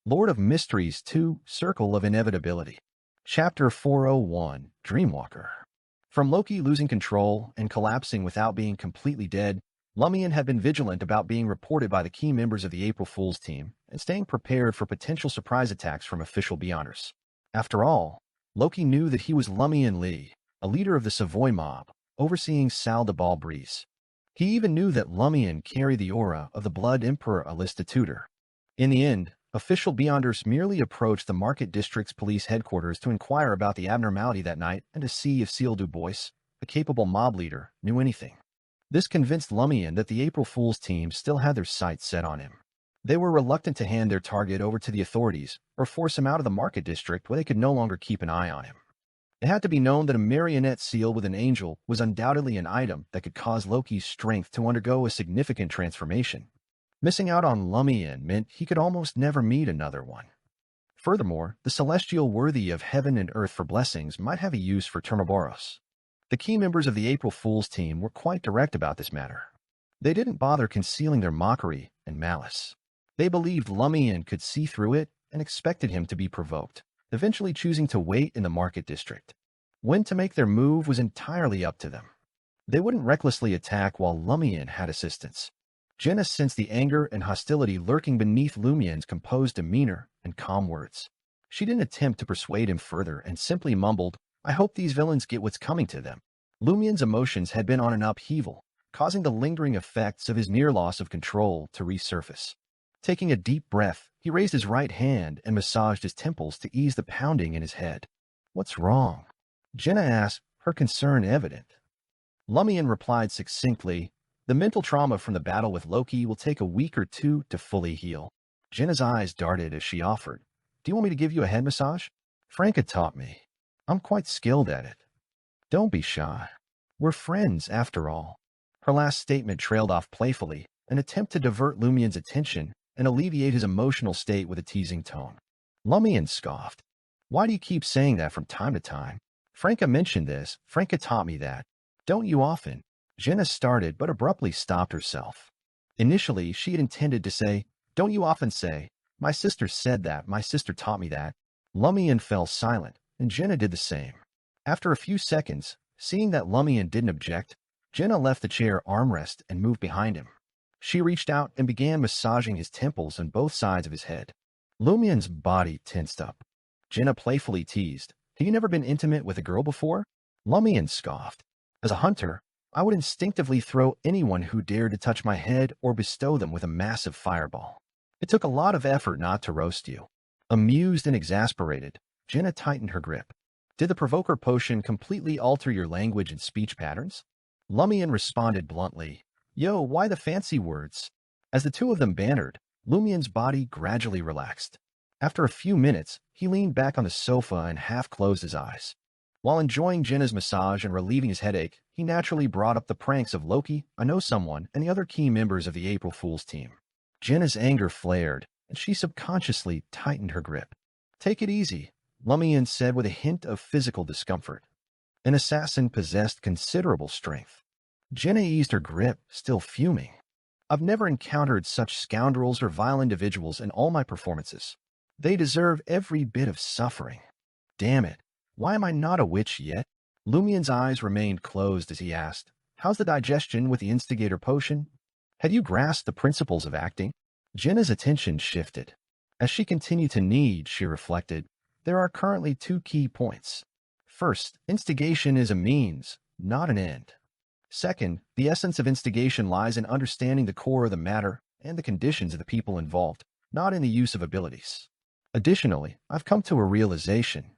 Lord of Mysteries 2, Circle of Inevitability. Chapter 401, Dreamwalker. From Loki losing control and collapsing without being completely dead, Lumian had been vigilant about being reported by the key members of the April Fool's team and staying prepared for potential surprise attacks from official Beyonders. After all, Loki knew that he was Lumian Lee, a leader of the Savoy mob, overseeing Sal de Balbreeze. He even knew that Lumian carried the aura of the Blood Emperor Alista Tudor. In the end, official Beyonders merely approached the Market District's police headquarters to inquire about the abnormality that night and to see if Seal Du Bois, a capable mob leader, knew anything. This convinced Lumian that the April Fool's team still had their sights set on him. They were reluctant to hand their target over to the authorities or force him out of the Market District where they could no longer keep an eye on him. It had to be known that a marionette seal with an angel was undoubtedly an item that could cause Loki's strength to undergo a significant transformation. Missing out on Lumian meant he could almost never meet another one. Furthermore, the celestial worthy of heaven and earth for blessings might have a use for Termoboros. The key members of the April Fool's team were quite direct about this matter. They didn't bother concealing their mockery and malice. They believed Lumian could see through it and expected him to be provoked, eventually choosing to wait in the Market District. When to make their move was entirely up to them. They wouldn't recklessly attack while Lumian had assistance. Jenna sensed the anger and hostility lurking beneath Lumian's composed demeanor and calm words. She didn't attempt to persuade him further and simply mumbled, "I hope these villains get what's coming to them." Lumian's emotions had been on an upheaval, causing the lingering effects of his near loss of control to resurface. Taking a deep breath, he raised his right hand and massaged his temples to ease the pounding in his head. "What's wrong?" Jenna asked, her concern evident. Lumian replied succinctly, "The mental trauma from the battle with Loki will take a week or two to fully heal." Jenna's eyes darted as she offered, "Do you want me to give you a head massage? Franca taught me. I'm quite skilled at it." "Don't be shy. We're friends, after all." Her last statement trailed off playfully, an attempt to divert Lumian's attention and alleviate his emotional state with a teasing tone. Lumian scoffed. "Why do you keep saying that from time to time? Franca mentioned this. Franca taught me that. Don't you often?" Jenna started but abruptly stopped herself. Initially, she had intended to say, "Don't you often say, 'My sister said that, my sister taught me that.'" Lumian fell silent, and Jenna did the same. After a few seconds, seeing that Lumian didn't object, Jenna left the chair armrest and moved behind him. She reached out and began massaging his temples and both sides of his head. Lumian's body tensed up. Jenna playfully teased, "Have you never been intimate with a girl before?" Lumian scoffed. "As a hunter, I would instinctively throw anyone who dared to touch my head or bestow them with a massive fireball. It took a lot of effort not to roast you." Amused and exasperated, Jenna tightened her grip. "Did the provoker potion completely alter your language and speech patterns?" Lumian responded bluntly, "Yo, why the fancy words?" As the two of them bantered, Lumian's body gradually relaxed. After a few minutes, he leaned back on the sofa and half closed his eyes. While enjoying Jenna's massage and relieving his headache, he naturally brought up the pranks of Loki, I Know Someone, and the other key members of the April Fool's team. Jenna's anger flared, and she subconsciously tightened her grip. "Take it easy," Lumian said with a hint of physical discomfort. An assassin possessed considerable strength. Jenna eased her grip, still fuming. "I've never encountered such scoundrels or vile individuals in all my performances. They deserve every bit of suffering. Damn it, why am I not a witch yet?" Lumian's eyes remained closed as he asked, "How's the digestion with the instigator potion? Have you grasped the principles of acting?" Jenna's attention shifted. As she continued to knead, she reflected, "There are currently two key points. First, instigation is a means, not an end. Second, the essence of instigation lies in understanding the core of the matter and the conditions of the people involved, not in the use of abilities. Additionally, I've come to a realization.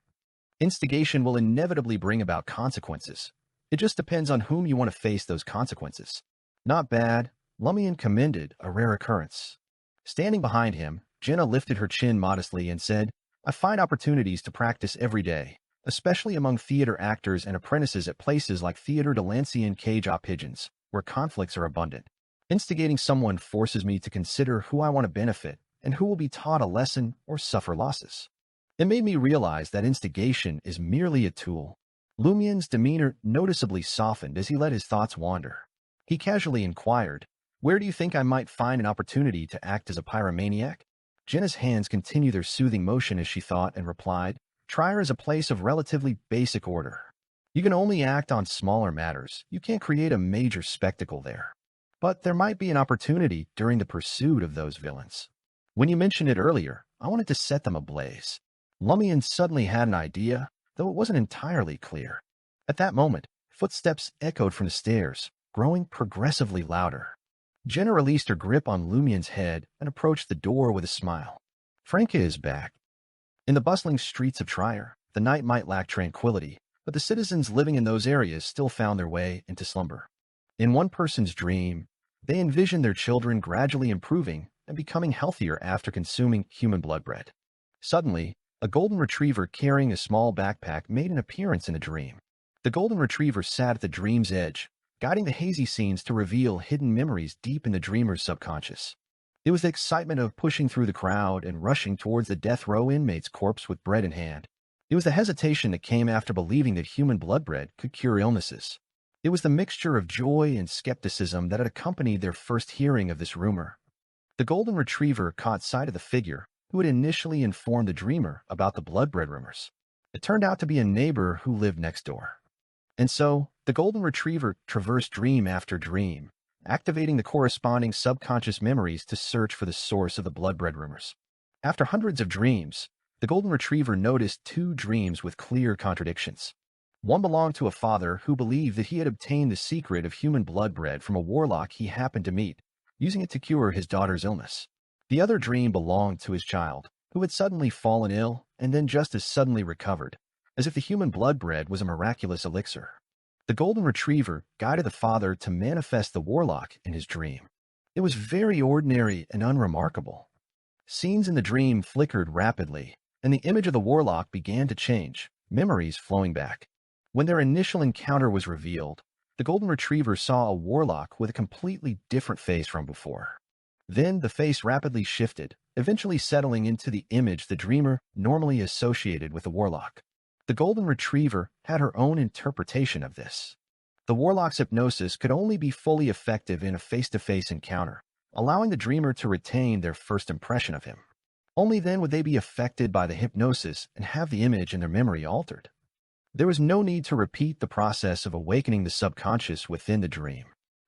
Instigation will inevitably bring about consequences. It just depends on whom you want to face those consequences." "Not bad," Lumian commended, a rare occurrence. Standing behind him, Jenna lifted her chin modestly and said, "I find opportunities to practice every day, especially among theater actors and apprentices at places like Theater de Lancian Cage aux Pigeons, where conflicts are abundant. Instigating someone forces me to consider who I want to benefit and who will be taught a lesson or suffer losses. It made me realize that instigation is merely a tool." Lumian's demeanor noticeably softened as he let his thoughts wander. He casually inquired, "Where do you think I might find an opportunity to act as a pyromaniac?" Jenna's hands continued their soothing motion as she thought and replied, Trier is a place of relatively basic order. You can only act on smaller matters. You can't create a major spectacle there. But there might be an opportunity during the pursuit of those villains. When you mentioned it earlier, I wanted to set them ablaze. Lumian suddenly had an idea, though it wasn't entirely clear. At that moment, footsteps echoed from the stairs, growing progressively louder. Jenna released her grip on Lumian's head and approached the door with a smile. Franca is back. In the bustling streets of Trier, the night might lack tranquility, but the citizens living in those areas still found their way into slumber. In one person's dream, they envisioned their children gradually improving and becoming healthier after consuming human blood bread. Suddenly, a golden retriever carrying a small backpack made an appearance in the dream. The golden retriever sat at the dream's edge, guiding the hazy scenes to reveal hidden memories deep in the dreamer's subconscious. It was the excitement of pushing through the crowd and rushing towards the death row inmate's corpse with bread in hand. It was the hesitation that came after believing that human blood bread could cure illnesses. It was the mixture of joy and skepticism that had accompanied their first hearing of this rumor. The golden retriever caught sight of the figure who had initially informed the dreamer about the blood bread rumors. It turned out to be a neighbor who lived next door. And so, the golden retriever traversed dream after dream, activating the corresponding subconscious memories to search for the source of the blood bread rumors. After hundreds of dreams, the golden retriever noticed two dreams with clear contradictions. One belonged to a father who believed that he had obtained the secret of human blood bread from a warlock he happened to meet, using it to cure his daughter's illness. The other dream belonged to his child, who had suddenly fallen ill and then just as suddenly recovered, as if the human blood bread was a miraculous elixir. The golden retriever guided the father to manifest the warlock in his dream. It was very ordinary and unremarkable. Scenes in the dream flickered rapidly, and the image of the warlock began to change, memories flowing back. When their initial encounter was revealed, the golden retriever saw a warlock with a completely different face from before. Then the face rapidly shifted, eventually settling into the image the dreamer normally associated with the warlock. The golden retriever had her own interpretation of this. The warlock's hypnosis could only be fully effective in a face-to-face encounter, allowing the dreamer to retain their first impression of him. Only then would they be affected by the hypnosis and have the image in their memory altered. There was no need to repeat the process of awakening the subconscious within the dream.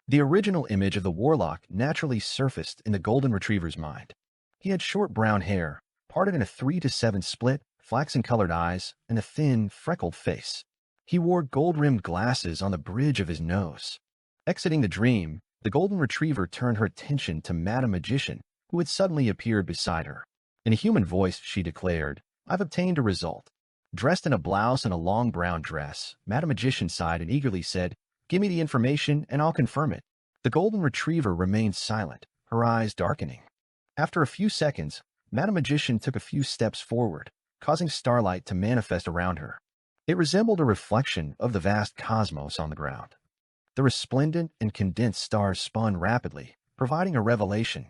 The original image of the warlock naturally surfaced in the golden retriever's mind. He had short brown hair, parted in a 3-to-7 split, flaxen-colored eyes, and a thin, freckled face. He wore gold-rimmed glasses on the bridge of his nose. Exiting the dream, the golden retriever turned her attention to Madame Magician, who had suddenly appeared beside her. In a human voice, she declared, I've obtained a result. Dressed in a blouse and a long brown dress, Madame Magician sighed and eagerly said, Give me the information and I'll confirm it. The golden retriever remained silent, her eyes darkening. After a few seconds, Madame Magician took a few steps forward, causing starlight to manifest around her. It resembled a reflection of the vast cosmos on the ground. The resplendent and condensed stars spun rapidly, providing a revelation.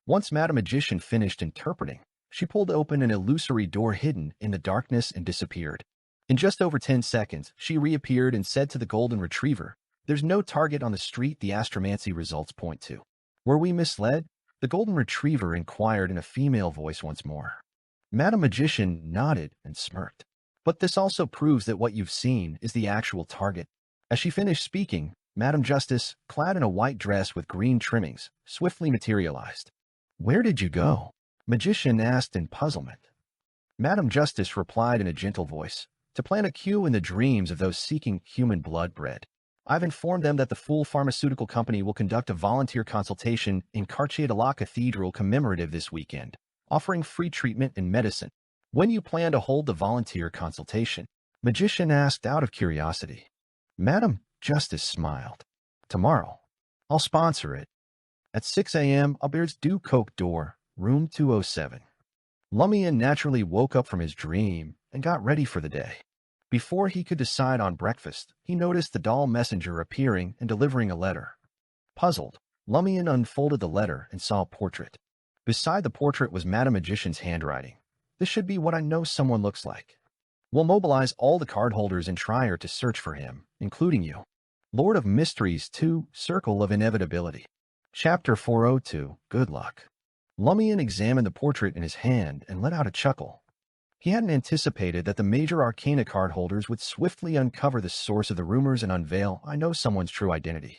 Once Madame Magician finished interpreting, she pulled open an illusory door hidden in the darkness and disappeared. In just over 10 seconds, she reappeared and said to the golden retriever, There's no target on the street the astromancy results point to. Were we misled? The golden retriever inquired in a female voice once more. Madame Magician nodded and smirked. But this also proves that what you've seen is the actual target. As she finished speaking, Madame Justice, clad in a white dress with green trimmings, swiftly materialized. Where did you go? Magician asked in puzzlement. Madame Justice replied in a gentle voice, To plant a cue in the dreams of those seeking human blood bread. I've informed them that the Fool Pharmaceutical Company will conduct a volunteer consultation in Quartier de la Cathedral commemorative this weekend, offering free treatment and medicine. When you plan to hold the volunteer consultation? Magician asked out of curiosity. Madame Justice smiled. Tomorrow. I'll sponsor it. At 6 a.m., Albert's du Coq door, room 207. Lumian naturally woke up from his dream and got ready for the day. Before he could decide on breakfast, he noticed the doll messenger appearing and delivering a letter. Puzzled, Lumian unfolded the letter and saw a portrait. Beside the portrait was Madame Magician's handwriting. This should be what I know someone looks like. We'll mobilize all the cardholders in Trier to search for him, including you. Lord of Mysteries 2, Circle of Inevitability. Chapter 402, Good Luck. Lumian examined the portrait in his hand and let out a chuckle. He hadn't anticipated that the major arcana card holders would swiftly uncover the source of the rumors and unveil I know someone's true identity.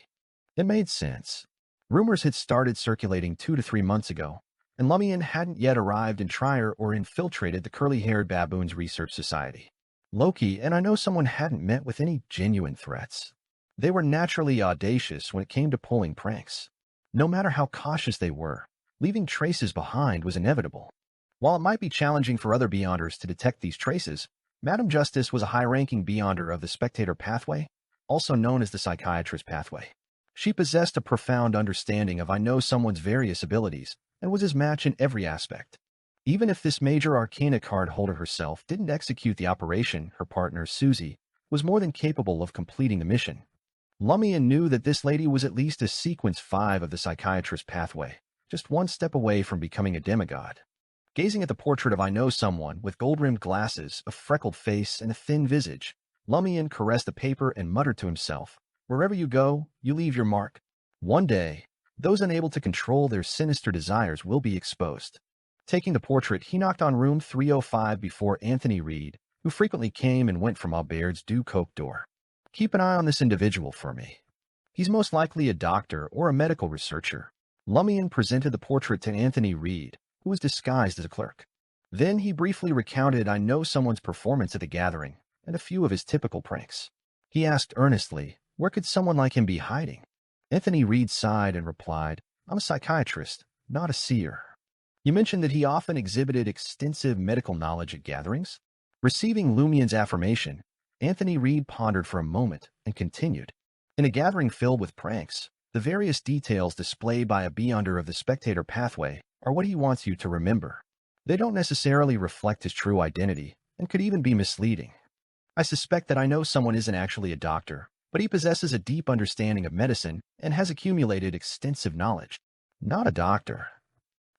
It made sense. Rumors had started circulating 2 to 3 months ago, and Lumian hadn't yet arrived in Trier or infiltrated the curly-haired baboon's research society. Loki and I know someone hadn't met with any genuine threats. They were naturally audacious when it came to pulling pranks. No matter how cautious they were, leaving traces behind was inevitable. While it might be challenging for other Beyonders to detect these traces, Madame Justice was a high-ranking Beyonder of the Spectator Pathway, also known as the Psychiatrist Pathway. She possessed a profound understanding of I know someone's various abilities and was his match in every aspect. Even if this major arcana card holder herself didn't execute the operation, her partner, Susie, was more than capable of completing the mission. Lumian knew that this lady was at least a sequence 5 of the Psychiatrist Pathway, just one step away from becoming a demigod. Gazing at the portrait of I know someone with gold-rimmed glasses, a freckled face, and a thin visage, Lumian caressed the paper and muttered to himself, "Wherever you go, you leave your mark. One day, those unable to control their sinister desires will be exposed." Taking the portrait, he knocked on room 305 before Anthony Reed, who frequently came and went from Aubert's Du Coq door. "Keep an eye on this individual for me. He's most likely a doctor or a medical researcher." Lumian presented the portrait to Anthony Reed, who was disguised as a clerk. Then he briefly recounted I know someone's performance at the gathering and a few of his typical pranks. He asked earnestly, where could someone like him be hiding? Anthony Reed sighed and replied, "I'm a psychiatrist, not a seer." "You mentioned that he often exhibited extensive medical knowledge at gatherings?" Receiving Lumian's affirmation, Anthony Reed pondered for a moment and continued, "In a gathering filled with pranks, the various details displayed by a Beyonder of the Spectator Pathway are what he wants you to remember. They don't necessarily reflect his true identity and could even be misleading. I suspect that I know someone isn't actually a doctor, but he possesses a deep understanding of medicine and has accumulated extensive knowledge." Not a doctor.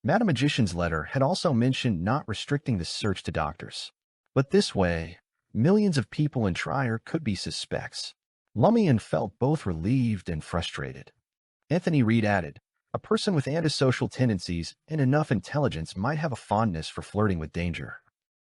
Madame Magician's letter had also mentioned not restricting the search to doctors. But this way, millions of people in Trier could be suspects. Lumian felt both relieved and frustrated. Anthony Reed added, "A person with antisocial tendencies and enough intelligence might have a fondness for flirting with danger.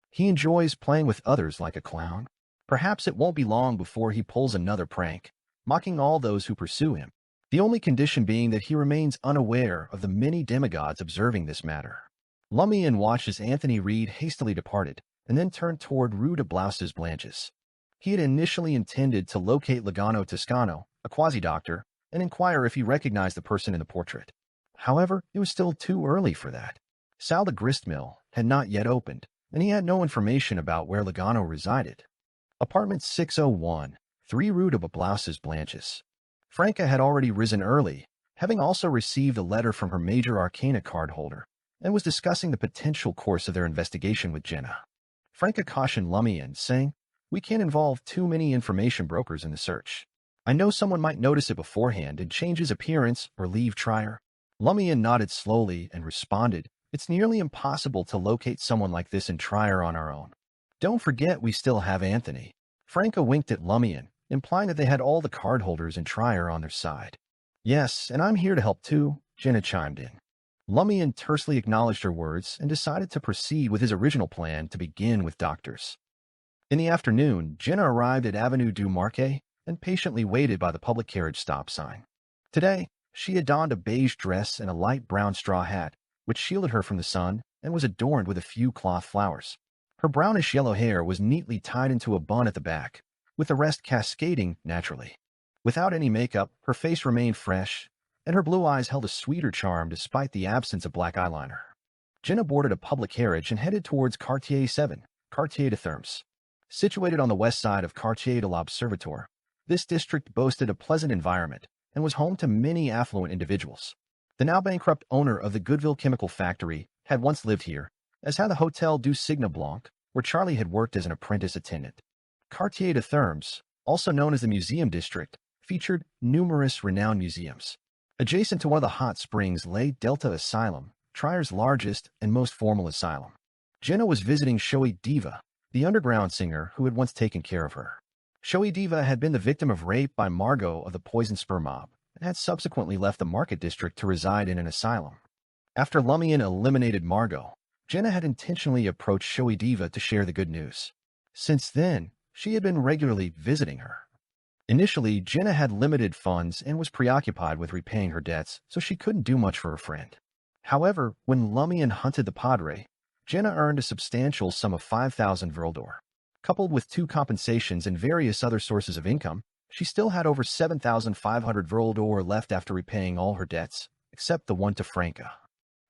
He enjoys playing with others like a clown. Perhaps it won't be long before he pulls another prank, mocking all those who pursue him. The only condition being that he remains unaware of the many demigods observing this matter." Lumian watched as Anthony Reed hastily departed and then turned toward Rue de Blouses Blanches. He had initially intended to locate Logano Toscano, a quasi-doctor, and inquire if he recognized the person in the portrait. However, it was still too early for that. Salle de Gristmill had not yet opened, and he had no information about where Logano resided. Apartment 601, 3 Rue de Blouses Blanches. Franca had already risen early, having also received a letter from her major arcana card holder, and was discussing the potential course of their investigation with Jenna. Franca cautioned Lumian, saying, "We can't involve too many information brokers in the search. I know someone might notice it beforehand and change his appearance or leave Trier." Lumian nodded slowly and responded, "It's nearly impossible to locate someone like this in Trier on our own. Don't forget we still have Anthony." Franca winked at Lumian, implying that they had all the card holders in Trier on their side. "Yes, and I'm here to help too," Jenna chimed in. Lumian tersely acknowledged her words and decided to proceed with his original plan to begin with doctors. In the afternoon, Jenna arrived at Avenue du Marquet and patiently waited by the public carriage stop sign. Today, she had donned a beige dress and a light brown straw hat, which shielded her from the sun and was adorned with a few cloth flowers. Her brownish-yellow hair was neatly tied into a bun at the back, with the rest cascading naturally. Without any makeup, her face remained fresh, and her blue eyes held a sweeter charm despite the absence of black eyeliner. Jenna boarded a public carriage and headed towards Quartier 7, Quartier de Thermes. Situated on the west side of Quartier de l'Observatoire, this district boasted a pleasant environment and was home to many affluent individuals. The now bankrupt owner of the Goodville Chemical Factory had once lived here, as had the Hotel du Cygne Blanc, where Charlie had worked as an apprentice attendant. Quartier de Thermes, also known as the Museum District, featured numerous renowned museums. Adjacent to one of the hot springs lay Delta Asylum, Trier's largest and most formal asylum. Jenna was visiting Shoei Diva, the underground singer who had once taken care of her. Shoei Diva had been the victim of rape by Margot of the Poison Spur Mob and had subsequently left the Market District to reside in an asylum. After Lumian eliminated Margot, Jenna had intentionally approached Showy Diva to share the good news. Since then, she had been regularly visiting her. Initially, Jenna had limited funds and was preoccupied with repaying her debts, so she couldn't do much for her friend. However, when Lumian hunted the Padre, Jenna earned a substantial sum of 5,000 Vrildor. Coupled with 2 compensations and various other sources of income, she still had over 7,500 Vrildor left after repaying all her debts, except the one to Franca.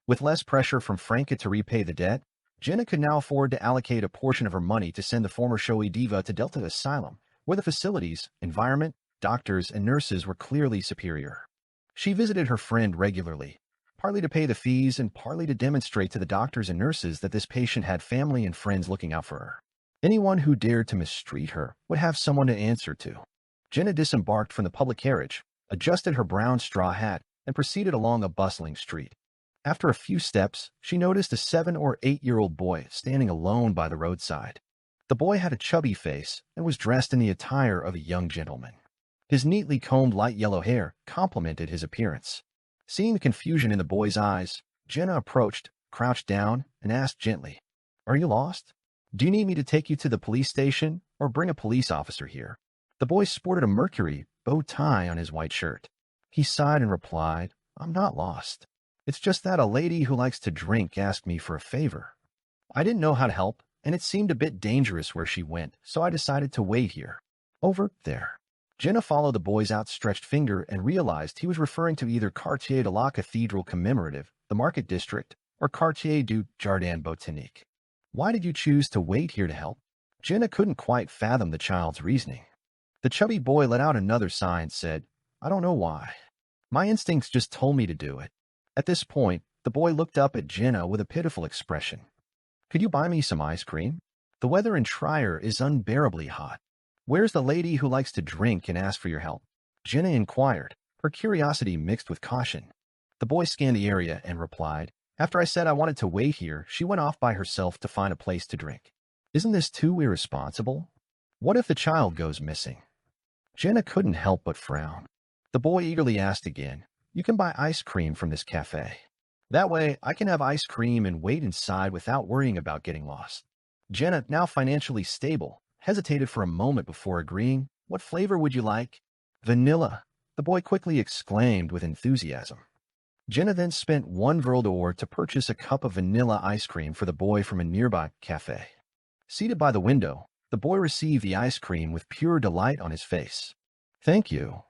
With less pressure from Franca to repay the debt, Jenna could now afford to allocate a portion of her money to send the former Showy Diva to Delta Asylum, where the facilities, environment, doctors, and nurses were clearly superior. She visited her friend regularly, partly to pay the fees and partly to demonstrate to the doctors and nurses that this patient had family and friends looking out for her. Anyone who dared to mistreat her would have someone to answer to. Jenna disembarked from the public carriage, adjusted her brown straw hat, and proceeded along a bustling street. After a few steps, she noticed a 7- or 8-year-old boy standing alone by the roadside. The boy had a chubby face and was dressed in the attire of a young gentleman. His neatly combed light yellow hair complemented his appearance. Seeing the confusion in the boy's eyes, Jenna approached, crouched down, and asked gently, "Are you lost? Do you need me to take you to the police station or bring a police officer here?" The boy sported a Mercury bow tie on his white shirt. He sighed and replied, "I'm not lost. It's just that a lady who likes to drink asked me for a favor. I didn't know how to help, and it seemed a bit dangerous where she went, so I decided to wait here. Over there." Jenna followed the boy's outstretched finger and realized he was referring to either Quartier de la Cathedral Commemorative, the Market District, or Quartier du Jardin Botanique. "Why did you choose to wait here to help?" Jenna couldn't quite fathom the child's reasoning. The chubby boy let out another sigh and said, "I don't know why. My instincts just told me to do it." At this point, the boy looked up at Jenna with a pitiful expression. "Could you buy me some ice cream? The weather in Trier is unbearably hot. Where's the lady who likes to drink and ask for your help?" Jenna inquired, her curiosity mixed with caution. The boy scanned the area and replied, "After I said I wanted to wait here, she went off by herself to find a place to drink. Isn't this too irresponsible? What if the child goes missing?" Jenna couldn't help but frown. The boy eagerly asked again, "You can buy ice cream from this cafe. That way, I can have ice cream and wait inside without worrying about getting lost." Jenna, now financially stable, hesitated for a moment before agreeing. "What flavor would you like?" "Vanilla," the boy quickly exclaimed with enthusiasm. Jenna then spent 1 Vrildor to purchase a cup of vanilla ice cream for the boy from a nearby cafe. Seated by the window, the boy received the ice cream with pure delight on his face. "Thank you.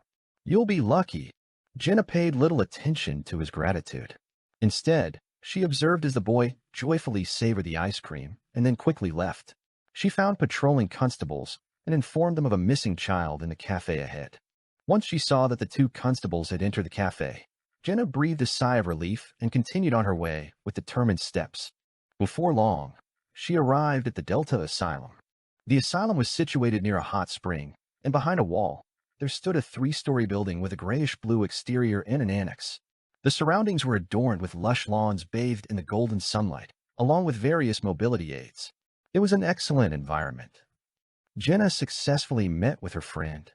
You'll be lucky." Jenna paid little attention to his gratitude. Instead, she observed as the boy joyfully savored the ice cream and then quickly left. She found patrolling constables and informed them of a missing child in the cafe ahead. Once she saw that the 2 constables had entered the cafe, Jenna breathed a sigh of relief and continued on her way with determined steps. Before long, she arrived at the Delta Asylum. The asylum was situated near a hot spring, and behind a wall, there stood a 3-story building with a grayish-blue exterior and an annex. The surroundings were adorned with lush lawns bathed in the golden sunlight, along with various mobility aids. It was an excellent environment. Jenna successfully met with her friend.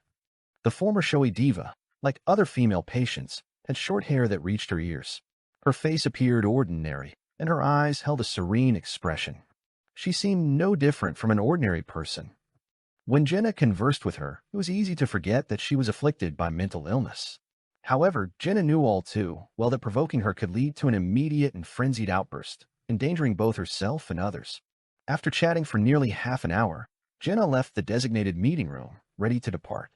The former Showy Diva, like other female patients, had short hair that reached her ears. Her face appeared ordinary, and her eyes held a serene expression. She seemed no different from an ordinary person. When Jenna conversed with her, it was easy to forget that she was afflicted by mental illness. However, Jenna knew all too well that provoking her could lead to an immediate and frenzied outburst, endangering both herself and others. After chatting for nearly half an hour, Jenna left the designated meeting room, ready to depart.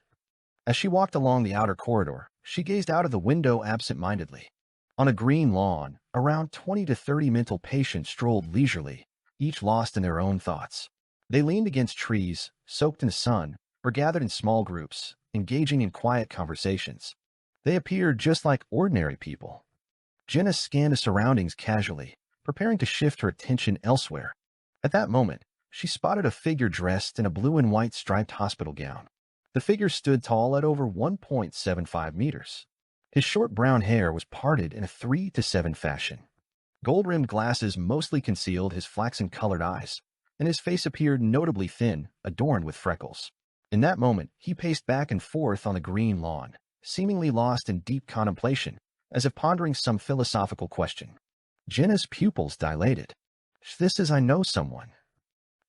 As she walked along the outer corridor, she gazed out of the window absent-mindedly. On a green lawn, around 20 to 30 mental patients strolled leisurely, each lost in their own thoughts. They leaned against trees, soaked in the sun, or gathered in small groups, engaging in quiet conversations. They appeared just like ordinary people. Jenna scanned the surroundings casually, preparing to shift her attention elsewhere. At that moment, she spotted a figure dressed in a blue and white striped hospital gown. The figure stood tall at over 1.75 meters. His short brown hair was parted in a 3 to 7 fashion. Gold-rimmed glasses mostly concealed his flaxen-colored eyes, and his face appeared notably thin, adorned with freckles. In that moment, he paced back and forth on the green lawn, seemingly lost in deep contemplation, as if pondering some philosophical question. Jenna's pupils dilated. This is I Know Someone.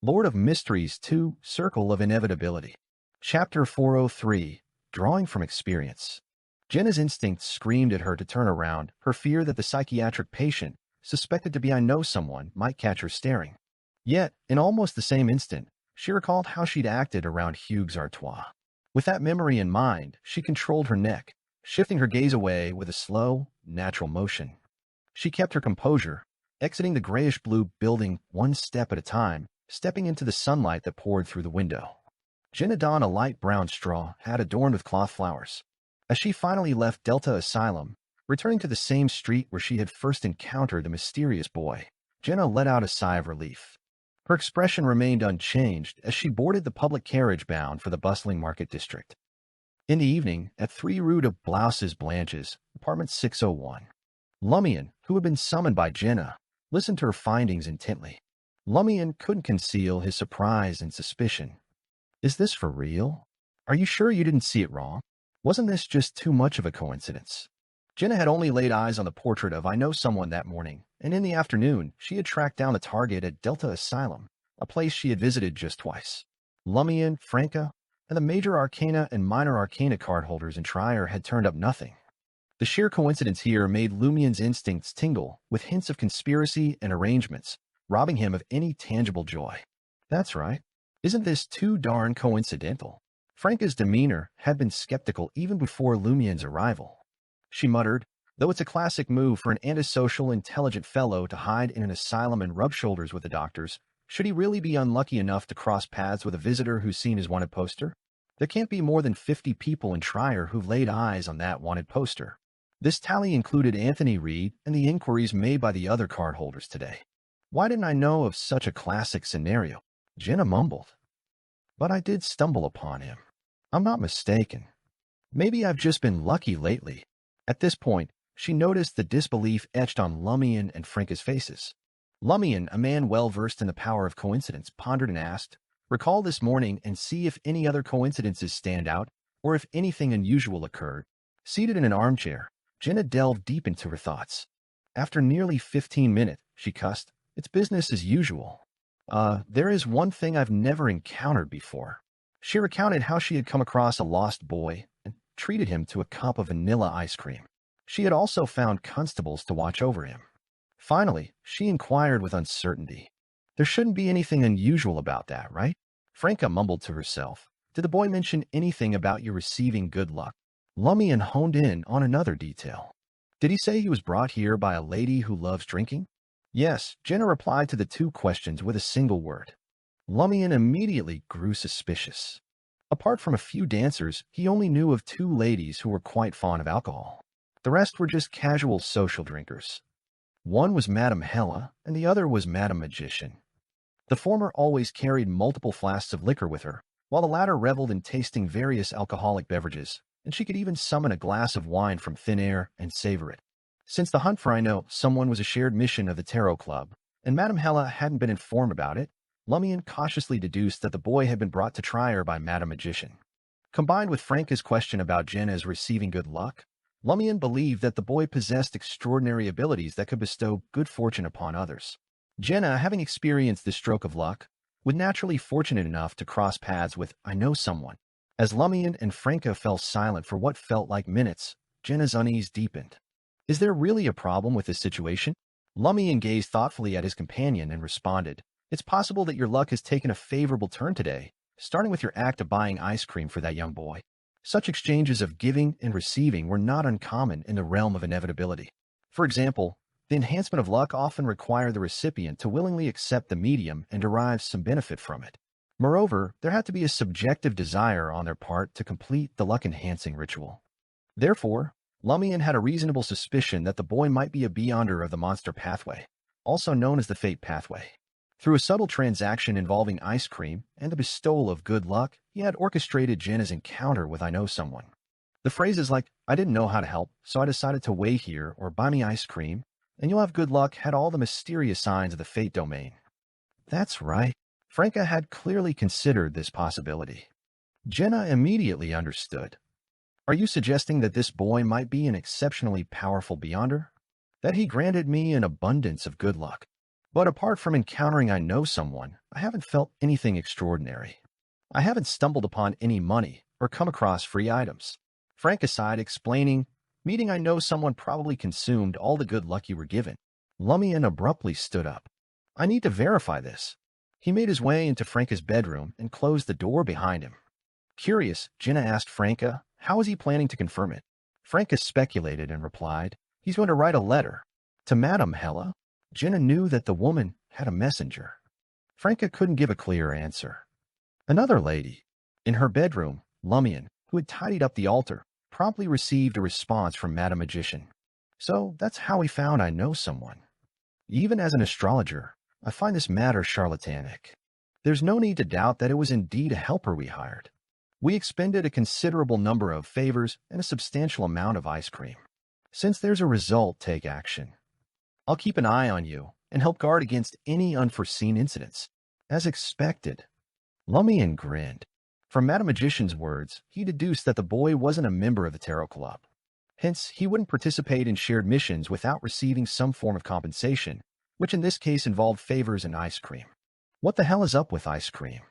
Lord of Mysteries 2, Circle of Inevitability. Chapter 403, Drawing from Experience. Jenna's instincts screamed at her to turn around, her fear that the psychiatric patient, suspected to be I Know Someone, might catch her staring. Yet, in almost the same instant, she recalled how she'd acted around Hugues Artois. With that memory in mind, she controlled her neck, shifting her gaze away with a slow, natural motion. She kept her composure, exiting the grayish-blue building one step at a time, stepping into the sunlight that poured through the window. Jenna donned a light brown straw hat adorned with cloth flowers. As she finally left Delta Asylum, returning to the same street where she had first encountered the mysterious boy, Jenna let out a sigh of relief. Her expression remained unchanged as she boarded the public carriage bound for the bustling market district. In the evening, at 3 Rue de Blouses Blanches, apartment 601, Lumian, who had been summoned by Jenna, listened to her findings intently. Lumian couldn't conceal his surprise and suspicion. Is this for real? Are you sure you didn't see it wrong? Wasn't this just too much of a coincidence? Jenna had only laid eyes on the portrait of I Know Someone that morning, and in the afternoon, she had tracked down the target at Delta Asylum, a place she had visited just twice. Lumian, Franca, and the major arcana and minor arcana cardholders in Trier had turned up nothing. The sheer coincidence here made Lumian's instincts tingle with hints of conspiracy and arrangements, robbing him of any tangible joy. That's right. Isn't this too darn coincidental? Franca's demeanor had been skeptical even before Lumian's arrival. She muttered, though it's a classic move for an antisocial, intelligent fellow to hide in an asylum and rub shoulders with the doctors, should he really be unlucky enough to cross paths with a visitor who's seen his wanted poster? There can't be more than 50 people in Trier who've laid eyes on that wanted poster. This tally included Anthony Reed and the inquiries made by the other cardholders today. Why didn't I know of such a classic scenario? Jenna mumbled. But I did stumble upon him. I'm not mistaken. Maybe I've just been lucky lately. At this point, she noticed the disbelief etched on Lumian and Franca's faces. Lumian, a man well-versed in the power of coincidence, pondered and asked, "Recall this morning and see if any other coincidences stand out or if anything unusual occurred." Seated in an armchair, Jenna delved deep into her thoughts. After nearly 15 minutes, she cussed, "It's business as usual. There is one thing I've never encountered before." She recounted how she had come across a lost boy and treated him to a cup of vanilla ice cream. She had also found constables to watch over him. Finally, she inquired with uncertainty. "There shouldn't be anything unusual about that, right?" Franca mumbled to herself. "Did the boy mention anything about you receiving good luck?" Lumian honed in on another detail. "Did he say he was brought here by a lady who loves drinking?" Yes, Jenna replied to the two questions with a single word. Lumian immediately grew suspicious. Apart from a few dancers, he only knew of 2 ladies who were quite fond of alcohol. The rest were just casual social drinkers. One was Madame Hella, and the other was Madame Magician. The former always carried multiple flasks of liquor with her, while the latter reveled in tasting various alcoholic beverages, and she could even summon a glass of wine from thin air and savor it. Since the hunt for I Know Someone was a shared mission of the Tarot Club, and Madame Hella hadn't been informed about it, Lumian cautiously deduced that the boy had been brought to Trier by Madame Magician. Combined with Franca's question about Jenna's receiving good luck, Lumian believed that the boy possessed extraordinary abilities that could bestow good fortune upon others. Jenna, having experienced this stroke of luck, was naturally fortunate enough to cross paths with I Know Someone. As Lumian and Franca fell silent for what felt like minutes, Jenna's unease deepened. "Is there really a problem with this situation?" Lumian gazed thoughtfully at his companion and responded, "It's possible that your luck has taken a favorable turn today, starting with your act of buying ice cream for that young boy." Such exchanges of giving and receiving were not uncommon in the realm of inevitability. For example, the enhancement of luck often required the recipient to willingly accept the medium and derive some benefit from it. Moreover, there had to be a subjective desire on their part to complete the luck-enhancing ritual. Therefore, Lumian had a reasonable suspicion that the boy might be a beyonder of the monster pathway, also known as the fate pathway. Through a subtle transaction involving ice cream and the bestowal of good luck, he had orchestrated Jenna's encounter with I Know Someone. The phrases like, "I didn't know how to help, so I decided to wait here," or "buy me ice cream," and "you'll have good luck" had all the mysterious signs of the fate domain. That's right. Franca had clearly considered this possibility. Jenna immediately understood. "Are you suggesting that this boy might be an exceptionally powerful beyonder?" that he granted me an abundance of good luck. But apart from encountering I know someone, I haven't felt anything extraordinary. I haven't stumbled upon any money or come across free items. Frank aside, explaining, meeting I know someone probably consumed all the good luck you were given. Lumian abruptly stood up. I need to verify this. He made his way into Franca's bedroom and closed the door behind him. Curious, Jenna asked Franca, how is he planning to confirm it? Franca speculated and replied, he's going to write a letter. To Madame Hella? Jenna knew that the woman had a messenger. Franca couldn't give a clear answer. Another lady. In her bedroom, Lumian, who had tidied up the altar, promptly received a response from Madame Magician. So that's how we found I know someone. Even as an astrologer, I find this matter charlatanic. There's no need to doubt that it was indeed a helper we hired. We expended a considerable number of favors and a substantial amount of ice cream. Since there's a result, take action. I'll keep an eye on you and help guard against any unforeseen incidents. As expected. Lumian grinned. From Madame Magician's words, he deduced that the boy wasn't a member of the Tarot Club. Hence, he wouldn't participate in shared missions without receiving some form of compensation, which in this case involved favors and ice cream. What the hell is up with ice cream?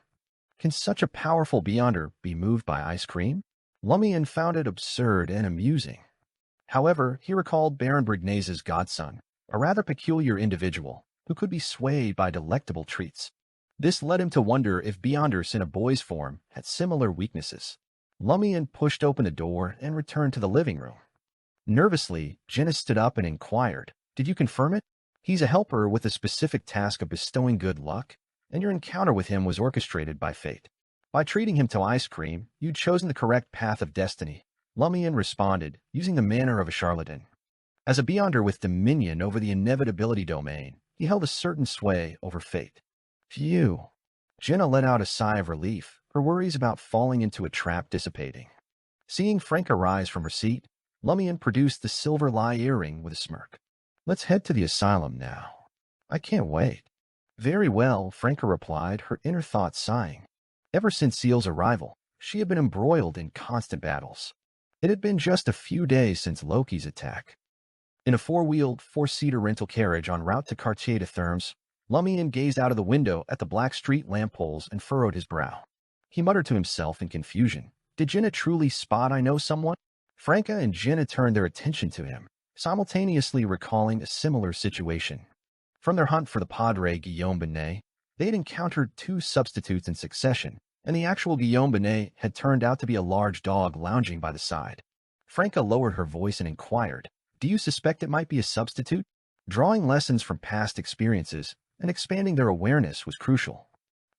Can such a powerful beyonder be moved by ice cream? Lumian found it absurd and amusing. However, he recalled Baron Brignase's godson, a rather peculiar individual who could be swayed by delectable treats. This led him to wonder if beyonders in a boy's form had similar weaknesses. Lumian pushed open the door and returned to the living room. Nervously, Jenna stood up and inquired, did you confirm it? He's a helper with a specific task of bestowing good luck, and your encounter with him was orchestrated by fate. By treating him to ice cream, you'd chosen the correct path of destiny. Lumian responded, using the manner of a charlatan. As a beyonder with dominion over the inevitability domain, he held a certain sway over fate. Phew. Jenna let out a sigh of relief, her worries about falling into a trap dissipating. Seeing Franca rise from her seat, Lumian produced the silver lie earring with a smirk. Let's head to the asylum now. I can't wait. Very well, Franca replied, her inner thoughts sighing. Ever since Seal's arrival, she had been embroiled in constant battles. It had been just a few days since Loki's attack. In a four-wheeled, four-seater rental carriage en route to Quartier de Thermes, Lumian gazed out of the window at the black street lamp poles and furrowed his brow. He muttered to himself in confusion. Did Jenna truly spot I know someone? Franca and Jenna turned their attention to him, simultaneously recalling a similar situation. From their hunt for the Padre Guillaume Binet, they had encountered two substitutes in succession, and the actual Guillaume Binet had turned out to be a large dog lounging by the side. Franca lowered her voice and inquired, do you suspect it might be a substitute? Drawing lessons from past experiences and expanding their awareness was crucial.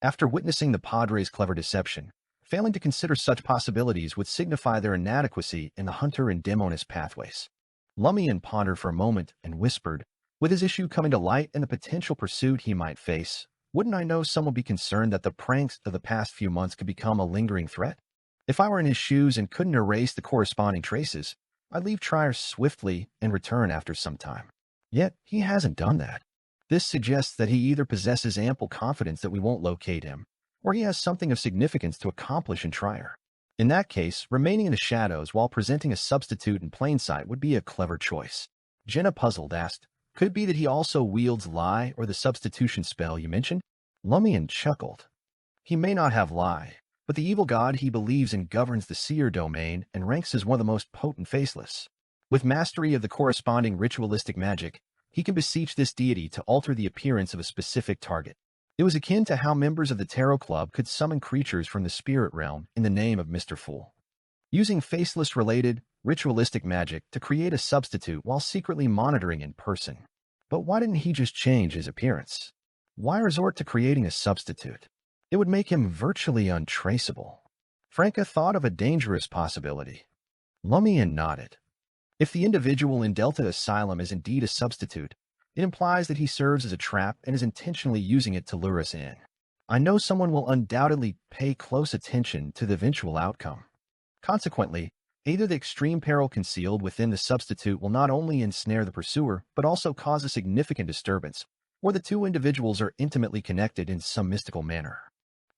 After witnessing the Padre's clever deception, failing to consider such possibilities would signify their inadequacy in the hunter and demonist pathways. Lumian pondered for a moment and whispered, with his issue coming to light and the potential pursuit he might face, wouldn't I know someone be concerned that the pranks of the past few months could become a lingering threat? If I were in his shoes and couldn't erase the corresponding traces, I'd leave Trier swiftly and return after some time. Yet, he hasn't done that. This suggests that he either possesses ample confidence that we won't locate him, or he has something of significance to accomplish in Trier. In that case, remaining in the shadows while presenting a substitute in plain sight would be a clever choice. Jenna, puzzled, asked, could it be that he also wields lie or the substitution spell you mentioned? Lumian chuckled. He may not have lie, but the evil god he believes in governs the seer domain and ranks as one of the most potent faceless. With mastery of the corresponding ritualistic magic, he can beseech this deity to alter the appearance of a specific target. It was akin to how members of the Tarot Club could summon creatures from the spirit realm in the name of Mr. Fool. Using faceless-related, ritualistic magic to create a substitute while secretly monitoring in person. But why didn't he just change his appearance? Why resort to creating a substitute? It would make him virtually untraceable. Franca thought of a dangerous possibility. Lumian nodded. If the individual in Delta Asylum is indeed a substitute, it implies that he serves as a trap and is intentionally using it to lure us in. I know someone will undoubtedly pay close attention to the eventual outcome. Consequently, either the extreme peril concealed within the substitute will not only ensnare the pursuer, but also cause a significant disturbance, or the two individuals are intimately connected in some mystical manner.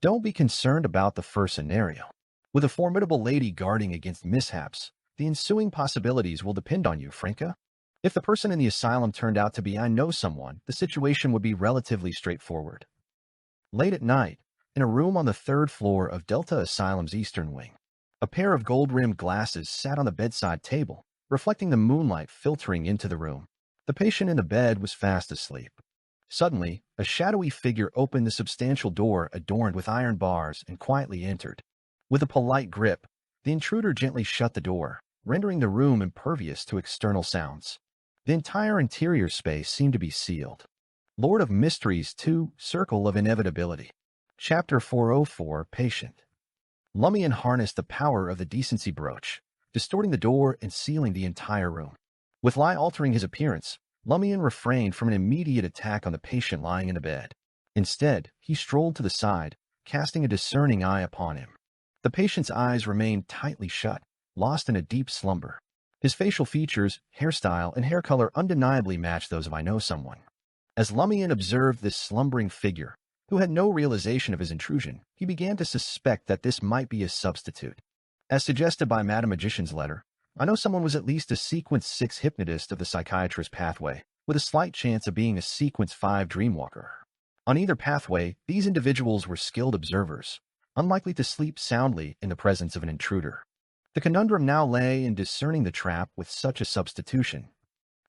Don't be concerned about the first scenario. With a formidable lady guarding against mishaps, the ensuing possibilities will depend on you, Franca. If the person in the asylum turned out to be I know someone, the situation would be relatively straightforward. Late at night, in a room on the third floor of Delta Asylum's eastern wing, a pair of gold-rimmed glasses sat on the bedside table, reflecting the moonlight filtering into the room. The patient in the bed was fast asleep. Suddenly, a shadowy figure opened the substantial door adorned with iron bars and quietly entered. With a polite grip, the intruder gently shut the door, rendering the room impervious to external sounds. The entire interior space seemed to be sealed. Lord of Mysteries 2, Circle of Inevitability. Chapter 404, Patient. Lumian harnessed the power of the decency brooch, distorting the door and sealing the entire room. With Lie altering his appearance, Lumian refrained from an immediate attack on the patient lying in the bed. Instead, he strolled to the side, casting a discerning eye upon him. The patient's eyes remained tightly shut, lost in a deep slumber. His facial features, hairstyle, and hair color undeniably matched those of I know someone. As Lumian observed this slumbering figure, who had no realization of his intrusion, he began to suspect that this might be a substitute. As suggested by Madame Magician's letter, I know someone was at least a Sequence 6 hypnotist of the psychiatrist pathway, with a slight chance of being a Sequence 5 dreamwalker. On either pathway, these individuals were skilled observers, unlikely to sleep soundly in the presence of an intruder. The conundrum now lay in discerning the trap with such a substitution.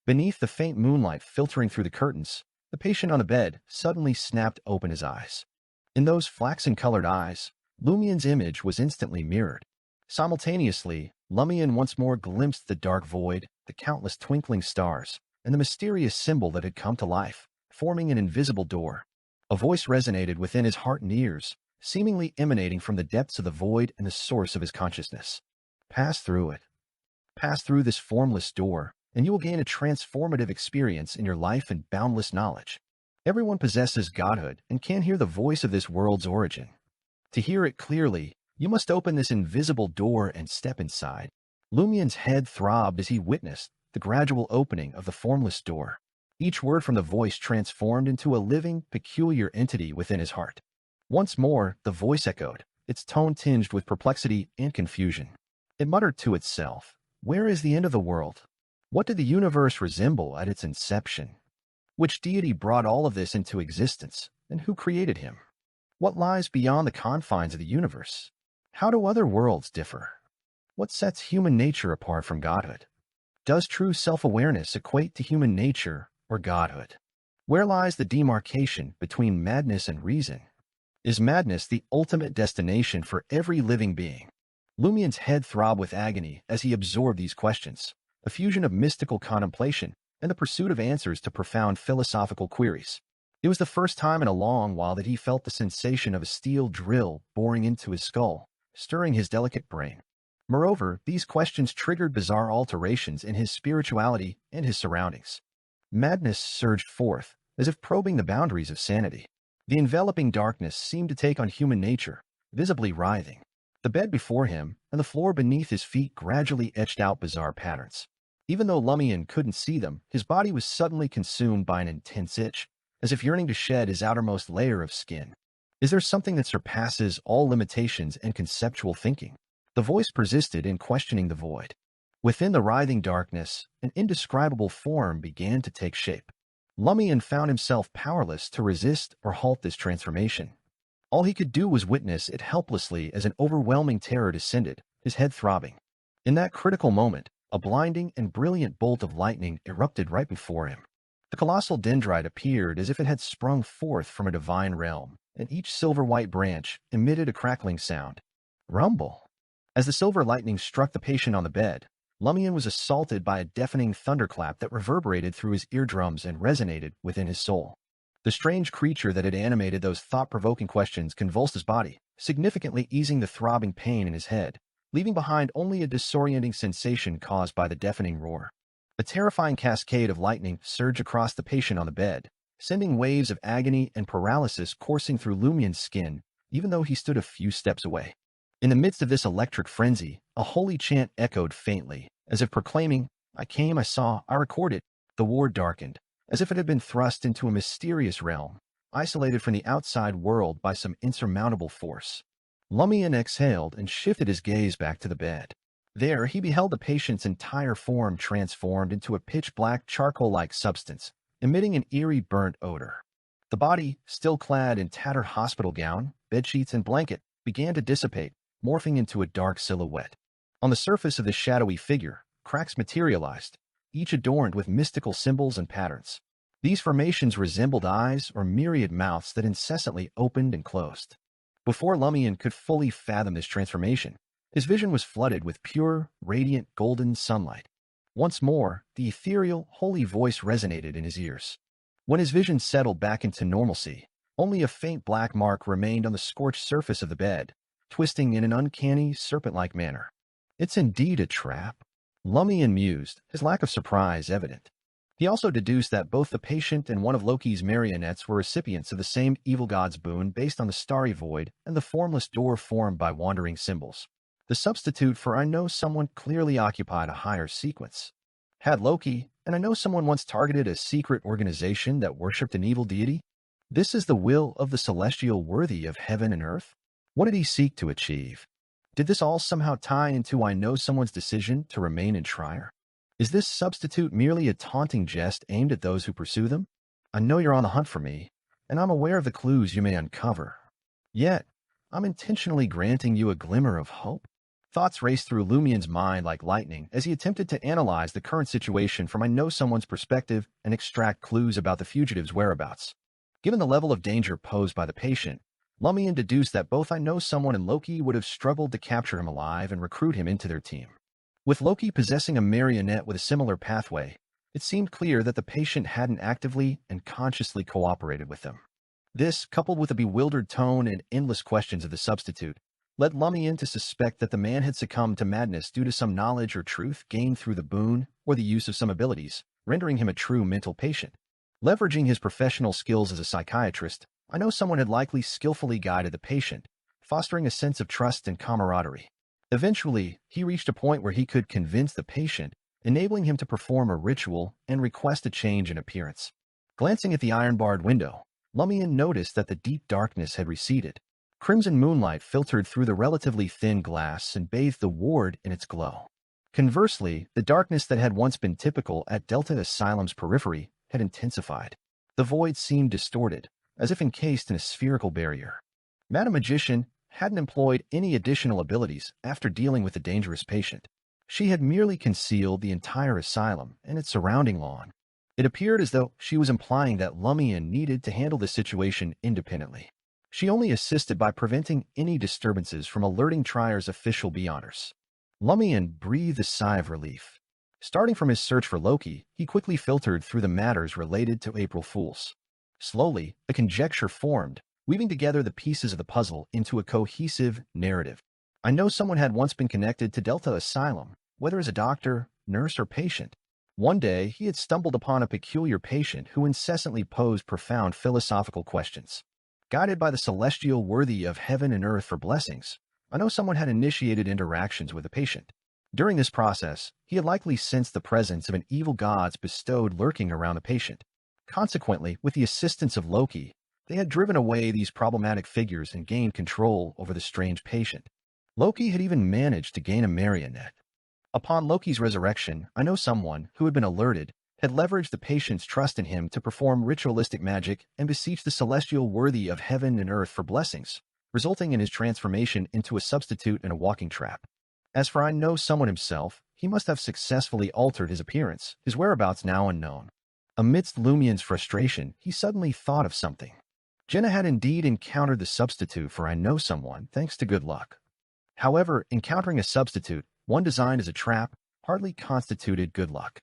Beneath the faint moonlight filtering through the curtains, the patient on the bed suddenly snapped open his eyes. In those flaxen-colored eyes, Lumian's image was instantly mirrored. Simultaneously, Lumian once more glimpsed the dark void, the countless twinkling stars, and the mysterious symbol that had come to life, forming an invisible door. A voice resonated within his heart and ears, seemingly emanating from the depths of the void and the source of his consciousness. Pass through it. Pass through this formless door, and you will gain a transformative experience in your life and boundless knowledge. Everyone possesses godhood and can hear the voice of this world's origin. To hear it clearly, you must open this invisible door and step inside. Lumian's head throbbed as he witnessed the gradual opening of the formless door. Each word from the voice transformed into a living, peculiar entity within his heart. Once more, the voice echoed, its tone tinged with perplexity and confusion. It muttered to itself, "Where is the end of the world? What did the universe resemble at its inception? Which deity brought all of this into existence, and who created him? What lies beyond the confines of the universe? How do other worlds differ? What sets human nature apart from godhood? Does true self-awareness equate to human nature or godhood? Where lies the demarcation between madness and reason? Is madness the ultimate destination for every living being?" Lumian's head throbbed with agony as he absorbed these questions, a fusion of mystical contemplation and the pursuit of answers to profound philosophical queries. It was the first time in a long while that he felt the sensation of a steel drill boring into his skull, stirring his delicate brain. Moreover, these questions triggered bizarre alterations in his spirituality and his surroundings. Madness surged forth, as if probing the boundaries of sanity. The enveloping darkness seemed to take on human nature, visibly writhing. The bed before him and the floor beneath his feet gradually etched out bizarre patterns. Even though Lumian couldn't see them, his body was suddenly consumed by an intense itch, as if yearning to shed his outermost layer of skin. Is there something that surpasses all limitations and conceptual thinking? The voice persisted in questioning the void. Within the writhing darkness, an indescribable form began to take shape. Lumian found himself powerless to resist or halt this transformation. All he could do was witness it helplessly as an overwhelming terror descended, his head throbbing. In that critical moment, a blinding and brilliant bolt of lightning erupted right before him. The colossal dendrite appeared as if it had sprung forth from a divine realm, and each silver-white branch emitted a crackling sound. Rumble! As the silver lightning struck the patient on the bed, Lumian was assaulted by a deafening thunderclap that reverberated through his eardrums and resonated within his soul. The strange creature that had animated those thought-provoking questions convulsed his body, significantly easing the throbbing pain in his head, leaving behind only a disorienting sensation caused by the deafening roar. A terrifying cascade of lightning surged across the patient on the bed, sending waves of agony and paralysis coursing through Lumian's skin, even though he stood a few steps away. In the midst of this electric frenzy, a holy chant echoed faintly, as if proclaiming, "I came, I saw, I recorded." The ward darkened, as if it had been thrust into a mysterious realm, isolated from the outside world by some insurmountable force. Lumian exhaled and shifted his gaze back to the bed. There, he beheld the patient's entire form transformed into a pitch-black charcoal-like substance, emitting an eerie burnt odor. The body, still clad in tattered hospital gown, bedsheets, and blanket, began to dissipate, morphing into a dark silhouette. On the surface of the shadowy figure, cracks materialized, each adorned with mystical symbols and patterns. These formations resembled eyes or myriad mouths that incessantly opened and closed. Before Lumian could fully fathom this transformation, his vision was flooded with pure, radiant, golden sunlight. Once more, the ethereal, holy voice resonated in his ears. When his vision settled back into normalcy, only a faint black mark remained on the scorched surface of the bed, twisting in an uncanny, serpent-like manner. It's indeed a trap, Lumian mused, his lack of surprise evident. He also deduced that both the patient and one of Loki's marionettes were recipients of the same evil god's boon based on the starry void and the formless door formed by wandering symbols. The substitute for I know someone clearly occupied a higher sequence. Had Loki, and I know someone once targeted a secret organization that worshipped an evil deity? This is the will of the celestial worthy of heaven and earth? What did he seek to achieve? Did this all somehow tie into I know someone's decision to remain in Trier? Is this substitute merely a taunting jest aimed at those who pursue them? I know you're on the hunt for me, and I'm aware of the clues you may uncover. Yet, I'm intentionally granting you a glimmer of hope. Thoughts raced through Lumian's mind like lightning as he attempted to analyze the current situation from I know someone's perspective and extract clues about the fugitive's whereabouts. Given the level of danger posed by the patient, Lumian deduced that both I know someone and Loki would have struggled to capture him alive and recruit him into their team. With Loki possessing a marionette with a similar pathway, it seemed clear that the patient hadn't actively and consciously cooperated with them. This, coupled with the bewildered tone and endless questions of the substitute, led Lumian to suspect that the man had succumbed to madness due to some knowledge or truth gained through the boon or the use of some abilities, rendering him a true mental patient. Leveraging his professional skills as a psychiatrist, I know someone had likely skillfully guided the patient, fostering a sense of trust and camaraderie. Eventually, he reached a point where he could convince the patient, enabling him to perform a ritual and request a change in appearance. Glancing at the iron-barred window, Lumian noticed that the deep darkness had receded. Crimson moonlight filtered through the relatively thin glass and bathed the ward in its glow. Conversely, the darkness that had once been typical at Delta Asylum's periphery had intensified. The void seemed distorted, as if encased in a spherical barrier. Madam Magician hadn't employed any additional abilities after dealing with the dangerous patient. She had merely concealed the entire asylum and its surrounding lawn. It appeared as though she was implying that Lumian needed to handle the situation independently. She only assisted by preventing any disturbances from alerting Trier's official beyonders. Lumian breathed a sigh of relief. Starting from his search for Loki, he quickly filtered through the matters related to April Fools. Slowly, a conjecture formed, weaving together the pieces of the puzzle into a cohesive narrative. I know someone had once been connected to Delta Asylum, whether as a doctor, nurse, or patient. One day, he had stumbled upon a peculiar patient who incessantly posed profound philosophical questions. Guided by the celestial worthy of heaven and earth for blessings, I know someone had initiated interactions with the patient. During this process, he had likely sensed the presence of an evil god's bestowed lurking around the patient. Consequently, with the assistance of Loki, they had driven away these problematic figures and gained control over the strange patient. Loki had even managed to gain a marionette. Upon Loki's resurrection, I know someone who had been alerted had leveraged the patient's trust in him to perform ritualistic magic and beseech the celestial worthy of heaven and earth for blessings, resulting in his transformation into a substitute and a walking trap. As for I know someone himself, he must have successfully altered his appearance, his whereabouts now unknown. Amidst Lumian's frustration, he suddenly thought of something. Jenna had indeed encountered the substitute for I know someone thanks to good luck. However, encountering a substitute, one designed as a trap, hardly constituted good luck.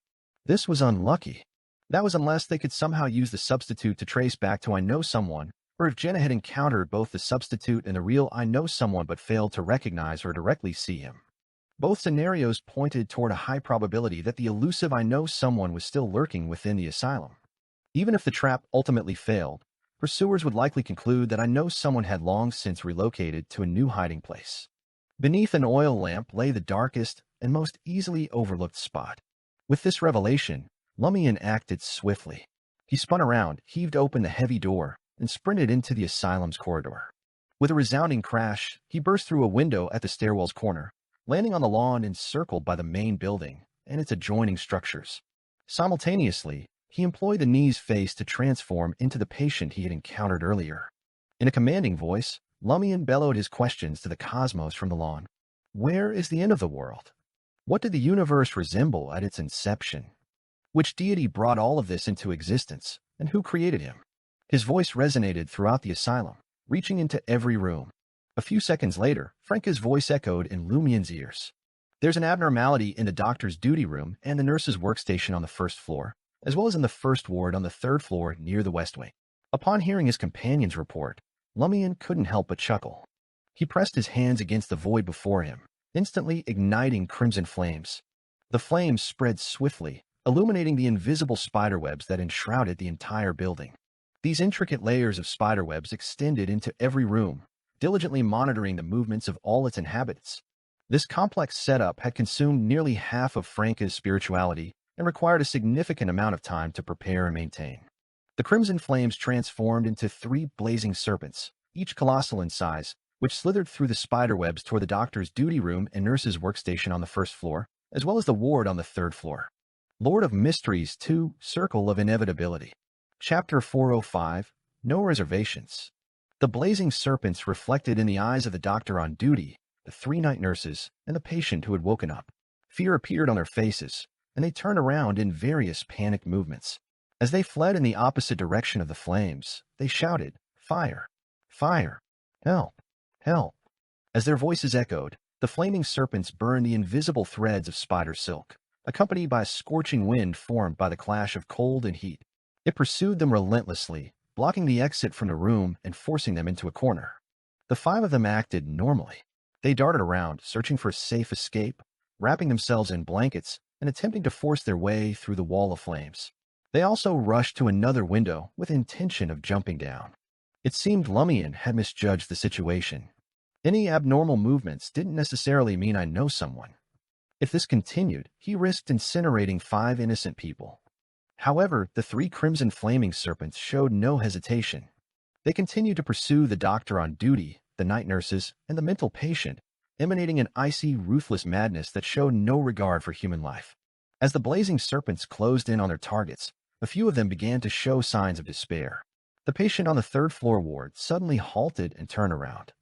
This was unlucky. That was unless they could somehow use the substitute to trace back to I know someone, or if Jenna had encountered both the substitute and the real I know someone but failed to recognize or directly see him. Both scenarios pointed toward a high probability that the elusive I know someone was still lurking within the asylum. Even if the trap ultimately failed, pursuers would likely conclude that I know someone had long since relocated to a new hiding place. Beneath an oil lamp lay the darkest and most easily overlooked spot. With this revelation, Lumian acted swiftly. He spun around, heaved open the heavy door, and sprinted into the asylum's corridor. With a resounding crash, he burst through a window at the stairwell's corner, landing on the lawn encircled by the main building and its adjoining structures. Simultaneously, he employed the knee's face to transform into the patient he had encountered earlier. In a commanding voice, Lumian bellowed his questions to the cosmos from the lawn. Where is the end of the world? What did the universe resemble at its inception? Which deity brought all of this into existence, and who created him? His voice resonated throughout the asylum, reaching into every room. A few seconds later, Franca's voice echoed in Lumian's ears. There's an abnormality in the doctor's duty room and the nurse's workstation on the first floor, as well as in the first ward on the third floor near the west wing. Upon hearing his companion's report, Lumian couldn't help but chuckle. He pressed his hands against the void before him, instantly igniting crimson flames. The flames spread swiftly, illuminating the invisible spiderwebs that enshrouded the entire building. These intricate layers of spiderwebs extended into every room, diligently monitoring the movements of all its inhabitants. This complex setup had consumed nearly half of Franca's spirituality and required a significant amount of time to prepare and maintain. The crimson flames transformed into 3 blazing serpents, each colossal in size, which slithered through the spiderwebs toward the doctor's duty room and nurse's workstation on the first floor, as well as the ward on the third floor. Lord of Mysteries 2, Circle of Inevitability. Chapter 405, No Reservations. The blazing serpents reflected in the eyes of the doctor on duty, the 3 night nurses, and the patient who had woken up. Fear appeared on their faces, and they turned around in various panicked movements. As they fled in the opposite direction of the flames, they shouted, "Fire! Fire! Help! Help!" As their voices echoed, the flaming serpents burned the invisible threads of spider silk, accompanied by a scorching wind formed by the clash of cold and heat. It pursued them relentlessly, blocking the exit from the room and forcing them into a corner. The 5 of them acted normally. They darted around, searching for a safe escape, wrapping themselves in blankets, and attempting to force their way through the wall of flames. They also rushed to another window with intention of jumping down. It seemed Lumian had misjudged the situation. Any abnormal movements didn't necessarily mean I know someone. If this continued, he risked incinerating 5 innocent people. However, the 3 crimson flaming serpents showed no hesitation. They continued to pursue the doctor on duty, the night nurses, and the mental patient, emanating an icy, ruthless madness that showed no regard for human life. As the blazing serpents closed in on their targets, a few of them began to show signs of despair. The patient on the third floor ward suddenly halted and turned around.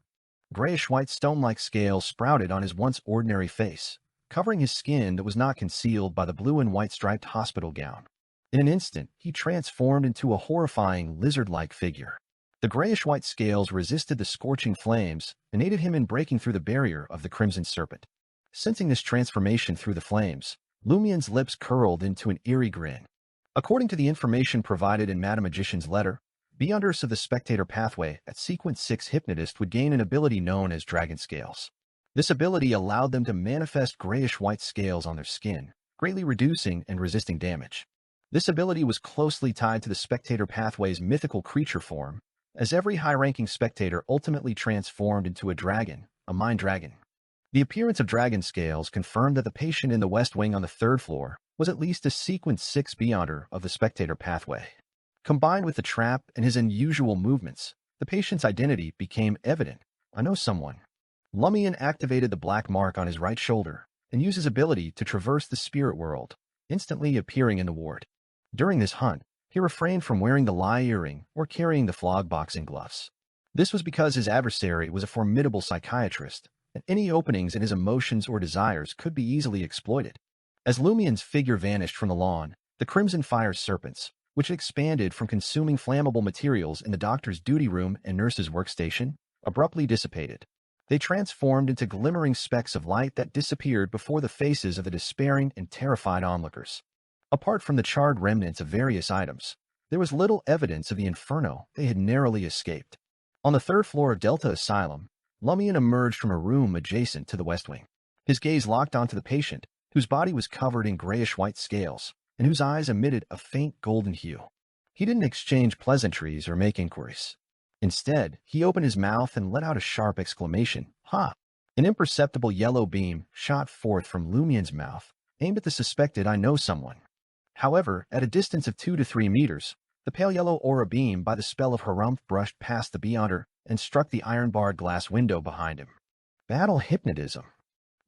Grayish-white stone-like scales sprouted on his once ordinary face, covering his skin that was not concealed by the blue and white striped hospital gown. In an instant, he transformed into a horrifying lizard-like figure. The grayish-white scales resisted the scorching flames and aided him in breaking through the barrier of the crimson serpent. Sensing this transformation through the flames, Lumian's lips curled into an eerie grin. According to the information provided in Madam Magician's letter, Beyonders of the spectator pathway at Sequence 6 Hypnotist would gain an ability known as Dragon Scales. This ability allowed them to manifest grayish-white scales on their skin, greatly reducing and resisting damage. This ability was closely tied to the spectator pathway's mythical creature form, as every high-ranking spectator ultimately transformed into a dragon, a mind dragon. The appearance of dragon scales confirmed that the patient in the west wing on the third floor was at least a Sequence 6 Beyonder of the spectator pathway. Combined with the trap and his unusual movements, the patient's identity became evident. I know someone. Lumian activated the black mark on his right shoulder and used his ability to traverse the spirit world, instantly appearing in the ward. During this hunt, he refrained from wearing the lie earring or carrying the flog boxing gloves. This was because his adversary was a formidable psychiatrist, and any openings in his emotions or desires could be easily exploited. As Lumian's figure vanished from the lawn, the Crimson Fire serpents, which expanded from consuming flammable materials in the doctor's duty room and nurse's workstation, abruptly dissipated. They transformed into glimmering specks of light that disappeared before the faces of the despairing and terrified onlookers. Apart from the charred remnants of various items, there was little evidence of the inferno they had narrowly escaped. On the third floor of Delta Asylum, Lumian emerged from a room adjacent to the west wing. His gaze locked onto the patient, whose body was covered in grayish-white scales, and whose eyes emitted a faint golden hue. He didn't exchange pleasantries or make inquiries. Instead, he opened his mouth and let out a sharp exclamation, "Ha!" An imperceptible yellow beam shot forth from Lumian's mouth, aimed at the suspected I know someone. However, at a distance of 2 to 3 meters, the pale yellow aura beam by the spell of Harumph brushed past the Beyonder and struck the iron-barred glass window behind him. Battle hypnotism.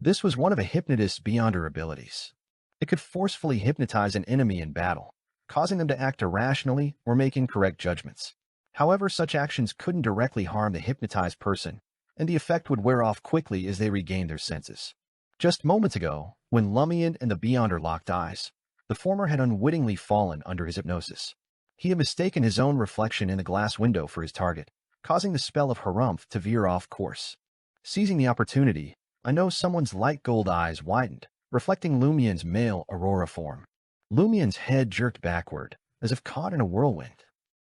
This was one of a hypnotist's beyonder abilities. It could forcefully hypnotize an enemy in battle, causing them to act irrationally or make incorrect judgments. However, such actions couldn't directly harm the hypnotized person, and the effect would wear off quickly as they regained their senses. Just moments ago, when Lumian and the Beyonder locked eyes, the former had unwittingly fallen under his hypnosis. He had mistaken his own reflection in the glass window for his target, causing the spell of Harumph to veer off course. Seizing the opportunity, I know someone's light gold eyes widened, reflecting Lumian's male Aurora form. Lumian's head jerked backward, as if caught in a whirlwind.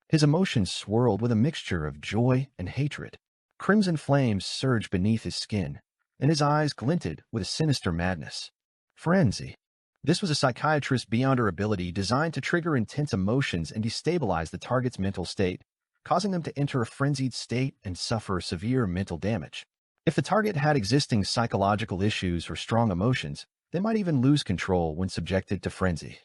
His emotions swirled with a mixture of joy and hatred. Crimson flames surged beneath his skin, and his eyes glinted with a sinister madness. Frenzy. This was a psychiatrist's beyonder ability designed to trigger intense emotions and destabilize the target's mental state, causing them to enter a frenzied state and suffer severe mental damage. If the target had existing psychological issues or strong emotions, they might even lose control when subjected to frenzy.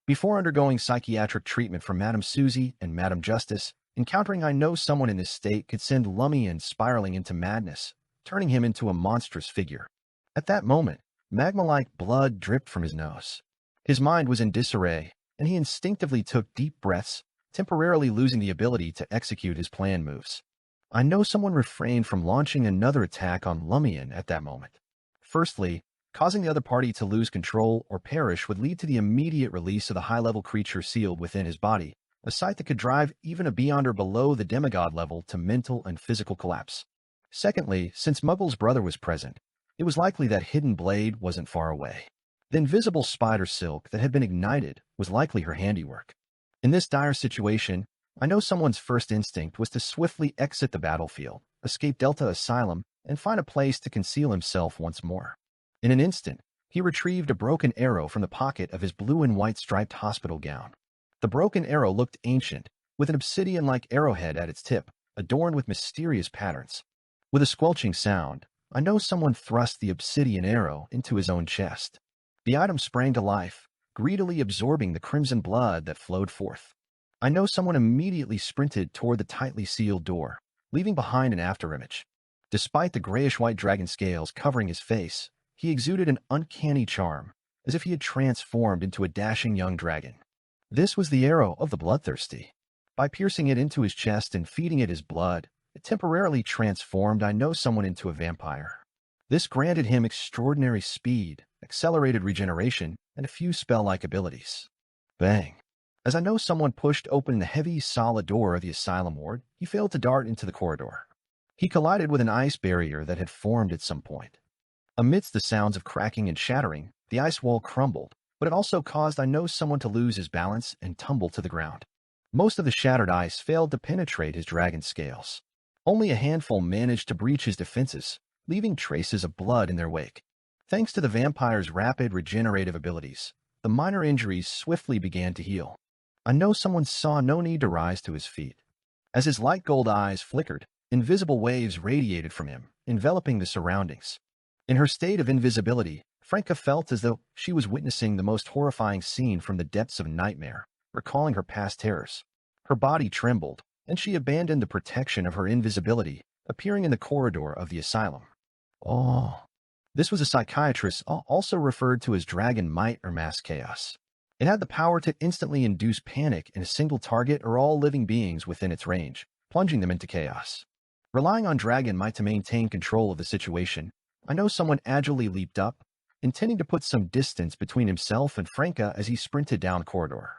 Before undergoing psychiatric treatment from Madame Susie and Madame Justice, encountering I know someone in this state could send Lumian spiraling into madness, turning him into a monstrous figure. At that moment, magma-like blood dripped from his nose. His mind was in disarray, and he instinctively took deep breaths, temporarily losing the ability to execute his planned moves. I know someone refrained from launching another attack on Lumian at that moment. Firstly, causing the other party to lose control or perish would lead to the immediate release of the high-level creature sealed within his body, a sight that could drive even a beyonder below the demigod level to mental and physical collapse. Secondly, since Muggle's brother was present, it was likely that Hidden Blade wasn't far away. The invisible spider silk that had been ignited was likely her handiwork. In this dire situation, I know someone's first instinct was to swiftly exit the battlefield, escape Delta Asylum, and find a place to conceal himself once more. In an instant, he retrieved a broken arrow from the pocket of his blue and white striped hospital gown. The broken arrow looked ancient, with an obsidian-like arrowhead at its tip, adorned with mysterious patterns. With a squelching sound, I know someone thrust the obsidian arrow into his own chest. The item sprang to life, greedily absorbing the crimson blood that flowed forth. I know someone immediately sprinted toward the tightly sealed door, leaving behind an afterimage. Despite the grayish-white dragon scales covering his face, he exuded an uncanny charm, as if he had transformed into a dashing young dragon. This was the arrow of the bloodthirsty. By piercing it into his chest and feeding it his blood, it temporarily transformed I know someone into a vampire. This granted him extraordinary speed, accelerated regeneration, and a few spell-like abilities. Bang! As I know someone pushed open the heavy, solid door of the asylum ward, he failed to dart into the corridor. He collided with an ice barrier that had formed at some point. Amidst the sounds of cracking and shattering, the ice wall crumbled, but it also caused I know someone to lose his balance and tumble to the ground. Most of the shattered ice failed to penetrate his dragon scales. Only a handful managed to breach his defenses, leaving traces of blood in their wake. Thanks to the vampire's rapid regenerative abilities, the minor injuries swiftly began to heal. I know someone saw no need to rise to his feet. As his light gold eyes flickered, invisible waves radiated from him, enveloping the surroundings. In her state of invisibility, Franca felt as though she was witnessing the most horrifying scene from the depths of a nightmare, recalling her past terrors. Her body trembled, and she abandoned the protection of her invisibility, appearing in the corridor of the asylum. Oh. This was a psychiatrist also referred to as Dragon Might or Mass Chaos. It had the power to instantly induce panic in a single target or all living beings within its range, plunging them into chaos. Relying on Dragon Might to maintain control of the situation, I know someone agilely leaped up, intending to put some distance between himself and Franca as he sprinted down the corridor.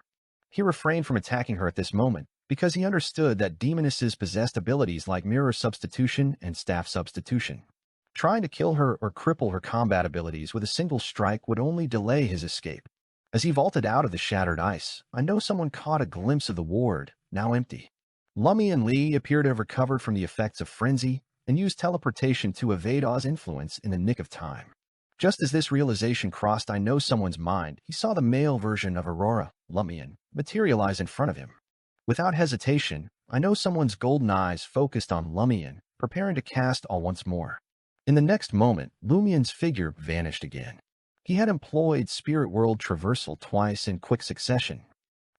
He refrained from attacking her at this moment because he understood that demonesses possessed abilities like mirror substitution and staff substitution. Trying to kill her or cripple her combat abilities with a single strike would only delay his escape. As he vaulted out of the shattered ice, I know someone caught a glimpse of the ward, now empty. Lumian Lee appeared to have recovered from the effects of frenzy and used teleportation to evade Oz's influence in the nick of time. Just as this realization crossed I know someone's mind, he saw the male version of Aurora, Lumian, materialize in front of him. Without hesitation, I know someone's golden eyes focused on Lumian, preparing to cast all once more. In the next moment, Lumian's figure vanished again. He had employed Spirit World Traversal twice in quick succession.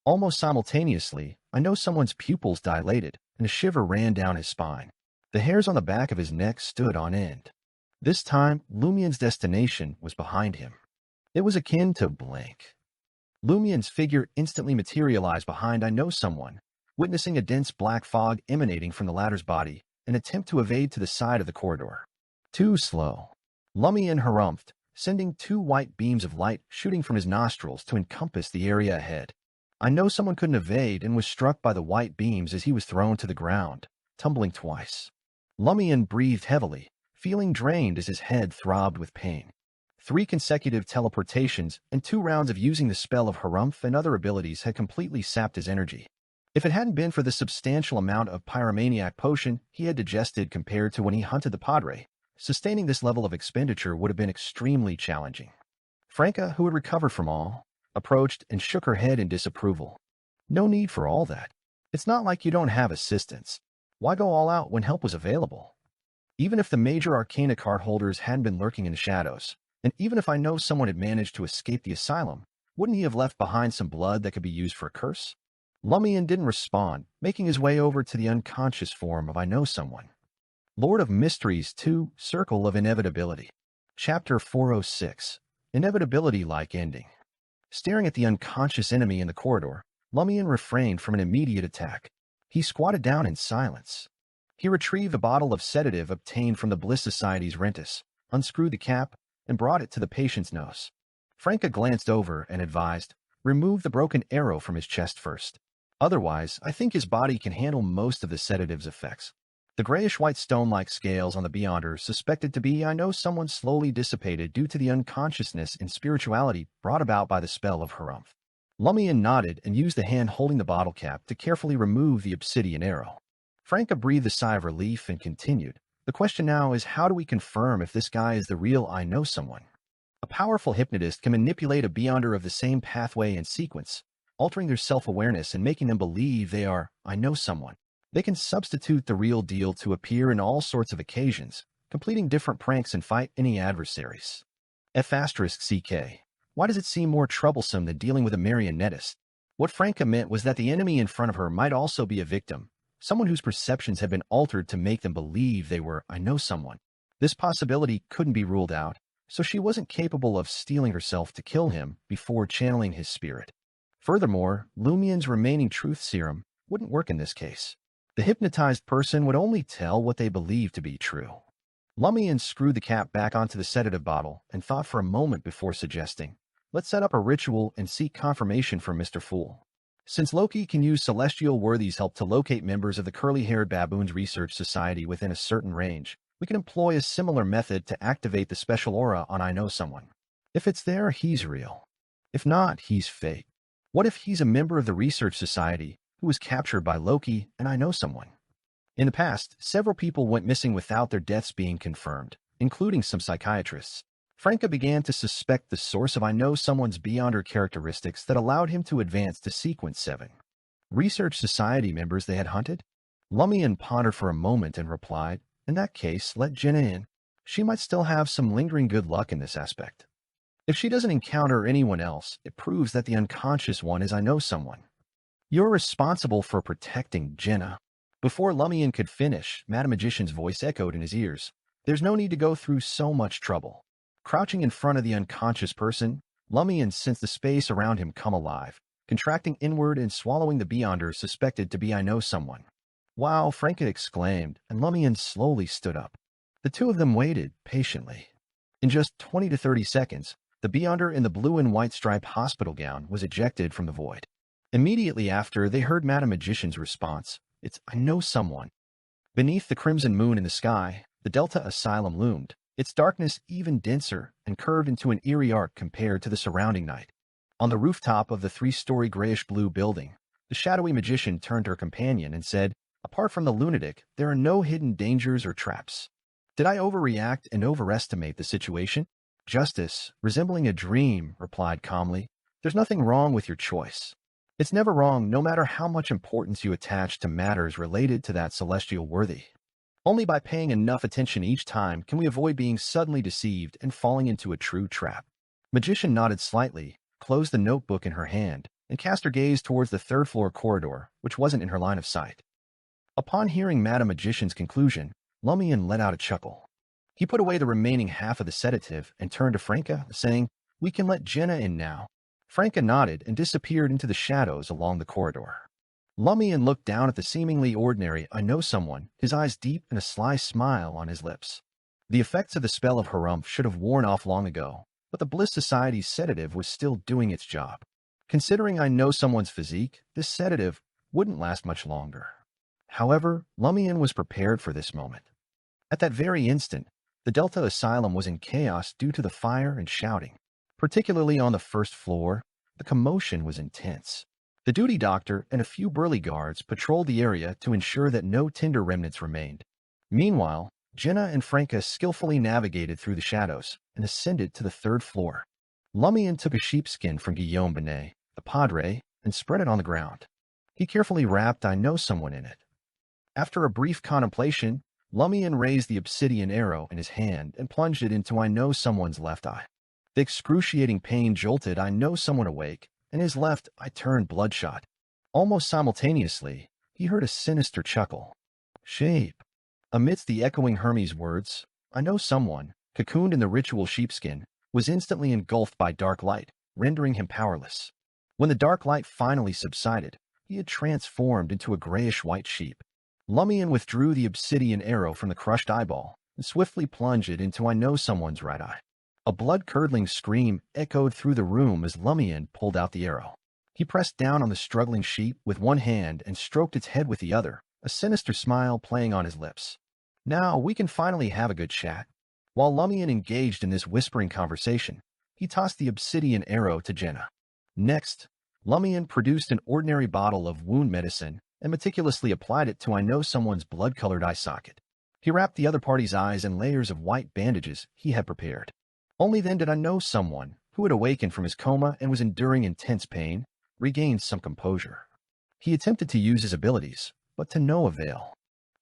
Almost simultaneously, I know someone's pupils dilated, and a shiver ran down his spine. The hairs on the back of his neck stood on end. This time, Lumian's destination was behind him. It was akin to blank. Lumian's figure instantly materialized behind I know someone, witnessing a dense black fog emanating from the latter's body, an attempt to evade to the side of the corridor. Too slow. Lumian harumphed, sending two white beams of light shooting from his nostrils to encompass the area ahead. I know someone couldn't evade and was struck by the white beams as he was thrown to the ground, tumbling twice. Lumian breathed heavily, feeling drained as his head throbbed with pain. 3 consecutive teleportations and 2 rounds of using the spell of Harumph and other abilities had completely sapped his energy. If it hadn't been for the substantial amount of pyromaniac potion he had digested compared to when he hunted the Padre, sustaining this level of expenditure would have been extremely challenging. Franca, who had recovered from all, approached and shook her head in disapproval. No need for all that. It's not like you don't have assistance. Why go all out when help was available? Even if the major arcana card holders hadn't been lurking in the shadows, and even if I know someone had managed to escape the asylum, wouldn't he have left behind some blood that could be used for a curse? Lumian didn't respond, making his way over to the unconscious form of I know someone. Lord of Mysteries 2, Circle of Inevitability. Chapter 406. Inevitability-like ending. Staring at the unconscious enemy in the corridor, Lumian refrained from an immediate attack. He squatted down in silence. He retrieved a bottle of sedative obtained from the Bliss Society's Rentis, unscrewed the cap, and brought it to the patient's nose. Franca glanced over and advised, "Remove the broken arrow from his chest first. Otherwise, I think his body can handle most of the sedative's effects." The grayish-white stone-like scales on the Beyonder suspected to be I know someone slowly dissipated due to the unconsciousness and spirituality brought about by the spell of Harumph. Lumian nodded and used the hand holding the bottle cap to carefully remove the obsidian arrow. Franca breathed a sigh of relief and continued, "The question now is how do we confirm if this guy is the real I know someone?" A powerful hypnotist can manipulate a Beyonder of the same pathway and sequence, altering their self-awareness and making them believe they are I know someone. They can substitute the real deal to appear in all sorts of occasions, completing different pranks and fight any adversaries. F***CK. Why does it seem more troublesome than dealing with a marionettist? What Franca meant was that the enemy in front of her might also be a victim, someone whose perceptions had been altered to make them believe they were I know someone. This possibility couldn't be ruled out, so she wasn't capable of steeling herself to kill him before channeling his spirit. Furthermore, Lumian's remaining truth serum wouldn't work in this case. The hypnotized person would only tell what they believed to be true. Lumian screwed the cap back onto the sedative bottle and thought for a moment before suggesting, "Let's set up a ritual and seek confirmation from Mr. Fool." Since Loki can use celestial worthies' help to locate members of the curly-haired baboons research society within a certain range, we can employ a similar method to activate the special aura on I know someone. If it's there, he's real. If not, he's fake. What if he's a member of the research society who was captured by Loki and I know someone? In the past, several people went missing without their deaths being confirmed, including some psychiatrists. Franca began to suspect the source of I know someone's Beyonder characteristics that allowed him to advance to Sequence 7. Research Society members they had hunted? Lumian pondered for a moment and replied, "In that case, let Jenna in. She might still have some lingering good luck in this aspect. If she doesn't encounter anyone else, it proves that the unconscious one is I know someone. You're responsible for protecting Jenna." Before Lumian could finish, Madam Magician's voice echoed in his ears. "There's no need to go through so much trouble." Crouching in front of the unconscious person, Lumian sensed the space around him come alive, contracting inward and swallowing the Beyonder suspected to be I know someone. "Wow," Franca exclaimed, and Lumian slowly stood up. The two of them waited patiently. In just 20 to 30 seconds, the Beyonder in the blue and white striped hospital gown was ejected from the void. Immediately after, they heard Madam Magician's response, "It's I know someone." Beneath the crimson moon in the sky, the Delta Asylum loomed, its darkness even denser and curved into an eerie arc compared to the surrounding night. On the rooftop of the 3-story grayish-blue building, the shadowy magician turned to her companion and said, "Apart from the lunatic, there are no hidden dangers or traps. Did I overreact and overestimate the situation?" "Justice, resembling a dream," replied calmly. "There's nothing wrong with your choice. It's never wrong no matter how much importance you attach to matters related to that celestial worthy. Only by paying enough attention each time can we avoid being suddenly deceived and falling into a true trap." Magician nodded slightly, closed the notebook in her hand, and cast her gaze towards the third-floor corridor, which wasn't in her line of sight. Upon hearing Madam Magician's conclusion, Lumian let out a chuckle. He put away the remaining half of the sedative and turned to Franca, saying, "We can let Jenna in now." Franca nodded and disappeared into the shadows along the corridor. Lumian looked down at the seemingly ordinary "I know someone," his eyes deep and a sly smile on his lips. The effects of the spell of Harumph should have worn off long ago, but the Bliss Society's sedative was still doing its job. Considering I know someone's physique, this sedative wouldn't last much longer. However, Lumian was prepared for this moment. At that very instant, the Delta Asylum was in chaos due to the fire and shouting. Particularly on the first floor, the commotion was intense. The duty doctor and a few burly guards patrolled the area to ensure that no tinder remnants remained. Meanwhile, Jenna and Franca skillfully navigated through the shadows and ascended to the third floor. Lumian took a sheepskin from Guillaume Binet, the padre, and spread it on the ground. He carefully wrapped "I know someone" in it. After a brief contemplation, Lumian raised the obsidian arrow in his hand and plunged it into "I know someone's" left eye. The excruciating pain jolted "I know someone" awake, and his left eye turned bloodshot. Almost simultaneously, he heard a sinister chuckle. "Shape." Amidst the echoing Hermes' words, "I know someone," cocooned in the ritual sheepskin, was instantly engulfed by dark light, rendering him powerless. When the dark light finally subsided, he had transformed into a grayish-white sheep. Lumian withdrew the obsidian arrow from the crushed eyeball and swiftly plunged it into "I know someone's" right eye. A blood-curdling scream echoed through the room as Lumian pulled out the arrow. He pressed down on the struggling sheep with one hand and stroked its head with the other, a sinister smile playing on his lips. "Now we can finally have a good chat." While Lumian engaged in this whispering conversation, he tossed the obsidian arrow to Jenna. Next, Lumian produced an ordinary bottle of wound medicine and meticulously applied it to "I know someone's" blood-colored eye socket. He wrapped the other party's eyes in layers of white bandages he had prepared. Only then did "I know someone," who had awakened from his coma and was enduring intense pain, regain some composure. He attempted to use his abilities, but to no avail.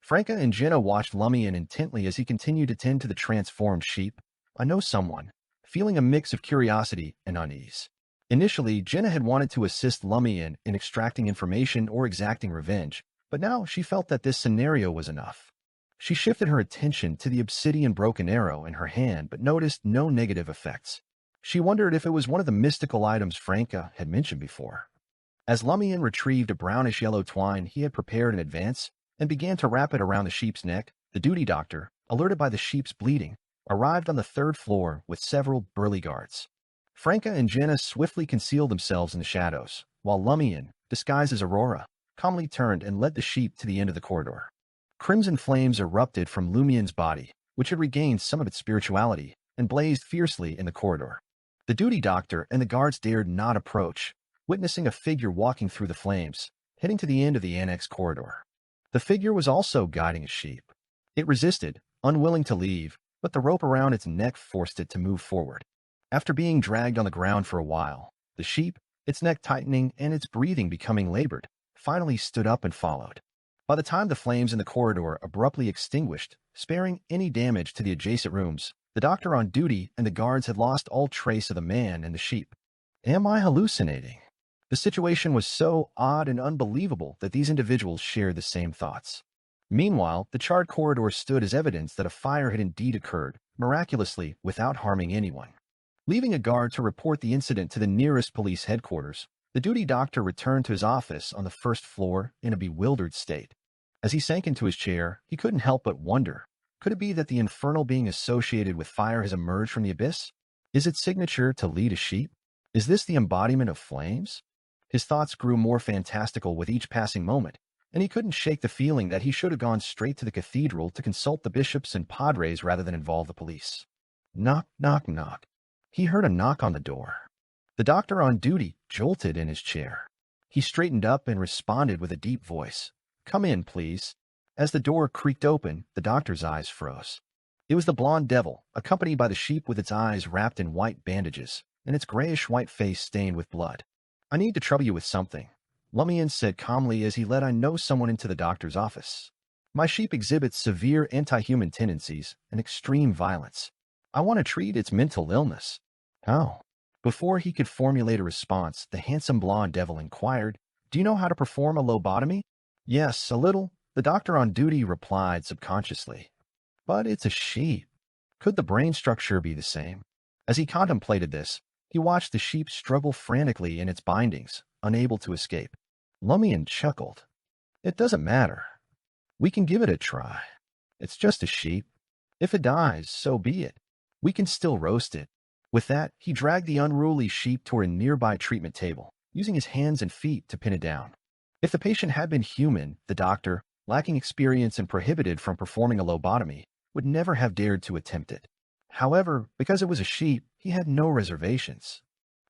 Franca and Jenna watched Lumian intently as he continued to tend to the transformed sheep. "I know someone," feeling a mix of curiosity and unease. Initially, Jenna had wanted to assist Lumian in extracting information or exacting revenge, but now she felt that this scenario was enough. She shifted her attention to the obsidian broken arrow in her hand but noticed no negative effects. She wondered if it was one of the mystical items Franca had mentioned before. As Lumian retrieved a brownish-yellow twine he had prepared in advance and began to wrap it around the sheep's neck, the duty doctor, alerted by the sheep's bleeding, arrived on the third floor with several burly guards. Franca and Jenna swiftly concealed themselves in the shadows, while Lumian, disguised as Aurora, calmly turned and led the sheep to the end of the corridor. Crimson flames erupted from Lumian's body, which had regained some of its spirituality, and blazed fiercely in the corridor. The duty doctor and the guards dared not approach, witnessing a figure walking through the flames, heading to the end of the annex corridor. The figure was also guiding a sheep. It resisted, unwilling to leave, but the rope around its neck forced it to move forward. After being dragged on the ground for a while, the sheep, its neck tightening and its breathing becoming labored, finally stood up and followed. By the time the flames in the corridor abruptly extinguished, sparing any damage to the adjacent rooms, the doctor on duty and the guards had lost all trace of the man and the sheep. Am I hallucinating? The situation was so odd and unbelievable that these individuals shared the same thoughts. Meanwhile, the charred corridor stood as evidence that a fire had indeed occurred, miraculously without harming anyone. Leaving a guard to report the incident to the nearest police headquarters, the duty doctor returned to his office on the first floor in a bewildered state. As he sank into his chair, he couldn't help but wonder, could it be that the infernal being associated with fire has emerged from the abyss? Is its signature to lead a sheep? Is this the embodiment of flames? His thoughts grew more fantastical with each passing moment, and he couldn't shake the feeling that he should have gone straight to the cathedral to consult the bishops and padres rather than involve the police. Knock, knock, knock. He heard a knock on the door. The doctor on duty jolted in his chair. He straightened up and responded with a deep voice. "Come in, please." As the door creaked open, the doctor's eyes froze. It was the blonde devil, accompanied by the sheep with its eyes wrapped in white bandages and its grayish-white face stained with blood. "I need to trouble you with something," Lumian said calmly as he led "I know someone" into the doctor's office. "My sheep exhibits severe anti-human tendencies and extreme violence. I want to treat its mental illness." "How?" Before he could formulate a response, the handsome blonde devil inquired, "Do you know how to perform a lobotomy?" "Yes, a little," the doctor on duty replied subconsciously. "But it's a sheep." Could the brain structure be the same? As he contemplated this, he watched the sheep struggle frantically in its bindings, unable to escape. Lumian chuckled. It doesn't matter. We can give it a try. It's just a sheep. If it dies, so be it. We can still roast it. With that, he dragged the unruly sheep toward a nearby treatment table, using his hands and feet to pin it down. If the patient had been human, the doctor, lacking experience and prohibited from performing a lobotomy, would never have dared to attempt it. However, because it was a sheep, he had no reservations.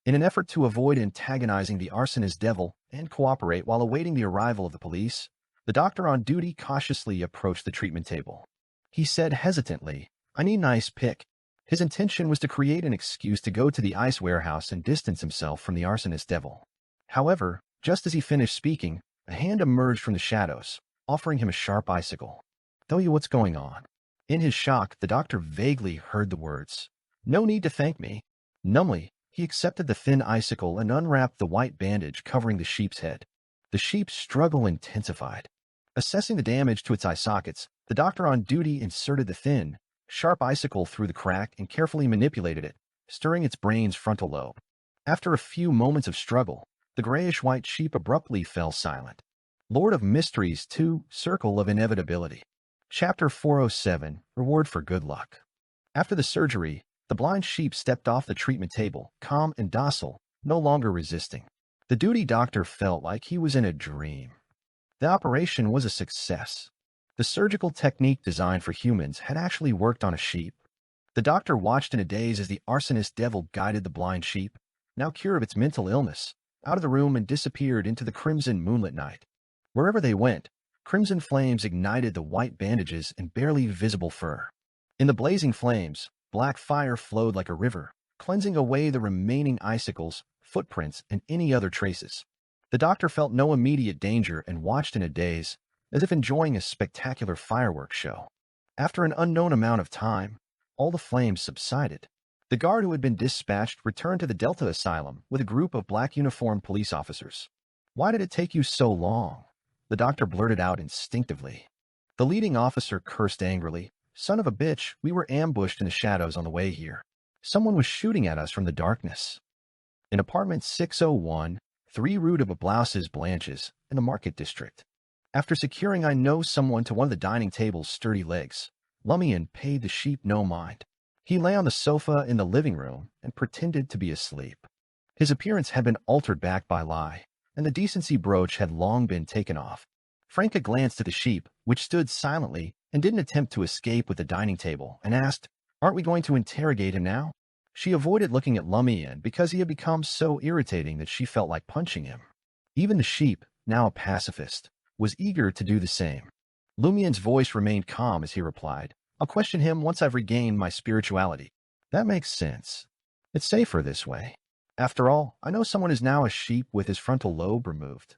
In an effort to avoid antagonizing the arsonist devil and cooperate while awaiting the arrival of the police, the doctor on duty cautiously approached the treatment table. He said hesitantly, "I need an ice pick." His intention was to create an excuse to go to the ice warehouse and distance himself from the arsonist devil. However, just as he finished speaking, a hand emerged from the shadows, offering him a sharp icicle. "Tell you what's going on." In his shock, the doctor vaguely heard the words, "No need to thank me." Numbly, he accepted the thin icicle and unwrapped the white bandage covering the sheep's head. The sheep's struggle intensified. Assessing the damage to its eye sockets, the doctor on duty inserted the thin, sharp icicle through the crack and carefully manipulated it, stirring its brain's frontal lobe. After a few moments of struggle, the grayish-white sheep abruptly fell silent. Lord of Mysteries 2, Circle of Inevitability. Chapter 407, Reward for Good Luck. After the surgery, the blind sheep stepped off the treatment table, calm and docile, no longer resisting. The duty doctor felt like he was in a dream. The operation was a success. The surgical technique designed for humans had actually worked on a sheep. The doctor watched in a daze as the arsonist devil guided the blind sheep, now cured of its mental illness, out of the room and disappeared into the crimson moonlit night. Wherever they went, crimson flames ignited the white bandages and barely visible fur. In the blazing flames, black fire flowed like a river, cleansing away the remaining icicles, footprints, and any other traces. The doctor felt no immediate danger and watched in a daze, as if enjoying a spectacular fireworks show. After an unknown amount of time, all the flames subsided. The guard who had been dispatched returned to the Delta Asylum with a group of black uniformed police officers. "Why did it take you so long?" the doctor blurted out instinctively. The leading officer cursed angrily. "Son of a bitch, we were ambushed in the shadows on the way here. Someone was shooting at us from the darkness." In apartment 601, 3 Rue de Blouses Blanches, in the Market District. After securing I know someone to one of the dining table's sturdy legs, Lumian paid the sheep no mind. He lay on the sofa in the living room and pretended to be asleep. His appearance had been altered back by lie, and the decency brooch had long been taken off. Franca glanced at the sheep, which stood silently and didn't attempt to escape with the dining table, and asked, "Aren't we going to interrogate him now?" She avoided looking at Lumian because he had become so irritating that she felt like punching him. Even the sheep, now a pacifist, was eager to do the same. Lumian's voice remained calm as he replied, "I'll question him once I've regained my spirituality." "That makes sense. It's safer this way. After all, I know someone is now a sheep with his frontal lobe removed.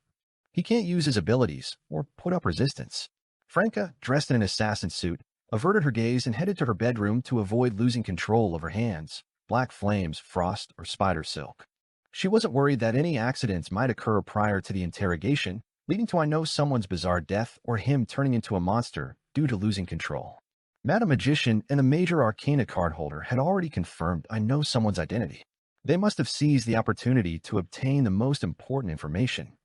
He can't use his abilities or put up resistance." Franca, dressed in an assassin suit, averted her gaze and headed to her bedroom to avoid losing control of her hands, black flames, frost, or spider silk. She wasn't worried that any accidents might occur prior to the interrogation, leading to I know someone's bizarre death or him turning into a monster due to losing control. Madam Magician and the Major Arcana card holder had already confirmed I know someone's identity. They must have seized the opportunity to obtain the most important information.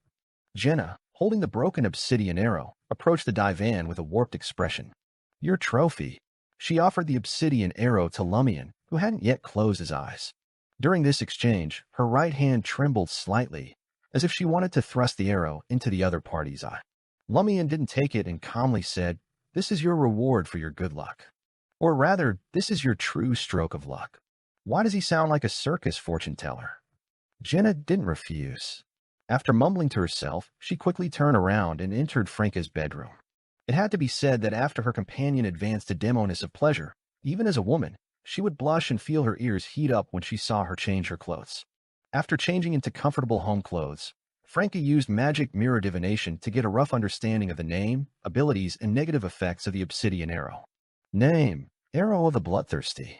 Jenna, holding the broken obsidian arrow, approached the divan with a warped expression. "Your trophy." She offered the obsidian arrow to Lumian, who hadn't yet closed his eyes. During this exchange, her right hand trembled slightly, as if she wanted to thrust the arrow into the other party's eye. Lumian didn't take it and calmly said, "This is your reward for your good luck. Or rather, this is your true stroke of luck." Why does he sound like a circus fortune teller? Jenna didn't refuse. After mumbling to herself, she quickly turned around and entered Franca's bedroom. It had to be said that after her companion advanced to demoness of pleasure, even as a woman, she would blush and feel her ears heat up when she saw her change her clothes. After changing into comfortable home clothes, Franca used magic mirror divination to get a rough understanding of the name, abilities, and negative effects of the obsidian arrow. Name: Arrow of the Bloodthirsty.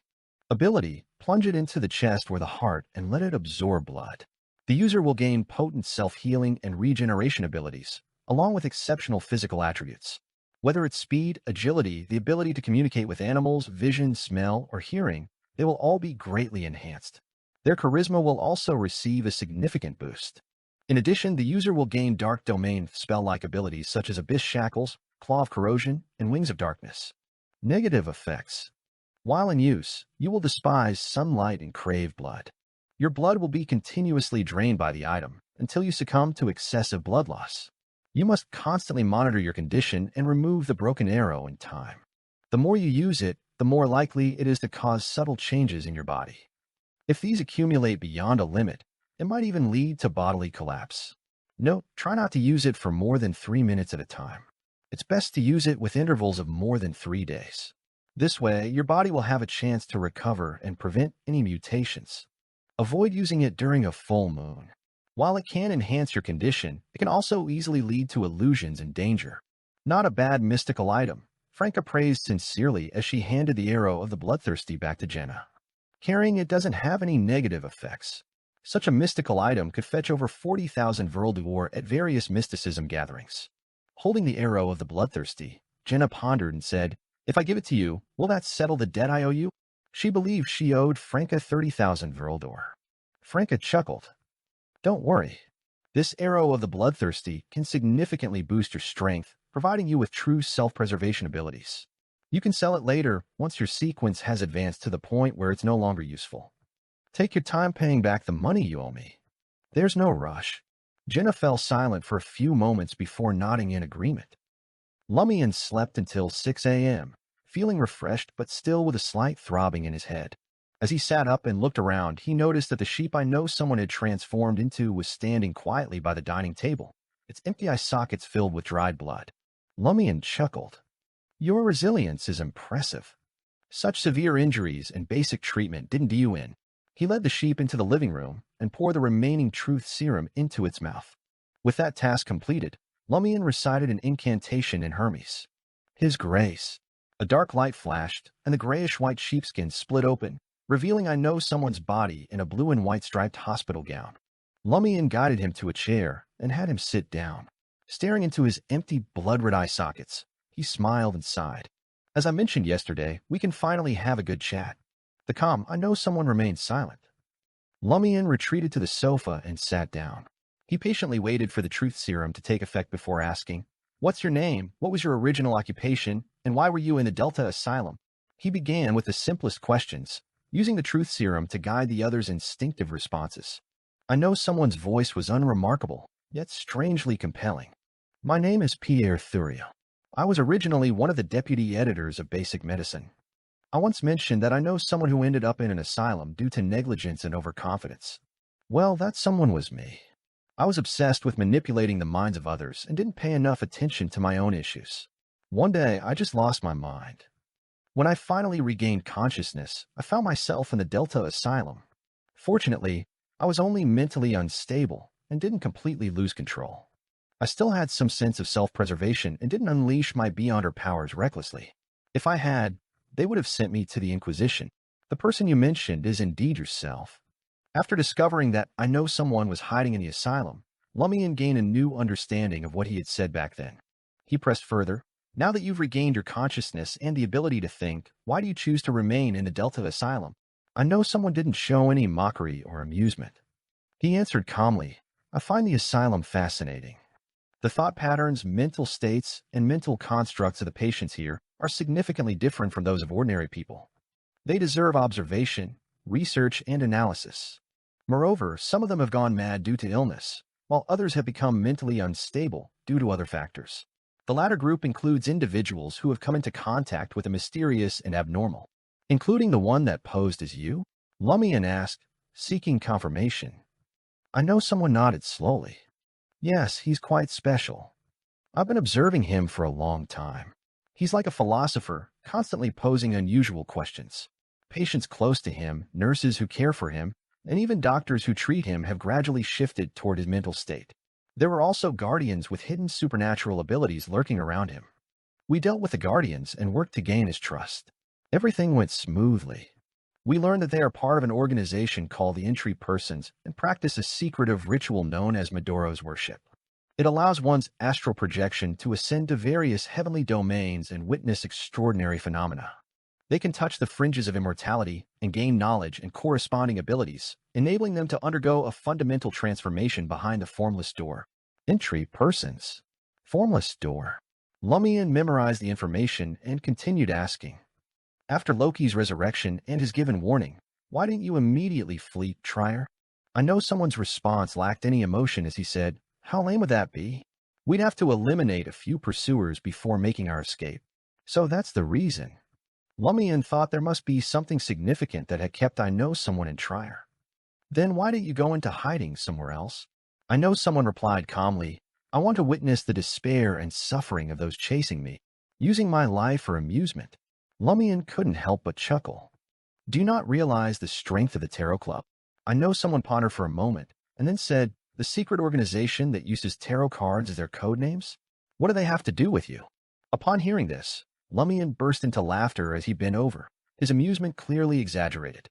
Ability: plunge it into the chest or the heart and let it absorb blood. The user will gain potent self-healing and regeneration abilities, along with exceptional physical attributes. Whether it's speed, agility, the ability to communicate with animals, vision, smell, or hearing, they will all be greatly enhanced. Their charisma will also receive a significant boost. In addition, the user will gain dark domain spell-like abilities such as Abyss Shackles, Claw of Corrosion, and Wings of Darkness. Negative effects. While in use, you will despise sunlight and crave blood. Your blood will be continuously drained by the item until you succumb to excessive blood loss. You must constantly monitor your condition and remove the broken arrow in time. The more you use it, the more likely it is to cause subtle changes in your body. If these accumulate beyond a limit, it might even lead to bodily collapse. Note, try not to use it for more than 3 minutes at a time. It's best to use it with intervals of more than 3 days. This way, your body will have a chance to recover and prevent any mutations. Avoid using it during a full moon. While it can enhance your condition, it can also easily lead to illusions and danger. Not a bad mystical item, Franca praised sincerely as she handed the arrow of the bloodthirsty back to Jenna. Carrying it doesn't have any negative effects. Such a mystical item could fetch over 40,000 Verl d'Or at various mysticism gatherings. Holding the arrow of the bloodthirsty, Jenna pondered and said, "If I give it to you, will that settle the debt I owe you?" She believed she owed Franca 30,000 Verl d'Or. Franca chuckled. "Don't worry. This arrow of the bloodthirsty can significantly boost your strength, providing you with true self-preservation abilities. You can sell it later once your sequence has advanced to the point where it's no longer useful. Take your time paying back the money you owe me. There's no rush." Jenna fell silent for a few moments before nodding in agreement. Lumian slept until 6 a.m., feeling refreshed but still with a slight throbbing in his head. As he sat up and looked around, he noticed that the sheep I know someone had transformed into was standing quietly by the dining table, its empty eye sockets filled with dried blood. Lumian chuckled. "Your resilience is impressive. Such severe injuries and basic treatment didn't do you in." He led the sheep into the living room and poured the remaining truth serum into its mouth. With that task completed, Lumian recited an incantation in Hermes. His grace. A dark light flashed, and the grayish-white sheepskin split open, revealing I know someone's body in a blue and white striped hospital gown. Lumian guided him to a chair and had him sit down. Staring into his empty, blood-red eye sockets, he smiled and sighed. "As I mentioned yesterday, we can finally have a good chat." The calm, I know someone remained silent. Lumian retreated to the sofa and sat down. He patiently waited for the truth serum to take effect before asking, "What's your name? What was your original occupation? And why were you in the Delta Asylum?" He began with the simplest questions, using the truth serum to guide the other's instinctive responses. I know someone's voice was unremarkable, yet strangely compelling. "My name is Pierre Thuriel. I was originally one of the deputy editors of Basic Medicine. I once mentioned that I know someone who ended up in an asylum due to negligence and overconfidence. Well, that someone was me. I was obsessed with manipulating the minds of others and didn't pay enough attention to my own issues. One day, I just lost my mind. When I finally regained consciousness, I found myself in the Delta Asylum. Fortunately, I was only mentally unstable and didn't completely lose control. I still had some sense of self-preservation and didn't unleash my beyonder powers recklessly. If I had, they would have sent me to the Inquisition. The person you mentioned is indeed yourself." After discovering that I know someone was hiding in the asylum, Lumian gained a new understanding of what he had said back then. He pressed further, "Now that you've regained your consciousness and the ability to think, why do you choose to remain in the Delta Asylum?" I know someone didn't show any mockery or amusement. He answered calmly, "I find the asylum fascinating. The thought patterns, mental states, and mental constructs of the patients here are significantly different from those of ordinary people. They deserve observation, research, and analysis. Moreover, some of them have gone mad due to illness, while others have become mentally unstable due to other factors. The latter group includes individuals who have come into contact with the mysterious and abnormal, including the one that posed as you?" Lumian asked, seeking confirmation. I know someone nodded slowly. "Yes, he's quite special. I've been observing him for a long time. He's like a philosopher, constantly posing unusual questions. Patients close to him, nurses who care for him, and even doctors who treat him have gradually shifted toward his mental state. There were also guardians with hidden supernatural abilities lurking around him. We dealt with the guardians and worked to gain his trust. Everything went smoothly. We learned that they are part of an organization called the Entry Persons and practice a secretive ritual known as Madoro's worship. It allows one's astral projection to ascend to various heavenly domains and witness extraordinary phenomena. They can touch the fringes of immortality and gain knowledge and corresponding abilities, enabling them to undergo a fundamental transformation behind the formless door. Entry persons. Formless door. Lumian memorized the information and continued asking. After Loki's resurrection and his given warning, why didn't you immediately flee, Trier? I know someone's response lacked any emotion as he said, how lame would that be? We'd have to eliminate a few pursuers before making our escape. So that's the reason. Lumian thought there must be something significant that had kept I know someone in Trier. Then why didn't you go into hiding somewhere else? I know someone replied calmly, I want to witness the despair and suffering of those chasing me, using my life for amusement. Lumian couldn't help but chuckle. Do you not realize the strength of the Tarot Club? I know someone pondered for a moment, and then said, the secret organization that uses tarot cards as their code names? What do they have to do with you? Upon hearing this, Lumian burst into laughter as he bent over, his amusement clearly exaggerated.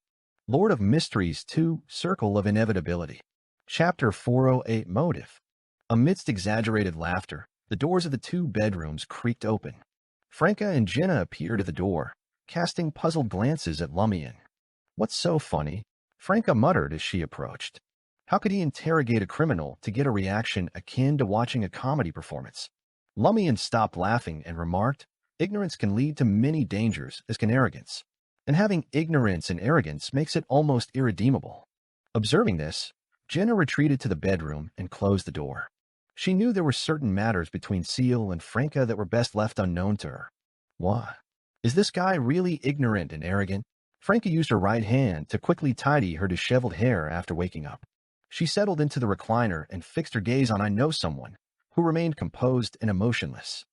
Lord of Mysteries 2, Circle of Inevitability. Chapter 408 Motive. Amidst exaggerated laughter, the doors of the 2 bedrooms creaked open. Franca and Jenna appeared at the door, casting puzzled glances at Lumian. What's so funny? Franca muttered as she approached. How could he interrogate a criminal to get a reaction akin to watching a comedy performance? Lumian stopped laughing and remarked, ignorance can lead to many dangers, as can arrogance. And having ignorance and arrogance makes it almost irredeemable. Observing this, Jenna retreated to the bedroom and closed the door. She knew there were certain matters between Seal and Franca that were best left unknown to her. What? Is this guy really ignorant and arrogant? Franca used her right hand to quickly tidy her disheveled hair after waking up. She settled into the recliner and fixed her gaze on I know someone, who remained composed and emotionless.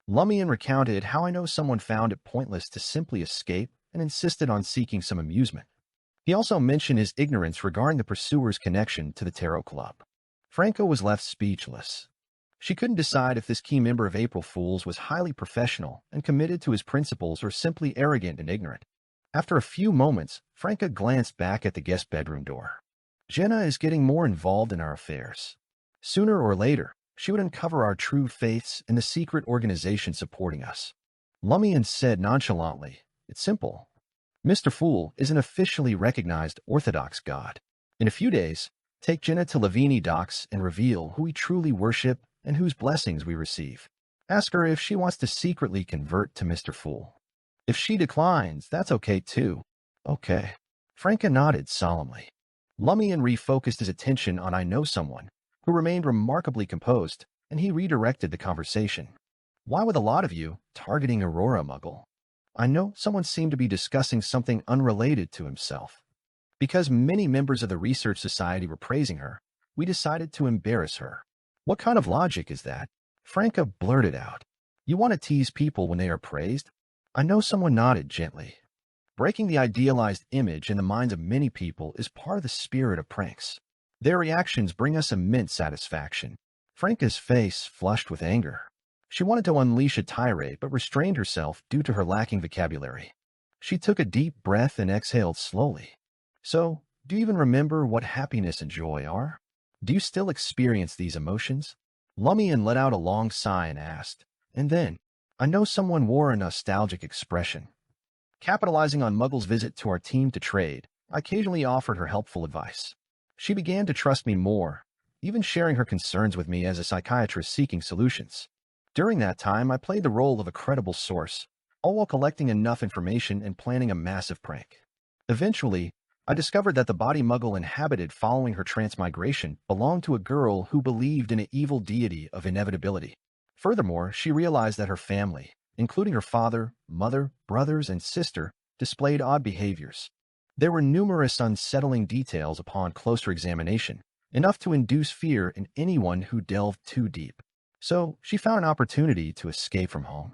Lumian recounted how I know someone found it pointless to simply escape and insisted on seeking some amusement. He also mentioned his ignorance regarding the pursuer's connection to the Tarot Club. Franca was left speechless. She couldn't decide if this key member of April Fools was highly professional and committed to his principles or simply arrogant and ignorant. After a few moments, Franca glanced back at the guest bedroom door. Jenna is getting more involved in our affairs. Sooner or later, she would uncover our true faiths and the secret organization supporting us. Lumian said nonchalantly, it's simple. Mr. Fool is an officially recognized Orthodox god. In a few days, take Jenna to Lavini Docks and reveal who we truly worship and whose blessings we receive. Ask her if she wants to secretly convert to Mr. Fool. If she declines, that's okay too. Okay. Franca nodded solemnly. Lumian refocused his attention on I know someone, who remained remarkably composed, and he redirected the conversation. Why would a lot of you targeting Aurora, Muggle? I know someone seemed to be discussing something unrelated to himself. Because many members of the Research Society were praising her, we decided to embarrass her. What kind of logic is that? Franca blurted out. You want to tease people when they are praised? I know someone nodded gently. Breaking the idealized image in the minds of many people is part of the spirit of pranks. Their reactions bring us immense satisfaction. Franca's face flushed with anger. She wanted to unleash a tirade but restrained herself due to her lacking vocabulary. She took a deep breath and exhaled slowly. So, do you even remember what happiness and joy are? Do you still experience these emotions? Lumian let out a long sigh and asked, and then, I know someone wore a nostalgic expression. Capitalizing on Muggle's visit to our team to trade, I occasionally offered her helpful advice. She began to trust me more, even sharing her concerns with me as a psychiatrist seeking solutions. During that time, I played the role of a credible source, all while collecting enough information and planning a massive prank. Eventually, I discovered that the body Muggle inhabited following her transmigration belonged to a girl who believed in an evil deity of inevitability. Furthermore, she realized that her family, including her father, mother, brothers, and sister, displayed odd behaviors. There were numerous unsettling details upon closer examination, enough to induce fear in anyone who delved too deep. So, she found an opportunity to escape from home.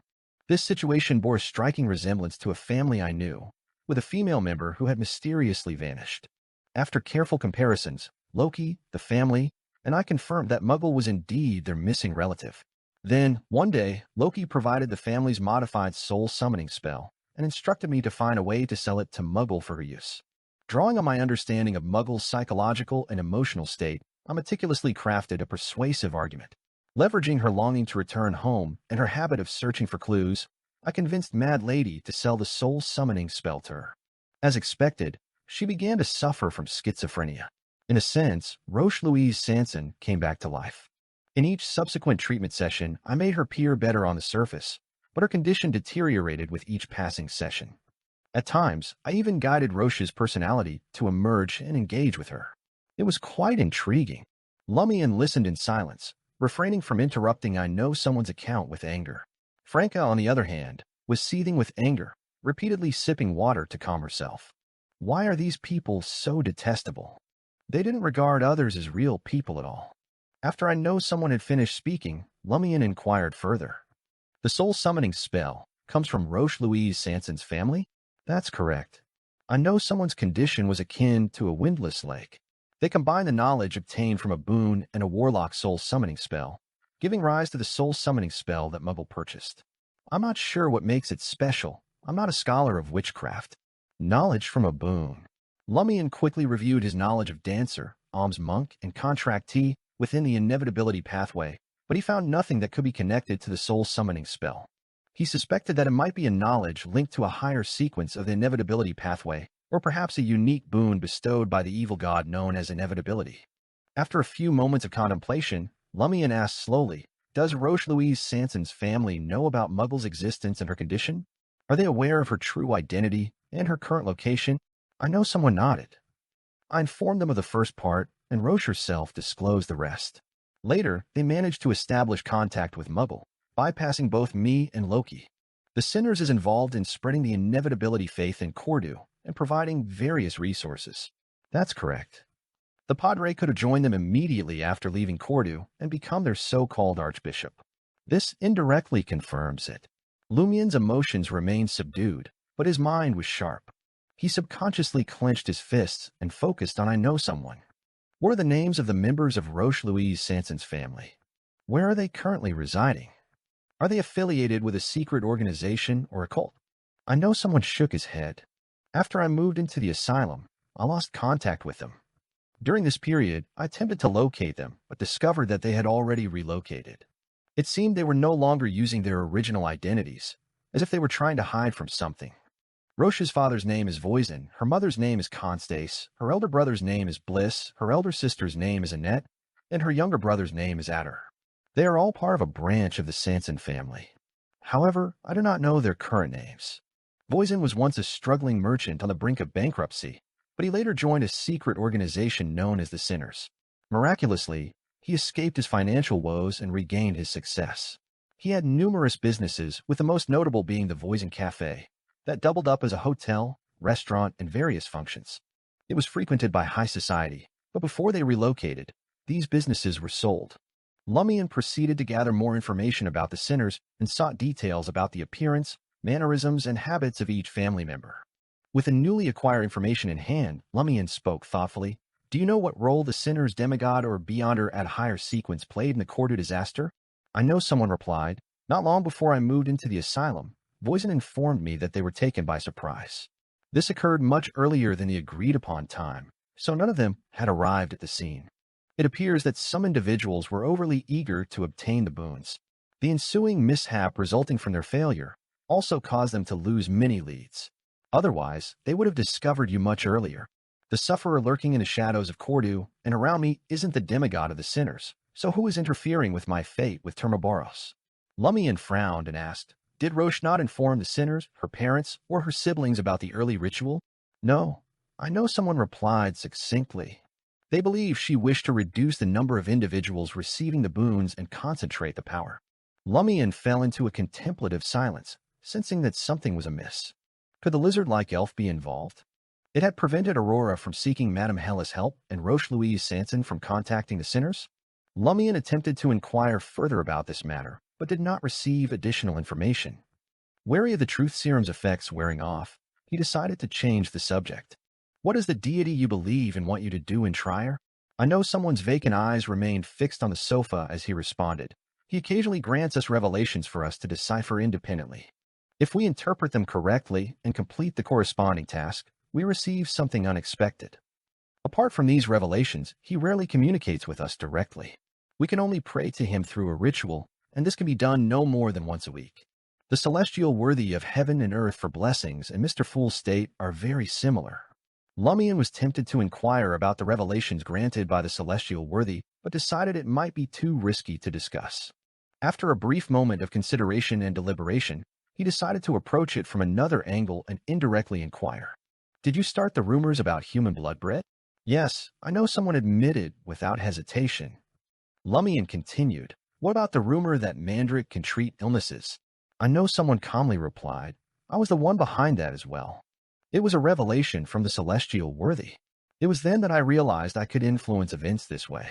This situation bore a striking resemblance to a family I knew, with a female member who had mysteriously vanished. After careful comparisons, Loki, the family, and I confirmed that Muggle was indeed their missing relative. Then, one day, Loki provided the family's modified soul summoning spell and instructed me to find a way to sell it to Muggle for her use. Drawing on my understanding of Muggle's psychological and emotional state, I meticulously crafted a persuasive argument. Leveraging her longing to return home and her habit of searching for clues, I convinced Mad Lady to sell the soul-summoning spell to her. As expected, she began to suffer from schizophrenia. In a sense, Roche Louise Sanson came back to life. In each subsequent treatment session, I made her appear better on the surface, but her condition deteriorated with each passing session. At times, I even guided Roche's personality to emerge and engage with her. It was quite intriguing. Lumian listened in silence, refraining from interrupting I know someone's account with anger. Franca, on the other hand, was seething with anger, repeatedly sipping water to calm herself. Why are these people so detestable? They didn't regard others as real people at all. After I know someone had finished speaking, Lumian inquired further. The soul-summoning spell comes from Roche Louise Sanson's family? That's correct. I know someone's condition was akin to a windless lake. They combined the knowledge obtained from a boon and a warlock soul-summoning spell, giving rise to the soul-summoning spell that Muggle purchased. I'm not sure what makes it special. I'm not a scholar of witchcraft. Knowledge from a boon. Lumian quickly reviewed his knowledge of Dancer, Alms Monk, and Contractee within the Inevitability pathway, but he found nothing that could be connected to the soul-summoning spell. He suspected that it might be a knowledge linked to a higher sequence of the Inevitability pathway, or perhaps a unique boon bestowed by the evil god known as Inevitability. After a few moments of contemplation, Lumian asked slowly, does Roche Louise Sanson's family know about Muggle's existence and her condition? Are they aware of her true identity and her current location? I know someone nodded. I informed them of the first part, and Roche herself disclosed the rest. Later, they managed to establish contact with Muggle, bypassing both me and Loki. The Sinners is involved in spreading the Inevitability faith in Cordu and providing various resources. That's correct. The Padre could have joined them immediately after leaving Cordu and become their so-called archbishop. This indirectly confirms it. Lumian's emotions remained subdued, but his mind was sharp. He subconsciously clenched his fists and focused on I know someone. What are the names of the members of Roche Louise Sanson's family? Where are they currently residing? Are they affiliated with a secret organization or a cult? I know someone shook his head. After I moved into the asylum, I lost contact with them. During this period, I attempted to locate them, but discovered that they had already relocated. It seemed they were no longer using their original identities, as if they were trying to hide from something. Roche's father's name is Voisin, her mother's name is Constace, her elder brother's name is Bliss, her elder sister's name is Annette, and her younger brother's name is Adder. They are all part of a branch of the Sanson family. However, I do not know their current names. Voisin was once a struggling merchant on the brink of bankruptcy, but he later joined a secret organization known as the Sinners. Miraculously, he escaped his financial woes and regained his success. He had numerous businesses, with the most notable being the Voisin Cafe, that doubled up as a hotel, restaurant, and various functions. It was frequented by high society, but before they relocated, these businesses were sold. Lumian proceeded to gather more information about the Sinners and sought details about the appearance, mannerisms, and habits of each family member. With the newly acquired information in hand, Lumian spoke thoughtfully. Do you know what role the Sinners demigod or Beyonder at a higher sequence played in the Cordu disaster? I know someone replied. Not long before I moved into the asylum, Voisin informed me that they were taken by surprise. This occurred much earlier than the agreed-upon time, so none of them had arrived at the scene. It appears that some individuals were overly eager to obtain the boons. The ensuing mishap resulting from their failure also caused them to lose many leads. Otherwise, they would have discovered you much earlier. The sufferer lurking in the shadows of Cordu and around me isn't the demigod of the Sinners, so who is interfering with my fate with Termaboros? Lumian frowned and asked, did Roche not inform the Sinners, her parents, or her siblings about the early ritual? No. I know someone replied succinctly. They believe she wished to reduce the number of individuals receiving the boons and concentrate the power. Lumian fell into a contemplative silence, sensing that something was amiss. Could the lizard-like elf be involved? It had prevented Aurora from seeking Madame Hella's help and Roche Louise Sanson from contacting the Sinners. Lumian attempted to inquire further about this matter, but did not receive additional information. Wary of the truth serum's effects wearing off, he decided to change the subject. What is the deity you believe and want you to do in Trier? I know someone's vacant eyes remained fixed on the sofa as he responded. He occasionally grants us revelations for us to decipher independently. If we interpret them correctly and complete the corresponding task, we receive something unexpected. Apart from these revelations, he rarely communicates with us directly. We can only pray to him through a ritual, and this can be done no more than once a week. The celestial worthy of heaven and earth for blessings and Mr. Fool's state are very similar. Lumian was tempted to inquire about the revelations granted by the celestial worthy, but decided it might be too risky to discuss. After a brief moment of consideration and deliberation, he decided to approach it from another angle and indirectly inquire. Did you start the rumors about human blood bread? Yes, I know, someone admitted without hesitation. Lumian continued. What about the rumor that Mandrake can treat illnesses? I know, someone calmly replied. I was the one behind that as well. It was a revelation from the celestial worthy. It was then that I realized I could influence events this way.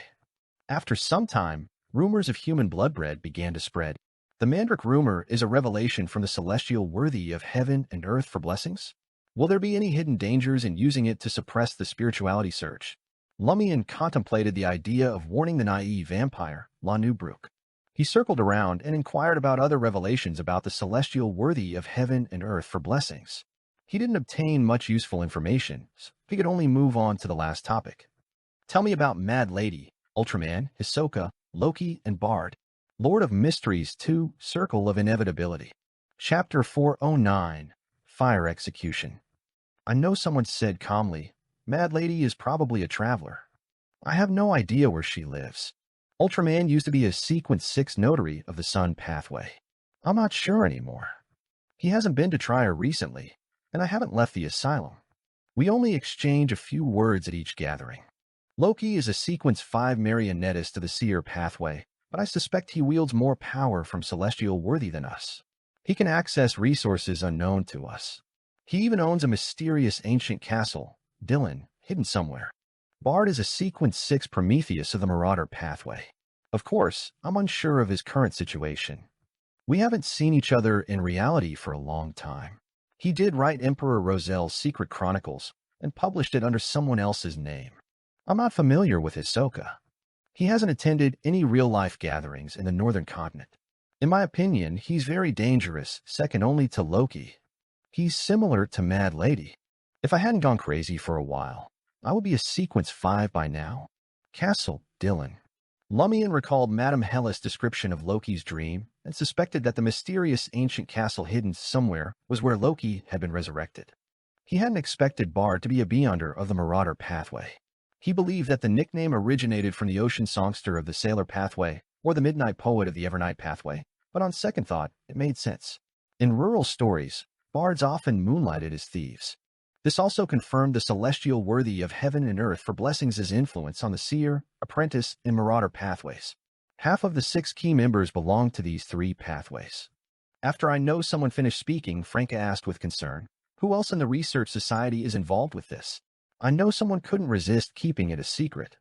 After some time, rumors of human blood bread began to spread. The Mandrake rumor is a revelation from the celestial worthy of heaven and earth for blessings. Will there be any hidden dangers in using it to suppress the spirituality surge? Lumian contemplated the idea of warning the naive vampire, La Nubrook. He circled around and inquired about other revelations about the celestial worthy of heaven and earth for blessings. He didn't obtain much useful information, so he could only move on to the last topic. Tell me about Mad Lady, Ultraman, Hisoka, Loki, and Bard. Lord of Mysteries 2, Circle of Inevitability. Chapter 409, Fire Execution. I know, someone said calmly. Mad Lady is probably a traveler. I have no idea where she lives. Ultraman used to be a Sequence 6 notary of the Sun Pathway. I'm not sure anymore. He hasn't been to Trier recently, and I haven't left the asylum. We only exchange a few words at each gathering. Loki is a Sequence 5 marionettist of the Seer Pathway, but I suspect he wields more power from celestial worthy than us. He can access resources unknown to us. He even owns a mysterious ancient castle, Dylan, hidden somewhere. Bard is a Sequence 6 Prometheus of the Marauder Pathway. Of course, I'm unsure of his current situation. We haven't seen each other in reality for a long time. He did write Emperor Rosel's Secret Chronicles and published it under someone else's name. I'm not familiar with Hisoka. He hasn't attended any real-life gatherings in the northern continent. In my opinion, he's very dangerous, second only to Loki. He's similar to Mad Lady. If I hadn't gone crazy for a while, I would be a Sequence 5 by now. Castle Dylan. Lumian recalled Madame Hellas' description of Loki's dream and suspected that the mysterious ancient castle hidden somewhere was where Loki had been resurrected. He hadn't expected Bard to be a beyonder of the Marauder Pathway. He believed that the nickname originated from the ocean songster of the Sailor Pathway or the midnight poet of the Evernight Pathway, but on second thought, it made sense. In rural stories, bards often moonlighted as thieves. This also confirmed the celestial worthy of heaven and earth for blessings' influence on the seer, apprentice, and marauder pathways. Half of the 6 key members belonged to these 3 pathways. After I know someone finished speaking, Franca asked with concern, who else in the research society is involved with this? I know someone couldn't resist keeping it a secret.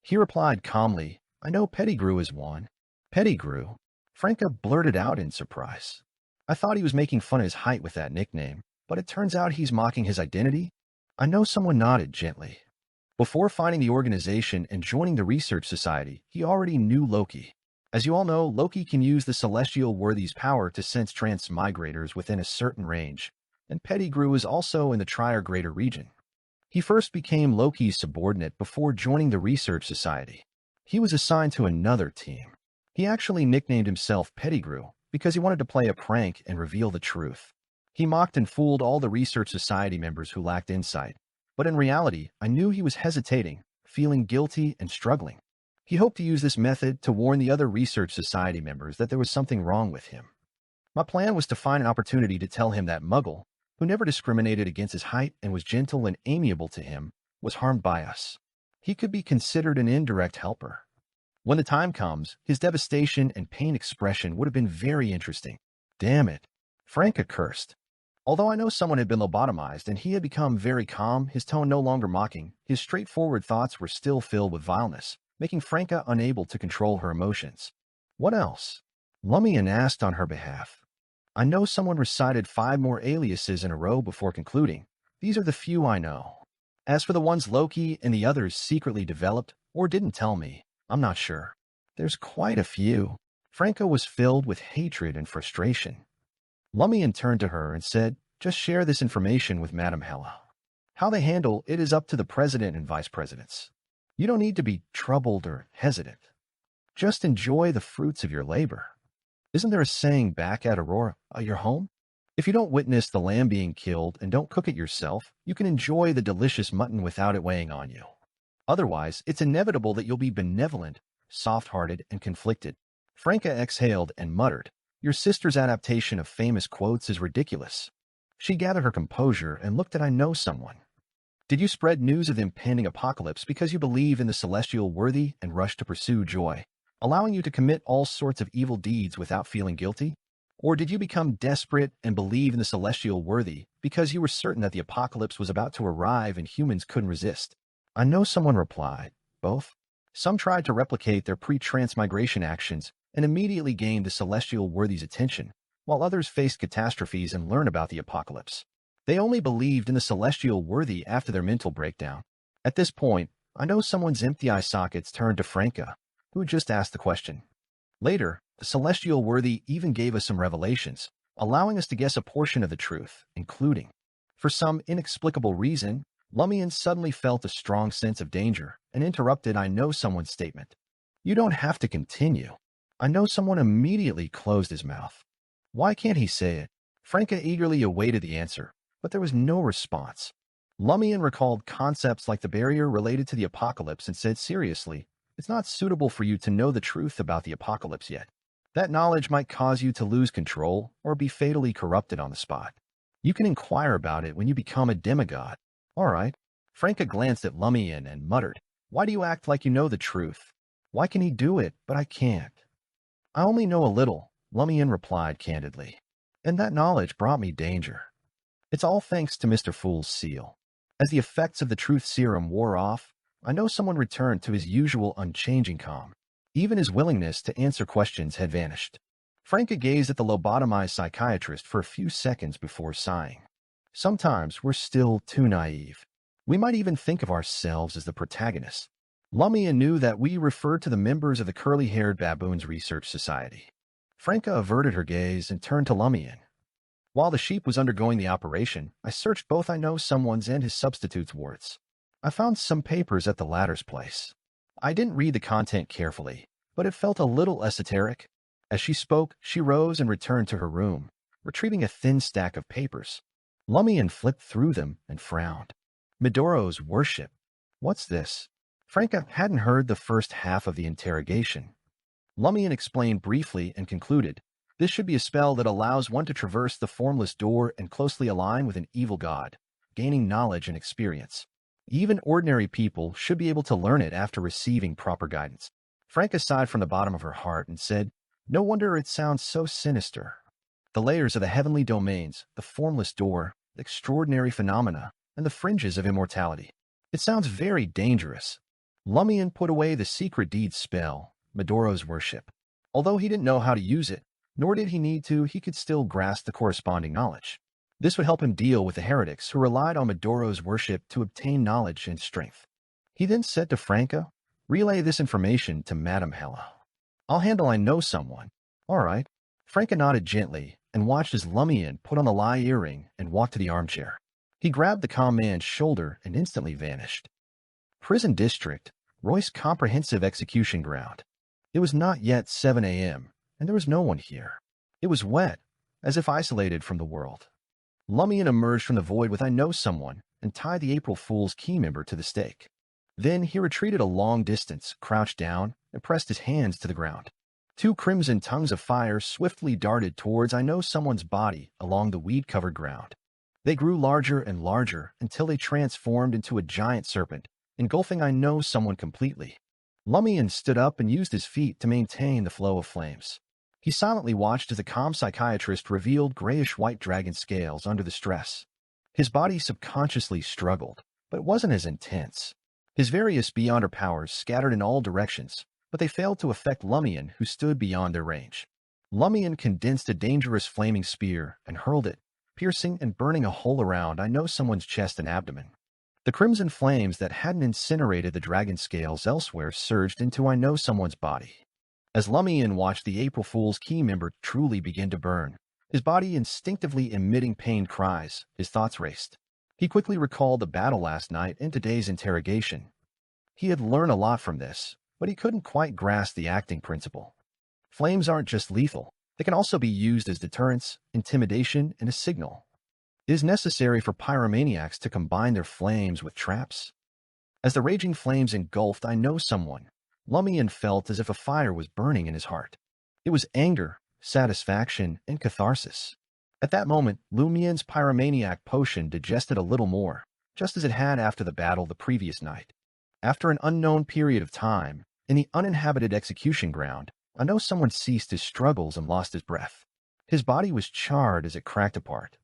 He replied calmly, I know Pettigrew is one. Pettigrew? Franca blurted out in surprise. I thought he was making fun of his height with that nickname, but it turns out he's mocking his identity? I know someone nodded gently. Before finding the organization and joining the research society, he already knew Loki. As you all know, Loki can use the celestial worthy's power to sense transmigrators within a certain range, and Pettigrew is also in the Trier Greater region. He first became Loki's subordinate before joining the research society. He was assigned to another team. He actually nicknamed himself Pettigrew because he wanted to play a prank and reveal the truth. He mocked and fooled all the research society members who lacked insight. But in reality, I knew he was hesitating, feeling guilty, and struggling. He hoped to use this method to warn the other research society members that there was something wrong with him. My plan was to find an opportunity to tell him that Muggle, who never discriminated against his height and was gentle and amiable to him, was harmed by us. He could be considered an indirect helper. When the time comes, his devastation and pain expression would have been very interesting. Damn it. Franca cursed. Although I know someone had been lobotomized and he had become very calm, his tone no longer mocking, his straightforward thoughts were still filled with vileness, making Franca unable to control her emotions. What else? Lumian asked on her behalf. I know someone recited 5 more aliases in a row before concluding. These are the few I know. As for the ones Loki and the others secretly developed or didn't tell me, I'm not sure. There's quite a few. Franca was filled with hatred and frustration. Lumian turned to her and said, just share this information with Madame Hella. How they handle it is up to the president and vice presidents. You don't need to be troubled or hesitant. Just enjoy the fruits of your labor. Isn't there a saying back at Aurora, your home? If you don't witness the lamb being killed and don't cook it yourself, you can enjoy the delicious mutton without it weighing on you. Otherwise, it's inevitable that you'll be benevolent, soft-hearted, and conflicted. Franca exhaled and muttered, "Your sister's adaptation of famous quotes is ridiculous." She gathered her composure and looked at I know someone. Did you spread news of the impending apocalypse because you believe in the celestial worthy and rush to pursue joy, allowing you to commit all sorts of evil deeds without feeling guilty? Or did you become desperate and believe in the celestial worthy because you were certain that the apocalypse was about to arrive and humans couldn't resist? I know someone replied, both. Some tried to replicate their pre-transmigration actions and immediately gained the celestial worthy's attention, while others faced catastrophes and learned about the apocalypse. They only believed in the celestial worthy after their mental breakdown. At this point, I know someone's empty eye sockets turned to Franca, who had just asked the question. Later, the celestial worthy even gave us some revelations, allowing us to guess a portion of the truth, including, for some inexplicable reason, Lumian suddenly felt a strong sense of danger and interrupted I know someone's statement. You don't have to continue. I know someone immediately closed his mouth. Why can't he say it? Franca eagerly awaited the answer, but there was no response. Lumian recalled concepts like the barrier related to the apocalypse and said seriously, it's not suitable for you to know the truth about the apocalypse yet. That knowledge might cause you to lose control or be fatally corrupted on the spot. You can inquire about it when you become a demigod. All right. Franca glanced at Lumian and muttered, why do you act like you know the truth? Why can he do it, but I can't? I only know a little, Lumian replied candidly. And that knowledge brought me danger. It's all thanks to Mr. Fool's seal. As the effects of the truth serum wore off, I know someone returned to his usual unchanging calm. Even his willingness to answer questions had vanished. Franca gazed at the lobotomized psychiatrist for a few seconds before sighing. Sometimes we're still too naive. We might even think of ourselves as the protagonists. Lumian knew that we referred to the members of the Curly-Haired Baboons Research Society. Franca averted her gaze and turned to Lumian. While the sheep was undergoing the operation, I searched both I know someone's and his substitute's wards. I found some papers at the latter's place. I didn't read the content carefully, but it felt a little esoteric. As she spoke, she rose and returned to her room, retrieving a thin stack of papers. Lumian flipped through them and frowned. Medoro's worship. What's this? Franca hadn't heard the first half of the interrogation. Lumian explained briefly and concluded, this should be a spell that allows one to traverse the formless door and closely align with an evil god, gaining knowledge and experience. Even ordinary people should be able to learn it after receiving proper guidance. Franca sighed from the bottom of her heart and said, no wonder it sounds so sinister. The layers of the heavenly domains, the formless door, the extraordinary phenomena, and the fringes of immortality. It sounds very dangerous. Lumian put away the secret deed spell, Medoro's worship. Although he didn't know how to use it, nor did he need to, he could still grasp the corresponding knowledge. This would help him deal with the heretics who relied on Medoro's worship to obtain knowledge and strength. He then said to Franca, relay this information to Madame Hella. I'll handle I know someone. All right. Franca nodded gently and watched as Lumian put on the lie earring and walked to the armchair. He grabbed the calm man's shoulder and instantly vanished. Prison District, Royce Comprehensive Execution Ground. It was not yet 7 a.m., and there was no one here. It was wet, as if isolated from the world. Lumian emerged from the void with I know someone and tied the April Fool's key member to the stake. Then he retreated a long distance, crouched down, and pressed his hands to the ground. Two crimson tongues of fire swiftly darted towards I know someone's body along the weed-covered ground. They grew larger and larger until they transformed into a giant serpent, engulfing I know someone completely. Lumian stood up and used his feet to maintain the flow of flames. He silently watched as the calm psychiatrist revealed grayish-white dragon scales under the stress. His body subconsciously struggled, but it wasn't as intense. His various Beyonder powers scattered in all directions, but they failed to affect Lumian, who stood beyond their range. Lumian condensed a dangerous flaming spear and hurled it, piercing and burning a hole around I know someone's chest and abdomen. The crimson flames that hadn't incinerated the dragon scales elsewhere surged into I know someone's body. As Lumian watched the April Fool's key member truly begin to burn, his body instinctively emitting pained cries, his thoughts raced. He quickly recalled the battle last night and today's interrogation. He had learned a lot from this, but he couldn't quite grasp the acting principle. Flames aren't just lethal. They can also be used as deterrence, intimidation, and a signal. It is necessary for pyromaniacs to combine their flames with traps. As the raging flames engulfed I Know Someone, Lumian felt as if a fire was burning in his heart. It was anger, satisfaction, and catharsis. At that moment, Lumian's pyromaniac potion digested a little more, just as it had after the battle the previous night. After an unknown period of time, in the uninhabited execution ground, I Know Someone ceased his struggles and lost his breath. His body was charred as it cracked apart.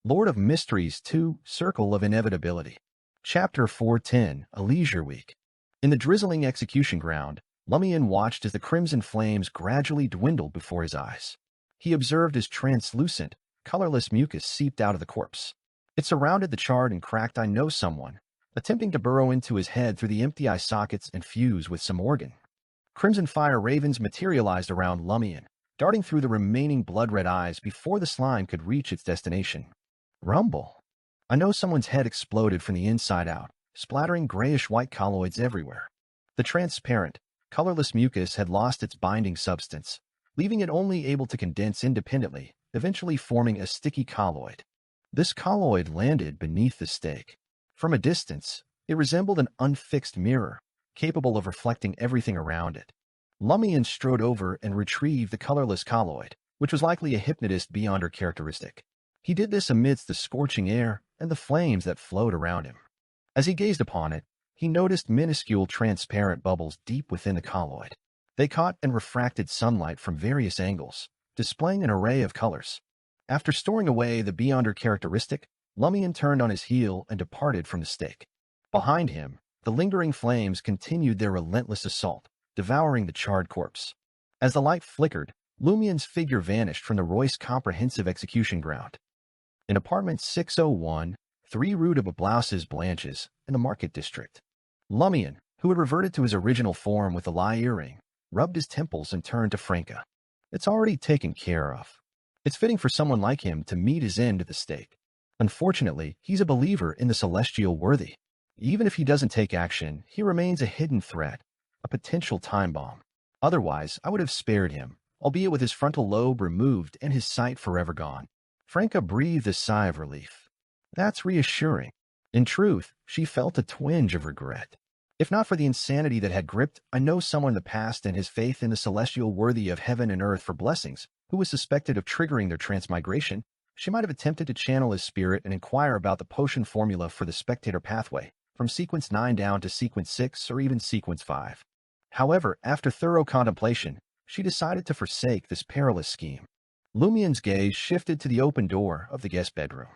Lord of Mysteries 2, Circle of Inevitability. Chapter 410, A Leisure Week. In the drizzling execution ground, Lumian watched as the crimson flames gradually dwindled before his eyes. He observed as translucent, colorless mucus seeped out of the corpse. It surrounded the charred and cracked I Know Someone, attempting to burrow into his head through the empty eye sockets and fuse with some organ. Crimson fire ravens materialized around Lumian, darting through the remaining blood-red eyes before the slime could reach its destination. Rumble. I Know Someone's head exploded from the inside out, splattering grayish-white colloids everywhere. The transparent, colorless mucus had lost its binding substance, leaving it only able to condense independently, eventually forming a sticky colloid. This colloid landed beneath the stake. From a distance, it resembled an unfixed mirror, capable of reflecting everything around it. Lumian strode over and retrieved the colorless colloid, which was likely a hypnotist beyonder characteristic. He did this amidst the scorching air and the flames that flowed around him. As he gazed upon it, he noticed minuscule transparent bubbles deep within the colloid. They caught and refracted sunlight from various angles, displaying an array of colors. After storing away the beyonder characteristic, Lumian turned on his heel and departed from the stake. Behind him, the lingering flames continued their relentless assault, devouring the charred corpse. As the light flickered, Lumian's figure vanished from the Royce Comprehensive Execution Ground. In apartment 601, 3 Rue de Blouses Blanches, in the Market District, Lumian, who had reverted to his original form with the lie earring, rubbed his temples and turned to Franca. It's already taken care of. It's fitting for someone like him to meet his end at the stake. Unfortunately, he's a believer in the celestial worthy. Even if he doesn't take action, he remains a hidden threat, a potential time bomb. Otherwise, I would have spared him, albeit with his frontal lobe removed and his sight forever gone. Franca breathed a sigh of relief. That's reassuring. In truth, she felt a twinge of regret. If not for the insanity that had gripped I Know Someone in the past and his faith in the celestial worthy of heaven and earth for blessings, who was suspected of triggering their transmigration, she might have attempted to channel his spirit and inquire about the potion formula for the spectator pathway, from sequence 9 down to sequence 6 or even sequence 5. However, after thorough contemplation, she decided to forsake this perilous scheme. Lumian's gaze shifted to the open door of the guest bedroom.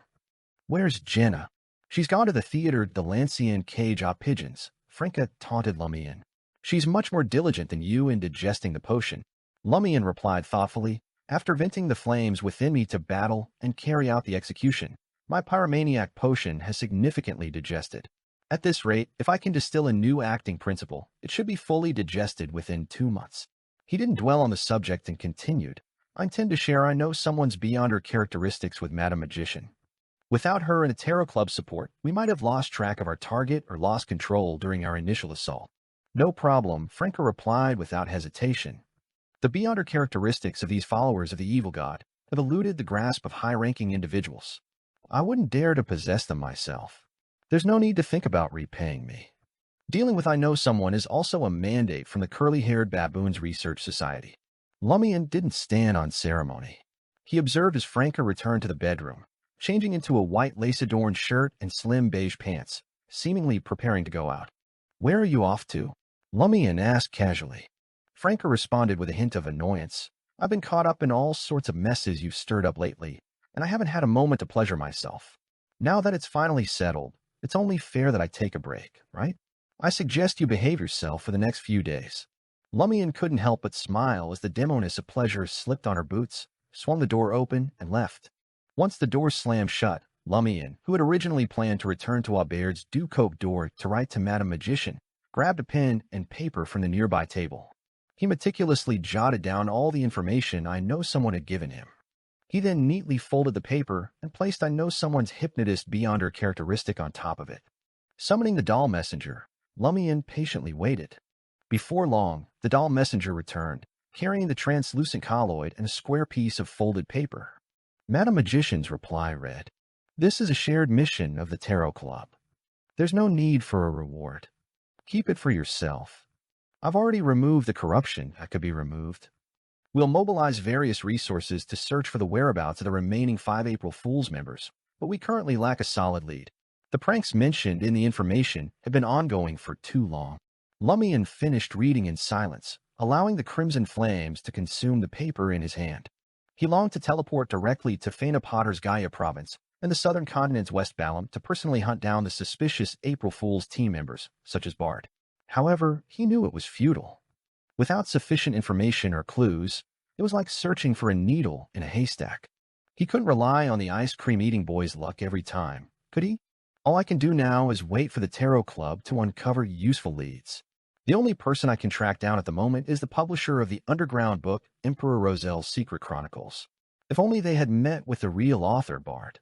Where's Jenna? She's gone to the theater de Lancian Cage aux Pigeons, Franca taunted Lumian. She's much more diligent than you in digesting the potion. Lumian replied thoughtfully, after venting the flames within me to battle and carry out the execution, my pyromaniac potion has significantly digested. At this rate, if I can distill a new acting principle, it should be fully digested within 2 months. He didn't dwell on the subject and continued, I intend to share I Know Someone's beyonder characteristics with Madam Magician. Without her and a Tarot Club support, we might have lost track of our target or lost control during our initial assault. No problem, Franca replied without hesitation. The beyonder characteristics of these followers of the evil god have eluded the grasp of high-ranking individuals. I wouldn't dare to possess them myself. There's no need to think about repaying me. Dealing with I Know Someone is also a mandate from the Curly-Haired Baboons Research Society. Lumian didn't stand on ceremony. He observed as Franca returned to the bedroom, changing into a white lace-adorned shirt and slim beige pants, seemingly preparing to go out. Where are you off to? Lumian asked casually. Franca responded with a hint of annoyance. I've been caught up in all sorts of messes you've stirred up lately, and I haven't had a moment to pleasure myself. Now that it's finally settled, it's only fair that I take a break, right? I suggest you behave yourself for the next few days. Lumian couldn't help but smile as the demoness of pleasure slipped on her boots, swung the door open, and left. Once the door slammed shut, Lumian, who had originally planned to return to Aubert's Ducote door to write to Madame Magician, grabbed a pen and paper from the nearby table. He meticulously jotted down all the information I Know Someone had given him. He then neatly folded the paper and placed I Know Someone's hypnotist beyonder characteristic on top of it. Summoning the doll messenger, Lumian patiently waited. Before long, the doll messenger returned, carrying the translucent colloid and a square piece of folded paper. Madam Magician's reply read, "This is a shared mission of the Tarot Club. There's no need for a reward. Keep it for yourself. I've already removed the corruption that could be removed. We'll mobilize various resources to search for the whereabouts of the remaining 5 April Fool's members, but we currently lack a solid lead. The pranks mentioned in the information have been ongoing for too long." Lumian finished reading in silence, allowing the crimson flames to consume the paper in his hand. He longed to teleport directly to Faina Potter's Gaia province and the southern continent's West Balam to personally hunt down the suspicious April Fool's team members, such as Bard. However, he knew it was futile. Without sufficient information or clues, it was like searching for a needle in a haystack. He couldn't rely on the ice cream eating boy's luck every time, could he? All I can do now is wait for the Tarot Club to uncover useful leads. The only person I can track down at the moment is the publisher of the underground book, Emperor Roselle's Secret Chronicles. If only they had met with the real author, Bard.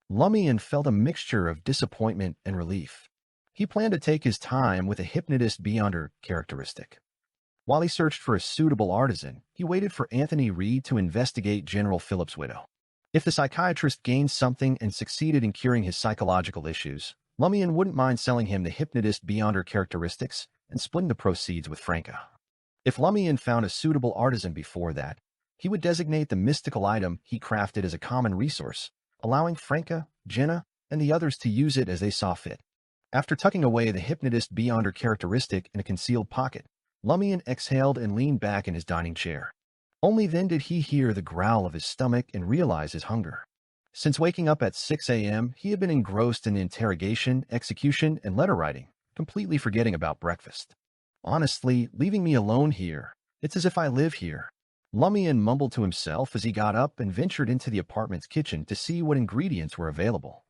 Lumian felt a mixture of disappointment and relief. He planned to take his time with a hypnotist beyonder characteristic. While he searched for a suitable artisan, he waited for Anthony Reed to investigate General Philip's widow. If the psychiatrist gained something and succeeded in curing his psychological issues, Lumian wouldn't mind selling him the hypnotist beyonder characteristics and splitting the proceeds with Franca. If Lumian found a suitable artisan before that, he would designate the mystical item he crafted as a common resource, allowing Franca, Jenna, and the others to use it as they saw fit. After tucking away the hypnotist beyonder characteristic in a concealed pocket, Lumian exhaled and leaned back in his dining chair. Only then did he hear the growl of his stomach and realize his hunger. Since waking up at 6 a.m., he had been engrossed in interrogation, execution, and letter writing, completely forgetting about breakfast. "Honestly, leaving me alone here. It's as if I live here." Lumian mumbled to himself as he got up and ventured into the apartment's kitchen to see what ingredients were available.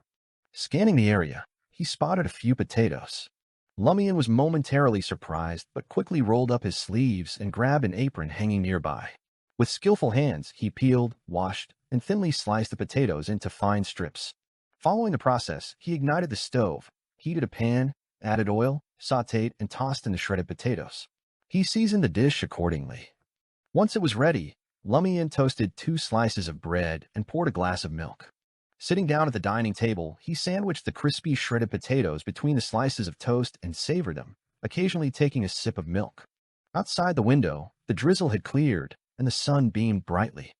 Scanning the area, he spotted a few potatoes. Lumian was momentarily surprised, but quickly rolled up his sleeves and grabbed an apron hanging nearby. With skillful hands, he peeled, washed, and thinly sliced the potatoes into fine strips. Following the process, he ignited the stove, heated a pan, added oil, sautéed, and tossed in the shredded potatoes. He seasoned the dish accordingly. Once it was ready, Lumian toasted 2 slices of bread and poured a glass of milk. Sitting down at the dining table, he sandwiched the crispy shredded potatoes between the slices of toast and savored them, occasionally taking a sip of milk. Outside the window, the drizzle had cleared, and the sun beamed brightly.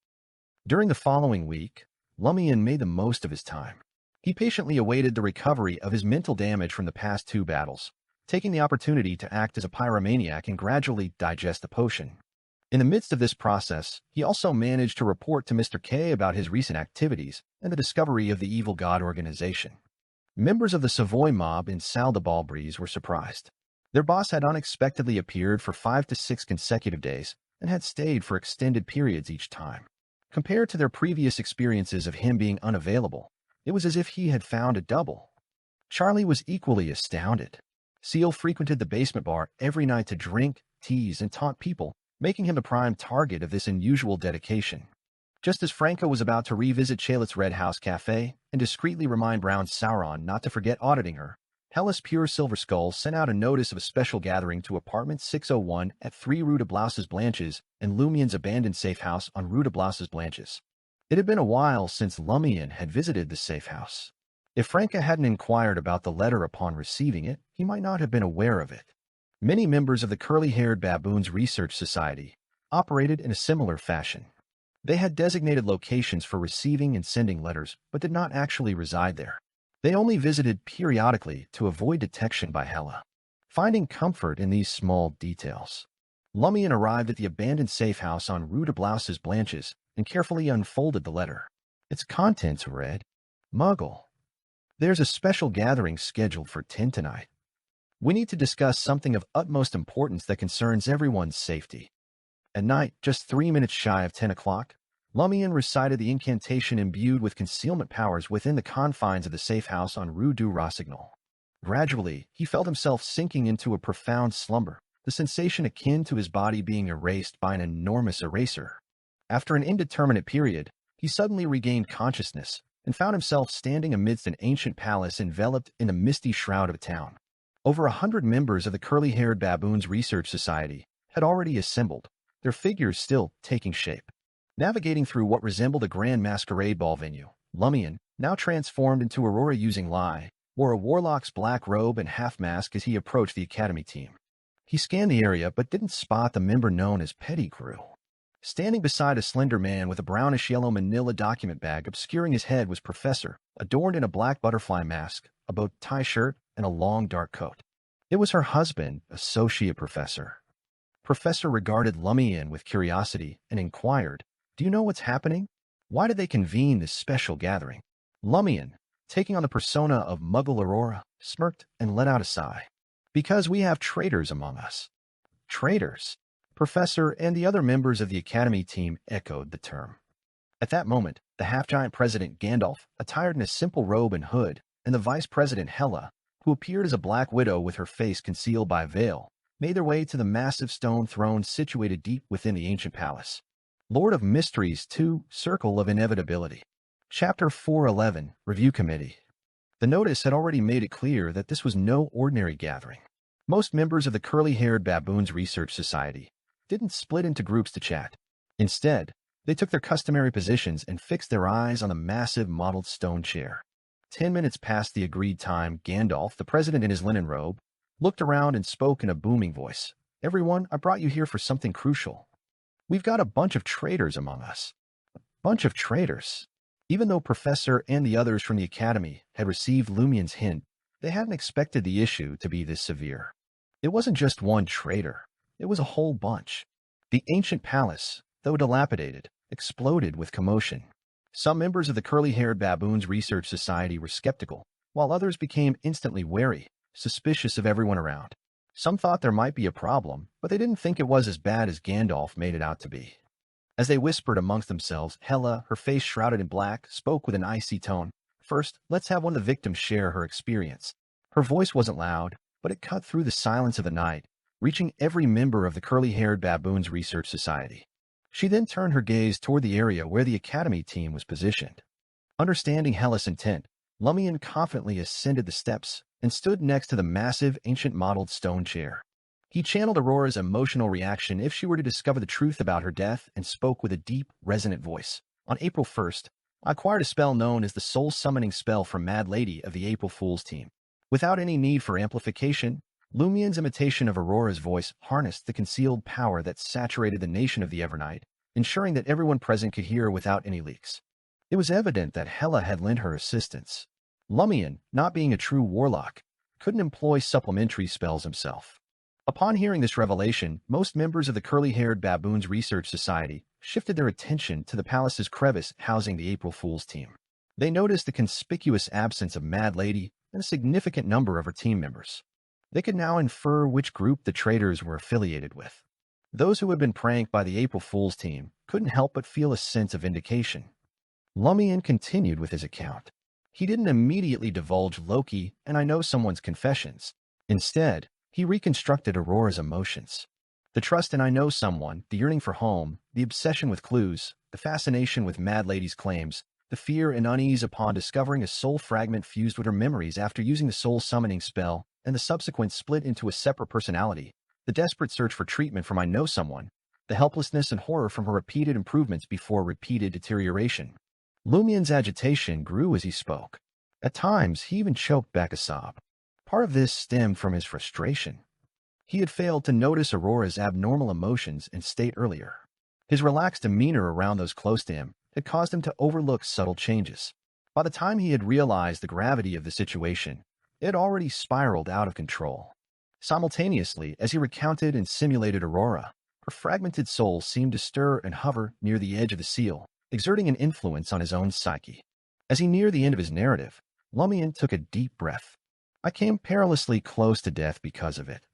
During the following week, Lumian made the most of his time. He patiently awaited the recovery of his mental damage from the past 2 battles, taking the opportunity to act as a pyromaniac and gradually digest the potion. In the midst of this process, he also managed to report to Mr. K about his recent activities and the discovery of the Evil God organization. Members of the Savoy mob in Salle de Balbrise were surprised. Their boss had unexpectedly appeared for 5 to 6 consecutive days and had stayed for extended periods each time. Compared to their previous experiences of him being unavailable, it was as if he had found a double. Charlie was equally astounded. Seal frequented the basement bar every night to drink, tease, and taunt people, making him a prime target of this unusual dedication. Just as Franca was about to revisit Chalet's Red House Cafe and discreetly remind Brown Sauron not to forget auditing her, Hellas Pure Silver Skull sent out a notice of a special gathering to apartment 601 at 3 Rue de Blouses Blanches and Lumian's abandoned safe house on Rue de Blouses Blanches. It had been a while since Lumian had visited the safe house. If Franca hadn't inquired about the letter upon receiving it, he might not have been aware of it. Many members of the Curly-Haired Baboons Research Society operated in a similar fashion. They had designated locations for receiving and sending letters, but did not actually reside there. They only visited periodically to avoid detection by Hela. Finding comfort in these small details, Lumian arrived at the abandoned safe house on Rue de Blouses Blanches and carefully unfolded the letter. Its contents read, "Muggle, there's a special gathering scheduled for 10 tonight. We need to discuss something of utmost importance that concerns everyone's safety." At night, just 3 minutes shy of 10 o'clock, Lumian recited the incantation imbued with concealment powers within the confines of the safe house on Rue du Rossignol. Gradually, he felt himself sinking into a profound slumber, the sensation akin to his body being erased by an enormous eraser. After an indeterminate period, he suddenly regained consciousness and found himself standing amidst an ancient palace enveloped in a misty shroud of a town. Over 100 members of the Curly-Haired Baboons Research Society had already assembled, their figures still taking shape. Navigating through what resembled a grand masquerade ball venue, Lumian, now transformed into Aurora using Lie, wore a warlock's black robe and half-mask as he approached the academy team. He scanned the area but didn't spot the member known as Pettigrew. Standing beside a slender man with a brownish-yellow manila document bag obscuring his head was Professor, adorned in a black butterfly mask, a bow-tie shirt, and a long dark coat. It was her husband, Associate Professor. Professor regarded Lumian with curiosity and inquired, "Do you know what's happening? Why did they convene this special gathering?" Lumian, taking on the persona of Muggle Aurora, smirked and let out a sigh. "Because we have traitors among us." Traitors? Professor and the other members of the Academy team echoed the term. At that moment, the half-giant President Gandalf, attired in a simple robe and hood, and the Vice President Hela, who appeared as a black widow with her face concealed by a veil, made their way to the massive stone throne situated deep within the ancient palace. Lord of Mysteries 2, Circle of Inevitability. Chapter 411, Review Committee. The notice had already made it clear that this was no ordinary gathering. Most members of the Curly-Haired Baboons Research Society didn't split into groups to chat. Instead, they took their customary positions and fixed their eyes on the massive mottled stone chair. 10 minutes past the agreed time, Gandalf, the president in his linen robe, looked around and spoke in a booming voice. "Everyone, I brought you here for something crucial. We've got a bunch of traitors among us." A bunch of traitors? Even though Professor and the others from the Academy had received Lumian's hint, they hadn't expected the issue to be this severe. It wasn't just one traitor. It was a whole bunch. The ancient palace, though dilapidated, exploded with commotion. Some members of the Curly-Haired Baboons Research Society were skeptical, while others became instantly wary, suspicious of everyone around. Some thought there might be a problem, but they didn't think it was as bad as Gandalf made it out to be. As they whispered amongst themselves, Hela, her face shrouded in black, spoke with an icy tone. "First, let's have one of the victims share her experience." Her voice wasn't loud, but it cut through the silence of the night, reaching every member of the Curly-Haired Baboons Research Society. She then turned her gaze toward the area where the Academy team was positioned. Understanding Hela's intent, Lumian confidently ascended the steps and stood next to the massive, ancient modeled stone chair. He channeled Aurora's emotional reaction if she were to discover the truth about her death and spoke with a deep, resonant voice. "On April 1st, I acquired a spell known as the Soul Summoning Spell from Mad Lady of the April Fool's team. Without any need for amplification, Lumian's imitation of Aurora's voice harnessed the concealed power that saturated the nation of the Evernight, ensuring that everyone present could hear without any leaks. It was evident that Hela had lent her assistance. Lumian, not being a true warlock, couldn't employ supplementary spells himself. Upon hearing this revelation, most members of the Curly-Haired Baboons Research Society shifted their attention to the palace's crevice housing the April Fool's team. They noticed the conspicuous absence of Mad Lady and a significant number of her team members. They could now infer which group the traitors were affiliated with. Those who had been pranked by the April Fool's team couldn't help but feel a sense of vindication. Lumian continued with his account. He didn't immediately divulge Loki and I know someone's confessions. Instead, he reconstructed Aurora's emotions. The trust in I know someone, the yearning for home, the obsession with clues, the fascination with Mad Lady's claims, the fear and unease upon discovering a soul fragment fused with her memories after using the soul summoning spell, and the subsequent split into a separate personality, the desperate search for treatment from I know someone, the helplessness and horror from her repeated improvements before repeated deterioration. Lumian's agitation grew as he spoke. At times, he even choked back a sob. Part of this stemmed from his frustration. He had failed to notice Aurora's abnormal emotions and state earlier. His relaxed demeanor around those close to him had caused him to overlook subtle changes. By the time he had realized the gravity of the situation, it had already spiraled out of control. Simultaneously, as he recounted and simulated Aurora, her fragmented soul seemed to stir and hover near the edge of the seal, exerting an influence on his own psyche. As he neared the end of his narrative, Lumian took a deep breath. "I came perilously close to death because of it.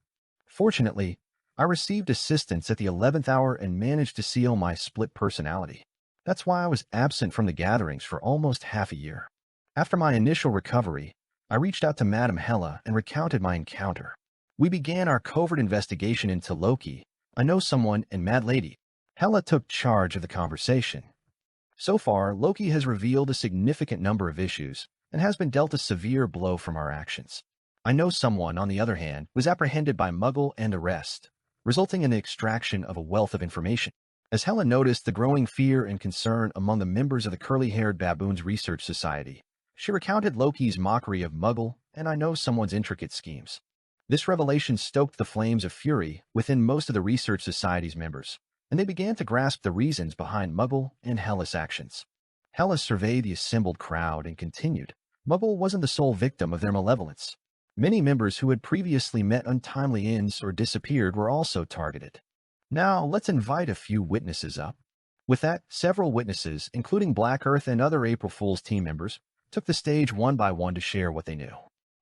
Fortunately, I received assistance at the 11th hour and managed to seal my split personality. That's why I was absent from the gatherings for almost half a year. After my initial recovery, I reached out to Madame Hela and recounted my encounter. We began our covert investigation into Loki, I know someone, and Mad Lady. Hela took charge of the conversation. So far, Loki has revealed a significant number of issues and has been dealt a severe blow from our actions. I know someone, on the other hand, was apprehended by Muggle and arrest, resulting in the extraction of a wealth of information. As Helen noticed the growing fear and concern among the members of the Curly-Haired Baboons Research Society, she recounted Loki's mockery of Muggle and I know someone's intricate schemes. This revelation stoked the flames of fury within most of the Research Society's members, and they began to grasp the reasons behind Muggle and Hella's actions. Hella surveyed the assembled crowd and continued, Muggle wasn't the sole victim of their malevolence. Many members who had previously met untimely ends or disappeared were also targeted. Now, let's invite a few witnesses up. With that, several witnesses, including Black Earth and other April Fool's team members, took the stage one by one to share what they knew.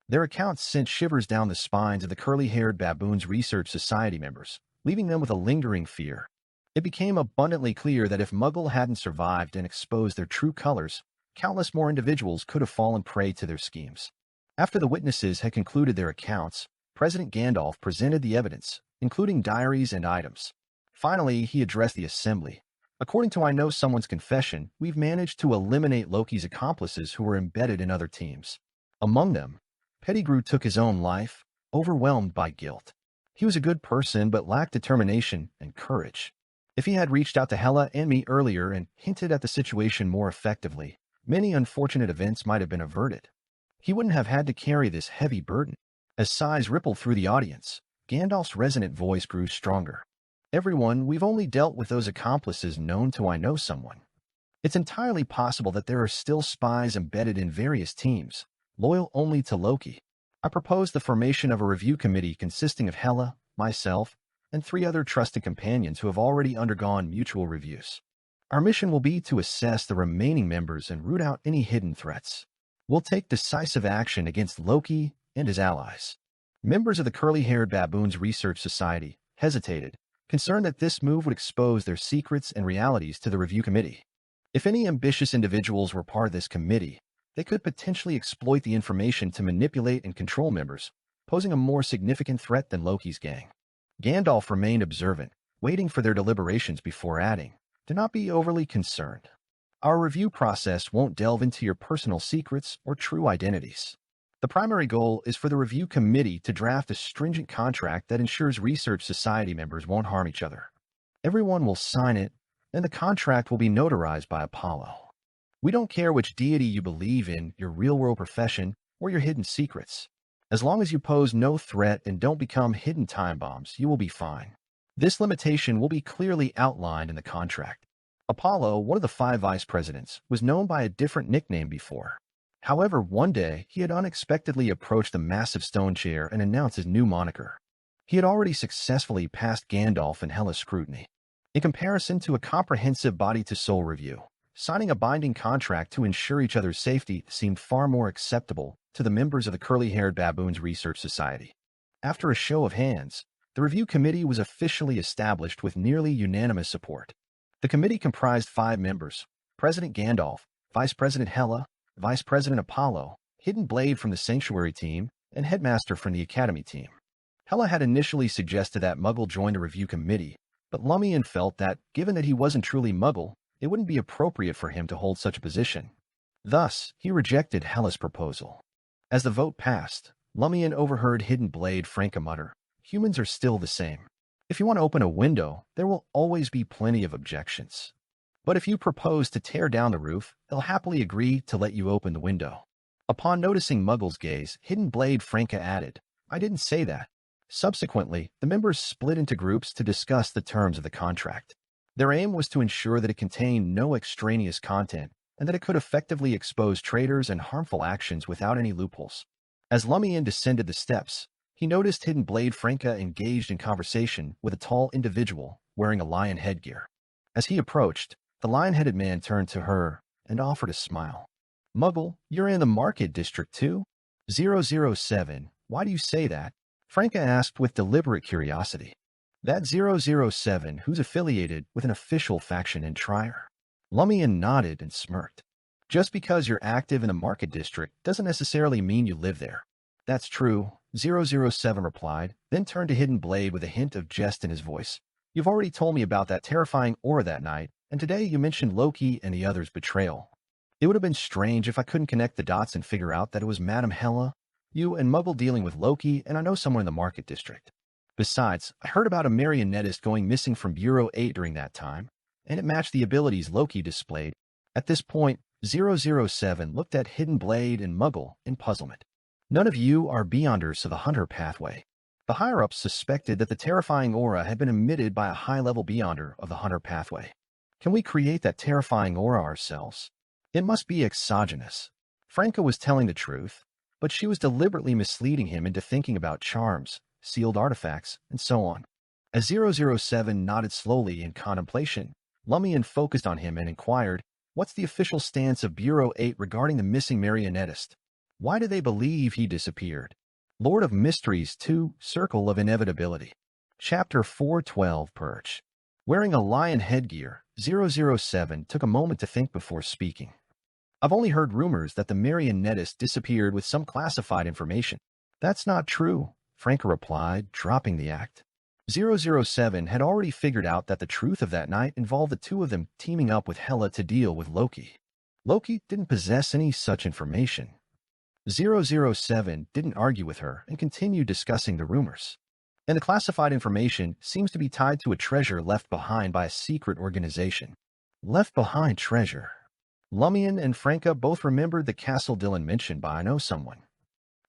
Their accounts sent shivers down the spines of the Curly-Haired Baboons Research Society members, leaving them with a lingering fear. It became abundantly clear that if Muggle hadn't survived and exposed their true colors, countless more individuals could have fallen prey to their schemes. After the witnesses had concluded their accounts, President Gandalf presented the evidence, including diaries and items. Finally, he addressed the assembly. According to I Know Someone's confession, we've managed to eliminate Loki's accomplices who were embedded in other teams. Among them, Pettigrew took his own life, overwhelmed by guilt. He was a good person but lacked determination and courage. If he had reached out to Hella and me earlier and hinted at the situation more effectively, many unfortunate events might have been averted. He wouldn't have had to carry this heavy burden. As sighs rippled through the audience, Gandalf's resonant voice grew stronger. Everyone, we've only dealt with those accomplices known to I Know Someone. It's entirely possible that there are still spies embedded in various teams, loyal only to Loki. I propose the formation of a review committee consisting of Hela, myself, and 3 other trusted companions who have already undergone mutual reviews. Our mission will be to assess the remaining members and root out any hidden threats. We'll take decisive action against Loki and his allies. Members of the Curly-Haired Baboons Research Society hesitated, concerned that this move would expose their secrets and realities to the review committee. If any ambitious individuals were part of this committee, they could potentially exploit the information to manipulate and control members, posing a more significant threat than Loki's gang. Gandalf remained observant, waiting for their deliberations before adding, "Do not be overly concerned. Our review process won't delve into your personal secrets or true identities. The primary goal is for the review committee to draft a stringent contract that ensures Research Society members won't harm each other. Everyone will sign it, and the contract will be notarized by Apollo. We don't care which deity you believe in, your real-world profession, or your hidden secrets. As long as you pose no threat and don't become hidden time bombs, you will be fine. This limitation will be clearly outlined in the contract." Apollo, one of the 5 vice presidents, was known by a different nickname before. However, one day, he had unexpectedly approached the massive stone chair and announced his new moniker. He had already successfully passed Gandalf and Hela's scrutiny. In comparison to a comprehensive body-to-soul review, signing a binding contract to ensure each other's safety seemed far more acceptable to the members of the Curly-Haired Baboons Research Society. After a show of hands, the review committee was officially established with nearly unanimous support. The committee comprised 5 members: President Gandalf, Vice President Hela, Vice President Apollo, Hidden Blade from the Sanctuary team, and Headmaster from the Academy team. Hela had initially suggested that Muggle join the review committee, but Lumian felt that, given that he wasn't truly Muggle, it wouldn't be appropriate for him to hold such a position. Thus, he rejected Hela's proposal. As the vote passed, Lumian overheard Hidden Blade Franca mutter, "Humans are still the same. If you want to open a window, there will always be plenty of objections. But if you propose to tear down the roof, they'll happily agree to let you open the window." Upon noticing Muggle's gaze, Hidden Blade Franca added, "I didn't say that." Subsequently, the members split into groups to discuss the terms of the contract. Their aim was to ensure that it contained no extraneous content and that it could effectively expose traitors and harmful actions without any loopholes. As Lumian descended the steps, he noticed Hidden Blade Franca engaged in conversation with a tall individual wearing a lion headgear. As he approached, the lion-headed man turned to her and offered a smile. "Muggle, you're in the Market District too?" 007, why do you say that?" Franca asked with deliberate curiosity. "That 007 who's affiliated with an official faction in Trier." Lumian nodded and smirked. "Just because you're active in the Market District doesn't necessarily mean you live there." "That's true," 007 replied, then turned to Hidden Blade with a hint of jest in his voice. "You've already told me about that terrifying aura that night, and today you mentioned Loki and the others' betrayal. It would have been strange if I couldn't connect the dots and figure out that it was Madame Hela, You and Muggle dealing with Loki, and I know someone in the Market District. Besides, I heard about a marionettist going missing from Bureau 8 during that time, and it matched the abilities Loki displayed. At this point, 007 looked at Hidden Blade and Muggle in puzzlement. None of you are Beyonders to the Hunter pathway. The higher-ups suspected that the terrifying aura had been emitted by a high-level Beyonder of the Hunter pathway. Can we create that terrifying aura ourselves? It must be exogenous. Franca was telling the truth, but she was deliberately misleading him into thinking about charms, sealed artifacts, and so on. As 007 nodded slowly in contemplation, Lumian focused on him and inquired, "What's the official stance of Bureau 8 regarding the missing marionettist? Why do they believe he disappeared?" Lord of Mysteries 2, Circle of Inevitability. Chapter 412, Perch. Wearing a lion headgear, 007 took a moment to think before speaking. "I've only heard rumors that the marionettist disappeared with some classified information." "That's not true," Franca replied, dropping the act. 007 had already figured out that the truth of that night involved the two of them teaming up with Hela to deal with Loki. Loki didn't possess any such information. 007 didn't argue with her and continued discussing the rumors. And the classified information seems to be tied to a treasure left behind by a secret organization. Left behind treasure. Lumian and Franca both remembered the castle Dylan mentioned by I Know Someone.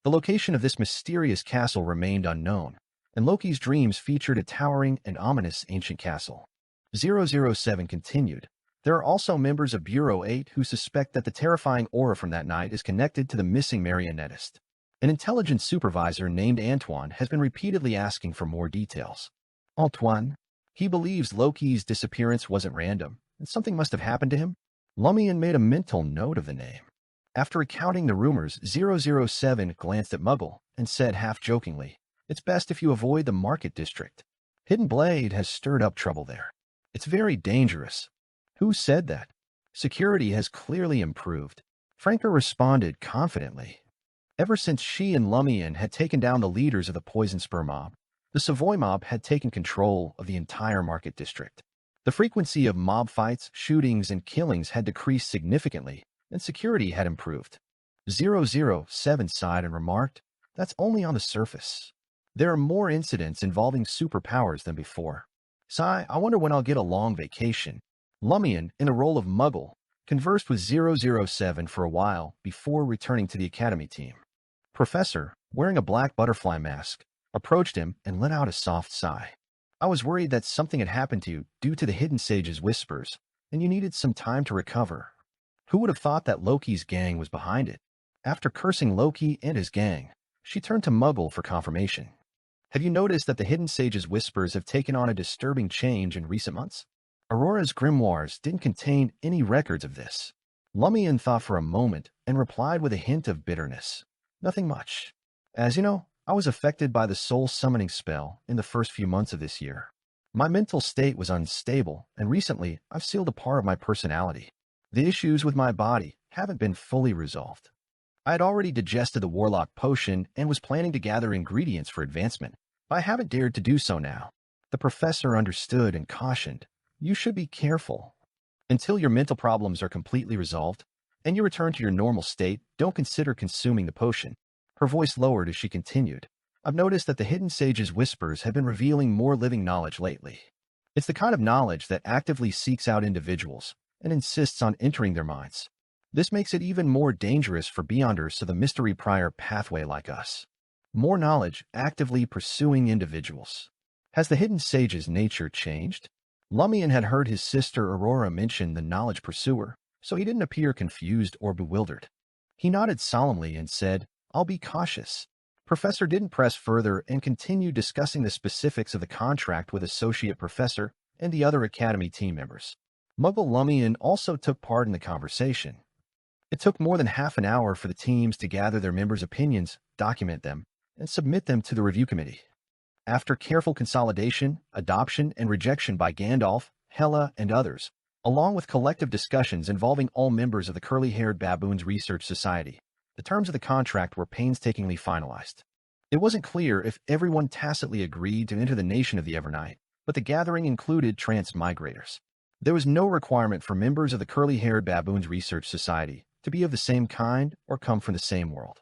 The location of this mysterious castle remained unknown, and Loki's dreams featured a towering and ominous ancient castle. 007 continued, "There are also members of Bureau 8 who suspect that the terrifying aura from that night is connected to the missing marionettist. An intelligence supervisor named Antoine has been repeatedly asking for more details." "Antoine?" "He believes Loki's disappearance wasn't random, and something must have happened to him." Lumian made a mental note of the name. After recounting the rumors, 007 glanced at Muggle and said half-jokingly, "It's best if you avoid the Market District. Hidden Blade has stirred up trouble there. It's very dangerous." "Who said that?" "Security has clearly improved." Franca responded confidently. Ever since she and Lumian had taken down the leaders of the Poison Spur mob, the Savoy mob had taken control of the entire Market District. The frequency of mob fights, shootings, and killings had decreased significantly, and security had improved. 007 sighed and remarked, "That's only on the surface. There are more incidents involving superpowers than before. Sigh, I wonder when I'll get a long vacation." Lumian, in the role of Muggle, conversed with 007 for a while before returning to the Academy team. Professor, wearing a black butterfly mask, approached him and let out a soft sigh. "I was worried that something had happened to you due to the Hidden Sage's whispers, and you needed some time to recover. Who would have thought that Loki's gang was behind it?" After cursing Loki and his gang, she turned to Muggle for confirmation. "Have you noticed that the Hidden Sage's whispers have taken on a disturbing change in recent months?" Aurora's grimoires didn't contain any records of this. Lumian thought for a moment and replied with a hint of bitterness. "Nothing much. As you know, I was affected by the soul summoning spell in the first few months of this year. My mental state was unstable, and recently I've sealed a part of my personality. The issues with my body haven't been fully resolved. I had already digested the Warlock potion and was planning to gather ingredients for advancement, but I haven't dared to do so now." The professor understood and cautioned, "You should be careful. Until your mental problems are completely resolved and you return to your normal state, don't consider consuming the potion." Her voice lowered as she continued, "I've noticed that the Hidden Sage's whispers have been revealing more living knowledge lately. It's the kind of knowledge that actively seeks out individuals and insists on entering their minds. This makes it even more dangerous for Beyonders to the Mystery Prior pathway like us. More knowledge actively pursuing individuals. Has the Hidden Sage's nature changed?" Lumian had heard his sister Aurora mention the knowledge pursuer, so he didn't appear confused or bewildered. He nodded solemnly and said, "I'll be cautious." Professor didn't press further and continued discussing the specifics of the contract with Associate Professor and the other Academy team members. Muggle Lumian also took part in the conversation. It took more than half an hour for the teams to gather their members' opinions, document them, and submit them to the review committee. After careful consolidation, adoption, and rejection by Gandalf, Hela, and others, along with collective discussions involving all members of the Curly-Haired Baboons Research Society, the terms of the contract were painstakingly finalized. It wasn't clear if everyone tacitly agreed to enter the nation of the Evernight, but the gathering included transmigrators. There was no requirement for members of the Curly-Haired Baboons Research Society to be of the same kind or come from the same world.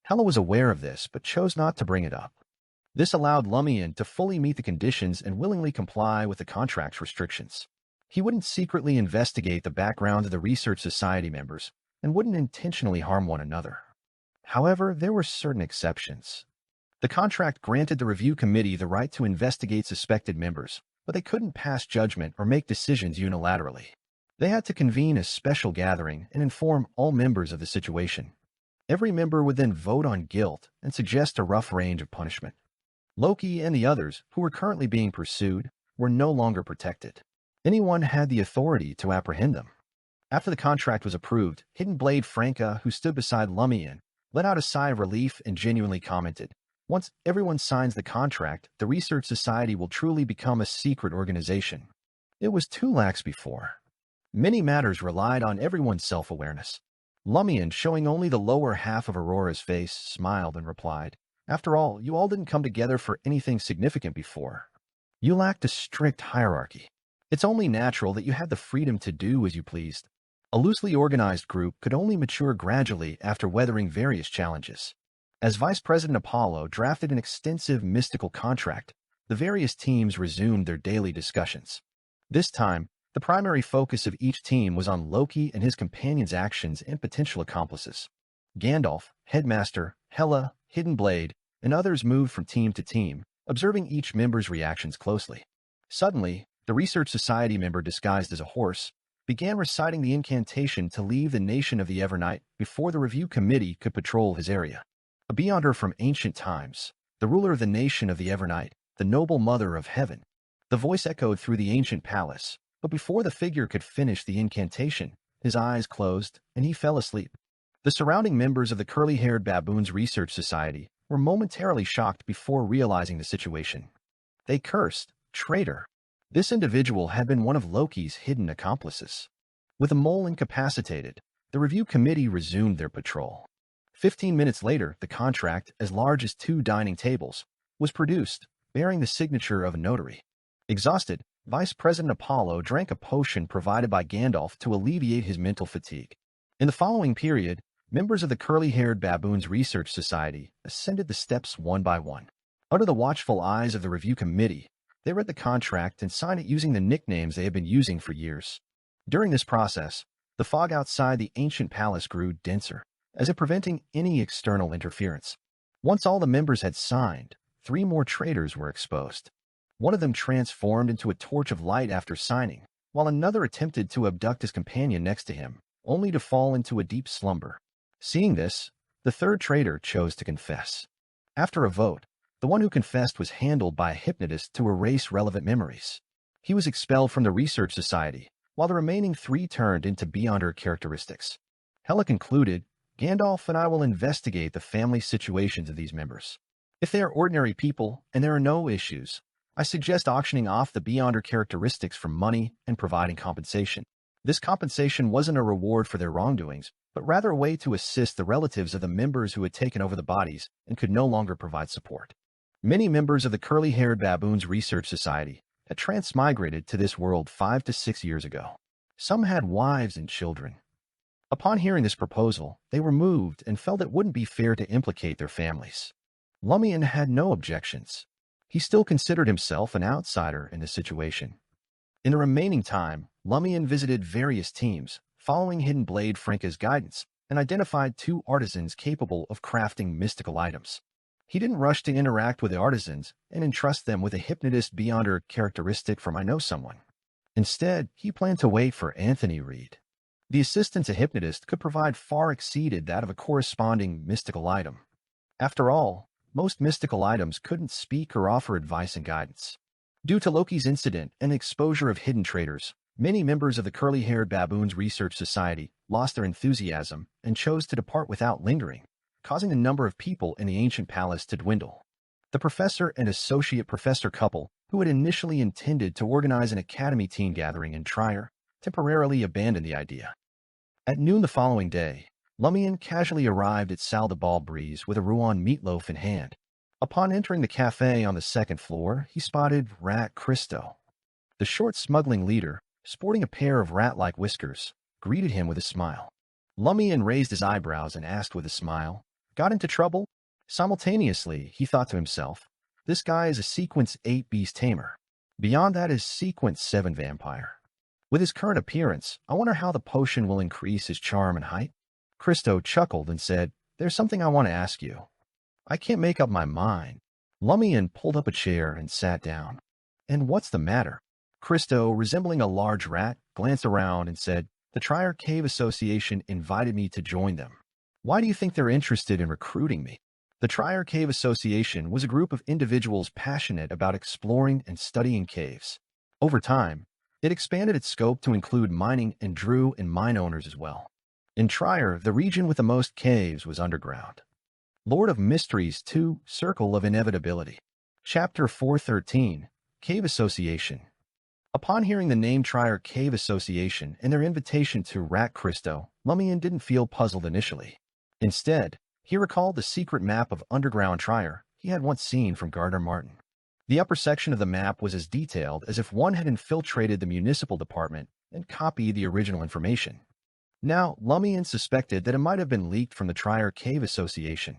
Hella was aware of this, but chose not to bring it up. This allowed Lumian to fully meet the conditions and willingly comply with the contract's restrictions. He wouldn't secretly investigate the background of the Research Society members and wouldn't intentionally harm one another. However, there were certain exceptions. The contract granted the review committee the right to investigate suspected members, but they couldn't pass judgment or make decisions unilaterally. They had to convene a special gathering and inform all members of the situation. Every member would then vote on guilt and suggest a rough range of punishment. Loki and the others, who were currently being pursued, were no longer protected. Anyone had the authority to apprehend them. After the contract was approved, Hidden Blade Franca, who stood beside Lumian, let out a sigh of relief and genuinely commented, "Once everyone signs the contract, the Research Society will truly become a secret organization." It was too lax before. Many matters relied on everyone's self-awareness. Lumian, showing only the lower half of Aurora's face, smiled and replied, "After all, you all didn't come together for anything significant before. You lacked a strict hierarchy. It's only natural that you had the freedom to do as you pleased. A loosely organized group could only mature gradually after weathering various challenges." As Vice President Apollo drafted an extensive mystical contract, the various teams resumed their daily discussions. This time, the primary focus of each team was on Loki and his companions' actions and potential accomplices. Gandalf, Headmaster, Hela, Hidden Blade, and others moved from team to team, observing each member's reactions closely. Suddenly, the Research Society member disguised as a horse began reciting the incantation to leave the nation of the Evernight before the review committee could patrol his area. A beyonder from ancient times, the ruler of the nation of the Evernight, the noble mother of heaven. The voice echoed through the ancient palace, but before the figure could finish the incantation, his eyes closed and he fell asleep. The surrounding members of the Curly-Haired Baboons Research Society were momentarily shocked before realizing the situation. They cursed, "Traitor." This individual had been one of Loki's hidden accomplices. With the mole incapacitated, the review committee resumed their patrol. 15 minutes later, the contract, as large as 2 dining tables, was produced, bearing the signature of a notary. Exhausted, Vice President Apollo drank a potion provided by Gandalf to alleviate his mental fatigue. In the following period, members of the Curly-Haired Baboons Research Society ascended the steps one by one. Under the watchful eyes of the review committee, they read the contract and signed it using the nicknames they had been using for years. During this process, the fog outside the ancient palace grew denser, as if preventing any external interference. Once all the members had signed, 3 more traitors were exposed. One of them transformed into a torch of light after signing, while another attempted to abduct his companion next to him, only to fall into a deep slumber. Seeing this, the third traitor chose to confess. After a vote, the one who confessed was handled by a hypnotist to erase relevant memories. He was expelled from the Research Society, while the remaining 3 turned into beyonder characteristics. Hela concluded, "Gandalf and I will investigate the family situations of these members. If they are ordinary people and there are no issues, I suggest auctioning off the beyonder characteristics for money and providing compensation." This compensation wasn't a reward for their wrongdoings, but rather a way to assist the relatives of the members who had taken over the bodies and could no longer provide support. Many members of the Curly-Haired Baboons Research Society had transmigrated to this world 5 to 6 years ago. Some had wives and children. Upon hearing this proposal, they were moved and felt it wouldn't be fair to implicate their families. Lumian had no objections. He still considered himself an outsider in this situation. In the remaining time, Lumian visited various teams, following Hidden Blade Franca's guidance, and identified 2 artisans capable of crafting mystical items. He didn't rush to interact with the artisans and entrust them with a hypnotist beyonder characteristic from "I know someone." Instead, he planned to wait for Anthony Reed. The assistance a hypnotist could provide far exceeded that of a corresponding mystical item. After all, most mystical items couldn't speak or offer advice and guidance. Due to Loki's incident and the exposure of hidden traitors, many members of the Curly-Haired Baboons Research Society lost their enthusiasm and chose to depart without lingering, causing the number of people in the ancient palace to dwindle. The professor and associate professor couple, who had initially intended to organize an academy team gathering in Trier, temporarily abandoned the idea. At noon the following day, Lumian casually arrived at Sal de Ball Breeze with a Rouen meatloaf in hand. Upon entering the cafe on the 2nd floor, he spotted Rat Christo. The short smuggling leader, sporting a pair of rat-like whiskers, greeted him with a smile. Lumian raised his eyebrows and asked with a smile, Got into trouble? Simultaneously, he thought to himself, this guy is a Sequence 8 beast tamer. Beyond that is Sequence 7 vampire. With his current appearance, I wonder how the potion will increase his charm and height. Christo chuckled and said, there's something I want to ask you. I can't make up my mind. Lumian pulled up a chair and sat down. And what's the matter? Christo, resembling a large rat, glanced around and said, the Trier Cave Association invited me to join them. Why do you think they're interested in recruiting me? The Trier Cave Association was a group of individuals passionate about exploring and studying caves. Over time, it expanded its scope to include mining and drew in mine owners as well. In Trier, the region with the most caves was underground. Lord of Mysteries 2, Circle of Inevitability. Chapter 413, Cave Association. Upon hearing the name Trier Cave Association and their invitation to Rat Christo, Lumian didn't feel puzzled initially. Instead, he recalled the secret map of underground Trier he had once seen from Gardner Martin. The upper section of the map was as detailed as if one had infiltrated the municipal department and copied the original information. Now, Lumian suspected that it might have been leaked from the Trier Cave Association.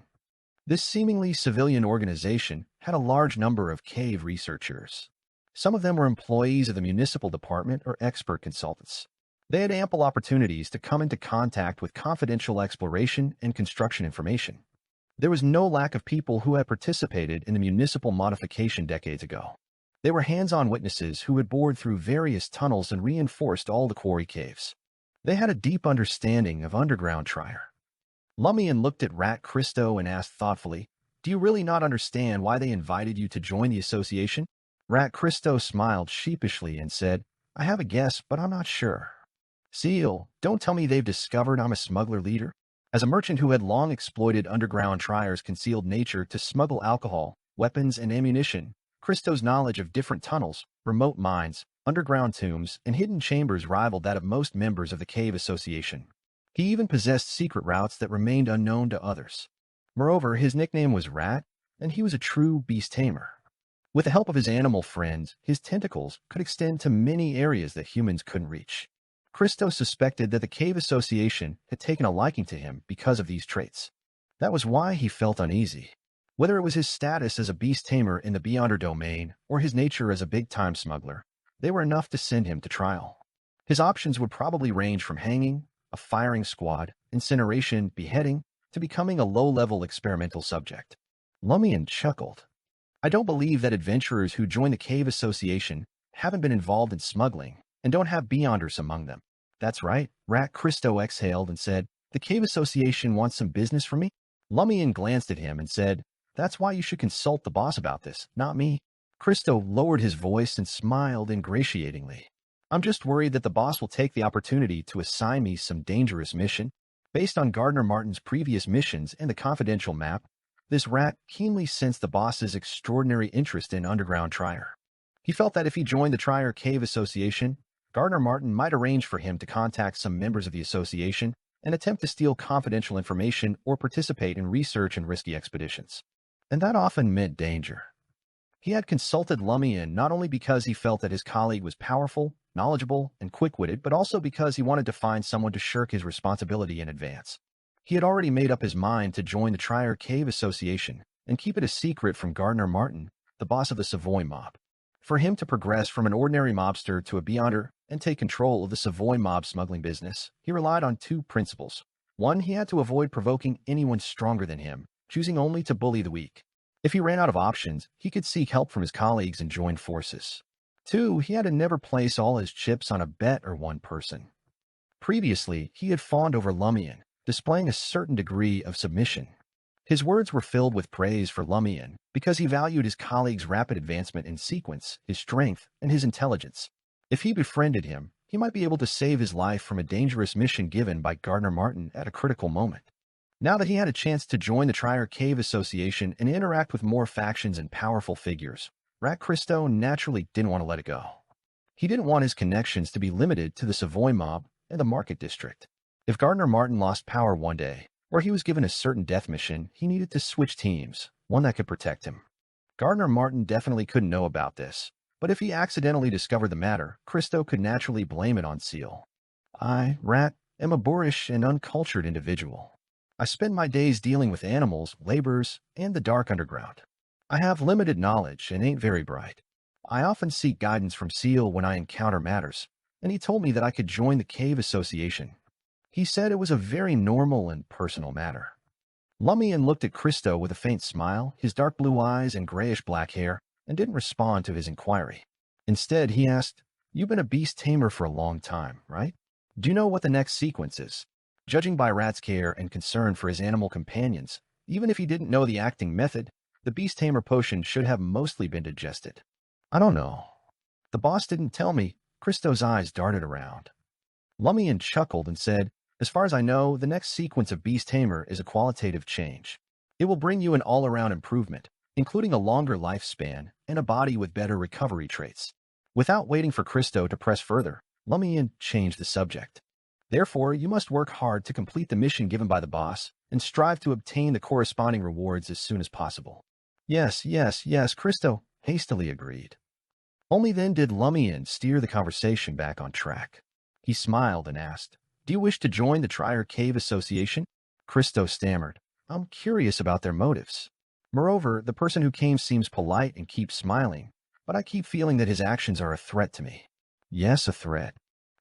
This seemingly civilian organization had a large number of cave researchers. Some of them were employees of the municipal department or expert consultants. They had ample opportunities to come into contact with confidential exploration and construction information. There was no lack of people who had participated in the municipal modification decades ago. They were hands-on witnesses who had bored through various tunnels and reinforced all the quarry caves. They had a deep understanding of underground Trier. Lumian looked at Rat Christo and asked thoughtfully, do you really not understand why they invited you to join the association? Rat Christo smiled sheepishly and said, I have a guess, but I'm not sure. Seal, don't tell me they've discovered I'm a smuggler leader. As a merchant who had long exploited underground Trier's concealed nature to smuggle alcohol, weapons, and ammunition, Christo's knowledge of different tunnels, remote mines, underground tombs, and hidden chambers rivaled that of most members of the Cave Association. He even possessed secret routes that remained unknown to others. Moreover, his nickname was Rat, and he was a true beast tamer. With the help of his animal friends, his tentacles could extend to many areas that humans couldn't reach. Christo suspected that the Cave Association had taken a liking to him because of these traits. That was why he felt uneasy. Whether it was his status as a beast tamer in the Beyonder domain or his nature as a big-time smuggler, they were enough to send him to trial. His options would probably range from hanging, a firing squad, incineration, beheading, to becoming a low-level experimental subject. Lumian chuckled. I don't believe that adventurers who join the Cave Association haven't been involved in smuggling and don't have Beyonders among them. That's right, Rat Christo exhaled and said, the Cave Association wants some business from me? Lumian glanced at him and said, that's why you should consult the boss about this, not me. Christo lowered his voice and smiled ingratiatingly. I'm just worried that the boss will take the opportunity to assign me some dangerous mission. Based on Gardner Martin's previous missions and the confidential map, this rat keenly sensed the boss's extraordinary interest in underground Trier. He felt that if he joined the Trier Cave Association, Gardner Martin might arrange for him to contact some members of the association and attempt to steal confidential information or participate in research and risky expeditions. And that often meant danger. He had consulted Lumian not only because he felt that his colleague was powerful, knowledgeable, and quick-witted, but also because he wanted to find someone to shirk his responsibility in advance. He had already made up his mind to join the Trier Cave Association and keep it a secret from Gardner Martin, the boss of the Savoy mob. For him to progress from an ordinary mobster to a Beyonder and take control of the Savoy mob smuggling business, he relied on two principles. One, he had to avoid provoking anyone stronger than him, choosing only to bully the weak. If he ran out of options, he could seek help from his colleagues and join forces. Two, he had to never place all his chips on a bet or one person. Previously, he had fawned over Lumian, displaying a certain degree of submission. His words were filled with praise for Lumian because he valued his colleague's rapid advancement in sequence, his strength, and his intelligence. If he befriended him, he might be able to save his life from a dangerous mission given by Gardner Martin at a critical moment. Now that he had a chance to join the Trier Cave Association and interact with more factions and powerful figures, Rat Christo naturally didn't want to let it go. He didn't want his connections to be limited to the Savoy mob and the Market District. If Gardner Martin lost power one day, or he was given a certain death mission, he needed to switch teams, one that could protect him. Gardner Martin definitely couldn't know about this, but if he accidentally discovered the matter, Christo could naturally blame it on Seal. I, Rat, am a boorish and uncultured individual. I spend my days dealing with animals, laborers, and the dark underground. I have limited knowledge and ain't very bright. I often seek guidance from Seal when I encounter matters, and he told me that I could join the Cave Association. He said it was a very normal and personal matter. Lumian looked at Christo with a faint smile, his dark blue eyes and grayish-black hair, and didn't respond to his inquiry. Instead, he asked, "You've been a beast tamer for a long time, right? Do you know what the next sequence is?" Judging by Rat's care and concern for his animal companions, even if he didn't know the acting method, the beast tamer potion should have mostly been digested. "I don't know. The boss didn't tell me." Christo's eyes darted around. Lumian chuckled and said, "As far as I know, the next sequence of Beast Tamer is a qualitative change. It will bring you an all-around improvement, including a longer lifespan and a body with better recovery traits." Without waiting for Christo to press further, Lumian changed the subject. "Therefore, you must work hard to complete the mission given by the boss and strive to obtain the corresponding rewards as soon as possible." Yes, Christo hastily agreed. Only then did Lumian steer the conversation back on track. He smiled and asked, "Do you wish to join the Trier Cave Association?" Christo stammered, "I'm curious about their motives. Moreover, the person who came seems polite and keeps smiling, but I keep feeling that his actions are a threat to me." "Yes, a threat.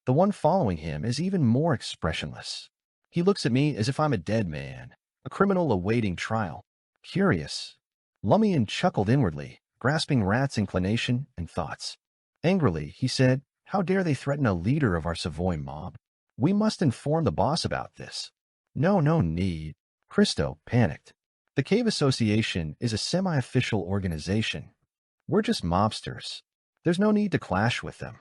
The one following him is even more expressionless. He looks at me as if I'm a dead man, a criminal awaiting trial. Curious." Lumian chuckled inwardly, grasping Rat's inclination and thoughts. Angrily, he said, "How dare they threaten a leader of our Savoy mob? We must inform the boss about this." "No need." Christo panicked. "The Cave Association is a semi-official organization. We're just mobsters. There's no need to clash with them.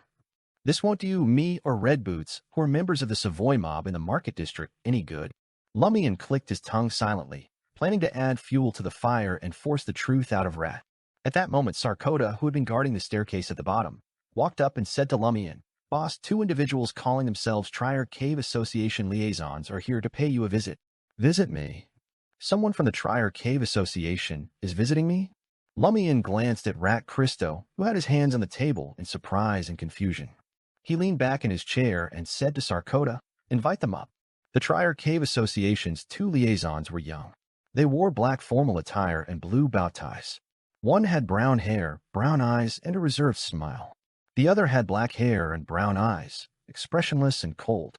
This won't do you, me, or Red Boots, who are members of the Savoy mob in the Market District, any good." Lumian clicked his tongue silently, planning to add fuel to the fire and force the truth out of Rat. At that moment, Sarkota, who had been guarding the staircase at the bottom, walked up and said to Lumian, "Boss, 2 individuals calling themselves Trier Cave Association liaisons are here to pay you a visit." "Visit me? Someone from the Trier Cave Association is visiting me?" Lumian glanced at Rat Christo, who had his hands on the table in surprise and confusion. He leaned back in his chair and said to Sarkota, "Invite them up." The Trier Cave Association's 2 liaisons were young. They wore black formal attire and blue bow ties. One had brown hair, brown eyes, and a reserved smile. The other had black hair and brown eyes, expressionless and cold.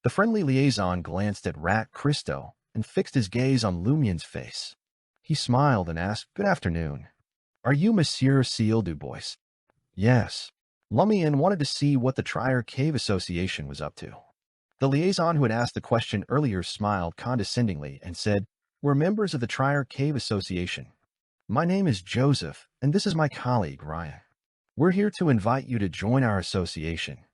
The friendly liaison glanced at Rat Christo and fixed his gaze on Lumian's face. He smiled and asked, "Good afternoon. Are you Monsieur Seal Dubois?" "Yes." Lumian wanted to see what the Trier Cave Association was up to. The liaison who had asked the question earlier smiled condescendingly and said, "We're members of the Trier Cave Association. My name is Joseph, and this is my colleague, Ryan. We're here to invite you to join our association.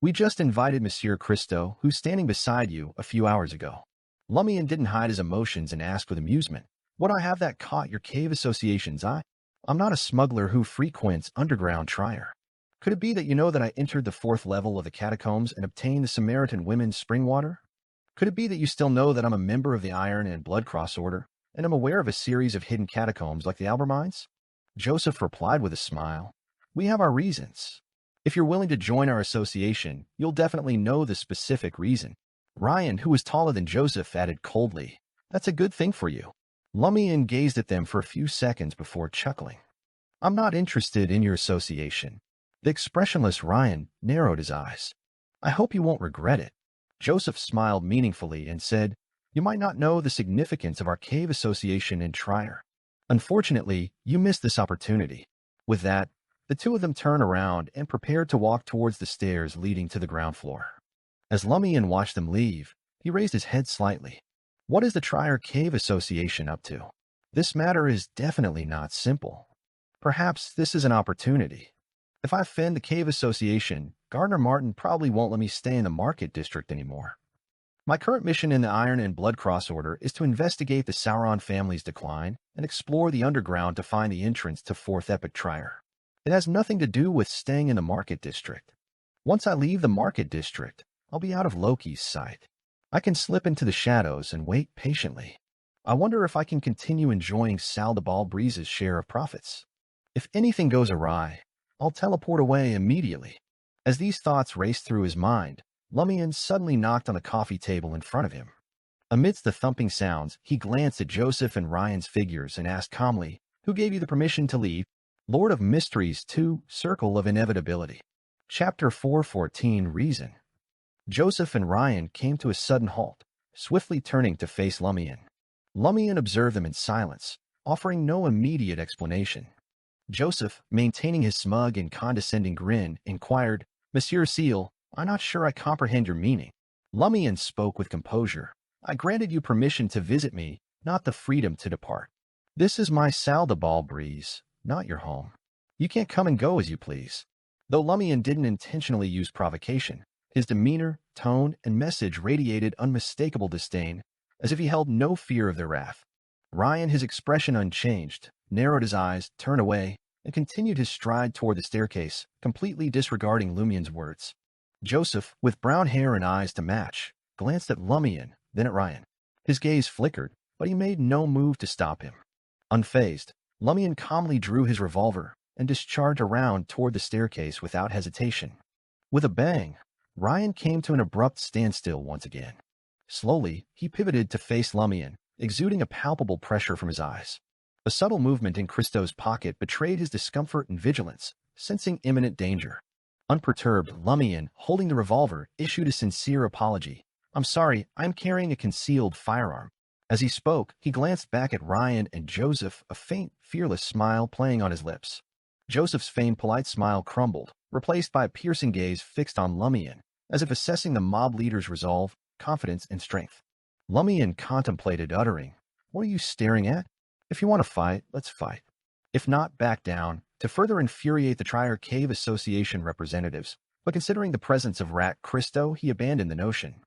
We just invited Monsieur Christo, who's standing beside you, a few hours ago." Lumian didn't hide his emotions and asked with amusement, "Would I have that caught your cave association's eye? I'm not a smuggler who frequents underground Trier. Could it be that you know that I entered the 4th level of the catacombs and obtained the Samaritan women's spring water? Could it be that you still know that I'm a member of the Iron and Blood Cross Order, and am aware of a series of hidden catacombs like the Albermines?" Joseph replied with a smile, "We have our reasons. If you're willing to join our association, you'll definitely know the specific reason." Ryan, who was taller than Joseph, added coldly, "That's a good thing for you." Lumian gazed at them for a few seconds before chuckling. "I'm not interested in your association." The expressionless Ryan narrowed his eyes. "I hope you won't regret it." Joseph smiled meaningfully and said, "You might not know the significance of our cave association in Trier. Unfortunately, you missed this opportunity." With that, the 2 of them turned around and prepared to walk towards the stairs leading to the ground floor. As Lumian watched them leave, he raised his head slightly. What is the Trier Cave Association up to? This matter is definitely not simple. Perhaps this is an opportunity. If I offend the Cave Association, Gardner Martin probably won't let me stay in the Market District anymore. My current mission in the Iron and Blood Cross Order is to investigate the Sauron family's decline and explore the underground to find the entrance to 4th Epic Trier. It has nothing to do with staying in the Market District. Once I leave the Market District, I'll be out of Loki's sight. I can slip into the shadows and wait patiently. I wonder if I can continue enjoying Sal de Balbreeze's share of profits. If anything goes awry, I'll teleport away immediately. As these thoughts raced through his mind, Lumian suddenly knocked on the coffee table in front of him. Amidst the thumping sounds, he glanced at Joseph and Ryan's figures and asked calmly, "Who gave you the permission to leave?" Lord of Mysteries 2, Circle of Inevitability. Chapter 4:14 Reason. Joseph and Ryan came to a sudden halt, swiftly turning to face Lumian. Lumian observed them in silence, offering no immediate explanation. Joseph, maintaining his smug and condescending grin, inquired, "Monsieur Seal, I'm not sure I comprehend your meaning." Lumian spoke with composure. "I granted you permission to visit me, not the freedom to depart. This is my salle de bal, Breeze, not your home. You can't come and go as you please." Though Lumian didn't intentionally use provocation, his demeanor, tone, and message radiated unmistakable disdain, as if he held no fear of their wrath. Ryan, his expression unchanged, narrowed his eyes, turned away, and continued his stride toward the staircase, completely disregarding Lumian's words. Joseph, with brown hair and eyes to match, glanced at Lumian, then at Ryan. His gaze flickered, but he made no move to stop him. Unfazed, Lumian calmly drew his revolver and discharged a round toward the staircase without hesitation. With a bang, Ryan came to an abrupt standstill once again. Slowly, he pivoted to face Lumian, exuding a palpable pressure from his eyes. A subtle movement in Christo's pocket betrayed his discomfort and vigilance, sensing imminent danger. Unperturbed, Lumian, holding the revolver, issued a sincere apology. "I'm sorry, I'm carrying a concealed firearm." As he spoke, he glanced back at Ryan and Joseph, a faint, fearless smile playing on his lips. Joseph's feigned polite smile crumbled, replaced by a piercing gaze fixed on Lumian, as if assessing the mob leader's resolve, confidence, and strength. Lumian contemplated, uttering, "What are you staring at? If you want to fight, let's fight. If not, back down," to further infuriate the Trier Cave Association representatives. But considering the presence of Rat Christo, he abandoned the notion.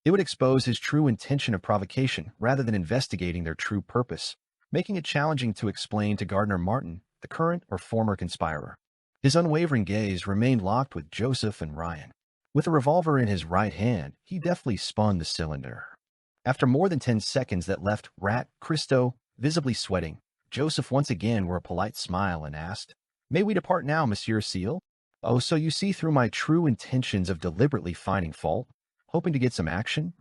It would expose his true intention of provocation rather than investigating their true purpose, making it challenging to explain to Gardner Martin, the current or former conspirer. His unwavering gaze remained locked with Joseph and Ryan. With a revolver in his right hand, he deftly spun the cylinder. After more than 10 seconds that left Rat Christo visibly sweating, Joseph once again wore a polite smile and asked, "May we depart now, Monsieur Seal?" "Oh, so you see through my true intentions of deliberately finding fault, hoping to get some action?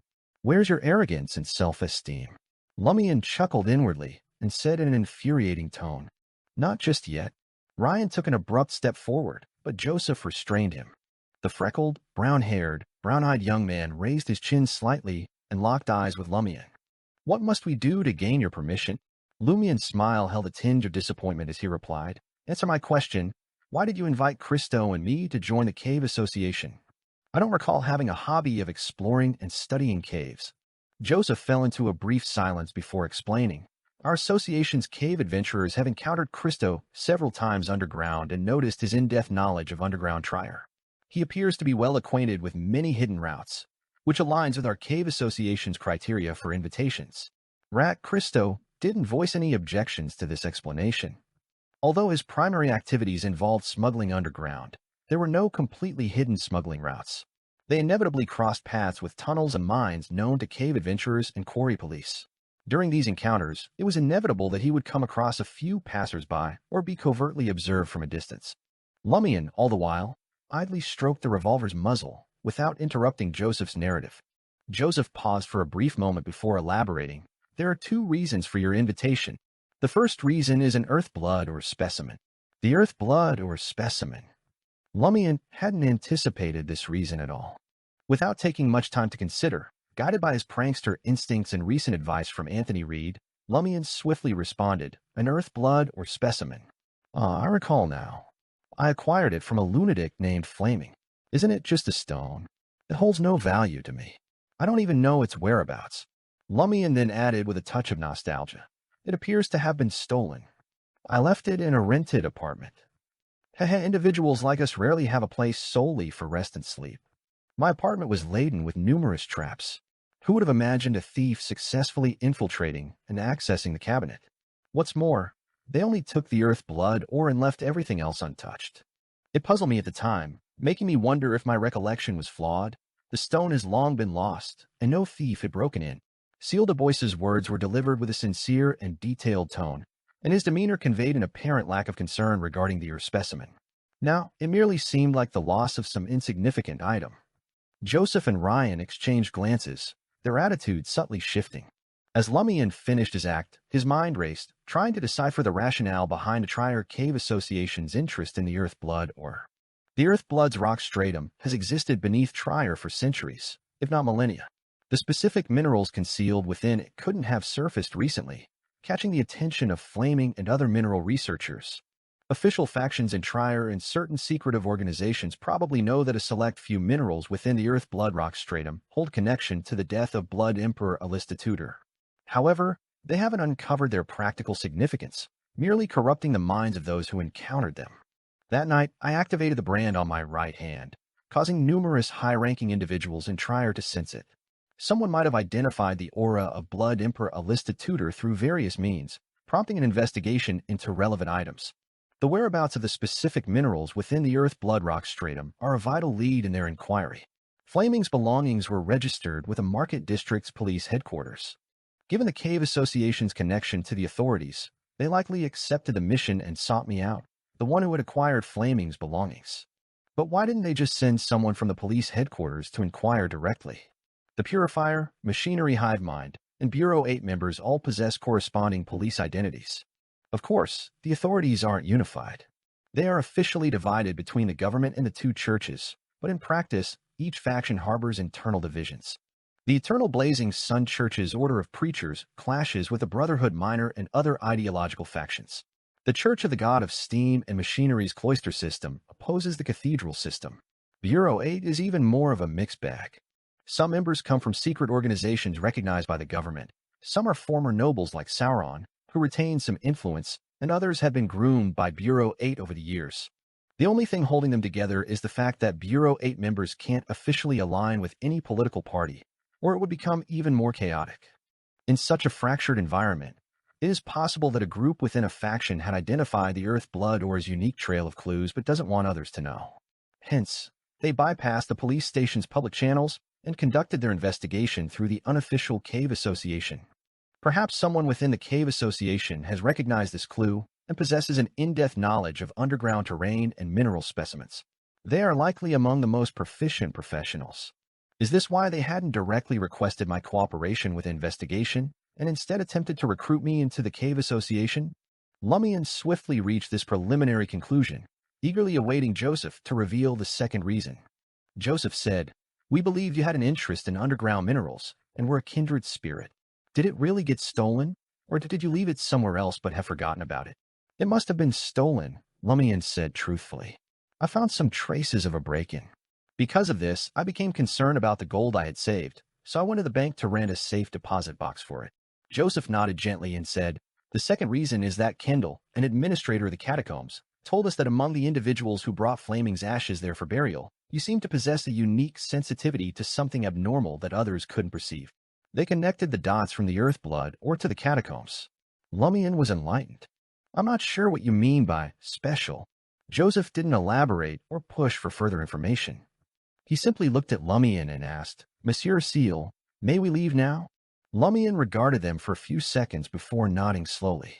Where's your arrogance and self-esteem?" Lumian chuckled inwardly and said in an infuriating tone, "Not just yet." Ryan took an abrupt step forward, but Joseph restrained him. The freckled, brown-haired, brown-eyed young man raised his chin slightly and locked eyes with Lumian. "What must we do to gain your permission?" Lumian's smile held a tinge of disappointment as he replied, "Answer my question. Why did you invite Christo and me to join the Cave Association?" "I don't recall having a hobby of exploring and studying caves." Joseph fell into a brief silence before explaining, "Our association's cave adventurers have encountered Christo several times underground and noticed his in-depth knowledge of underground Trier. He appears to be well acquainted with many hidden routes, which aligns with our Cave Association's criteria for invitations." Rat Christo didn't voice any objections to this explanation. Although his primary activities involved smuggling underground, there were no completely hidden smuggling routes. They inevitably crossed paths with tunnels and mines known to cave adventurers and quarry police. During these encounters, it was inevitable that he would come across a few passers-by or be covertly observed from a distance. Lumian, all the while, idly stroked the revolver's muzzle without interrupting Joseph's narrative. Joseph paused for a brief moment before elaborating. "There are 2 reasons for your invitation. The first reason is an earth blood or specimen." The earth blood or specimen. Lumian hadn't anticipated this reason at all. Without taking much time to consider, guided by his prankster instincts and recent advice from Anthony Reed, Lumian swiftly responded, "An earth blood or specimen. I recall now. I acquired it from a lunatic named Flaming. Isn't it just a stone? It holds no value to me. I don't even know its whereabouts." Lumian then added with a touch of nostalgia, "It appears to have been stolen. I left it in a rented apartment. Individuals like us rarely have a place solely for rest and sleep. My apartment was laden with numerous traps. Who would have imagined a thief successfully infiltrating and accessing the cabinet? What's more, they only took the earth blood ore and left everything else untouched. It puzzled me at the time, making me wonder if my recollection was flawed. The stone has long been lost, and no thief had broken in." Seal de Bois's words were delivered with a sincere and detailed tone, and his demeanor conveyed an apparent lack of concern regarding the earth specimen. Now, it merely seemed like the loss of some insignificant item. Joseph and Ryan exchanged glances, their attitudes subtly shifting. As Lumian finished his act, his mind raced, trying to decipher the rationale behind the Trier Cave Association's interest in the Earth Blood ore. The Earth Blood's rock stratum has existed beneath Trier for centuries, if not millennia. The specific minerals concealed within it couldn't have surfaced recently, catching the attention of Flaming and other mineral researchers. Official factions in Trier and certain secretive organizations probably know that a select few minerals within the Earth Blood rock stratum hold connection to the death of Blood Emperor Tutor. However, they haven't uncovered their practical significance, merely corrupting the minds of those who encountered them. That night, I activated the brand on my right hand, causing numerous high-ranking individuals in Trier to sense it. Someone might have identified the aura of Blood Emperor Tutor through various means, prompting an investigation into relevant items. The whereabouts of the specific minerals within the Earth Blood rock stratum are a vital lead in their inquiry. Flaming's belongings were registered with a Market District's police headquarters. Given the Cave Association's connection to the authorities, they likely accepted the mission and sought me out, the one who had acquired Flaming's belongings. But why didn't they just send someone from the police headquarters to inquire directly? The Purifier, Machinery Hive Mind, and Bureau 8 members all possess corresponding police identities. Of course, the authorities aren't unified. They are officially divided between the government and the two churches, but in practice, each faction harbors internal divisions. The Eternal Blazing Sun Church's order of preachers clashes with the Brotherhood Minor and other ideological factions. The Church of the God of Steam and Machinery's cloister system opposes the cathedral system. Bureau 8 is even more of a mixed bag. Some members come from secret organizations recognized by the government. Some are former nobles like Sauron, who retain some influence, and others have been groomed by Bureau 8 over the years. The only thing holding them together is the fact that Bureau 8 members can't officially align with any political party, or it would become even more chaotic. In such a fractured environment, it is possible that a group within a faction had identified the Earth Blood ore's unique trail of clues but doesn't want others to know. Hence, they bypassed the police station's public channels and conducted their investigation through the unofficial Cave Association. Perhaps someone within the Cave Association has recognized this clue and possesses an in-depth knowledge of underground terrain and mineral specimens. They are likely among the most proficient professionals. Is this why they hadn't directly requested my cooperation with the investigation and instead attempted to recruit me into the Cave Association? Lumian swiftly reached this preliminary conclusion, eagerly awaiting Joseph to reveal the second reason. Joseph said, "We believed you had an interest in underground minerals and were a kindred spirit. Did it really get stolen, or did you leave it somewhere else but have forgotten about it?" "It must have been stolen," Lumian said truthfully. "I found some traces of a break-in. Because of this, I became concerned about the gold I had saved, so I went to the bank to rent a safe deposit box for it." Joseph nodded gently and said, "The second reason is that Kendall, an administrator of the catacombs, told us that among the individuals who brought Flaming's ashes there for burial, you seem to possess a unique sensitivity to something abnormal that others couldn't perceive." They connected the dots from the Earth Blood or to the catacombs. Lumian was enlightened. "I'm not sure what you mean by special." Joseph didn't elaborate or push for further information. He simply looked at Lumian and asked, "Monsieur Seal, may we leave now?" Lumian regarded them for a few seconds before nodding slowly.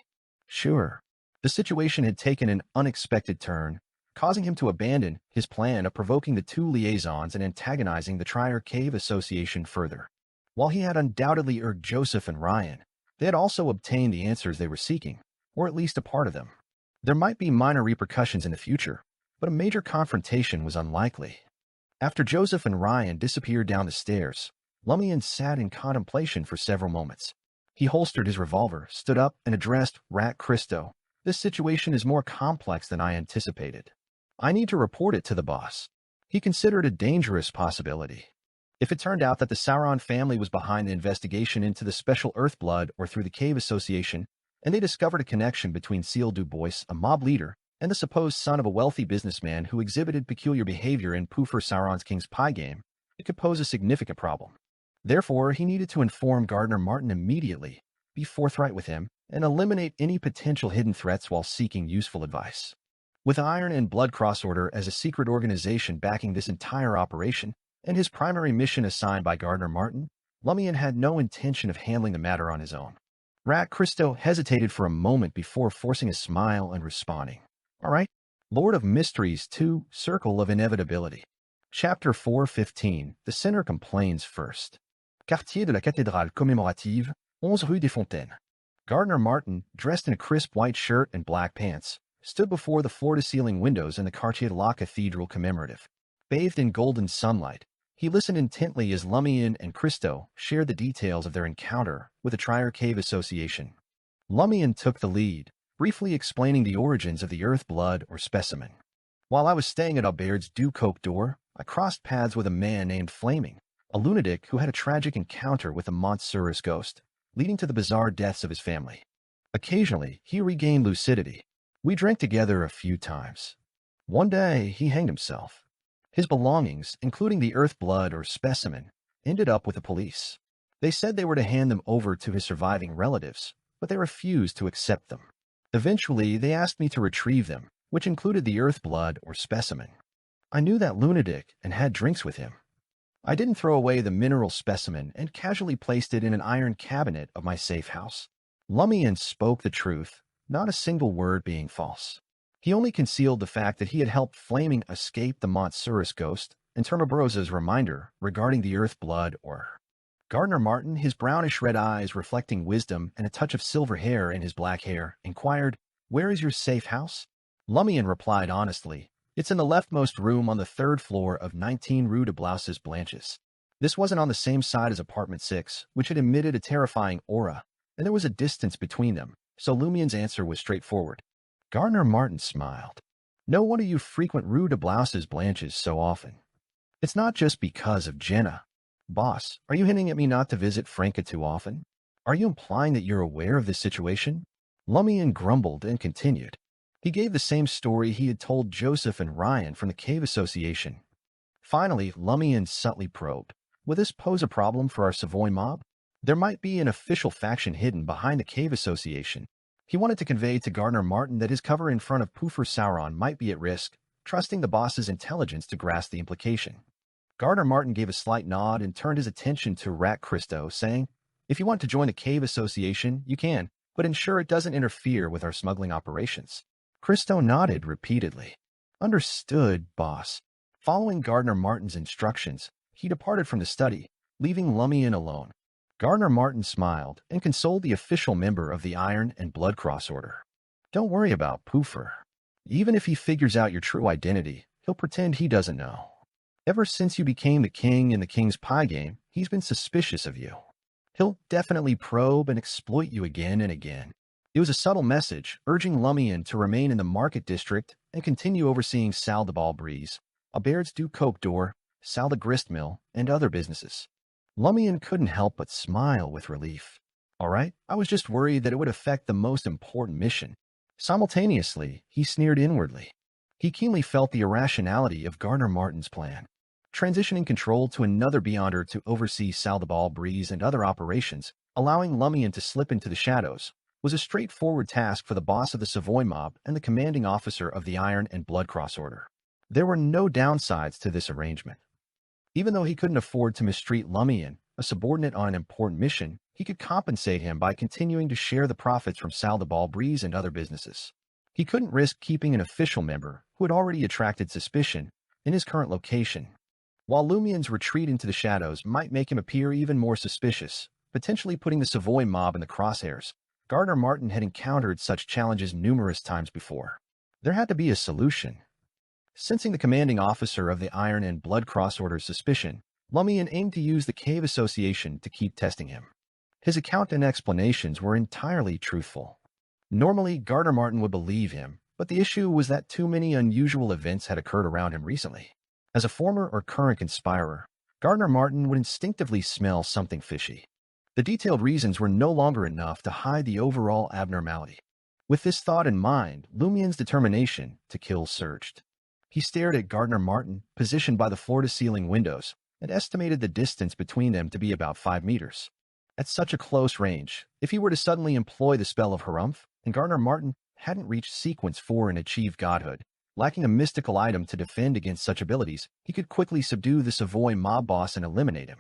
"Sure." The situation had taken an unexpected turn, causing him to abandon his plan of provoking the two liaisons and antagonizing the Trier Cave Association further. While he had undoubtedly irked Joseph and Ryan, they had also obtained the answers they were seeking, or at least a part of them. There might be minor repercussions in the future, but a major confrontation was unlikely. After Joseph and Ryan disappeared down the stairs, Lumian sat in contemplation for several moments. He holstered his revolver, stood up, and addressed Rat Christo. "This situation is more complex than I anticipated. I need to report it to the boss." He considered a dangerous possibility. If it turned out that the Sauron family was behind the investigation into the special Earth Blood or through the Cave Association, and they discovered a connection between Seal Du Bois, a mob leader, and the supposed son of a wealthy businessman who exhibited peculiar behavior in Poofer Sauron's King's Pie game, it could pose a significant problem. Therefore, he needed to inform Gardner Martin immediately, be forthright with him, and eliminate any potential hidden threats while seeking useful advice. With Iron and Blood Cross Order as a secret organization backing this entire operation, and his primary mission assigned by Gardner Martin, Lumian had no intention of handling the matter on his own. Rat Christo hesitated for a moment before forcing a smile and responding, "All right, Lord of Mysteries 2, Circle of Inevitability." Chapter 4:15, The Sinner Complains First. quartier de la cathédrale commémorative, 11 rue des Fontaines. Gardner Martin, dressed in a crisp white shirt and black pants, stood before the floor-to-ceiling windows in the Quartier de la Cathedral commemorative. Bathed in golden sunlight, he listened intently as Lumian and Christo shared the details of their encounter with the Trier Cave Association. Lumian took the lead, briefly explaining the origins of the earth blood or specimen. While I was staying at Aubert's du Coq d'Or, I crossed paths with a man named Flaming, a lunatic who had a tragic encounter with a monstrous ghost, leading to the bizarre deaths of his family. Occasionally, he regained lucidity. We drank together a few times. One day, he hanged himself. His belongings, including the earth blood or specimen, ended up with the police. They said they were to hand them over to his surviving relatives, but they refused to accept them. Eventually, they asked me to retrieve them, which included the earth blood or specimen. I knew that lunatic and had drinks with him. I didn't throw away the mineral specimen and casually placed it in an iron cabinet of my safe house. Lumian spoke the truth, not a single word being false. He only concealed the fact that he had helped Flaming escape the monstrous ghost and Termabrosa's reminder regarding the earth blood or... Gardner Martin, his brownish-red eyes reflecting wisdom and a touch of silver hair in his black hair, inquired, "Where is your safe house?" Lumian replied honestly, "It's in the leftmost room on the third floor of 19 Rue de Blouses Blanches." This wasn't on the same side as apartment 6, which had emitted a terrifying aura, and there was a distance between them, so Lumian's answer was straightforward. Gardner Martin smiled. "No wonder you frequent Rue de Blouses Blanches so often. It's not just because of Jenna. Boss, are you hinting at me not to visit Franca too often? Are you implying that you're aware of this situation?" Lumian grumbled and continued. He gave the same story he had told Joseph and Ryan from the Cave Association. Finally, Lumian subtly probed, "Will this pose a problem for our Savoy mob? There might be an official faction hidden behind the Cave Association." He wanted to convey to Gardner Martin that his cover in front of Poofer Sauron might be at risk, trusting the boss's intelligence to grasp the implication. Gardner Martin gave a slight nod and turned his attention to Rat Christo, saying, "If you want to join the Cave Association, you can, but ensure it doesn't interfere with our smuggling operations." Christo nodded repeatedly. "Understood, boss." Following Gardner Martin's instructions, he departed from the study, leaving Lumian alone. Gardner Martin smiled and consoled the official member of the Iron and Blood Cross Order. "Don't worry about Poofer. Even if he figures out your true identity, he'll pretend he doesn't know. Ever since you became the king in the King's Pie game, he's been suspicious of you. He'll definitely probe and exploit you again and again." It was a subtle message, urging Lumian to remain in the market district and continue overseeing Salle de Balbrise, Aubert's du Coq d'Or, Salle de Gristmill, and other businesses. Lumian couldn't help but smile with relief. "All right, I was just worried that it would affect the most important mission." Simultaneously, he sneered inwardly. He keenly felt the irrationality of Gardner Martin's plan. Transitioning control to another Beyonder to oversee Salle de Balbrise and other operations, allowing Lumian to slip into the shadows, was a straightforward task for the boss of the Savoy mob and the commanding officer of the Iron and Blood Cross Order. There were no downsides to this arrangement. Even though he couldn't afford to mistreat Lumian, a subordinate on an important mission, he could compensate him by continuing to share the profits from Salle de Balbrise and other businesses. He couldn't risk keeping an official member, who had already attracted suspicion, in his current location. While Lumian's retreat into the shadows might make him appear even more suspicious, potentially putting the Savoy mob in the crosshairs, Gardner Martin had encountered such challenges numerous times before. There had to be a solution. Sensing the commanding officer of the Iron and Blood Cross Order's suspicion, Lumian aimed to use the Cave Association to keep testing him. His account and explanations were entirely truthful. Normally, Gardner Martin would believe him, but the issue was that too many unusual events had occurred around him recently. As a former or current conspirer, Gardner Martin would instinctively smell something fishy. The detailed reasons were no longer enough to hide the overall abnormality. With this thought in mind, Lumian's determination to kill surged. He stared at Gardner Martin, positioned by the floor-to-ceiling windows, and estimated the distance between them to be about 5 meters. At such a close range, if he were to suddenly employ the spell of Harumph, and Gardner Martin hadn't reached Sequence 4 and achieved godhood, lacking a mystical item to defend against such abilities, he could quickly subdue the Savoy mob boss and eliminate him.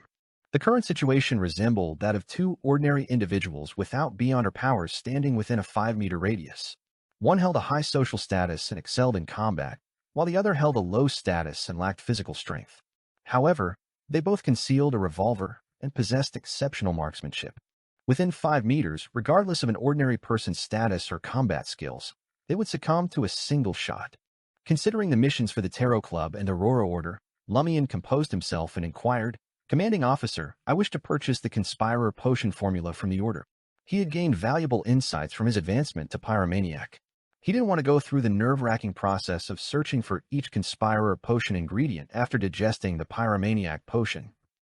The current situation resembled that of two ordinary individuals without Beyonder powers standing within a 5-meter radius. One held a high social status and excelled in combat, while the other held a low status and lacked physical strength. However, they both concealed a revolver and possessed exceptional marksmanship. Within 5 meters, regardless of an ordinary person's status or combat skills, they would succumb to a single shot. Considering the missions for the Tarot Club and Aurora Order, Lumian composed himself and inquired, "Commanding Officer, I wish to purchase the Conspirer Potion formula from the Order." He had gained valuable insights from his advancement to Pyromaniac. He didn't want to go through the nerve-wracking process of searching for each Conspirer Potion ingredient after digesting the Pyromaniac Potion.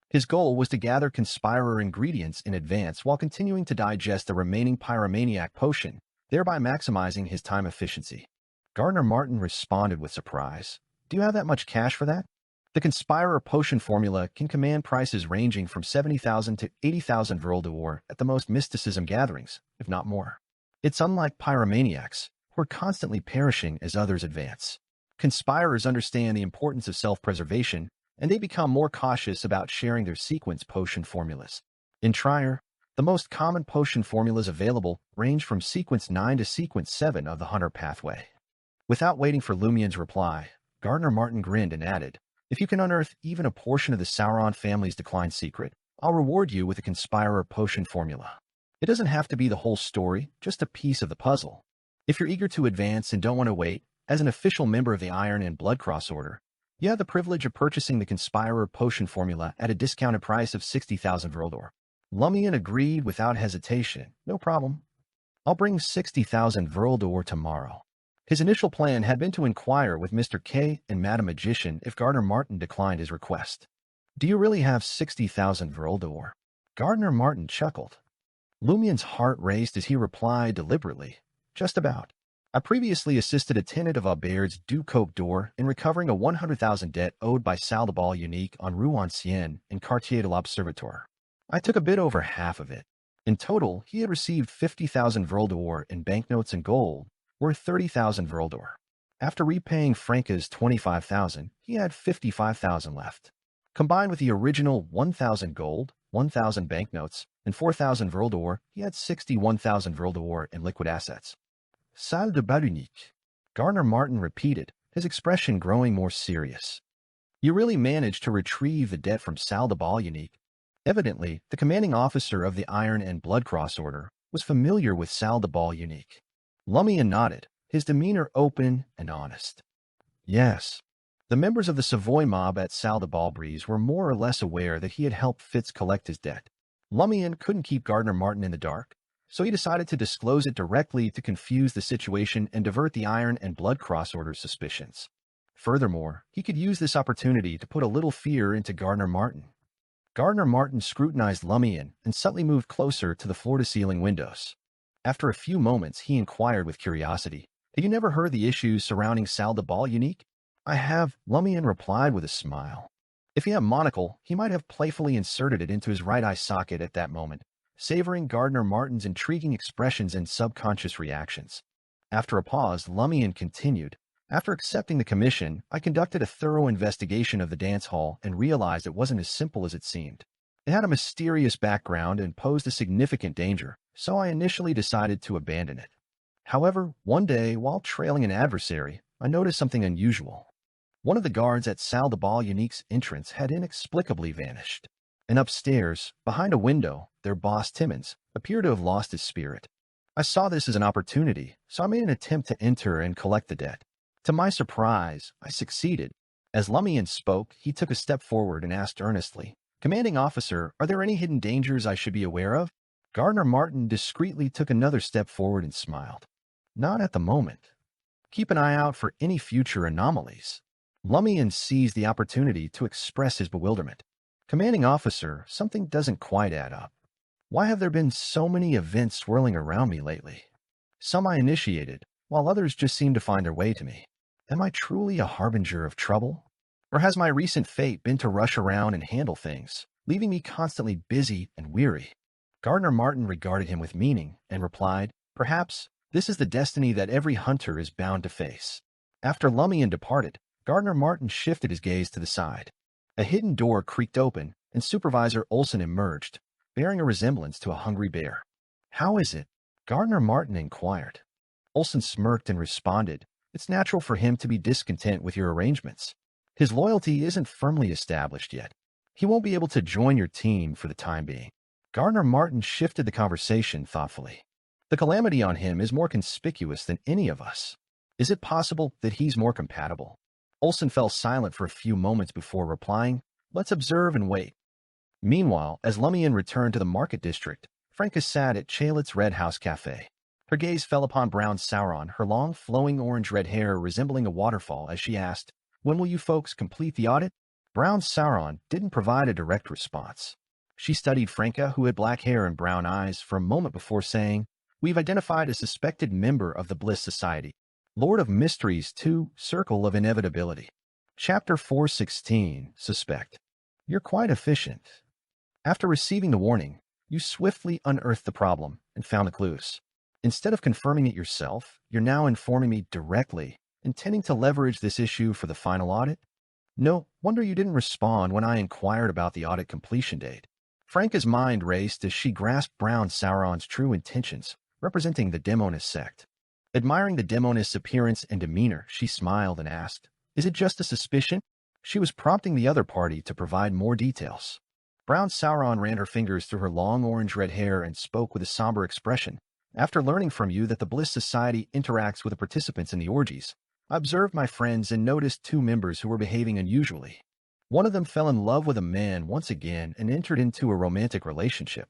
His goal was to gather Conspirer ingredients in advance while continuing to digest the remaining Pyromaniac Potion, thereby maximizing his time efficiency. Gardner Martin responded with surprise. "Do you have that much cash for that?" The Conspirer Potion formula can command prices ranging from 70,000 to 80,000 Vril d'Or at the most mysticism gatherings, if not more. It's unlike Pyromaniacs, who are constantly perishing as others advance. Conspirers understand the importance of self-preservation, and they become more cautious about sharing their sequence potion formulas. In Trier, the most common potion formulas available range from sequence 9 to sequence 7 of the Hunter pathway. Without waiting for Lumian's reply, Gardner Martin grinned and added, "If you can unearth even a portion of the Sauron family's decline secret, I'll reward you with a Conspirer Potion formula. It doesn't have to be the whole story, just a piece of the puzzle. If you're eager to advance and don't want to wait, as an official member of the Iron and Blood Cross Order, you have the privilege of purchasing the Conspirer Potion formula at a discounted price of 60,000 Vril d'Or." Lumian agreed without hesitation. "No problem. I'll bring 60,000 Vril d'Or tomorrow." His initial plan had been to inquire with Mr. K and Madam Magician if Gardner Martin declined his request. "Do you really have 60,000 Vril d'Or?" Gardner Martin chuckled. Lumian's heart raced as he replied deliberately, "Just about. I previously assisted a tenant of Aubaird's Du Coq d'Or in recovering a 100,000 debt owed by Salle de Bal Unique on Rue Ancienne in Quartier de l'Observatoire. I took a bit over half of it. In total, he had received 50,000 Vril d'Or in banknotes and gold, worth 30,000 Vril d'Or. After repaying Franca's 25,000, he had 55,000 left. Combined with the original 1,000 gold, 1,000 banknotes, and 4,000 Vril d'Or, he had 61,000 Vril d'Or in liquid assets. Salle de Bal Unique. Gardner Martin repeated, his expression growing more serious. "You really managed to retrieve the debt from Salle de Bal Unique." Evidently, the commanding officer of the Iron and Blood Cross Order was familiar with Salle de Bal Unique. Lumian nodded, his demeanor open and honest. "Yes." The members of the Savoy mob at Salle de Balbrise were more or less aware that he had helped Fitz collect his debt. Lumian couldn't keep Gardner Martin in the dark, so he decided to disclose it directly to confuse the situation and divert the Iron and Blood Cross Order's suspicions. Furthermore, he could use this opportunity to put a little fear into Gardner Martin. Gardner Martin scrutinized Lumian and subtly moved closer to the floor-to-ceiling windows. After a few moments, he inquired with curiosity, "Have you never heard the issues surrounding Salle de Bal Unique?" "I have," Lumian replied with a smile. If he had a monocle, he might have playfully inserted it into his right eye socket at that moment, savoring Gardner Martin's intriguing expressions and subconscious reactions. After a pause, Lumian continued, "After accepting the commission, I conducted a thorough investigation of the dance hall and realized it wasn't as simple as it seemed. It had a mysterious background and posed a significant danger, so I initially decided to abandon it. However, one day, while trailing an adversary, I noticed something unusual. One of the guards at Salle de Bal Unique's entrance had inexplicably vanished. And upstairs, behind a window, their boss Timmons appeared to have lost his spirit. I saw this as an opportunity, so I made an attempt to enter and collect the debt. To my surprise, I succeeded." As Lumian spoke, he took a step forward and asked earnestly, "Commanding Officer, are there any hidden dangers I should be aware of?" Gardner Martin discreetly took another step forward and smiled. "Not at the moment. Keep an eye out for any future anomalies." Lumian seized the opportunity to express his bewilderment. "Commanding Officer, something doesn't quite add up. Why have there been so many events swirling around me lately? Some I initiated, while others just seem to find their way to me. Am I truly a harbinger of trouble? Or has my recent fate been to rush around and handle things, leaving me constantly busy and weary?" Gardner Martin regarded him with meaning and replied, "Perhaps this is the destiny that every hunter is bound to face." After Lumian departed, Gardner Martin shifted his gaze to the side. A hidden door creaked open, and Supervisor Olson emerged, bearing a resemblance to a hungry bear. "How is it?" Gardner Martin inquired. Olson smirked and responded, "It's natural for him to be discontent with your arrangements. His loyalty isn't firmly established yet. He won't be able to join your team for the time being. Gardner Martin shifted the conversation thoughtfully. The calamity on him is more conspicuous than any of us. Is it possible that he's more compatible? Olson fell silent for a few moments before replying, "Let's observe and wait." Meanwhile, as Lumian returned to the market district, Franca sat at Chalit's Red House Cafe. Her gaze fell upon Brown Sauron, her long, flowing orange-red hair resembling a waterfall, as she asked, "When will you folks complete the audit?" Brown Sauron didn't provide a direct response. She studied Franca, who had black hair and brown eyes, for a moment before saying, "We've identified a suspected member of the Bliss Society. Lord of Mysteries 2, Circle of Inevitability." Chapter 416, Suspect. You're quite efficient. After receiving the warning, you swiftly unearthed the problem and found the clues. Instead of confirming it yourself, you're now informing me directly, intending to leverage this issue for the final audit? No wonder you didn't respond when I inquired about the audit completion date. Franca's mind raced as she grasped Brown Sauron's true intentions, representing the Demonist sect. Admiring the Demonist's appearance and demeanor, she smiled and asked, "Is it just a suspicion?" She was prompting the other party to provide more details. Brown Sauron ran her fingers through her long orange-red hair and spoke with a somber expression. "After learning from you that the Bliss Society interacts with the participants in the orgies, I observed my friends and noticed two members who were behaving unusually. One of them fell in love with a man once again and entered into a romantic relationship.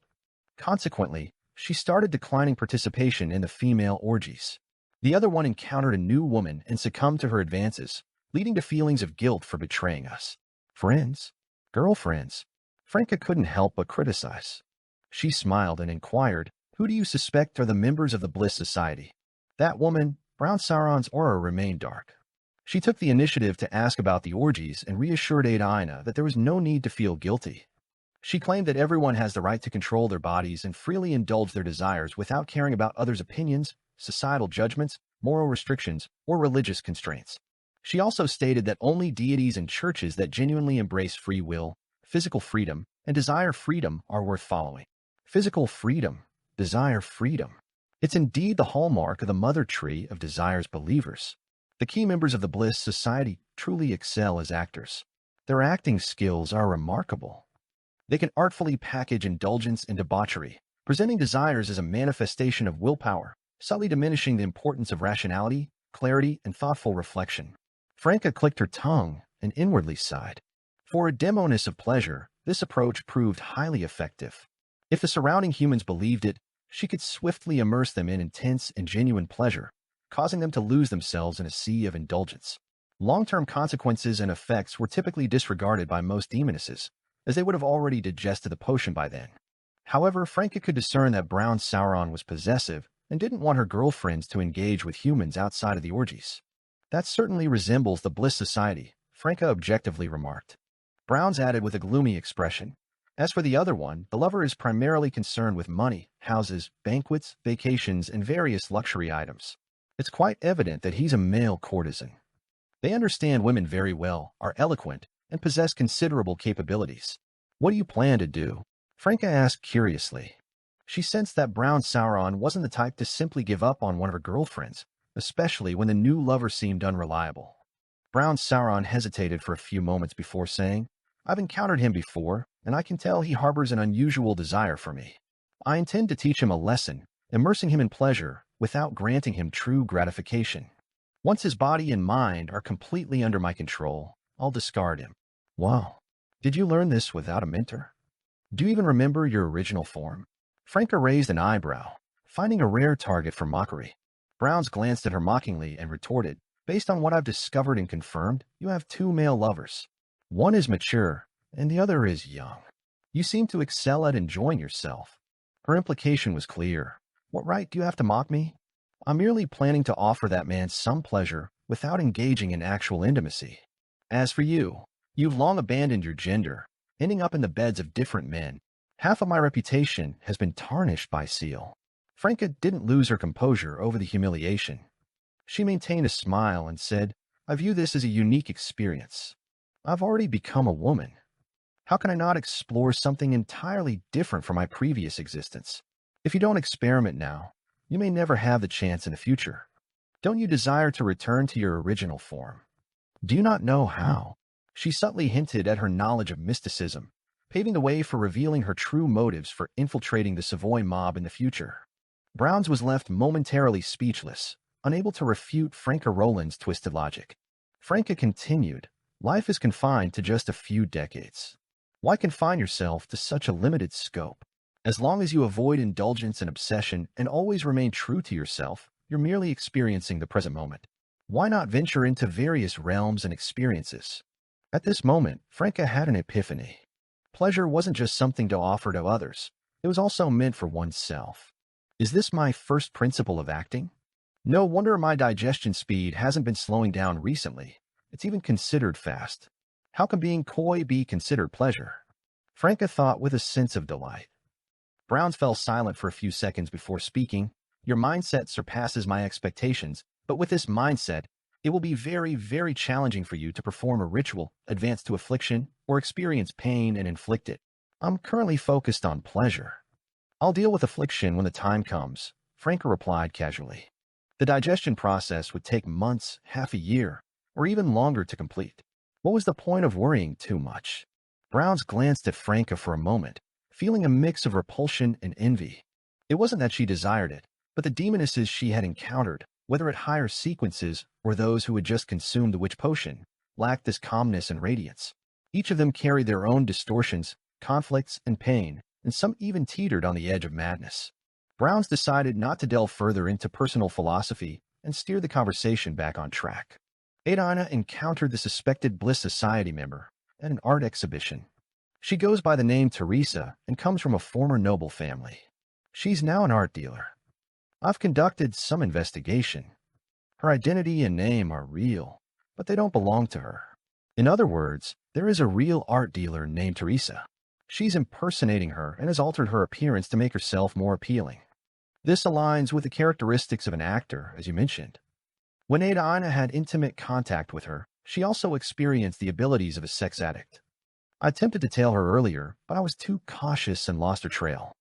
Consequently, she started declining participation in the female orgies. The other one encountered a new woman and succumbed to her advances, leading to feelings of guilt for betraying us. Friends? Girlfriends?" Franca couldn't help but criticize. She smiled and inquired, "Who do you suspect are the members of the Bliss Society?" That woman, Brown Sauron's aura remained dark. She took the initiative to ask about the orgies and reassured Aina that there was no need to feel guilty. She claimed that everyone has the right to control their bodies and freely indulge their desires without caring about others' opinions, societal judgments, moral restrictions, or religious constraints. She also stated that only deities and churches that genuinely embrace free will, physical freedom, and desire freedom are worth following. Physical freedom, desire freedom. It's indeed the hallmark of the mother tree of Desire's believers. The key members of the Bliss Society truly excel as actors. Their acting skills are remarkable. They can artfully package indulgence and debauchery, presenting desires as a manifestation of willpower, subtly diminishing the importance of rationality, clarity, and thoughtful reflection. Franca clicked her tongue and inwardly sighed. For a demoness of pleasure, this approach proved highly effective. If the surrounding humans believed it, she could swiftly immerse them in intense and genuine pleasure, causing them to lose themselves in a sea of indulgence. Long-term consequences and effects were typically disregarded by most demonesses, as they would have already digested the potion by then. However, Franca could discern that Brown Sauron was possessive and didn't want her girlfriends to engage with humans outside of the orgies. "That certainly resembles the Bliss Society," Franca objectively remarked. Brown's added with a gloomy expression, "As for the other one, the lover is primarily concerned with money, houses, banquets, vacations, and various luxury items. It's quite evident that he's a male courtesan. They understand women very well, are eloquent, and possess considerable capabilities. What do you plan to do?" Franca asked curiously. She sensed that Brown Sauron wasn't the type to simply give up on one of her girlfriends, especially when the new lover seemed unreliable. Brown Sauron hesitated for a few moments before saying, "I've encountered him before, and I can tell he harbors an unusual desire for me. I intend to teach him a lesson, immersing him in pleasure without granting him true gratification. Once his body and mind are completely under my control, I'll discard him." "Wow. Did you learn this without a mentor? Do you even remember your original form?" Franca raised an eyebrow, finding a rare target for mockery. Browns glanced at her mockingly and retorted, "Based on what I've discovered and confirmed, you have two male lovers. One is mature, and the other is young. You seem to excel at enjoying yourself." Her implication was clear. "What right do you have to mock me? I'm merely planning to offer that man some pleasure without engaging in actual intimacy. As for you, you've long abandoned your gender, ending up in the beds of different men. Half of my reputation has been tarnished by Seal." Franca didn't lose her composure over the humiliation. She maintained a smile and said, "I view this as a unique experience. I've already become a woman. How can I not explore something entirely different from my previous existence? If you don't experiment now, you may never have the chance in the future. Don't you desire to return to your original form? Do you not know how?" She subtly hinted at her knowledge of mysticism, paving the way for revealing her true motives for infiltrating the Savoy mob in the future. Browns was left momentarily speechless, unable to refute Franca Rowland's twisted logic. Franca continued, "Life is confined to just a few decades. Why confine yourself to such a limited scope? As long as you avoid indulgence and obsession and always remain true to yourself, you're merely experiencing the present moment. Why not venture into various realms and experiences?" At this moment, Franca had an epiphany. Pleasure wasn't just something to offer to others. It was also meant for oneself. Is this my first principle of acting? No wonder my digestion speed hasn't been slowing down recently. It's even considered fast. How can being coy be considered pleasure? Franca thought with a sense of delight. Browns fell silent for a few seconds before speaking. "Your mindset surpasses my expectations, but with this mindset, it will be very, very challenging for you to perform a ritual, advance to affliction, or experience pain and inflict it. I'm currently focused on pleasure." "I'll deal with affliction when the time comes," Franca replied casually. The digestion process would take months, half a year, or even longer to complete. What was the point of worrying too much? Browns glanced at Franca for a moment, feeling a mix of repulsion and envy. It wasn't that she desired it, but the demonesses she had encountered, whether at higher sequences or those who had just consumed the witch potion, lacked this calmness and radiance. Each of them carried their own distortions, conflicts, and pain, and some even teetered on the edge of madness. Browns decided not to delve further into personal philosophy and steer the conversation back on track. Adina encountered the suspected Bliss Society member at an art exhibition. She goes by the name Teresa and comes from a former noble family. She's now an art dealer. I've conducted some investigation. Her identity and name are real, but they don't belong to her. In other words, there is a real art dealer named Teresa. She's impersonating her and has altered her appearance to make herself more appealing. This aligns with the characteristics of an actor, as you mentioned. When Adina had intimate contact with her, she also experienced the abilities of a sex addict. I attempted to tail her earlier, but I was too cautious and lost her trail.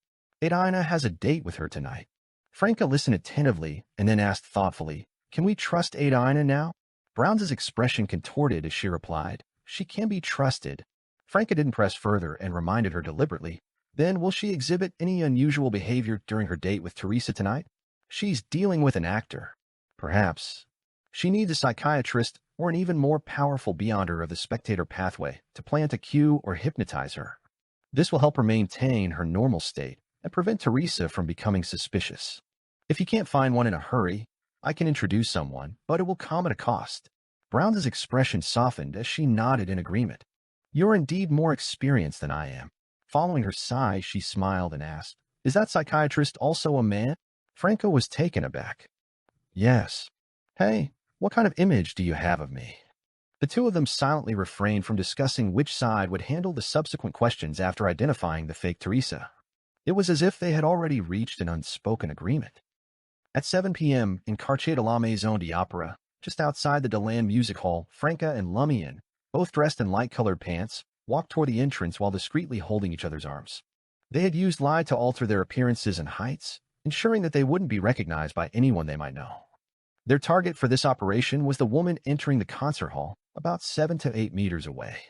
Adina has a date with her tonight. Franca listened attentively and then asked thoughtfully, "Can we trust Adina now?" Browns' expression contorted as she replied, "She can be trusted." Franca didn't press further and reminded her deliberately, "Then will she exhibit any unusual behavior during her date with Teresa tonight? She's dealing with an actor. Perhaps she needs a psychiatrist or an even more powerful beyonder of the spectator pathway to plant a cue or hypnotize her. This will help her maintain her normal state and prevent Teresa from becoming suspicious. If you can't find one in a hurry, I can introduce someone, but it will come at a cost." Browns' expression softened as she nodded in agreement. "You're indeed more experienced than I am." Following her sigh, she smiled and asked, "Is that psychiatrist also a man?" Franca was taken aback. "Yes." "Hey, what kind of image do you have of me?" The two of them silently refrained from discussing which side would handle the subsequent questions after identifying the fake Teresa. It was as if they had already reached an unspoken agreement. At 7 p.m. in Quartier de la Maison d'Opera, just outside the Deland Music Hall, Franca and Lumian, both dressed in light-colored pants, walked toward the entrance while discreetly holding each other's arms. They had used light to alter their appearances and heights, ensuring that they wouldn't be recognized by anyone they might know. Their target for this operation was the woman entering the concert hall about 7 to 8 meters away.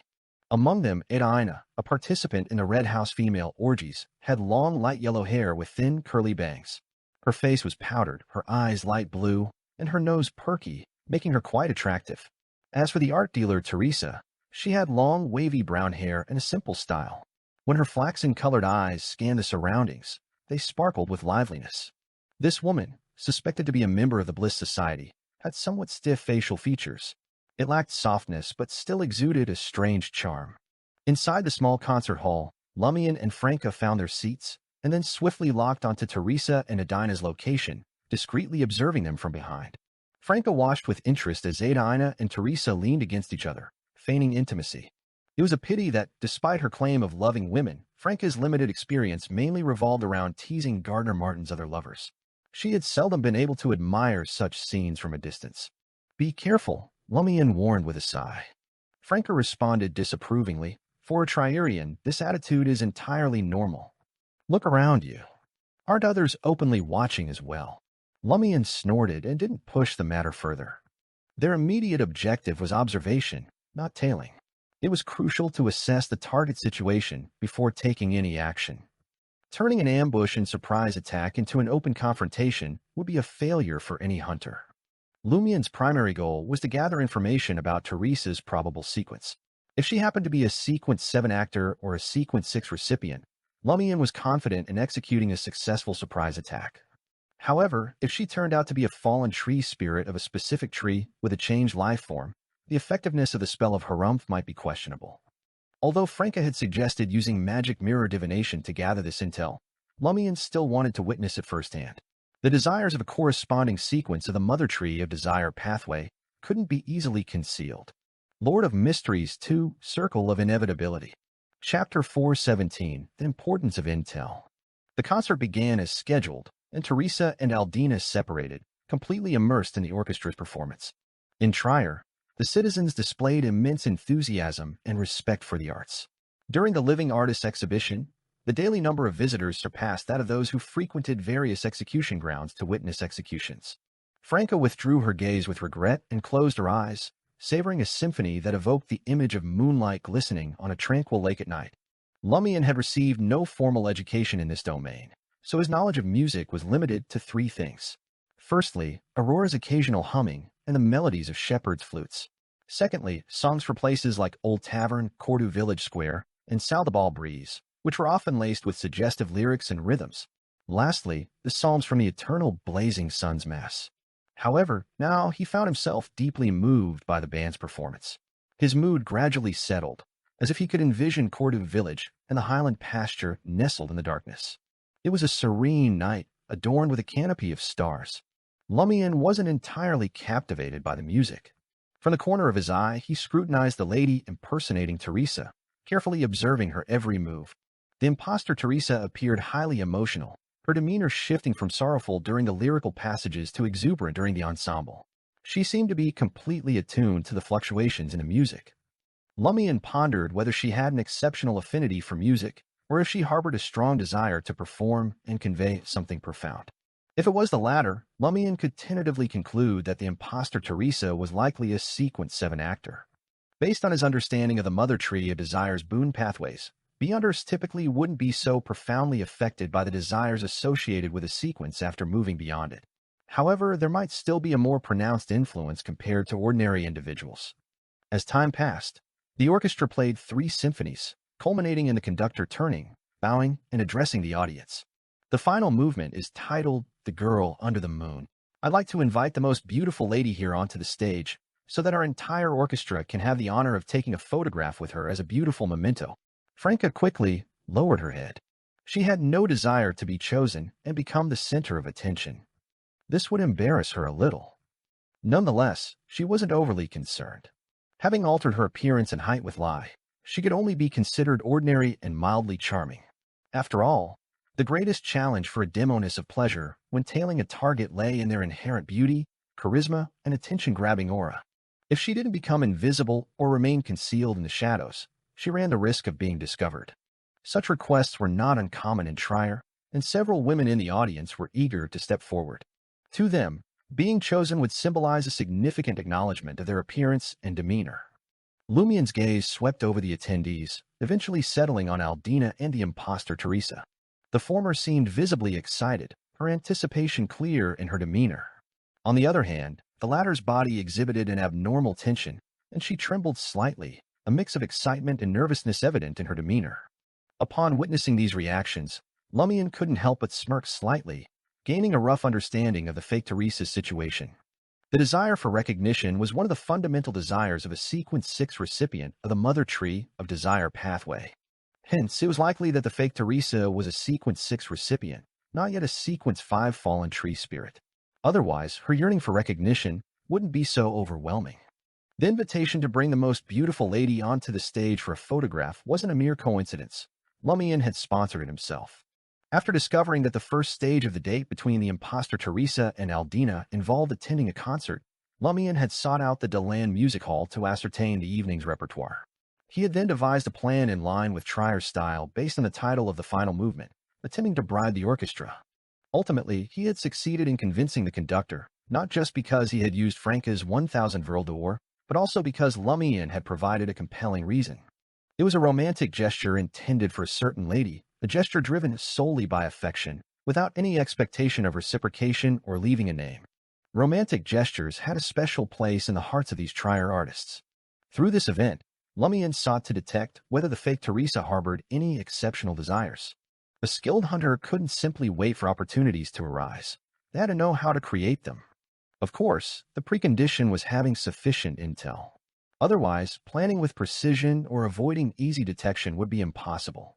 Among them, Adina, a participant in the Red House female orgies, had long light yellow hair with thin, curly bangs. Her face was powdered, her eyes light blue, and her nose perky, making her quite attractive. As for the art dealer Teresa, she had long, wavy brown hair and a simple style. When her flaxen-colored eyes scanned the surroundings, they sparkled with liveliness. This woman, suspected to be a member of the Bliss Society, had somewhat stiff facial features. It lacked softness but still exuded a strange charm. Inside the small concert hall, Lumian and Franca found their seats and then swiftly locked onto Teresa and Adina's location, discreetly observing them from behind. Franca watched with interest as Adina and Teresa leaned against each other, feigning intimacy. It was a pity that, despite her claim of loving women, Franca's limited experience mainly revolved around teasing Gardner Martin's other lovers. She had seldom been able to admire such scenes from a distance. "Be careful," Lumian warned with a sigh. Franca responded disapprovingly. "For a Trierian, this attitude is entirely normal. Look around you. Aren't others openly watching as well?" Lumian snorted and didn't push the matter further. Their immediate objective was observation, not tailing. It was crucial to assess the target situation before taking any action. Turning an ambush and surprise attack into an open confrontation would be a failure for any hunter. Lumian's primary goal was to gather information about Teresa's probable sequence. If she happened to be a Sequence 7 actor or a Sequence 6 recipient, Lumian was confident in executing a successful surprise attack. However, if she turned out to be a fallen tree spirit of a specific tree with a changed life form, the effectiveness of the spell of Harumph might be questionable. Although Franca had suggested using magic mirror divination to gather this intel, Lumian still wanted to witness it firsthand. The desires of a corresponding sequence of the Mother Tree of Desire pathway couldn't be easily concealed. Lord of Mysteries 2, Circle of Inevitability. Chapter 417, The Importance of Intel. The concert began as scheduled, and Teresa and Aldina separated, completely immersed in the orchestra's performance. In Trier, the citizens displayed immense enthusiasm and respect for the arts. During the Living Artists exhibition, the daily number of visitors surpassed that of those who frequented various execution grounds to witness executions. Franca withdrew her gaze with regret and closed her eyes, savoring a symphony that evoked the image of moonlight glistening on a tranquil lake at night. Lumian had received no formal education in this domain, so his knowledge of music was limited to three things. Firstly, Aurora's occasional humming and the melodies of shepherds' flutes. Secondly, songs for places like Old Tavern, Cordoue Village Square, and Saldabal Breeze, which were often laced with suggestive lyrics and rhythms. Lastly, the psalms from the eternal blazing sun's mass. However, now he found himself deeply moved by the band's performance. His mood gradually settled, as if he could envision Cordoue Village and the highland pasture nestled in the darkness. It was a serene night, adorned with a canopy of stars. Lumian wasn't entirely captivated by the music. From the corner of his eye, he scrutinized the lady impersonating Teresa, carefully observing her every move. The impostor Teresa appeared highly emotional, her demeanor shifting from sorrowful during the lyrical passages to exuberant during the ensemble. She seemed to be completely attuned to the fluctuations in the music. Lumian pondered whether she had an exceptional affinity for music, or if she harbored a strong desire to perform and convey something profound. If it was the latter, Lumian could tentatively conclude that the impostor Teresa was likely a Sequence 7 actor. Based on his understanding of the Mother Tree of Desire's boon pathways, Beyonders typically wouldn't be so profoundly affected by the desires associated with a sequence after moving beyond it. However, there might still be a more pronounced influence compared to ordinary individuals. As time passed, the orchestra played 3 symphonies, culminating in the conductor turning, bowing, and addressing the audience. The final movement is titled The Girl Under the Moon. I'd like to invite the most beautiful lady here onto the stage so that our entire orchestra can have the honor of taking a photograph with her as a beautiful memento. Franca quickly lowered her head. She had no desire to be chosen and become the center of attention. This would embarrass her a little. Nonetheless, she wasn't overly concerned. Having altered her appearance and height with lie, she could only be considered ordinary and mildly charming. After all, the greatest challenge for a demoness of pleasure when tailing a target lay in their inherent beauty, charisma, and attention-grabbing aura. If she didn't become invisible or remain concealed in the shadows, she ran the risk of being discovered. Such requests were not uncommon in Trier, and several women in the audience were eager to step forward. To them, being chosen would symbolize a significant acknowledgement of their appearance and demeanor. Lumian's gaze swept over the attendees, eventually settling on Aldina and the impostor Teresa. The former seemed visibly excited, her anticipation clear in her demeanor. On the other hand, the latter's body exhibited an abnormal tension, and she trembled slightly, a mix of excitement and nervousness evident in her demeanor. Upon witnessing these reactions, Lumian couldn't help but smirk slightly, gaining a rough understanding of the fake Teresa's situation. The desire for recognition was one of the fundamental desires of a Sequence 6 recipient of the Mother Tree of Desire pathway. Hence, it was likely that the fake Teresa was a Sequence 6 recipient, not yet a Sequence 5 fallen tree spirit. Otherwise, her yearning for recognition wouldn't be so overwhelming. The invitation to bring the most beautiful lady onto the stage for a photograph wasn't a mere coincidence. Lumian had sponsored it himself. After discovering that the first stage of the date between the impostor Teresa and Aldina involved attending a concert, Lumian had sought out the Deland Music Hall to ascertain the evening's repertoire. He had then devised a plan in line with Trier's style based on the title of the final movement, attempting to bribe the orchestra. Ultimately, he had succeeded in convincing the conductor, not just because he had used Franca's 1000 Vril d'Or, but also because Lumian had provided a compelling reason. It was a romantic gesture intended for a certain lady, a gesture driven solely by affection, without any expectation of reciprocation or leaving a name. Romantic gestures had a special place in the hearts of these trier artists. Through this event, Lumian sought to detect whether the fake Teresa harbored any exceptional desires. A skilled hunter couldn't simply wait for opportunities to arise. They had to know how to create them. Of course, the precondition was having sufficient intel. Otherwise, planning with precision or avoiding easy detection would be impossible.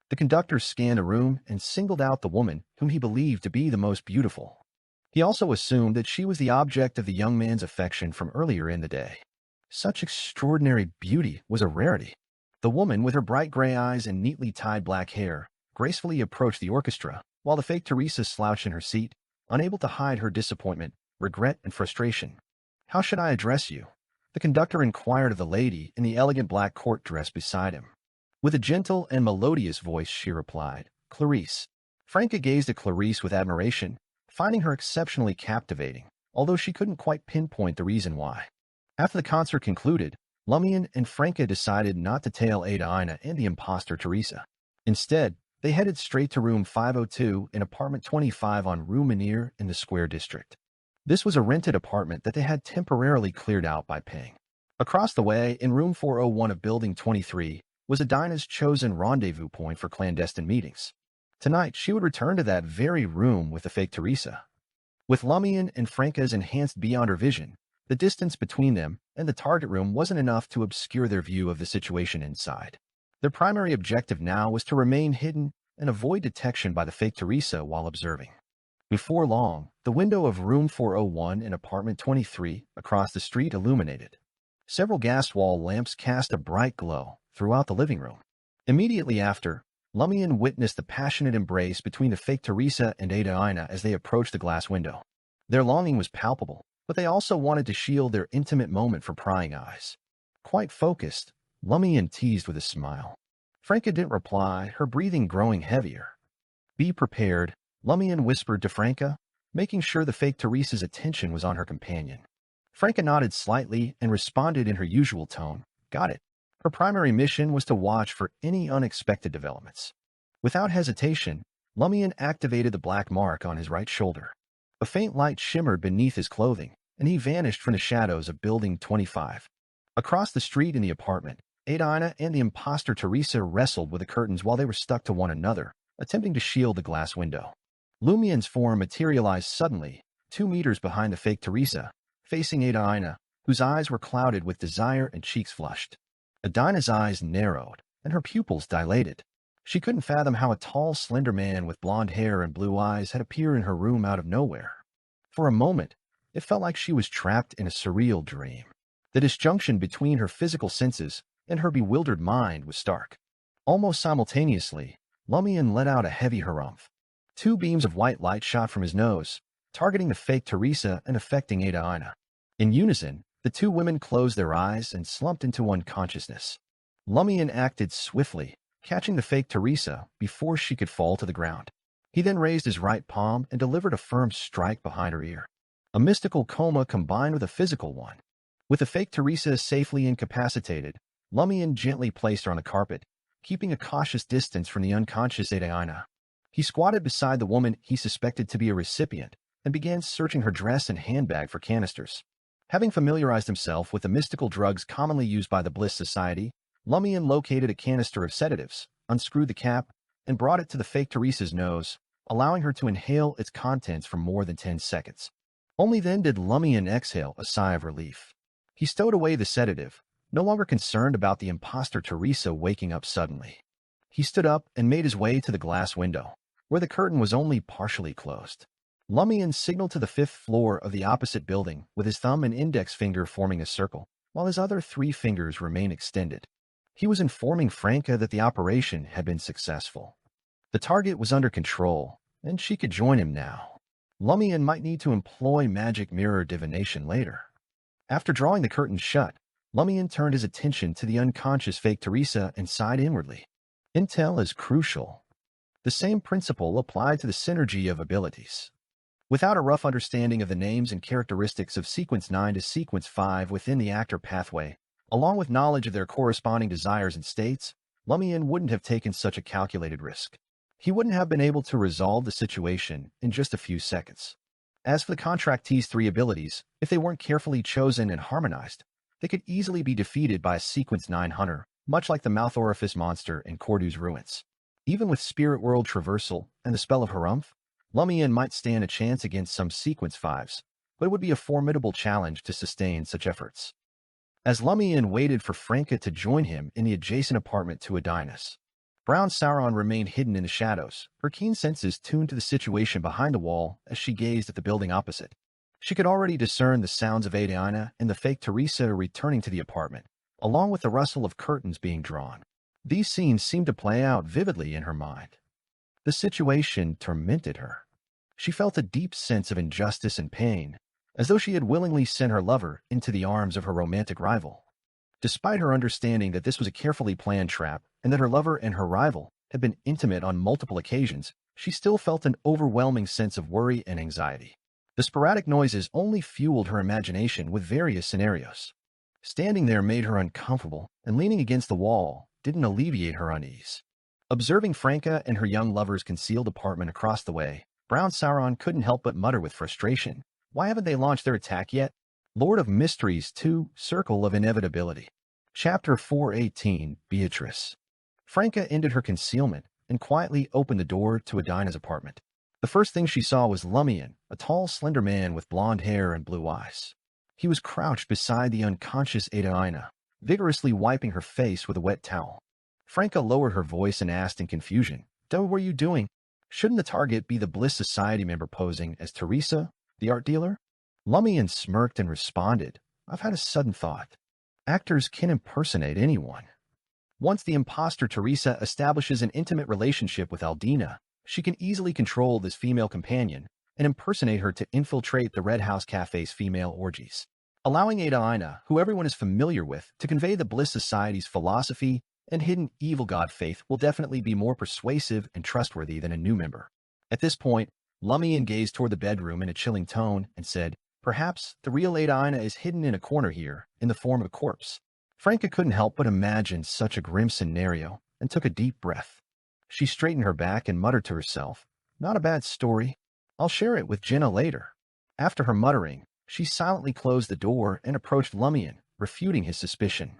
The conductor scanned the room and singled out the woman whom he believed to be the most beautiful. He also assumed that she was the object of the young man's affection from earlier in the day. Such extraordinary beauty was a rarity. The woman, with her bright gray eyes and neatly tied black hair, gracefully approached the orchestra, while the fake Teresa slouched in her seat, unable to hide her disappointment, regret, and frustration. "How should I address you?" the conductor inquired of the lady in the elegant black court dress beside him. With a gentle and melodious voice, she replied, "Clarice." Franca gazed at Clarice with admiration, finding her exceptionally captivating, although she couldn't quite pinpoint the reason why. After the concert concluded, Lumian and Franca decided not to tail Ada Ina and the imposter Teresa. Instead, they headed straight to room 502 in apartment 25 on Rue Menhir in the Square District. This was a rented apartment that they had temporarily cleared out by paying. Across the way, in room 401 of building 23, was Adina's chosen rendezvous point for clandestine meetings. Tonight, she would return to that very room with the fake Teresa. With Lumian and Franca's enhanced beyond her vision, the distance between them and the target room wasn't enough to obscure their view of the situation inside. Their primary objective now was to remain hidden and avoid detection by the fake Teresa while observing. Before long, the window of room 401 in apartment 23 across the street illuminated. Several gas wall lamps cast a bright glow throughout the living room. Immediately after, Lumian witnessed the passionate embrace between the fake Teresa and Ada Ina as they approached the glass window. Their longing was palpable, but they also wanted to shield their intimate moment from prying eyes. Quite focused, Lumian teased with a smile. Franca didn't reply, her breathing growing heavier. "Be prepared," Lumian whispered to Franca, making sure the fake Teresa's attention was on her companion. Franca nodded slightly and responded in her usual tone, "Got it." Her primary mission was to watch for any unexpected developments. Without hesitation, Lumian activated the black mark on his right shoulder. A faint light shimmered beneath his clothing, and he vanished from the shadows of building 25. Across the street in the apartment, Ada Ina and the imposter Teresa wrestled with the curtains while they were stuck to one another, attempting to shield the glass window. Lumian's form materialized suddenly, 2 meters behind the fake Teresa, facing Ada Ina, whose eyes were clouded with desire and cheeks flushed. Adina's eyes narrowed, and her pupils dilated. She couldn't fathom how a tall, slender man with blonde hair and blue eyes had appeared in her room out of nowhere. For a moment, it felt like she was trapped in a surreal dream. The disjunction between her physical senses and her bewildered mind was stark. Almost simultaneously, Lumian let out a heavy harumph. 2 beams of white light shot from his nose, targeting the fake Teresa and affecting Ada Ina. In unison, the 2 women closed their eyes and slumped into unconsciousness. Lumian acted swiftly, catching the fake Teresa before she could fall to the ground. He then raised his right palm and delivered a firm strike behind her ear. A mystical coma combined with a physical one. With the fake Teresa safely incapacitated, Lumian gently placed her on the carpet, keeping a cautious distance from the unconscious Ada Ina. He squatted beside the woman he suspected to be a recipient and began searching her dress and handbag for canisters. Having familiarized himself with the mystical drugs commonly used by the Bliss Society, Lumian located a canister of sedatives, unscrewed the cap, and brought it to the fake Teresa's nose, allowing her to inhale its contents for more than 10 seconds. Only then did Lumian exhale a sigh of relief. He stowed away the sedative, no longer concerned about the imposter Teresa waking up suddenly. He stood up and made his way to the glass window, where the curtain was only partially closed. Lumian signaled to the 5th floor of the opposite building with his thumb and index finger forming a circle, while his other 3 fingers remained extended. He was informing Franca that the operation had been successful. The target was under control, and she could join him now. Lumian might need to employ magic mirror divination later. After drawing the curtains shut, Lumian turned his attention to the unconscious fake Teresa and sighed inwardly. Intel is crucial. The same principle applied to the synergy of abilities. Without a rough understanding of the names and characteristics of Sequence 9 to Sequence 5 within the actor pathway, along with knowledge of their corresponding desires and states, Lumian wouldn't have taken such a calculated risk. He wouldn't have been able to resolve the situation in just a few seconds. As for the contractee's three abilities, if they weren't carefully chosen and harmonized, they could easily be defeated by a Sequence 9 hunter, much like the mouth orifice monster in Cordu's Ruins. Even with Spirit World Traversal and the spell of Harumph, Lumian might stand a chance against some Sequence 5s, but it would be a formidable challenge to sustain such efforts. As Lumian waited for Franca to join him in the adjacent apartment to Adinus, Brown Sauron remained hidden in the shadows, her keen senses tuned to the situation behind the wall as she gazed at the building opposite. She could already discern the sounds of Adina and the fake Teresa returning to the apartment, along with the rustle of curtains being drawn. These scenes seemed to play out vividly in her mind. The situation tormented her. She felt a deep sense of injustice and pain, as though she had willingly sent her lover into the arms of her romantic rival. Despite her understanding that this was a carefully planned trap and that her lover and her rival had been intimate on multiple occasions, she still felt an overwhelming sense of worry and anxiety. The sporadic noises only fueled her imagination with various scenarios. Standing there made her uncomfortable, and leaning against the wall didn't alleviate her unease. Observing Franca and her young lover's concealed apartment across the way, Brown Sauron couldn't help but mutter with frustration, "Why haven't they launched their attack yet?" Lord of Mysteries 2, Circle of Inevitability. Chapter 418, Beatrice. Franca ended her concealment and quietly opened the door to Adina's apartment. The first thing she saw was Lumian, a tall, slender man with blonde hair and blue eyes. He was crouched beside the unconscious Adina, vigorously wiping her face with a wet towel. Franca lowered her voice and asked in confusion, "What were you doing? Shouldn't the target be the Bliss Society member posing as Teresa, the art dealer?" Lumian smirked and responded, "I've had a sudden thought. Actors can impersonate anyone. Once the imposter Teresa establishes an intimate relationship with Aldina, she can easily control this female companion and impersonate her to infiltrate the Red House Cafe's female orgies. Allowing Adina, who everyone is familiar with, to convey the Bliss Society's philosophy and hidden evil god faith will definitely be more persuasive and trustworthy than a new member." At this point, Lumian gazed toward the bedroom in a chilling tone and said, "Perhaps the real Adina is hidden in a corner here, in the form of a corpse." Franca couldn't help but imagine such a grim scenario and took a deep breath. She straightened her back and muttered to herself, "Not a bad story. I'll share it with Jenna later." After her muttering, she silently closed the door and approached Lumian, refuting his suspicion.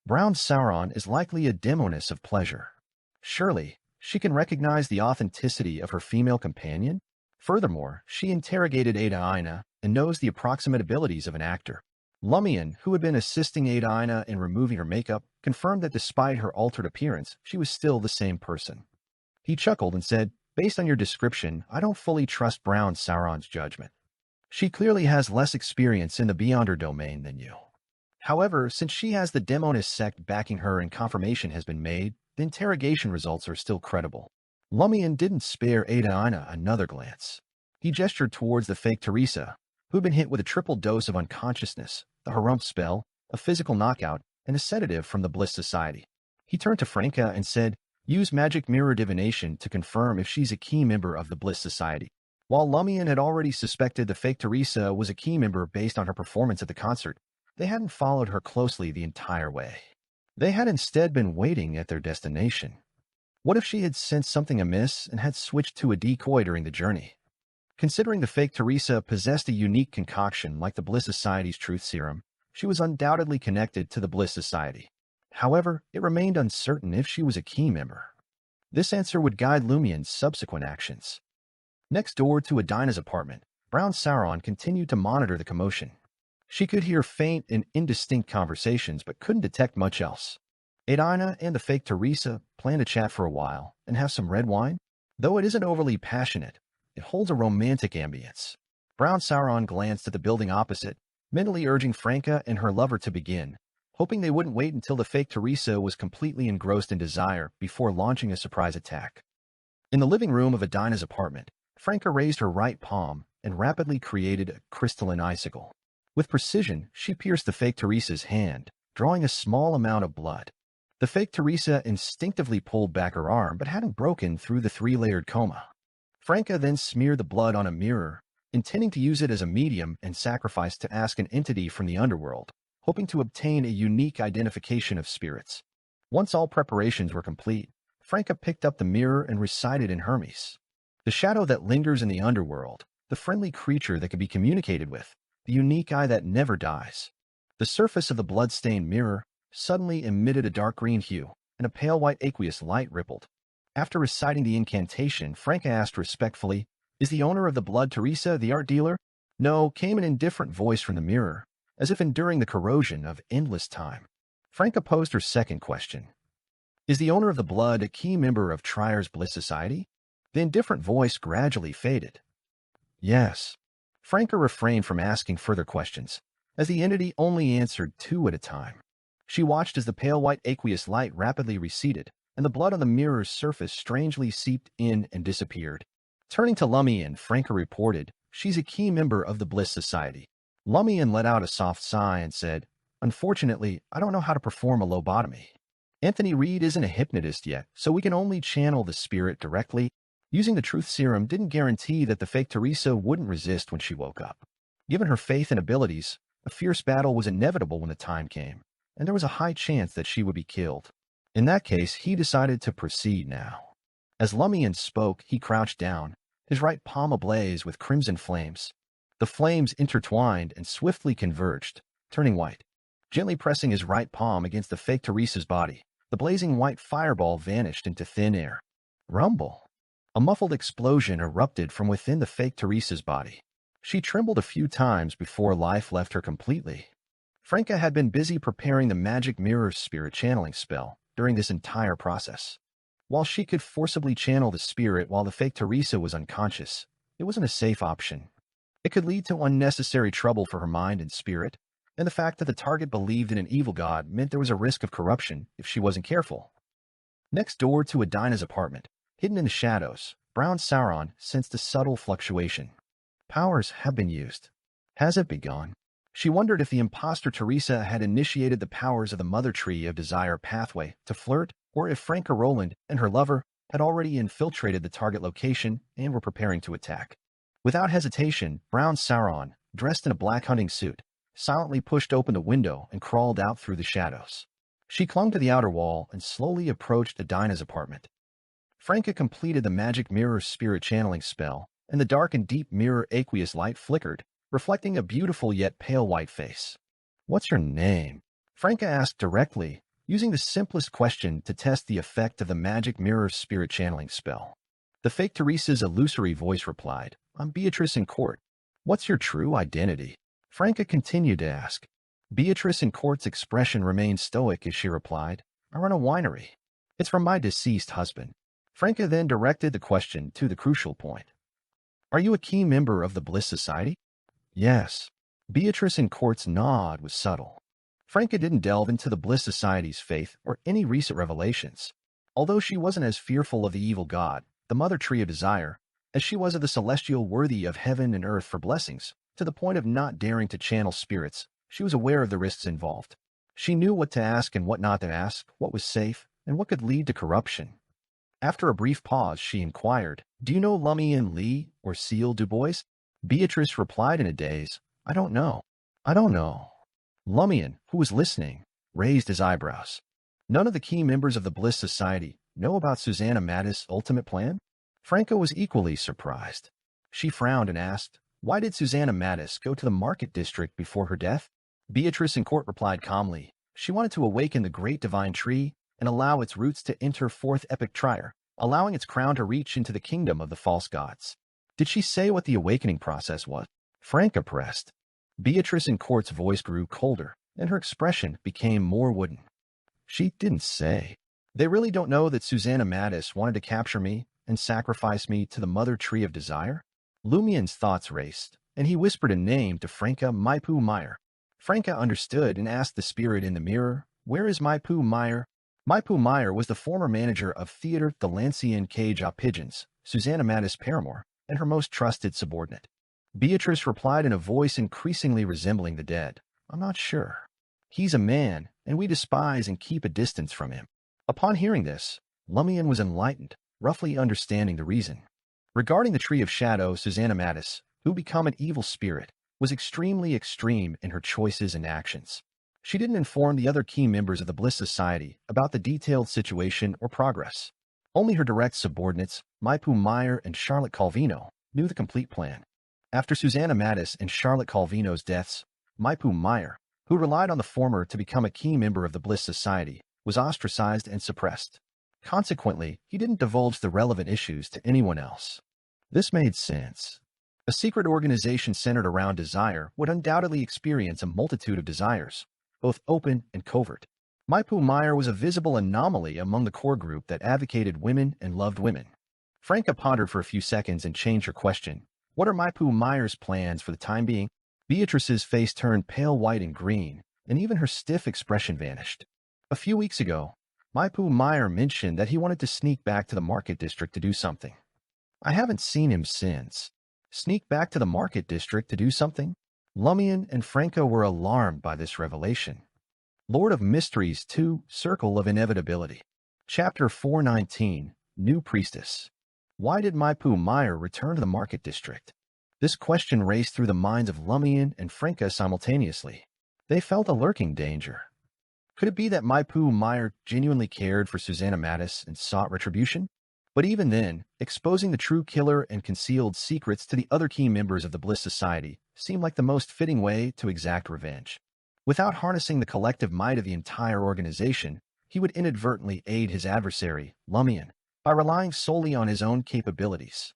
Brown Sauron is likely a demoness of pleasure. Surely, she can recognize the authenticity of her female companion? Furthermore, she interrogated Adina and knows the approximate abilities of an actor. Lumian, who had been assisting Adina in removing her makeup, confirmed that despite her altered appearance, she was still the same person. He chuckled and said, "Based on your description, I don't fully trust Brown Sauron's judgment. She clearly has less experience in the Beyonder domain than you. However, since she has the Demonist sect backing her and confirmation has been made, the interrogation results are still credible." Lumian didn't spare Adina another glance. He gestured towards the fake Teresa, who had been hit with a triple dose of unconsciousness, the Harumph spell, a physical knockout, and a sedative from the Bliss Society. He turned to Franca and said, "Use magic mirror divination to confirm if she's a key member of the Bliss Society." While Lumian had already suspected the fake Teresa was a key member based on her performance at the concert, they hadn't followed her closely the entire way. They had instead been waiting at their destination. What if she had sensed something amiss and had switched to a decoy during the journey? Considering the fake Teresa possessed a unique concoction like the Bliss Society's truth serum, she was undoubtedly connected to the Bliss Society. However, it remained uncertain if she was a key member. This answer would guide Lumian's subsequent actions. Next door to Adina's apartment, Brown Sauron continued to monitor the commotion. She could hear faint and indistinct conversations but couldn't detect much else. Adina and the fake Teresa plan to chat for a while and have some red wine. Though it isn't overly passionate, it holds a romantic ambience. Brown Sauron glanced at the building opposite, mentally urging Franca and her lover to begin, hoping they wouldn't wait until the fake Teresa was completely engrossed in desire before launching a surprise attack. In the living room of Adina's apartment, Franca raised her right palm and rapidly created a crystalline icicle. With precision, she pierced the fake Teresa's hand, drawing a small amount of blood. The fake Teresa instinctively pulled back her arm but hadn't broken through the three-layered coma. Franca then smeared the blood on a mirror, intending to use it as a medium and sacrifice to ask an entity from the underworld, hoping to obtain a unique identification of spirits. Once all preparations were complete, Franca picked up the mirror and recited in Hermes. The shadow that lingers in the underworld, the friendly creature that can be communicated with, the unique eye that never dies. The surface of the blood-stained mirror suddenly emitted a dark green hue, and a pale white aqueous light rippled. After reciting the incantation, Franca asked respectfully, "Is the owner of the blood Teresa the art dealer?" "No," came an indifferent voice from the mirror, as if enduring the corrosion of endless time. Franca posed her second question. "Is the owner of the blood a key member of Trier's Bliss Society?" The indifferent voice gradually faded. "Yes." Franca refrained from asking further questions, as the entity only answered two at a time. She watched as the pale white aqueous light rapidly receded, and the blood on the mirror's surface strangely seeped in and disappeared. Turning to Lumian, Franca reported, "She's a key member of the Bliss Society." Lumian let out a soft sigh and said, "Unfortunately, I don't know how to perform a lobotomy. Anthony Reed isn't a hypnotist yet, so we can only channel the spirit directly. Using the truth serum didn't guarantee that the fake Teresa wouldn't resist when she woke up. Given her faith and abilities, a fierce battle was inevitable when the time came, and there was a high chance that she would be killed. In that case, he decided to proceed now." As Lumian spoke, he crouched down, his right palm ablaze with crimson flames. The flames intertwined and swiftly converged, turning white. Gently pressing his right palm against the fake Teresa's body, the blazing white fireball vanished into thin air. Rumble! A muffled explosion erupted from within the fake Teresa's body. She trembled a few times before life left her completely. Franca had been busy preparing the magic mirror spirit channeling spell during this entire process. While she could forcibly channel the spirit while the fake Teresa was unconscious, it wasn't a safe option. It could lead to unnecessary trouble for her mind and spirit, and the fact that the target believed in an evil god meant there was a risk of corruption if she wasn't careful. Next door to Adina's apartment, hidden in the shadows, Brown Sauron sensed a subtle fluctuation. Powers have been used. Has it begun? She wondered if the imposter Teresa had initiated the powers of the Mother Tree of Desire pathway to flirt, or if Franca Rowland and her lover had already infiltrated the target location and were preparing to attack. Without hesitation, Brown Sauron, dressed in a black hunting suit, silently pushed open the window and crawled out through the shadows. She clung to the outer wall and slowly approached Adina's apartment. Franca completed the magic mirror spirit channeling spell, and the dark and deep mirror aqueous light flickered, reflecting a beautiful yet pale white face. "What's your name?" Franca asked directly, using the simplest question to test the effect of the magic mirror spirit channeling spell. The fake Teresa's illusory voice replied, "I'm Beatrice in Court." "What's your true identity?" Franca continued to ask. Beatrice in Court's expression remained stoic as she replied, "I run a winery. It's from my deceased husband." Franca then directed the question to the crucial point. "Are you a key member of the Bliss Society?" "Yes." Beatrice in Court's nod was subtle. Franca didn't delve into the Bliss Society's faith or any recent revelations. Although she wasn't as fearful of the evil god, the Mother Tree of Desire, as she was of the celestial worthy of heaven and earth for blessings, to the point of not daring to channel spirits, she was aware of the risks involved. She knew what to ask and what not to ask, what was safe, and what could lead to corruption. After a brief pause, she inquired, "Do you know Lumian Lee or Seal Du Bois?" Beatrice replied in a daze, "I don't know. I don't know." Lumian, who was listening, raised his eyebrows. "None of the key members of the Bliss Society know about Susanna Mattis' ultimate plan?" Franca was equally surprised. She frowned and asked, "Why did Susanna Mattis go to the Market District before her death?" Beatrice in Court replied calmly, "She wanted to awaken the great divine tree and allow its roots to enter fourth epic Trier, allowing its crown to reach into the kingdom of the false gods." "Did she say what the awakening process was?" Franca pressed. Beatrice in Court's voice grew colder, and her expression became more wooden. "She didn't say. They really don't know that Susanna Mattis wanted to capture me and sacrifice me to the Mother Tree of Desire?" Lumian's thoughts raced, and he whispered a name to Franca Maipu Meyer. Franca understood and asked the spirit in the mirror, "Where is Maipu Meyer?" Maipu Meyer was the former manager of Theatre the Lancian Cage aux Pigeons, Susanna Mattis' paramour, and her most trusted subordinate. Beatrice replied in a voice increasingly resembling the dead, "I'm not sure. He's a man, and we despise and keep a distance from him." Upon hearing this, Lumian was enlightened, roughly understanding the reason. Regarding the Tree of Shadow, Susanna Mattis, who become an evil spirit, was extremely extreme in her choices and actions. She didn't inform the other key members of the Bliss Society about the detailed situation or progress. Only her direct subordinates, Maipu Meyer and Charlotte Calvino, knew the complete plan. After Susanna Mattis and Charlotte Calvino's deaths, Maipu Meyer, who relied on the former to become a key member of the Bliss Society, was ostracized and suppressed. Consequently, he didn't divulge the relevant issues to anyone else. This made sense. A secret organization centered around desire would undoubtedly experience a multitude of desires, both open and covert. Maipu Meyer was a visible anomaly among the core group that advocated women and loved women. Franca pondered for a few seconds and changed her question. What are Maipu Meyer's plans for the time being? Beatrice's face turned pale white and green, and even her stiff expression vanished. A few weeks ago, Maipu Meyer mentioned that he wanted to sneak back to the market district to do something. I haven't seen him since. Sneak back to the market district to do something? Lumian and Franca were alarmed by this revelation. Lord of Mysteries 2, Circle of Inevitability. Chapter 419, New Priestess. Why did Maipu Meyer return to the market district? This question raced through the minds of Lumian and Franca simultaneously. They felt a lurking danger. Could it be that Maipu Meyer genuinely cared for Susanna Mattis and sought retribution? But even then, exposing the true killer and concealed secrets to the other key members of the Bliss Society seemed like the most fitting way to exact revenge. Without harnessing the collective might of the entire organization, he would inadvertently aid his adversary, Lumian, by relying solely on his own capabilities.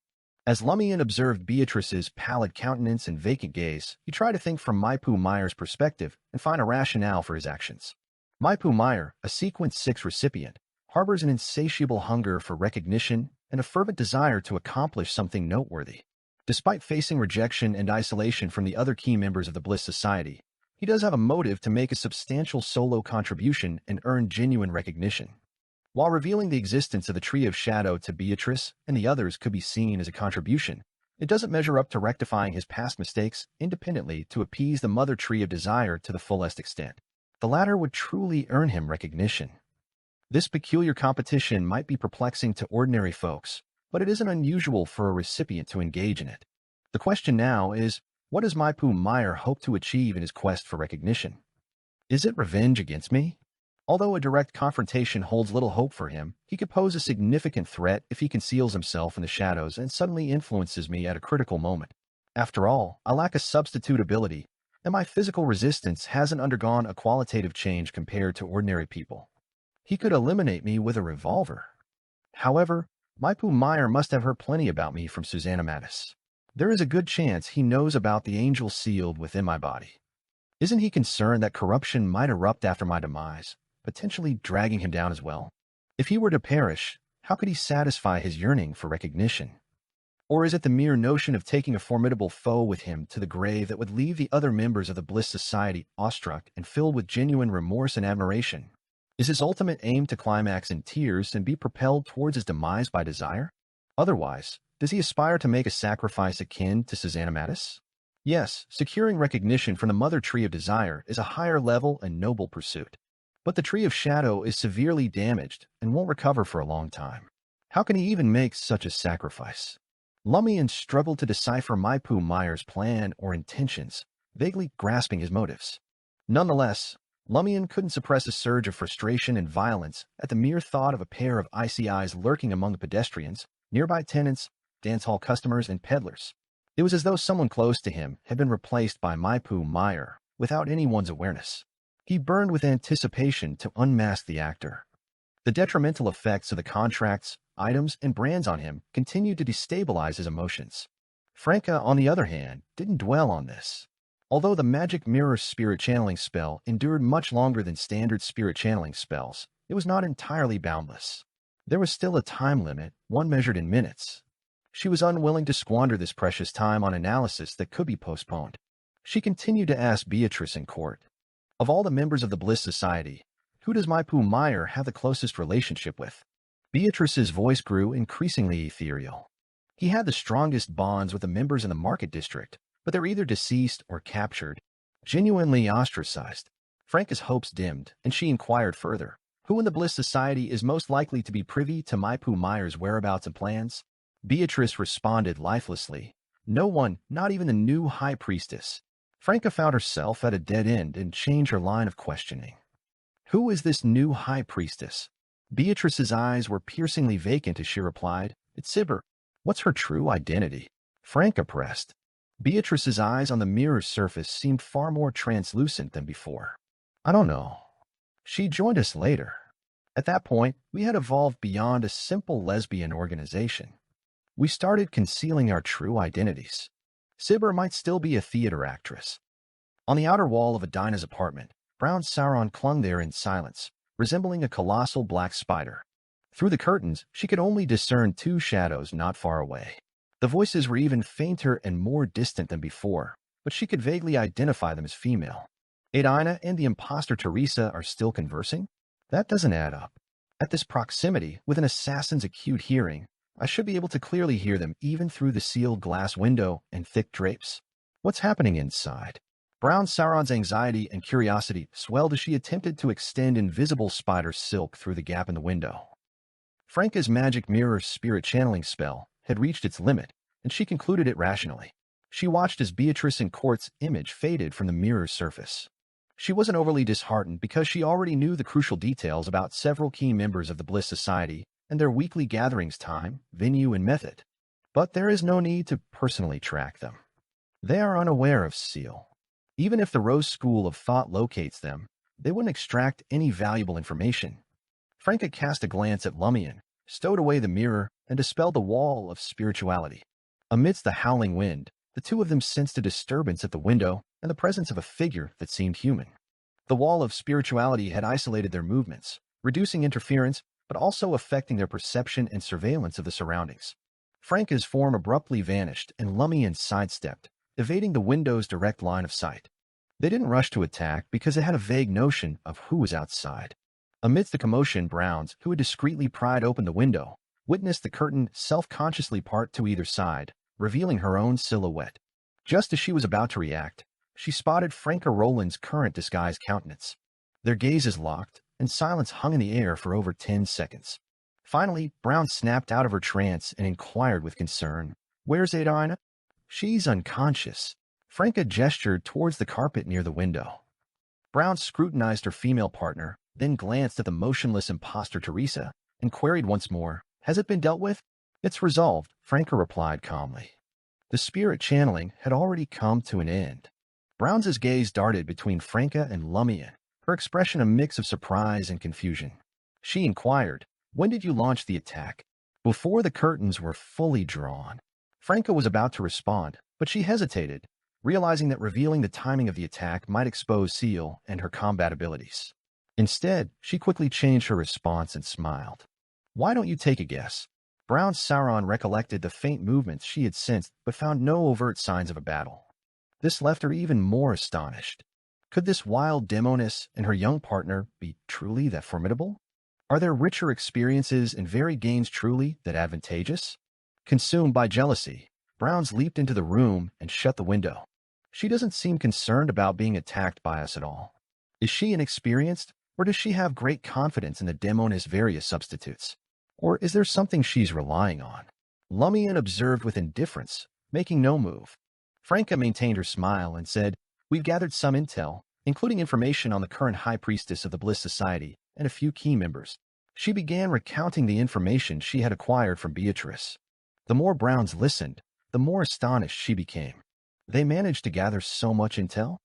As Lumian observed Beatrice's pallid countenance and vacant gaze, he tried to think from Maipu Meyer's perspective and find a rationale for his actions. Maipu Meyer, a Sequence 6 recipient, harbors an insatiable hunger for recognition and a fervent desire to accomplish something noteworthy. Despite facing rejection and isolation from the other key members of the Bliss Society, he does have a motive to make a substantial solo contribution and earn genuine recognition. While revealing the existence of the Tree of Shadow to Beatrice and the others could be seen as a contribution, it doesn't measure up to rectifying his past mistakes independently to appease the Mother Tree of Desire to the fullest extent. The latter would truly earn him recognition. This peculiar competition might be perplexing to ordinary folks, but it isn't unusual for a recipient to engage in it. The question now is, what does Maipu Meyer hope to achieve in his quest for recognition? Is it revenge against me? Although a direct confrontation holds little hope for him, he could pose a significant threat if he conceals himself in the shadows and suddenly influences me at a critical moment. After all, I lack a substitute ability, and my physical resistance hasn't undergone a qualitative change compared to ordinary people. He could eliminate me with a revolver. However, Maipu Meyer must have heard plenty about me from Susanna Mattis. There is a good chance he knows about the angel sealed within my body. Isn't he concerned that corruption might erupt after my demise, potentially dragging him down as well? If he were to perish, how could he satisfy his yearning for recognition? Or is it the mere notion of taking a formidable foe with him to the grave that would leave the other members of the Bliss Society awestruck and filled with genuine remorse and admiration? Is his ultimate aim to climax in tears and be propelled towards his demise by desire? Otherwise, does he aspire to make a sacrifice akin to Susanna Mattis? Yes, securing recognition from the Mother Tree of Desire is a higher level and noble pursuit. But the Tree of Shadow is severely damaged and won't recover for a long time. How can he even make such a sacrifice? Lumian struggled to decipher Maipu Meyer's plan or intentions, vaguely grasping his motives. Nonetheless, Lumian couldn't suppress a surge of frustration and violence at the mere thought of a pair of icy eyes lurking among the pedestrians, nearby tenants, dance hall customers, and peddlers. It was as though someone close to him had been replaced by Maipu Meyer without anyone's awareness. He burned with anticipation to unmask the actor. The detrimental effects of the contracts, items, and brands on him continued to destabilize his emotions. Franca, on the other hand, didn't dwell on this. Although the magic mirror spirit channeling spell endured much longer than standard spirit channeling spells, it was not entirely boundless. There was still a time limit, one measured in minutes. She was unwilling to squander this precious time on analysis that could be postponed. She continued to ask Beatrice in court, of all the members of the Bliss Society, who does Maipu Meyer have the closest relationship with? Beatrice's voice grew increasingly ethereal. He had the strongest bonds with the members in the market district, but they're either deceased or captured, genuinely ostracized. Franca's hopes dimmed, and she inquired further. Who in the Bliss Society is most likely to be privy to Maipu Meyer's whereabouts and plans? Beatrice responded lifelessly. No one, not even the new high priestess. Franca found herself at a dead end and changed her line of questioning. Who is this new high priestess? Beatrice's eyes were piercingly vacant as she replied, It's Sibber. What's her true identity? Franca pressed. Beatrice's eyes on the mirror's surface seemed far more translucent than before. I don't know. She joined us later. At that point, we had evolved beyond a simple lesbian organization. We started concealing our true identities. Sibber might still be a theater actress. On the outer wall of Adina's apartment, Brown Sauron clung there in silence, resembling a colossal black spider. Through the curtains, she could only discern two shadows not far away. The voices were even fainter and more distant than before, but she could vaguely identify them as female. Adina and the imposter Teresa are still conversing? That doesn't add up. At this proximity, with an assassin's acute hearing, I should be able to clearly hear them even through the sealed glass window and thick drapes. What's happening inside? Brown Sauron's anxiety and curiosity swelled as she attempted to extend invisible spider silk through the gap in the window. Franca's magic mirror spirit channeling spell had reached its limit, and she concluded it rationally. She watched as Beatrice and Court's image faded from the mirror's surface. She wasn't overly disheartened because she already knew the crucial details about several key members of the Bliss Society and their weekly gatherings time, venue, and method. But there is no need to personally track them. They are unaware of Seal. Even if the Rose School of Thought locates them, they wouldn't extract any valuable information. Franca cast a glance at Lumian, stowed away the mirror, and dispelled the wall of spirituality. Amidst the howling wind, the two of them sensed a disturbance at the window and the presence of a figure that seemed human. The wall of spirituality had isolated their movements, reducing interference, but also affecting their perception and surveillance of the surroundings. Franca's form abruptly vanished, and Lumian sidestepped, evading the window's direct line of sight. They didn't rush to attack because they had a vague notion of who was outside. Amidst the commotion, Browns, who had discreetly pried open the window, witnessed the curtain self-consciously part to either side, revealing her own silhouette. Just as she was about to react, she spotted Franca Rowland's current disguised countenance. Their gazes locked, and silence hung in the air for over 10 seconds. Finally, Brown snapped out of her trance and inquired with concern, "Where's Adina?" "She's unconscious." Franca gestured towards the carpet near the window. Brown scrutinized her female partner, then glanced at the motionless imposter Teresa, and queried once more, "Has it been dealt with?" "It's resolved," Franca replied calmly. The spirit channeling had already come to an end. Brown's gaze darted between Franca and Lumian, her expression a mix of surprise and confusion. She inquired, "When did you launch the attack?" Before the curtains were fully drawn. Franca was about to respond, but she hesitated, realizing that revealing the timing of the attack might expose Seal and her combat abilities. Instead, she quickly changed her response and smiled. "Why don't you take a guess?" Brown Sauron recollected the faint movements she had sensed but found no overt signs of a battle. This left her even more astonished. Could this wild demoness and her young partner be truly that formidable? Are their richer experiences and varied gains truly that advantageous? Consumed by jealousy, Browns leaped into the room and shut the window. She doesn't seem concerned about being attacked by us at all. Is she inexperienced, or does she have great confidence in the demoness' various substitutes? Or is there something she's relying on? Lumian observed with indifference, making no move. Franca maintained her smile and said, "We've gathered some intel, including information on the current High Priestess of the Bliss Society and a few key members." She began recounting the information she had acquired from Beatrice. The more Browns listened, the more astonished she became. They managed to gather so much intel?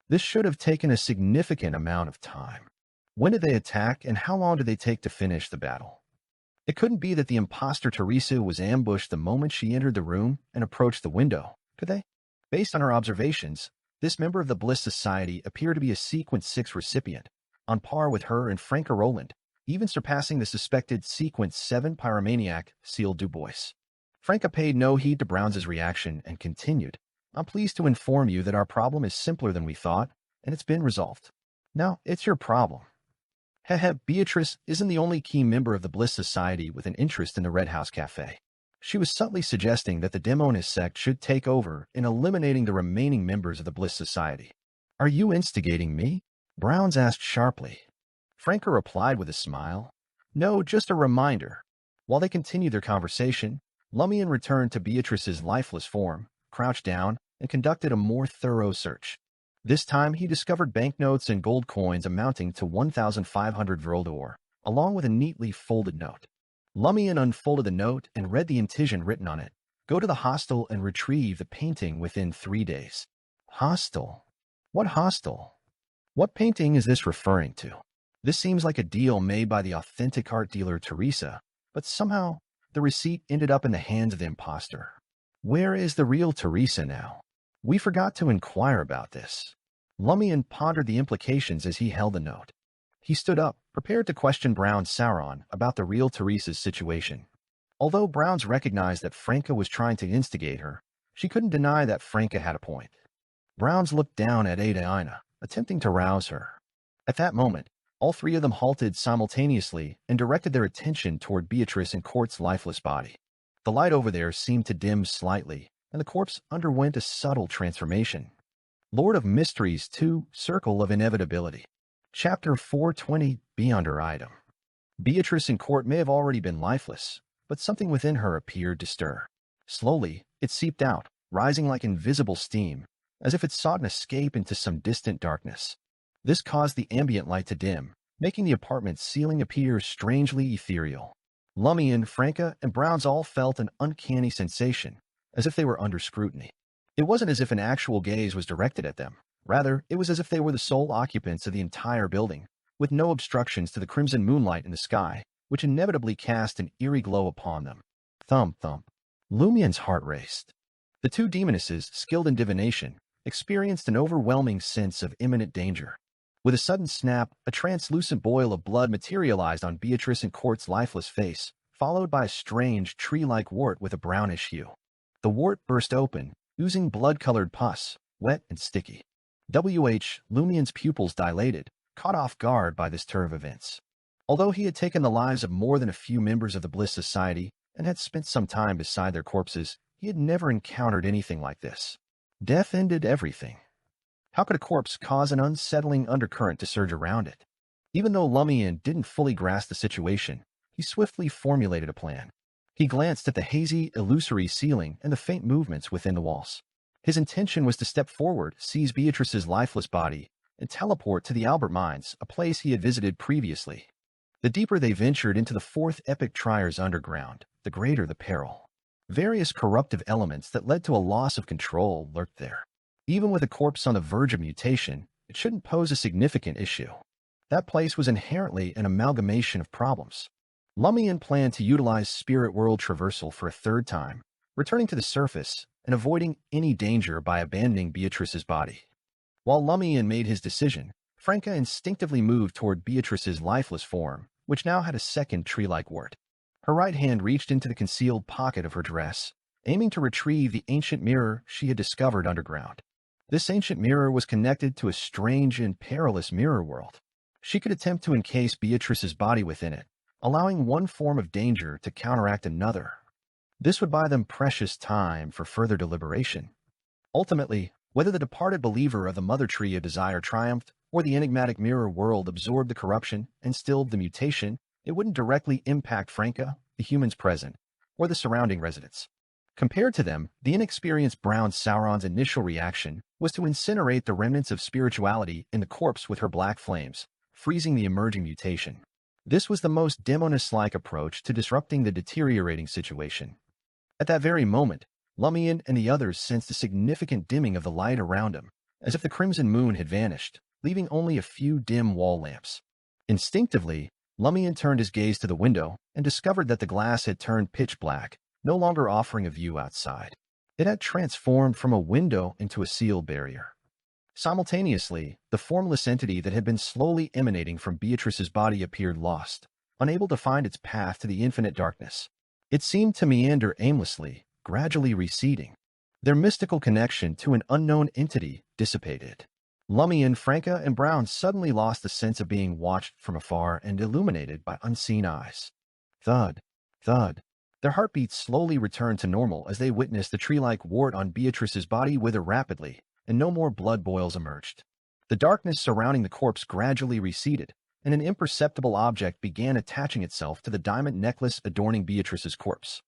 This should have taken a significant amount of time. When did they attack, and how long did they take to finish the battle? It couldn't be that the imposter Teresa was ambushed the moment she entered the room and approached the window, could they? Based on her observations, this member of the Bliss Society appeared to be a Sequence 6 recipient, on par with her and Franca Rowland, even surpassing the suspected Sequence 7 pyromaniac, Seal Dubois. Franca paid no heed to Browns' reaction and continued, "I'm pleased to inform you that our problem is simpler than we thought, and it's been resolved." "Now, it's your problem." Heh, Beatrice isn't the only key member of the Bliss Society with an interest in the Red House Cafe. She was subtly suggesting that the Demonist sect should take over in eliminating the remaining members of the Bliss Society. "Are you instigating me?" Browns asked sharply. Franca replied with a smile, "No, just a reminder." While they continued their conversation, Lumian returned to Beatrice's lifeless form, crouched down and conducted a more thorough search. This time, he discovered banknotes and gold coins amounting to 1,500 Vril, along with a neatly folded note. Lumian unfolded the note and read the incision written on it. Go to the hostel and retrieve the painting within 3 days. Hostel? What hostel? What painting is this referring to? This seems like a deal made by the authentic art dealer Teresa, but somehow the receipt ended up in the hands of the imposter. Where is the real Teresa now? We forgot to inquire about this. Lumian pondered the implications as he held the note. He stood up, prepared to question Brown's Sauron about the real Teresa's situation. Although Browns recognized that Franca was trying to instigate her, she couldn't deny that Franca had a point. Browns looked down at Ada Ina, attempting to rouse her. At that moment, all three of them halted simultaneously and directed their attention toward Beatrice and Court's lifeless body. The light over there seemed to dim slightly, and the corpse underwent a subtle transformation. Lord of Mysteries 2, Circle of Inevitability. Chapter 420, Beyond Her Item. Beatrice and Court may have already been lifeless, but something within her appeared to stir. Slowly, it seeped out, rising like invisible steam, as if it sought an escape into some distant darkness. This caused the ambient light to dim, making the apartment's ceiling appear strangely ethereal. Lumian, Franca, and Browns all felt an uncanny sensation, as if they were under scrutiny. It wasn't as if an actual gaze was directed at them. Rather, it was as if they were the sole occupants of the entire building, with no obstructions to the crimson moonlight in the sky, which inevitably cast an eerie glow upon them. Thump, thump. Lumian's heart raced. The two demonesses, skilled in divination, experienced an overwhelming sense of imminent danger. With a sudden snap, a translucent boil of blood materialized on Beatrice and Court's lifeless face, followed by a strange, tree-like wart with a brownish hue. The wart burst open, oozing blood-colored pus, wet and sticky. Lumian's pupils dilated, caught off guard by this turn of events. Although he had taken the lives of more than a few members of the Bliss Society and had spent some time beside their corpses, he had never encountered anything like this. Death ended everything. How could a corpse cause an unsettling undercurrent to surge around it? Even though Lumian didn't fully grasp the situation, he swiftly formulated a plan. He glanced at the hazy, illusory ceiling and the faint movements within the walls. His intention was to step forward, seize Beatrice's lifeless body, and teleport to the Albert Mines, a place he had visited previously. The deeper they ventured into the fourth epic Trier's underground, the greater the peril. Various corruptive elements that led to a loss of control lurked there. Even with a corpse on the verge of mutation, it shouldn't pose a significant issue. That place was inherently an amalgamation of problems. Lumian planned to utilize spirit world traversal for a third time, returning to the surface and avoiding any danger by abandoning Beatrice's body. While Lumian made his decision, Franca instinctively moved toward Beatrice's lifeless form, which now had a second tree-like wart. Her right hand reached into the concealed pocket of her dress, aiming to retrieve the ancient mirror she had discovered underground. This ancient mirror was connected to a strange and perilous mirror world. She could attempt to encase Beatrice's body within it, allowing one form of danger to counteract another. This would buy them precious time for further deliberation. Ultimately, whether the departed believer of the Mother Tree of Desire triumphed, or the enigmatic mirror world absorbed the corruption and stilled the mutation, it wouldn't directly impact Franca, the humans present, or the surrounding residents. Compared to them, the inexperienced Brown Sauron's initial reaction was to incinerate the remnants of spirituality in the corpse with her black flames, freezing the emerging mutation. This was the most demoness-like approach to disrupting the deteriorating situation. At that very moment, Lumian and the others sensed a significant dimming of the light around him, as if the crimson moon had vanished, leaving only a few dim wall lamps. Instinctively, Lumian turned his gaze to the window and discovered that the glass had turned pitch black, no longer offering a view outside. It had transformed from a window into a sealed barrier. Simultaneously, the formless entity that had been slowly emanating from Beatrice's body appeared lost, unable to find its path to the infinite darkness. It seemed to meander aimlessly, gradually receding. Their mystical connection to an unknown entity dissipated. Lumian, Franca, and Brown suddenly lost the sense of being watched from afar and illuminated by unseen eyes. Thud, thud. Their heartbeats slowly returned to normal as they witnessed the tree-like wart on Beatrice's body wither rapidly, and no more blood boils emerged. The darkness surrounding the corpse gradually receded, and an imperceptible object began attaching itself to the diamond necklace adorning Beatrice's corpse.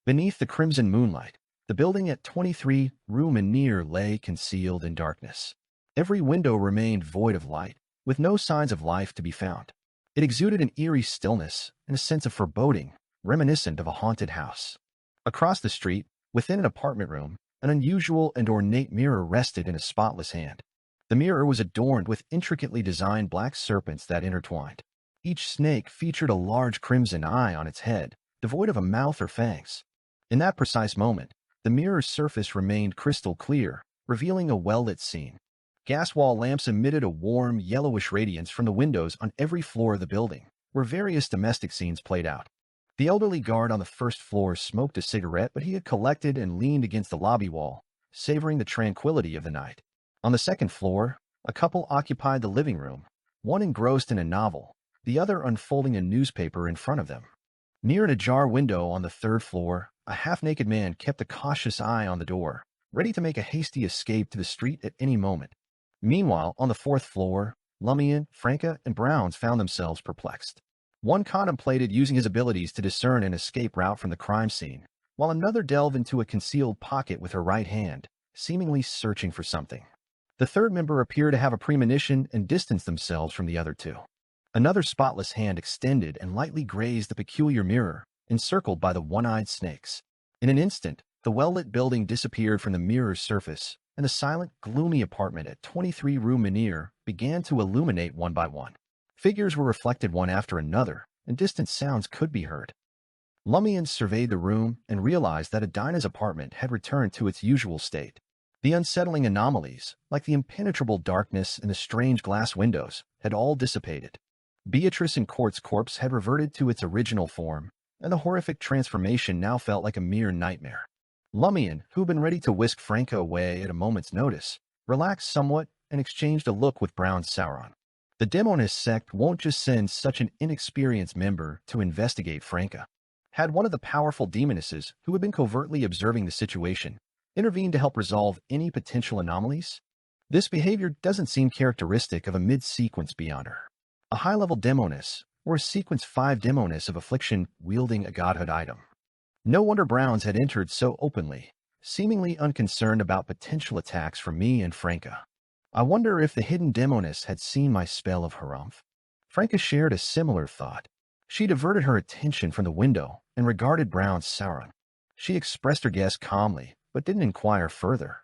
Beneath the crimson moonlight, the The building at 23 Rue Menhir lay concealed in darkness. Every window remained void of light, with no signs of life to be found. It exuded an eerie stillness and a sense of foreboding, reminiscent of a haunted house. Across the street, within an apartment room, an unusual and ornate mirror rested in a spotless hand. The mirror was adorned with intricately designed black serpents that intertwined. Each snake featured a large crimson eye on its head, devoid of a mouth or fangs. In that precise moment, the mirror's surface remained crystal clear, revealing a well-lit scene. Gas wall lamps emitted a warm, yellowish radiance from the windows on every floor of the building, where various domestic scenes played out. The elderly guard on the first floor smoked a cigarette, but he had collected and leaned against the lobby wall, savoring the tranquility of the night. On the second floor, a couple occupied the living room, one engrossed in a novel, the other unfolding a newspaper in front of them. Near an ajar window on the third floor, a half-naked man kept a cautious eye on the door, ready to make a hasty escape to the street at any moment. Meanwhile, on the fourth floor, Lumian, Franca, and Browns found themselves perplexed. One contemplated using his abilities to discern an escape route from the crime scene, while another delved into a concealed pocket with her right hand, seemingly searching for something. The third member appeared to have a premonition and distanced themselves from the other two. Another spotless hand extended and lightly grazed the peculiar mirror, encircled by the one-eyed snakes. In an instant, the well-lit building disappeared from the mirror's surface, and the silent, gloomy apartment at 23 Rue Menhir began to illuminate one by one. Figures were reflected one after another, and distant sounds could be heard. Lumian surveyed the room and realized that Adina's apartment had returned to its usual state. The unsettling anomalies, like the impenetrable darkness and the strange glass windows, had all dissipated. Beatrice and Court's corpse had reverted to its original form, and the horrific transformation now felt like a mere nightmare. Lumian, who had been ready to whisk Franca away at a moment's notice, relaxed somewhat and exchanged a look with Brown Sauron. The Demonist sect won't just send such an inexperienced member to investigate Franca. Had one of the powerful demonesses, who had been covertly observing the situation, intervened to help resolve any potential anomalies? This behavior doesn't seem characteristic of a mid-sequence Beyonder. A high-level Demonist, or a Sequence 5 Demonist of Affliction wielding a godhood item. No wonder Browns had entered so openly, seemingly unconcerned about potential attacks from me and Franca. I wonder if the hidden Demonist had seen my spell of Harumph. Franca shared a similar thought. She diverted her attention from the window and regarded Brown Sauron. She expressed her guess calmly, but didn't inquire further.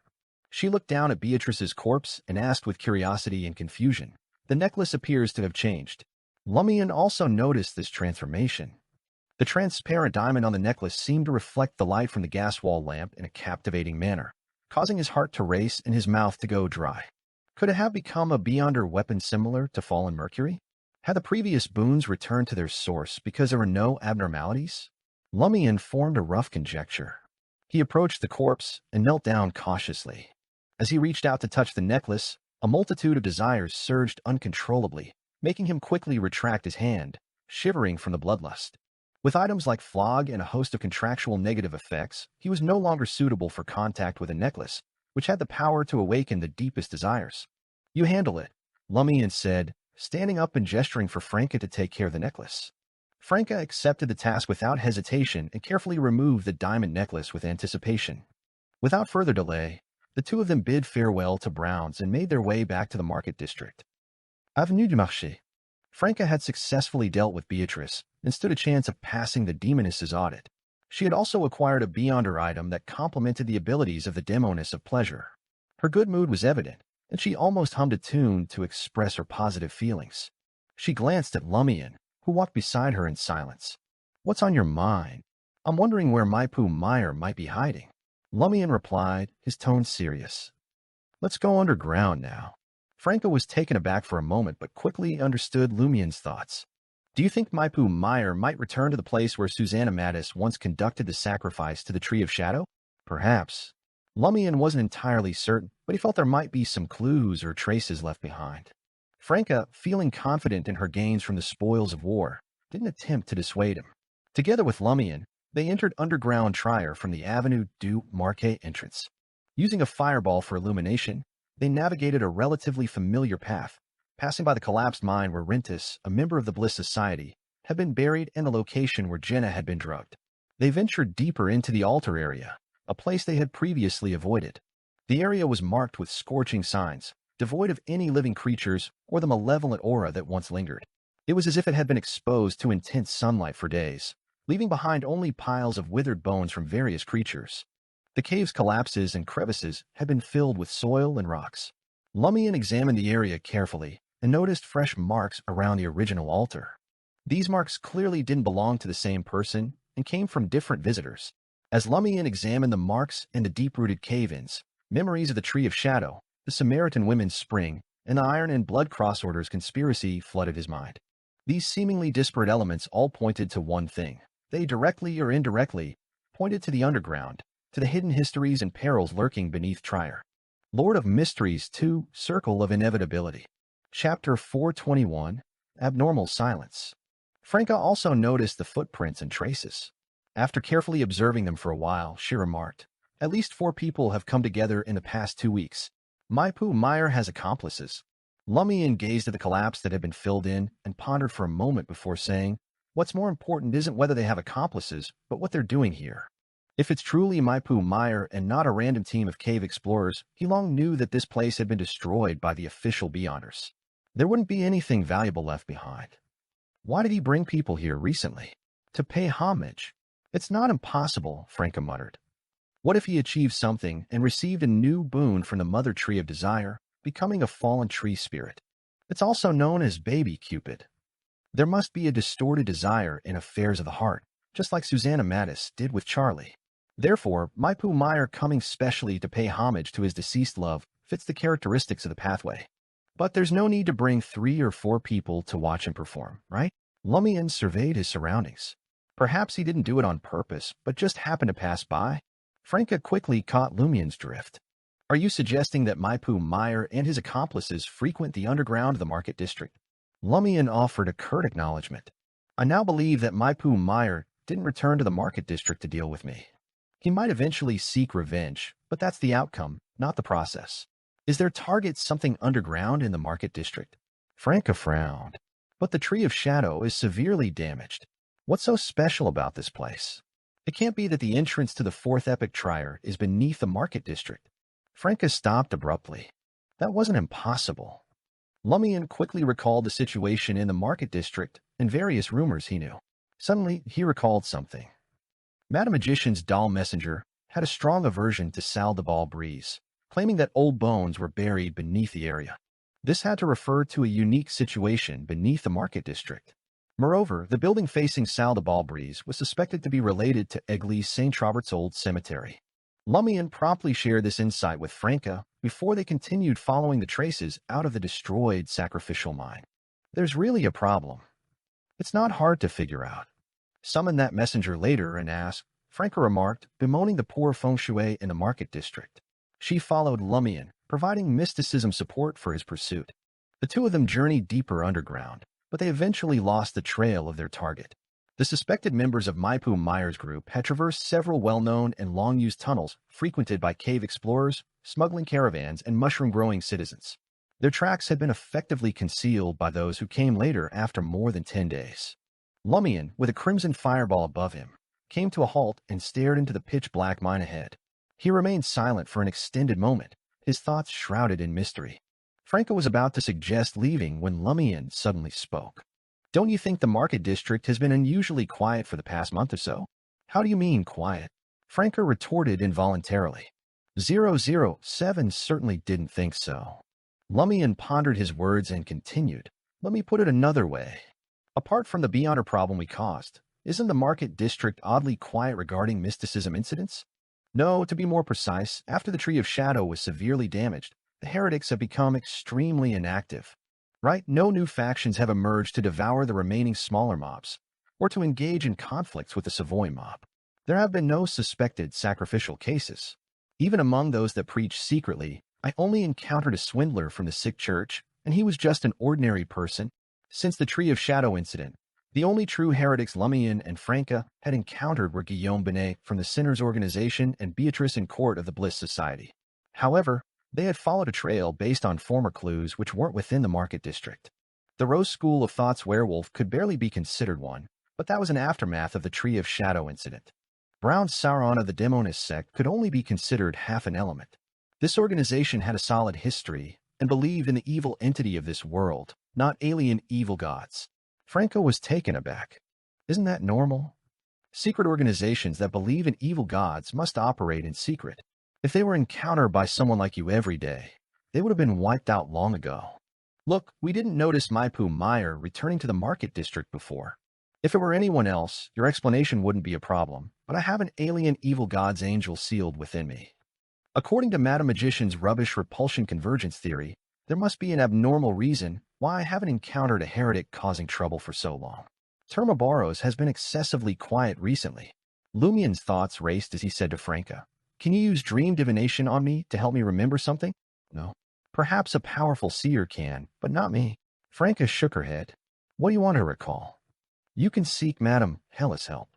She looked down at Beatrice's corpse and asked with curiosity and confusion, "The necklace appears to have changed." Lumian also noticed this transformation. The transparent diamond on the necklace seemed to reflect the light from the gas wall lamp in a captivating manner, causing his heart to race and his mouth to go dry. Could it have become a Beyonder weapon similar to fallen Mercury? Had the previous boons returned to their source because there were no abnormalities? Lumian formed a rough conjecture. He approached the corpse and knelt down cautiously. As he reached out to touch the necklace, a multitude of desires surged uncontrollably, making him quickly retract his hand, shivering from the bloodlust. With items like flog and a host of contractual negative effects, he was no longer suitable for contact with a necklace, which had the power to awaken the deepest desires. "You handle it," Lumian said, standing up and gesturing for Franca to take care of the necklace. Franca accepted the task without hesitation and carefully removed the diamond necklace with anticipation. Without further delay, the two of them bid farewell to Browns and made their way back to the market district. Avenue du Marché. Franca had successfully dealt with Beatrice and stood a chance of passing the Demoness's audit. She had also acquired a Beyonder item that complemented the abilities of the Demoness of Pleasure. Her good mood was evident, and she almost hummed a tune to express her positive feelings. She glanced at Lumian, who walked beside her in silence. "What's on your mind? I'm wondering where Maipu Meyer might be hiding." Lumian replied, his tone serious. "Let's go underground now." Franca was taken aback for a moment, but quickly understood Lumian's thoughts. "Do you think Maipu Meyer might return to the place where Susanna Mattis once conducted the sacrifice to the Tree of Shadow?" "Perhaps." Lumian wasn't entirely certain, but he felt there might be some clues or traces left behind. Franca, feeling confident in her gains from the spoils of war, didn't attempt to dissuade him. Together with Lumian, they entered underground Trier from the Avenue du Marquet entrance. Using a fireball for illumination, they navigated a relatively familiar path, passing by the collapsed mine where Rentis, a member of the Bliss Society, had been buried and the location where Jenna had been drugged. They ventured deeper into the altar area, a place they had previously avoided. The area was marked with scorching signs, devoid of any living creatures or the malevolent aura that once lingered. It was as if it had been exposed to intense sunlight for days, leaving behind only piles of withered bones from various creatures. The cave's collapses and crevices had been filled with soil and rocks. Lumian examined the area carefully and noticed fresh marks around the original altar. These marks clearly didn't belong to the same person and came from different visitors. As Lumian examined the marks and the deep-rooted cave-ins, memories of the Tree of Shadow, the Samaritan Women's Spring, and the Iron and Blood Cross Order's conspiracy flooded his mind. These seemingly disparate elements all pointed to one thing. They directly or indirectly pointed to the underground, to the hidden histories and perils lurking beneath Trier. Lord of Mysteries 2, Circle of Inevitability. Chapter 421, Abnormal Silence. Franca also noticed the footprints and traces. After carefully observing them for a while, she remarked, "At least 4 people have come together in the past 2 weeks. Maipu Meyer has accomplices." Lumian gazed at the collapse that had been filled in and pondered for a moment before saying, "What's more important isn't whether they have accomplices, but what they're doing here." If it's truly Maipu Meyer and not a random team of cave explorers, he long knew that this place had been destroyed by the official Beyonders. There wouldn't be anything valuable left behind. Why did he bring people here recently? To pay homage? It's not impossible, Franca muttered. What if he achieved something and received a new boon from the Mother Tree of Desire, becoming a fallen tree spirit? It's also known as Baby Cupid. There must be a distorted desire in affairs of the heart, just like Susanna Mattis did with Charlie. Therefore, Maipu Meyer coming specially to pay homage to his deceased love fits the characteristics of the pathway. But there's no need to bring 3 or 4 people to watch him perform, right? Lumian surveyed his surroundings. Perhaps he didn't do it on purpose, but just happened to pass by. Franca quickly caught Lumian's drift. Are you suggesting that Maipu Meyer and his accomplices frequent the underground of the market district? Lumian offered a curt acknowledgement. I now believe that Maipu Meyer didn't return to the market district to deal with me. He might eventually seek revenge, but that's the outcome, not the process. Is their target something underground in the market district? Franca frowned. But the Tree of Shadow is severely damaged. What's so special about this place? It can't be that the entrance to the 4th Epic Trier is beneath the market district. Franca stopped abruptly. That wasn't impossible. Lumian quickly recalled the situation in the market district and various rumors he knew. Suddenly, he recalled something. Madame Magician's doll messenger had a strong aversion to Sal de Bal Breeze, claiming that old bones were buried beneath the area. This had to refer to a unique situation beneath the market district. Moreover, the building facing Sal de Bal Breeze was suspected to be related to Église St. Robert's old cemetery. Lumian promptly shared this insight with Franca before they continued following the traces out of the destroyed sacrificial mine. There's really a problem. It's not hard to figure out. Summon that messenger later and ask, Franca remarked, bemoaning the poor feng shui in the market district. She followed Lumian, providing mysticism support for his pursuit. The two of them journeyed deeper underground, but they eventually lost the trail of their target. The suspected members of Maipu Meyer's group had traversed several well-known and long-used tunnels frequented by cave explorers, smuggling caravans, and mushroom-growing citizens. Their tracks had been effectively concealed by those who came later after more than 10 days. Lumian, with a crimson fireball above him, came to a halt and stared into the pitch-black mine ahead. He remained silent for an extended moment, his thoughts shrouded in mystery. Franca was about to suggest leaving when Lumian suddenly spoke. Don't you think the market district has been unusually quiet for the past month or so? How do you mean quiet? Franca retorted involuntarily. 007 certainly didn't think so. Lumian pondered his words and continued. Let me put it another way. Apart from the Beyonder problem we caused, isn't the market district oddly quiet regarding mysticism incidents? No, to be more precise, after the Tree of Shadow was severely damaged, the heretics have become extremely inactive. Right? No new factions have emerged to devour the remaining smaller mobs, or to engage in conflicts with the Savoy mob. There have been no suspected sacrificial cases. Even among those that preach secretly, I only encountered a swindler from the sick church, and he was just an ordinary person. Since the Tree of Shadow incident, the only true heretics Lumian and Franca had encountered were Guillaume Binet from the Sinners Organization and Beatrice in Court of the Bliss Society. However, they had followed a trail based on former clues which weren't within the market district. The Rose School of Thought's werewolf could barely be considered one, but that was an aftermath of the Tree of Shadow incident. Brown Sauron of the Demonist sect could only be considered half an element. This organization had a solid history and believed in the evil entity of this world, not alien evil gods. Franco was taken aback. Isn't that normal? Secret organizations that believe in evil gods must operate in secret. If they were encountered by someone like you every day, they would have been wiped out long ago. Look, we didn't notice Maipu Meyer returning to the market district before. If it were anyone else, your explanation wouldn't be a problem, but I have an alien evil god's angel sealed within me. According to Madam Magician's rubbish repulsion convergence theory, there must be an abnormal reason why I haven't encountered a heretic causing trouble for so long. Termabaros has been excessively quiet recently. Lumian's thoughts raced as he said to Franca, "Can you use dream divination on me to help me remember something?" "No." "Perhaps a powerful seer can, but not me." Franca shook her head. "What do you want to recall?" "You can seek Madame Hella's help.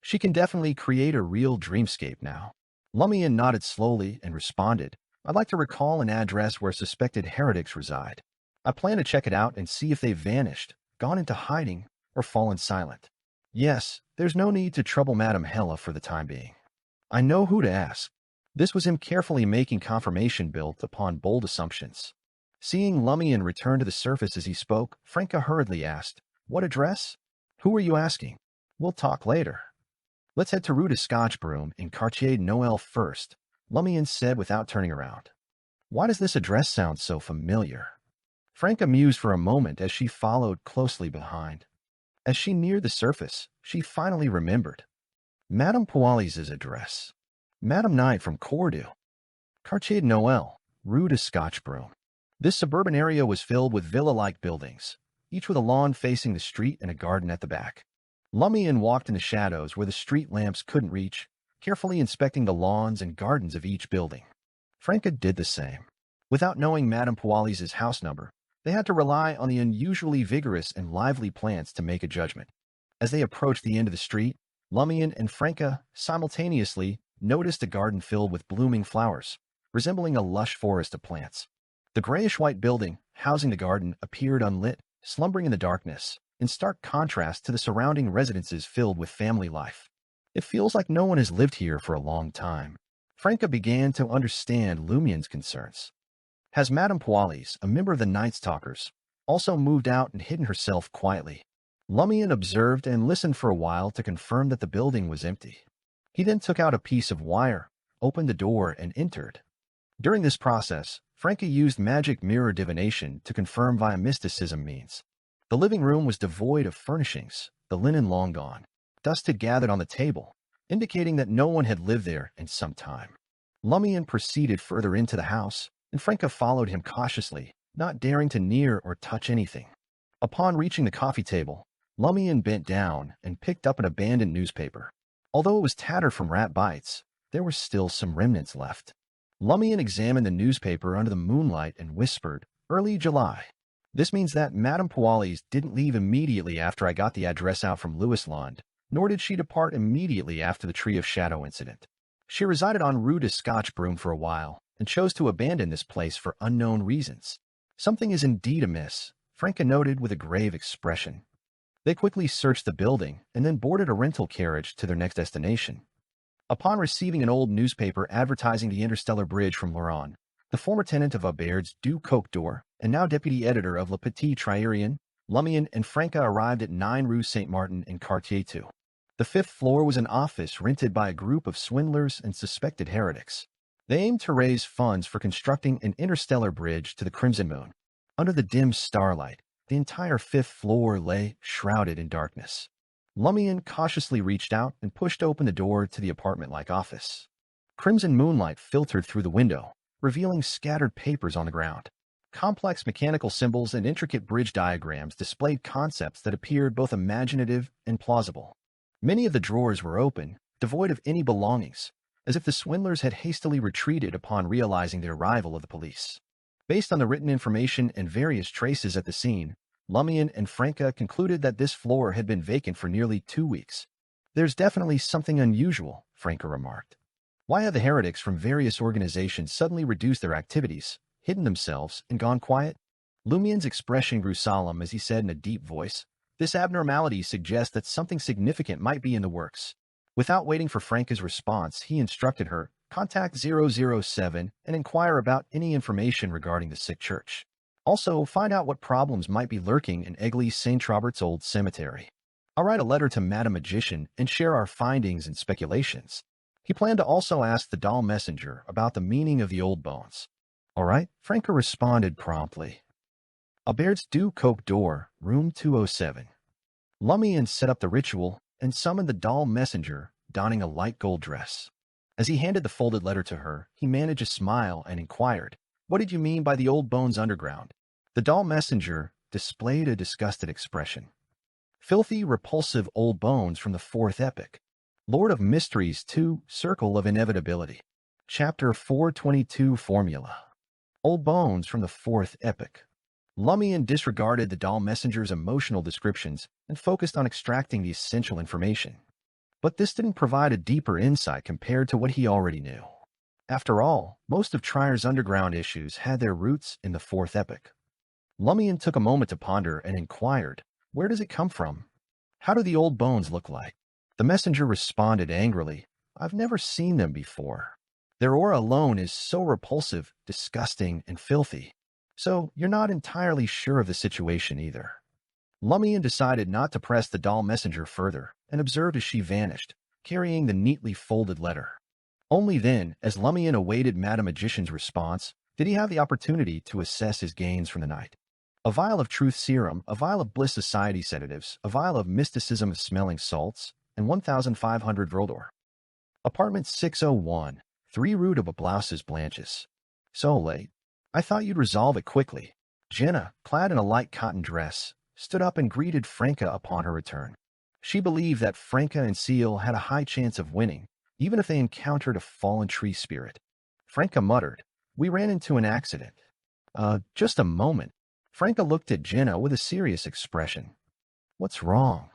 She can definitely create a real dreamscape now." Lumian nodded slowly and responded, "I'd like to recall an address where suspected heretics reside. I plan to check it out and see if they've vanished, gone into hiding, or fallen silent." "Yes, there's no need to trouble Madame Hella for the time being. I know who to ask." This was him carefully making confirmation built upon bold assumptions. Seeing Lumian return to the surface as he spoke, Franca hurriedly asked, "What address? Who are you asking?" "We'll talk later. Let's head to Rue de Scotchbroom in Quartier Noël first," Lumian said without turning around. "Why does this address sound so familiar?" Franca mused for a moment as she followed closely behind. As she neared the surface, she finally remembered. Madame Poalis's address. Madame Knight from Cordoue. Quartier Noël, Rue de Scotchbroom. This suburban area was filled with villa-like buildings, each with a lawn facing the street and a garden at the back. Lumian walked in the shadows where the street lamps couldn't reach, carefully inspecting the lawns and gardens of each building. Franca did the same. Without knowing Madame Poalis's house number, they had to rely on the unusually vigorous and lively plants to make a judgment. As they approached the end of the street, Lumian and Franca simultaneously noticed a garden filled with blooming flowers, resembling a lush forest of plants. The grayish-white building housing the garden appeared unlit, slumbering in the darkness, in stark contrast to the surrounding residences filled with family life. "It feels like no one has lived here for a long time." Franca began to understand Lumian's concerns. Has Madame Poalis, a member of the Night Stalkers, also moved out and hidden herself quietly? Lumian observed and listened for a while to confirm that the building was empty. He then took out a piece of wire, opened the door, and entered. During this process, Franca used magic mirror divination to confirm via mysticism means. The living room was devoid of furnishings, the linen long gone. Dust had gathered on the table, indicating that no one had lived there in some time. Lumian proceeded further into the house, and Franca followed him cautiously, not daring to near or touch anything. Upon reaching the coffee table, Lumian bent down and picked up an abandoned newspaper. Although it was tattered from rat bites, there were still some remnants left. Lumian examined the newspaper under the moonlight and whispered, "Early July. This means that Madame Poalis didn't leave immediately after I got the address out from Lewisland, nor did she depart immediately after the Tree of Shadow incident. She resided on Rue de Scotchbroom for a while and chose to abandon this place for unknown reasons. Something is indeed amiss," Franca noted with a grave expression. They quickly searched the building and then boarded a rental carriage to their next destination. Upon receiving an old newspaper advertising the interstellar bridge from Laurent, the former tenant of Aubaird's du Coq d'Or and now deputy editor of Le Petit Triérien, Lumian and Franca arrived at 9 Rue Saint-Martin in Quartier 2. The 5th floor was an office rented by a group of swindlers and suspected heretics. They aimed to raise funds for constructing an interstellar bridge to the Crimson Moon. Under the dim starlight, the entire 5th floor lay shrouded in darkness. Lumian cautiously reached out and pushed open the door to the apartment-like office. Crimson moonlight filtered through the window, revealing scattered papers on the ground. Complex mechanical symbols and intricate bridge diagrams displayed concepts that appeared both imaginative and plausible. Many of the drawers were open, devoid of any belongings, as if the swindlers had hastily retreated upon realizing the arrival of the police. Based on the written information and various traces at the scene, Lumian and Franca concluded that this floor had been vacant for nearly 2 weeks. "There's definitely something unusual," Franca remarked. "Why have the heretics from various organizations suddenly reduced their activities, hidden themselves, and gone quiet?" Lumian's expression grew solemn as he said in a deep voice, "This abnormality suggests that something significant might be in the works. Without waiting for Franca's response, he instructed her, contact 007 and inquire about any information regarding the sick church. Also, find out what problems might be lurking in Egley's St. Robert's Old Cemetery. I'll write a letter to Madame Magician and share our findings and speculations. He planned to also ask the doll messenger about the meaning of the old bones. All right, Franca responded promptly. Aubert's du Coq d'Or, room 207. Lumian set up the ritual and summoned the doll messenger, donning a light gold dress. As he handed the folded letter to her, he managed a smile and inquired, "What did you mean by the old bones underground?" The doll messenger displayed a disgusted expression. "Filthy, repulsive old bones from the fourth epoch. Lord of Mysteries 2, Circle of Inevitability. Chapter 422 Formula. Old bones from the fourth epoch." Lumian disregarded the doll messenger's emotional descriptions and focused on extracting the essential information. But this didn't provide a deeper insight compared to what he already knew. After all, most of Trier's underground issues had their roots in the fourth epoch. Lumian took a moment to ponder and inquired, "Where does it come from? How do the old bones look like?" The messenger responded angrily, "I've never seen them before. Their aura alone is so repulsive, disgusting, and filthy. So you're not entirely sure of the situation either." Lumian decided not to press the doll messenger further and observed as she vanished, carrying the neatly folded letter. Only then, as Lumian awaited Madame Magician's response, did he have the opportunity to assess his gains from the night. A vial of truth serum, a vial of Bliss Society sedatives, a vial of mysticism smelling salts, and 1,500 Vroldor. Apartment 601, 3 Rue de Blouses Blanches. So late. I thought you'd resolve it quickly. Jenna, clad in a light cotton dress, stood up and greeted Franca upon her return. She believed that Franca and Seal had a high chance of winning, even if they encountered a fallen tree spirit. Franca muttered, "We ran into an accident." Just a moment." Franca looked at Jenna with a serious expression. "What's wrong?"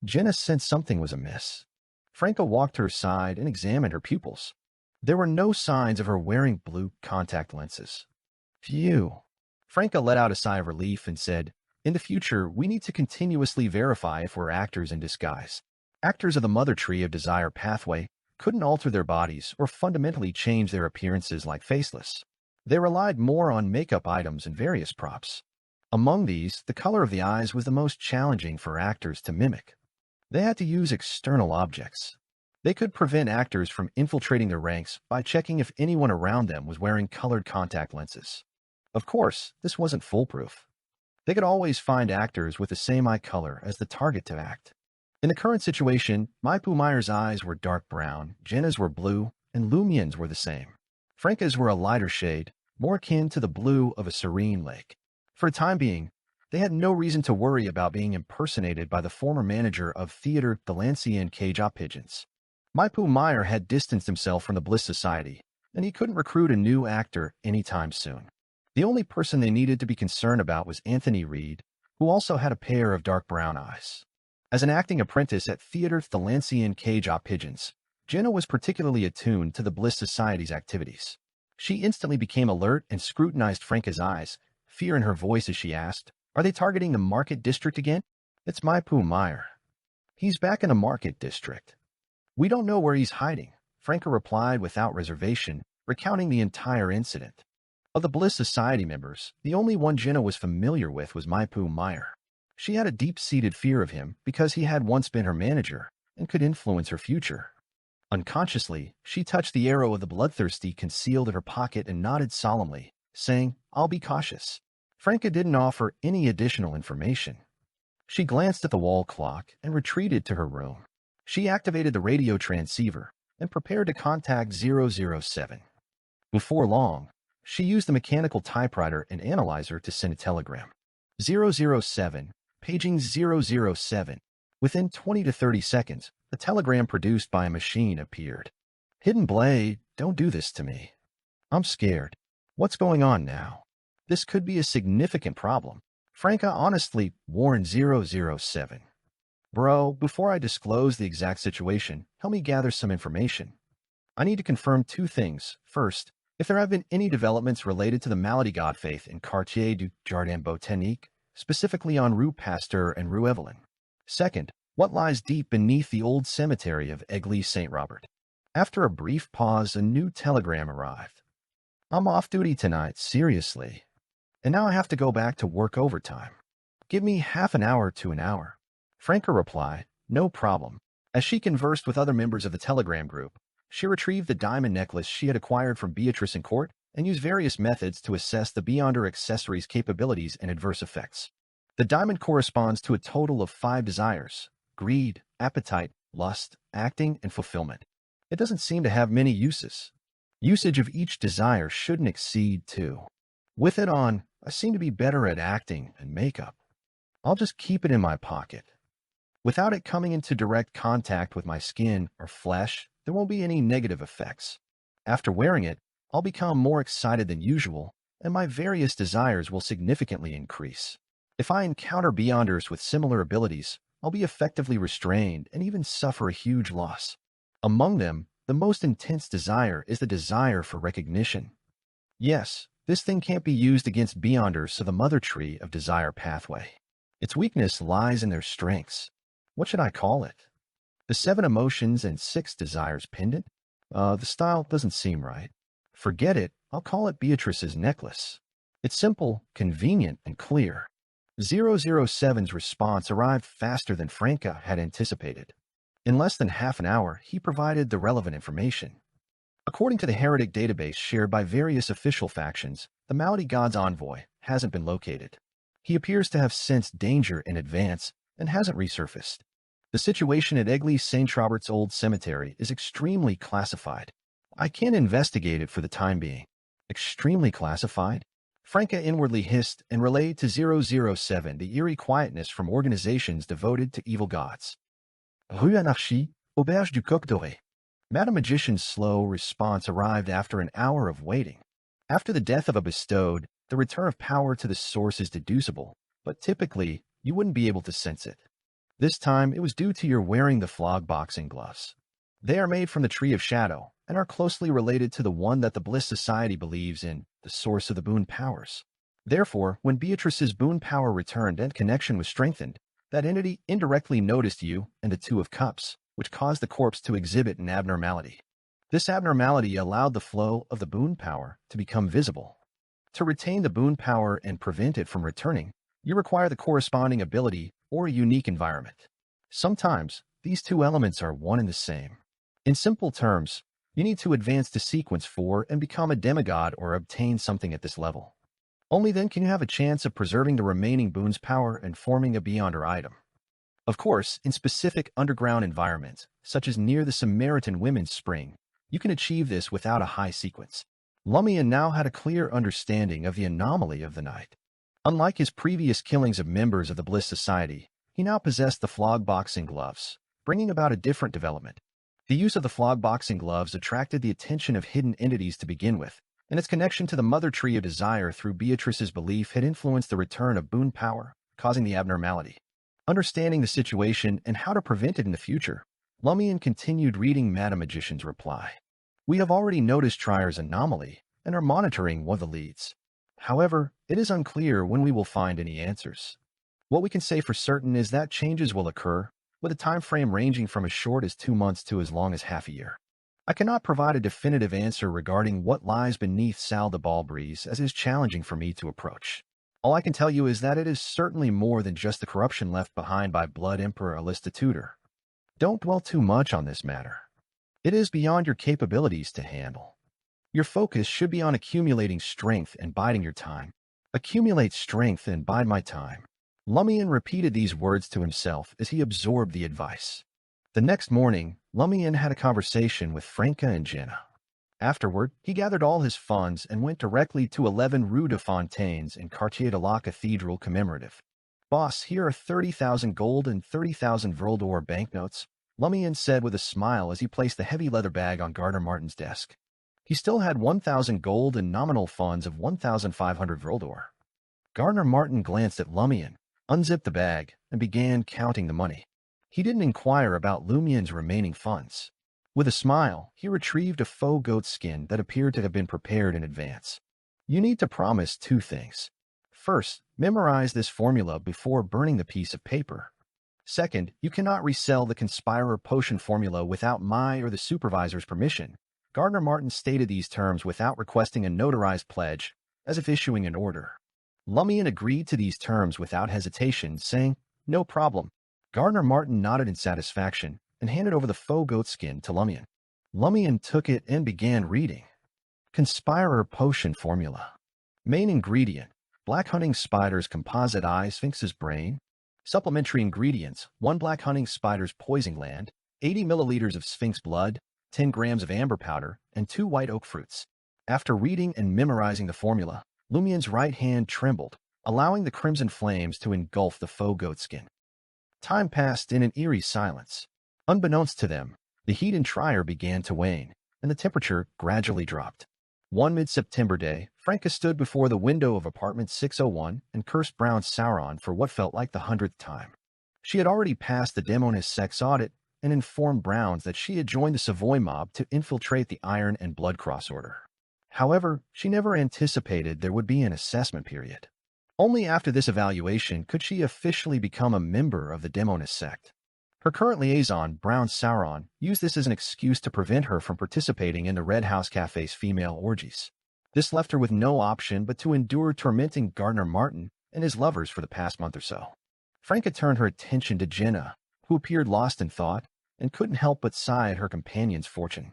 Jenna sensed something was amiss. Franca walked to her side and examined her pupils. There were no signs of her wearing blue contact lenses. "Phew." Franca let out a sigh of relief and said, "In the future, we need to continuously verify if we're actors in disguise. Actors of the Mother Tree of Desire pathway couldn't alter their bodies or fundamentally change their appearances like Faceless. They relied more on makeup items and various props. Among these, the color of the eyes was the most challenging for actors to mimic. They had to use external objects. They could prevent actors from infiltrating their ranks by checking if anyone around them was wearing colored contact lenses. Of course, this wasn't foolproof. They could always find actors with the same eye color as the target to act. In the current situation, Maipu Meyer's eyes were dark brown, Jenna's were blue, and Lumian's were the same. Franca's were a lighter shade, more akin to the blue of a serene lake. For the time being, they had no reason to worry about being impersonated by the former manager of Theatre de l'Ancien Cage aux Pigeons. Maipu Meyer had distanced himself from the Bliss Society, and he couldn't recruit a new actor anytime soon. The only person they needed to be concerned about was Anthony Reed, who also had a pair of dark brown eyes. As an acting apprentice at Theatre de l'Ancien Cage aux Pigeons, Jenna was particularly attuned to the Bliss Society's activities. She instantly became alert and scrutinized Franca's eyes, fear in her voice as she asked, "Are they targeting the Market District again?" "It's Maipu Meyer. He's back in the Market District. We don't know where he's hiding," Franca replied without reservation, recounting the entire incident. Of the Bliss Society members, the only one Jenna was familiar with was Maipu Meyer. She had a deep-seated fear of him because he had once been her manager and could influence her future. Unconsciously, she touched the arrow of the bloodthirsty concealed in her pocket and nodded solemnly, saying, "I'll be cautious." Franca didn't offer any additional information. She glanced at the wall clock and retreated to her room. She activated the radio transceiver and prepared to contact 007. Before long, she used the mechanical typewriter and analyzer to send a telegram. 007, paging 007. Within 20 to 30 seconds, a telegram produced by a machine appeared. "Hidden Blade, don't do this to me. I'm scared. What's going on now? This could be a significant problem." Franca honestly warned 007. "Bro, before I disclose the exact situation, help me gather some information. I need to confirm 2 things. First, if there have been any developments related to the Malady God faith in Quartier du Jardin Botanique, specifically on Rue Pasteur and Rue Evelyn. Second, What lies deep beneath the old cemetery of Eglise St. Robert? After a brief pause, a new telegram arrived. I'm off duty tonight, seriously. And now I have to go back to work overtime. Give me half an hour to an hour. Franca replied, no problem. As she conversed with other members of the Telegram group, she retrieved the diamond necklace she had acquired from Beatrice in court and used various methods to assess the Beyonder accessory's capabilities and adverse effects. The diamond corresponds to a total of 5 desires: greed, appetite, lust, acting, and fulfillment. It doesn't seem to have many uses. Usage of each desire shouldn't exceed 2. With it on, I seem to be better at acting and makeup. I'll just keep it in my pocket. Without it coming into direct contact with my skin or flesh, there won't be any negative effects. After wearing it, I'll become more excited than usual, and my various desires will significantly increase. If I encounter Beyonders with similar abilities, I'll be effectively restrained and even suffer a huge loss. Among them, the most intense desire is the desire for recognition. Yes, this thing can't be used against Beyonders, so the mother tree of desire pathway. Its weakness lies in their strengths. What should I call it? The 7 emotions and 6 desires pendant? The style doesn't seem right. Forget it, I'll call it Beatrice's necklace. It's simple, convenient, and clear. 007's response arrived faster than Franca had anticipated. In less than half an hour, he provided the relevant information. According to the heretic database shared by various official factions, the Malady God's envoy hasn't been located. He appears to have sensed danger in advance and hasn't resurfaced. The situation at Eglise St. Robert's old cemetery is extremely classified. I can't investigate it for the time being. Extremely classified? Franca inwardly hissed and relayed to 007 the eerie quietness from organizations devoted to evil gods. Rue Anarchie, Auberge du Coq Doré. Madame Magician's slow response arrived after an hour of waiting. After the death of a bestowed, the return of power to the source is deducible, but typically, you wouldn't be able to sense it. This time, it was due to your wearing the flog boxing gloves. They are made from the Tree of Shadow and are closely related to the one that the Bliss Society believes in, the source of the boon powers. Therefore, when Beatrice's boon power returned and connection was strengthened, that entity indirectly noticed you and the 2 of Cups, which caused the corpse to exhibit an abnormality. This abnormality allowed the flow of the boon power to become visible. To retain the boon power and prevent it from returning, you require the corresponding ability or a unique environment. Sometimes, these 2 elements are one and the same. In simple terms, you need to advance to sequence 4 and become a demigod or obtain something at this level. Only then can you have a chance of preserving the remaining boon's power and forming a Beyonder item. Of course, in specific underground environments, such as near the Samaritan Women's Spring, you can achieve this without a high sequence. Lumian now had a clear understanding of the anomaly of the night. Unlike his previous killings of members of the Bliss Society, he now possessed the flog boxing gloves, bringing about a different development. The use of the flog boxing gloves attracted the attention of hidden entities to begin with, and its connection to the mother tree of desire through Beatrice's belief had influenced the return of boon power, causing the abnormality. Understanding the situation and how to prevent it in the future, Lumian continued reading Madame Magician's reply. We have already noticed Trier's anomaly and are monitoring one of the leads. However, it is unclear when we will find any answers. What we can say for certain is that changes will occur, with a time frame ranging from as short as 2 months to as long as half a year. I cannot provide a definitive answer regarding what lies beneath Salle de Balbrise, as it is challenging for me to approach. All I can tell you is that it is certainly more than just the corruption left behind by Blood Emperor Alista Tudor. Don't dwell too much on this matter. It is beyond your capabilities to handle. Your focus should be on accumulating strength and biding your time. Accumulate strength and bide my time. Lumian repeated these words to himself as he absorbed the advice. The next morning, Lumian had a conversation with Franca and Jenna. Afterward, he gathered all his funds and went directly to 11 Rue de Fontaines in Quartier de la Cathedral commemorative. Boss, here are 30,000 gold and 30,000 Vril d'Or banknotes, Lumian said with a smile as he placed the heavy leather bag on Gardner Martin's desk. He still had 1,000 gold and nominal funds of 1,500 Vril d'Or. Gardner Martin glanced at Lumian, unzipped the bag, and began counting the money. He didn't inquire about Lumian's remaining funds. With a smile, he retrieved a faux goat skin that appeared to have been prepared in advance. You need to promise 2 things. First, memorize this formula before burning the piece of paper. Second, you cannot resell the Conspirer potion formula without my or the supervisor's permission. Gardner Martin stated these terms without requesting a notarized pledge, as if issuing an order. Lumian agreed to these terms without hesitation, saying, "No problem." Gardner Martin nodded in satisfaction and handed over the faux goat skin to Lumian. Lumian took it and began reading. Conspirer potion formula. Main ingredient: black hunting spider's composite eye, sphinx's brain. Supplementary ingredients: 1 black hunting spider's poison gland, 80 milliliters of sphinx blood, 10 grams of amber powder, and 2 white oak fruits. After reading and memorizing the formula, Lumian's right hand trembled, allowing the crimson flames to engulf the faux goat skin. Time passed in an eerie silence. Unbeknownst to them, the heat in Trier began to wane, and the temperature gradually dropped. One mid-September day, Franca stood before the window of apartment 601 and cursed Brown Sauron for what felt like the 100th time. She had already passed the Demonist sex audit and informed Browns that she had joined the Savoy mob to infiltrate the Iron and Blood Cross Order. However, she never anticipated there would be an assessment period. Only after this evaluation could she officially become a member of the Demonist sect. Her current liaison, Brown Sauron, used this as an excuse to prevent her from participating in the Red House Cafe's female orgies. This left her with no option but to endure tormenting Gardner Martin and his lovers for the past month or so. Franca turned her attention to Jenna, who appeared lost in thought and couldn't help but sigh at her companion's fortune.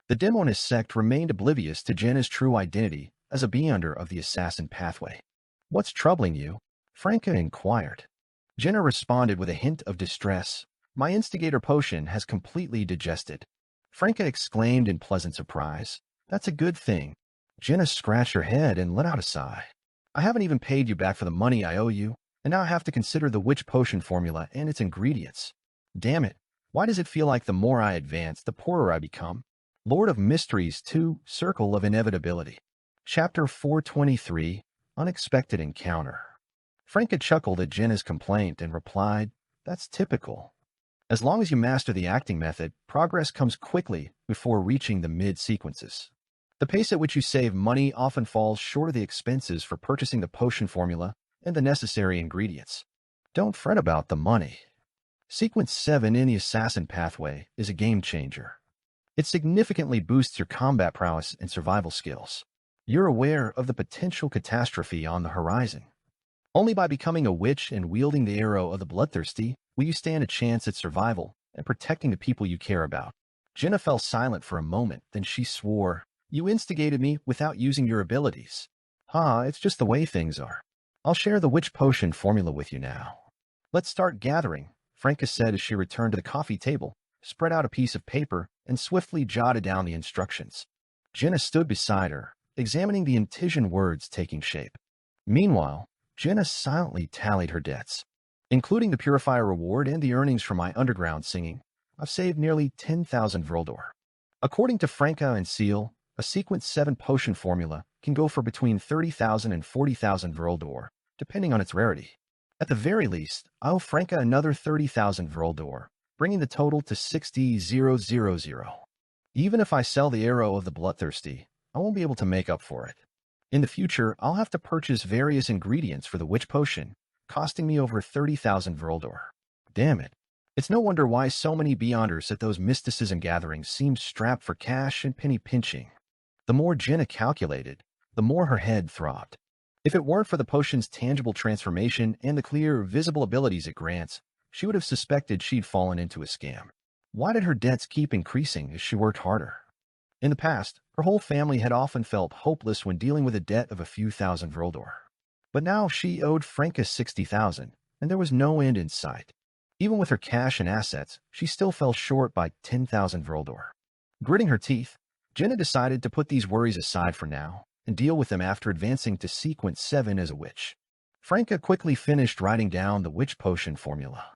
The Demonist sect remained oblivious to Jenna's true identity as a beyonder of the assassin pathway. "What's troubling you?" Franca inquired. Jenna responded with a hint of distress. "My instigator potion has completely digested." Franca exclaimed in pleasant surprise. "That's a good thing." Jenna scratched her head and let out a sigh. "I haven't even paid you back for the money I owe you, and now I have to consider the witch potion formula and its ingredients. Damn it, why does it feel like the more I advance, the poorer I become?" Lord of Mysteries 2, Circle of Inevitability. Chapter 423, Unexpected Encounter. Franca chuckled at Jenna's complaint and replied, "That's typical. As long as you master the acting method, progress comes quickly before reaching the mid-sequences. The pace at which you save money often falls short of the expenses for purchasing the potion formula and the necessary ingredients. Don't fret about the money. Sequence 7 in the Assassin Pathway is a game changer. It significantly boosts your combat prowess and survival skills. You're aware of the potential catastrophe on the horizon. Only by becoming a witch and wielding the arrow of the bloodthirsty will you stand a chance at survival and protecting the people you care about." Jenna fell silent for a moment, then she swore, "You instigated me without using your abilities." It's just the way things are. I'll share the witch potion formula with you now." "Let's start gathering," Franca said as she returned to the coffee table, spread out a piece of paper, and swiftly jotted down the instructions. Jenna stood beside her, examining the Intisian words taking shape. Meanwhile, Jenna silently tallied her debts. "Including the Purifier reward and the earnings from my underground singing, I've saved nearly 10,000 Vrildor. According to Franca and Seal, a Sequence 7 potion formula can go for between 30,000 and 40,000 Vrildor, depending on its rarity. At the very least, I owe Franca another 30,000 Vrildor, bringing the total to 60,000. Even if I sell the arrow of the bloodthirsty, I won't be able to make up for it. In the future, I'll have to purchase various ingredients for the witch potion, costing me over 30,000 Vrildor. Damn it. It's no wonder why so many Beyonders at those mysticism gatherings seemed strapped for cash and penny pinching." The more Jenna calculated, the more her head throbbed. If it weren't for the potion's tangible transformation and the clear, visible abilities it grants, she would have suspected she'd fallen into a scam. Why did her debts keep increasing as she worked harder? In the past, her whole family had often felt hopeless when dealing with a debt of a few thousand Vrildor. But now she owed Franca 60,000, and there was no end in sight. Even with her cash and assets, she still fell short by 10,000 Vrildor. Gritting her teeth, Jenna decided to put these worries aside for now and deal with them after advancing to Sequence 7 as a witch. Franca quickly finished writing down the witch potion formula.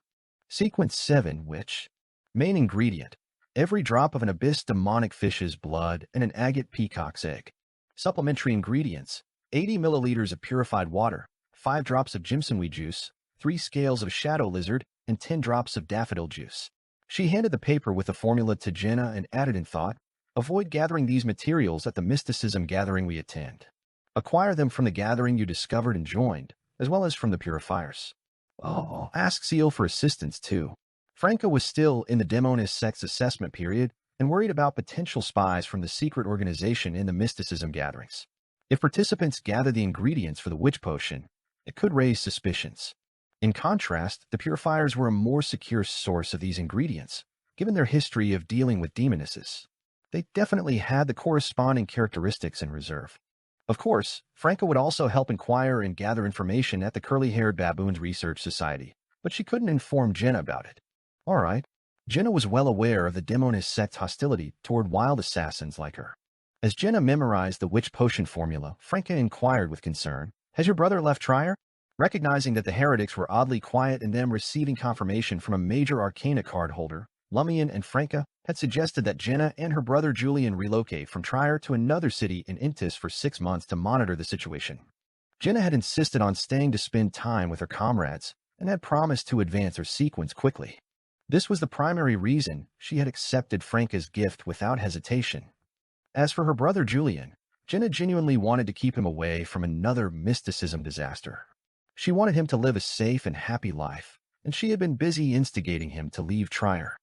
Sequence 7 Witch. Main ingredient: every drop of an abyss demonic fish's blood and an agate peacock's egg. Supplementary ingredients: 80 milliliters of purified water, 5 drops of jimsonweed juice, 3 scales of shadow lizard, and 10 drops of daffodil juice. She handed the paper with the formula to Jenna and added in thought, "Avoid gathering these materials at the mysticism gathering we attend. Acquire them from the gathering you discovered and joined, as well as from the purifiers." Oh, ask Seal for assistance too. Franca was still in the demonist sect's assessment period and worried about potential spies from the secret organization in the mysticism gatherings. If participants gathered the ingredients for the witch potion, it could raise suspicions. In contrast, the purifiers were a more secure source of these ingredients, given their history of dealing with demonesses. They definitely had the corresponding characteristics in reserve. Of course, Franca would also help inquire and gather information at the Curly-Haired Baboons Research Society, but she couldn't inform Jenna about it. All right. Jenna was well aware of the demonist sect's hostility toward wild assassins like her. As Jenna memorized the witch potion formula, Franca inquired with concern, "Has your brother left Trier?" Recognizing that the heretics were oddly quiet and them receiving confirmation from a major arcana card holder, Lumian and Franca had suggested that Jenna and her brother Julian relocate from Trier to another city in Intis for 6 months to monitor the situation. Jenna had insisted on staying to spend time with her comrades and had promised to advance her sequence quickly. This was the primary reason she had accepted Franca's gift without hesitation. As for her brother Julian, Jenna genuinely wanted to keep him away from another mysticism disaster. She wanted him to live a safe and happy life, and she had been busy instigating him to leave Trier.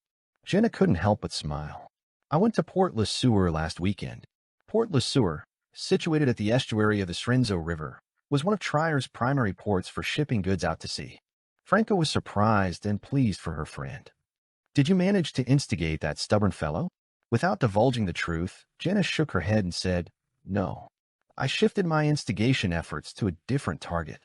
Jenna couldn't help but smile. "I went to Port Le Sueur last weekend." Port Le Sueur, situated at the estuary of the Srenzo River, was one of Trier's primary ports for shipping goods out to sea. Franca was surprised and pleased for her friend. "Did you manage to instigate that stubborn fellow?" Without divulging the truth, Jenna shook her head and said, "No. I shifted my instigation efforts to a different target.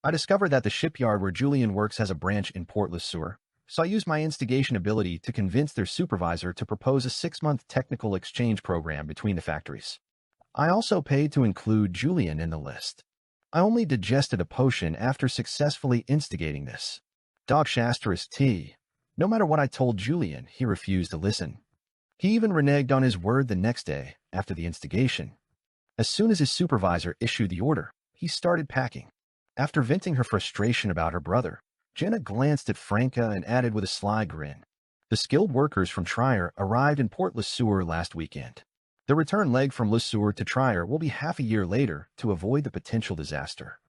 I discovered that the shipyard where Julian works has a branch in Port Le Sueur, so I used my instigation ability to convince their supervisor to propose a 6-month technical exchange program between the factories. I also paid to include Julian in the list. I only digested a potion after successfully instigating this. Dog Shaster's tea. No matter what I told Julian, he refused to listen. He even reneged on his word the next day after the instigation. As soon as his supervisor issued the order, he started packing. After venting her frustration about her brother, Jenna glanced at Franca and added with a sly grin, "The skilled workers from Trier arrived in Port Le Sueur last weekend. The return leg from Le Sueur to Trier will be half a year later to avoid the potential disaster.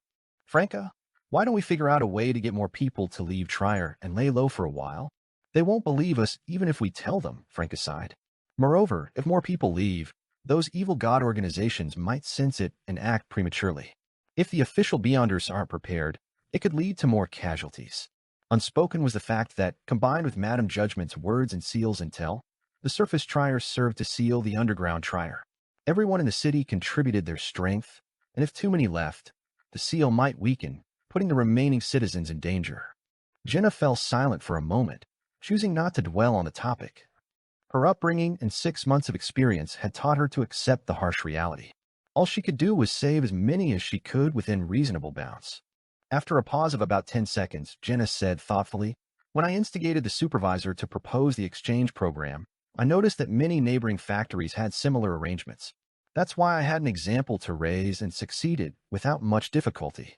Franca, why don't we figure out a way to get more people to leave Trier and lay low for a while? They won't believe us even if we tell them," Franca sighed. "Moreover, if more people leave, those evil god organizations might sense it and act prematurely. If the official Beyonders aren't prepared, it could lead to more casualties." Unspoken was the fact that, combined with Madame Judgment's words and Seal's intel, the surface Trier served to seal the underground Trier. Everyone in the city contributed their strength, and if too many left, the seal might weaken, putting the remaining citizens in danger. Jenna fell silent for a moment, choosing not to dwell on the topic. Her upbringing and 6 months of experience had taught her to accept the harsh reality. All she could do was save as many as she could within reasonable bounds. After a pause of about 10 seconds, Jenna said thoughtfully, "When I instigated the supervisor to propose the exchange program, I noticed that many neighboring factories had similar arrangements. That's why I had an example to raise and succeeded without much difficulty.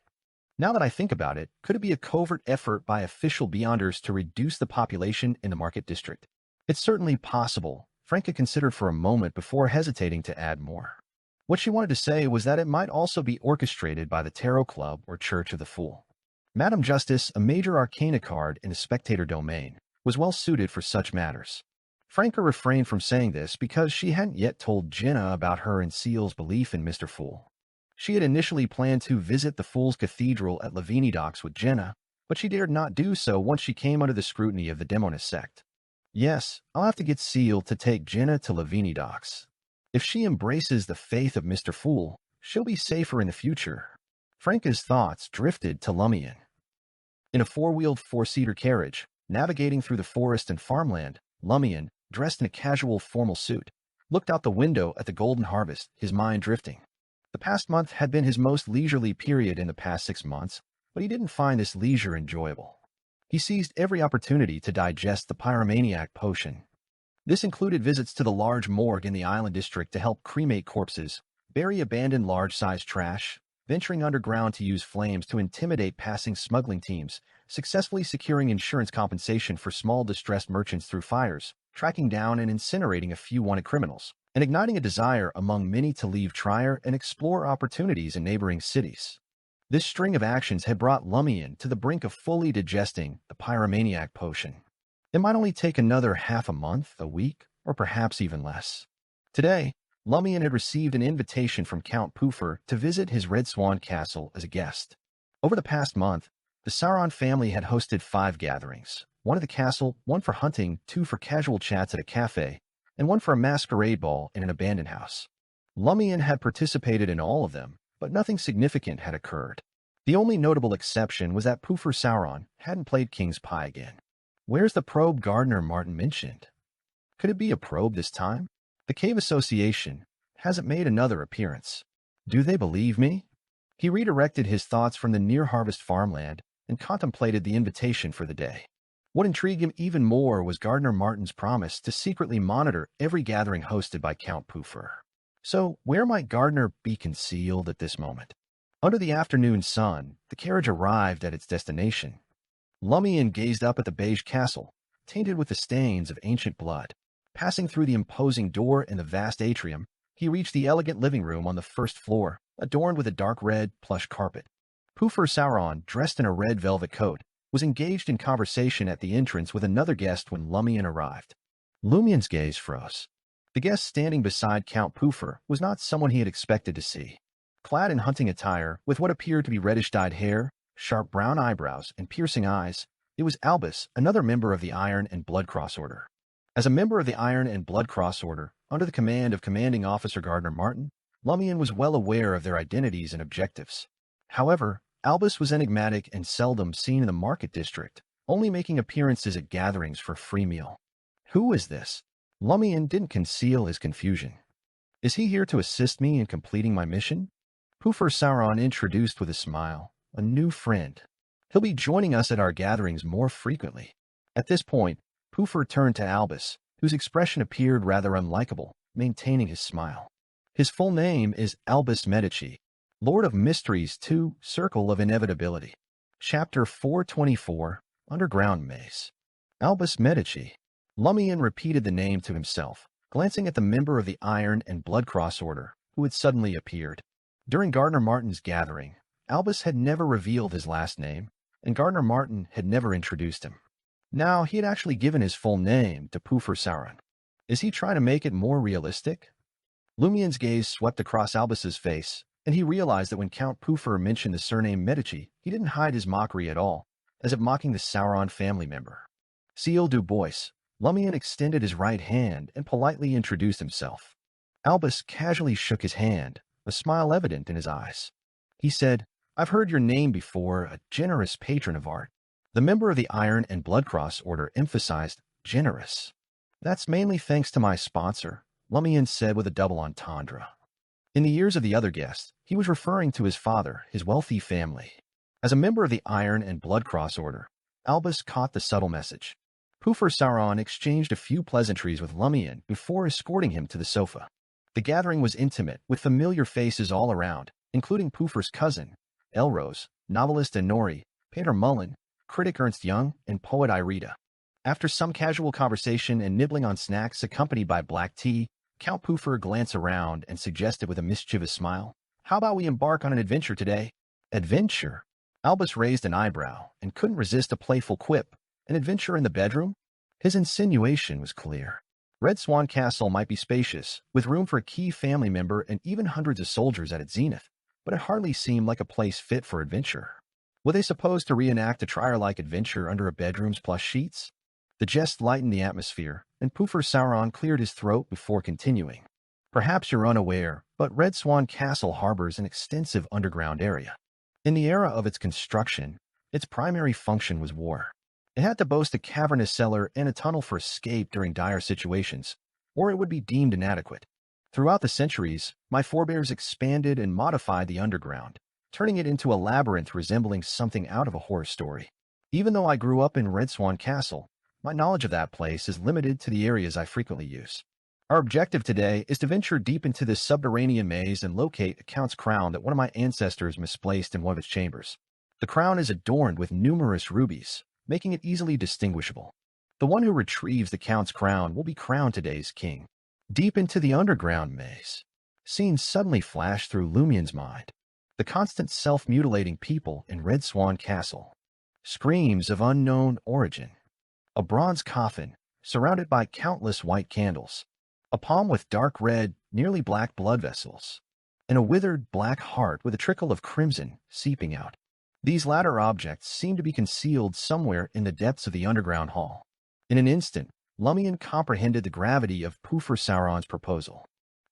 Now that I think about it, could it be a covert effort by official Beyonders to reduce the population in the market district? It's certainly possible," Franca considered for a moment before hesitating to add more. What she wanted to say was that it might also be orchestrated by the Tarot Club or Church of the Fool. Madame Justice, a major arcana card in the spectator domain, was well suited for such matters. Franca refrained from saying this because she hadn't yet told Jenna about her and Seal's belief in Mr. Fool. She had initially planned to visit the Fool's Cathedral at Lavini Docks with Jenna, but she dared not do so once she came under the scrutiny of the demonist sect. "Yes, I'll have to get Seal to take Jenna to Lavini Docks. If she embraces the faith of Mr. Fool, she'll be safer in the future." Franca's thoughts drifted to Lumian. In a 4-wheeled 4-seater carriage, navigating through the forest and farmland, Lumian, dressed in a casual formal suit, looked out the window at the golden harvest, his mind drifting. The past month had been his most leisurely period in the past 6 months, but he didn't find this leisure enjoyable. He seized every opportunity to digest the pyromaniac potion. This included visits to the large morgue in the island district to help cremate corpses, bury abandoned large-sized trash, venturing underground to use flames to intimidate passing smuggling teams, successfully securing insurance compensation for small distressed merchants through fires, tracking down and incinerating a few wanted criminals, and igniting a desire among many to leave Trier and explore opportunities in neighboring cities. This string of actions had brought Lumian to the brink of fully digesting the pyromaniac potion. It might only take another half a month, a week, or perhaps even less. Today, Lumian had received an invitation from Count Poofer to visit his Red Swan Castle as a guest. Over the past month, the Sauron family had hosted 5 gatherings, one at the castle, one for hunting, 2 for casual chats at a cafe, and one for a masquerade ball in an abandoned house. Lumian had participated in all of them, but nothing significant had occurred. The only notable exception was that Poofer Sauron hadn't played King's Pie again. Where's the probe Gardner Martin mentioned? Could it be a probe this time? The Cave Association hasn't made another appearance. Do they believe me? He redirected his thoughts from the near-harvest farmland and contemplated the invitation for the day. What intrigued him even more was Gardner Martin's promise to secretly monitor every gathering hosted by Count Poofer. So, where might Gardner be concealed at this moment? Under the afternoon sun, the carriage arrived at its destination. Lumian gazed up at the beige castle, tainted with the stains of ancient blood. Passing through the imposing door in the vast atrium, he reached the elegant living room on the first floor, adorned with a dark red plush carpet. Poofer Sauron, dressed in a red velvet coat, was engaged in conversation at the entrance with another guest when Lumian arrived. Lumian's gaze froze. The guest standing beside Count Poofer was not someone he had expected to see. Clad in hunting attire, with what appeared to be reddish-dyed hair, sharp brown eyebrows, and piercing eyes, it was Albus, another member of the Iron and Blood Cross Order. As a member of the Iron and Blood Cross Order, under the command of Commanding Officer Gardner Martin, Lumian was well aware of their identities and objectives. However, Albus was enigmatic and seldom seen in the market district, only making appearances at gatherings for a free meal. Who is this? Lumian didn't conceal his confusion. Is he here to assist me in completing my mission? Poofer Sauron introduced with a smile, a new friend. He'll be joining us at our gatherings more frequently. At this point, Poofer turned to Albus, whose expression appeared rather unlikable, maintaining his smile. His full name is Albus Medici, Lord of Mysteries 2, Circle of Inevitability. Chapter 424, Underground Maze. Albus Medici. Lumian repeated the name to himself, glancing at the member of the Iron and Blood Cross Order, who had suddenly appeared. During Gardner Martin's gathering, Albus had never revealed his last name, and Gardner Martin had never introduced him. Now he had actually given his full name to Poofer Sauron. Is he trying to make it more realistic? Lumian's gaze swept across Albus's face, and he realized that when Count Poofer mentioned the surname Medici, he didn't hide his mockery at all, as if mocking the Sauron family member. Seal du Bois, Lumian extended his right hand and politely introduced himself. Albus casually shook his hand, a smile evident in his eyes. He said, "I've heard your name before, a generous patron of art." The member of the Iron and Blood Cross Order emphasized generous. "That's mainly thanks to my sponsor," Lumian said with a double entendre. In the ears of the other guest, he was referring to his father, his wealthy family. As a member of the Iron and Blood Cross Order, Albus caught the subtle message. Poofer Sauron exchanged a few pleasantries with Lumian before escorting him to the sofa. The gathering was intimate, with familiar faces all around, including Poofer's cousin, Elrose, novelist Nori, painter Mullen, critic Ernst Young, and poet Irida. After some casual conversation and nibbling on snacks accompanied by black tea, Count Poofer glanced around and suggested with a mischievous smile, "How about we embark on an adventure today?" Adventure? Albus raised an eyebrow and couldn't resist a playful quip. An adventure in the bedroom? His insinuation was clear. Red Swan Castle might be spacious, with room for a key family member and even hundreds of soldiers at its zenith, but it hardly seemed like a place fit for adventure. Were they supposed to reenact a trier-like adventure under a bedroom's plush sheets? The jest lightened the atmosphere, and Poofer Sauron cleared his throat before continuing. "Perhaps you're unaware, but Red Swan Castle harbors an extensive underground area. In the era of its construction, its primary function was war. It had to boast a cavernous cellar and a tunnel for escape during dire situations, or it would be deemed inadequate. Throughout the centuries, my forebears expanded and modified the underground, turning it into a labyrinth resembling something out of a horror story. Even though I grew up in Red Swan Castle, my knowledge of that place is limited to the areas I frequently use. Our objective today is to venture deep into this subterranean maze and locate a count's crown that one of my ancestors misplaced in one of its chambers. The crown is adorned with numerous rubies, making it easily distinguishable. The one who retrieves the count's crown will be crowned today's king." Deep into the underground maze. Scenes suddenly flashed through Lumian's mind. the constant self-mutilating people in Red Swan Castle, screams of unknown origin, a bronze coffin surrounded by countless white candles, a palm with dark red, nearly black blood vessels, and a withered black heart with a trickle of crimson seeping out. These latter objects seemed to be concealed somewhere in the depths of the underground hall. In an instant, Lumian comprehended the gravity of Pufur Sauron's proposal.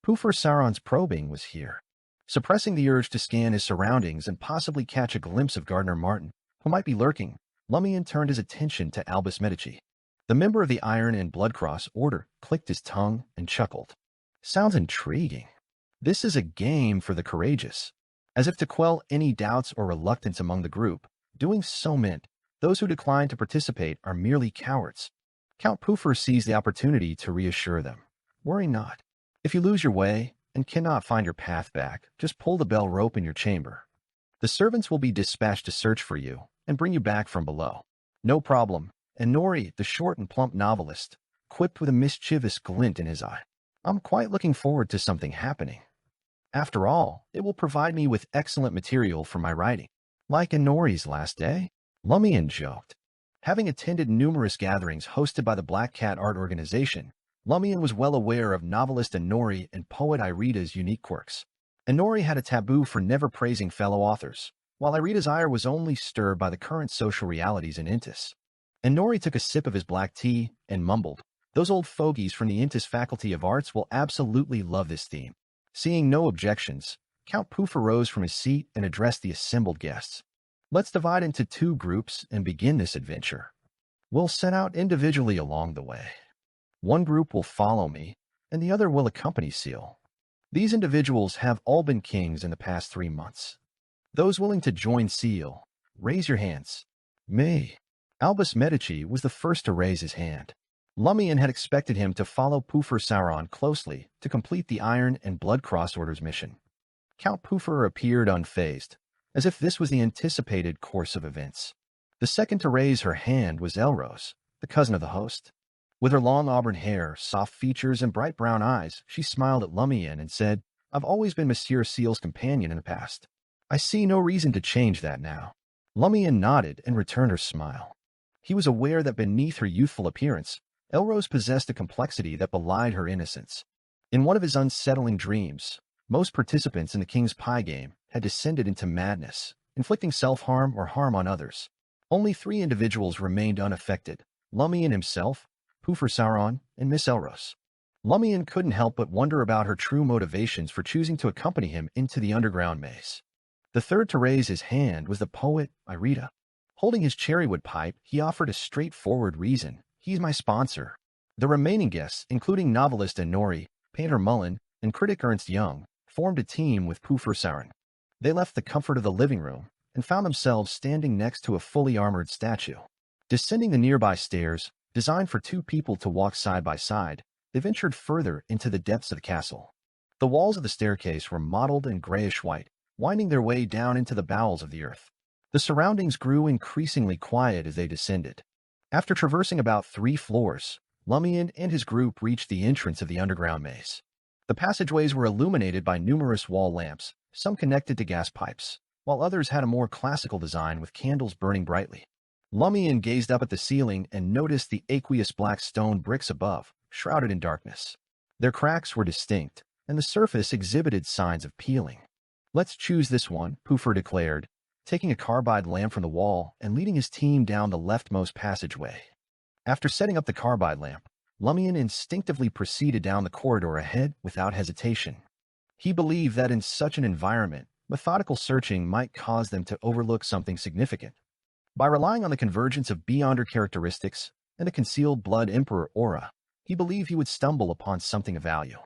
Pufur Sauron's probing was here. Suppressing the urge to scan his surroundings and possibly catch a glimpse of Gardner Martin, who might be lurking, Lumian turned his attention to Albus Medici. The member of the Iron and Bloodcross Order clicked his tongue and chuckled. Sounds intriguing. This is a game for the courageous. As if to quell any doubts or reluctance among the group, doing so meant those who decline to participate are merely cowards. Count Pufur seized the opportunity to reassure them. Worry not. If you lose your way and cannot find your path back, just pull the bell rope in your chamber. The servants will be dispatched to search for you and bring you back from below. No problem. And Nori, the short and plump novelist, quipped with a mischievous glint in his eye. I'm quite looking forward to something happening. After all, it will provide me with excellent material for my writing. Like in Nori's last day, Lumian joked. Having attended numerous gatherings hosted by the Black Cat Art Organization, Lumian was well aware of novelist Nori and poet Irita's unique quirks. Nori had a taboo for never praising fellow authors, while Irita's ire was only stirred by the current social realities in Intis. Nori took a sip of his black tea and mumbled, "Those old fogies from the Intis Faculty of Arts will absolutely love this theme." Seeing no objections, Count Pufur rose from his seat and addressed the assembled guests. Let's divide into two groups and begin this adventure. We'll set out individually along the way. One group will follow me, and the other will accompany Seal. These individuals have all been kings in the past 3 months. Those willing to join Seal, raise your hands. Me. Albus Medici was the first to raise his hand. Lumian had expected him to follow Pufur Sauron closely to complete the Iron and Bloodcross Order's mission. Count Pufur appeared unfazed, as if this was the anticipated course of events. The second to raise her hand was Elrose, the cousin of the host. With her long auburn hair, soft features, and bright brown eyes, she smiled at Lumian and said, I've always been Monsieur Seal's companion in the past. I see no reason to change that now. Lumian nodded and returned her smile. He was aware that beneath her youthful appearance, Elrose possessed a complexity that belied her innocence. In one of his unsettling dreams, most participants in the King's Pie game had descended into madness, inflicting self-harm or harm on others. Only 3 individuals remained unaffected, Lumian himself, Pufur Sauron, and Miss Elrose. Lumian couldn't help but wonder about her true motivations for choosing to accompany him into the underground maze. The third to raise his hand was the poet Irita. Holding his cherrywood pipe, he offered a straightforward reason. He's my sponsor. The remaining guests, including novelist Nori, painter Mullen, and critic Ernst Young, formed a team with Pufur Sauron. They left the comfort of the living room and found themselves standing next to a fully armored statue. Descending the nearby stairs, designed for 2 people to walk side by side, they ventured further into the depths of the castle. The walls of the staircase were mottled and grayish-white, winding their way down into the bowels of the earth. The surroundings grew increasingly quiet as they descended. After traversing about 3 floors, Lumian and his group reached the entrance of the underground maze. The passageways were illuminated by numerous wall lamps, some connected to gas pipes, while others had a more classical design with candles burning brightly. Lumian gazed up at the ceiling and noticed the aqueous black stone bricks above, shrouded in darkness. Their cracks were distinct, and the surface exhibited signs of peeling. Let's choose this one, Pufur declared, taking a carbide lamp from the wall and leading his team down the leftmost passageway. After setting up the carbide lamp, Lumian instinctively proceeded down the corridor ahead without hesitation. He believed that in such an environment, methodical searching might cause them to overlook something significant. By relying on the convergence of Beyonder characteristics and the concealed Blood Emperor aura, he believed he would stumble upon something of value.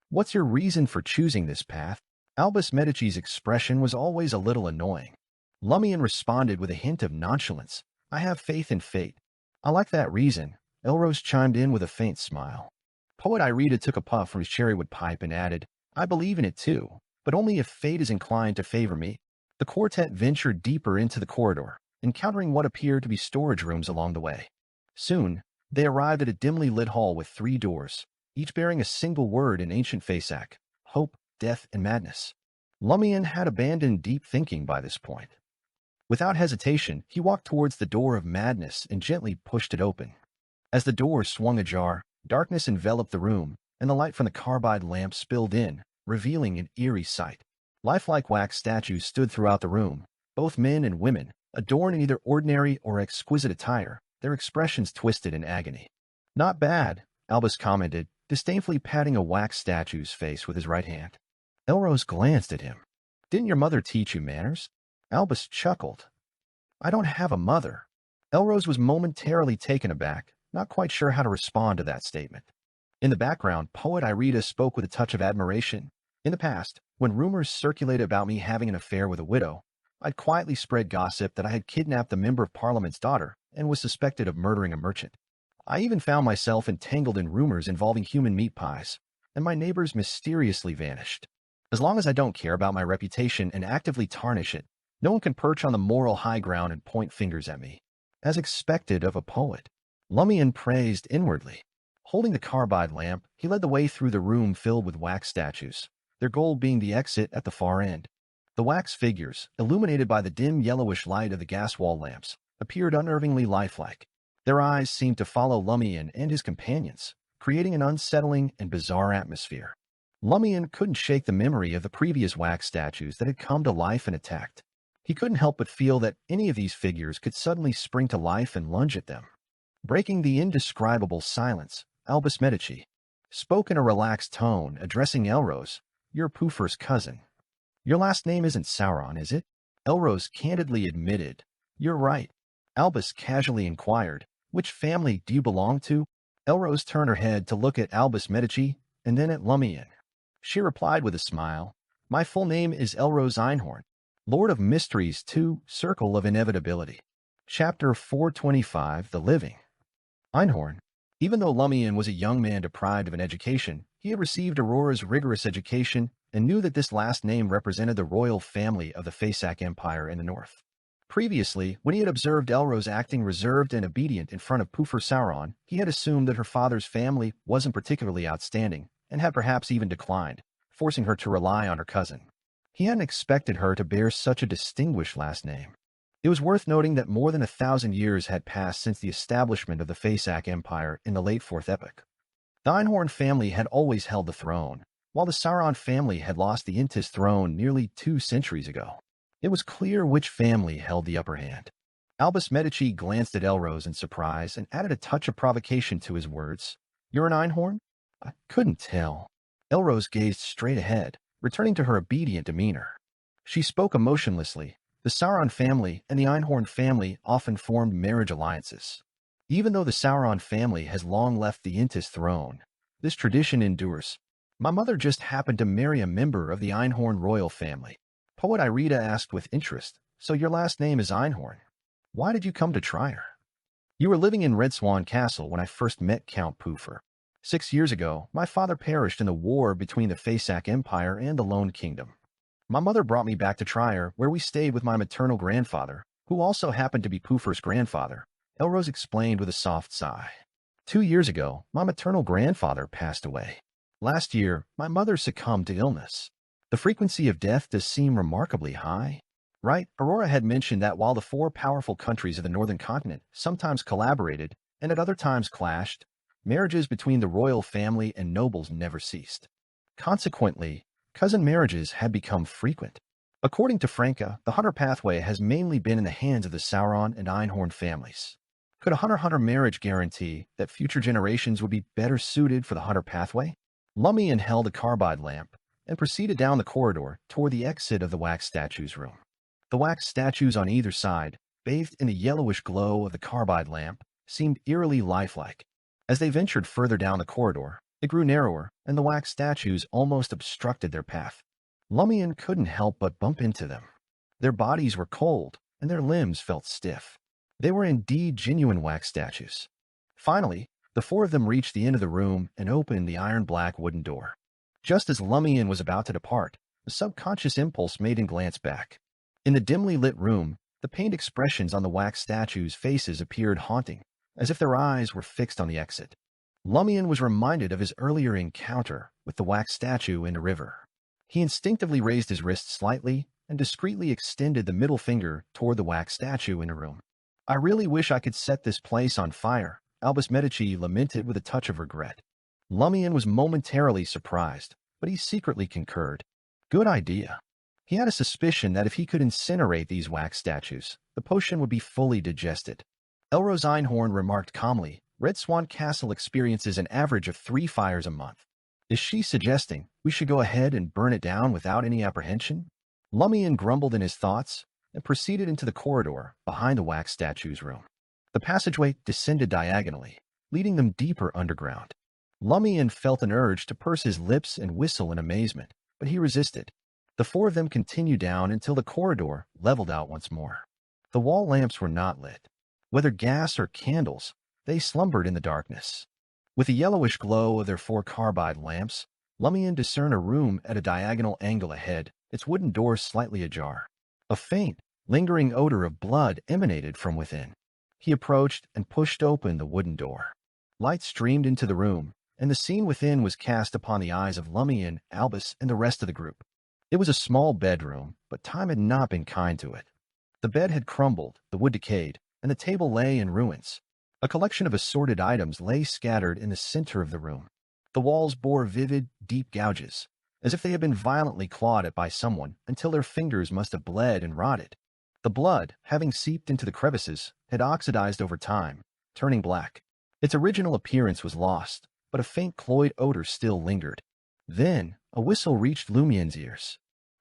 What's your reason for choosing this path? Albus Medici's expression was always a little annoying. Lumian responded with a hint of nonchalance. I have faith in fate. I like that reason, Elrose chimed in with a faint smile. Poet Irita took a puff from his cherrywood pipe and added, I believe in it too, but only if fate is inclined to favor me. The quartet ventured deeper into the corridor, encountering what appeared to be storage rooms along the way. Soon, they arrived at a dimly lit hall with 3 doors, each bearing a single word in ancient Faesac: hope, death, and madness. Lumian had abandoned deep thinking by this point. Without hesitation, he walked towards the door of madness and gently pushed it open. As the door swung ajar, darkness enveloped the room, and the light from the carbide lamp spilled in, revealing an eerie sight. Lifelike wax statues stood throughout the room, both men and women, adorned in either ordinary or exquisite attire, their expressions twisted in agony. "Not bad," Albus commented, disdainfully patting a wax statue's face with his right hand. Elrose glanced at him. "Didn't your mother teach you manners?" Albus chuckled. "I don't have a mother." Elrose was momentarily taken aback, not quite sure how to respond to that statement. In the background, poet Irida spoke with a touch of admiration. "In the past, when rumors circulated about me having an affair with a widow, I'd quietly spread gossip that I had kidnapped the Member of Parliament's daughter and was suspected of murdering a merchant. I even found myself entangled in rumors involving human meat pies, and my neighbors mysteriously vanished. As long as I don't care about my reputation and actively tarnish it, no one can perch on the moral high ground and point fingers at me." As expected of a poet, Lumian praised inwardly. Holding the carbide lamp, he led the way through the room filled with wax statues, their goal being the exit at the far end. The wax figures, illuminated by the dim yellowish light of the gas wall lamps, appeared unnervingly lifelike. Their eyes seemed to follow Lumian and his companions, creating an unsettling and bizarre atmosphere. Lumian couldn't shake the memory of the previous wax statues that had come to life and attacked. He couldn't help but feel that any of these figures could suddenly spring to life and lunge at them. Breaking the indescribable silence, Albus Medici spoke in a relaxed tone, addressing Elrose. "You're Poofer's cousin. Your last name isn't Sauron, is it?" Elrose candidly admitted. "You're right." Albus casually inquired, "Which family do you belong to?" Elrose turned her head to look at Albus Medici and then at Lumian. She replied with a smile, "My full name is Elrose Einhorn, Lord of Mysteries 2, Circle of Inevitability." Chapter 425, The Living. Einhorn. Even though Lumian was a young man deprived of an education, he had received Aurora's rigorous education and knew that this last name represented the royal family of the Faesac Empire in the north. Previously, when he had observed Elrose acting reserved and obedient in front of Poofer Sauron, he had assumed that her father's family wasn't particularly outstanding and had perhaps even declined, forcing her to rely on her cousin. He hadn't expected her to bear such a distinguished last name. It was worth noting that more than 1,000 years had passed since the establishment of the Faesac Empire in the late Fourth Epoch. The Einhorn family had always held the throne, while the Sauron family had lost the Intis throne nearly 2 centuries ago. It was clear which family held the upper hand. Albus Medici glanced at Elrose in surprise and added a touch of provocation to his words. "You're an Einhorn?" "I couldn't tell." Elrose gazed straight ahead, returning to her obedient demeanor. She spoke emotionlessly. The Sauron family and the Einhorn family often formed marriage alliances. Even though the Sauron family has long left the Intis throne, this tradition endures. "My mother just happened to marry a member of the Einhorn royal family." Poet Irida asked with interest, "So your last name is Einhorn? Why did you come to try her?" "You were living in Red Swan Castle when I first met Count Poofer. 6 years ago, my father perished in the war between the Faesac Empire and the Lone Kingdom. My mother brought me back to Trier, where we stayed with my maternal grandfather, who also happened to be Poofer's grandfather," Elrose explained with a soft sigh. 2 years ago, my maternal grandfather passed away. Last year, my mother succumbed to illness. The frequency of death does seem remarkably high. Right, Aurora had mentioned that while the 4 powerful countries of the northern continent sometimes collaborated and at other times clashed, marriages between the royal family and nobles never ceased. Consequently, cousin marriages had become frequent. According to Franca, the Hunter pathway has mainly been in the hands of the Sauron and Einhorn families. Could a Hunter-Hunter marriage guarantee that future generations would be better suited for the Hunter pathway? Lumian held a carbide lamp and proceeded down the corridor toward the exit of the wax statues room. The wax statues on either side, bathed in the yellowish glow of the carbide lamp, seemed eerily lifelike. As they ventured further down the corridor, it grew narrower, and the wax statues almost obstructed their path. Lumian couldn't help but bump into them. Their bodies were cold, and their limbs felt stiff. They were indeed genuine wax statues. Finally, the 4 of them reached the end of the room and opened the iron-black wooden door. Just as Lumian was about to depart, a subconscious impulse made him glance back. In the dimly lit room, the pained expressions on the wax statues' faces appeared haunting, as if their eyes were fixed on the exit. Lumian was reminded of his earlier encounter with the wax statue in the river. He instinctively raised his wrist slightly and discreetly extended the middle finger toward the wax statue in the room. I really wish I could set this place on fire, Albus Medici lamented with a touch of regret. Lumian was momentarily surprised, but he secretly concurred. Good idea. He had a suspicion that if he could incinerate these wax statues, the potion would be fully digested. Elrose Einhorn remarked calmly, Red Swan Castle experiences an average of 3 fires a month. Is she suggesting we should go ahead and burn it down without any apprehension? Lumian grumbled in his thoughts and proceeded into the corridor behind the wax statue's room. The passageway descended diagonally, leading them deeper underground. Lumian felt an urge to purse his lips and whistle in amazement, but he resisted. The 4 of them continued down until the corridor leveled out once more. The wall lamps were not lit. Whether gas or candles, they slumbered in the darkness. With the yellowish glow of their 4 carbide lamps, Lumian discerned a room at a diagonal angle ahead, its wooden door slightly ajar. A faint, lingering odor of blood emanated from within. He approached and pushed open the wooden door. Light streamed into the room, and the scene within was cast upon the eyes of Lumian, Albus, and the rest of the group. It was a small bedroom, but time had not been kind to it. The bed had crumbled, the wood decayed, and the table lay in ruins. A collection of assorted items lay scattered in the center of the room. The walls bore vivid, deep gouges, as if they had been violently clawed at by someone until their fingers must have bled and rotted. The blood, having seeped into the crevices, had oxidized over time, turning black. Its original appearance was lost, but a faint cloyed odor still lingered. Then, a whistle reached Lumian's ears.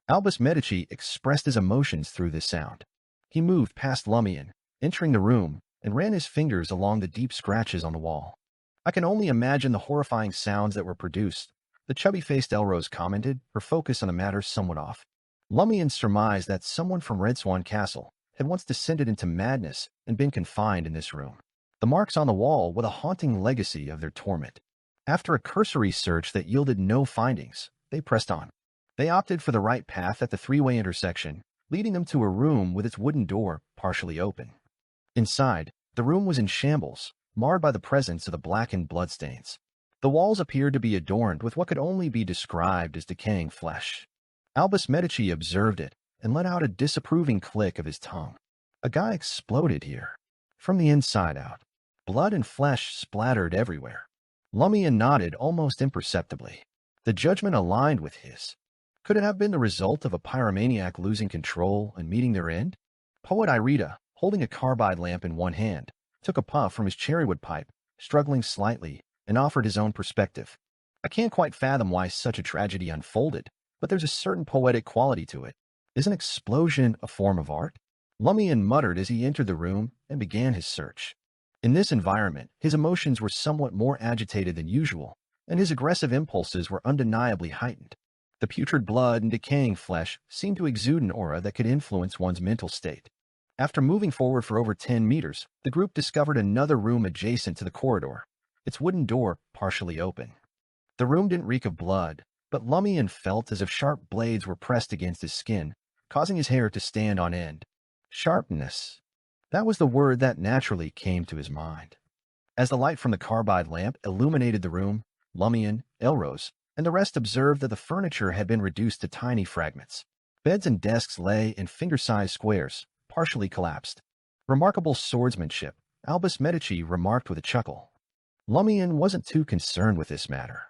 Albus Medici expressed his emotions through this sound. He moved past Lumian, entering the room, and ran his fingers along the deep scratches on the wall. I can only imagine the horrifying sounds that were produced, the chubby-faced Elrose commented, her focus on the matter somewhat off. Lumian surmised that someone from Red Swan Castle had once descended into madness and been confined in this room. The marks on the wall were the haunting legacy of their torment. After a cursory search that yielded no findings, they pressed on. They opted for the right path at the 3-way intersection, leading them to a room with its wooden door partially open. Inside, the room was in shambles, marred by the presence of the blackened bloodstains. The walls appeared to be adorned with what could only be described as decaying flesh. Albus Medici observed it and let out a disapproving click of his tongue. A guy exploded here. From the inside out, blood and flesh splattered everywhere. Lumian nodded almost imperceptibly. The judgment aligned with his. Could it have been the result of a pyromaniac losing control and meeting their end? Poet Irida, holding a carbide lamp in one hand, took a puff from his cherrywood pipe, struggling slightly, and offered his own perspective. I can't quite fathom why such a tragedy unfolded, but there's a certain poetic quality to it. Is an explosion a form of art? Lumian muttered as he entered the room and began his search. In this environment, his emotions were somewhat more agitated than usual, and his aggressive impulses were undeniably heightened. The putrid blood and decaying flesh seemed to exude an aura that could influence one's mental state. After moving forward for over 10 meters, the group discovered another room adjacent to the corridor, its wooden door partially open. The room didn't reek of blood, but Lumian felt as if sharp blades were pressed against his skin, causing his hair to stand on end. Sharpness. That was the word that naturally came to his mind. As the light from the carbide lamp illuminated the room, Lumian, Elrose, and the rest observed that the furniture had been reduced to tiny fragments. Beds and desks lay in finger-sized squares, partially collapsed. Remarkable swordsmanship, Albus Medici remarked with a chuckle. Lumian wasn't too concerned with this matter.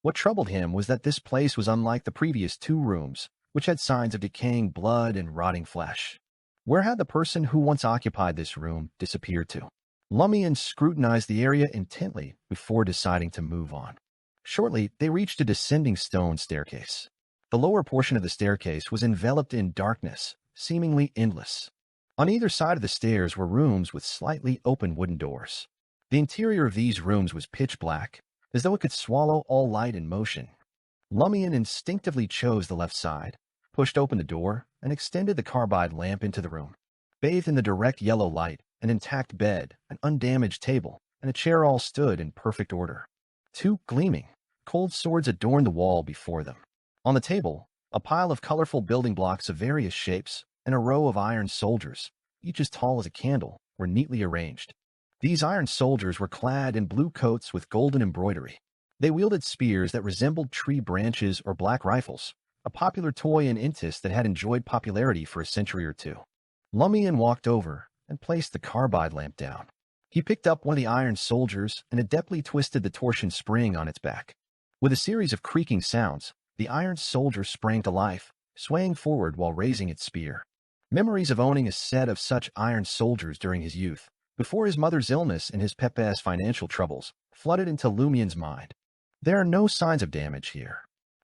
What troubled him was that this place was unlike the previous 2 rooms, which had signs of decaying blood and rotting flesh. Where had the person who once occupied this room disappeared to? Lumian scrutinized the area intently before deciding to move on. Shortly, they reached a descending stone staircase. The lower portion of the staircase was enveloped in darkness, seemingly endless. On either side of the stairs were rooms with slightly open wooden doors. The interior of these rooms was pitch black, as though it could swallow all light and motion. Lumian instinctively chose the left side, pushed open the door, and extended the carbide lamp into the room. Bathed in the direct yellow light, an intact bed, an undamaged table, and a chair all stood in perfect order. 2 gleaming, cold swords adorned the wall before them. On the table, a pile of colorful building blocks of various shapes and a row of iron soldiers, each as tall as a candle, were neatly arranged. These iron soldiers were clad in blue coats with golden embroidery. They wielded spears that resembled tree branches or black rifles, a popular toy in Intis that had enjoyed popularity for a century or two. Lumian walked over and placed the carbide lamp down. He picked up one of the iron soldiers and adeptly twisted the torsion spring on its back. With a series of creaking sounds, the iron soldier sprang to life, swaying forward while raising its spear. Memories of owning a set of such iron soldiers during his youth, before his mother's illness and his Pepe's financial troubles, flooded into Lumian's mind. There are no signs of damage here.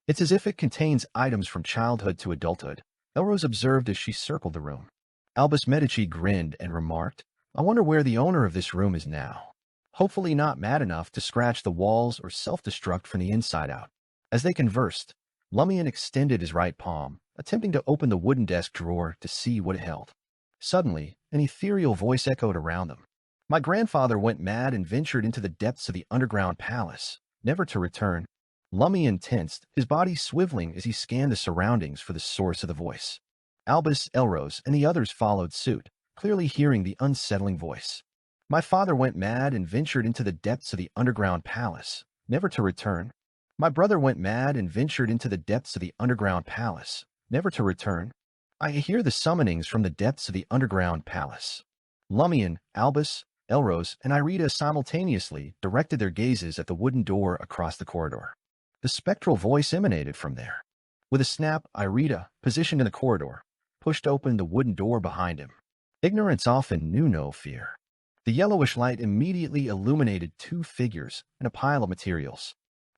It's as if it contains items from childhood to adulthood, Elrose observed as she circled the room. Albus Medici grinned and remarked, I wonder where the owner of this room is now. Hopefully not mad enough to scratch the walls or self-destruct from the inside out. As they conversed, Lumian extended his right palm, attempting to open the wooden desk drawer to see what it held. Suddenly, an ethereal voice echoed around them. My grandfather went mad and ventured into the depths of the underground palace, never to return. Lumian tensed, his body swiveling as he scanned the surroundings for the source of the voice. Albus, Elrose, and the others followed suit, clearly hearing the unsettling voice. My father went mad and ventured into the depths of the underground palace, never to return. My brother went mad and ventured into the depths of the underground palace, never to return. I hear the summonings from the depths of the underground palace. Lumian, Albus, Elrose, and Irida simultaneously directed their gazes at the wooden door across the corridor. The spectral voice emanated from there. With a snap, Irida, positioned in the corridor, pushed open the wooden door behind him. Ignorance often knew no fear. The yellowish light immediately illuminated two figures and a pile of materials.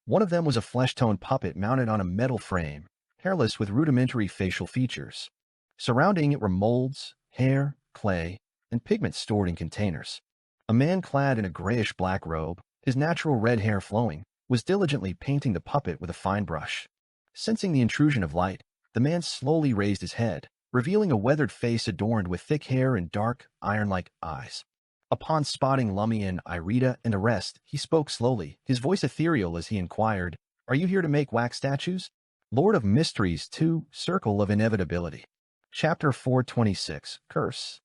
One of them was a flesh-toned puppet mounted on a metal frame, hairless with rudimentary facial features. Surrounding it were molds, hair, clay, and pigment stored in containers. A man clad in a grayish-black robe, his natural red hair flowing, was diligently painting the puppet with a fine brush. Sensing the intrusion of light, the man slowly raised his head, revealing a weathered face adorned with thick hair and dark, iron-like eyes. Upon spotting Lumian, Irida, and the rest, he spoke slowly, his voice ethereal as he inquired, Are you here to make wax statues? Lord of Mysteries 2, Circle of Inevitability. Chapter 426, Curse.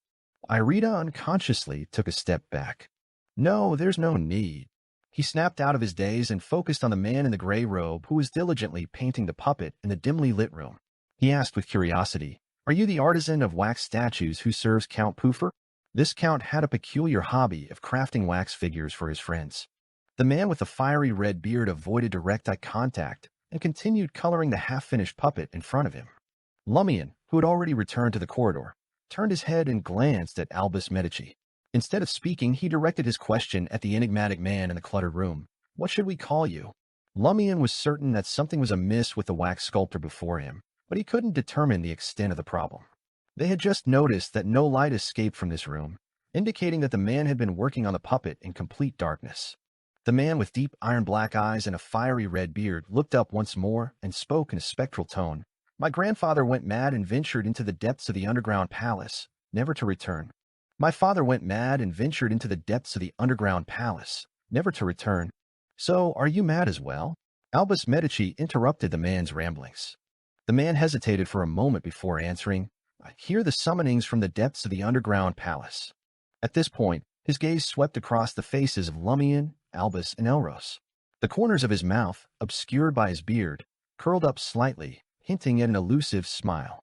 Irida unconsciously took a step back. No, there's no need. He snapped out of his daze and focused on the man in the gray robe who was diligently painting the puppet in the dimly lit room. He asked with curiosity, Are you the artisan of wax statues who serves Count Poofer? This count had a peculiar hobby of crafting wax figures for his friends. The man with the fiery red beard avoided direct eye contact and continued coloring the half-finished puppet in front of him. Lumian, who had already returned to the corridor, turned his head and glanced at Albus Medici. Instead of speaking, he directed his question at the enigmatic man in the cluttered room. What should we call you? Lumian was certain that something was amiss with the wax sculptor before him, but he couldn't determine the extent of the problem. They had just noticed that no light escaped from this room, indicating that the man had been working on the puppet in complete darkness. The man with deep iron-black eyes and a fiery red beard looked up once more and spoke in a spectral tone. My grandfather went mad and ventured into the depths of the underground palace, never to return. My father went mad and ventured into the depths of the underground palace, never to return. So, are you mad as well? Albus Medici interrupted the man's ramblings. The man hesitated for a moment before answering, I hear the summonings from the depths of the underground palace. At this point, his gaze swept across the faces of Lumian, Albus, and Elrose. The corners of his mouth, obscured by his beard, curled up slightly, hinting at an elusive smile.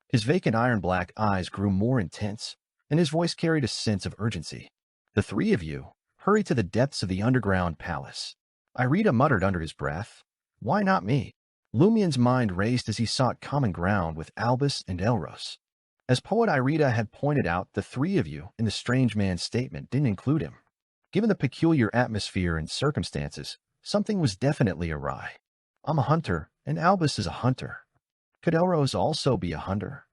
His vacant iron-black eyes grew more intense, and his voice carried a sense of urgency. The three of you, hurry to the depths of the underground palace. Irida muttered under his breath, Why not me? Lumian's mind raced as he sought common ground with Albus and Elrose. As poet Irida had pointed out, the three of you in the strange man's statement didn't include him. Given the peculiar atmosphere and circumstances, something was definitely awry. I'm a hunter, and Albus is a hunter. Could Elrose also be a hunter?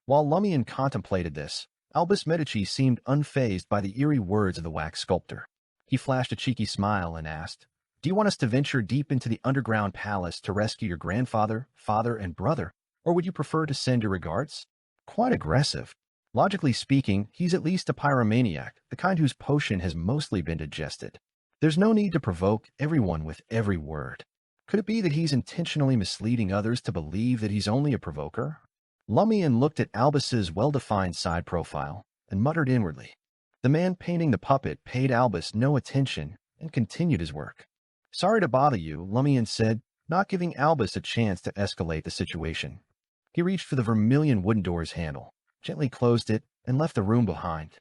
While Lumian contemplated this, Albus Medici seemed unfazed by the eerie words of the wax sculptor. He flashed a cheeky smile and asked, Do you want us to venture deep into the underground palace to rescue your grandfather, father, and brother, or would you prefer to send your regards? Quite aggressive. Logically speaking, he's at least a pyromaniac, the kind whose potion has mostly been digested. There's no need to provoke everyone with every word. Could it be that he's intentionally misleading others to believe that he's only a provoker? Lumian looked at Albus's well-defined side profile and muttered inwardly. The man painting the puppet paid Albus no attention and continued his work. Sorry to bother you, Lumian said, not giving Albus a chance to escalate the situation. He reached for the vermilion wooden door's handle, gently closed it, and left the room behind.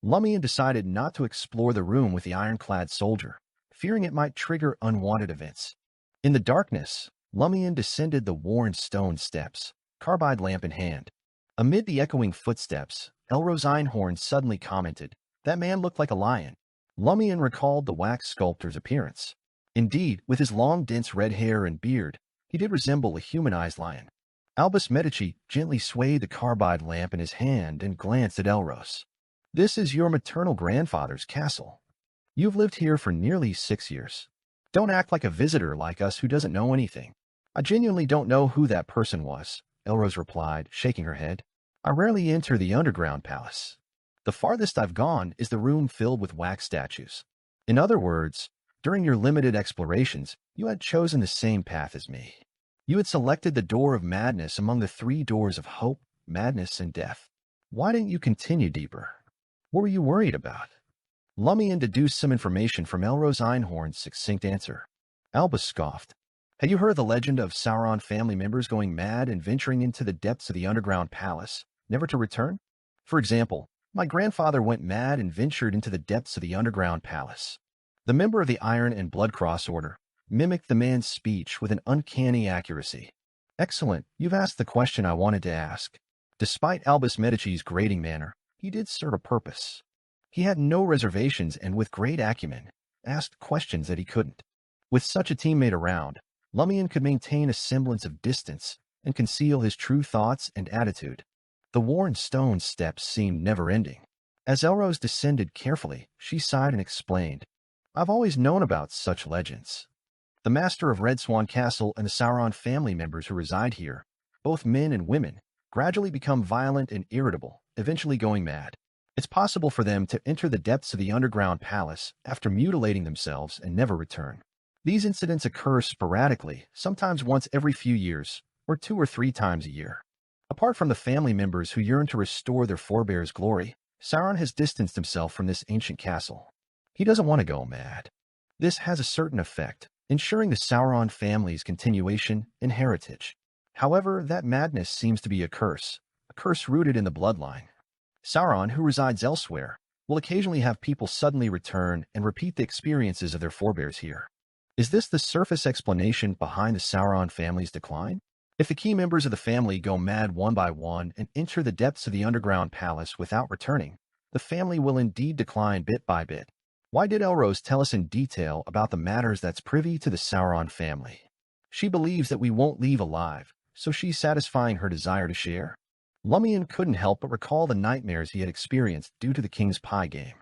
Lumian decided not to explore the room with the ironclad soldier, fearing it might trigger unwanted events. In the darkness, Lumian descended the worn stone steps, carbide lamp in hand. Amid the echoing footsteps, Elrose Einhorn suddenly commented, "That man looked like a lion." Lumian recalled the wax sculptor's appearance. Indeed, with his long, dense red hair and beard, he did resemble a humanized lion. Albus Medici gently swayed the carbide lamp in his hand and glanced at Elrose. "This is your maternal grandfather's castle. You've lived here for nearly 6 years. Don't act like a visitor like us who doesn't know anything." "I genuinely don't know who that person was," Elrose replied, shaking her head. "I rarely enter the underground palace. The farthest I've gone is the room filled with wax statues." In other words, during your limited explorations, you had chosen the same path as me. You had selected the door of madness among the 3 doors of hope, madness, and death. Why didn't you continue deeper? What were you worried about? Lumian deduced some information from Elrose Einhorn's succinct answer. Albus scoffed. "Had you heard the legend of Sauron family members going mad and venturing into the depths of the underground palace, never to return? For example, my grandfather went mad and ventured into the depths of the underground palace." The member of the Iron and Blood Cross Order mimicked the man's speech with an uncanny accuracy. "Excellent, you've asked the question I wanted to ask." Despite Albus Medici's grating manner, he did serve a purpose. He had no reservations and, with great acumen, asked questions that he couldn't. With such a teammate around, Lumian could maintain a semblance of distance and conceal his true thoughts and attitude. The worn stone steps seemed never-ending. As Elrose descended carefully, she sighed and explained, "I've always known about such legends. The master of Red Swan Castle and the Sauron family members who reside here, both men and women, gradually become violent and irritable, eventually going mad. It's possible for them to enter the depths of the underground palace after mutilating themselves and never return. These incidents occur sporadically, sometimes once every few years, or 2 or 3 times a year. Apart from the family members who yearn to restore their forebears' glory, Sauron has distanced himself from this ancient castle. He doesn't want to go mad. This has a certain effect, ensuring the Sauron family's continuation and heritage. However, that madness seems to be a curse rooted in the bloodline. Sauron, who resides elsewhere, will occasionally have people suddenly return and repeat the experiences of their forebears here. Is this the surface explanation behind the Sauron family's decline? If the key members of the family go mad one by one and enter the depths of the underground palace without returning, the family will indeed decline bit by bit. Why did Elrose tell us in detail about the matters that's privy to the Sauron family? She believes that we won't leave alive, so she's satisfying her desire to share. Lumian couldn't help but recall the nightmares he had experienced due to the King's Pie game.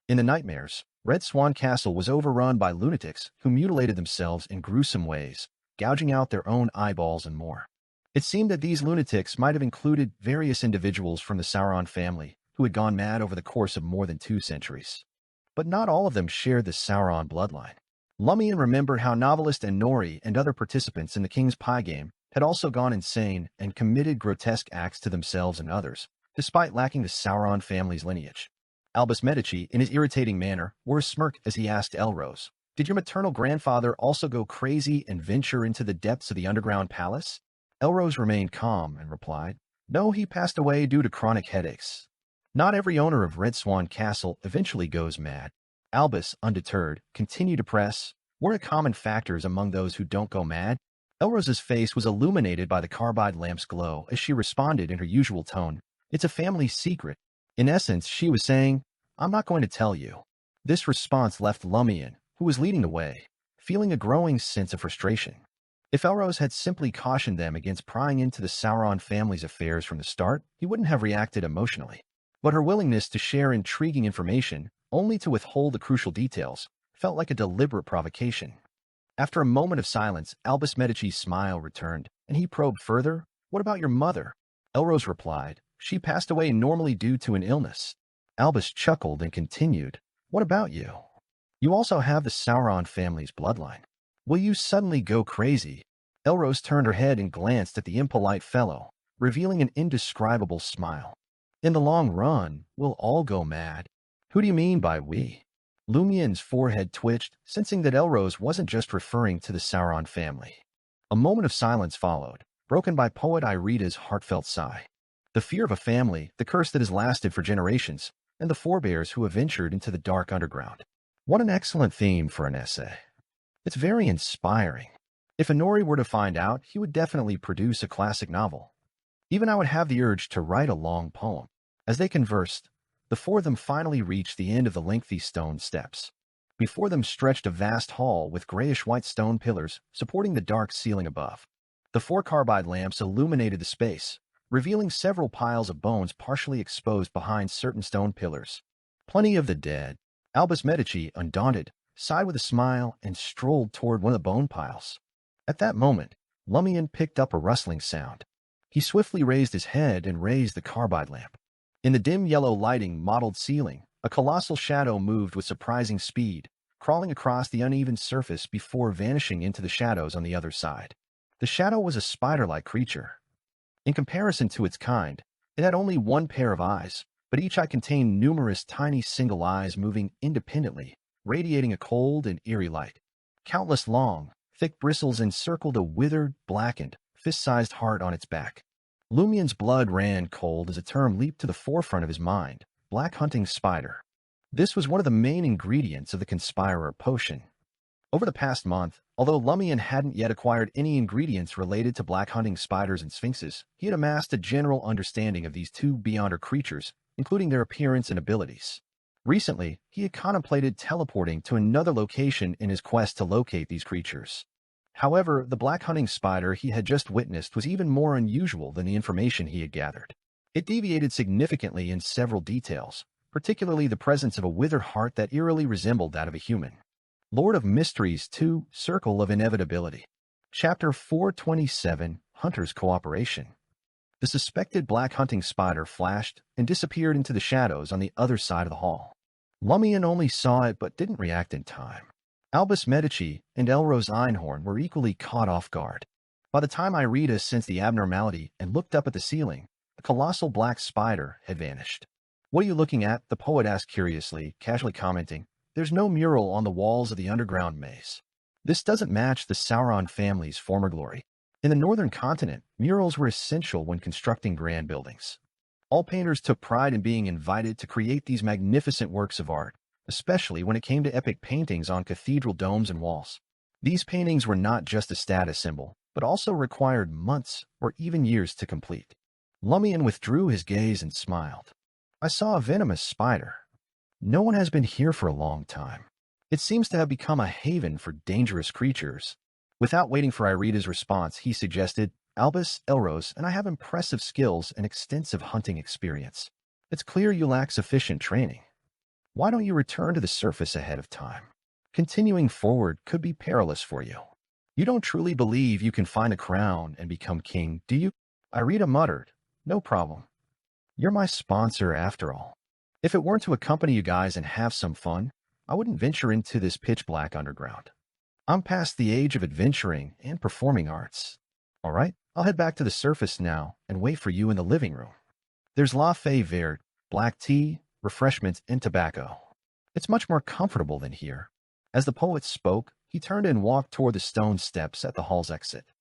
In the nightmares, Red Swan Castle was overrun by lunatics who mutilated themselves in gruesome ways, gouging out their own eyeballs and more. It seemed that these lunatics might have included various individuals from the Sauron family who had gone mad over the course of more than 2 centuries. But not all of them shared the Sauron bloodline. Lumian remembered how novelist Nori and other participants in the King's Pie game had also gone insane and committed grotesque acts to themselves and others, despite lacking the Sauron family's lineage. Albus Medici, in his irritating manner, wore a smirk as he asked Elrose, "Did your maternal grandfather also go crazy and venture into the depths of the underground palace?" Elrose remained calm and replied, "No, he passed away due to chronic headaches." Not every owner of Red Swan Castle eventually goes mad. Albus, undeterred, continued to press, "What are common factors among those who don't go mad?" Elrose's face was illuminated by the carbide lamp's glow as she responded in her usual tone, "It's a family secret." In essence, she was saying, "I'm not going to tell you." This response left Lumian, who was leading the way, feeling a growing sense of frustration. If Elrose had simply cautioned them against prying into the Sauron family's affairs from the start, he wouldn't have reacted emotionally. But her willingness to share intriguing information, only to withhold the crucial details, felt like a deliberate provocation. After a moment of silence, Albus Medici's smile returned, and he probed further, "What about your mother?" Elrose replied, "She passed away normally due to an illness." Albus chuckled and continued, "What about you? You also have the Sauron family's bloodline. Will you suddenly go crazy?" Elrose turned her head and glanced at the impolite fellow, revealing an indescribable smile. "In the long run, we'll all go mad." "Who do you mean by we?" Lumian's forehead twitched, sensing that Elrose wasn't just referring to the Sauron family. A moment of silence followed, broken by poet Irita's heartfelt sigh. The fear of a family, the curse that has lasted for generations, and the forebears who have ventured into the dark underground. What an excellent theme for an essay. It's very inspiring. If Inori were to find out, he would definitely produce a classic novel. Even I would have the urge to write a long poem. As they conversed, the four of them finally reached the end of the lengthy stone steps. Before them stretched a vast hall with grayish-white stone pillars supporting the dark ceiling above. The four carbide lamps illuminated the space, revealing several piles of bones partially exposed behind certain stone pillars. Plenty of the dead. Albus Medici, undaunted, sighed with a smile and strolled toward one of the bone piles. At that moment, Lumian picked up a rustling sound. He swiftly raised his head and raised the carbide lamp. In the dim yellow lighting mottled ceiling, a colossal shadow moved with surprising speed, crawling across the uneven surface before vanishing into the shadows on the other side. The shadow was a spider-like creature. In comparison to its kind, it had only one pair of eyes, but each eye contained numerous tiny single eyes moving independently, radiating a cold and eerie light. Countless long, thick bristles encircled a withered, blackened, fist-sized heart on its back. Lumian's blood ran cold as a term leaped to the forefront of his mind: black hunting spider. This was one of the main ingredients of the Conspirer potion. Over the past month, although Lumian hadn't yet acquired any ingredients related to black hunting spiders and sphinxes, he had amassed a general understanding of these two beyonder creatures, including their appearance and abilities. Recently, he had contemplated teleporting to another location in his quest to locate these creatures. However, the black hunting spider he had just witnessed was even more unusual than the information he had gathered. It deviated significantly in several details, particularly the presence of a withered heart that eerily resembled that of a human. Lord of Mysteries 2, Circle of Inevitability. Chapter 427, Hunter's Cooperation. The suspected black hunting spider flashed and disappeared into the shadows on the other side of the hall. Lumian only saw it but didn't react in time. Albus Medici and Elrose Einhorn were equally caught off guard. By the time Irita sensed the abnormality and looked up at the ceiling, the colossal black spider had vanished. "What are you looking at?" the poet asked curiously, casually commenting, "There's no mural on the walls of the underground maze. This doesn't match the Sauron family's former glory." In the northern continent, murals were essential when constructing grand buildings. All painters took pride in being invited to create these magnificent works of art, especially when it came to epic paintings on cathedral domes and walls. These paintings were not just a status symbol, but also required months or even years to complete. Lumian withdrew his gaze and smiled. "I saw a venomous spider. No one has been here for a long time. It seems to have become a haven for dangerous creatures." Without waiting for Irita's response, he suggested, "Albus, Elrose, and I have impressive skills and extensive hunting experience. It's clear you lack sufficient training. Why don't you return to the surface ahead of time? Continuing forward could be perilous for you. You don't truly believe you can find a crown and become king, do you?" Irita muttered, "No problem. You're my sponsor after all. If it weren't to accompany you guys and have some fun, I wouldn't venture into this pitch-black underground. I'm past the age of adventuring and performing arts. All right, I'll head back to the surface now and wait for you in the living room. There's La Fée Verte, black tea, refreshments, and tobacco. It's much more comfortable than here." As the poet spoke, he turned and walked toward the stone steps at the hall's exit.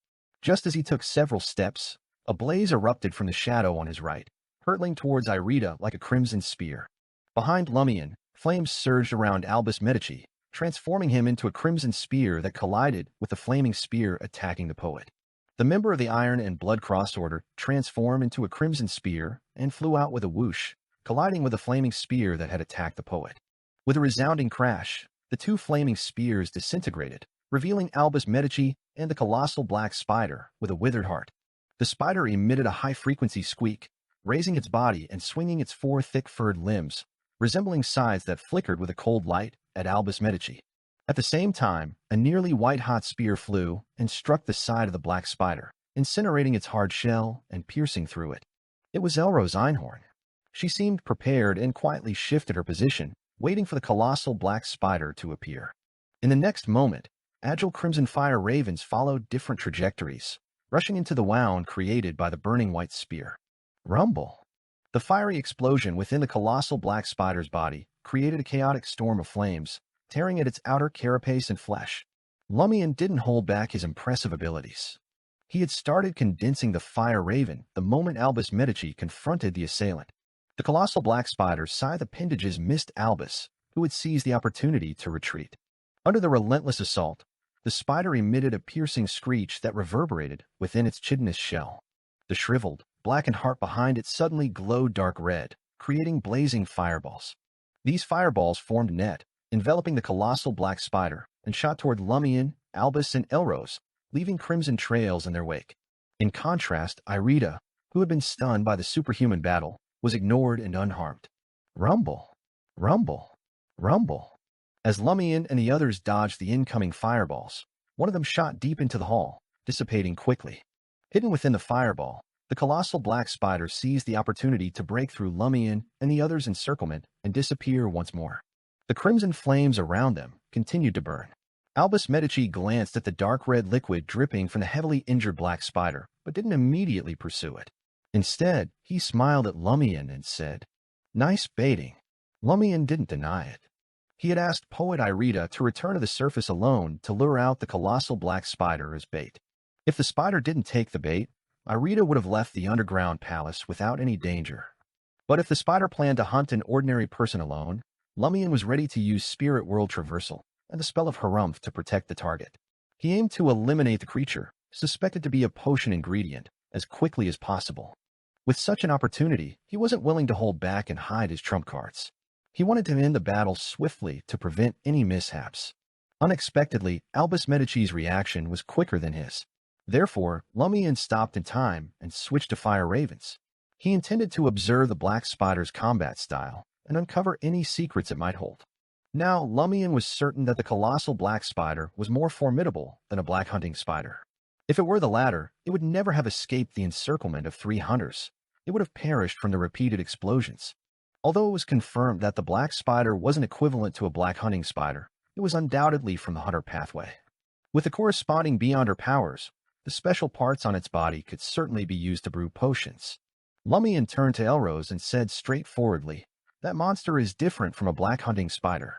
Just as he took several steps, a blaze erupted from the shadow on his right, hurtling towards Irita like a crimson spear. Behind Lumian, flames surged around Albus Medici, transforming him into a crimson spear that collided with the flaming spear attacking the poet. The member of the Iron and Blood Cross Order transformed into a crimson spear and flew out with a whoosh, colliding with the flaming spear that had attacked the poet. With a resounding crash, the two flaming spears disintegrated, revealing Albus Medici and the colossal black spider with a withered heart. The spider emitted a high-frequency squeak, raising its body and swinging its four thick-furred limbs, resembling scythes that flickered with a cold light, at Albus Medici. At the same time, a nearly white-hot spear flew and struck the side of the black spider, incinerating its hard shell and piercing through it. It was Elrose Einhorn. She seemed prepared and quietly shifted her position, waiting for the colossal black spider to appear. In the next moment, agile crimson fire ravens followed different trajectories, rushing into the wound created by the burning white spear. Rumble! The fiery explosion within the colossal black spider's body created a chaotic storm of flames, tearing at its outer carapace and flesh. Lumian didn't hold back his impressive abilities. He had started condensing the fire raven the moment Albus Medici confronted the assailant. The colossal black spider's scythe appendages missed Albus, who had seized the opportunity to retreat. Under the relentless assault, the spider emitted a piercing screech that reverberated within its chitinous shell. The shriveled, blackened heart behind it suddenly glowed dark red, creating blazing fireballs. These fireballs formed a net, enveloping the colossal black spider, and shot toward Lumian, Albus, and Elrose, leaving crimson trails in their wake. In contrast, Irida, who had been stunned by the superhuman battle, was ignored and unharmed. Rumble, rumble, rumble. As Lumian and the others dodged the incoming fireballs, one of them shot deep into the hall, dissipating quickly. Hidden within the fireball, the colossal black spider seized the opportunity to break through Lumian and the others' encirclement and disappear once more. The crimson flames around them continued to burn. Albus Medici glanced at the dark red liquid dripping from the heavily injured black spider, but didn't immediately pursue it. Instead, he smiled at Lumian and said, "Nice baiting." Lumian didn't deny it. He had asked poet Irida to return to the surface alone to lure out the colossal black spider as bait. If the spider didn't take the bait, Irida would have left the underground palace without any danger. But if the spider planned to hunt an ordinary person alone, Lumian was ready to use spirit world traversal and the spell of Harumph to protect the target. He aimed to eliminate the creature, suspected to be a potion ingredient, as quickly as possible. With such an opportunity, he wasn't willing to hold back and hide his trump cards. He wanted to end the battle swiftly to prevent any mishaps. Unexpectedly, Albus Medici's reaction was quicker than his. Therefore, Lumian stopped in time and switched to fire ravens. He intended to observe the black spider's combat style and uncover any secrets it might hold. Now, Lumian was certain that the colossal black spider was more formidable than a black hunting spider. If it were the latter, it would never have escaped the encirclement of 3 hunters. It would have perished from the repeated explosions. Although it was confirmed that the black spider wasn't equivalent to a black hunting spider, it was undoubtedly from the hunter pathway. With the corresponding beyonder powers, the special parts on its body could certainly be used to brew potions. Lumian turned to Elrose and said straightforwardly, "That monster is different from a black hunting spider.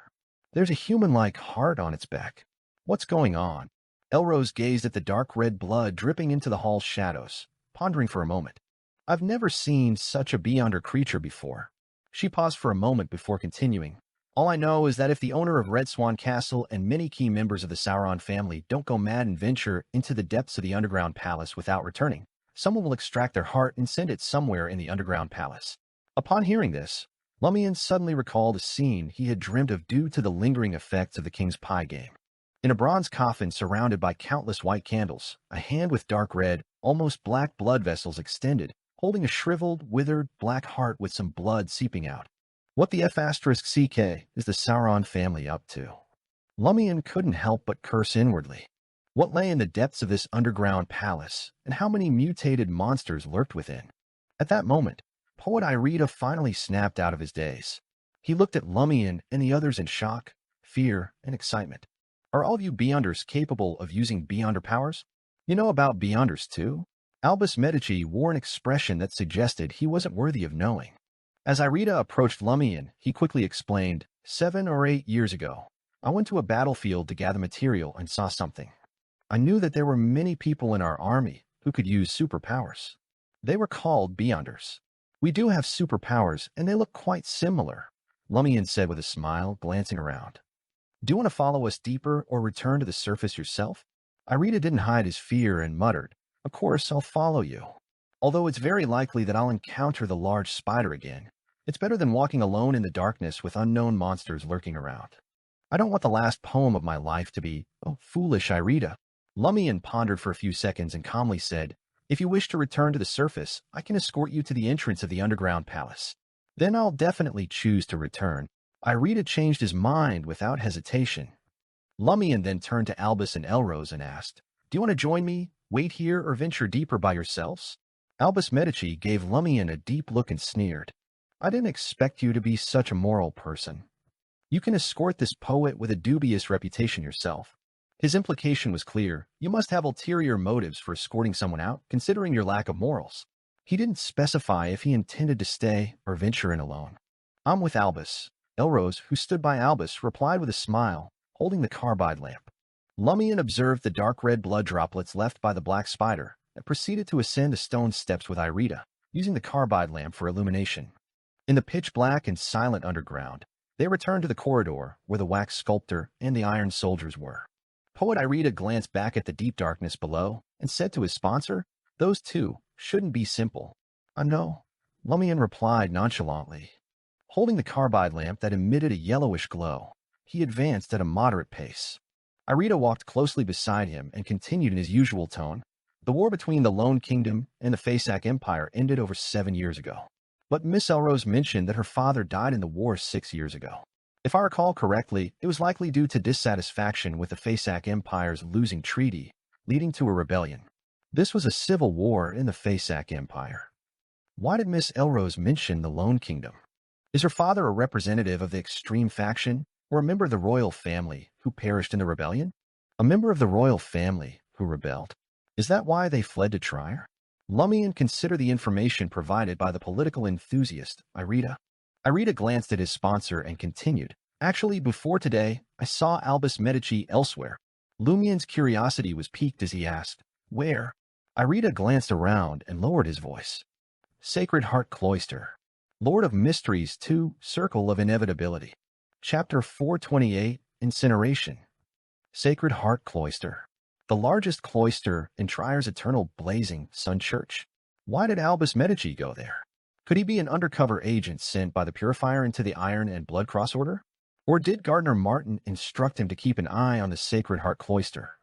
There's a human-like heart on its back. What's going on?" Elrose gazed at the dark red blood dripping into the hall's shadows, pondering for a moment. "I've never seen such a beyonder creature before." She paused for a moment before continuing. "All I know is that if the owner of Red Swan Castle and many key members of the Sauron family don't go mad and venture into the depths of the underground palace without returning, someone will extract their heart and send it somewhere in the underground palace." Upon hearing this, Lumian suddenly recalled a scene he had dreamed of due to the lingering effects of the King's Pie game. In a bronze coffin surrounded by countless white candles, a hand with dark red, almost black blood vessels extended, holding a shriveled, withered, black heart with some blood seeping out. What the F***CK is the Sauron family up to? Lumian couldn't help but curse inwardly. What lay in the depths of this underground palace, and how many mutated monsters lurked within? At that moment, poet Irida finally snapped out of his daze. He looked at Lumian and the others in shock, fear, and excitement. "Are all of you Beyonders capable of using Beyonder powers? You know about Beyonders too?" Albus Medici wore an expression that suggested he wasn't worthy of knowing. As Irida approached Lumian, he quickly explained, 7 or 8 years ago, I went to a battlefield to gather material and saw something. I knew that there were many people in our army who could use superpowers. They were called Beyonders. We do have superpowers, and they look quite similar," Lumian said with a smile, glancing around. "Do you want to follow us deeper or return to the surface yourself?" Irida didn't hide his fear and muttered, "Of course, I'll follow you. Although it's very likely that I'll encounter the large spider again, it's better than walking alone in the darkness with unknown monsters lurking around. I don't want the last poem of my life to be, 'Oh, foolish Irida.'" Lumian pondered for a few seconds and calmly said, "If you wish to return to the surface, I can escort you to the entrance of the underground palace. Then I'll definitely choose to return." Irida changed his mind without hesitation. Lumian then turned to Albus and Elrose and asked, "Do you want to join me, wait here, or venture deeper by yourselves?" Albus Medici gave Lumian a deep look and sneered, "I didn't expect you to be such a moral person. You can escort this poet with a dubious reputation yourself." His implication was clear. You must have ulterior motives for escorting someone out, considering your lack of morals. He didn't specify if he intended to stay or venture in alone. "I'm with Albus." Elrose, who stood by Albus, replied with a smile, holding the carbide lamp. Lumian observed the dark red blood droplets left by the black spider and proceeded to ascend the stone steps with Irida, using the carbide lamp for illumination. In the pitch-black and silent underground, they returned to the corridor where the wax sculptor and the iron soldiers were. Poet Irida glanced back at the deep darkness below and said to his sponsor, "Those two shouldn't be simple." "No," Lumian replied nonchalantly. Holding the carbide lamp that emitted a yellowish glow, he advanced at a moderate pace. Irida walked closely beside him and continued in his usual tone. "The war between the Lone Kingdom and the Fasak Empire ended over 7 years ago. But Miss Elrose mentioned that her father died in the war 6 years ago. If I recall correctly, it was likely due to dissatisfaction with the Fasak Empire's losing treaty, leading to a rebellion. This was a civil war in the Fasak Empire." Why did Miss Elrose mention the Lone Kingdom? Is her father a representative of the extreme faction, or a member of the royal family who perished in the rebellion? A member of the royal family who rebelled. Is that why they fled to Trier? Lumian considered the information provided by the political enthusiast, Irida. Irida glanced at his sponsor and continued, "Actually, before today, I saw Albus Medici elsewhere." Lumian's curiosity was piqued as he asked, "Where?" Irida glanced around and lowered his voice. "Sacred Heart Cloister. Lord of Mysteries 2, Circle of Inevitability. Chapter 428, Incineration. Sacred Heart Cloister. The largest cloister in Trier's eternal blazing sun church. Why did Albus Medici go there? Could he be an undercover agent sent by the Purifier into the Iron and Blood Cross Order? Or did Gardner Martin instruct him to keep an eye on the Sacred Heart Cloister?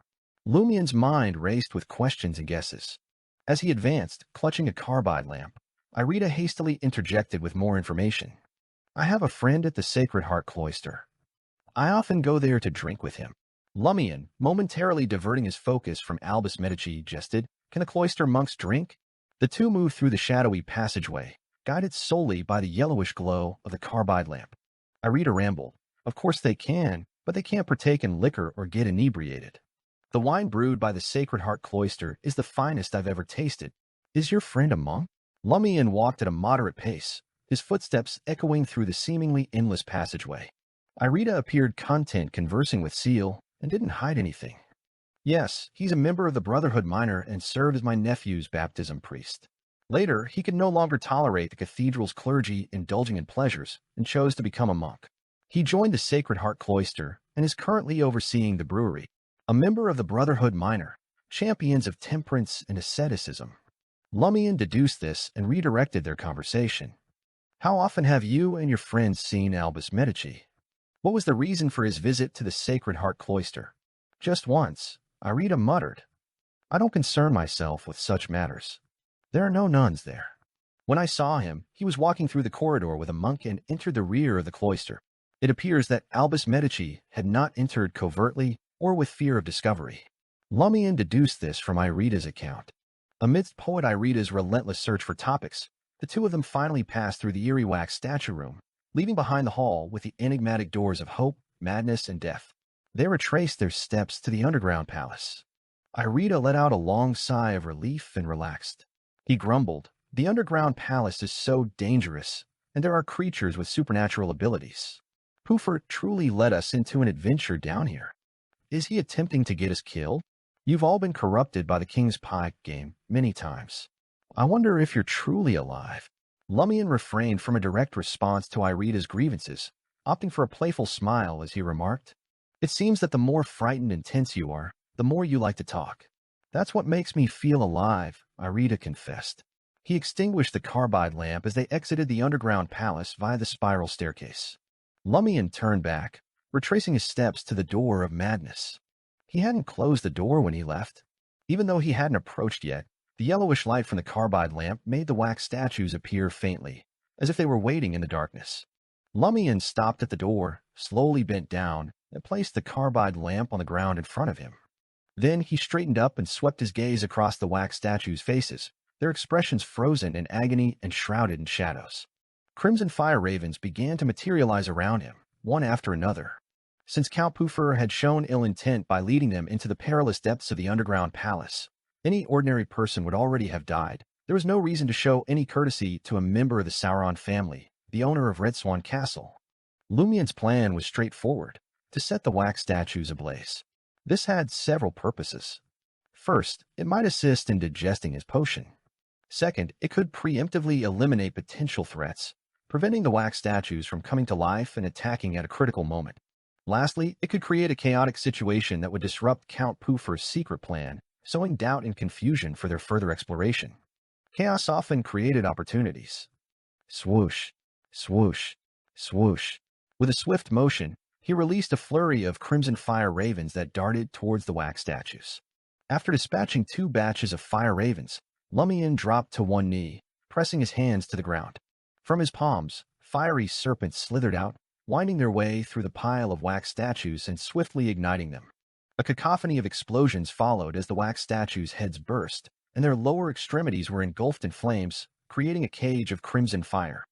Lumian's mind raced with questions and guesses. As he advanced, clutching a carbide lamp, Irida hastily interjected with more information. "I have a friend at the Sacred Heart Cloister. I often go there to drink with him." Lumian, momentarily diverting his focus from Albus Medici, jested, "Can the cloister monks drink?" The two moved through the shadowy passageway, guided solely by the yellowish glow of the carbide lamp. Irida rambled, "Of course they can, but they can't partake in liquor or get inebriated. The wine brewed by the Sacred Heart Cloister is the finest I've ever tasted." "Is your friend a monk?" Lumian walked at a moderate pace, his footsteps echoing through the seemingly endless passageway. Irida appeared content conversing with Seal and didn't hide anything. "Yes, he's a member of the Brotherhood Minor and served as my nephew's baptism priest. Later, he could no longer tolerate the cathedral's clergy indulging in pleasures and chose to become a monk. He joined the Sacred Heart Cloister and is currently overseeing the brewery. A member of the Brotherhood Minor, champions of temperance and asceticism." Lumian deduced this and redirected their conversation. "How often have you and your friends seen Albus Medici? What was the reason for his visit to the Sacred Heart Cloister?" "Just once," Irida muttered. "I don't concern myself with such matters. There are no nuns there. When I saw him, he was walking through the corridor with a monk and entered the rear of the cloister. It appears that Albus Medici had not entered covertly or with fear of discovery." Lumian deduced this from Irida's account. Amidst Poet Irida's relentless search for topics, the two of them finally passed through the eerie wax statue room, leaving behind the hall with the enigmatic doors of hope, madness, and death. They retraced their steps to the underground palace. Irida let out a long sigh of relief and relaxed. He grumbled, "The underground palace is so dangerous, and there are creatures with supernatural abilities. Poofer truly led us into an adventure down here. Is he attempting to get us killed? You've all been corrupted by the King's Pie game many times. I wonder if you're truly alive." Lumian refrained from a direct response to Irida's grievances, opting for a playful smile as he remarked, "It seems that the more frightened and tense you are, the more you like to talk." "That's what makes me feel alive," Irida confessed. He extinguished the carbide lamp as they exited the underground palace via the spiral staircase. Lumian turned back, retracing his steps to the door of madness. He hadn't closed the door when he left. Even though he hadn't approached yet, the yellowish light from the carbide lamp made the wax statues appear faintly, as if they were waiting in the darkness. Lumian stopped at the door, slowly bent down, and placed the carbide lamp on the ground in front of him. Then he straightened up and swept his gaze across the wax statues' faces, their expressions frozen in agony and shrouded in shadows. Crimson fire ravens began to materialize around him, one after another. Since Count Poofer had shown ill intent by leading them into the perilous depths of the underground palace, any ordinary person would already have died. There was no reason to show any courtesy to a member of the Sauron family, the owner of Red Swan Castle. Lumian's plan was straightforward, to set the wax statues ablaze. This had several purposes. First, it might assist in digesting his potion. Second, it could preemptively eliminate potential threats, preventing the wax statues from coming to life and attacking at a critical moment. Lastly, it could create a chaotic situation that would disrupt Count Poofer's secret plan, sowing doubt and confusion for their further exploration. Chaos often created opportunities. Swoosh, swoosh, swoosh. With a swift motion, he released a flurry of crimson fire ravens that darted towards the wax statues. After dispatching 2 batches of fire ravens, Lumian dropped to one knee, pressing his hands to the ground. From his palms, fiery serpents slithered out, winding their way through the pile of wax statues and swiftly igniting them. A cacophony of explosions followed as the wax statues' heads burst, and their lower extremities were engulfed in flames, creating a cage of crimson fire.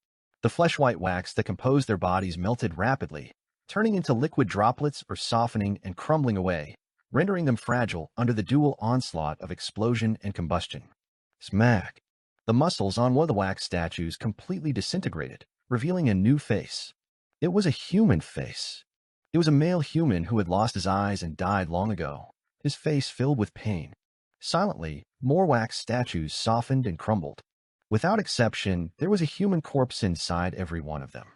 The flesh-white wax that composed their bodies melted rapidly, turning into liquid droplets or softening and crumbling away, rendering them fragile under the dual onslaught of explosion and combustion. Smack! The muscles on one of the wax statues completely disintegrated, revealing a new face. It was a human face. It was a male human who had lost his eyes and died long ago, his face filled with pain. Silently, more wax statues softened and crumbled. Without exception, there was a human corpse inside every one of them.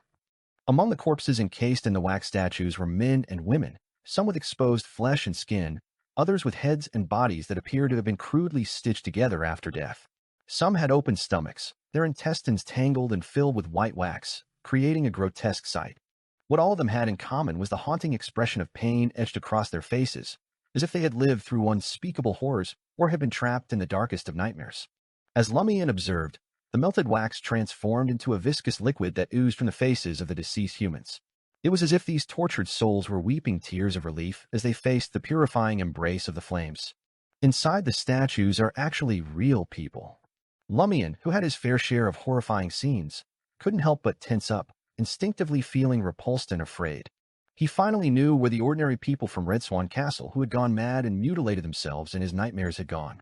Among the corpses encased in the wax statues were men and women, some with exposed flesh and skin, others with heads and bodies that appeared to have been crudely stitched together after death. Some had open stomachs, their intestines tangled and filled with white wax, creating a grotesque sight. What all of them had in common was the haunting expression of pain etched across their faces, as if they had lived through unspeakable horrors or had been trapped in the darkest of nightmares. As Lumian observed, the melted wax transformed into a viscous liquid that oozed from the faces of the deceased humans. It was as if these tortured souls were weeping tears of relief as they faced the purifying embrace of the flames. Inside the statues are actually real people. Lumian, who had his fair share of horrifying scenes, couldn't help but tense up, instinctively feeling repulsed and afraid. He finally knew where the ordinary people from Red Swan Castle who had gone mad and mutilated themselves in his nightmares had gone.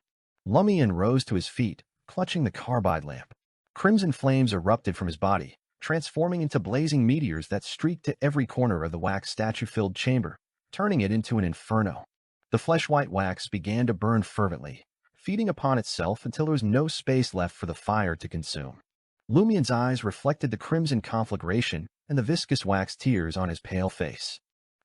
Lumian rose to his feet, clutching the carbide lamp. Crimson flames erupted from his body, transforming into blazing meteors that streaked to every corner of the wax statue-filled chamber, turning it into an inferno. The flesh-white wax began to burn fervently, feeding upon itself until there was no space left for the fire to consume. Lumian's eyes reflected the crimson conflagration and the viscous wax tears on his pale face.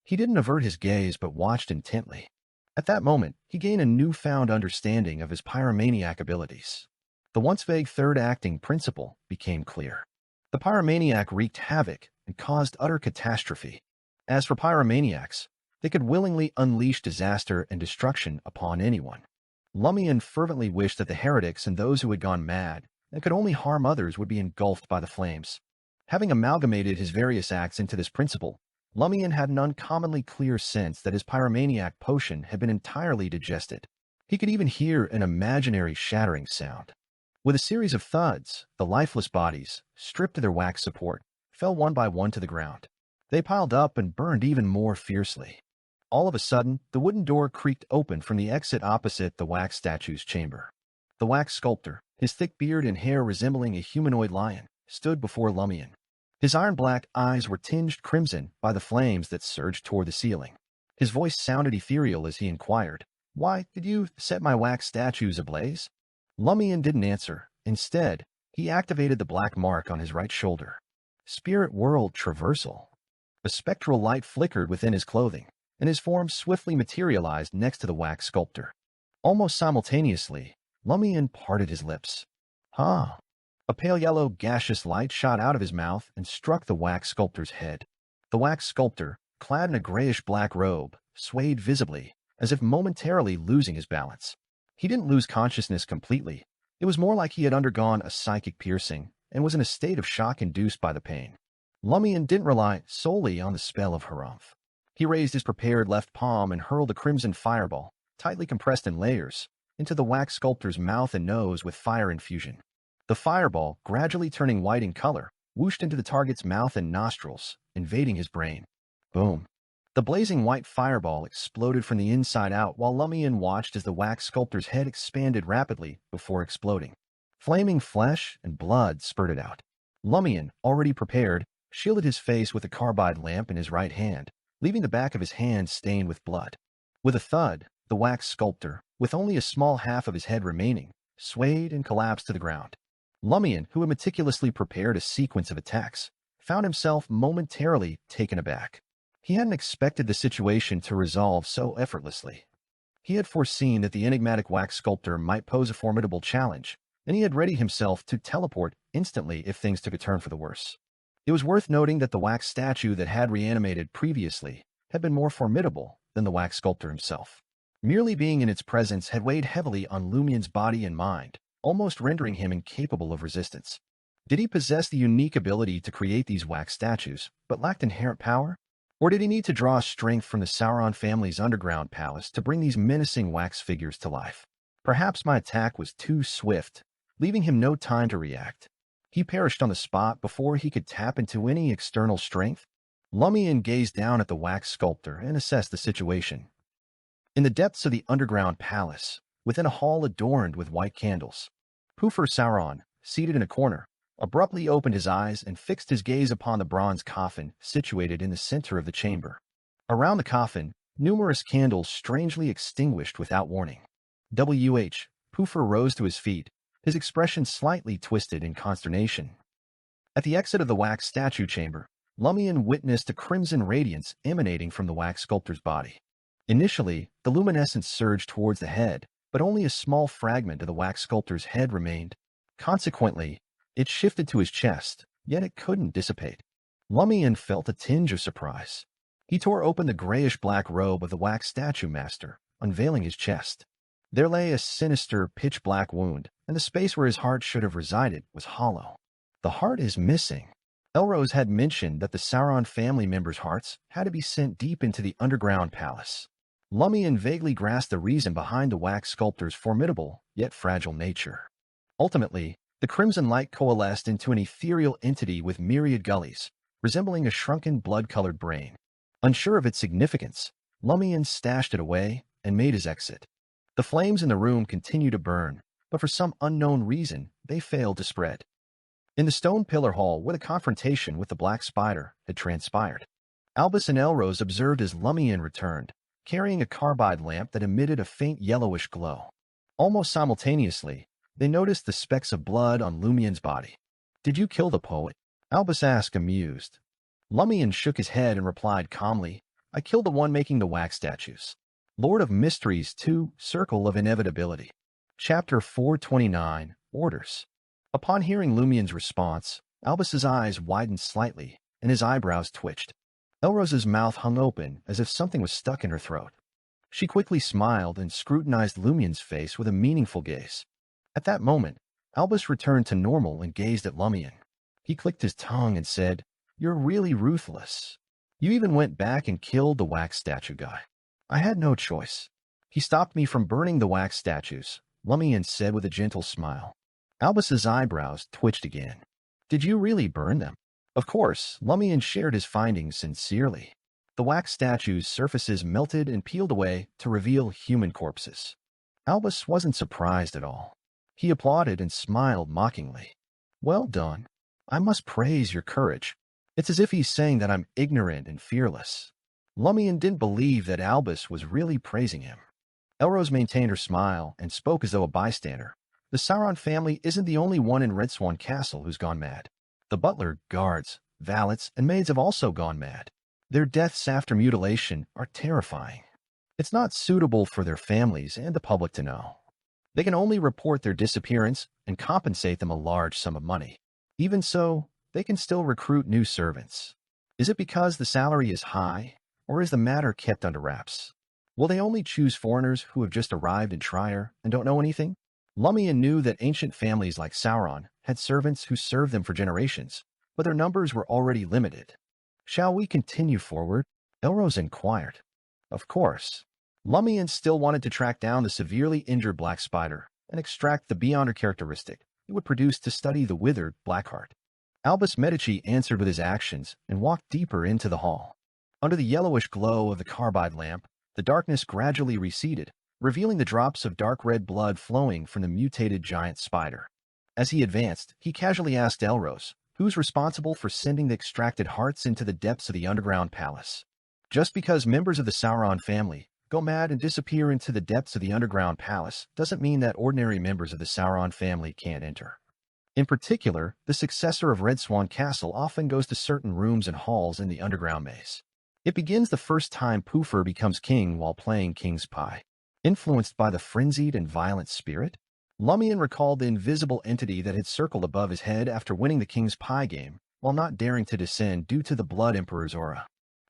He didn't avert his gaze but watched intently. At that moment, he gained a newfound understanding of his pyromaniac abilities. The once vague third-acting principle became clear. The pyromaniac wreaked havoc and caused utter catastrophe. As for pyromaniacs, they could willingly unleash disaster and destruction upon anyone. Lumian fervently wished that the heretics and those who had gone mad and could only harm others would be engulfed by the flames. Having amalgamated his various acts into this principle, Lumian had an uncommonly clear sense that his pyromaniac potion had been entirely digested. He could even hear an imaginary shattering sound. With a series of thuds, the lifeless bodies, stripped of their wax support, fell one by one to the ground. They piled up and burned even more fiercely. All of a sudden, the wooden door creaked open from the exit opposite the wax statue's chamber. The wax sculptor, his thick beard and hair resembling a humanoid lion, stood before Lumian. His iron-black eyes were tinged crimson by the flames that surged toward the ceiling. His voice sounded ethereal as he inquired, "Why did you set my wax statues ablaze?" Lumian didn't answer. Instead, he activated the black mark on his right shoulder. Spirit World Traversal. A spectral light flickered within his clothing, and his form swiftly materialized next to the wax sculptor. Almost simultaneously, Lumian parted his lips. "Huh." A pale yellow gaseous light shot out of his mouth and struck the wax sculptor's head. The wax sculptor, clad in a grayish-black robe, swayed visibly, as if momentarily losing his balance. He didn't lose consciousness completely. It was more like he had undergone a psychic piercing and was in a state of shock induced by the pain. Lumian didn't rely solely on the spell of Harumph. He raised his prepared left palm and hurled a crimson fireball, tightly compressed in layers, into the wax sculptor's mouth and nose with fire infusion. The fireball, gradually turning white in color, whooshed into the target's mouth and nostrils, invading his brain. Boom. The blazing white fireball exploded from the inside out while Lumian watched as the wax sculptor's head expanded rapidly before exploding. Flaming flesh and blood spurted out. Lumian, already prepared, shielded his face with a carbide lamp in his right hand, leaving the back of his hand stained with blood. With a thud, the wax sculptor, with only a small half of his head remaining, swayed and collapsed to the ground. Lumian, who had meticulously prepared a sequence of attacks, found himself momentarily taken aback. He hadn't expected the situation to resolve so effortlessly. He had foreseen that the enigmatic wax sculptor might pose a formidable challenge, and he had readied himself to teleport instantly if things took a turn for the worse. It was worth noting that the wax statue that had reanimated previously had been more formidable than the wax sculptor himself. Merely being in its presence had weighed heavily on Lumian's body and mind, almost rendering him incapable of resistance. Did he possess the unique ability to create these wax statues, but lacked inherent power? Or did he need to draw strength from the Sauron family's underground palace to bring these menacing wax figures to life? Perhaps my attack was too swift, leaving him no time to react. He perished on the spot before he could tap into any external strength. Lumian gazed down at the wax sculptor and assessed the situation. In the depths of the underground palace, within a hall adorned with white candles, Poofer Sauron, seated in a corner, abruptly opened his eyes and fixed his gaze upon the bronze coffin situated in the center of the chamber. Around the coffin, numerous candles strangely extinguished without warning. Poofer rose to his feet, his expression slightly twisted in consternation. At the exit of the wax statue chamber, Lumian witnessed a crimson radiance emanating from the wax sculptor's body. Initially, the luminescence surged towards the head, but only a small fragment of the wax sculptor's head remained. Consequently, it shifted to his chest, yet it couldn't dissipate. Lumian felt a tinge of surprise. He tore open the grayish-black robe of the wax statue master, unveiling his chest. There lay a sinister, pitch-black wound, and the space where his heart should have resided was hollow. The heart is missing. Elrose had mentioned that the Sauron family members' hearts had to be sent deep into the underground palace. Lumian vaguely grasped the reason behind the wax sculptor's formidable, yet fragile nature. Ultimately, the crimson light coalesced into an ethereal entity with myriad gullies, resembling a shrunken blood-colored brain. Unsure of its significance, Lumian stashed it away and made his exit. The flames in the room continued to burn, but for some unknown reason, they failed to spread. In the stone pillar hall where the confrontation with the black spider had transpired, Albus and Elrose observed as Lumian returned, carrying a carbide lamp that emitted a faint yellowish glow. Almost simultaneously, they noticed the specks of blood on Lumian's body. "Did you kill the poet?" Albus asked, amused. Lumian shook his head and replied calmly, "I killed the one making the wax statues." Lord of Mysteries 2, Circle of Inevitability. Chapter 429, Orders. Upon hearing Lumian's response, Albus's eyes widened slightly, and his eyebrows twitched. Elrose's mouth hung open as if something was stuck in her throat. She quickly smiled and scrutinized Lumian's face with a meaningful gaze. At that moment, Albus returned to normal and gazed at Lumian. He clicked his tongue and said, "You're really ruthless. You even went back and killed the wax statue guy." "I had no choice. He stopped me from burning the wax statues," Lumian said with a gentle smile. Albus's eyebrows twitched again. "Did you really burn them?" Of course, Lumian shared his findings sincerely. The wax statues' surfaces melted and peeled away to reveal human corpses. Albus wasn't surprised at all. He applauded and smiled mockingly. "Well done. I must praise your courage. It's as if he's saying that I'm ignorant and fearless." Lumian didn't believe that Albus was really praising him. Elrose maintained her smile and spoke as though a bystander. "The Sauron family isn't the only one in Red Swan Castle who's gone mad. The butler, guards, valets, and maids have also gone mad. Their deaths after mutilation are terrifying. It's not suitable for their families and the public to know. They can only report their disappearance and compensate them a large sum of money. Even so, they can still recruit new servants. Is it because the salary is high, or is the matter kept under wraps? Will they only choose foreigners who have just arrived in Trier and don't know anything?" Lumian knew that ancient families like Sauron had servants who served them for generations, but their numbers were already limited. "Shall we continue forward?" Elrose inquired. Of course. Lumian still wanted to track down the severely injured black spider and extract the beyonder characteristic it would produce to study the withered Blackheart. Albus Medici answered with his actions and walked deeper into the hall. Under the yellowish glow of the carbide lamp, the darkness gradually receded, revealing the drops of dark red blood flowing from the mutated giant spider. As he advanced, he casually asked Elrose, who's responsible for sending the extracted hearts into the depths of the underground palace. Just because members of the Sauron family go mad and disappear into the depths of the underground palace doesn't mean that ordinary members of the Sauron family can't enter. In particular, the successor of Red Swan Castle often goes to certain rooms and halls in the underground maze. It begins the first time Poofer becomes king while playing King's Pie. Influenced by the frenzied and violent spirit, Lumian recalled the invisible entity that had circled above his head after winning the King's Pie game, while not daring to descend due to the Blood Emperor's aura.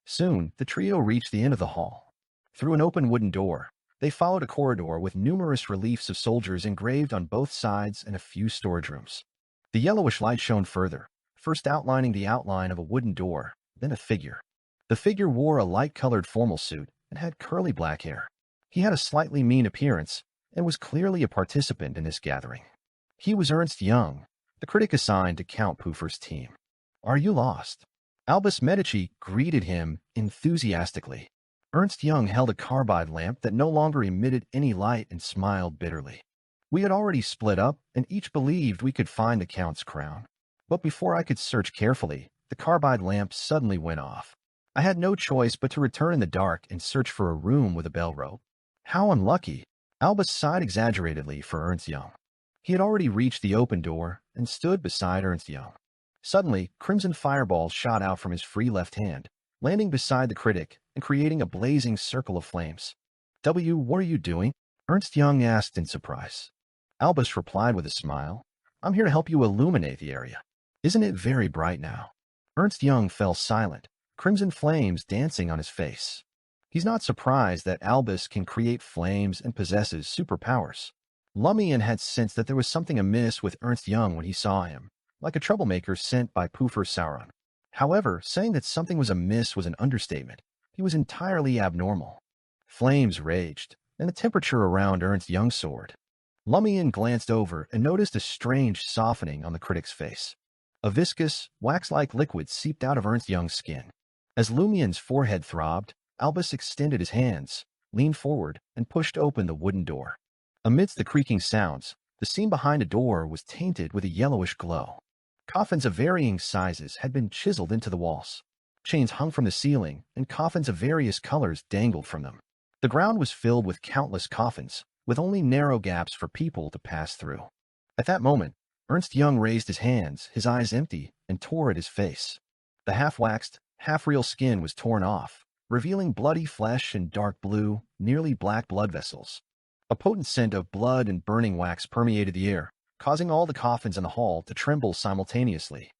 Soon, the trio reached the end of the hall. Through an open wooden door, they followed a corridor with numerous reliefs of soldiers engraved on both sides and a few storage rooms. The yellowish light shone further, first outlining the outline of a wooden door, then a figure. The figure wore a light-colored formal suit and had curly black hair. He had a slightly mean appearance and was clearly a participant in this gathering. He was Ernst Young, the critic assigned to Count Poofer's team. "Are you lost?" Albus Medici greeted him enthusiastically. Ernst Young held a carbide lamp that no longer emitted any light and smiled bitterly. "We had already split up, and each believed we could find the Count's crown. But before I could search carefully, the carbide lamp suddenly went off. I had no choice but to return in the dark and search for a room with a bell rope." "How unlucky!" Albus sighed exaggeratedly for Ernst Young. He had already reached the open door and stood beside Ernst Young. Suddenly, crimson fireballs shot out from his free left hand, landing beside the critic and creating a blazing circle of flames. What are you doing?" Ernst Young asked in surprise. Albus replied with a smile, "I'm here to help you illuminate the area. Isn't it very bright now?" Ernst Young fell silent, crimson flames dancing on his face. He's not surprised that Albus can create flames and possesses superpowers. Lumian had sensed that there was something amiss with Ernst Young when he saw him, like a troublemaker sent by Poofer Sauron. However, saying that something was amiss was an understatement. He was entirely abnormal. Flames raged, and the temperature around Ernst Young soared. Lumian glanced over and noticed a strange softening on the critic's face. A viscous, wax-like liquid seeped out of Ernst Young's skin. As Lumian's forehead throbbed, Albus extended his hands, leaned forward, and pushed open the wooden door. Amidst the creaking sounds, the scene behind the door was tainted with a yellowish glow. Coffins of varying sizes had been chiseled into the walls. Chains hung from the ceiling, and coffins of various colors dangled from them. The ground was filled with countless coffins, with only narrow gaps for people to pass through. At that moment, Ernst Young raised his hands, his eyes empty, and tore at his face. The half-waxed, half-real skin was torn off, revealing bloody flesh and dark blue, nearly black blood vessels. A potent scent of blood and burning wax permeated the air, causing all the coffins in the hall to tremble simultaneously.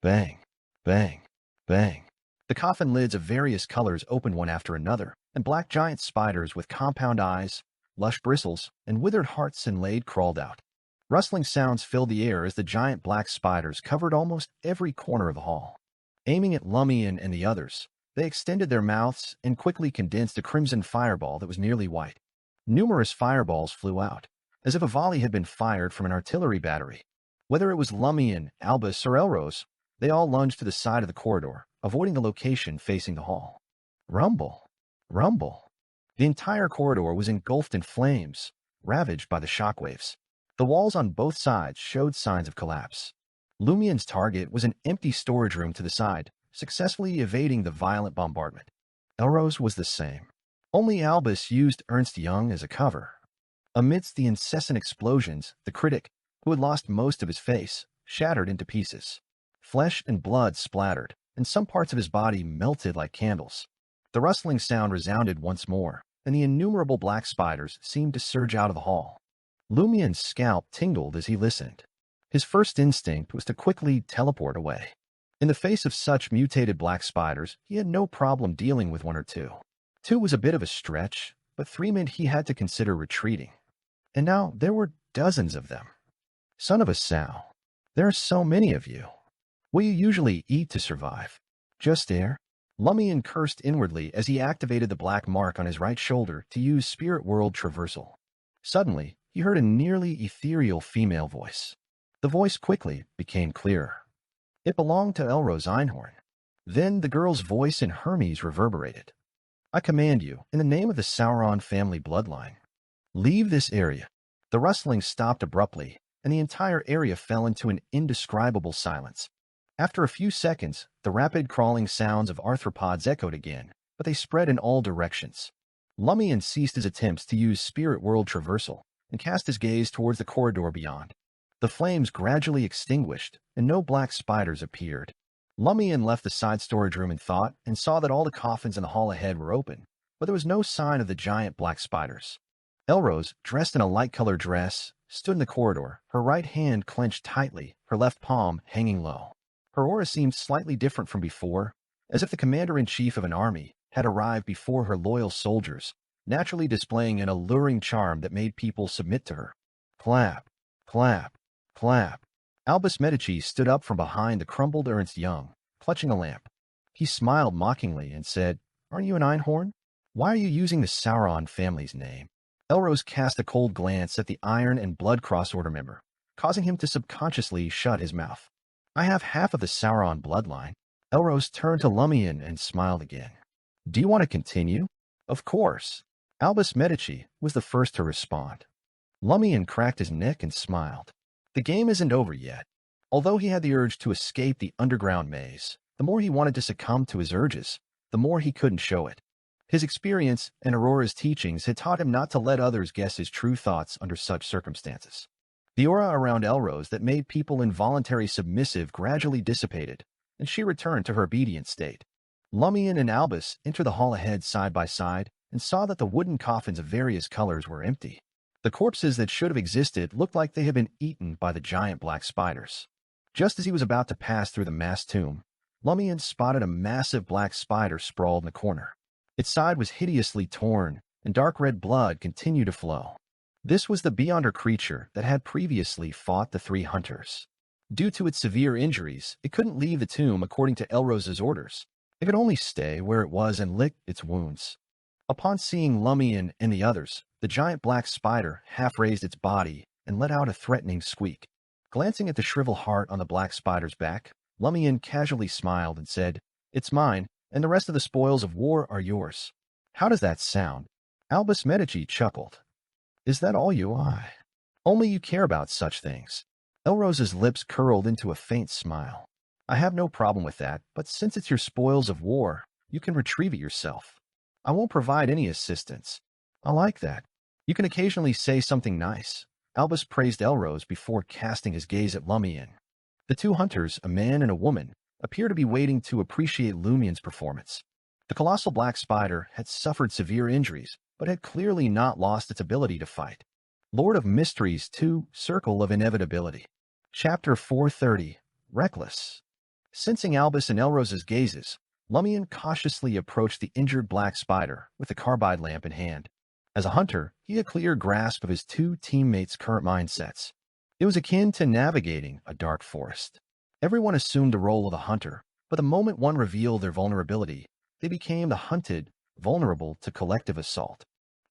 Bang, bang, bang. The coffin lids of various colors opened one after another, and black giant spiders with compound eyes, lush bristles, and withered hearts inlaid crawled out. Rustling sounds filled the air as the giant black spiders covered almost every corner of the hall. Aiming at Lumian and the others, they extended their mouths and quickly condensed a crimson fireball that was nearly white. Numerous fireballs flew out, as if a volley had been fired from an artillery battery. Whether it was Lumian, Albus, or Elros, they all lunged to the side of the corridor, avoiding the location facing the hall. Rumble! Rumble! The entire corridor was engulfed in flames, ravaged by the shockwaves. The walls on both sides showed signs of collapse. Lumian's target was an empty storage room to the side, successfully evading the violent bombardment. Elros was the same. Only Albus used Ernst Young as a cover. Amidst the incessant explosions, the critic, who had lost most of his face, shattered into pieces. Flesh and blood splattered, and some parts of his body melted like candles. The rustling sound resounded once more, and the innumerable black spiders seemed to surge out of the hall. Lumian's scalp tingled as he listened. His first instinct was to quickly teleport away. In the face of such mutated black spiders, he had no problem dealing with one or two. Two was a bit of a stretch, but three meant he had to consider retreating. And now there were dozens of them. Son of a sow, there are so many of you. Will you usually eat to survive? Just air? Lumian cursed inwardly as he activated the black mark on his right shoulder to use Spirit World Traversal. Suddenly, he heard a nearly ethereal female voice. The voice quickly became clearer. It belonged to Elros Einhorn. Then the girl's voice in Hermes reverberated. I command you, in the name of the Sauron family bloodline, leave this area. The rustling stopped abruptly, and the entire area fell into an indescribable silence. After a few seconds, the rapid crawling sounds of arthropods echoed again, but they spread in all directions. Lumian ceased his attempts to use spirit world traversal and cast his gaze towards the corridor beyond. The flames gradually extinguished, and no black spiders appeared. Lumian left the side storage room in thought and saw that all the coffins in the hall ahead were open, but there was no sign of the giant black spiders. Elrose, dressed in a light-colored dress, stood in the corridor, her right hand clenched tightly, her left palm hanging low. Her aura seemed slightly different from before, as if the commander-in-chief of an army had arrived before her loyal soldiers, naturally displaying an alluring charm that made people submit to her. Clap, clap, clap. Albus Medici stood up from behind the crumbled Ernst Young, clutching a lamp. He smiled mockingly and said, "Aren't you an Einhorn? Why are you using the Sauron family's name?" Elrose cast a cold glance at the Iron and Blood Cross Order member, causing him to subconsciously shut his mouth. "I have half of the Sauron bloodline." Elrose turned to Lumian and smiled again. "Do you want to continue?" "Of course." Albus Medici was the first to respond. Lumian cracked his neck and smiled. The game isn't over yet. Although he had the urge to escape the underground maze, the more he wanted to succumb to his urges, the more he couldn't show it. His experience and Aurora's teachings had taught him not to let others guess his true thoughts under such circumstances. The aura around Elrose that made people involuntarily submissive gradually dissipated, and she returned to her obedient state. Lumian and Albus entered the hall ahead side by side and saw that the wooden coffins of various colors were empty. The corpses that should have existed looked like they had been eaten by the giant black spiders. Just as he was about to pass through the mass tomb, Lumian spotted a massive black spider sprawled in the corner. Its side was hideously torn, and dark red blood continued to flow. This was the Beyonder creature that had previously fought the three hunters. Due to its severe injuries, it couldn't leave the tomb according to Elrose's orders. It could only stay where it was and lick its wounds. Upon seeing Lumian and the others, the giant black spider half raised its body and let out a threatening squeak. Glancing at the shriveled heart on the black spider's back, Lumian casually smiled and said, "It's mine, and the rest of the spoils of war are yours." "How does that sound?" Albus Medici chuckled. "Is that all you are? Only you care about such things." Elrose's lips curled into a faint smile. "I have no problem with that, but since it's your spoils of war, you can retrieve it yourself. I won't provide any assistance." "I like that. You can occasionally say something nice." Albus praised Elrose before casting his gaze at Lumian. The two hunters, a man and a woman, appear to be waiting to appreciate Lumian's performance. The colossal black spider had suffered severe injuries, but had clearly not lost its ability to fight. Lord of Mysteries 2, Circle of Inevitability. Chapter 430, Reckless. Sensing Albus and Elrose's gazes, Lumian cautiously approached the injured black spider with a carbide lamp in hand. As a hunter, he had a clear grasp of his two teammates' current mindsets. It was akin to navigating a dark forest. Everyone assumed the role of a hunter, but the moment one revealed their vulnerability, they became the hunted, vulnerable to collective assault.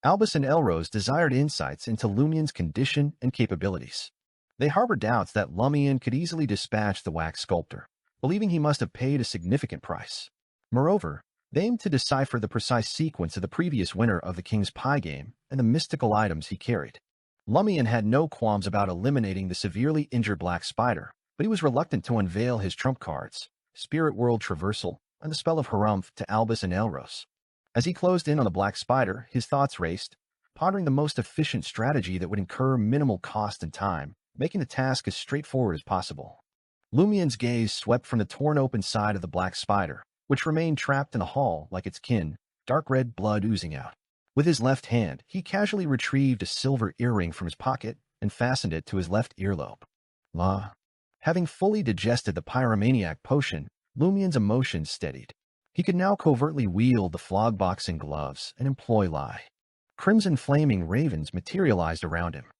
Albus and Elrose desired insights into Lumian's condition and capabilities. They harbored doubts that Lumian could easily dispatch the wax sculptor, believing he must have paid a significant price. Moreover, they aimed to decipher the precise sequence of the previous winner of the King's Pie game and the mystical items he carried. Lumian had no qualms about eliminating the severely injured black spider, but he was reluctant to unveil his trump cards, Spirit World Traversal, and the Spell of Harumph to Albus and Elrose. As he closed in on the black spider, his thoughts raced, pondering the most efficient strategy that would incur minimal cost and time, making the task as straightforward as possible. Lumian's gaze swept from the torn open side of the black spider, which remained trapped in the hall like its kin, dark red blood oozing out. With his left hand, he casually retrieved a silver earring from his pocket and fastened it to his left earlobe. Having fully digested the pyromaniac potion, Lumian's emotions steadied. He could now covertly wield the flog-boxing gloves and employ lie. Crimson flaming ravens materialized around him.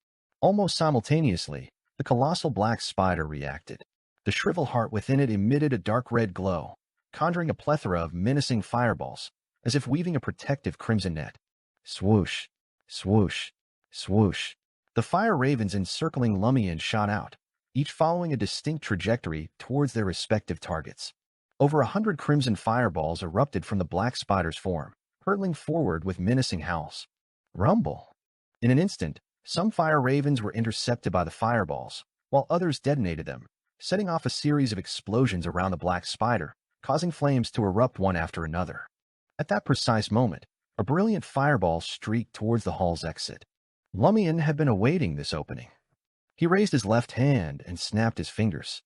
Almost simultaneously, the colossal black spider reacted. The shriveled heart within it emitted a dark red glow, conjuring a plethora of menacing fireballs, as if weaving a protective crimson net. Swoosh, swoosh, swoosh. The fire ravens encircling Lumian shot out, each following a distinct trajectory towards their respective targets. Over 100 crimson fireballs erupted from the black spider's form, hurtling forward with menacing howls. Rumble. In an instant, some fire ravens were intercepted by the fireballs, while others detonated them, setting off a series of explosions around the black spider, causing flames to erupt one after another. At that precise moment, A brilliant fireball streaked towards the hall's exit. Lumian had been awaiting this opening. He raised his left hand and snapped his fingers.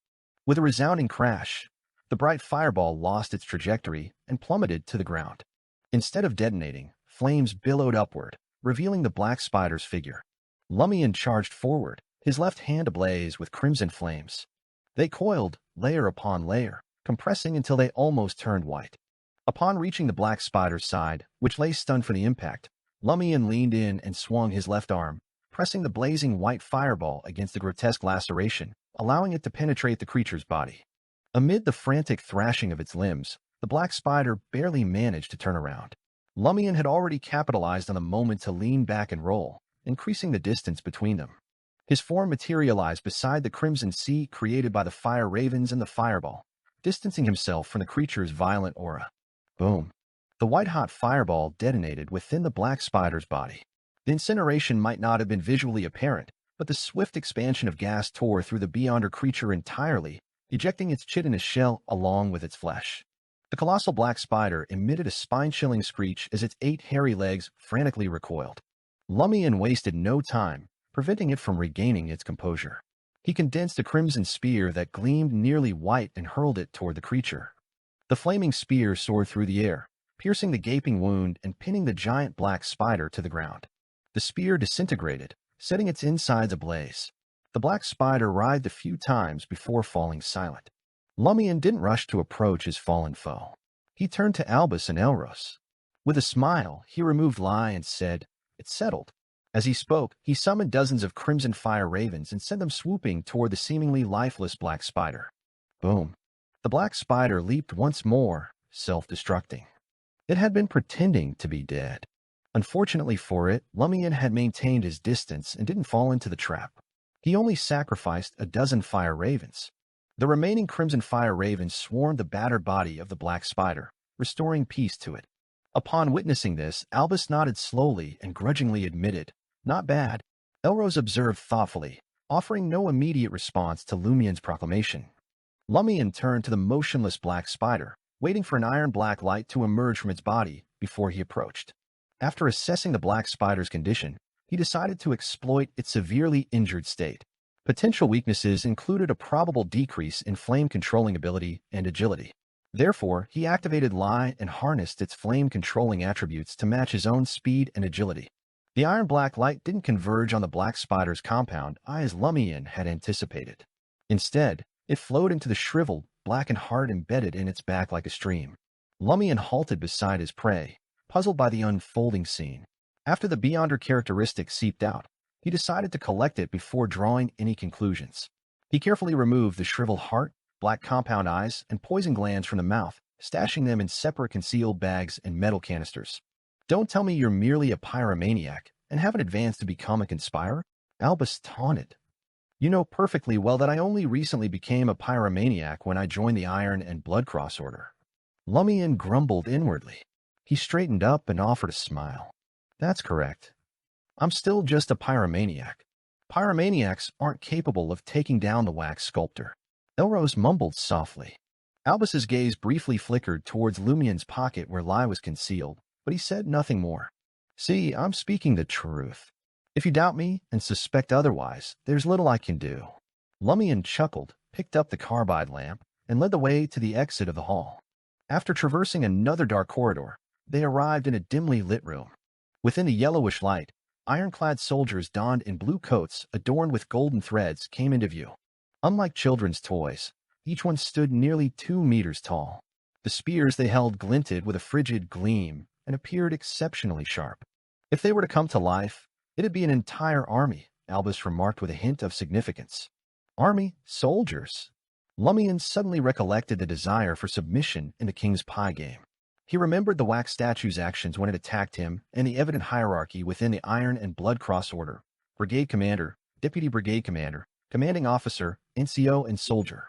With a resounding crash, the bright fireball lost its trajectory and plummeted to the ground. Instead of detonating, flames billowed upward, revealing the black spider's figure. Lumian charged forward, his left hand ablaze with crimson flames. They coiled, layer upon layer, compressing until they almost turned white. Upon reaching the black spider's side, which lay stunned for the impact, Lumian leaned in and swung his left arm, pressing the blazing white fireball against the grotesque laceration, allowing it to penetrate the creature's body. Amid the frantic thrashing of its limbs, the black spider barely managed to turn around. Lumian had already capitalized on the moment to lean back and roll, increasing the distance between them. His form materialized beside the crimson sea created by the fire ravens and the fireball, distancing himself from the creature's violent aura. Boom. The white-hot fireball detonated within the black spider's body. The incineration might not have been visually apparent, but the swift expansion of gas tore through the Beyonder creature entirely, ejecting its chitinous shell along with its flesh. The colossal black spider emitted a spine-chilling screech as its 8 hairy legs frantically recoiled. Lumian wasted no time, preventing it from regaining its composure. He condensed a crimson spear that gleamed nearly white and hurled it toward the creature. The flaming spear soared through the air, piercing the gaping wound and pinning the giant black spider to the ground. The spear disintegrated, setting its insides ablaze. The black spider writhed a few times before falling silent. Lumian didn't rush to approach his fallen foe. He turned to Albus and Elros. With a smile, he removed Lie and said, "It's settled." As he spoke, he summoned dozens of crimson fire ravens and sent them swooping toward the seemingly lifeless black spider. Boom. The black spider leaped once more, self-destructing. It had been pretending to be dead. Unfortunately for it, Lumian had maintained his distance and didn't fall into the trap. He only sacrificed a dozen fire ravens. The remaining crimson fire ravens swarmed the battered body of the black spider, restoring peace to it. Upon witnessing this, Albus nodded slowly and grudgingly admitted, "Not bad." Elros observed thoughtfully, offering no immediate response to Lumian's proclamation. Lumian turned to the motionless black spider, waiting for an iron-black light to emerge from its body before he approached. After assessing the black spider's condition, he decided to exploit its severely injured state. Potential weaknesses included a probable decrease in flame-controlling ability and agility. Therefore, he activated Lie and harnessed its flame-controlling attributes to match his own speed and agility. The iron-black light didn't converge on the black spider's compound as Lumian had anticipated. Instead, it flowed into the shriveled, blackened heart embedded in its back like a stream. Lumian halted beside his prey, puzzled by the unfolding scene. After the Beyonder characteristic seeped out, he decided to collect it before drawing any conclusions. He carefully removed the shriveled heart, black compound eyes, and poison glands from the mouth, stashing them in separate concealed bags and metal canisters. "Don't tell me you're merely a pyromaniac and haven't advanced to become a conspirer?" Albus taunted. "You know perfectly well that I only recently became a pyromaniac when I joined the Iron and Blood Cross Order." Lumian grumbled inwardly. He straightened up and offered a smile. "That's correct. I'm still just a pyromaniac. Pyromaniacs aren't capable of taking down the wax sculptor." Elros mumbled softly. Albus's gaze briefly flickered towards Lumian's pocket where Lie was concealed, but he said nothing more. "See, I'm speaking the truth. If you doubt me and suspect otherwise, there's little I can do." Lumian chuckled, picked up the carbide lamp, and led the way to the exit of the hall. After traversing another dark corridor, they arrived in a dimly lit room. Within the yellowish light, ironclad soldiers donned in blue coats adorned with golden threads came into view. Unlike children's toys, each one stood nearly 2 meters tall. The spears they held glinted with a frigid gleam and appeared exceptionally sharp. If they were to come to life, it'd be an entire army, Albus remarked with a hint of significance. Army? Soldiers? Lumian suddenly recollected the desire for submission in the King's Pie game. He remembered the wax statue's actions when it attacked him and the evident hierarchy within the Iron and Blood Cross Order: Brigade Commander, Deputy Brigade Commander, Commanding Officer, NCO, and Soldier.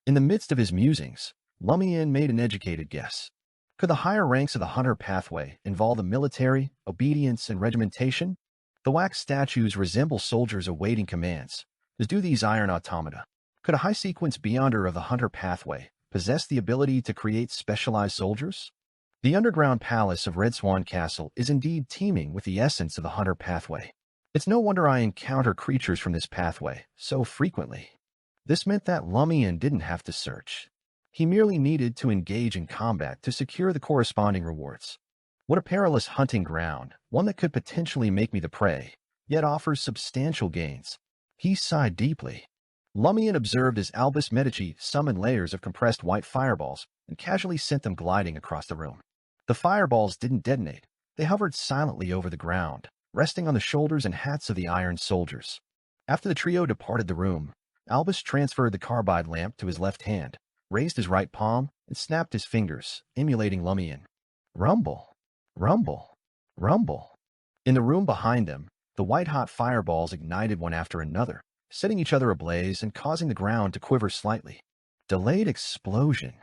In the midst of his musings, Lumian made an educated guess. Could the higher ranks of the Hunter pathway involve the military, obedience, and regimentation? The wax statues resemble soldiers awaiting commands, as do these iron automata. Could a high-sequence Beyonder of the Hunter pathway possess the ability to create specialized soldiers? The underground palace of Red Swan Castle is indeed teeming with the essence of the hunter pathway. It's no wonder I encounter creatures from this pathway so frequently. This meant that Lumian didn't have to search. He merely needed to engage in combat to secure the corresponding rewards. What a perilous hunting ground, one that could potentially make me the prey, yet offers substantial gains. He sighed deeply. Lumian observed as Albus Medici summoned layers of compressed white fireballs and casually sent them gliding across the room. The fireballs didn't detonate. They hovered silently over the ground, resting on the shoulders and hats of the iron soldiers. After the trio departed the room, Albus transferred the carbide lamp to his left hand, raised his right palm, and snapped his fingers, emulating Lumian. Rumble, rumble, rumble. In the room behind them, the white-hot fireballs ignited one after another, setting each other ablaze and causing the ground to quiver slightly. Delayed explosion.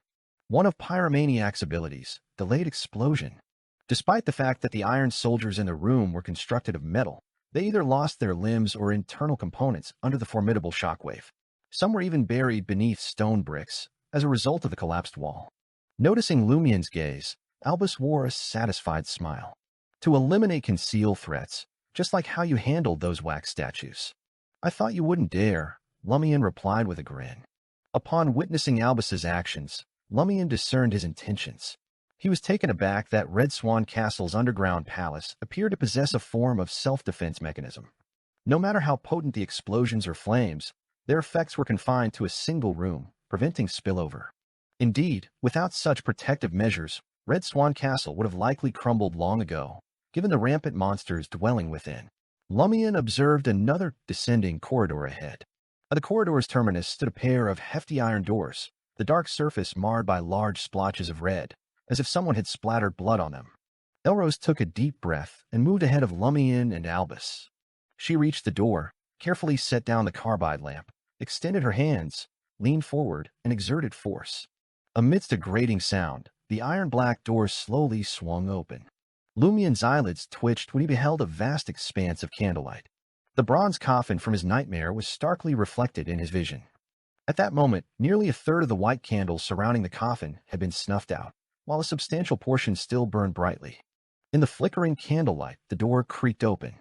One of Pyromaniac's abilities, delayed explosion. Despite the fact that the iron soldiers in the room were constructed of metal, they either lost their limbs or internal components under the formidable shockwave. Some were even buried beneath stone bricks as a result of the collapsed wall. Noticing Lumian's gaze, Albus wore a satisfied smile. To eliminate concealed threats, just like how you handled those wax statues. I thought you wouldn't dare, Lumian replied with a grin. Upon witnessing Albus's actions, Lumian discerned his intentions. He was taken aback that Red Swan Castle's underground palace appeared to possess a form of self-defense mechanism. No matter how potent the explosions or flames, their effects were confined to a single room, preventing spillover. Indeed, without such protective measures, Red Swan Castle would have likely crumbled long ago, given the rampant monsters dwelling within. Lumian observed another descending corridor ahead. At the corridor's terminus stood a pair of hefty iron doors, the dark surface marred by large splotches of red, as if someone had splattered blood on them. Elrose took a deep breath and moved ahead of Lumian and Albus. She reached the door, carefully set down the carbide lamp, extended her hands, leaned forward, and exerted force. Amidst a grating sound, the iron-black door slowly swung open. Lumian's eyelids twitched when he beheld a vast expanse of candlelight. The bronze coffin from his nightmare was starkly reflected in his vision. At that moment, nearly a third of the white candles surrounding the coffin had been snuffed out, while a substantial portion still burned brightly. In the flickering candlelight, the door creaked open.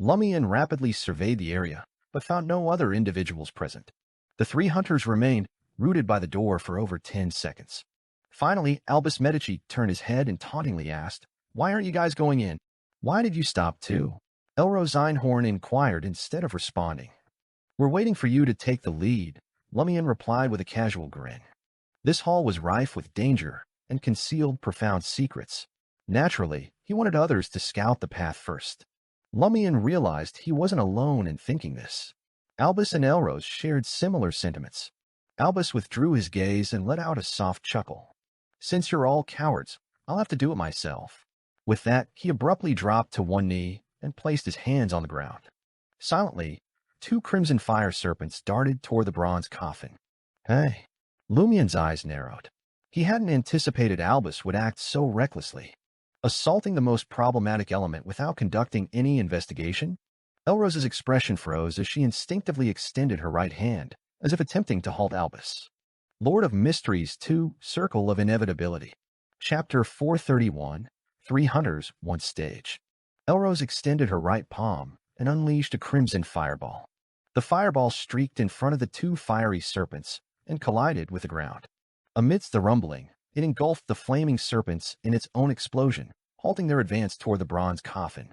Lumian rapidly surveyed the area, but found no other individuals present. The three hunters remained, rooted by the door for over 10 seconds. Finally, Albus Medici turned his head and tauntingly asked, "Why aren't you guys going in? Why did you stop too?" Elrose Einhorn inquired instead of responding. "We're waiting for you to take the lead," Lumian replied with a casual grin. This hall was rife with danger and concealed profound secrets. Naturally, he wanted others to scout the path first. Lumian realized he wasn't alone in thinking this. Albus and Elrose shared similar sentiments. Albus withdrew his gaze and let out a soft chuckle. "Since you're all cowards, I'll have to do it myself." With that, he abruptly dropped to one knee and placed his hands on the ground. Silently, two crimson fire serpents darted toward the bronze coffin. "Hey." Lumian's eyes narrowed. He hadn't anticipated Albus would act so recklessly. Assaulting the most problematic element without conducting any investigation? Elrose's expression froze as she instinctively extended her right hand, as if attempting to halt Albus. Lord of Mysteries 2, Circle of Inevitability. Chapter 431, 3 Hunters, 1 Stage. Elrose extended her right palm and unleashed a crimson fireball. The fireball streaked in front of the two fiery serpents and collided with the ground. Amidst the rumbling, it engulfed the flaming serpents in its own explosion, halting their advance toward the bronze coffin.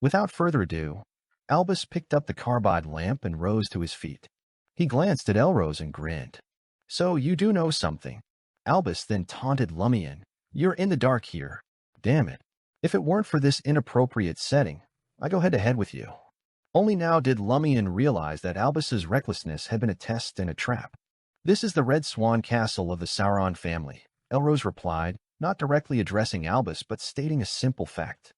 Without further ado, Albus picked up the carbide lamp and rose to his feet. He glanced at Elrose and grinned. "So you do know something." Albus then taunted Lumian. "You're in the dark here. Damn it. If it weren't for this inappropriate setting, I'd go head-to-head with you." Only now did Lumian realize that Albus's recklessness had been a test and a trap. "This is the Red Swan Castle of the Sauron family," Elrose replied, not directly addressing Albus but stating a simple fact.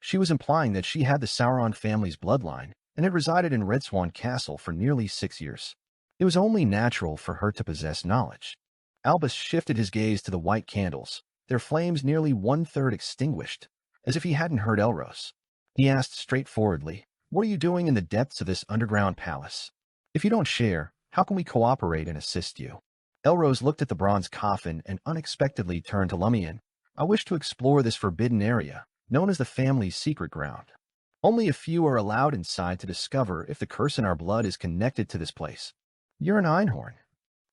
She was implying that she had the Sauron family's bloodline and had resided in Red Swan Castle for nearly 6 years. It was only natural for her to possess knowledge. Albus shifted his gaze to the white candles, their flames nearly 1/3 extinguished, as if he hadn't heard Elrose. He asked straightforwardly, "What are you doing in the depths of this underground palace? If you don't share, how can we cooperate and assist you?" Elrose looked at the bronze coffin and unexpectedly turned to Lumian. I wish to explore this forbidden area, known as the family's secret ground. Only a few are allowed inside to discover if the curse in our blood is connected to this place. You're an Einhorn.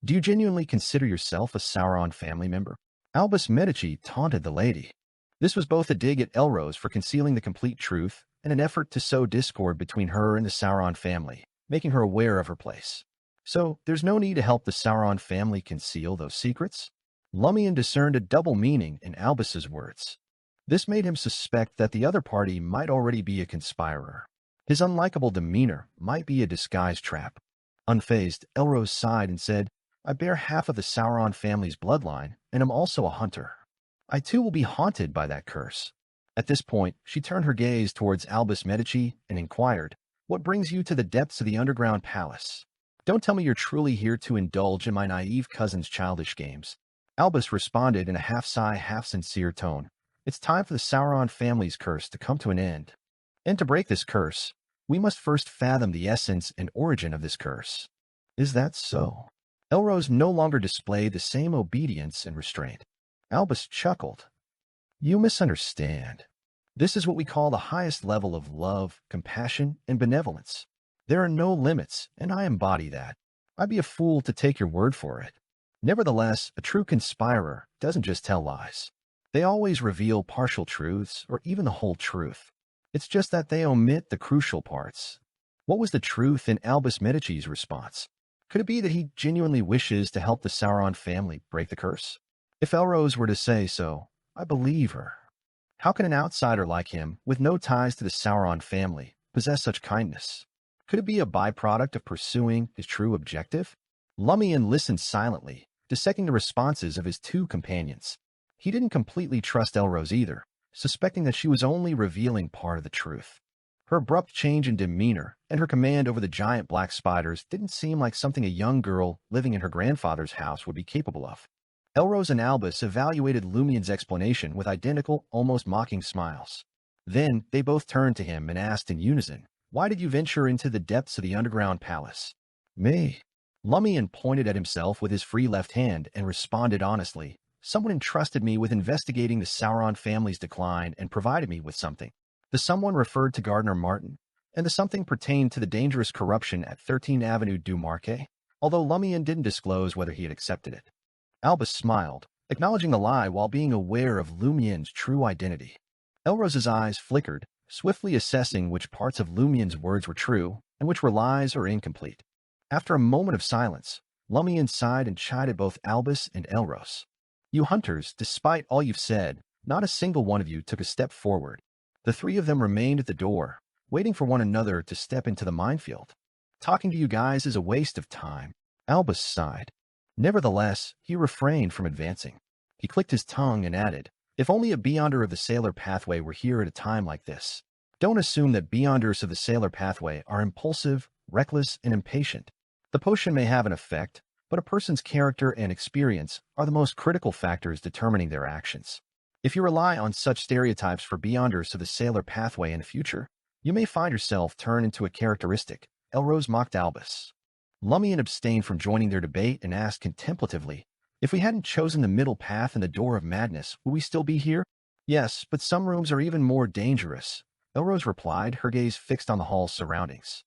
Do you genuinely consider yourself a Sauron family member? Albus Medici taunted the lady. This was both a dig at Elrose for concealing the complete truth and an effort to sow discord between her and the Sauron family, making her aware of her place. So, there's no need to help the Sauron family conceal those secrets? Lumian discerned a double meaning in Albus's words. This made him suspect that the other party might already be a conspirer. His unlikable demeanor might be a disguise trap. Unfazed, Elrose sighed and said, I bear half of the Sauron family's bloodline, and am also a hunter. I too will be haunted by that curse. At this point, she turned her gaze towards Albus Medici and inquired, What brings you to the depths of the underground palace? Don't tell me you're truly here to indulge in my naive cousin's childish games. Albus responded in a half-sigh, half-sincere tone. It's time for the Sauron family's curse to come to an end. And to break this curse, we must first fathom the essence and origin of this curse. Is that so? Elrose no longer displayed the same obedience and restraint. Albus chuckled. You misunderstand. This is what we call the highest level of love, compassion, and benevolence. There are no limits, and I embody that. I'd be a fool to take your word for it. Nevertheless, a true conspirer doesn't just tell lies. They always reveal partial truths or even the whole truth. It's just that they omit the crucial parts. What was the truth in Albus Medici's response? Could it be that he genuinely wishes to help the Sauron family break the curse? If Elrose were to say so, I believe her. How can an outsider like him, with no ties to the Sauron family, possess such kindness? Could it be a byproduct of pursuing his true objective? Lumian listened silently, dissecting the responses of his two companions. He didn't completely trust Elrose either, suspecting that she was only revealing part of the truth. Her abrupt change in demeanor and her command over the giant black spiders didn't seem like something a young girl living in her grandfather's house would be capable of. Elrose and Albus evaluated Lumian's explanation with identical, almost mocking smiles. Then they both turned to him and asked in unison, Why did you venture into the depths of the underground palace? Me. Lumian pointed at himself with his free left hand and responded honestly, Someone entrusted me with investigating the Sauron family's decline and provided me with something. The someone referred to Gardner Martin, and the something pertained to the dangerous corruption at 13 Avenue du Marquet, although Lumian didn't disclose whether he had accepted it. Albus smiled, acknowledging the lie while being aware of Lumian's true identity. Elrose's eyes flickered, swiftly assessing which parts of Lumian's words were true and which were lies or incomplete. After a moment of silence, Lumian sighed and chided both Albus and Elrose. You hunters, despite all you've said, not a single one of you took a step forward. The three of them remained at the door, waiting for one another to step into the minefield. Talking to you guys is a waste of time. Albus sighed. Nevertheless, he refrained from advancing. He clicked his tongue and added, If only a Beyonder of the Sailor Pathway were here at a time like this. Don't assume that Beyonders of the Sailor Pathway are impulsive, reckless, and impatient. The potion may have an effect, but a person's character and experience are the most critical factors determining their actions. If you rely on such stereotypes for Beyonders of the Sailor Pathway in the future, you may find yourself turned into a characteristic, Elrose mocked Albus. Lumian abstained from joining their debate and asked contemplatively, If we hadn't chosen the middle path and the door of madness, would we still be here? Yes, but some rooms are even more dangerous, Elrose replied, her gaze fixed on the hall's surroundings.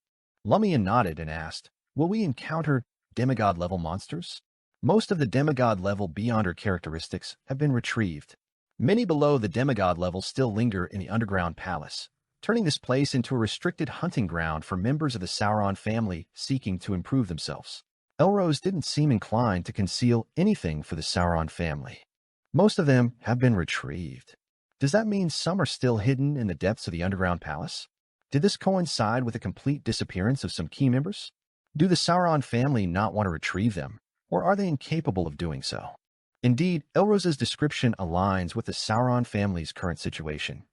Lumian nodded and asked, Will we encounter demigod-level monsters? Most of the demigod-level Beyonder characteristics have been retrieved. Many below the demigod level still linger in the underground palace, turning this place into a restricted hunting ground for members of the Sauron family seeking to improve themselves. Elrose didn't seem inclined to conceal anything for the Sauron family. Most of them have been retrieved. Does that mean some are still hidden in the depths of the underground palace? Did this coincide with the complete disappearance of some key members? Do the Sauron family not want to retrieve them, or are they incapable of doing so? Indeed, Elrose's description aligns with the Sauron family's current situation.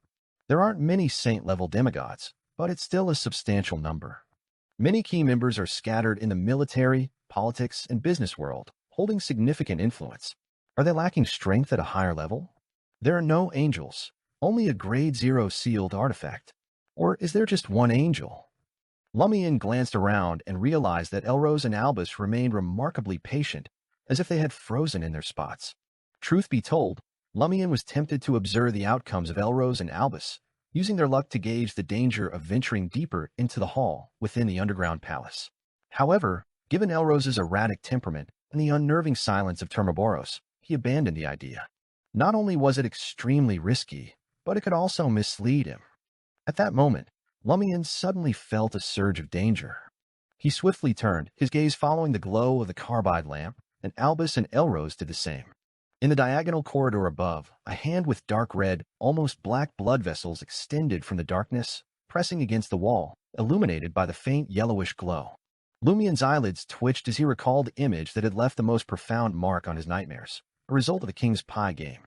There aren't many saint-level demigods, but it's still a substantial number. Many key members are scattered in the military, politics, and business world, holding significant influence. Are they lacking strength at a higher level? There are no angels, only a Grade 0 sealed artifact. Or is there just one angel? Lumian glanced around and realized that Elrose and Albus remained remarkably patient, as if they had frozen in their spots. Truth be told, Lumian was tempted to observe the outcomes of Elrose and Albus, using their luck to gauge the danger of venturing deeper into the hall within the underground palace. However, given Elrose's erratic temperament and the unnerving silence of Termaboros, he abandoned the idea. Not only was it extremely risky, but it could also mislead him. At that moment, Lumian suddenly felt a surge of danger. He swiftly turned, his gaze following the glow of the carbide lamp, and Albus and Elrose did the same. In the diagonal corridor above, a hand with dark red, almost black blood vessels extended from the darkness, pressing against the wall, illuminated by the faint yellowish glow. Lumian's eyelids twitched as he recalled the image that had left the most profound mark on his nightmares, a result of the King's Pie game.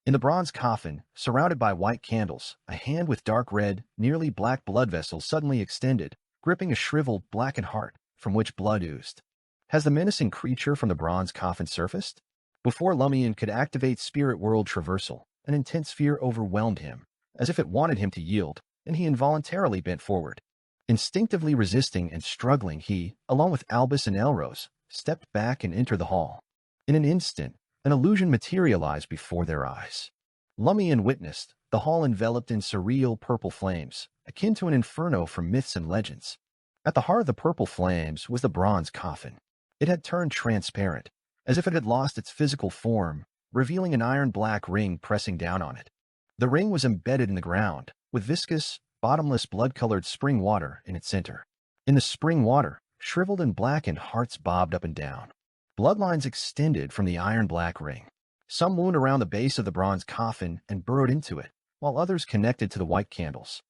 In the bronze coffin, surrounded by white candles, a hand with dark red, nearly black blood vessels suddenly extended, gripping a shriveled, blackened heart from which blood oozed. Has the menacing creature from the bronze coffin surfaced? Before Lumian could activate Spirit World Traversal, an intense fear overwhelmed him, as if it wanted him to yield, and he involuntarily bent forward. Instinctively resisting and struggling, he, along with Albus and Elrose, stepped back and entered the hall. In an instant, an illusion materialized before their eyes. Lumian witnessed the hall enveloped in surreal purple flames, akin to an inferno from myths and legends. At the heart of the purple flames was the bronze coffin. It had turned transparent, as if it had lost its physical form, revealing an iron-black ring pressing down on it. The ring was embedded in the ground, with viscous, bottomless blood-colored spring water in its center. In the spring water, shriveled and blackened hearts bobbed up and down. Bloodlines extended from the iron-black ring. Some wound around the base of the bronze coffin and burrowed into it, while others connected to the white candles.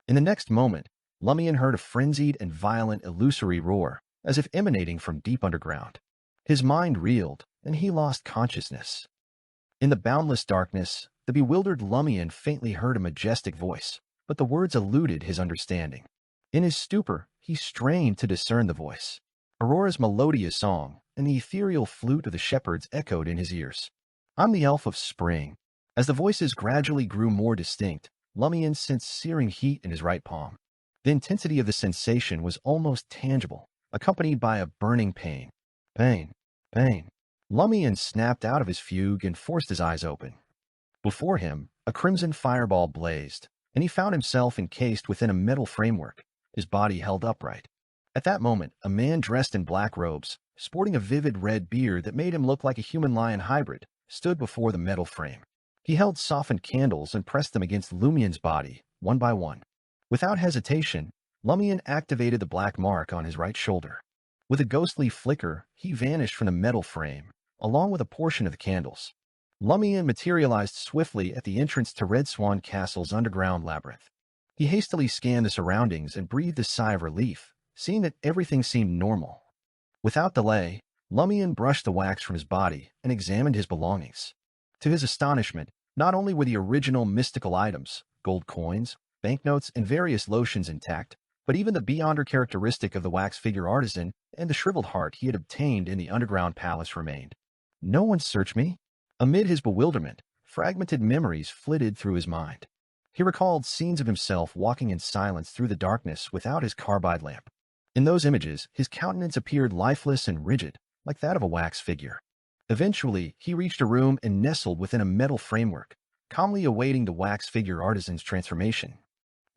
In the next moment, Lumian heard a frenzied and violent illusory roar, as if emanating from deep underground. His mind reeled, and he lost consciousness. In the boundless darkness, the bewildered Lumian faintly heard a majestic voice, but the words eluded his understanding. In his stupor, he strained to discern the voice. Aurora's melodious song and the ethereal flute of the shepherds echoed in his ears. "I'm the elf of spring." As the voices gradually grew more distinct, Lumian sensed searing heat in his right palm. The intensity of the sensation was almost tangible, accompanied by a burning pain. Pain. Pain. Lumian snapped out of his fugue and forced his eyes open. Before him, a crimson fireball blazed, and he found himself encased within a metal framework, his body held upright. At that moment, a man dressed in black robes, sporting a vivid red beard that made him look like a human-lion hybrid, stood before the metal frame. He held softened candles and pressed them against Lumian's body, one by one. Without hesitation, Lumian activated the black mark on his right shoulder. With a ghostly flicker, he vanished from the metal frame, along with a portion of the candles. Lumian materialized swiftly at the entrance to Red Swan Castle's underground labyrinth. He hastily scanned the surroundings and breathed a sigh of relief, seeing that everything seemed normal. Without delay, Lumian brushed the wax from his body and examined his belongings. To his astonishment, not only were the original mystical items, gold coins, banknotes, and various lotions intact, but even the beyonder characteristic of the wax figure artisan and the shriveled heart he had obtained in the underground palace remained. "No one searched me." Amid his bewilderment, fragmented memories flitted through his mind. He recalled scenes of himself walking in silence through the darkness without his carbide lamp. In those images, his countenance appeared lifeless and rigid, like that of a wax figure. Eventually, he reached a room and nestled within a metal framework, calmly awaiting the wax figure artisan's transformation.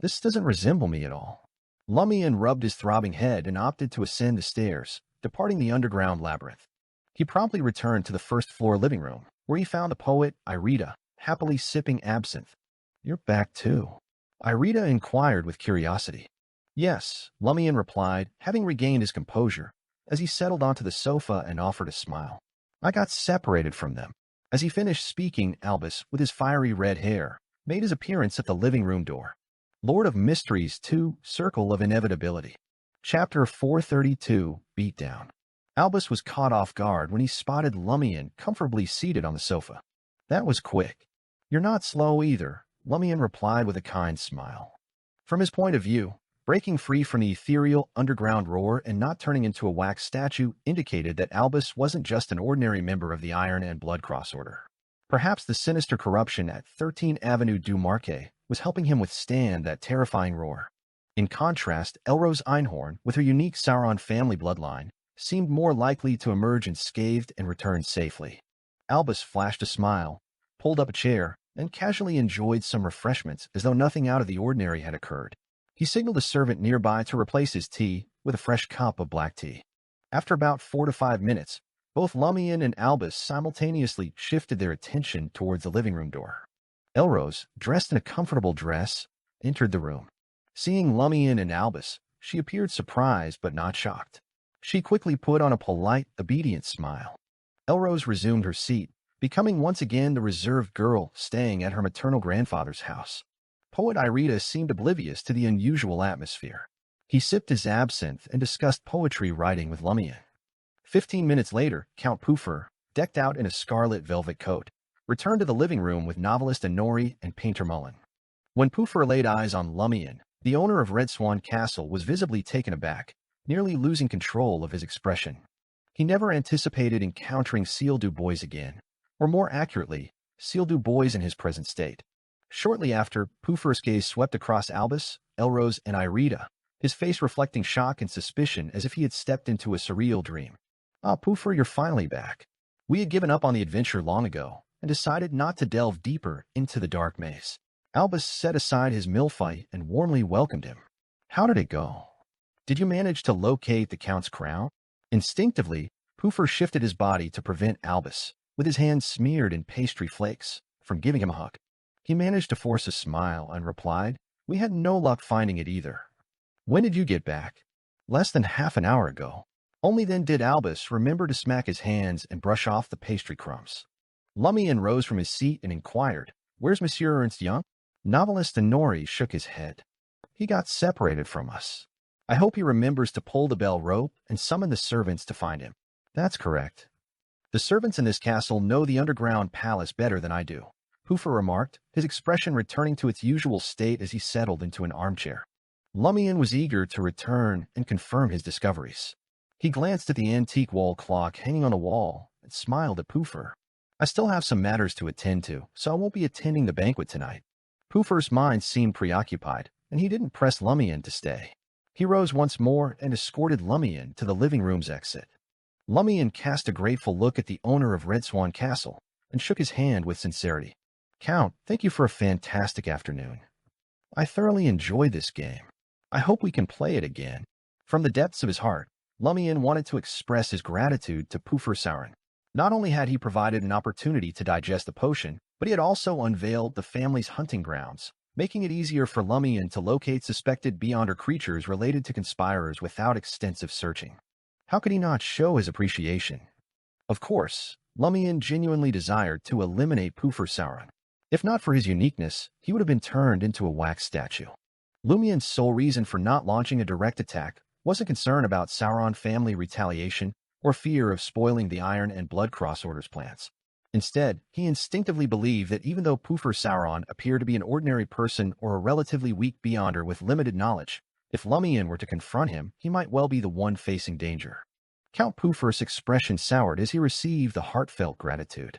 "This doesn't resemble me at all." Lumian rubbed his throbbing head and opted to ascend the stairs, departing the underground labyrinth. He promptly returned to the first-floor living room, where he found the poet, Irida, happily sipping absinthe. "You're back too?" Irida inquired with curiosity. "Yes," Lumian replied, having regained his composure, as he settled onto the sofa and offered a smile. "I got separated from them." As he finished speaking, Albus, with his fiery red hair, made his appearance at the living room door. Lord of Mysteries 2, Circle of Inevitability. Chapter 432, Beatdown. Albus was caught off guard when he spotted Lumian comfortably seated on the sofa. "That was quick." "You're not slow either," Lumian replied with a kind smile. From his point of view, breaking free from the ethereal underground roar and not turning into a wax statue indicated that Albus wasn't just an ordinary member of the Iron and Blood Cross Order. Perhaps the sinister corruption at 13 Avenue du Marquet was helping him withstand that terrifying roar. In contrast, Elrose Einhorn, with her unique Sauron family bloodline, seemed more likely to emerge unscathed and return safely. Albus flashed a smile, pulled up a chair, and casually enjoyed some refreshments as though nothing out of the ordinary had occurred. He signaled a servant nearby to replace his tea with a fresh cup of black tea. After about 4 to 5 minutes, both Lumian and Albus simultaneously shifted their attention towards the living room door. Elrose, dressed in a comfortable dress, entered the room. Seeing Lumian and Albus, she appeared surprised but not shocked. She quickly put on a polite, obedient smile. Elrose resumed her seat, becoming once again the reserved girl staying at her maternal grandfather's house. Poet Irida seemed oblivious to the unusual atmosphere. He sipped his absinthe and discussed poetry writing with Lumian. 15 minutes later, Count Poofer, decked out in a scarlet velvet coat, returned to the living room with novelist Anori and painter Mullen. When Poofer laid eyes on Lumian, the owner of Red Swan Castle was visibly taken aback, nearly losing control of his expression. He never anticipated encountering Seal du Bois again, or more accurately, Seal du Bois in his present state. Shortly after, Poofer's gaze swept across Albus, Elrose, and Irida, his face reflecting shock and suspicion as if he had stepped into a surreal dream. "Ah, Poofer, you're finally back. We had given up on the adventure long ago, and decided not to delve deeper into the dark maze." Albus set aside his millfight and warmly welcomed him. "How did it go? Did you manage to locate the Count's crown?" Instinctively, Poofer shifted his body to prevent Albus, with his hands smeared in pastry flakes, from giving him a hug. He managed to force a smile and replied, "We had no luck finding it either." "When did you get back?" "Less than half an hour ago." Only then did Albus remember to smack his hands and brush off the pastry crumbs. Lumian rose from his seat and inquired, "Where's Monsieur Ernst Young?" Novelist Anori shook his head. "He got separated from us. I hope he remembers to pull the bell rope and summon the servants to find him." "That's correct. The servants in this castle know the underground palace better than I do," Poofer remarked, his expression returning to its usual state as he settled into an armchair. Lumian was eager to return and confirm his discoveries. He glanced at the antique wall clock hanging on the wall and smiled at Poofer. "I still have some matters to attend to, so I won't be attending the banquet tonight." Poofer's mind seemed preoccupied, and he didn't press Lumian to stay. He rose once more and escorted Lumian to the living room's exit. Lumian cast a grateful look at the owner of Red Swan Castle and shook his hand with sincerity. "Count, thank you for a fantastic afternoon. I thoroughly enjoyed this game. I hope we can play it again." From the depths of his heart, Lumian wanted to express his gratitude to Poofer Sauron. Not only had he provided an opportunity to digest the potion, but he had also unveiled the family's hunting grounds, making it easier for Lumian to locate suspected Beyonder creatures related to conspirers without extensive searching. How could he not show his appreciation? Of course, Lumian genuinely desired to eliminate Poofer Sauron. If not for his uniqueness, he would have been turned into a wax statue. Lumian's sole reason for not launching a direct attack wasn't concern about Sauron family retaliation or fear of spoiling the Iron and Blood Cross Order's plans. Instead, he instinctively believed that even though Poofer Sauron appeared to be an ordinary person or a relatively weak Beyonder with limited knowledge, if Lumian were to confront him, he might well be the one facing danger. Count Poofer's expression soured as he received the heartfelt gratitude.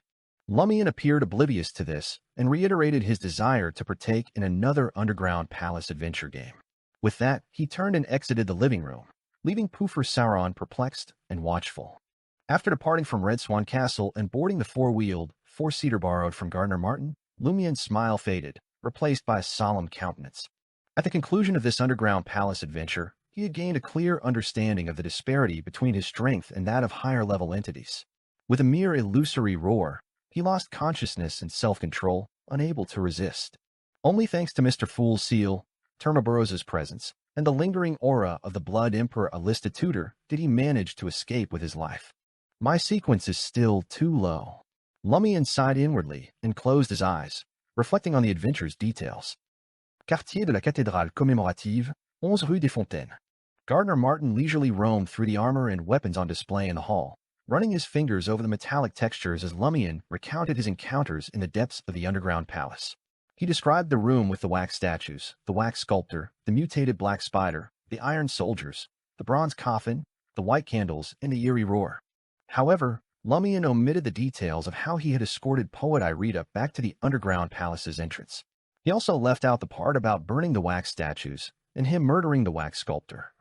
Lumian appeared oblivious to this and reiterated his desire to partake in another underground palace adventure game. With that, he turned and exited the living room, leaving Poofer Sauron perplexed and watchful. After departing from Red Swan Castle and boarding the four-wheeled, four-seater borrowed from Gardner Martin, Lumian's smile faded, replaced by a solemn countenance. At the conclusion of this underground palace adventure, he had gained a clear understanding of the disparity between his strength and that of higher-level entities. With a mere illusory roar, he lost consciousness and self-control, unable to resist. Only thanks to Mr. Fool Seal, Termaburos's presence, and the lingering aura of the Blood Emperor Alista Tudor did he manage to escape with his life. My sequence is still too low. Lumian sighed inwardly and closed his eyes, reflecting on the adventure's details. Quartier de la Cathédrale Commémorative, 11 Rue des Fontaines. Gardner Martin leisurely roamed through the armor and weapons on display in the hall, running his fingers over the metallic textures as Lumian recounted his encounters in the depths of the underground palace. He described the room with the wax statues, the wax sculptor, the mutated black spider, the iron soldiers, the bronze coffin, the white candles, and the eerie roar. However, Lumian omitted the details of how he had escorted poet Irida back to the underground palace's entrance. He also left out the part about burning the wax statues and him murdering the wax sculptor.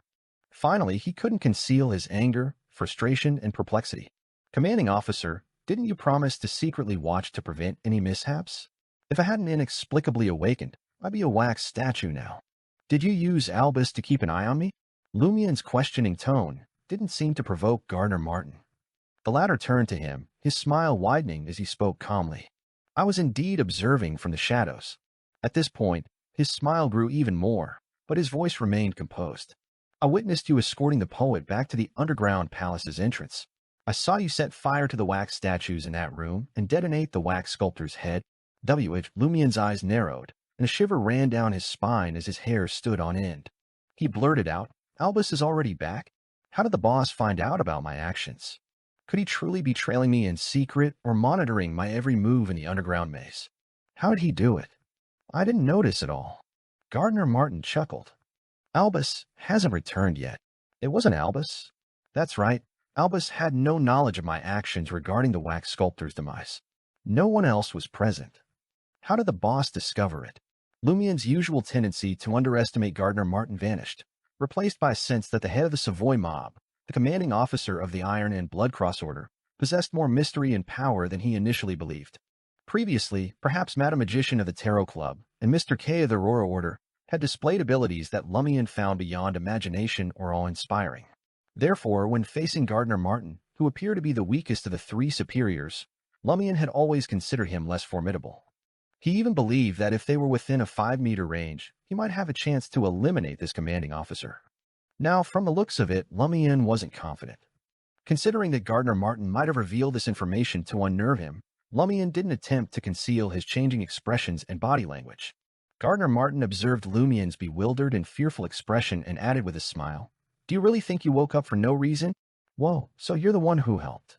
Finally, he couldn't conceal his anger, frustration, and perplexity. "Commanding officer, Didn't you promise to secretly watch to prevent any mishaps? If I hadn't inexplicably awakened, I'd be a wax statue now. Did you use Albus to keep an eye on me? Lumian's questioning tone didn't seem to provoke Gardner Martin. The latter turned to him, his smile widening as he spoke calmly. I was indeed observing from the shadows. At this point, his smile grew even more, but his voice remained composed. I witnessed you escorting the poet back to the underground palace's entrance. I saw you set fire to the wax statues in that room and detonate the wax sculptor's head. Lumian's eyes narrowed, and a shiver ran down his spine as his hair stood on end. He blurted out, Albus is already back? How did the boss find out about my actions? Could he truly be trailing me in secret or monitoring my every move in the underground maze? How did he do it? I didn't notice at all. Gardner Martin chuckled. Albus hasn't returned yet. It wasn't Albus. That's right. Albus had no knowledge of my actions regarding the wax sculptor's demise. No one else was present. How did the boss discover it? Lumian's usual tendency to underestimate Gardner Martin vanished, replaced by a sense that the head of the Savoy mob, the commanding officer of the Iron and Blood Cross Order, possessed more mystery and power than he initially believed. Previously, perhaps Madam Magician of the Tarot Club and Mr. K of the Aurora Order had displayed abilities that Lumian found beyond imagination or awe-inspiring. Therefore, when facing Gardner Martin, who appeared to be the weakest of the three superiors, Lumian had always considered him less formidable. He even believed that if they were within a 5-meter range, he might have a chance to eliminate this commanding officer. Now, from the looks of it, Lumian wasn't confident. Considering that Gardner Martin might have revealed this information to unnerve him, Lumian didn't attempt to conceal his changing expressions and body language. Gardner Martin observed Lumian's bewildered and fearful expression and added with a smile, Do you really think you woke up for no reason? Whoa, so you're the one who helped.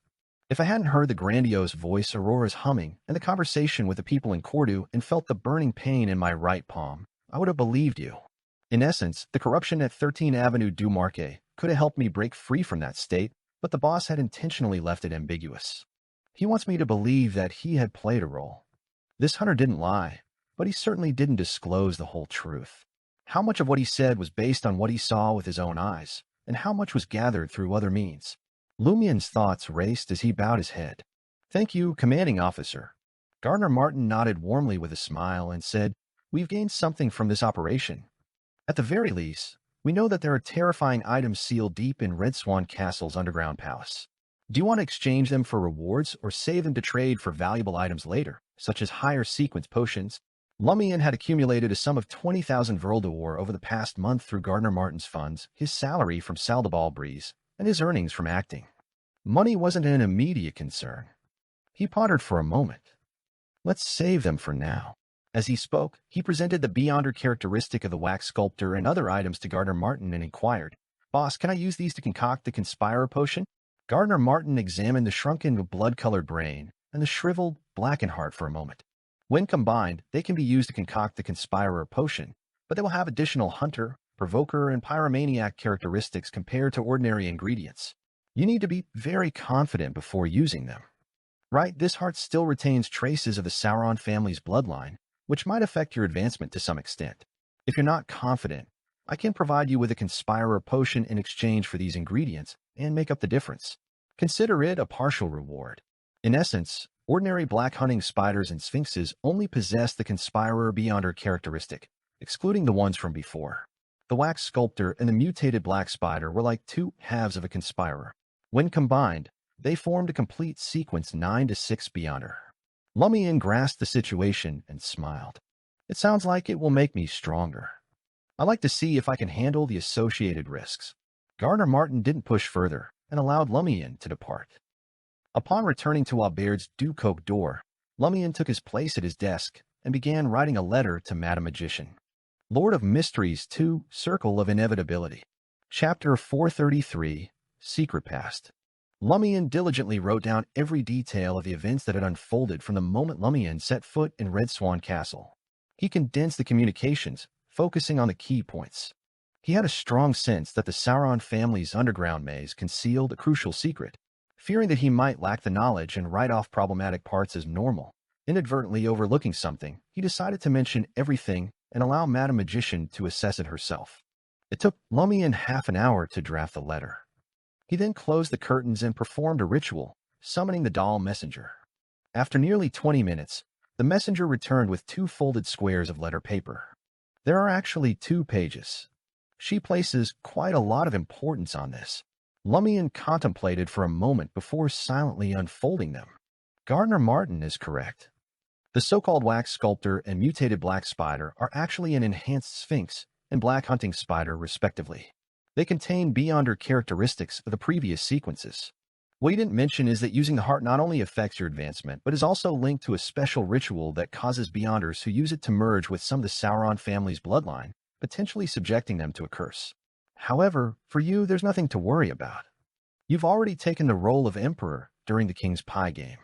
If I hadn't heard the grandiose voice Aurora's humming and the conversation with the people in Cordu and felt the burning pain in my right palm, I would have believed you. In essence, the corruption at 13 Avenue du Marquet could have helped me break free from that state, but the boss had intentionally left it ambiguous. He wants me to believe that he had played a role. This hunter didn't lie, but he certainly didn't disclose the whole truth. How much of what he said was based on what he saw with his own eyes, and how much was gathered through other means? Lumian's thoughts raced as he bowed his head. Thank you, commanding officer. Gardner Martin nodded warmly with a smile and said, We've gained something from this operation. At the very least, we know that there are terrifying items sealed deep in Red Swan Castle's underground palace. Do you want to exchange them for rewards or save them to trade for valuable items later, such as higher sequence potions? Lumian had accumulated a sum of 20,000 Verl d'Or over the past month through Gardner Martin's funds, his salary from Saldebal Breeze, and his earnings from acting. Money wasn't an immediate concern. He pondered for a moment. Let's save them for now. As he spoke, he presented the Beyonder characteristic of the wax sculptor and other items to Gardner Martin and inquired, Boss, can I use these to concoct the Conspirer potion? Gardner Martin examined the shrunken, blood-colored brain and the shriveled, blackened heart for a moment. When combined, they can be used to concoct the Conspirer potion, but they will have additional hunter, provoker, and pyromaniac characteristics compared to ordinary ingredients. You need to be very confident before using them. Right, this heart still retains traces of the Sauron family's bloodline, which might affect your advancement to some extent. If you're not confident, I can provide you with a Conspirer potion in exchange for these ingredients and make up the difference. Consider it a partial reward. In essence, ordinary black hunting spiders and sphinxes only possess the Conspirer Beyonder characteristic, excluding the ones from before. The wax sculptor and the mutated black spider were like two halves of a Conspirer. When combined, they formed a complete sequence 9 to 6 Beyonder. Lumian grasped the situation and smiled. It sounds like it will make me stronger. I'd like to see if I can handle the associated risks. Gardner Martin didn't push further and allowed Lumian to depart. Upon returning to Aubert's Ducoque door, Lumian took his place at his desk and began writing a letter to Madam Magician. Lord of Mysteries 2, Circle of Inevitability. Chapter 433, Secret Past. Lumian diligently wrote down every detail of the events that had unfolded from the moment Lumian set foot in Red Swan Castle. He condensed the communications, focusing on the key points. He had a strong sense that the Sauron family's underground maze concealed a crucial secret. Fearing that he might lack the knowledge and write off problematic parts as normal, inadvertently overlooking something, he decided to mention everything and allow Madam Magician to assess it herself. It took Lumian half an hour to draft the letter. He then closed the curtains and performed a ritual, summoning the doll messenger. After nearly 20 minutes, the messenger returned with 2 folded squares of letter paper. There are actually 2 pages. She places quite a lot of importance on this. Lumian contemplated for a moment before silently unfolding them. Gardner Martin is correct. The so-called wax sculptor and mutated black spider are actually an enhanced sphinx and black hunting spider, respectively. They contain beyonder characteristics of the previous sequences. What you didn't mention is that using the heart not only affects your advancement, but is also linked to a special ritual that causes beyonders who use it to merge with some of the Sauron family's bloodline, potentially subjecting them to a curse. However, for you, there's nothing to worry about. You've already taken the role of Emperor during the King's Pie game.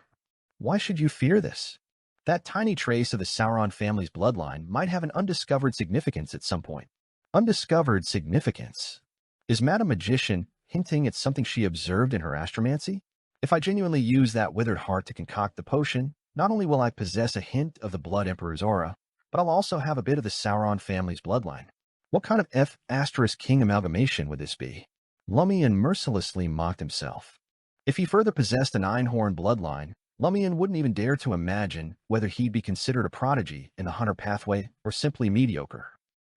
Why should you fear this? That tiny trace of the Sauron family's bloodline might have an undiscovered significance at some point. Undiscovered significance? Is Madam Magician hinting at something she observed in her astromancy? If I genuinely use that withered heart to concoct the potion, not only will I possess a hint of the Blood Emperor's aura, but I'll also have a bit of the Sauron family's bloodline. What kind of F***king amalgamation would this be? Lumian mercilessly mocked himself. If he further possessed an Einhorn bloodline, Lumian wouldn't even dare to imagine whether he'd be considered a prodigy in the hunter pathway or simply mediocre.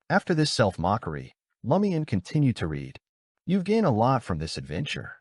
After this self-mockery, Lumian continued to read. You've gained a lot from this adventure.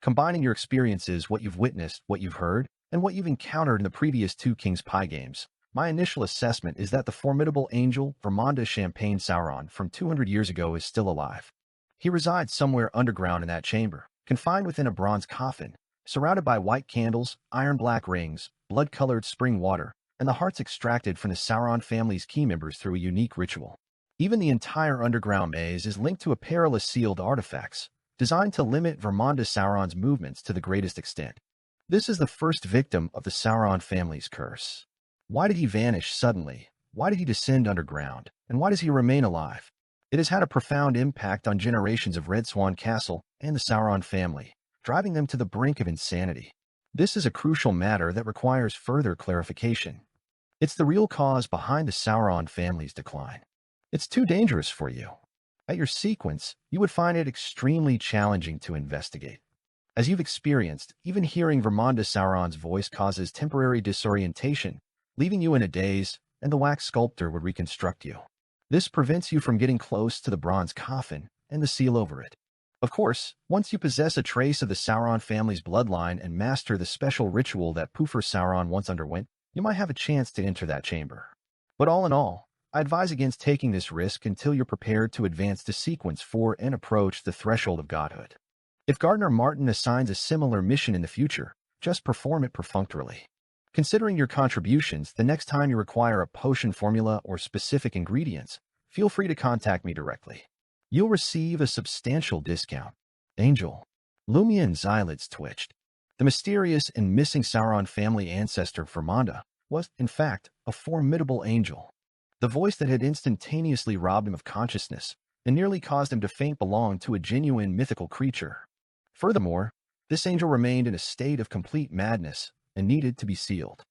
Combining your experiences, what you've witnessed, what you've heard, and what you've encountered in the previous 2 King's Pie games, my initial assessment is that the formidable angel Vermonda Champagne Sauron from 200 years ago is still alive. He resides somewhere underground in that chamber, confined within a bronze coffin, surrounded by white candles, iron-black rings, blood-colored spring water, and the hearts extracted from the Sauron family's key members through a unique ritual. Even the entire underground maze is linked to a perilous sealed artifacts, designed to limit Vermonda Sauron's movements to the greatest extent. This is the first victim of the Sauron family's curse. Why did he vanish suddenly? Why did he descend underground? And why does he remain alive? It has had a profound impact on generations of Red Swan Castle and the Sauron family, driving them to the brink of insanity. This is a crucial matter that requires further clarification. It's the real cause behind the Sauron family's decline. It's too dangerous for you. At your sequence, you would find it extremely challenging to investigate. As you've experienced, even hearing Vermonda Sauron's voice causes temporary disorientation, leaving you in a daze, and the wax sculptor would reconstruct you. This prevents you from getting close to the bronze coffin and the seal over it. Of course, once you possess a trace of the Sauron family's bloodline and master the special ritual that Poofer Sauron once underwent, you might have a chance to enter that chamber. But all in all, I advise against taking this risk until you're prepared to advance to Sequence 4 and approach the threshold of godhood. If Gardner Martin assigns a similar mission in the future, just perform it perfunctorily. Considering your contributions, the next time you require a potion formula or specific ingredients, feel free to contact me directly. You'll receive a substantial discount. Angel. Lumian's eyelids twitched. The mysterious and missing Sauron family ancestor Vermonda was, in fact, a formidable angel. The voice that had instantaneously robbed him of consciousness and nearly caused him to faint belonged to a genuine mythical creature. Furthermore, this angel remained in a state of complete madness and needed to be sealed.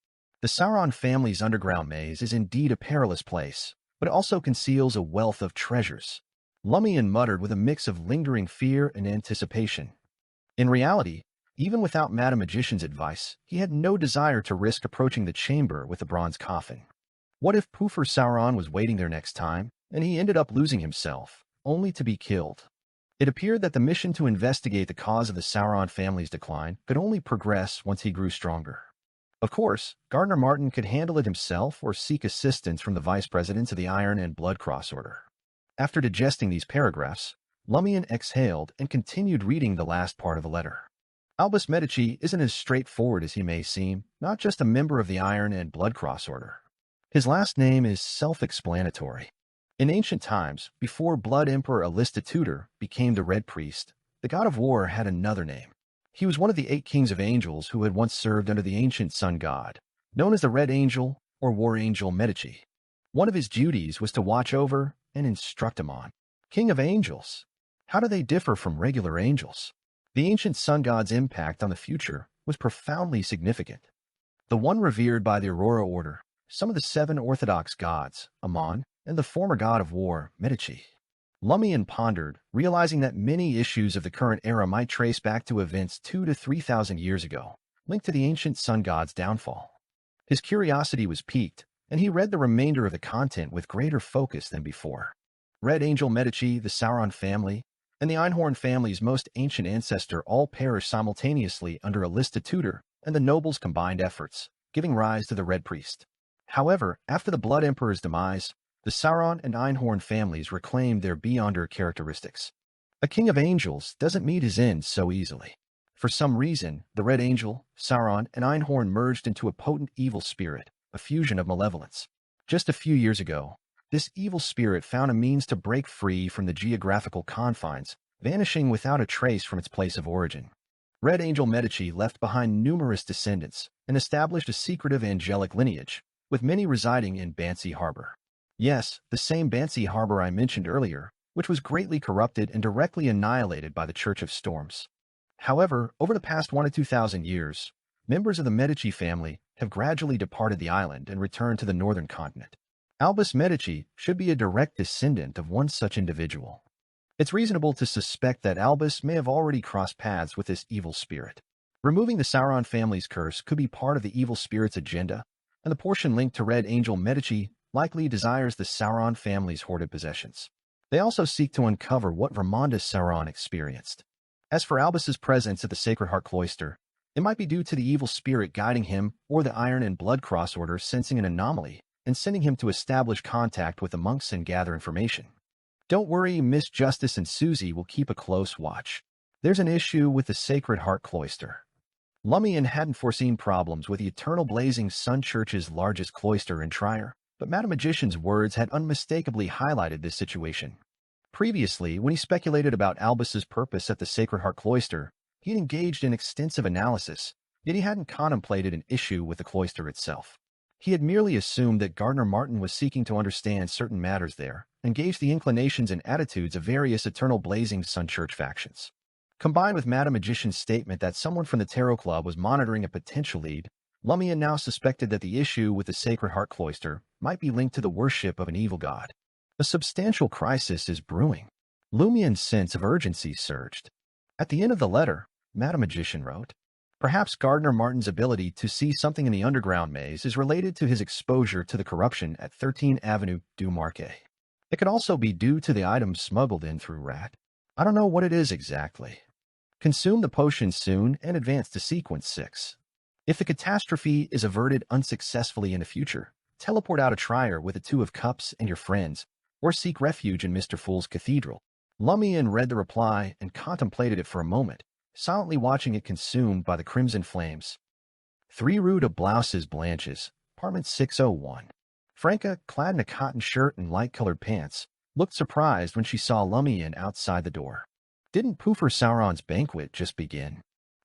The Sauron family's underground maze is indeed a perilous place, but it also conceals a wealth of treasures. Lumian muttered with a mix of lingering fear and anticipation. In reality, even without Madam Magician's advice, he had no desire to risk approaching the chamber with the bronze coffin. What if Poofer Sauron was waiting there next time, and he ended up losing himself, only to be killed? It appeared that the mission to investigate the cause of the Sauron family's decline could only progress once he grew stronger. Of course, Gardner Martin could handle it himself or seek assistance from the vice presidents of the Iron and Blood Cross Order. After digesting these paragraphs, Lumian exhaled and continued reading the last part of the letter. Albus Medici isn't as straightforward as he may seem, not just a member of the Iron and Blood Cross Order. His last name is self-explanatory. In ancient times, before Blood Emperor Alistair became the Red Priest, the god of war had another name. He was one of the 8 kings of angels who had once served under the ancient sun god, known as the Red Angel or War Angel Medici. One of his duties was to watch over and instruct Amon. King of angels. How do they differ from regular angels? The ancient sun god's impact on the future was profoundly significant. The one revered by the Aurora Order, some of the 7 orthodox gods, Amon, and the former god of war, Medici. Lumian pondered, realizing that many issues of the current era might trace back to events 2,000 to 3,000 years ago, linked to the ancient sun god's downfall. His curiosity was piqued, and he read the remainder of the content with greater focus than before. Red Angel Medici, the Sauron family, and the Einhorn family's most ancient ancestor all perished simultaneously under a Lista tutor and the nobles' combined efforts, giving rise to the Red Priest. However, after the Blood Emperor's demise, the Sauron and Einhorn families reclaimed their Beyonder characteristics. A king of angels doesn't meet his ends so easily. For some reason, the Red Angel, Sauron, and Einhorn merged into a potent evil spirit, a fusion of malevolence. Just a few years ago, this evil spirit found a means to break free from the geographical confines, vanishing without a trace from its place of origin. Red Angel Medici left behind numerous descendants and established a secretive angelic lineage, with many residing in Banshee Harbor. Yes, the same Banshee Harbor I mentioned earlier, which was greatly corrupted and directly annihilated by the Church of Storms. However, over the past 1 to 2,000 years, members of the Medici family have gradually departed the island and returned to the northern continent. Albus Medici should be a direct descendant of one such individual. It's reasonable to suspect that Albus may have already crossed paths with this evil spirit. Removing the Sauron family's curse could be part of the evil spirit's agenda, and the portion linked to Red Angel Medici likely desires the Sauron family's hoarded possessions. They also seek to uncover what Vermundus Sauron experienced. As for Albus's presence at the Sacred Heart Cloister, it might be due to the evil spirit guiding him or the Iron and Blood Cross Order sensing an anomaly and sending him to establish contact with the monks and gather information. Don't worry, Miss Justice and Susie will keep a close watch. There's an issue with the Sacred Heart Cloister. Lumian hadn't foreseen problems with the Eternal Blazing Sun Church's largest cloister in Trier, but Madam Magician's words had unmistakably highlighted this situation. Previously, when he speculated about Albus's purpose at the Sacred Heart Cloister, he had engaged in extensive analysis, yet he hadn't contemplated an issue with the cloister itself. He had merely assumed that Gardner Martin was seeking to understand certain matters there, and gauge the inclinations and attitudes of various Eternal Blazing Sun Church factions. Combined with Madam Magician's statement that someone from the Tarot Club was monitoring a potential lead, Lumian now suspected that the issue with the Sacred Heart Cloister might be linked to the worship of an evil god. A substantial crisis is brewing. Lumian's sense of urgency surged. At the end of the letter, Madam Magician wrote, "Perhaps Gardner Martin's ability to see something in the underground maze is related to his exposure to the corruption at 13 Avenue du Marquet. It could also be due to the items smuggled in through Rat. I don't know what it is exactly. Consume the potion soon and advance to Sequence 6. If the catastrophe is averted unsuccessfully in the future, teleport out of Trier with the Two of Cups and your friends, or seek refuge in Mr. Fool's Cathedral." Lumian read the reply and contemplated it for a moment, silently watching it consumed by the crimson flames. 3 Rue de Blouses Blanches, apartment 601. Franca, clad in a cotton shirt and light-colored pants, looked surprised when she saw Lumian outside the door. Didn't Poofer Sauron's banquet just begin?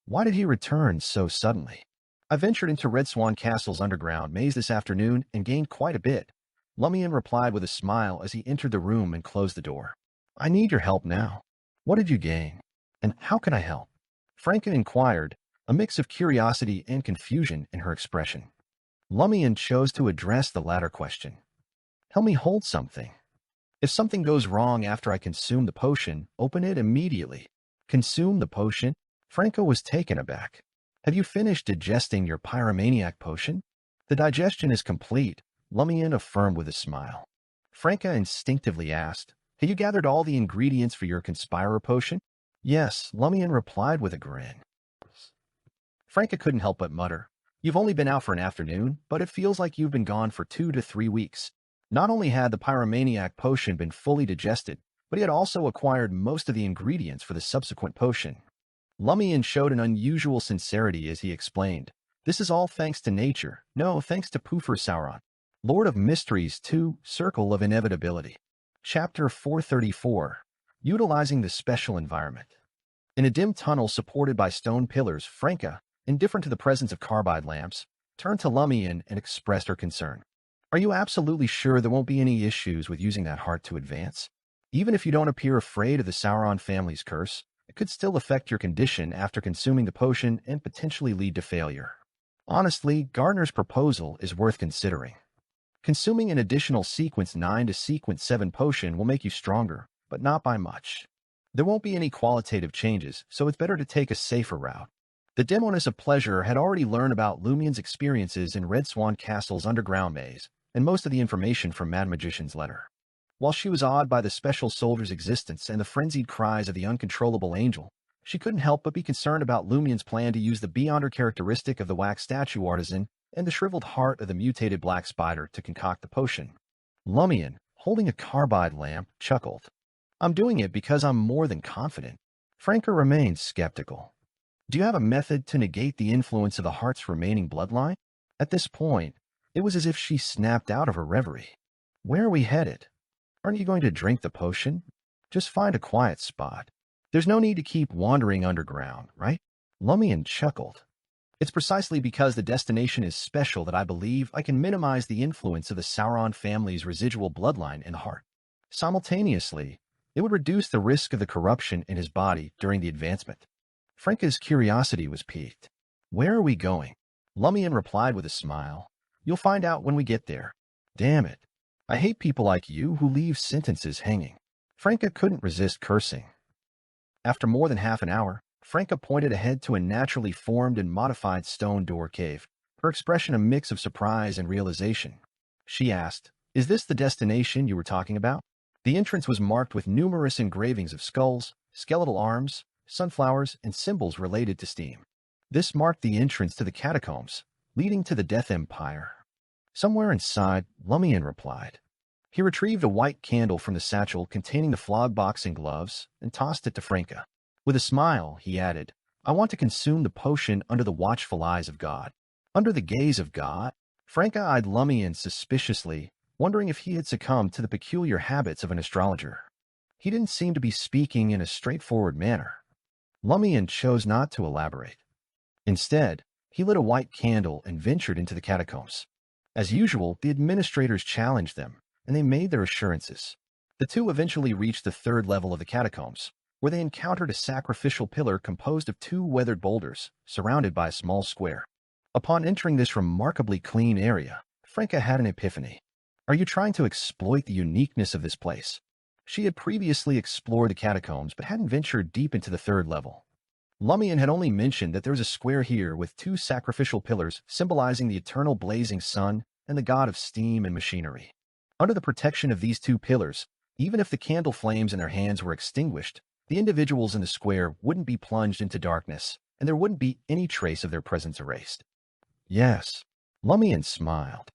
Why did he return so suddenly? I ventured into Red Swan Castle's underground maze this afternoon and gained quite a bit. Lumian replied with a smile as he entered the room and closed the door. I need your help now. What did you gain? And how can I help? Franca inquired, a mix of curiosity and confusion in her expression. Lumian chose to address the latter question. Help me hold something. If something goes wrong after I consume the potion, open it immediately. Consume the potion? Franca was taken aback. Have you finished digesting your pyromaniac potion? The digestion is complete, Lumian affirmed with a smile. Franca instinctively asked, have you gathered all the ingredients for your conspirer potion? Yes, Lumian replied with a grin. Franca couldn't help but mutter, you've only been out for an afternoon, but it feels like you've been gone for 2 to 3 weeks. Not only had the pyromaniac potion been fully digested, but he had also acquired most of the ingredients for the subsequent potion. Lumian showed an unusual sincerity as he explained, this is all thanks to nature, no thanks to Poofer Sauron. Lord of Mysteries 2, Circle of Inevitability. Chapter 434, Utilizing the Special Environment. In a dim tunnel supported by stone pillars, Franca, indifferent to the presence of carbide lamps, turned to Lumian and expressed her concern. Are you absolutely sure there won't be any issues with using that heart to advance? Even if you don't appear afraid of the Sauron family's curse, it could still affect your condition after consuming the potion and potentially lead to failure. Honestly, Gardner's proposal is worth considering. Consuming an additional Sequence 9 to Sequence 7 potion will make you stronger, but not by much. There won't be any qualitative changes, so it's better to take a safer route. The demoness of pleasure had already learned about Lumian's experiences in Red Swan Castle's underground maze, and most of the information from Mad Magician's letter. While she was awed by the special soldier's existence and the frenzied cries of the uncontrollable angel, she couldn't help but be concerned about Lumian's plan to use the beyonder characteristic of the wax statue artisan and the shriveled heart of the mutated black spider to concoct the potion. Lumian, holding a carbide lamp, chuckled. I'm doing it because I'm more than confident. Franca remained skeptical. Do you have a method to negate the influence of the heart's remaining bloodline? At this point, it was as if she snapped out of her reverie. Where are we headed? Aren't you going to drink the potion? Just find a quiet spot. There's no need to keep wandering underground, right? Lumian chuckled. It's precisely because the destination is special that I believe I can minimize the influence of the Sauron family's residual bloodline in the heart. Simultaneously, it would reduce the risk of the corruption in his body during the advancement. Franca's curiosity was piqued. Where are we going? Lumian replied with a smile. You'll find out when we get there. Damn it. I hate people like you who leave sentences hanging. Franca couldn't resist cursing. After more than half an hour, Franca pointed ahead to a naturally formed and modified stone door cave, her expression a mix of surprise and realization. She asked, Is this the destination you were talking about? The entrance was marked with numerous engravings of skulls, skeletal arms, sunflowers, and symbols related to steam. This marked the entrance to the catacombs, leading to the Death Empire. Somewhere inside, Lumian replied. He retrieved a white candle from the satchel containing the flog boxing gloves and tossed it to Franca. With a smile, he added, I want to consume the potion under the watchful eyes of God. Under the gaze of God? Franca eyed Lumian suspiciously, wondering if he had succumbed to the peculiar habits of an astrologer. He didn't seem to be speaking in a straightforward manner. Lumian chose not to elaborate. Instead, he lit a white candle and ventured into the catacombs. As usual, the administrators challenged them, and they made their assurances. The two eventually reached the third level of the catacombs, where they encountered a sacrificial pillar composed of two weathered boulders, surrounded by a small square. Upon entering this remarkably clean area, Franca had an epiphany. Are you trying to exploit the uniqueness of this place? She had previously explored the catacombs, but hadn't ventured deep into the third level. Lumian had only mentioned that there was a square here with two sacrificial pillars symbolizing the eternal blazing sun and the god of steam and machinery. Under the protection of these two pillars, even if the candle flames in their hands were extinguished, the individuals in the square wouldn't be plunged into darkness, and there wouldn't be any trace of their presence erased. Yes, Lumian smiled.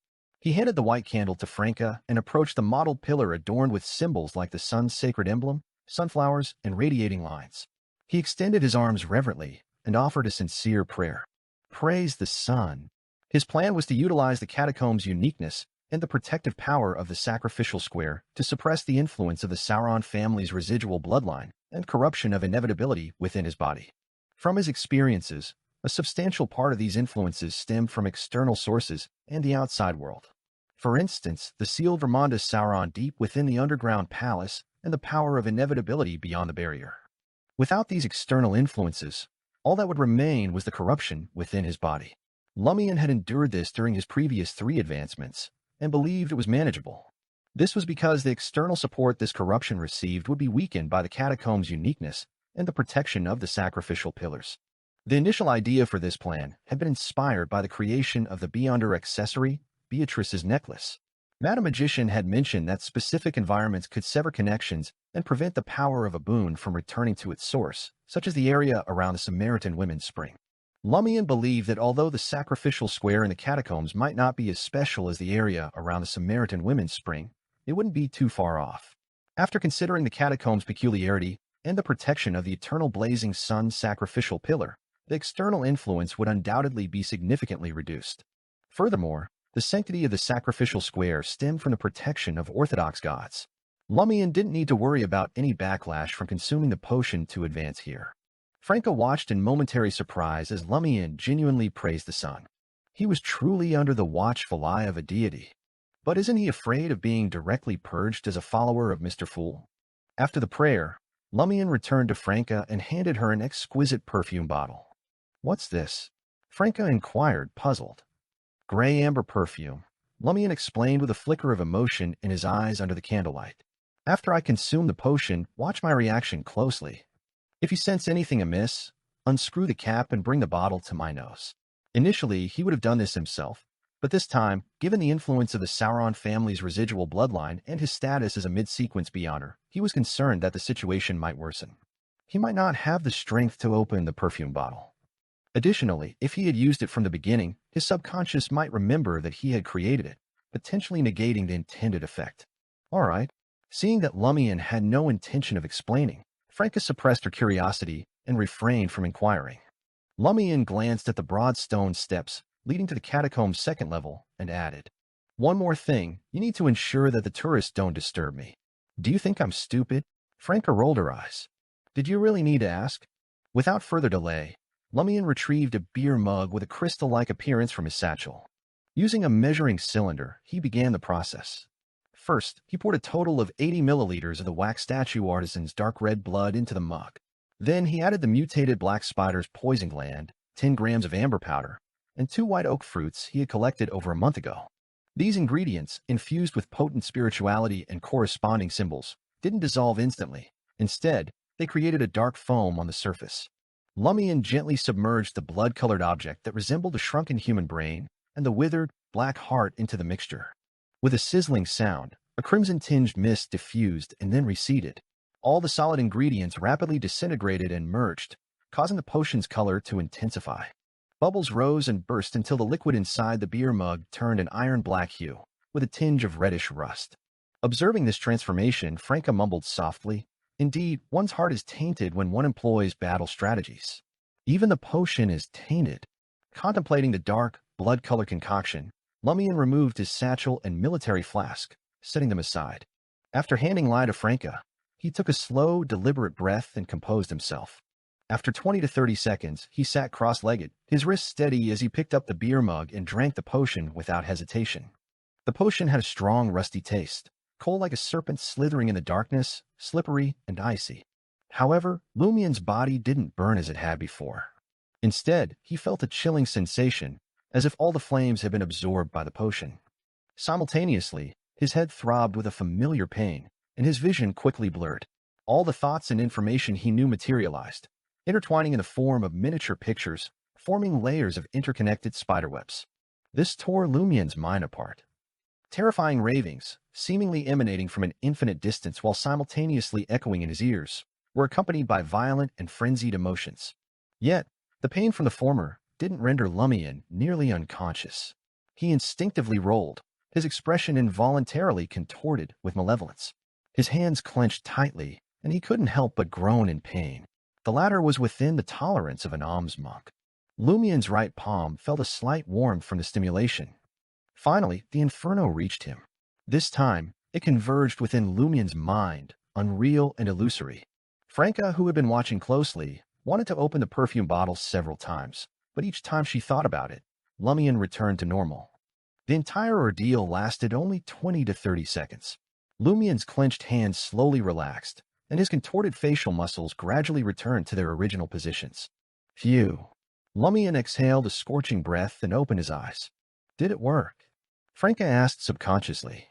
He handed the white candle to Franca and approached the mottled pillar adorned with symbols like the sun's sacred emblem, sunflowers, and radiating lines. He extended his arms reverently and offered a sincere prayer. Praise the sun. His plan was to utilize the catacombs' uniqueness and the protective power of the sacrificial square to suppress the influence of the Sauron family's residual bloodline and corruption of inevitability within his body. From his experiences, a substantial part of these influences stemmed from external sources and the outside world. For instance, the sealed Vermondas Sauron deep within the underground palace and the power of inevitability beyond the barrier. Without these external influences, all that would remain was the corruption within his body. Lumian had endured this during his previous 3 advancements and believed it was manageable. This was because the external support this corruption received would be weakened by the catacombs' uniqueness and the protection of the sacrificial pillars. The initial idea for this plan had been inspired by the creation of the Beyonder accessory, Beatrice's necklace. Madam Magician had mentioned that specific environments could sever connections and prevent the power of a boon from returning to its source, such as the area around the Samaritan Women's Spring. Lumian believed that although the sacrificial square in the catacombs might not be as special as the area around the Samaritan Women's Spring, it wouldn't be too far off. After considering the catacombs' peculiarity and the protection of the eternal blazing sun sacrificial pillar, the external influence would undoubtedly be significantly reduced. Furthermore, the sanctity of the sacrificial square stemmed from the protection of orthodox gods. Lumian didn't need to worry about any backlash from consuming the potion to advance here. Franca watched in momentary surprise as Lumian genuinely praised the sun. He was truly under the watchful eye of a deity. But isn't he afraid of being directly purged as a follower of Mr. Fool? After the prayer, Lumian returned to Franca and handed her an exquisite perfume bottle. What's this? Franca inquired, puzzled. Gray amber perfume, Lumian explained with a flicker of emotion in his eyes under the candlelight. After I consume the potion, watch my reaction closely. If you sense anything amiss, unscrew the cap and bring the bottle to my nose. Initially, he would have done this himself, but this time, given the influence of the Sauron family's residual bloodline and his status as a mid-sequence Beyonder, he was concerned that the situation might worsen. He might not have the strength to open the perfume bottle. Additionally, if he had used it from the beginning, his subconscious might remember that he had created it, potentially negating the intended effect. All right. Seeing that Lumian had no intention of explaining, Franca suppressed her curiosity and refrained from inquiring. Lumian glanced at the broad stone steps leading to the catacomb's second level and added, "One more thing, you need to ensure that the tourists don't disturb me." "Do you think I'm stupid?" Franca rolled her eyes. "Did you really need to ask?" Without further delay, Lumian retrieved a beer mug with a crystal-like appearance from his satchel. Using a measuring cylinder, he began the process. First, he poured a total of 80 milliliters of the wax statue artisan's dark red blood into the mug. Then he added the mutated black spider's poison gland, 10 grams of amber powder, and 2 white oak fruits he had collected over a month ago. These ingredients, infused with potent spirituality and corresponding symbols, didn't dissolve instantly. Instead, they created a dark foam on the surface. Lumian gently submerged the blood-colored object that resembled a shrunken human brain and the withered, black heart into the mixture. With a sizzling sound, a crimson-tinged mist diffused and then receded. All the solid ingredients rapidly disintegrated and merged, causing the potion's color to intensify. Bubbles rose and burst until the liquid inside the beer mug turned an iron-black hue, with a tinge of reddish rust. Observing this transformation, Franca mumbled softly, "Indeed, one's heart is tainted when one employs battle strategies. Even the potion is tainted." Contemplating the dark, blood-colored concoction, Lumian removed his satchel and military flask, setting them aside. After handing Lie to Franca, he took a slow, deliberate breath and composed himself. After 20 to 30 seconds, he sat cross-legged, his wrists steady as he picked up the beer mug and drank the potion without hesitation. The potion had a strong, rusty taste, cold like a serpent slithering in the darkness, slippery and icy. However, Lumian's body didn't burn as it had before. Instead, he felt a chilling sensation, as if all the flames had been absorbed by the potion. Simultaneously, his head throbbed with a familiar pain, and his vision quickly blurred. All the thoughts and information he knew materialized, intertwining in the form of miniature pictures, forming layers of interconnected spiderwebs. This tore Lumian's mind apart. Terrifying ravings, seemingly emanating from an infinite distance while simultaneously echoing in his ears, were accompanied by violent and frenzied emotions. Yet, the pain from the former didn't render Lumian nearly unconscious. He instinctively rolled, his expression involuntarily contorted with malevolence. His hands clenched tightly, and he couldn't help but groan in pain. The latter was within the tolerance of an alms monk. Lumian's right palm felt a slight warmth from the stimulation. Finally, the inferno reached him. This time, it converged within Lumian's mind, unreal and illusory. Franca, who had been watching closely, wanted to open the perfume bottle several times, but each time she thought about it, Lumian returned to normal. The entire ordeal lasted only 20 to 30 seconds. Lumian's clenched hands slowly relaxed, and his contorted facial muscles gradually returned to their original positions. Phew. Lumian exhaled a scorching breath and opened his eyes. Did it work? Franca asked subconsciously.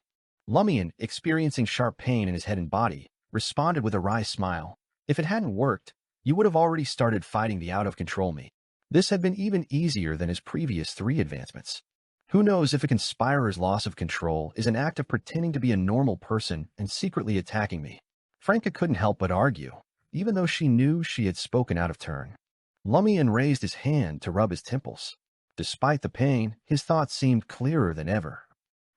Lumian, experiencing sharp pain in his head and body, responded with a wry smile. If it hadn't worked, you would have already started fighting the out-of-control me. This had been even easier than his previous 3 advancements. Who knows if a conspirer's loss of control is an act of pretending to be a normal person and secretly attacking me? Franca couldn't help but argue, even though she knew she had spoken out of turn. Lumian raised his hand to rub his temples. Despite the pain, his thoughts seemed clearer than ever.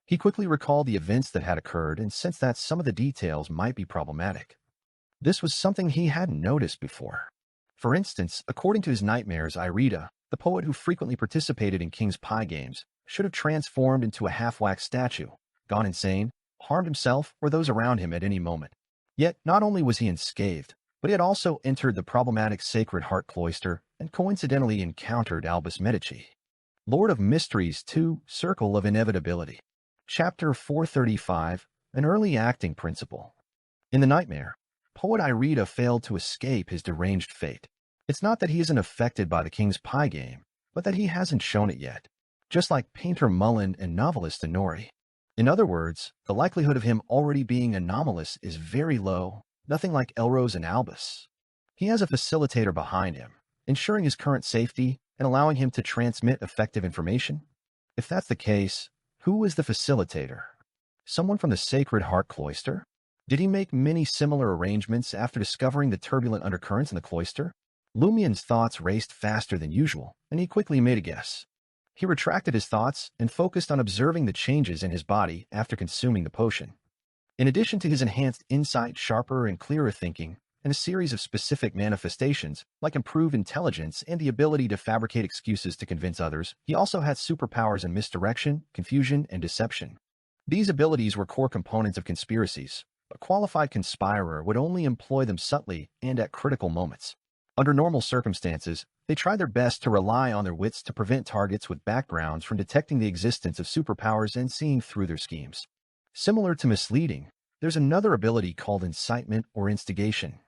He quickly recalled the events that had occurred and sensed that some of the details might be problematic. This was something he hadn't noticed before. For instance, according to his nightmares, Irida, the poet who frequently participated in King's Pie games, should have transformed into a half-wax statue, gone insane, harmed himself or those around him at any moment. Yet, not only was he unscathed, but he had also entered the problematic Sacred Heart Cloister and coincidentally encountered Albus Medici. Lord of Mysteries 2, Circle of Inevitability. Chapter 435, An Early Acting Principle. In the nightmare, poet Irida failed to escape his deranged fate. It's not that he isn't affected by the King's Pie game, but that he hasn't shown it yet, just like painter Mullen and novelist Honori. In other words, the likelihood of him already being anomalous is very low, nothing like Elrose and Albus. He has a facilitator behind him, ensuring his current safety and allowing him to transmit effective information? If that's the case, who was the facilitator? Someone from the Sacred Heart Cloister? Did he make many similar arrangements after discovering the turbulent undercurrents in the cloister? Lumian's thoughts raced faster than usual, and he quickly made a guess. He retracted his thoughts and focused on observing the changes in his body after consuming the potion. In addition to his enhanced insight, sharper and clearer thinking, and a series of specific manifestations, like improved intelligence and the ability to fabricate excuses to convince others, he also had superpowers in misdirection, confusion, and deception. These abilities were core components of conspiracies. A qualified conspirer would only employ them subtly and at critical moments. Under normal circumstances, they tried their best to rely on their wits to prevent targets with backgrounds from detecting the existence of superpowers and seeing through their schemes. Similar to misleading, there's another ability called incitement or instigation.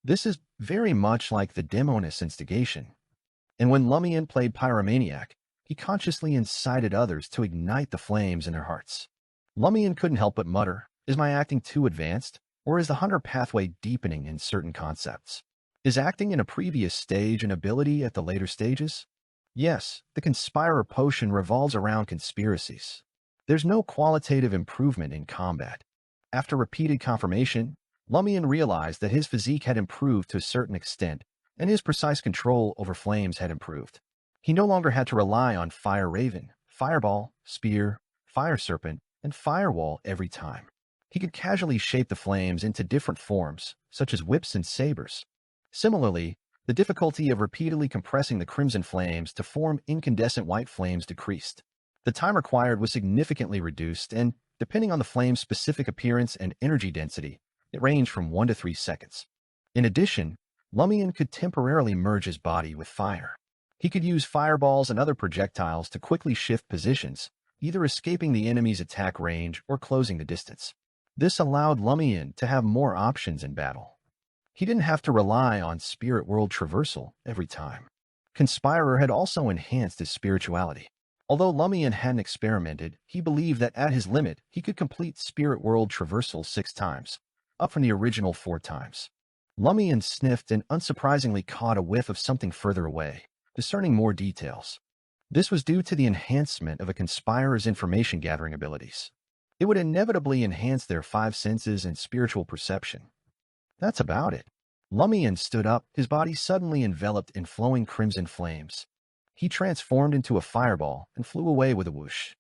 This is very much like the demoness instigation. And when Lumian played Pyromaniac, he consciously incited others to ignite the flames in their hearts. Lumian couldn't help but mutter, "Is my acting too advanced, or is the hunter pathway deepening in certain concepts? Is acting in a previous stage an ability at the later stages?" Yes, the Conspirer potion revolves around conspiracies. There's no qualitative improvement in combat. After repeated confirmation, Lumian realized that his physique had improved to a certain extent, and his precise control over flames had improved. He no longer had to rely on Fire Raven, Fireball, Spear, Fire Serpent, and Firewall every time. He could casually shape the flames into different forms, such as whips and sabers. Similarly, the difficulty of repeatedly compressing the crimson flames to form incandescent white flames decreased. The time required was significantly reduced, and, depending on the flame's specific appearance and energy density, it ranged from 1 to 3 seconds. In addition, Lumian could temporarily merge his body with fire. He could use fireballs and other projectiles to quickly shift positions, either escaping the enemy's attack range or closing the distance. This allowed Lumian to have more options in battle. He didn't have to rely on spirit world traversal every time. Conspirer had also enhanced his spirituality. Although Lumian hadn't experimented, he believed that at his limit, he could complete spirit world traversal 6 times, up from the original 4 times. Lumian sniffed and unsurprisingly caught a whiff of something further away, discerning more details. This was due to the enhancement of a conspirer's information-gathering abilities. It would inevitably enhance their 5 senses and spiritual perception. That's about it. Lumian stood up, his body suddenly enveloped in flowing crimson flames. He transformed into a fireball and flew away with a whoosh.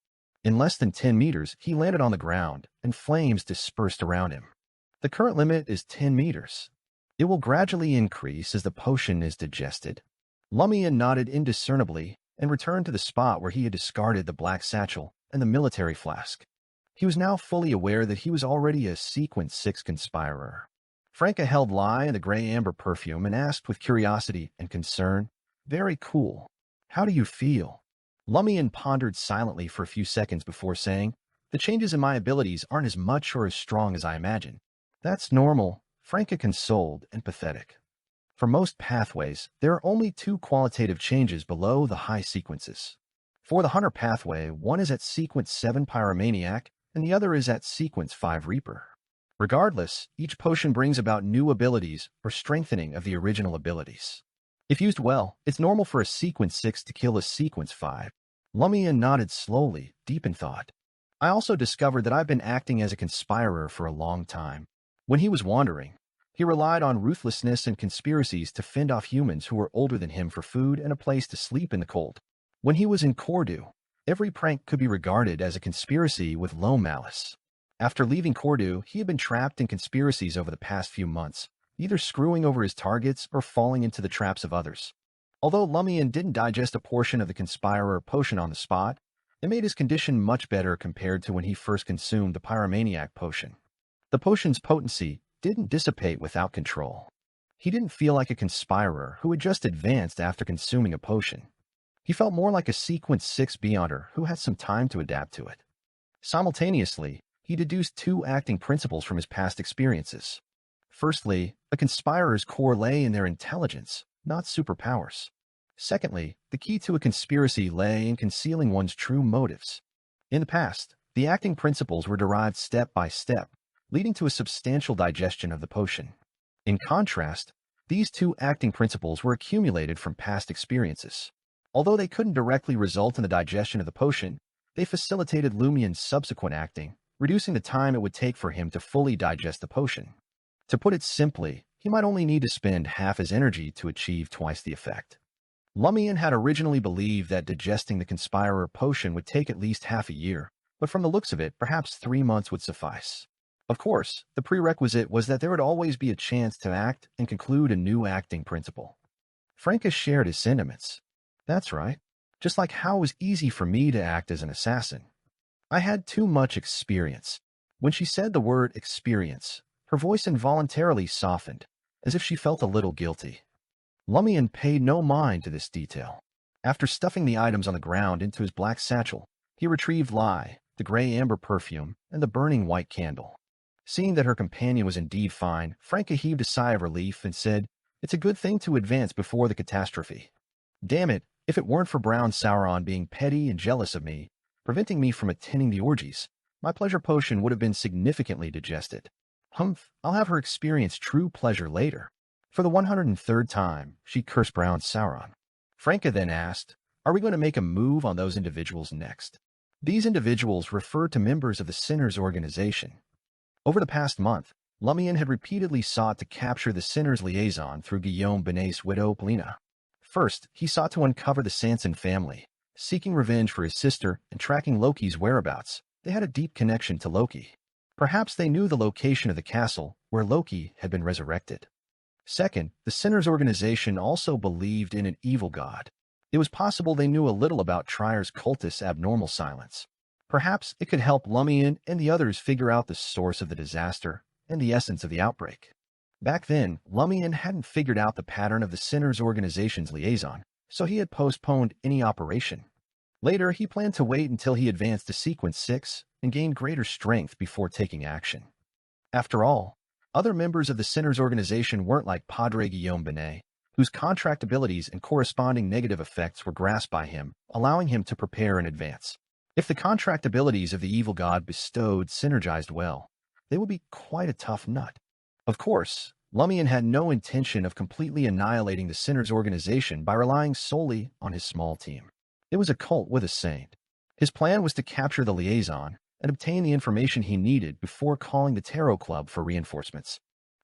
In less than 10 meters, he landed on the ground, and flames dispersed around him. The current limit is 10 meters. It will gradually increase as the potion is digested. Lumian nodded indiscernibly and returned to the spot where he had discarded the black satchel and the military flask. He was now fully aware that he was already a Sequence 6 conspirer. Franca held Lai and the gray amber perfume and asked with curiosity and concern, "Very cool. How do you feel?" Lumian pondered silently for a few seconds before saying, "The changes in my abilities aren't as much or as strong as I imagined." "That's normal," Franca consoled, and pathetic. For most pathways, there are only 2 qualitative changes below the high sequences. For the Hunter pathway, one is at Sequence 7 Pyromaniac, and the other is at Sequence 5 Reaper. Regardless, each potion brings about new abilities or strengthening of the original abilities. If used well, it's normal for a Sequence 6 to kill a Sequence 5. Lumian nodded slowly, deep in thought. I also discovered that I've been acting as a conspirer for a long time. When he was wandering, he relied on ruthlessness and conspiracies to fend off humans who were older than him for food and a place to sleep in the cold. When he was in Cordu, every prank could be regarded as a conspiracy with low malice. After leaving Cordu, he had been trapped in conspiracies over the past few months, either screwing over his targets or falling into the traps of others. Although Lumian didn't digest a portion of the Conspirer potion on the spot, it made his condition much better compared to when he first consumed the Pyromaniac potion. The potion's potency didn't dissipate without control. He didn't feel like a conspirer who had just advanced after consuming a potion. He felt more like a Sequence 6 Beyonder who had some time to adapt to it. Simultaneously, he deduced 2 acting principles from his past experiences. Firstly, a conspirer's core lay in their intelligence, not superpowers. Secondly, the key to a conspiracy lay in concealing one's true motives. In the past, the acting principles were derived step by step, leading to a substantial digestion of the potion. In contrast, These two acting principles were accumulated from past experiences. Although they couldn't directly result in the digestion of the potion, they facilitated Lumian's subsequent acting, reducing the time it would take for him to fully digest the potion. To put it simply, he might only need to spend half his energy to achieve twice the effect. Lumian had originally believed that digesting the Conspirer potion would take at least half a year, but from the looks of it, perhaps 3 months would suffice. Of course, the prerequisite was that there would always be a chance to act and conclude a new acting principle. Franca shared his sentiments. That's right. Just like how it was easy for me to act as an assassin. I had too much experience. When she said the word experience, her voice involuntarily softened, as if she felt a little guilty. Lumian paid no mind to this detail. After stuffing the items on the ground into his black satchel, he retrieved lye, the gray amber perfume, and the burning white candle. Seeing that her companion was indeed fine, Franca heaved a sigh of relief and said, "It's a good thing to advance before the catastrophe. Damn it, if it weren't for Brown Sauron being petty and jealous of me, preventing me from attending the orgies, my pleasure potion would have been significantly digested. Humph, I'll have her experience true pleasure later." For the 103rd time, she cursed Brown Sauron. Franca then asked, "Are we going to make a move on those individuals next?" These individuals referred to members of the Sinners organization. Over the past month, Lumian had repeatedly sought to capture the Sinners liaison through Guillaume Benet's widow, Polina. First, he sought to uncover the Sanson family, seeking revenge for his sister and tracking Loki's whereabouts. They had a deep connection to Loki. Perhaps they knew the location of the castle where Loki had been resurrected. Second, the Sinners organization also believed in an evil god. It was possible they knew a little about Trier's cultists' abnormal silence. Perhaps it could help Lumian and the others figure out the source of the disaster and the essence of the outbreak. Back then, Lumian hadn't figured out the pattern of the Sinners organization's liaison, so he had postponed any operation. Later, he planned to wait until he advanced to Sequence 6 and gained greater strength before taking action. After all, other members of the Sinners organization weren't like Padre Guillaume Benet, whose contract abilities and corresponding negative effects were grasped by him, allowing him to prepare in advance. If the contract abilities of the evil god bestowed synergized well, they would be quite a tough nut. Of course, Lumian had no intention of completely annihilating the Sinners organization by relying solely on his small team. It was a cult with a saint. His plan was to capture the liaison and obtain the information he needed before calling the Tarot Club for reinforcements.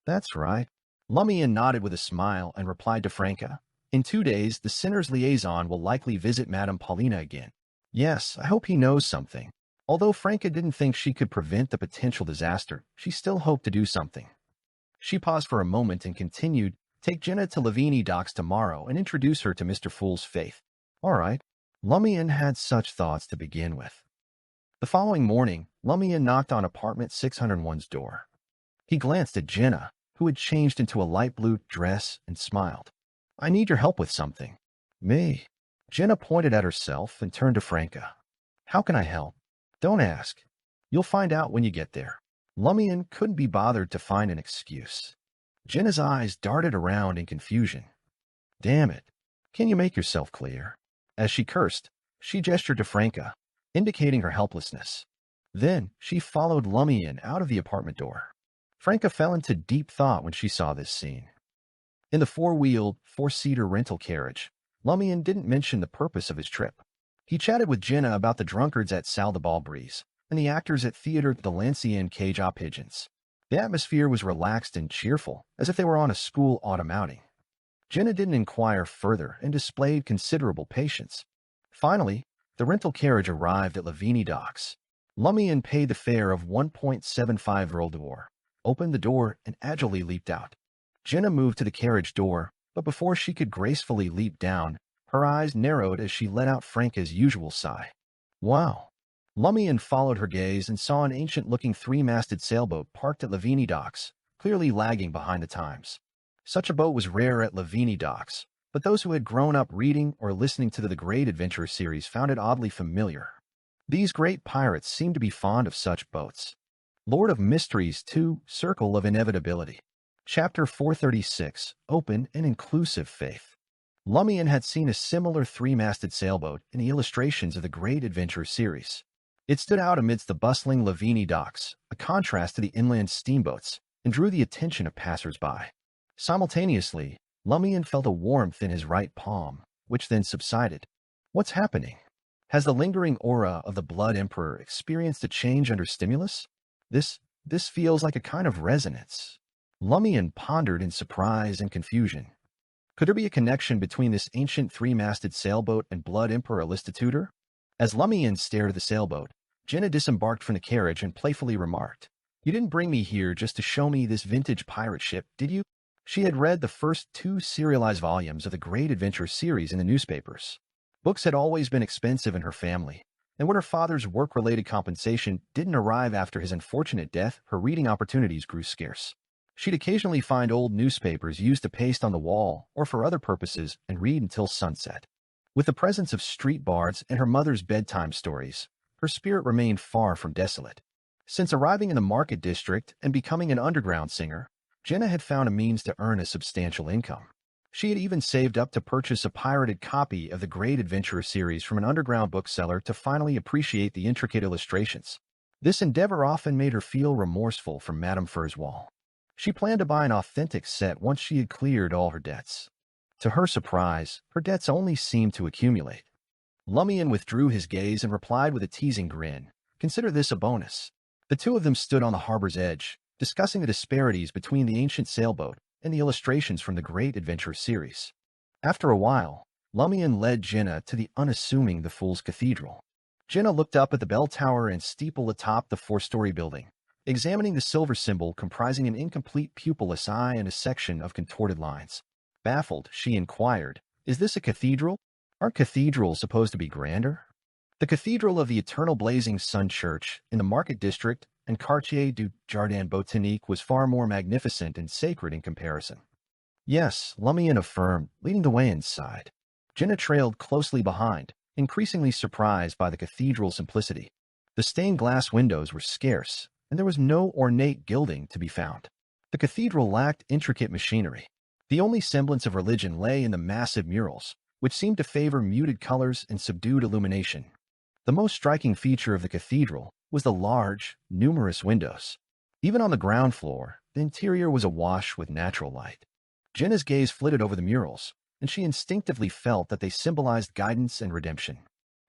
That's right. Lumian nodded with a smile and replied to Franca, "In 2 days, the Sinners liaison will likely visit Madame Paulina again. Yes, I hope he knows something." Although Franca didn't think she could prevent the potential disaster, she still hoped to do something. She paused for a moment and continued, "Take Jenna to Lavini docks tomorrow and introduce her to Mr. Fool's Faith." All right. Lumian had such thoughts to begin with. The following morning, Lumian knocked on apartment 601's door. He glanced at Jenna, who had changed into a light blue dress, and smiled. "I need your help with something." "Me?" Jenna pointed at herself and turned to Franca. "How can I help?" "Don't ask. You'll find out when you get there." Lumian couldn't be bothered to find an excuse. Jenna's eyes darted around in confusion. "Damn it. Can you make yourself clear?" As she cursed, she gestured to Franca, indicating her helplessness. Then she followed Lumian out of the apartment door. Franca fell into deep thought when she saw this scene. In the four-wheeled, four-seater rental carriage, Lumian didn't mention the purpose of his trip. He chatted with Jenna about the drunkards at Salle de Balbreeze and the actors at Theatre de l'Ancien Cage aux Pigeons. The atmosphere was relaxed and cheerful, as if they were on a school autumn outing. Jenna didn't inquire further and displayed considerable patience. Finally, the rental carriage arrived at Lavini docks. Lumian paid the fare of 1.75 d'or, opened the door, and agilely leaped out. Jenna moved to the carriage door, but before she could gracefully leap down, her eyes narrowed as she let out Franca's usual sigh. "Wow." Lumian followed her gaze and saw an ancient-looking three-masted sailboat parked at Lavini docks, clearly lagging behind the times. Such a boat was rare at Lavini docks, but those who had grown up reading or listening to the Great Adventure series found it oddly familiar. These great pirates seemed to be fond of such boats. Lord of Mysteries 2, Circle of Inevitability. Chapter 436, Open and Inclusive Faith. Lumian had seen a similar three-masted sailboat in the illustrations of the Great Adventure series. It stood out amidst the bustling Lavini docks, a contrast to the inland steamboats, and drew the attention of passers-by. Simultaneously, Lumian felt a warmth in his right palm, which then subsided. What's happening? Has the lingering aura of the Blood Emperor experienced a change under stimulus? This feels like a kind of resonance. Lumian pondered in surprise and confusion. Could there be a connection between this ancient three-masted sailboat and Blood Emperor Listitutor? As Lumian stared at the sailboat, Jenna disembarked from the carriage and playfully remarked, "You didn't bring me here just to show me this vintage pirate ship, did you?" She had read the first two serialized volumes of the Great Adventure series in the newspapers. Books had always been expensive in her family, and when her father's work-related compensation didn't arrive after his unfortunate death, her reading opportunities grew scarce. She'd occasionally find old newspapers used to paste on the wall or for other purposes and read until sunset. With the presence of street bards and her mother's bedtime stories, her spirit remained far from desolate. Since arriving in the market district and becoming an underground singer, Jenna had found a means to earn a substantial income. She had even saved up to purchase a pirated copy of the Great Adventurer series from an underground bookseller to finally appreciate the intricate illustrations. This endeavor often made her feel remorseful for Madame Fur's wall. She planned to buy an authentic set once she had cleared all her debts. To her surprise, her debts only seemed to accumulate. Lumian withdrew his gaze and replied with a teasing grin, "Consider this a bonus." The two of them stood on the harbor's edge, discussing the disparities between the ancient sailboat and the illustrations from the Great Adventure series. After a while, Lumian led Jenna to the unassuming The Fool's Cathedral. Jenna looked up at the bell tower and steeple atop the four-story building, examining the silver symbol comprising an incomplete pupilless eye and a section of contorted lines. Baffled, she inquired, "Is this a cathedral? Aren't cathedrals supposed to be grander?" The Cathedral of the Eternal Blazing Sun Church in the Market District and Quartier du Jardin Botanique was far more magnificent and sacred in comparison. "Yes," Lumian affirmed, leading the way inside. Jenna trailed closely behind, increasingly surprised by the cathedral's simplicity. The stained glass windows were scarce, and there was no ornate gilding to be found. The cathedral lacked intricate machinery. The only semblance of religion lay in the massive murals, which seemed to favor muted colors and subdued illumination. The most striking feature of the cathedral was the large, numerous windows. Even on the ground floor, the interior was awash with natural light. Jenna's gaze flitted over the murals, and she instinctively felt that they symbolized guidance and redemption.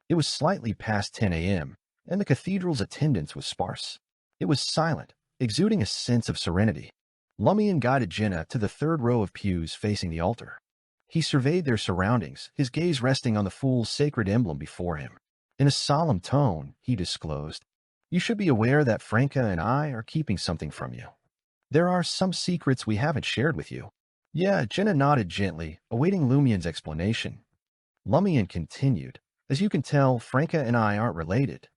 It was slightly past 10 a.m., and the cathedral's attendance was sparse. It was silent, exuding a sense of serenity. Lumian guided Jenna to the third row of pews facing the altar. He surveyed their surroundings, his gaze resting on the Fool's sacred emblem before him. In a solemn tone, he disclosed, "You should be aware that Franca and I are keeping something from you. There are some secrets we haven't shared with you." "Yeah," Jenna nodded gently, awaiting Lumian's explanation. Lumian continued, "As you can tell, Franca and I aren't related.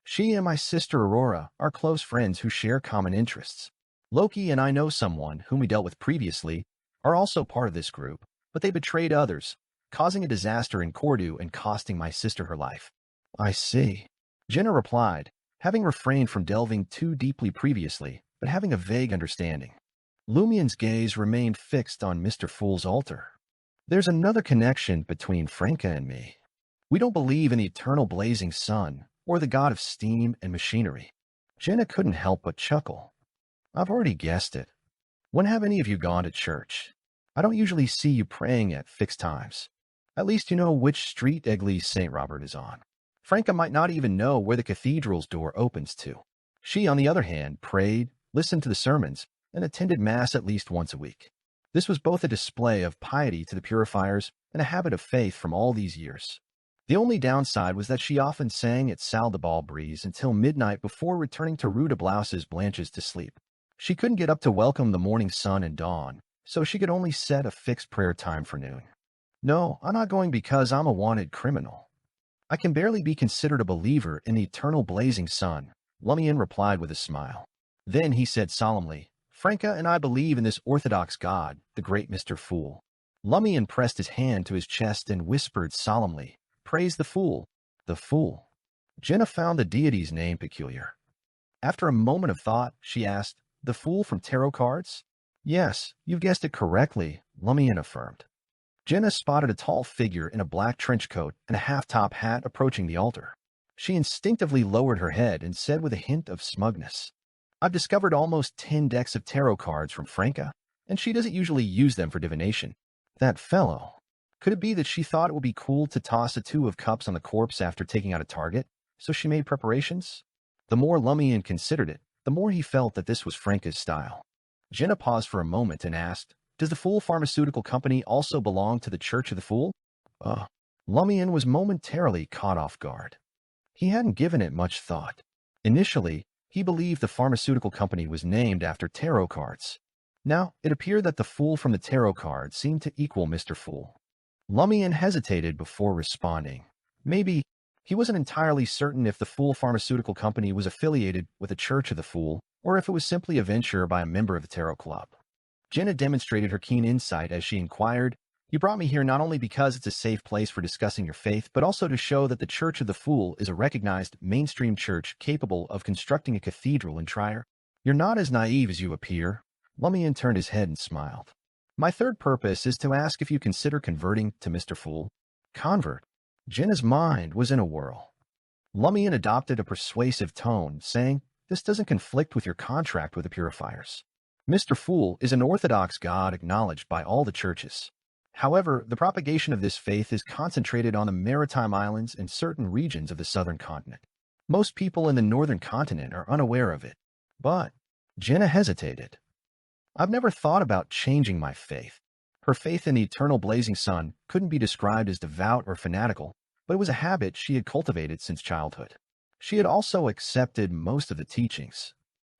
She and my sister Aurora are close friends who share common interests. Loki and I know someone whom we dealt with previously, are also part of this group, but they betrayed others, causing a disaster in Cordu and costing my sister her life." "I see," Jenna replied, having refrained from delving too deeply previously, but having a vague understanding. Lumian's gaze remained fixed on Mr. Fool's altar. "There's another connection between Franca and me. We don't believe in the eternal blazing sun or the god of steam and machinery." Jenna couldn't help but chuckle. "I've already guessed it. When have any of you gone to church? I don't usually see you praying at fixed times. At least you know which street Église St. Robert is on. Franca might not even know where the cathedral's door opens to. She, on the other hand, prayed, listened to the sermons, and attended Mass at least once a week. This was both a display of piety to the purifiers and a habit of faith from all these years. The only downside was that she often sang at Salle de Balbrise until midnight before returning to Rue de Blouses Blanches to sleep. She couldn't get up to welcome the morning sun and dawn, so she could only set a fixed prayer time for noon. "No, I'm not going because I'm a wanted criminal. I can barely be considered a believer in the eternal blazing sun," Lumian replied with a smile. Then he said solemnly, "Franca and I believe in this orthodox god, the great Mr. Fool." Lumian pressed his hand to his chest and whispered solemnly, "Praise the Fool." "The Fool?" Jenna found the deity's name peculiar. After a moment of thought, she asked, "The Fool from tarot cards?" "Yes, you've guessed it correctly," Lumian affirmed. Jenna spotted a tall figure in a black trench coat and a half-top hat approaching the altar. She instinctively lowered her head and said with a hint of smugness, "I've discovered almost 10 decks of tarot cards from Franca, and she doesn't usually use them for divination. That fellow. Could it be that she thought it would be cool to toss a two of cups on the corpse after taking out a target, so she made preparations? The more Lumian considered it, the more he felt that this was Franca's style. Jenna paused for a moment and asked, "Does the Fool Pharmaceutical Company also belong to the Church of the Fool?" Lumian was momentarily caught off guard. He hadn't given it much thought. Initially, he believed the pharmaceutical company was named after tarot cards. Now, it appeared that the Fool from the tarot card seemed to equal Mr. Fool. Lumian hesitated before responding. Maybe he wasn't entirely certain if the Fool Pharmaceutical Company was affiliated with the Church of the Fool, or if it was simply a venture by a member of the Tarot Club. Jenna demonstrated her keen insight as she inquired, "You brought me here not only because it's a safe place for discussing your faith, but also to show that the Church of the Fool is a recognized mainstream church capable of constructing a cathedral in Trier." "You're not as naive as you appear." Lumian turned his head and smiled. "My third purpose is to ask if you consider converting to Mr. Fool." Convert? Jenna's mind was in a whirl. Lumian adopted a persuasive tone, saying, "This doesn't conflict with your contract with the purifiers. Mr. Fool is an orthodox god acknowledged by all the churches. However, the propagation of this faith is concentrated on the maritime islands and certain regions of the southern continent. Most people in the northern continent are unaware of it." But Jenna hesitated. "I've never thought about changing my faith." Her faith in the eternal blazing sun couldn't be described as devout or fanatical, but it was a habit she had cultivated since childhood. She had also accepted most of the teachings.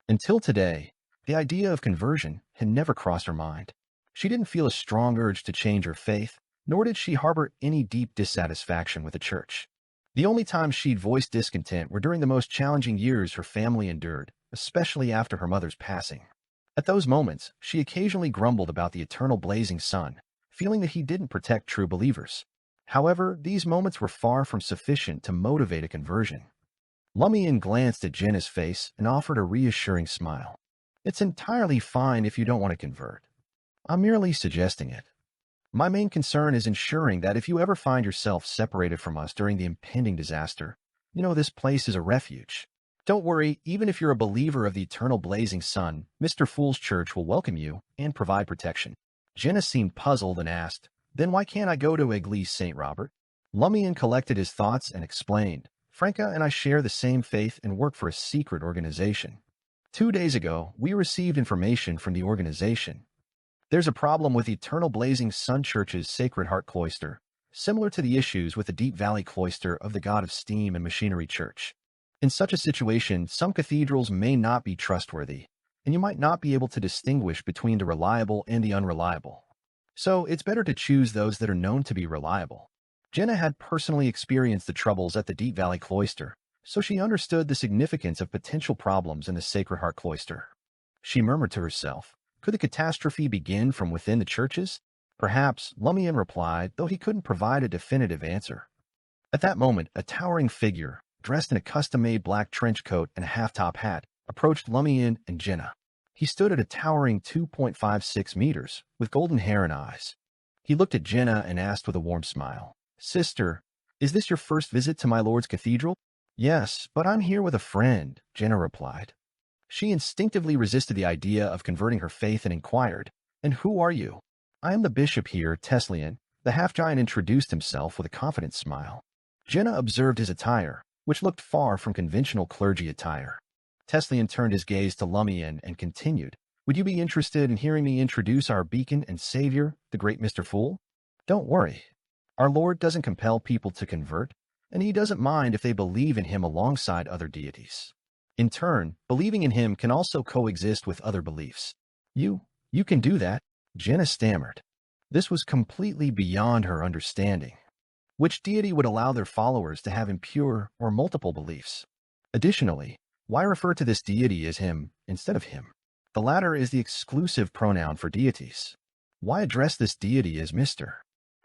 Until today, the idea of conversion had never crossed her mind. She didn't feel a strong urge to change her faith, nor did she harbor any deep dissatisfaction with the church. The only times she'd voiced discontent were during the most challenging years her family endured, especially after her mother's passing. At those moments, she occasionally grumbled about the eternal blazing sun, feeling that he didn't protect true believers. However, these moments were far from sufficient to motivate a conversion. Lumian glanced at Jenna's face and offered a reassuring smile. "It's entirely fine if you don't want to convert. I'm merely suggesting it. My main concern is ensuring that if you ever find yourself separated from us during the impending disaster, you know this place is a refuge. Don't worry, even if you're a believer of the eternal blazing sun, Mr. Fool's church will welcome you and provide protection." Jenna seemed puzzled and asked, "Then why can't I go to Église St. Robert?" Lumian collected his thoughts and explained, "Franca and I share the same faith and work for a secret organization. 2 days ago, we received information from the organization. There's a problem with the Eternal Blazing Sun Church's Sacred Heart Cloister, similar to the issues with the Deep Valley Cloister of the God of Steam and Machinery Church. In such a situation, some cathedrals may not be trustworthy, and you might not be able to distinguish between the reliable and the unreliable. So it's better to choose those that are known to be reliable." Jenna had personally experienced the troubles at the Deep Valley Cloister, so she understood the significance of potential problems in the Sacred Heart Cloister. She murmured to herself, could the catastrophe begin from within the churches? Perhaps, Lumian replied, though he couldn't provide a definitive answer. At that moment, a towering figure, dressed in a custom-made black trench coat and a half-top hat, approached Lumian and Jenna. He stood at a towering 2.56 meters, with golden hair and eyes. He looked at Jenna and asked with a warm smile, "Sister, is this your first visit to my lord's cathedral?" "Yes, but I'm here with a friend," Jenna replied. She instinctively resisted the idea of converting her faith and inquired, "And who are you?" "I am the bishop here, Teslian." The half-giant introduced himself with a confident smile. Jenna observed his attire, which looked far from conventional clergy attire. Teslian turned his gaze to Lumian and continued, "Would you be interested in hearing me introduce our beacon and savior, the great Mr. Fool? Don't worry. Our Lord doesn't compel people to convert, and he doesn't mind if they believe in him alongside other deities. In turn, believing in him can also coexist with other beliefs." You can do that," Jenna stammered. This was completely beyond her understanding. Which deity would allow their followers to have impure or multiple beliefs? Additionally, why refer to this deity as him instead of him? The latter is the exclusive pronoun for deities. Why address this deity as Mr.?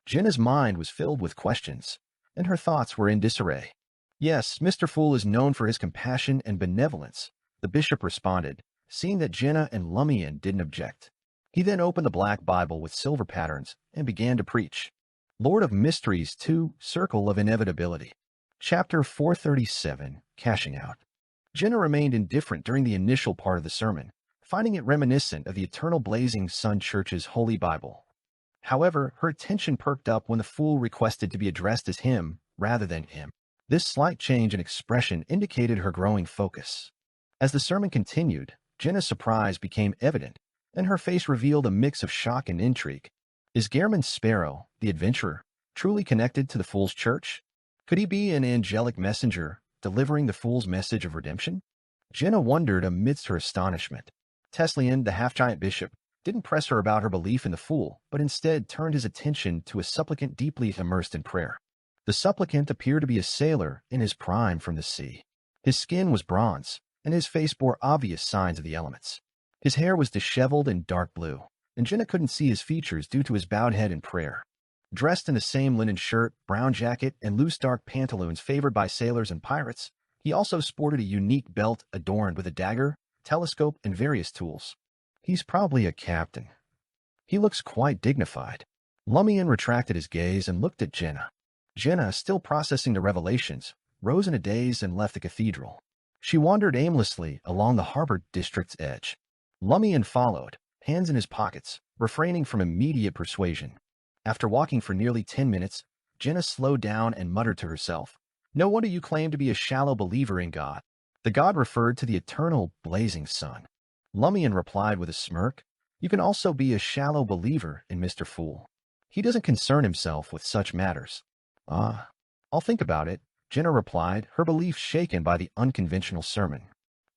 Jenna's mind was filled with questions, and her thoughts were in disarray. "Yes, Mr. Fool is known for his compassion and benevolence," the bishop responded, seeing that Jenna and Lumian didn't object. He then opened the black Bible with silver patterns and began to preach. Lord of Mysteries 2, Circle of Inevitability. Chapter 437, Cashing Out. Jenna remained indifferent during the initial part of the sermon, finding it reminiscent of the Eternal Blazing Sun Church's Holy Bible. However, her attention perked up when the fool requested to be addressed as him rather than him. This slight change in expression indicated her growing focus. As the sermon continued, Jenna's surprise became evident, and her face revealed a mix of shock and intrigue. Is Gehrman Sparrow, the adventurer, truly connected to the fool's church? Could he be an angelic messenger, delivering the fool's message of redemption? Jenna wondered amidst her astonishment. Teslian, the half-giant bishop, didn't press her about her belief in the fool, but instead turned his attention to a supplicant deeply immersed in prayer. The supplicant appeared to be a sailor in his prime from the sea. His skin was bronze, and his face bore obvious signs of the elements. His hair was disheveled and dark blue, and Jenna couldn't see his features due to his bowed head in prayer. Dressed in the same linen shirt, brown jacket, and loose dark pantaloons favored by sailors and pirates, he also sported a unique belt adorned with a dagger, telescope, and various tools. He's probably a captain. He looks quite dignified. Lumian retracted his gaze and looked at Jenna. Jenna, still processing the revelations, rose in a daze and left the cathedral. She wandered aimlessly along the harbor district's edge. Lumian followed, hands in his pockets, refraining from immediate persuasion. After walking for nearly 10 minutes, Jenna slowed down and muttered to herself, "No wonder you claim to be a shallow believer in God." The God referred to the eternal blazing sun. Lumian replied with a smirk, "You can also be a shallow believer in Mr. Fool. He doesn't concern himself with such matters." "Ah, I'll think about it," Jenna replied, her belief shaken by the unconventional sermon.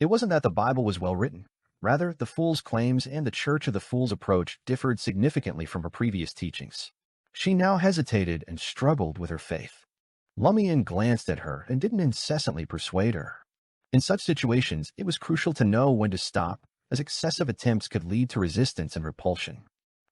It wasn't that the Bible was well written. Rather, the fool's claims and the Church of the Fool's approach differed significantly from her previous teachings. She now hesitated and struggled with her faith. Lumian glanced at her and didn't incessantly persuade her. In such situations, it was crucial to know when to stop, as excessive attempts could lead to resistance and repulsion.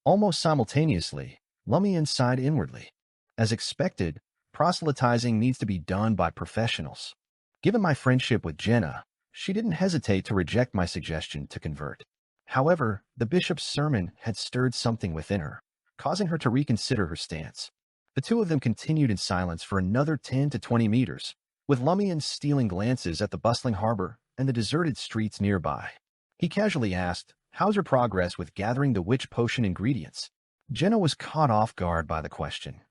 Almost simultaneously, Lumian sighed inwardly. As expected, proselytizing needs to be done by professionals. Given my friendship with Jenna, she didn't hesitate to reject my suggestion to convert. However, the bishop's sermon had stirred something within her, causing her to reconsider her stance. The two of them continued in silence for another 10 to 20 meters, with Lumian stealing glances at the bustling harbor and the deserted streets nearby. He casually asked, "How's your progress with gathering the witch potion ingredients?" Jenna was caught off guard by the question.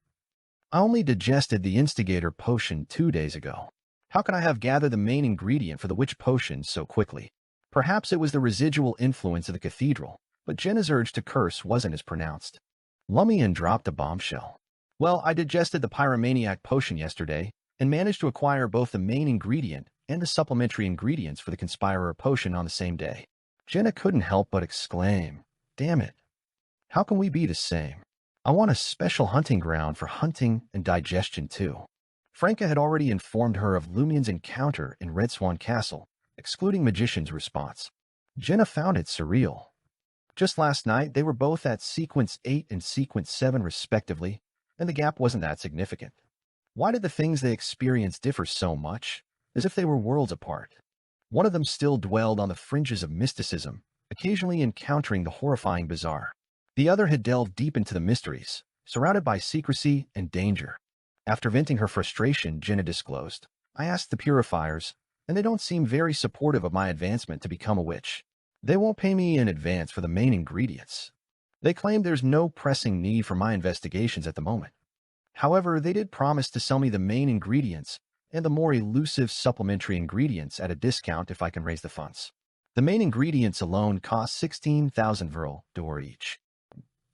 "I only digested the instigator potion 2 days ago. How could I have gathered the main ingredient for the witch potion so quickly?" Perhaps it was the residual influence of the cathedral, but Jenna's urge to curse wasn't as pronounced. Lumian dropped a bombshell. "Well, I digested the pyromaniac potion yesterday and managed to acquire both the main ingredient and the supplementary ingredients for the conspirer potion on the same day." Jenna couldn't help but exclaim, "Damn it. How can we be the same? I want a special hunting ground for hunting and digestion too." Franca had already informed her of Lumian's encounter in Red Swan Castle, excluding Magician's response. Jenna found it surreal. Just last night, they were both at Sequence 8 and Sequence 7 respectively, and the gap wasn't that significant. Why did the things they experienced differ so much, as if they were worlds apart? One of them still dwelled on the fringes of mysticism, occasionally encountering the horrifying bizarre. The other had delved deep into the mysteries, surrounded by secrecy and danger. After venting her frustration, Jenna disclosed, "I asked the purifiers, and they don't seem very supportive of my advancement to become a witch. They won't pay me in advance for the main ingredients. They claim there's no pressing need for my investigations at the moment. However, they did promise to sell me the main ingredients and the more elusive supplementary ingredients at a discount if I can raise the funds. The main ingredients alone cost 16,000 Vril d'or each.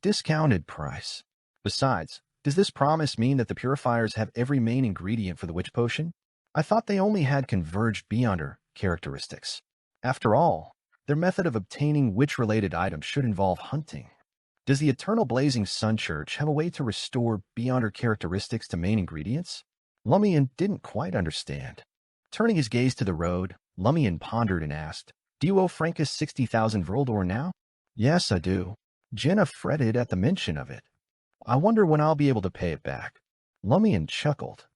Discounted price. Besides, does this promise mean that the purifiers have every main ingredient for the witch potion? I thought they only had converged beyonder characteristics. After all, their method of obtaining witch-related items should involve hunting. Does the Eternal Blazing Sun Church have a way to restore beyonder characteristics to main ingredients?" Lumian didn't quite understand. Turning his gaze to the road, Lumian pondered and asked, "Do you owe Franca 60,000 Vril d'or now?" "Yes, I do." Jenna fretted at the mention of it. "I wonder when I'll be able to pay it back." Lumian chuckled.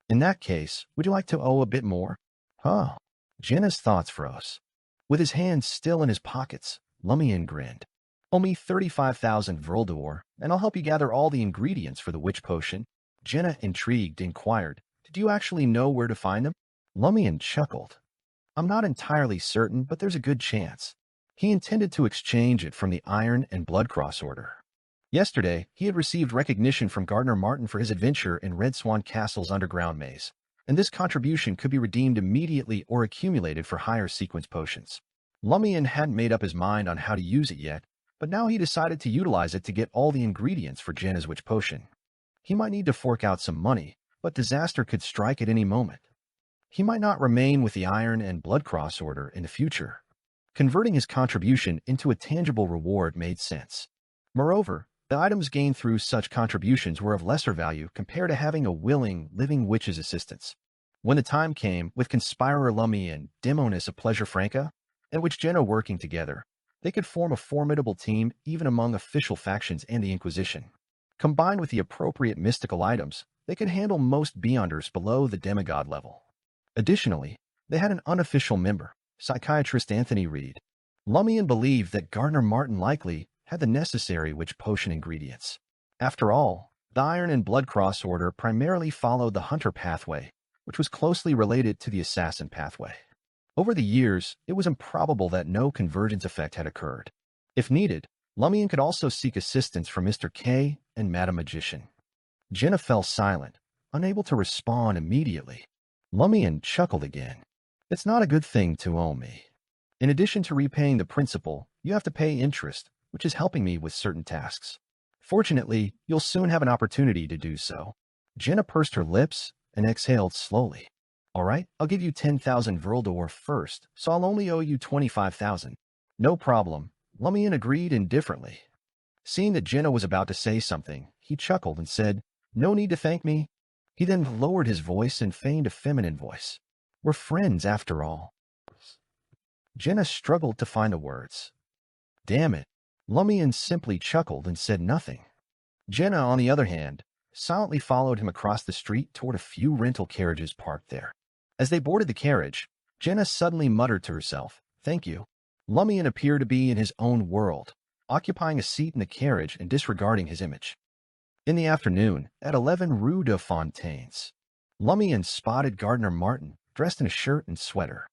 "In that case, would you like to owe a bit more?" "Huh." Jenna's thoughts froze. With his hands still in his pockets, Lumian grinned. "Owe me 35,000 Vril d'or, and I'll help you gather all the ingredients for the witch potion." Jenna, intrigued, inquired, "Do you actually know where to find them?" Lumian chuckled. "I'm not entirely certain, but there's a good chance. He intended to exchange it from the Iron and Blood Cross Order. Yesterday, he had received recognition from Gardner Martin for his adventure in Red Swan Castle's underground maze, and this contribution could be redeemed immediately or accumulated for higher sequence potions. Lumian hadn't made up his mind on how to use it yet, but now he decided to utilize it to get all the ingredients for Jenna's witch potion. He might need to fork out some money, but disaster could strike at any moment. He might not remain with the Iron and Blood Cross Order in the future. Converting his contribution into a tangible reward made sense. Moreover, the items gained through such contributions were of lesser value compared to having a willing, living witch's assistance. When the time came, with Conspirer Lummy and Demoness of Pleasure Franca, and Witch Jenna working together, they could form a formidable team even among official factions and the Inquisition. Combined with the appropriate mystical items, they could handle most Beyonders below the demigod level. Additionally, they had an unofficial member, psychiatrist Anthony Reed. Lumian believed that Gardner Martin likely had the necessary witch potion ingredients. After all, the Iron and Blood Cross Order primarily followed the Hunter pathway, which was closely related to the Assassin pathway. Over the years, it was improbable that no convergence effect had occurred. If needed, Lumian could also seek assistance from Mr. K and Madam Magician. Jenna fell silent, unable to respond immediately. Lumian chuckled again. It's not a good thing to owe me. In addition to repaying the principal, you have to pay interest, which is helping me with certain tasks. Fortunately, you'll soon have an opportunity to do so. Jenna pursed her lips and exhaled slowly. All right, I'll give you 10,000 Vrildor first, so I'll only owe you 25,000. No problem, Lumian agreed indifferently. Seeing that Jenna was about to say something, he chuckled and said, "No need to thank me." He then lowered his voice and feigned a feminine voice. "We're friends after all." Jenna struggled to find the words. Damn it. Lumian simply chuckled and said nothing. Jenna, on the other hand, silently followed him across the street toward a few rental carriages parked there. As they boarded the carriage, Jenna suddenly muttered to herself, "Thank you." Lumian appeared to be in his own world, occupying a seat in the carriage and disregarding his image. In the afternoon, at 11 Rue de Fontaines, Lumian spotted Gardner Martin, dressed in a shirt and sweater.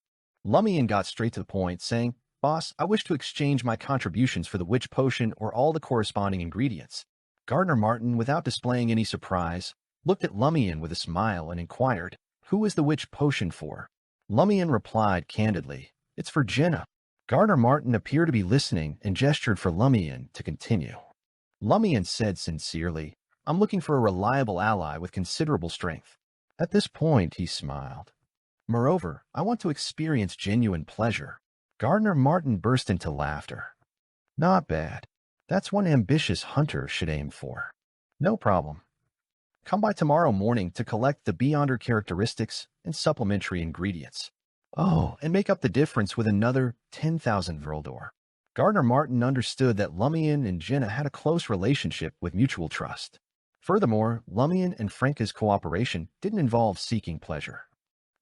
Lumian got straight to the point, saying, "Boss, I wish to exchange my contributions for the witch potion or all the corresponding ingredients." Gardner Martin, without displaying any surprise, looked at Lumian with a smile and inquired, "Who is the witch potion for?" Lumian replied candidly, "It's for Jenna." Gardner Martin appeared to be listening and gestured for Lumian to continue. Lumian said sincerely, "I'm looking for a reliable ally with considerable strength." At this point, he smiled. "Moreover, I want to experience genuine pleasure." Gardner Martin burst into laughter. "Not bad. That's what ambitious hunters should aim for." "No problem. Come by tomorrow morning to collect the Beyonder characteristics and supplementary ingredients. Oh, and make up the difference with another 10,000 Vrildor." Gardner Martin understood that Lumian and Jenna had a close relationship with mutual trust. Furthermore, Lumian and Franca's cooperation didn't involve seeking pleasure.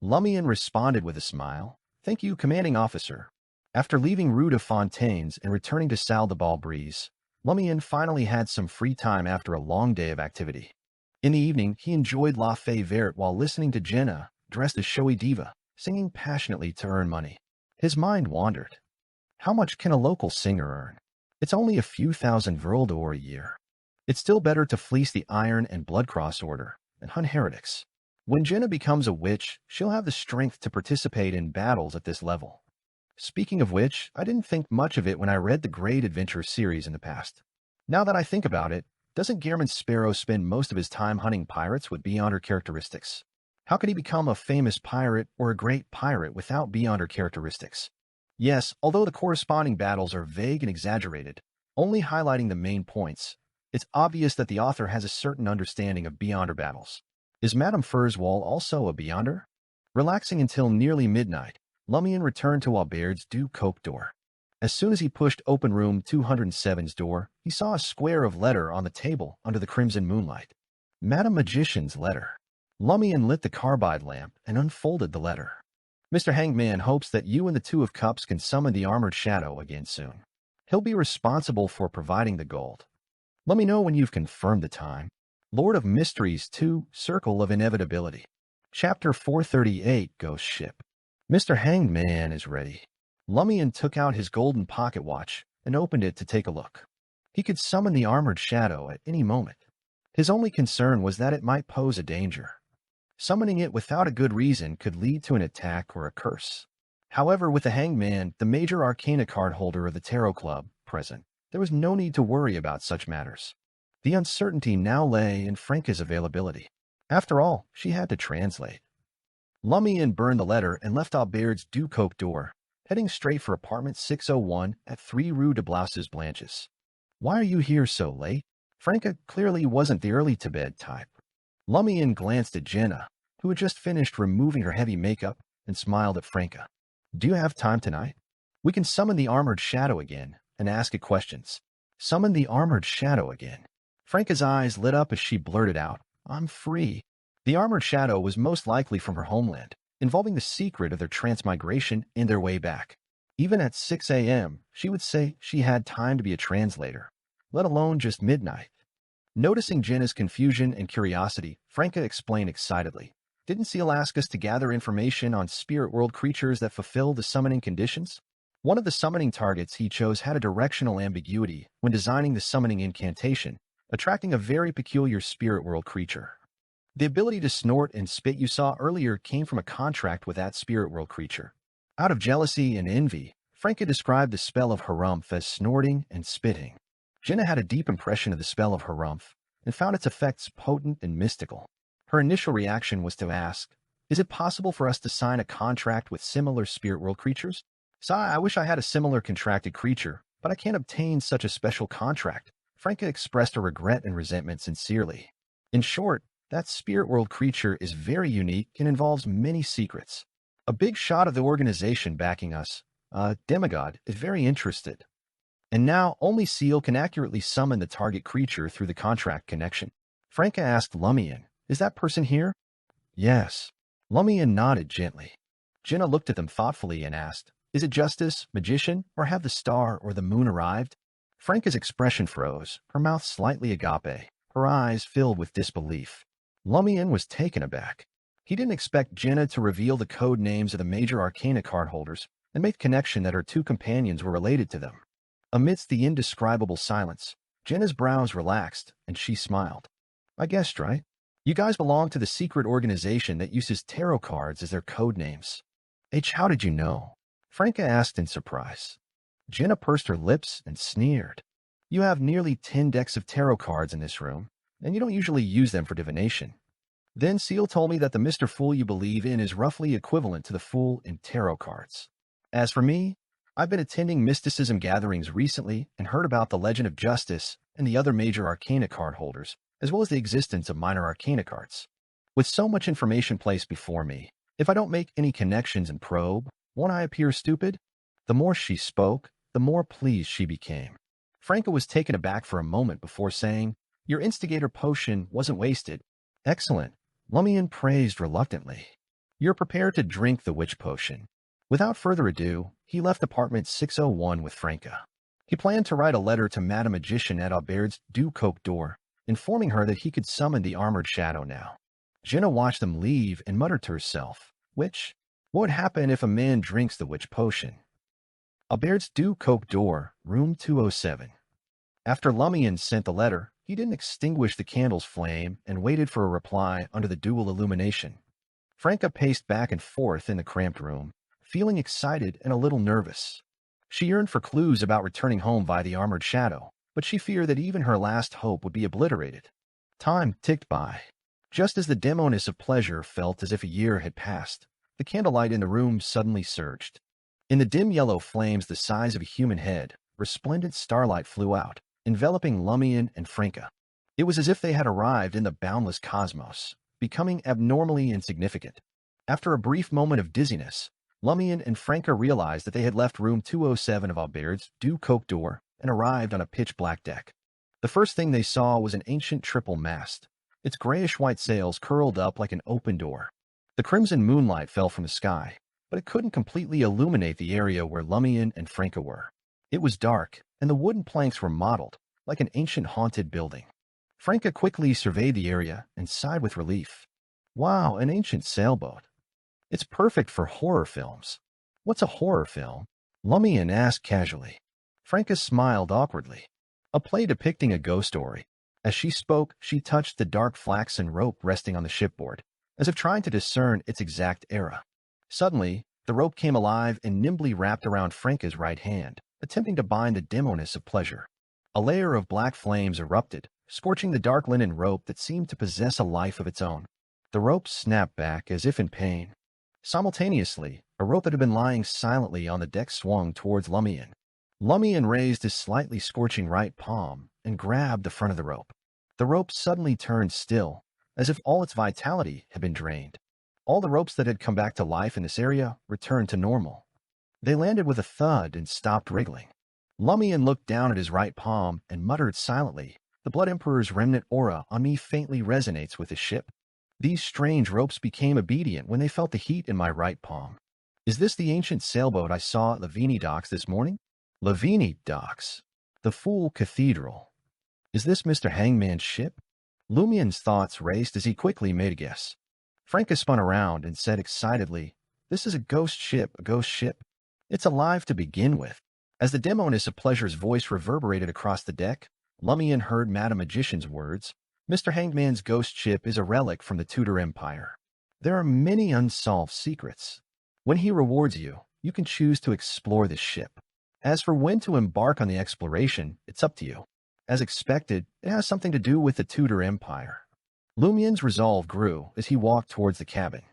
Lumian responded with a smile, "Thank you, commanding officer." After leaving Rue de Fontaines and returning to Salle de Balbrise, Lumian finally had some free time after a long day of activity. In the evening, he enjoyed La Fée Verte while listening to Jenna, dressed as showy diva, singing passionately to earn money. His mind wandered. How much can a local singer earn? It's only a few thousand Vrildor a year. It's still better to fleece the Iron and Blood Cross Order and hunt heretics. When Jenna becomes a witch, she'll have the strength to participate in battles at this level. Speaking of which, I didn't think much of it when I read the Great Adventure series in the past. Now that I think about it, doesn't Gehrman Sparrow spend most of his time hunting pirates with Beyonder characteristics? How could he become a famous pirate or a great pirate without Beyonder characteristics? Yes, although the corresponding battles are vague and exaggerated, only highlighting the main points, it's obvious that the author has a certain understanding of Beyonder battles. Is Madame Furzwall also a Beyonder? Relaxing until nearly midnight, Lumian returned to Aubert's du Coq door. As soon as he pushed open room 207's door, he saw a square of letter on the table under the crimson moonlight. Madame Magician's letter. Lumian lit the carbide lamp and unfolded the letter. "Mr. Hangman hopes that you and the Two of Cups can summon the Armored Shadow again soon. He'll be responsible for providing the gold. Let me know when you've confirmed the time. Lord of Mysteries 2, Circle of Inevitability." Chapter 438, Ghost Ship. Mr. Hangman is ready. Lumian took out his golden pocket watch and opened it to take a look. He could summon the armored shadow at any moment. His only concern was that it might pose a danger. Summoning it without a good reason could lead to an attack or a curse. However, with the Hangman, the major arcana card holder of the Tarot Club, present, there was no need to worry about such matters. The uncertainty now lay in Franca's availability. After all, she had to translate. Lumian burned the letter and left Aubaird's Ducoque door, heading straight for apartment 601 at 3 Rue de Blouses Blanches. "Why are you here so late?" Franca clearly wasn't the early-to-bed type. Lumian glanced at Jenna, who had just finished removing her heavy makeup, and smiled at Franca. "Do you have time tonight? We can summon the armored shadow again and ask it questions." Summon the armored shadow again. Franca's eyes lit up as she blurted out, "I'm free." The armored shadow was most likely from her homeland, involving the secret of their transmigration and their way back. Even at 6 a.m., she would say she had time to be a translator, let alone just midnight. Noticing Jenna's confusion and curiosity, Franca explained excitedly, "Didn't Seal ask us to gather information on spirit world creatures that fulfill the summoning conditions?" One of the summoning targets he chose had a directional ambiguity when designing the summoning incantation, attracting a very peculiar spirit world creature. The ability to snort and spit you saw earlier came from a contract with that spirit world creature. Out of jealousy and envy, Franca described the spell of Harumph as snorting and spitting. Jenna had a deep impression of the spell of Harumph and found its effects potent and mystical. Her initial reaction was to ask, "Is it possible for us to sign a contract with similar spirit world creatures?" "I wish I had a similar contracted creature, but I can't obtain such a special contract." Franca expressed her regret and resentment sincerely. In short, that spirit world creature is very unique and involves many secrets. A big shot of the organization backing us, Demigod, is very interested. And now only Seal can accurately summon the target creature through the contract connection. Franca asked Lumian, "Is that person here?" "Yes." Lumian nodded gently. Jenna looked at them thoughtfully and asked, "Is it Justice, Magician, or have the star or the moon arrived?" Franca's expression froze, her mouth slightly agape, her eyes filled with disbelief. Lumian was taken aback. He didn't expect Jenna to reveal the code names of the major arcana card holders and make the connection that her two companions were related to them. Amidst the indescribable silence, Jenna's brows relaxed and she smiled. "I guessed right. You guys belong to the secret organization that uses tarot cards as their code names." "How did you know?" Franca asked in surprise. Jenna pursed her lips and sneered. "You have nearly 10 decks of tarot cards in this room, and you don't usually use them for divination." Then Seal told me that the Mr. Fool you believe in is roughly equivalent to the Fool in tarot cards. As for me, I've been attending mysticism gatherings recently and heard about the Legend of Justice and the other major arcana card holders, as well as the existence of minor arcana cards. With so much information placed before me, if I don't make any connections and probe, won't I appear stupid? The more she spoke, the more pleased she became. Franca was taken aback for a moment before saying, "Your instigator potion wasn't wasted." "Excellent," Lumian praised reluctantly. "You're prepared to drink the witch potion." Without further ado, he left apartment 601 with Franca. He planned to write a letter to Madame Magician at Aubaird's Ducoque door, informing her that he could summon the armored shadow now. Jenna watched them leave and muttered to herself, what would happen if a man drinks the witch potion? Aubaird's Ducoque door, room 207. After Lumian sent the letter, he didn't extinguish the candle's flame and waited for a reply under the dual illumination. Franca paced back and forth in the cramped room, feeling excited and a little nervous. She yearned for clues about returning home by the armored shadow, but she feared that even her last hope would be obliterated. Time ticked by. Just as the demoness of pleasure felt as if a year had passed, the candlelight in the room suddenly surged. In the dim yellow flames the size of a human head, resplendent starlight flew out, enveloping Lumian and Franca. It was as if they had arrived in the boundless cosmos, becoming abnormally insignificant. After a brief moment of dizziness, Lumian and Franca realized that they had left room 207 of Aubaird's Ducoque door and arrived on a pitch-black deck. The first thing they saw was an ancient triple mast, its grayish-white sails curled up like an open door. The crimson moonlight fell from the sky, but it couldn't completely illuminate the area where Lumian and Franca were. It was dark, and the wooden planks were mottled, like an ancient haunted building. Franca quickly surveyed the area and sighed with relief. "Wow, an ancient sailboat. It's perfect for horror films." "What's a horror film?" Lumian asked casually. Franca smiled awkwardly. A play depicting a ghost story. As she spoke, she touched the dark flaxen rope resting on the shipboard, as if trying to discern its exact era. Suddenly, the rope came alive and nimbly wrapped around Franca's right hand, attempting to bind the demoness of pleasure. A layer of black flames erupted, scorching the dark linen rope that seemed to possess a life of its own. The rope snapped back as if in pain. Simultaneously, a rope that had been lying silently on the deck swung towards Lumian. Lumian raised his slightly scorching right palm and grabbed the front of the rope. The rope suddenly turned still, as if all its vitality had been drained. All the ropes that had come back to life in this area returned to normal. They landed with a thud and stopped wriggling. Lumian looked down at his right palm and muttered silently, "The Blood Emperor's remnant aura on me faintly resonates with his ship." These strange ropes became obedient when they felt the heat in my right palm. Is this the ancient sailboat I saw at Lavini docks this morning? Lavini docks? The Fool Cathedral? Is this Mr. Hangman's ship? Lumian's thoughts raced as he quickly made a guess. Franca spun around and said excitedly, "This is a ghost ship, a ghost ship. It's alive to begin with." As the demoness of pleasure's voice reverberated across the deck, Lumian heard Madam Magician's words, "Mr. Hangman's ghost ship is a relic from the Tudor Empire. There are many unsolved secrets. When he rewards you, you can choose to explore this ship. As for when to embark on the exploration, it's up to you. As expected, it has something to do with the Tudor Empire." Lumian's resolve grew as he walked towards the cabin.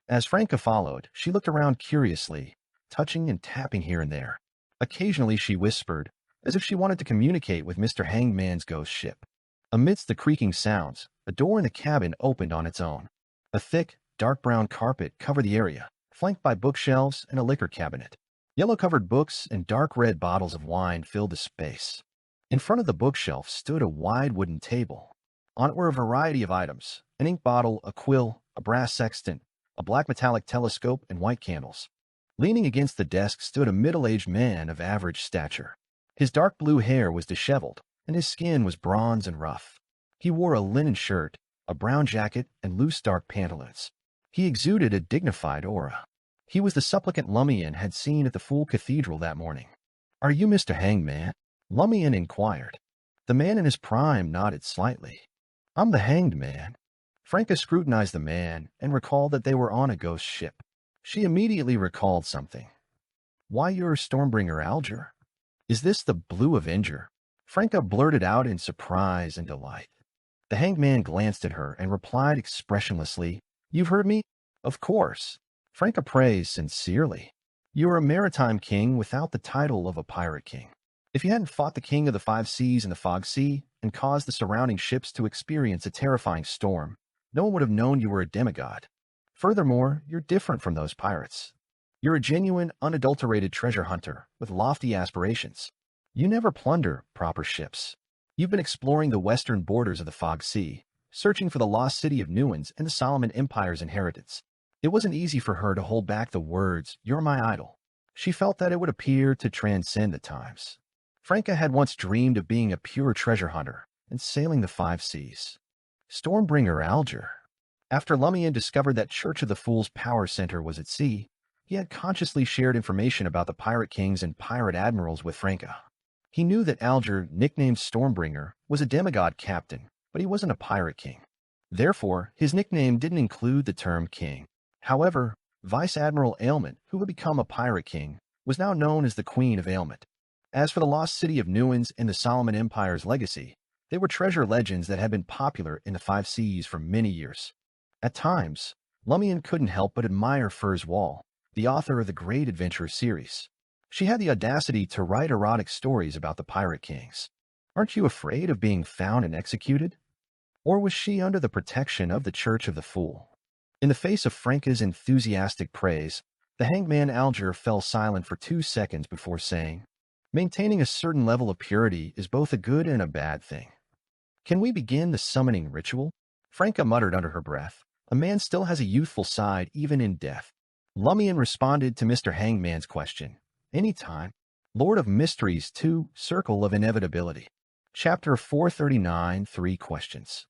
As Franca followed, she looked around curiously, touching and tapping here and there. Occasionally she whispered, as if she wanted to communicate with Mr. Hangman's ghost ship. Amidst the creaking sounds, a door in the cabin opened on its own. A thick, dark brown carpet covered the area, flanked by bookshelves and a liquor cabinet. Yellow-covered books and dark red bottles of wine filled the space. In front of the bookshelf stood a wide wooden table. On it were a variety of items: an ink bottle, a quill, a brass sextant, a black metallic telescope, and white candles. Leaning against the desk stood a middle-aged man of average stature. His dark blue hair was disheveled, and his skin was bronze and rough. He wore a linen shirt, a brown jacket, and loose dark pantaloons. He exuded a dignified aura. He was the supplicant Lumian had seen at the Fool Cathedral that morning. "Are you Mr. Hangman?" Lumian inquired. The man in his prime nodded slightly. "I'm the Hanged Man." Franca scrutinized the man and recalled that they were on a ghost ship. She immediately recalled something. "Why, you're Stormbringer Alger? Is this the Blue Avenger?" Franca blurted out in surprise and delight. The Hanged Man glanced at her and replied expressionlessly, "You've heard me?" "Of course." Franca praised sincerely. "You're a maritime king without the title of a pirate king. If you hadn't fought the king of the five seas in the Fog Sea and caused the surrounding ships to experience a terrifying storm, no one would have known you were a demigod. Furthermore, you're different from those pirates. You're a genuine, unadulterated treasure hunter with lofty aspirations. You never plunder proper ships. You've been exploring the western borders of the Fog Sea, searching for the lost city of Nuance and the Solomon Empire's inheritance." It wasn't easy for her to hold back the words, "You're my idol." She felt that it would appear to transcend the times. Franca had once dreamed of being a pure treasure hunter and sailing the five seas. Stormbringer Alger. After Lumian discovered that Church of the Fool's power center was at sea, he had consciously shared information about the pirate kings and pirate admirals with Franca. He knew that Alger, nicknamed Stormbringer, was a demigod captain, but he wasn't a pirate king. Therefore, his nickname didn't include the term king. However, Vice Admiral Ailment, who had become a pirate king, was now known as the Queen of Ailment. As for the lost city of Nuance and the Solomon Empire's legacy, they were treasure legends that had been popular in the Five Seas for many years. At times, Lumian couldn't help but admire Furs Wall, the author of the Great Adventure series. She had the audacity to write erotic stories about the pirate kings. Aren't you afraid of being found and executed? Or was she under the protection of the Church of the Fool? In the face of Franca's enthusiastic praise, the Hanged Man Alger fell silent for 2 seconds before saying, "Maintaining a certain level of purity is both a good and a bad thing. Can we begin the summoning ritual?" Franca muttered under her breath, "A man still has a youthful side even in death." Lumian responded to Mr. Hangman's question, "Anytime." Lord of Mysteries 2, Circle of Inevitability. Chapter 439, 3 Questions.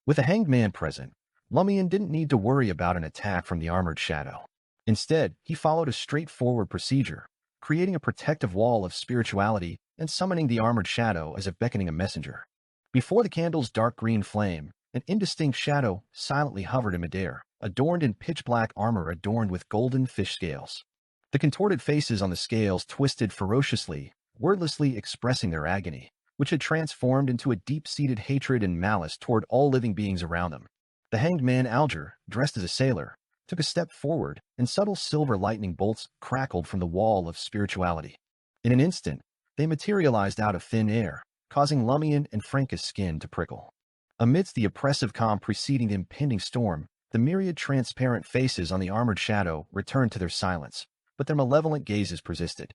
With the Hanged Man present, Lumian didn't need to worry about an attack from the armored shadow. Instead, he followed a straightforward procedure, creating a protective wall of spirituality and summoning the armored shadow as if beckoning a messenger. Before the candle's dark green flame, an indistinct shadow silently hovered in midair, adorned in pitch-black armor adorned with golden fish scales. The contorted faces on the scales twisted ferociously, wordlessly expressing their agony, which had transformed into a deep-seated hatred and malice toward all living beings around them. The hanged man Alger, dressed as a sailor, took a step forward, and subtle silver lightning bolts crackled from the wall of spirituality. In an instant, they materialized out of thin air, causing Lumian and Franca's skin to prickle. Amidst the oppressive calm preceding the impending storm, the myriad transparent faces on the armored shadow returned to their silence, but their malevolent gazes persisted.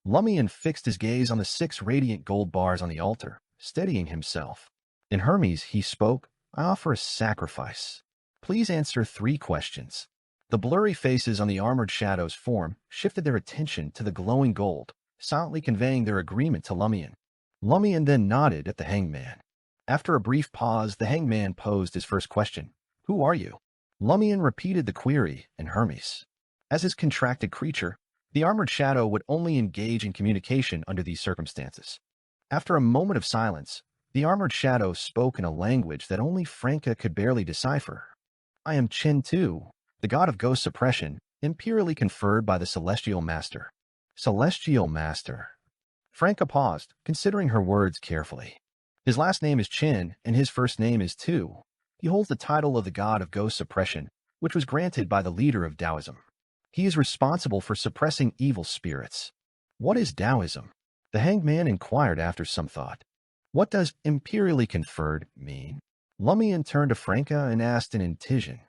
Lumian fixed his gaze on the 6 radiant gold bars on the altar, steadying himself. In Hermes, he spoke, "I offer a sacrifice. Please answer 3 questions." The blurry faces on the armored shadow's form shifted their attention to the glowing gold, silently conveying their agreement to Lumian. Lumian then nodded at the hangman. After a brief pause, the hangman posed his first question. "Who are you?" Lumian repeated the query in Hermes. As his contracted creature, the armored shadow would only engage in communication under these circumstances. After a moment of silence, the armored shadow spoke in a language that only Franca could barely decipher. "I am Chen Tu, the god of ghost suppression, imperially conferred by the Celestial Master." Celestial Master. Franca paused, considering her words carefully. His last name is Chen, and his first name is Tu. He holds the title of the god of ghost suppression, which was granted by the leader of Taoism. He is responsible for suppressing evil spirits. What is Taoism? The hanged man inquired after some thought. What does imperially conferred mean? Lumian turned to Franca and asked in Intijan.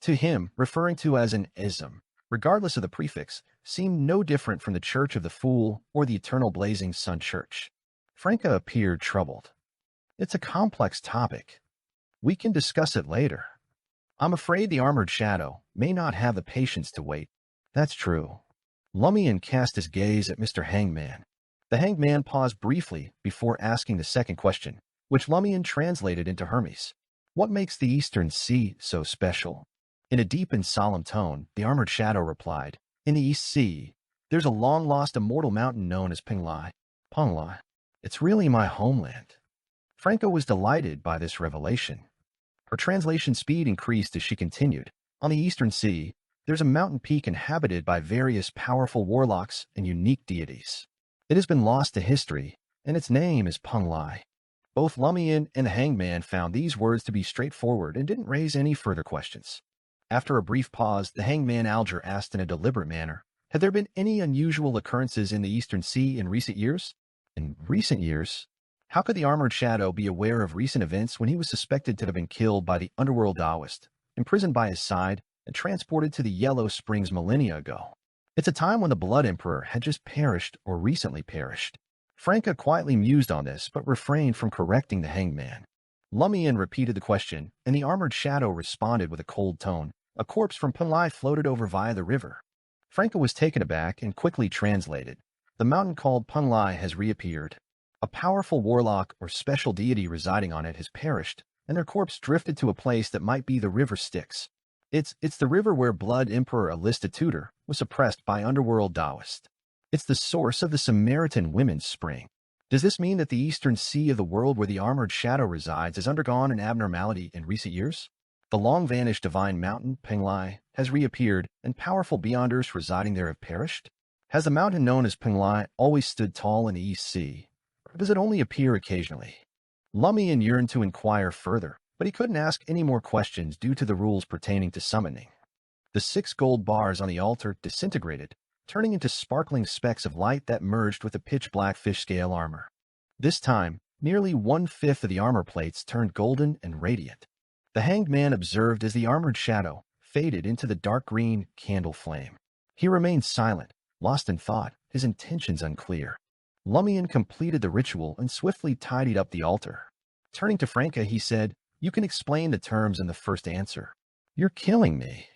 To him, referring to as an ism, regardless of the prefix, seemed no different from the Church of the Fool or the Eternal Blazing Sun Church. Franca appeared troubled. It's a complex topic. We can discuss it later. I'm afraid the armored shadow may not have the patience to wait. That's true. Lumian cast his gaze at Mr. Hangman. The hangman paused briefly before asking the second question, which Lumian translated into Hermes. What makes the Eastern Sea so special? In a deep and solemn tone, the armored shadow replied, "In the East Sea, there's a long-lost immortal mountain known as Penglai. Penglai. It's really my homeland." Franca was delighted by this revelation. Her translation speed increased as she continued. On the Eastern Sea, there's a mountain peak inhabited by various powerful warlocks and unique deities. It has been lost to history, and its name is Penglai. Both Lumian and the hangman found these words to be straightforward and didn't raise any further questions. After a brief pause, the hangman Alger asked in a deliberate manner, "Have there been any unusual occurrences in the Eastern Sea in recent years?" In recent years? How could the armored shadow be aware of recent events when he was suspected to have been killed by the underworld Taoist, imprisoned by his side, and transported to the Yellow Springs millennia ago? It's a time when the Blood Emperor had just perished or recently perished. Franca quietly mused on this, but refrained from correcting the hangman. Lumian repeated the question, and the armored shadow responded with a cold tone. A corpse from Penglai floated over via the river. Franca was taken aback and quickly translated. The mountain called Penglai has reappeared. A powerful warlock or special deity residing on it has perished, and their corpse drifted to a place that might be the river Styx. It's the river where Blood Emperor Alista Tudor was suppressed by underworld Taoist. It's the source of the Samaritan women's spring. Does this mean that the Eastern Sea of the world where the armored shadow resides has undergone an abnormality in recent years? The long-vanished divine mountain, Penglai, has reappeared, and powerful beyonders residing there have perished? Has the mountain known as Penglai always stood tall in the East Sea, or does it only appear occasionally? Lumian yearned to inquire further, but he couldn't ask any more questions due to the rules pertaining to summoning. The 6 gold bars on the altar disintegrated, turning into sparkling specks of light that merged with the pitch-black fish scale armor. This time, nearly 1/5 of the armor plates turned golden and radiant. The hanged man observed as the armored shadow faded into the dark green candle flame. He remained silent, lost in thought, his intentions unclear. Lumian completed the ritual and swiftly tidied up the altar. Turning to Franca, he said, "You can explain the terms in the first answer." "You're killing me."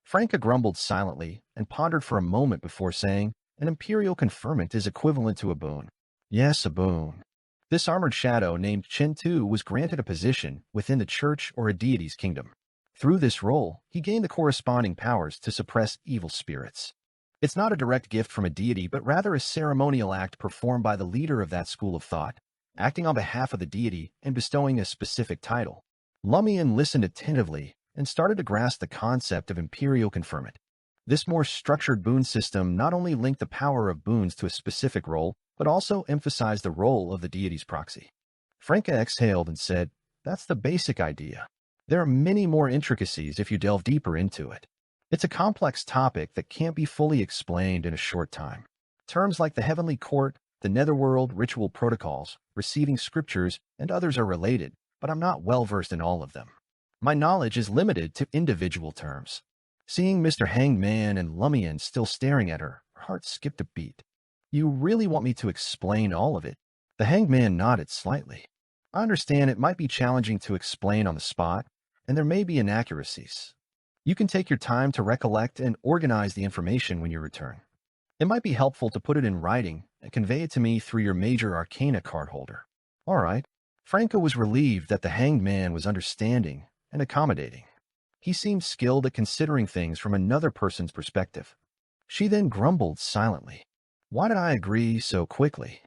Franca grumbled silently and pondered for a moment before saying, "An imperial conferment is equivalent to a boon." "Yes, a boon." This armored shadow named Chen Tu was granted a position within the church or a deity's kingdom. Through this role, he gained the corresponding powers to suppress evil spirits. It's not a direct gift from a deity, but rather a ceremonial act performed by the leader of that school of thought, acting on behalf of the deity and bestowing a specific title. Lumian listened attentively and started to grasp the concept of imperial conferment. This more structured boon system not only linked the power of boons to a specific role, but also emphasized the role of the deity's proxy. Franca exhaled and said, "That's the basic idea. There are many more intricacies if you delve deeper into it. It's a complex topic that can't be fully explained in a short time. Terms like the heavenly court, the netherworld, ritual protocols, receiving scriptures, and others are related, but I'm not well versed in all of them. My knowledge is limited to individual terms." Seeing Mr. Hanged Man and Lumian still staring at her, her heart skipped a beat. "You really want me to explain all of it?" The Hanged Man nodded slightly. "I understand it might be challenging to explain on the spot, and there may be inaccuracies. You can take your time to recollect and organize the information when you return. It might be helpful to put it in writing and convey it to me through your major arcana card holder." "All right." Franca was relieved that the Hanged Man was understanding and accommodating. He seemed skilled at considering things from another person's perspective. She then grumbled silently. "Why did I agree so quickly?"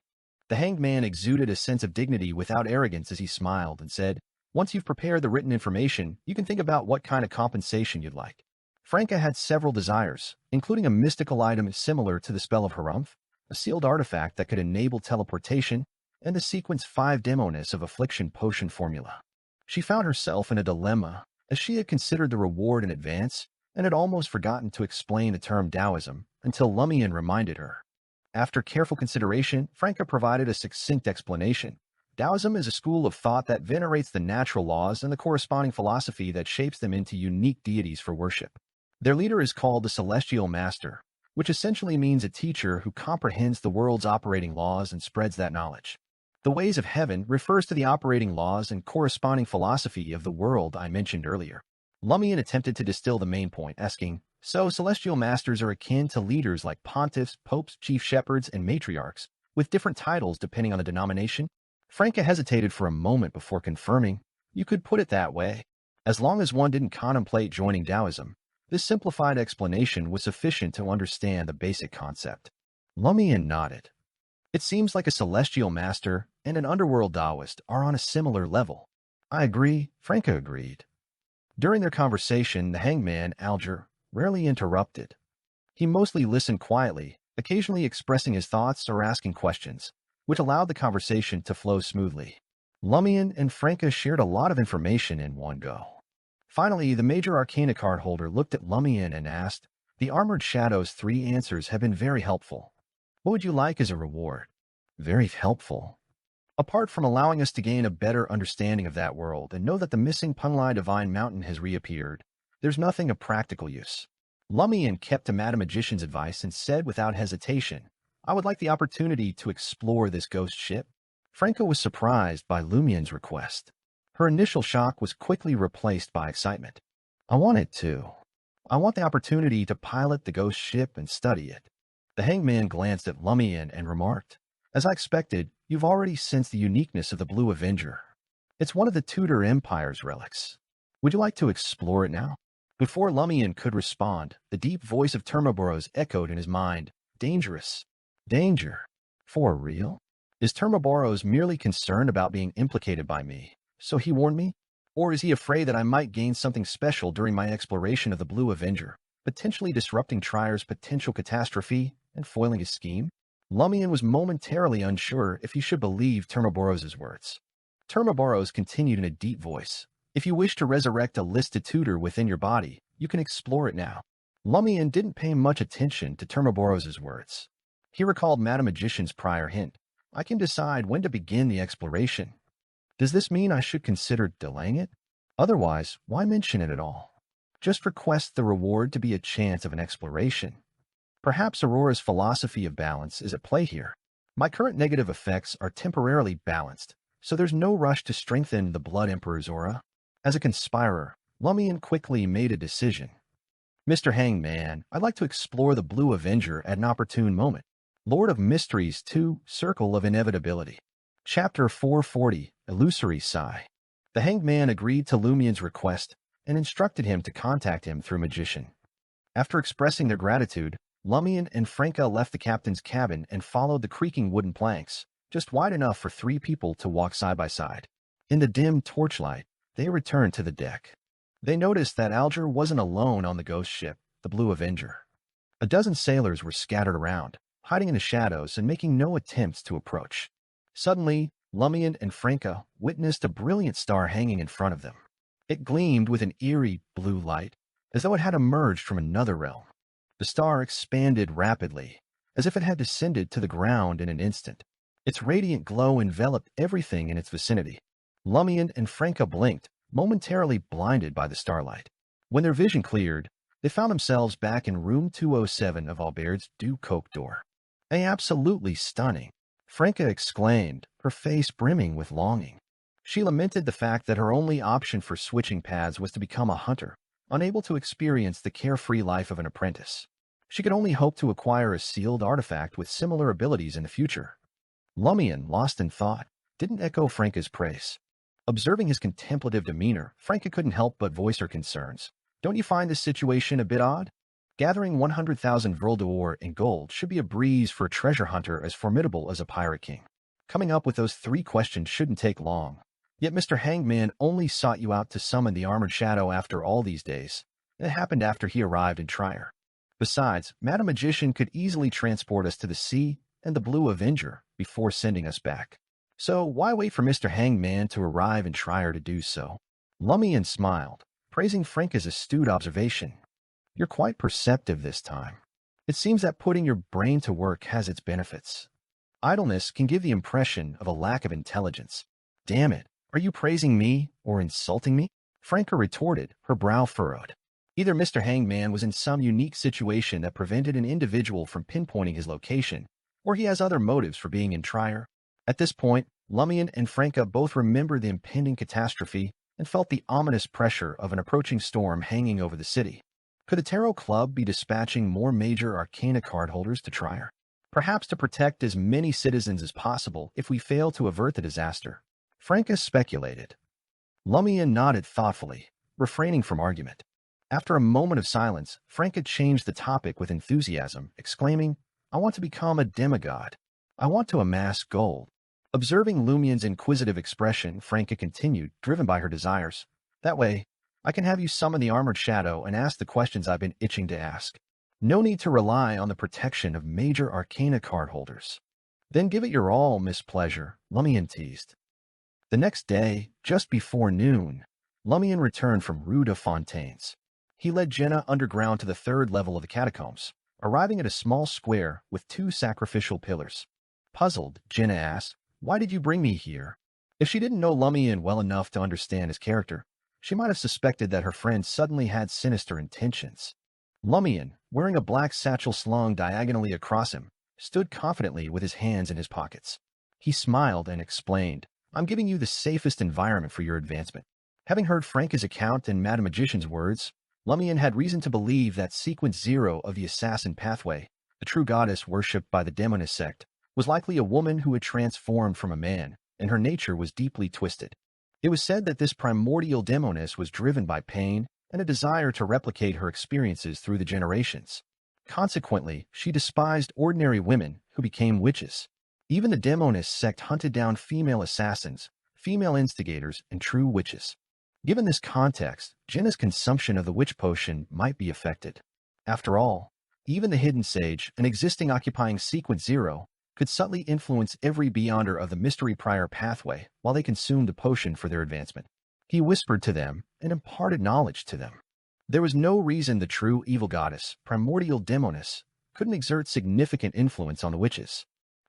The Hanged Man exuded a sense of dignity without arrogance as he smiled and said, "Once you've prepared the written information, you can think about what kind of compensation you'd like." Franca had several desires, including a mystical item similar to the spell of Harumph, a sealed artifact that could enable teleportation, and the sequence 5 demoness of affliction potion formula. She found herself in a dilemma, as she had considered the reward in advance and had almost forgotten to explain the term Taoism until Lumian reminded her. After careful consideration, Franca provided a succinct explanation. Taoism is a school of thought that venerates the natural laws and the corresponding philosophy that shapes them into unique deities for worship. Their leader is called the Celestial Master, which essentially means a teacher who comprehends the world's operating laws and spreads that knowledge. The ways of heaven refers to the operating laws and corresponding philosophy of the world I mentioned earlier. Lumian attempted to distill the main point, asking, "So celestial masters are akin to leaders like pontiffs, popes, chief shepherds, and matriarchs, with different titles depending on the denomination?" Franca hesitated for a moment before confirming, "You could put it that way. As long as one didn't contemplate joining Taoism, this simplified explanation was sufficient to understand the basic concept." Lumian nodded. "It seems like a celestial master and an underworld Taoist are on a similar level." "I agree," Franca agreed. During their conversation, the hangman, Alger, rarely interrupted. He mostly listened quietly, occasionally expressing his thoughts or asking questions, which allowed the conversation to flow smoothly. Lumian and Franca shared a lot of information in one go. Finally, the major arcana card holder looked at Lumian and asked, "The Armored Shadow's 3 answers have been very helpful. What would you like as a reward?" "Very helpful. Apart from allowing us to gain a better understanding of that world and know that the missing Punlai Divine Mountain has reappeared, there's nothing of practical use." Lumian kept to Madame Magician's advice and said without hesitation, "I would like the opportunity to explore this ghost ship." Franca was surprised by Lumian's request. Her initial shock was quickly replaced by excitement. "I want it to. I want the opportunity to pilot the ghost ship and study it." The hangman glanced at Lumian and remarked, "As I expected, you've already sensed the uniqueness of the Blue Avenger. It's one of the Tudor Empire's relics. Would you like to explore it now?" Before Lumian could respond, the deep voice of Termaboros echoed in his mind. "Dangerous. Danger. For real? Is Termaboros merely concerned about being implicated by me, so he warned me? Or is he afraid that I might gain something special during my exploration of the Blue Avenger, potentially disrupting Tryer's potential catastrophe and foiling his scheme?" Lumian was momentarily unsure if he should believe Termaboros' words. Termaboros continued in a deep voice, "If you wish to resurrect a listed tutor within your body, you can explore it now." Lumian didn't pay much attention to Termaboros' words. He recalled Madame Magician's prior hint, "I can decide when to begin the exploration." Does this mean I should consider delaying it? Otherwise, why mention it at all? Just request the reward to be a chance of an exploration. Perhaps Aurora's philosophy of balance is at play here. My current negative effects are temporarily balanced, so there's no rush to strengthen the Blood Emperor's aura. As a conspirer, Lumian quickly made a decision. "Mr. Hangman, I'd like to explore the Blue Avenger at an opportune moment." Lord of Mysteries 2, Circle of Inevitability. Chapter 440, Illusory Sigh. The Hanged Man agreed to Lumian's request and instructed him to contact him through Magician. After expressing their gratitude, Lumian and Franca left the captain's cabin and followed the creaking wooden planks, just wide enough for 3 people to walk side by side. In the dim torchlight, they returned to the deck. They noticed that Alger wasn't alone on the ghost ship, the Blue Avenger. A dozen sailors were scattered around, hiding in the shadows and making no attempts to approach. Suddenly, Lumian and Franca witnessed a brilliant star hanging in front of them. It gleamed with an eerie blue light, as though it had emerged from another realm. The star expanded rapidly, as if it had descended to the ground in an instant. Its radiant glow enveloped everything in its vicinity. Lumian and Franca blinked, momentarily blinded by the starlight. When their vision cleared, they found themselves back in room 207 of Albert's Du Coq d'Or. Absolutely stunning, Franca exclaimed, her face brimming with longing. She lamented the fact that her only option for switching paths was to become a hunter, unable to experience the carefree life of an apprentice. She could only hope to acquire a sealed artifact with similar abilities in the future. Lumian, lost in thought, didn't echo Franca's praise. Observing his contemplative demeanor, Franca couldn't help but voice her concerns. Don't you find this situation a bit odd? Gathering 100,000 vril d'or in gold should be a breeze for a treasure hunter as formidable as a pirate king. Coming up with those 3 questions shouldn't take long. Yet Mr. Hangman only sought you out to summon the armored shadow after all these days. It happened after he arrived in Trier. Besides, Madam Magician could easily transport us to the sea and the Blue Avenger before sending us back. So why wait for Mr. Hangman to arrive in Trier to do so? Lumian smiled, praising Franca's astute observation. You're quite perceptive this time. It seems that putting your brain to work has its benefits. Idleness can give the impression of a lack of intelligence. Damn it, are you praising me or insulting me? Franca retorted, her brow furrowed. Either Mr. Hangman was in some unique situation that prevented an individual from pinpointing his location, or he has other motives for being in Trier. At this point, Lumian and Franca both remembered the impending catastrophe and felt the ominous pressure of an approaching storm hanging over the city. Could the Tarot Club be dispatching more major arcana cardholders to Trier? Perhaps to protect as many citizens as possible if we fail to avert the disaster. Franca speculated. Lumian nodded thoughtfully, refraining from argument. After a moment of silence, Franca changed the topic with enthusiasm, exclaiming, I want to become a demigod. I want to amass gold. Observing Lumian's inquisitive expression, Franca continued, driven by her desires. That way, I can have you summon the armored shadow and ask the questions I've been itching to ask. No need to rely on the protection of major arcana cardholders. Then give it your all, Miss Pleasure, Lumian teased. The next day, just before noon, Lumian returned from Rue de Fontaines. He led Jenna underground to the 3rd level of the catacombs, arriving at a small square with 2 sacrificial pillars. Puzzled, Jenna asked, Why did you bring me here? If she didn't know Lumian well enough to understand his character, she might have suspected that her friend suddenly had sinister intentions. Lumian, wearing a black satchel slung diagonally across him, stood confidently with his hands in his pockets. He smiled and explained, I'm giving you the safest environment for your advancement. Having heard Franca's account and Madam Magician's words, Lumian had reason to believe that Sequence 0 of the Assassin Pathway, the true goddess worshipped by the Demonist sect, was likely a woman who had transformed from a man, and her nature was deeply twisted. It was said that this primordial demoness was driven by pain and a desire to replicate her experiences through the generations. Consequently, she despised ordinary women who became witches. Even the Demonist sect hunted down female assassins, female instigators, and true witches. Given this context, Jenna's consumption of the witch potion might be affected. After all, even the Hidden Sage, an existing occupying Sequence 0, could subtly influence every Beyonder of the Mystery Prior pathway while they consumed the potion for their advancement. He whispered to them and imparted knowledge to them. There was no reason the true evil goddess, primordial demoness, couldn't exert significant influence on the witches.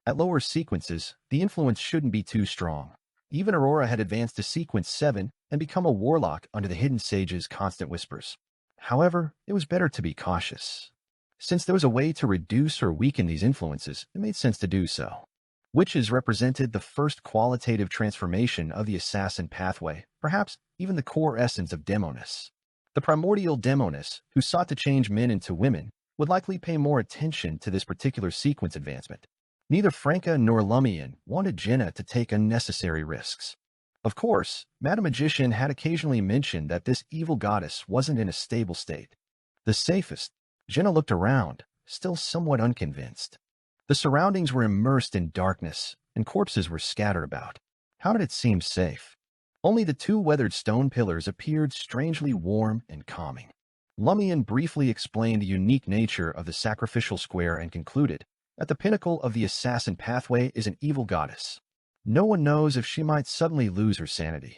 At lower sequences, the influence shouldn't be too strong. Even Aurora had advanced to Sequence 7 and become a warlock under the Hidden Sage's constant whispers. However, it was better to be cautious. Since there was a way to reduce or weaken these influences, it made sense to do so. Witches represented the first qualitative transformation of the Assassin Pathway, perhaps even the core essence of Demoness. The primordial Demoness, who sought to change men into women, would likely pay more attention to this particular sequence advancement. Neither Franca nor Lumian wanted Jenna to take unnecessary risks. Of course, Madam Magician had occasionally mentioned that this evil goddess wasn't in a stable state. The safest. Jenna looked around, still somewhat unconvinced. The surroundings were immersed in darkness, and corpses were scattered about. How did it seem safe? Only the two weathered stone pillars appeared strangely warm and calming. Lumian briefly explained the unique nature of the sacrificial square and concluded, at the pinnacle of the assassin pathway is an evil goddess. No one knows if she might suddenly lose her sanity.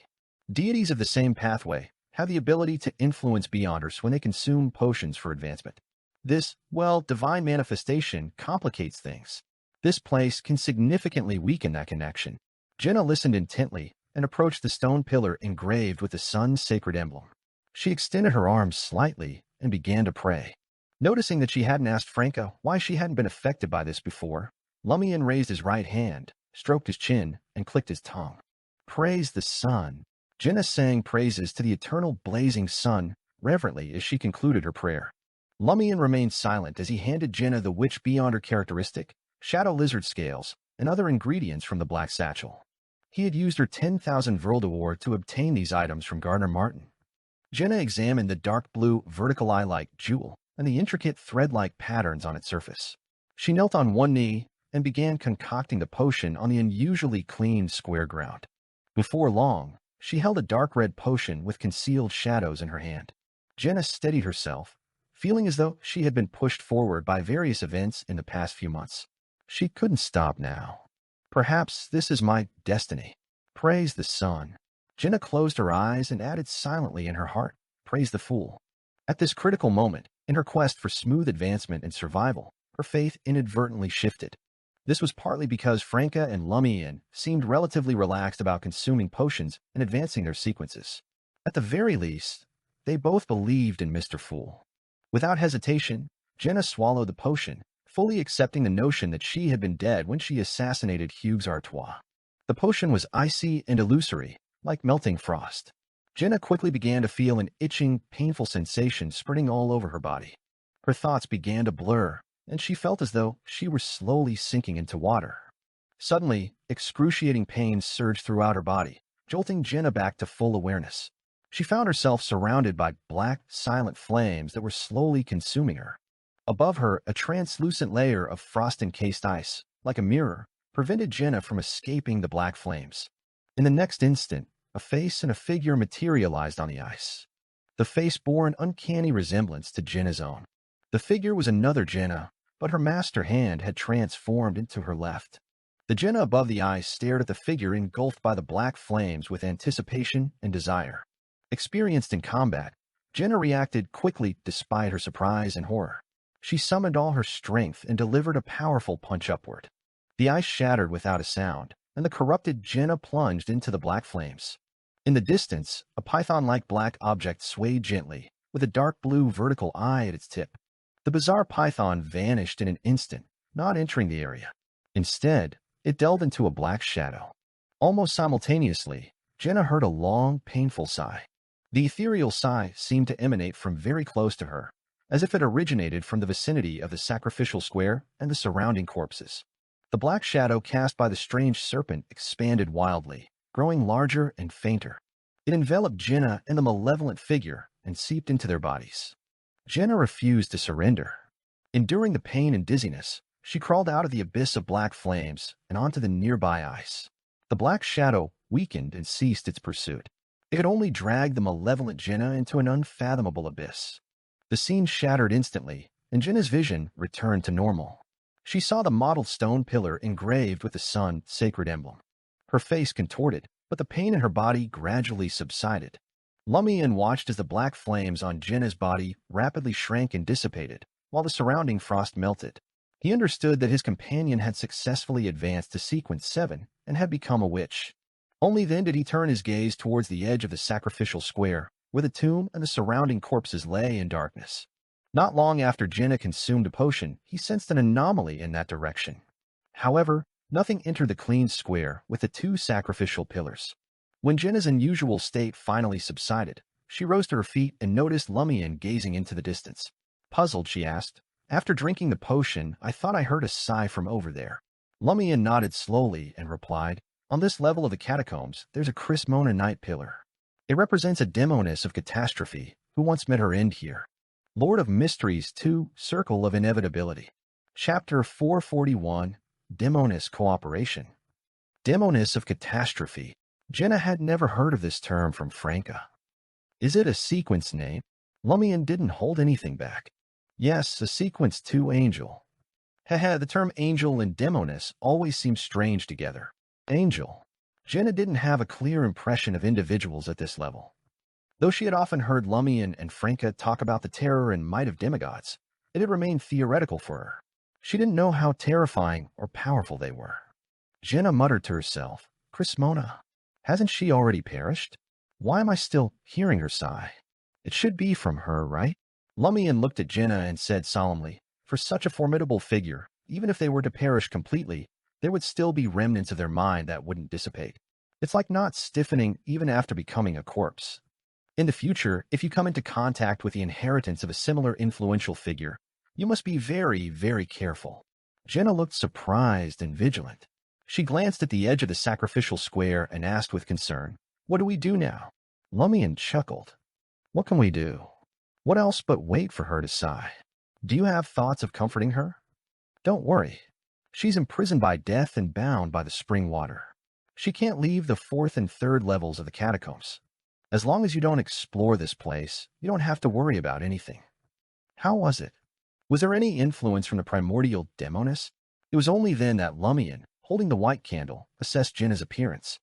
Deities of the same pathway have the ability to influence beyonders when they consume potions for advancement. This, divine manifestation complicates things. This place can significantly weaken that connection. Jenna listened intently and approached the stone pillar engraved with the sun's sacred emblem. She extended her arms slightly and began to pray. Noticing that she hadn't asked Franca why she hadn't been affected by this before, Lumian raised his right hand, stroked his chin, and clicked his tongue. Praise the sun. Jenna sang praises to the eternal blazing sun reverently as she concluded her prayer. Lumian remained silent as he handed Jenna the witch beyonder characteristic, shadow lizard scales, and other ingredients from the black satchel. He had used her 10,000 Vril to obtain these items from Gardner Martin. Jenna examined the dark blue vertical eye-like jewel and the intricate thread-like patterns on its surface. She knelt on one knee and began concocting the potion on the unusually clean square ground. Before long, she held a dark red potion with concealed shadows in her hand. Jenna steadied herself, feeling as though she had been pushed forward by various events in the past few months. She couldn't stop now. Perhaps this is my destiny. Praise the sun. Jenna closed her eyes and added silently in her heart, praise the fool. At this critical moment, in her quest for smooth advancement and survival, her faith inadvertently shifted. This was partly because Franca and Lumian seemed relatively relaxed about consuming potions and advancing their sequences. At the very least, they both believed in Mr. Fool. Without hesitation, Jenna swallowed the potion, fully accepting the notion that she had been dead when she assassinated Hugues Artois. The potion was icy and illusory, like melting frost. Jenna quickly began to feel an itching, painful sensation spreading all over her body. Her thoughts began to blur, and she felt as though she were slowly sinking into water. Suddenly, excruciating pain surged throughout her body, jolting Jenna back to full awareness. She found herself surrounded by black, silent flames that were slowly consuming her. Above her, a translucent layer of frost-encased ice, like a mirror, prevented Jenna from escaping the black flames. In the next instant, a face and a figure materialized on the ice. The face bore an uncanny resemblance to Jenna's own. The figure was another Jenna, but her master hand had transformed into her left. The Jenna above the ice stared at the figure engulfed by the black flames with anticipation and desire. Experienced in combat, Jenna reacted quickly despite her surprise and horror. She summoned all her strength and delivered a powerful punch upward. The ice shattered without a sound, and the corrupted Jenna plunged into the black flames. In the distance, a python-like black object swayed gently, with a dark blue vertical eye at its tip. The bizarre python vanished in an instant, not entering the area. Instead, it delved into a black shadow. Almost simultaneously, Jenna heard a long, painful sigh. The ethereal sigh seemed to emanate from very close to her, as if it originated from the vicinity of the sacrificial square and the surrounding corpses. The black shadow cast by the strange serpent expanded wildly, growing larger and fainter. It enveloped Jenna and the malevolent figure and seeped into their bodies. Jenna refused to surrender. Enduring the pain and dizziness, she crawled out of the abyss of black flames and onto the nearby ice. The black shadow weakened and ceased its pursuit. It could only drag the malevolent Jenna into an unfathomable abyss. The scene shattered instantly, and Jenna's vision returned to normal. She saw the mottled stone pillar engraved with the sun's sacred emblem. Her face contorted, but the pain in her body gradually subsided. Lumian watched as the black flames on Jenna's body rapidly shrank and dissipated, while the surrounding frost melted. He understood that his companion had successfully advanced to Sequence 7 and had become a witch. Only then did he turn his gaze towards the edge of the sacrificial square, where the tomb and the surrounding corpses lay in darkness. Not long after Jenna consumed a potion, he sensed an anomaly in that direction. However, nothing entered the clean square with the two sacrificial pillars. When Jenna's unusual state finally subsided, she rose to her feet and noticed Lumian gazing into the distance. Puzzled, she asked, "After drinking the potion, I thought I heard a sigh from over there." Lumian nodded slowly and replied, "On this level of the catacombs, there's a Chrismona night pillar. It represents a demoness of catastrophe who once met her end here. Lord of Mysteries 2, Circle of Inevitability. Chapter 441, Demoness Cooperation. Demoness of Catastrophe. Jenna had never heard of this term from Franca. Is it a sequence name? Lumian didn't hold anything back. Yes, a sequence 2 angel. Haha, the term angel and demoness always seem strange together. Angel. Jenna didn't have a clear impression of individuals at this level. Though she had often heard Lumian and Franca talk about the terror and might of demigods, it had remained theoretical for her. She didn't know how terrifying or powerful they were. Jenna muttered to herself, Crismona, hasn't she already perished? Why am I still hearing her sigh? It should be from her, right? Lumian looked at Jenna and said solemnly, for such a formidable figure, even if they were to perish completely, there would still be remnants of their mind that wouldn't dissipate. It's like not stiffening even after becoming a corpse. In the future, if you come into contact with the inheritance of a similar influential figure, you must be very, very careful. Jenna looked surprised and vigilant. She glanced at the edge of the sacrificial square and asked with concern, What do we do now? Lumian chuckled. What can we do? What else but wait for her to sigh? Do you have thoughts of comforting her? Don't worry. She's imprisoned by death and bound by the spring water. She can't leave the 4th and 3rd levels of the catacombs. As long as you don't explore this place, you don't have to worry about anything. How was it? Was there any influence from the primordial demoness? It was only then that Lumian, holding the white candle, assessed Jenna's appearance.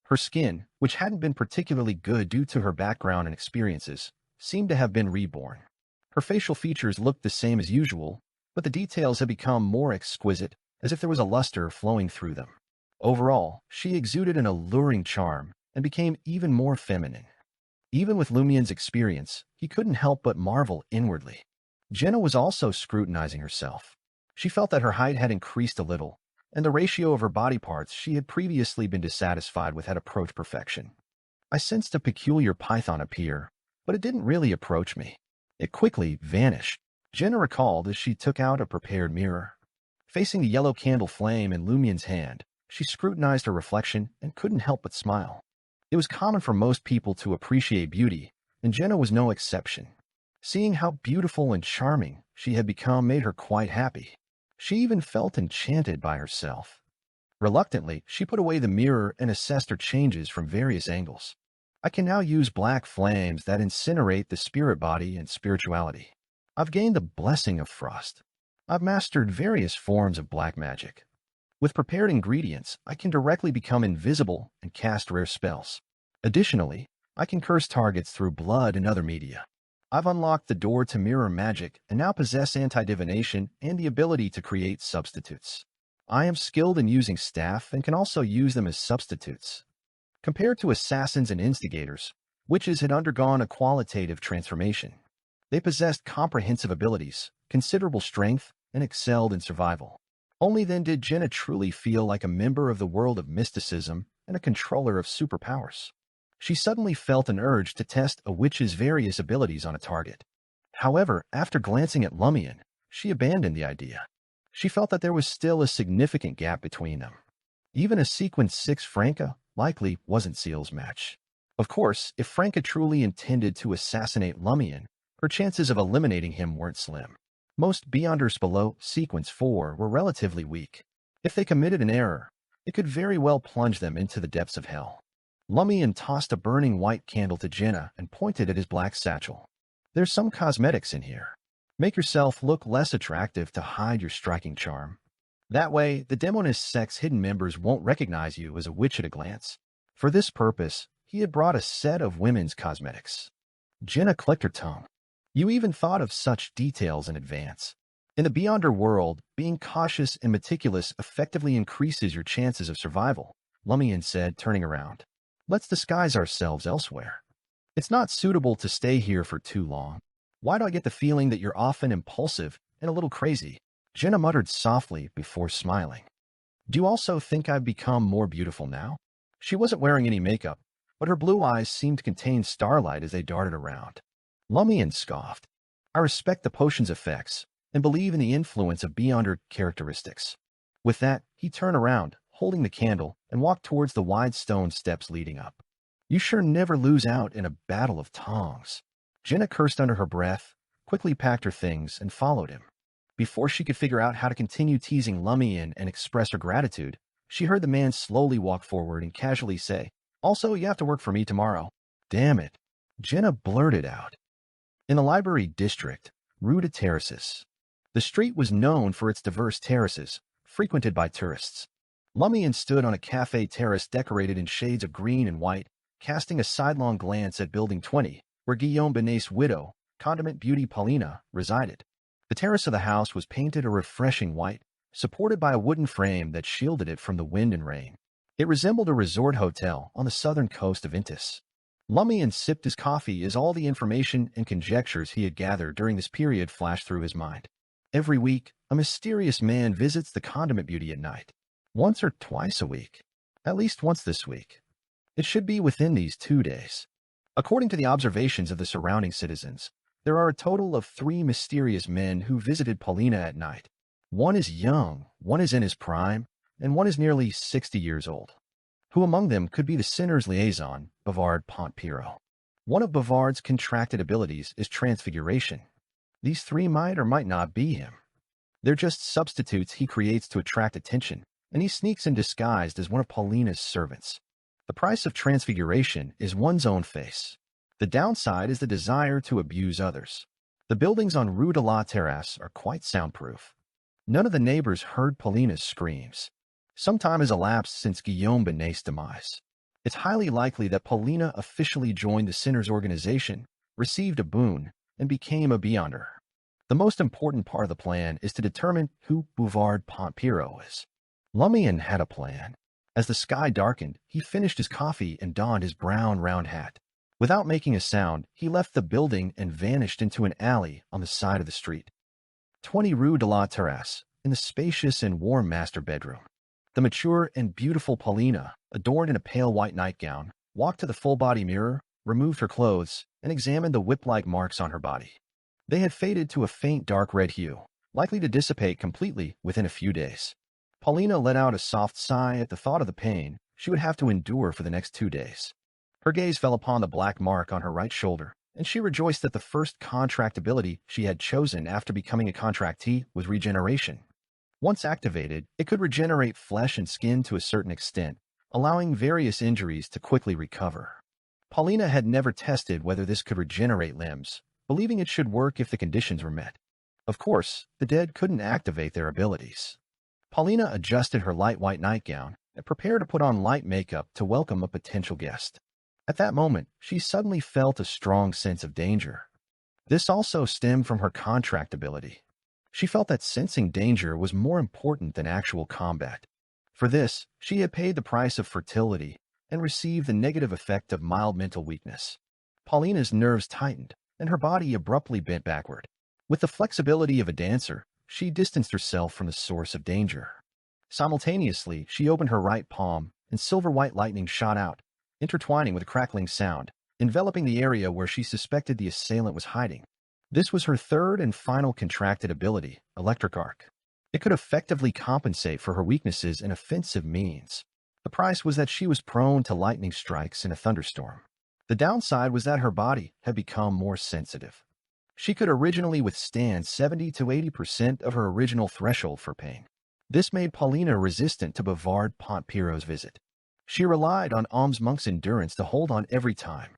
Her skin, which hadn't been particularly good due to her background and experiences, seemed to have been reborn. Her facial features looked the same as usual, but the details had become more exquisite, as if there was a luster flowing through them. Overall, she exuded an alluring charm and became even more feminine. Even with Lumian's experience, he couldn't help but marvel inwardly. Jenna was also scrutinizing herself. She felt that her height had increased a little, and the ratio of her body parts she had previously been dissatisfied with had approached perfection. I sensed a peculiar python appear, but it didn't really approach me. It quickly vanished. Jenna recalled as she took out a prepared mirror. Facing the yellow candle flame in Lumian's hand, she scrutinized her reflection and couldn't help but smile. It was common for most people to appreciate beauty, and Jenna was no exception. Seeing how beautiful and charming she had become made her quite happy. She even felt enchanted by herself. Reluctantly, she put away the mirror and assessed her changes from various angles. I can now use black flames that incinerate the spirit body and spirituality. I've gained the blessing of frost. I've mastered various forms of black magic. With prepared ingredients, I can directly become invisible and cast rare spells. Additionally, I can curse targets through blood and other media. I've unlocked the door to mirror magic and now possess anti-divination and the ability to create substitutes. I am skilled in using staff and can also use them as substitutes. Compared to assassins and instigators, witches had undergone a qualitative transformation. They possessed comprehensive abilities, considerable strength, and excelled in survival. Only then did Jenna truly feel like a member of the world of mysticism and a controller of superpowers. She suddenly felt an urge to test a witch's various abilities on a target. However, after glancing at Lumian, she abandoned the idea. She felt that there was still a significant gap between them. Even a sequence 6 Franca likely wasn't Seal's match. Of course, if Franca truly intended to assassinate Lumian, her chances of eliminating him weren't slim. Most Beyonders below sequence 4 were relatively weak. If they committed an error, it could very well plunge them into the depths of hell. Lumian tossed a burning white candle to Jenna and pointed at his black satchel. There's some cosmetics in here. Make yourself look less attractive to hide your striking charm. That way, the demoness sect's hidden members won't recognize you as a witch at a glance. For this purpose, he had brought a set of women's cosmetics. Jenna clicked her tongue. You even thought of such details in advance. In the Beyonder world, being cautious and meticulous effectively increases your chances of survival, Lumian said, turning around. Let's disguise ourselves elsewhere. It's not suitable to stay here for too long. Why do I get the feeling that you're often impulsive and a little crazy? Jenna muttered softly before smiling. Do you also think I've become more beautiful now? She wasn't wearing any makeup, but her blue eyes seemed to contain starlight as they darted around. Lumian scoffed. I respect the potion's effects and believe in the influence of Beyonder characteristics. With that, he turned around, holding the candle, and walked towards the wide stone steps leading up. You sure never lose out in a battle of tongues. Jenna cursed under her breath, quickly packed her things and followed him. Before she could figure out how to continue teasing Lumian and express her gratitude, she heard the man slowly walk forward and casually say, "Also, you have to work for me tomorrow." "Damn it," Jenna blurted out. In the library district, Rue de Terraces, the street was known for its diverse terraces, frequented by tourists. Lumian stood on a cafe terrace decorated in shades of green and white, casting a sidelong glance at Building 20, where Guillaume Benet's widow, condiment beauty Paulina, resided. The terrace of the house was painted a refreshing white, supported by a wooden frame that shielded it from the wind and rain. It resembled a resort hotel on the southern coast of Intis. Lumian sipped his coffee as all the information and conjectures he had gathered during this period flashed through his mind. Every week, a mysterious man visits the condiment beauty at night. Once or twice a week. At least once this week. It should be within these 2 days. According to the observations of the surrounding citizens, there are a total of 3 mysterious men who visited Paulina at night. One is young, one is in his prime, and one is nearly 60 years old. Who among them could be the sinner's liaison, Bavard Pontpiro? One of Bavard's contracted abilities is transfiguration. These 3 might or might not be him. They're just substitutes he creates to attract attention, and he sneaks in disguised as one of Paulina's servants. The price of transfiguration is one's own face. The downside is the desire to abuse others. The buildings on Rue de la Terrasse are quite soundproof. None of the neighbors heard Paulina's screams. Some time has elapsed since Guillaume Benet's demise. It's highly likely that Paulina officially joined the Sinners organization, received a boon, and became a Beyonder. The most important part of the plan is to determine who Bouvard Pontpiro is. Lumian had a plan. As the sky darkened, he finished his coffee and donned his brown round hat. Without making a sound, he left the building and vanished into an alley on the side of the street. 20 Rue de la Terrasse, in the spacious and warm master bedroom. The mature and beautiful Paulina, adorned in a pale white nightgown, walked to the full-body mirror, removed her clothes, and examined the whip-like marks on her body. They had faded to a faint dark red hue, likely to dissipate completely within a few days. Paulina let out a soft sigh at the thought of the pain she would have to endure for the next 2 days. Her gaze fell upon the black mark on her right shoulder, and she rejoiced that the first contractability she had chosen after becoming a contractee was regeneration. Once activated, it could regenerate flesh and skin to a certain extent, allowing various injuries to quickly recover. Paulina had never tested whether this could regenerate limbs, believing it should work if the conditions were met. Of course, the dead couldn't activate their abilities. Paulina adjusted her light white nightgown and prepared to put on light makeup to welcome a potential guest. At that moment, she suddenly felt a strong sense of danger. This also stemmed from her contractability. She felt that sensing danger was more important than actual combat. For this, she had paid the price of fertility and received the negative effect of mild mental weakness. Paulina's nerves tightened, and her body abruptly bent backward. With the flexibility of a dancer, she distanced herself from the source of danger. Simultaneously, she opened her right palm, and silver-white lightning shot out, intertwining with a crackling sound, enveloping the area where she suspected the assailant was hiding. This was her third and final contracted ability, Electric Arc. It could effectively compensate for her weaknesses in offensive means. The price was that she was prone to lightning strikes in a thunderstorm. The downside was that her body had become more sensitive. She could originally withstand 70 to 80% of her original threshold for pain. This made Paulina resistant to Bavard Pontpiro's visit. She relied on Om's monk's endurance to hold on every time.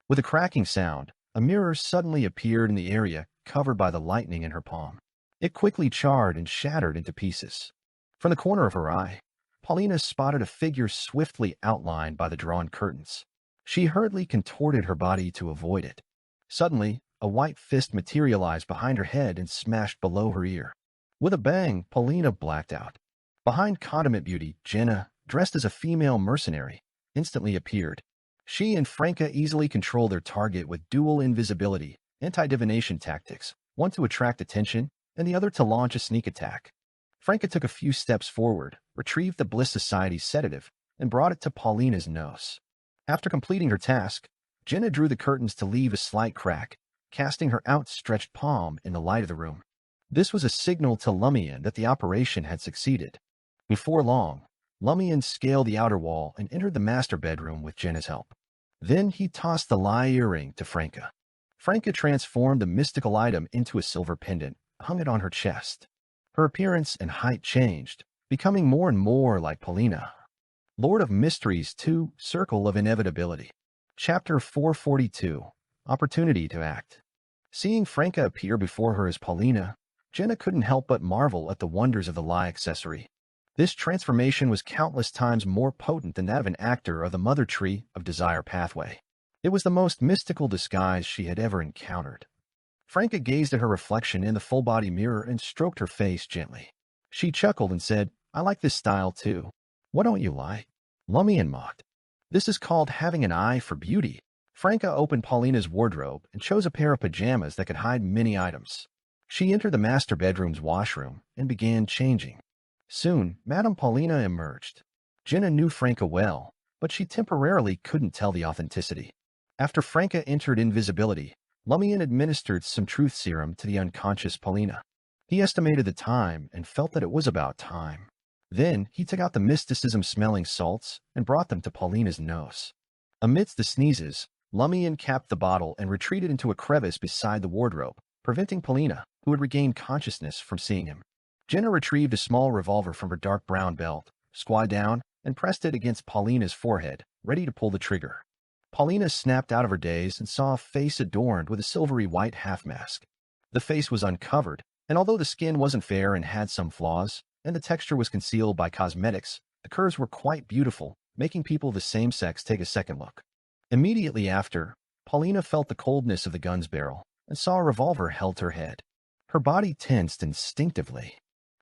With a cracking sound, a mirror suddenly appeared in the area covered by the lightning in her palm. It quickly charred and shattered into pieces. From the corner of her eye, Paulina spotted a figure swiftly outlined by the drawn curtains. She hurriedly contorted her body to avoid it. Suddenly, a white fist materialized behind her head and smashed below her ear. With a bang, Paulina blacked out. Behind Condiment Beauty, Jenna, dressed as a female mercenary, instantly appeared. She and Franca easily controlled their target with dual invisibility, anti-divination tactics, one to attract attention and the other to launch a sneak attack. Franca took a few steps forward, retrieved the Bliss Society's sedative, and brought it to Paulina's nose. After completing her task, Jenna drew the curtains to leave a slight crack, casting her outstretched palm in the light of the room. This was a signal to Lumian that the operation had succeeded. Before long, Lumian scaled the outer wall and entered the master bedroom with Jenna's help. Then he tossed the lie earring to Franca. Franca transformed the mystical item into a silver pendant, hung it on her chest. Her appearance and height changed, becoming more and more like Paulina. Lord of Mysteries 2, Circle of Inevitability. Chapter 442, Opportunity to Act. Seeing Franca appear before her as Paulina, Jenna couldn't help but marvel at the wonders of the lie accessory. This transformation was countless times more potent than that of an actor of the Mother Tree of Desire pathway. It was the most mystical disguise she had ever encountered. Franca gazed at her reflection in the full-body mirror and stroked her face gently. She chuckled and said, "I like this style too. What don't you like?" Lumian mocked. "This is called having an eye for beauty." Franca opened Paulina's wardrobe and chose a pair of pajamas that could hide many items. She entered the master bedroom's washroom and began changing. Soon, Madame Paulina emerged. Jenna knew Franca well, but she temporarily couldn't tell the authenticity. After Franca entered invisibility, Lumian administered some truth serum to the unconscious Paulina. He estimated the time and felt that it was about time. Then, he took out the mysticism-smelling salts and brought them to Paulina's nose. Amidst the sneezes, Lumian capped the bottle and retreated into a crevice beside the wardrobe, preventing Paulina, who had regained consciousness, from seeing him. Jenna retrieved a small revolver from her dark brown belt, squatted down, and pressed it against Paulina's forehead, ready to pull the trigger. Paulina snapped out of her daze and saw a face adorned with a silvery white half-mask. The face was uncovered, and although the skin wasn't fair and had some flaws, and the texture was concealed by cosmetics, the curves were quite beautiful, making people of the same sex take a second look. Immediately after, Paulina felt the coldness of the gun's barrel and saw a revolver held to her head. Her body tensed instinctively.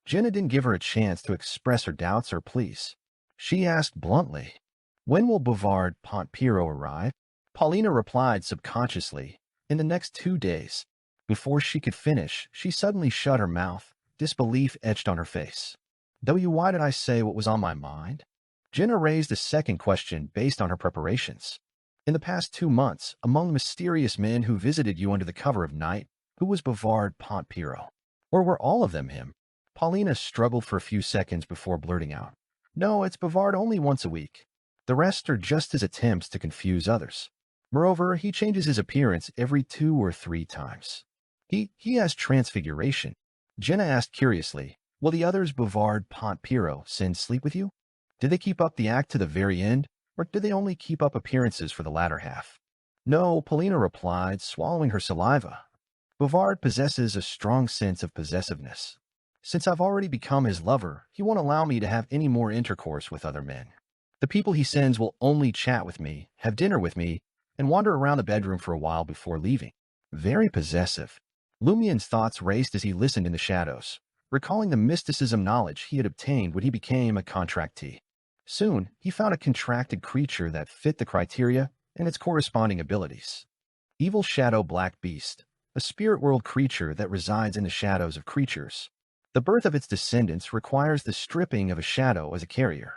Jenna didn't give her a chance to express her doubts or pleas. She asked bluntly, "When will Bouvard Pontpiro arrive?" Paulina replied subconsciously, "In the next 2 days." Before she could finish, she suddenly shut her mouth, disbelief etched on her face. Why did I say what was on my mind?" Jenna raised a second question based on her preparations. "In the past 2 months, among the mysterious men who visited you under the cover of night, who was Bouvard Pontpiro? Or were all of them him?" Paulina struggled for a few seconds before blurting out, "No, it's Bouvard only once a week. The rest are just his attempts to confuse others. Moreover, he changes his appearance every 2 or 3 times. He has transfiguration." Jenna asked curiously, "Will the others Bouvard Pontpiro send sleep with you? Did they keep up the act to the very end, or did they only keep up appearances for the latter half?" "No," Paulina replied, swallowing her saliva. "Bouvard possesses a strong sense of possessiveness. Since I've already become his lover, he won't allow me to have any more intercourse with other men. The people he sends will only chat with me, have dinner with me, and wander around the bedroom for a while before leaving. Very possessive." Lumian's thoughts raced as he listened in the shadows, recalling the mysticism knowledge he had obtained when he became a contractee. Soon, he found a contracted creature that fit the criteria and its corresponding abilities. Evil Shadow Black Beast, a spirit world creature that resides in the shadows of creatures. The birth of its descendants requires the stripping of a shadow as a carrier.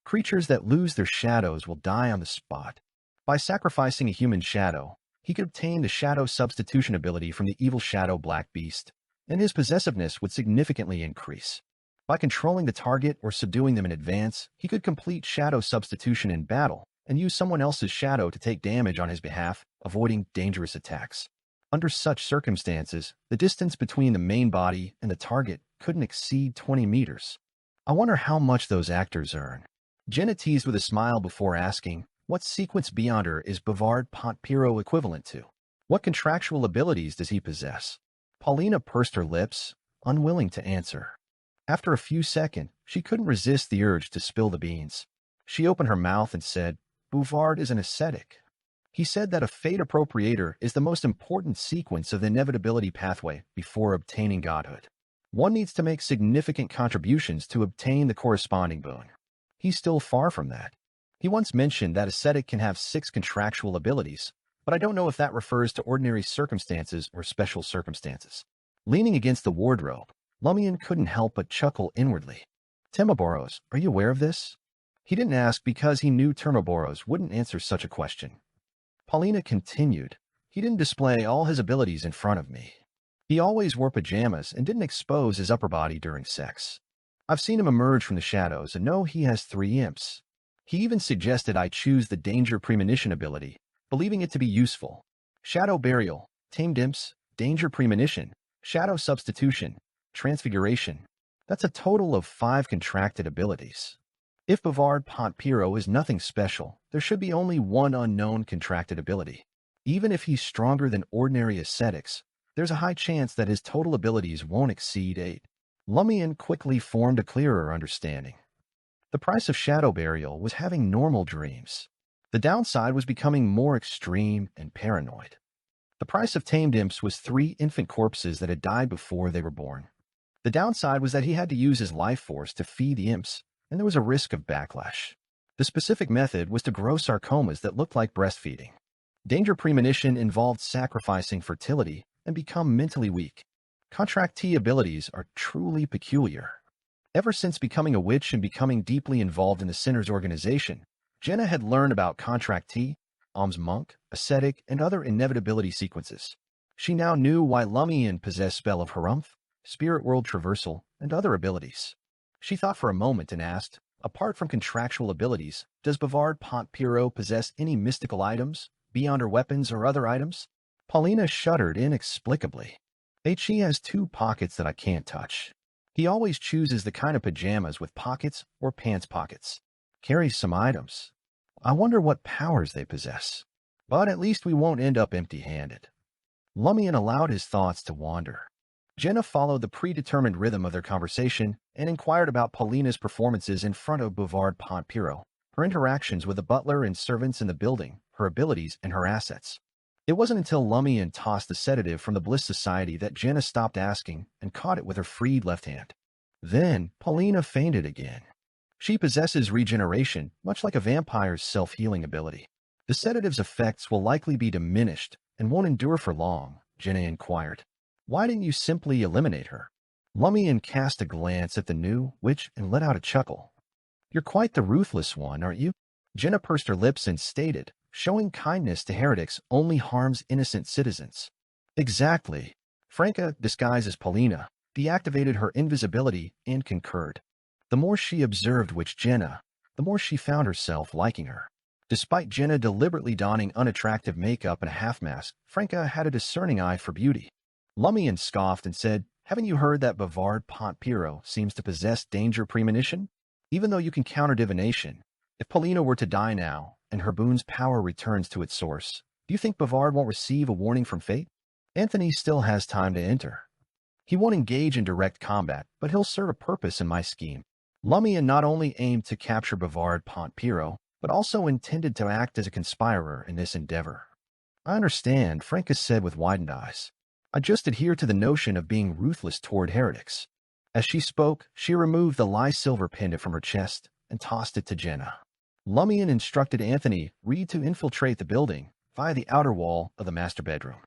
Creatures that lose their shadows will die on the spot. By sacrificing a human shadow, he could obtain the shadow substitution ability from the Evil Shadow Black Beast, and his possessiveness would significantly increase. By controlling the target or subduing them in advance, he could complete shadow substitution in battle and use someone else's shadow to take damage on his behalf, avoiding dangerous attacks. Under such circumstances, the distance between the main body and the target couldn't exceed 20 meters. "I wonder how much those actors earn." Jenna teased with a smile before asking, "What sequence beyonder is Bouvard Pontpiro equivalent to? What contractual abilities does he possess?" Paulina pursed her lips, unwilling to answer. After a few seconds, she couldn't resist the urge to spill the beans. She opened her mouth and said, "Bouvard is an ascetic. He said that a fate appropriator is the most important sequence of the inevitability pathway before obtaining godhood. One needs to make significant contributions to obtain the corresponding boon. He's still far from that. He once mentioned that ascetic can have 6 contractual abilities, but I don't know if that refers to ordinary circumstances or special circumstances." Leaning against the wardrobe, Lumian couldn't help but chuckle inwardly. "Timoboros, are you aware of this?" He didn't ask because he knew Timoboros wouldn't answer such a question. Paulina continued, "He didn't display all his abilities in front of me. He always wore pajamas and didn't expose his upper body during sex. I've seen him emerge from the shadows and know he has 3 imps. He even suggested I choose the Danger Premonition ability, believing it to be useful. Shadow Burial, tamed imps, danger premonition, shadow substitution, transfiguration. That's a total of 5 contracted abilities. If Bavard Pont Piro is nothing special, there should be only one unknown contracted ability. Even if he's stronger than ordinary ascetics, there's a high chance that his total abilities won't exceed 8. Lumian quickly formed a clearer understanding. The price of shadow burial was having normal dreams. The downside was becoming more extreme and paranoid. The price of tamed imps was 3 infant corpses that had died before they were born. The downside was that he had to use his life force to feed the imps, and there was a risk of backlash. The specific method was to grow sarcomas that looked like breastfeeding. Danger premonition involved sacrificing fertility and become mentally weak. Contractee abilities are truly peculiar. Ever since becoming a witch and becoming deeply involved in the Sinner's organization, Jenna had learned about contractee, alms monk, ascetic, and other inevitability sequences. She now knew why Lumian possessed Spell of Harumph, Spirit World Traversal, and other abilities. She thought for a moment and asked, apart from contractual abilities, does Bavard Pont Piro possess any mystical items, beyond her weapons or other items? Paulina shuddered inexplicably. He has 2 pockets that I can't touch. He always chooses the kind of pajamas with pockets or pants pockets. Carries some items. I wonder what powers they possess. But at least we won't end up empty-handed. Lumian allowed his thoughts to wander. Jenna followed the predetermined rhythm of their conversation and inquired about Paulina's performances in front of Bavard Pont Piro, her interactions with the butler and servants in the building, her abilities, and her assets. It wasn't until Lumian tossed the sedative from the Bliss Society that Jenna stopped asking and caught it with her freed left hand. Then Paulina fainted again. She possesses regeneration, much like a vampire's self-healing ability. The sedative's effects will likely be diminished and won't endure for long, Jenna inquired. Why didn't you simply eliminate her? Lumian cast a glance at the new witch and let out a chuckle. You're quite the ruthless one, aren't you? Jenna pursed her lips and stated, showing kindness to heretics only harms innocent citizens. Exactly. Franca, disguised as Paulina, deactivated her invisibility and concurred. The more she observed witch Jenna, the more she found herself liking her. Despite Jenna deliberately donning unattractive makeup and a half-mask, Franca had a discerning eye for beauty. Lumian scoffed and said, haven't you heard that Bavard Pont Piro seems to possess danger premonition? Even though you can counter divination, if Paulina were to die now, and her boon's power returns to its source, do you think Bavard won't receive a warning from fate? Anthony still has time to enter. He won't engage in direct combat, but he'll serve a purpose in my scheme. Lumian not only aimed to capture Bavard Pont Piro, but also intended to act as a conspirer in this endeavor. I understand, Franca said with widened eyes. I just adhere to the notion of being ruthless toward heretics. As she spoke, she removed the lie-silver pendant from her chest and tossed it to Jenna. Lumian instructed Anthony Reed to infiltrate the building via the outer wall of the master bedroom.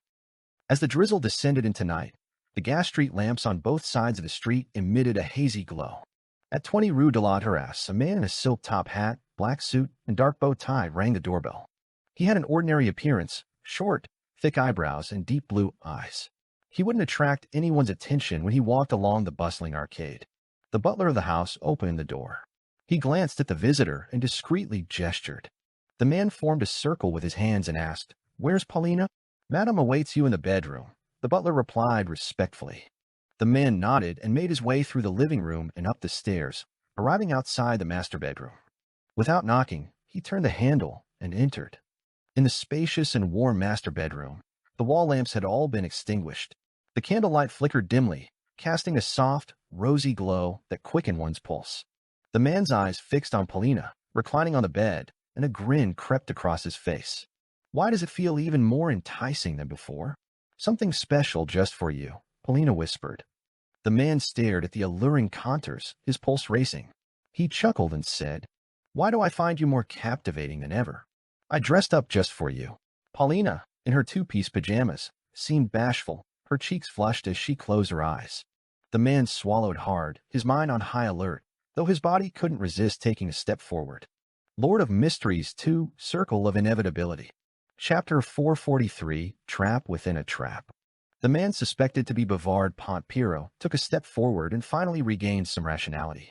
As the drizzle descended into night, the gas street lamps on both sides of the street emitted a hazy glow. At 20 Rue de la Terrasse, a man in a silk top hat, black suit, and dark bow tie rang the doorbell. He had an ordinary appearance, short, thick eyebrows, and deep blue eyes. He wouldn't attract anyone's attention when he walked along the bustling arcade. The butler of the house opened the door. He glanced at the visitor and discreetly gestured. The man formed a circle with his hands and asked, "Where's Paulina?" "Madam awaits you in the bedroom," the butler replied respectfully. The man nodded and made his way through the living room and up the stairs, arriving outside the master bedroom. Without knocking, he turned the handle and entered. In the spacious and warm master bedroom, the wall lamps had all been extinguished. The candlelight flickered dimly, casting a soft, rosy glow that quickened one's pulse. The man's eyes fixed on Paulina, reclining on the bed, and a grin crept across his face. "Why does it feel even more enticing than before?" "Something special just for you," Paulina whispered. The man stared at the alluring contours, his pulse racing. He chuckled and said, "Why do I find you more captivating than ever? I dressed up just for you." Paulina, in her two-piece pajamas, seemed bashful, her cheeks flushed as she closed her eyes. The man swallowed hard, his mind on high alert, though his body couldn't resist taking a step forward. Lord of Mysteries 2, Circle of Inevitability. Chapter 443, Trap Within a Trap. The man suspected to be Bavard Pont Piro took a step forward and finally regained some rationality.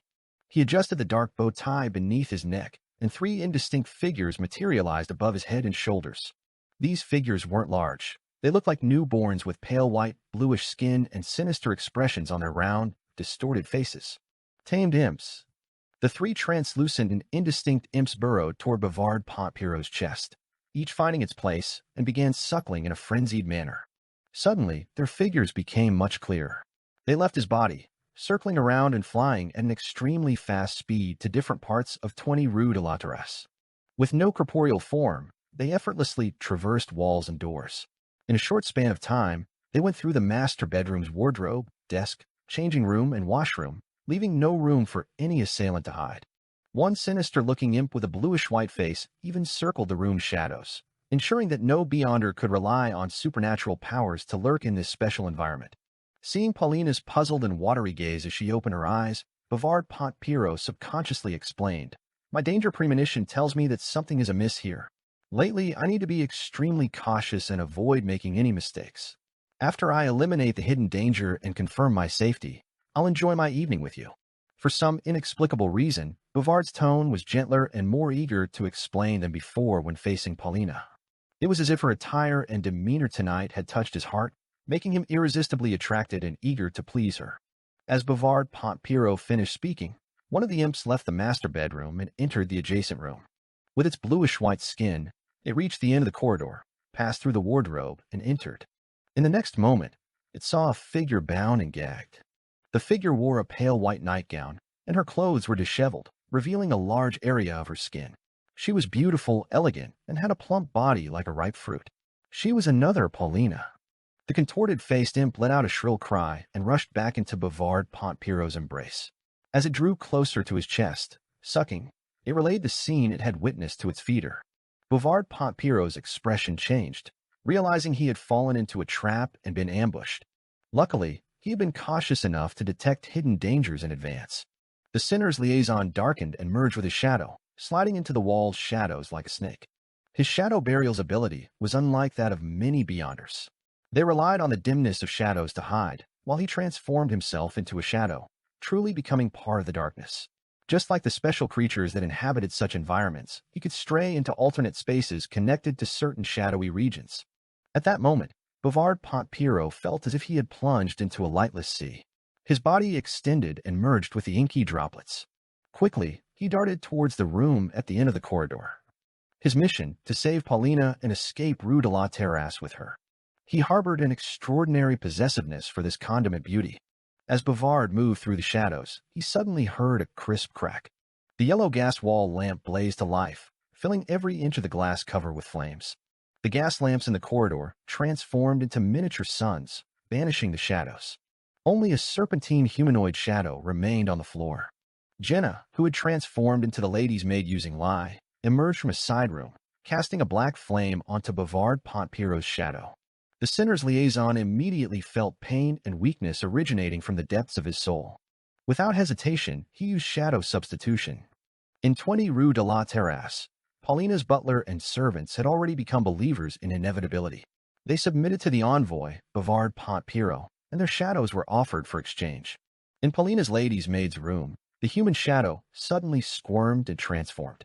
He adjusted the dark bow tie beneath his neck, and three indistinct figures materialized above his head and shoulders. These figures weren't large. They looked like newborns with pale white, bluish skin and sinister expressions on their round, distorted faces. Tamed imps. The three translucent and indistinct imps burrowed toward Bavard Pontpiro's chest, each finding its place, and began suckling in a frenzied manner. Suddenly, their figures became much clearer. They left his body, circling around and flying at an extremely fast speed to different parts of 20 Rue de la Terrasse. With no corporeal form, they effortlessly traversed walls and doors. In a short span of time, they went through the master bedroom's wardrobe, desk, changing room, and washroom, leaving no room for any assailant to hide. One sinister-looking imp with a bluish-white face even circled the room's shadows, ensuring that no beyonder could rely on supernatural powers to lurk in this special environment. Seeing Paulina's puzzled and watery gaze as she opened her eyes, Bavard Pontpiro subconsciously explained, "My danger premonition tells me that something is amiss here. Lately, I need to be extremely cautious and avoid making any mistakes. After I eliminate the hidden danger and confirm my safety, I'll enjoy my evening with you." For some inexplicable reason, Bavard's tone was gentler and more eager to explain than before when facing Paulina. It was as if her attire and demeanor tonight had touched his heart, making him irresistibly attracted and eager to please her. As Bavard Pontpiro finished speaking, one of the imps left the master bedroom and entered the adjacent room. With its bluish-white skin, it reached the end of the corridor, passed through the wardrobe, and entered. In the next moment, it saw a figure bound and gagged. The figure wore a pale white nightgown, and her clothes were disheveled, revealing a large area of her skin. She was beautiful, elegant, and had a plump body like a ripe fruit. She was another Paulina. The contorted-faced imp let out a shrill cry and rushed back into Bavard Pontpiro's embrace. As it drew closer to his chest, sucking, it relayed the scene it had witnessed to its feeder. Bavard Pontpiro's expression changed, realizing he had fallen into a trap and been ambushed. Luckily, he had been cautious enough to detect hidden dangers in advance. The sinner's liaison darkened and merged with his shadow, sliding into the wall's shadows like a snake. His shadow burial's ability was unlike that of many beyonders. They relied on the dimness of shadows to hide, while he transformed himself into a shadow, truly becoming part of the darkness. Just like the special creatures that inhabited such environments, he could stray into alternate spaces connected to certain shadowy regions. At that moment, Bavard Pontpiro felt as if he had plunged into a lightless sea. His body extended and merged with the inky droplets. Quickly, he darted towards the room at the end of the corridor. His mission, to save Paulina and escape Rue de la Terrasse with her. He harbored an extraordinary possessiveness for this consummate beauty. As Bavard moved through the shadows, he suddenly heard a crisp crack. The yellow gas wall lamp blazed to life, filling every inch of the glass cover with flames. The gas lamps in the corridor transformed into miniature suns, banishing the shadows. Only a serpentine humanoid shadow remained on the floor. Jenna, who had transformed into the lady's maid using Lie, emerged from a side room, casting a black flame onto Bavard Pontpiro's shadow. The sinner's liaison immediately felt pain and weakness originating from the depths of his soul. Without hesitation, he used shadow substitution. In 20 Rue de la Terrasse, Paulina's butler and servants had already become believers in inevitability. They submitted to the envoy, Bavard Pontpiro, and their shadows were offered for exchange. In Paulina's lady's maid's room, the human shadow suddenly squirmed and transformed.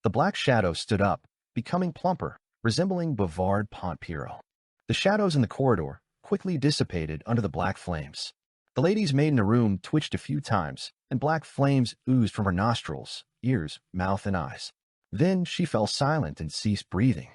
The black shadow stood up, becoming plumper, resembling Bavard Pontpiro. The shadows in the corridor quickly dissipated under the black flames. The lady's maid in the room twitched a few times, and black flames oozed from her nostrils, ears, mouth, and eyes. Then she fell silent and ceased breathing.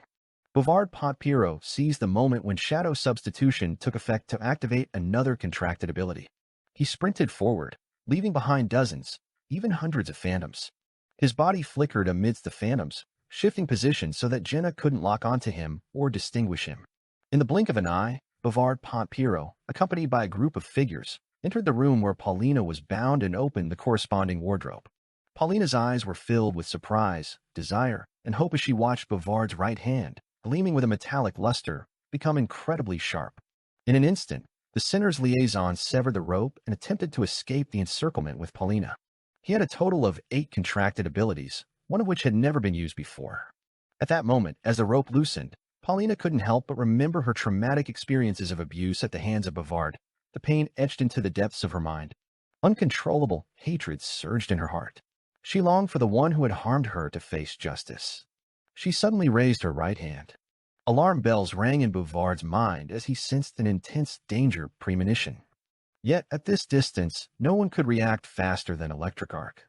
Bavard Pontpiro seized the moment when shadow substitution took effect to activate another contracted ability. He sprinted forward, leaving behind dozens, even hundreds of phantoms. His body flickered amidst the phantoms, shifting positions so that Jenna couldn't lock onto him or distinguish him. In the blink of an eye, Bavard Pontpiro, accompanied by a group of figures, entered the room where Paulina was bound and opened the corresponding wardrobe. Paulina's eyes were filled with surprise, desire, and hope as she watched Bavard's right hand, gleaming with a metallic luster, become incredibly sharp. In an instant, the sinner's liaison severed the rope and attempted to escape the encirclement with Paulina. He had a total of 8 contracted abilities, one of which had never been used before. At that moment, as the rope loosened, Paulina couldn't help but remember her traumatic experiences of abuse at the hands of Bavard. The pain etched into the depths of her mind. Uncontrollable hatred surged in her heart. She longed for the one who had harmed her to face justice. She suddenly raised her right hand. Alarm bells rang in Bouvard's mind as he sensed an intense danger premonition. Yet, at this distance, no one could react faster than electric arc.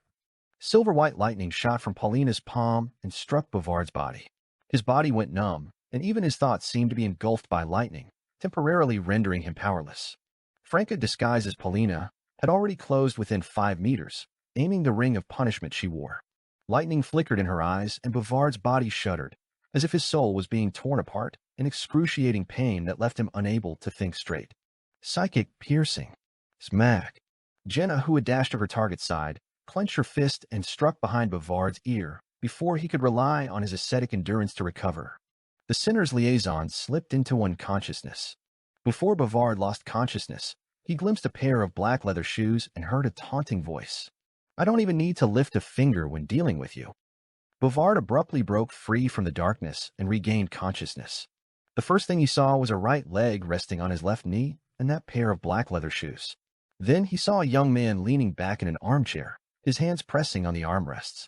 Silver-white lightning shot from Paulina's palm and struck Bouvard's body. His body went numb, and even his thoughts seemed to be engulfed by lightning, temporarily rendering him powerless. Franca, disguised as Paulina, had already closed within 5 meters, aiming the ring of punishment she wore. Lightning flickered in her eyes, and Bouvard's body shuddered, as if his soul was being torn apart in excruciating pain that left him unable to think straight. Psychic piercing. Smack. Jenna, who had dashed to her target's side, clenched her fist and struck behind Bouvard's ear before he could rely on his ascetic endurance to recover. The sinner's liaison slipped into unconsciousness. Before Bouvard lost consciousness, he glimpsed a pair of black leather shoes and heard a taunting voice. "I don't even need to lift a finger when dealing with you." Bouvard abruptly broke free from the darkness and regained consciousness. The first thing he saw was a right leg resting on his left knee and that pair of black leather shoes. Then he saw a young man leaning back in an armchair, his hands pressing on the armrests.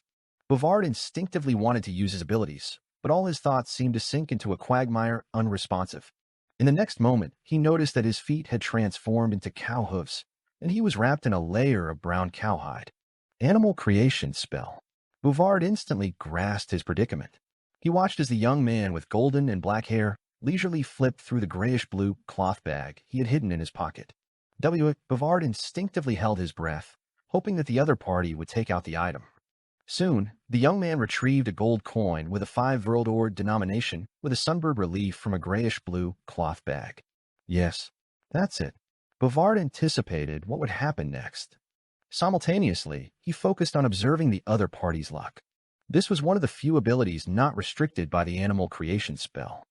Bouvard instinctively wanted to use his abilities, but all his thoughts seemed to sink into a quagmire unresponsive. In the next moment, he noticed that his feet had transformed into cow hooves, and he was wrapped in a layer of brown cowhide. Animal creation spell. Bouvard instantly grasped his predicament. He watched as the young man with golden and black hair leisurely flipped through the grayish-blue cloth bag he had hidden in his pocket. Bouvard instinctively held his breath, hoping that the other party would take out the item. Soon, the young man retrieved a gold coin with a 5 world denomination with a sunbird relief from a grayish-blue cloth bag. Yes, that's it. Bouvard anticipated what would happen next. Simultaneously, he focused on observing the other party's luck. This was one of the few abilities not restricted by the animal creation spell.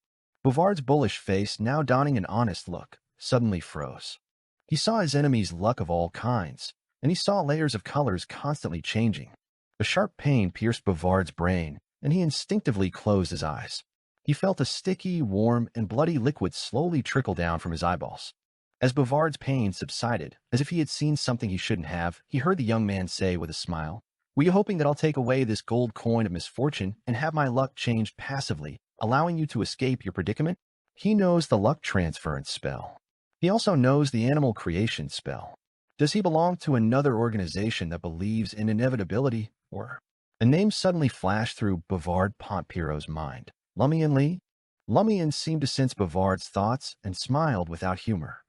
Bouvard's bullish face, now donning an honest look, suddenly froze. He saw his enemy's luck of all kinds, and he saw layers of colors constantly changing. A sharp pain pierced Bouvard's brain, and he instinctively closed his eyes. He felt a sticky, warm, and bloody liquid slowly trickle down from his eyeballs. As Bouvard's pain subsided, as if he had seen something he shouldn't have, he heard the young man say with a smile, "Were you hoping that I'll take away this gold coin of misfortune and have my luck changed passively, allowing you to escape your predicament?" He knows the luck transference spell. He also knows the animal creation spell. Does he belong to another organization that believes in inevitability, or... A name suddenly flashed through Bouvard Pontpiro's mind. Lumian Lee? Lumian seemed to sense Bouvard's thoughts and smiled without humor.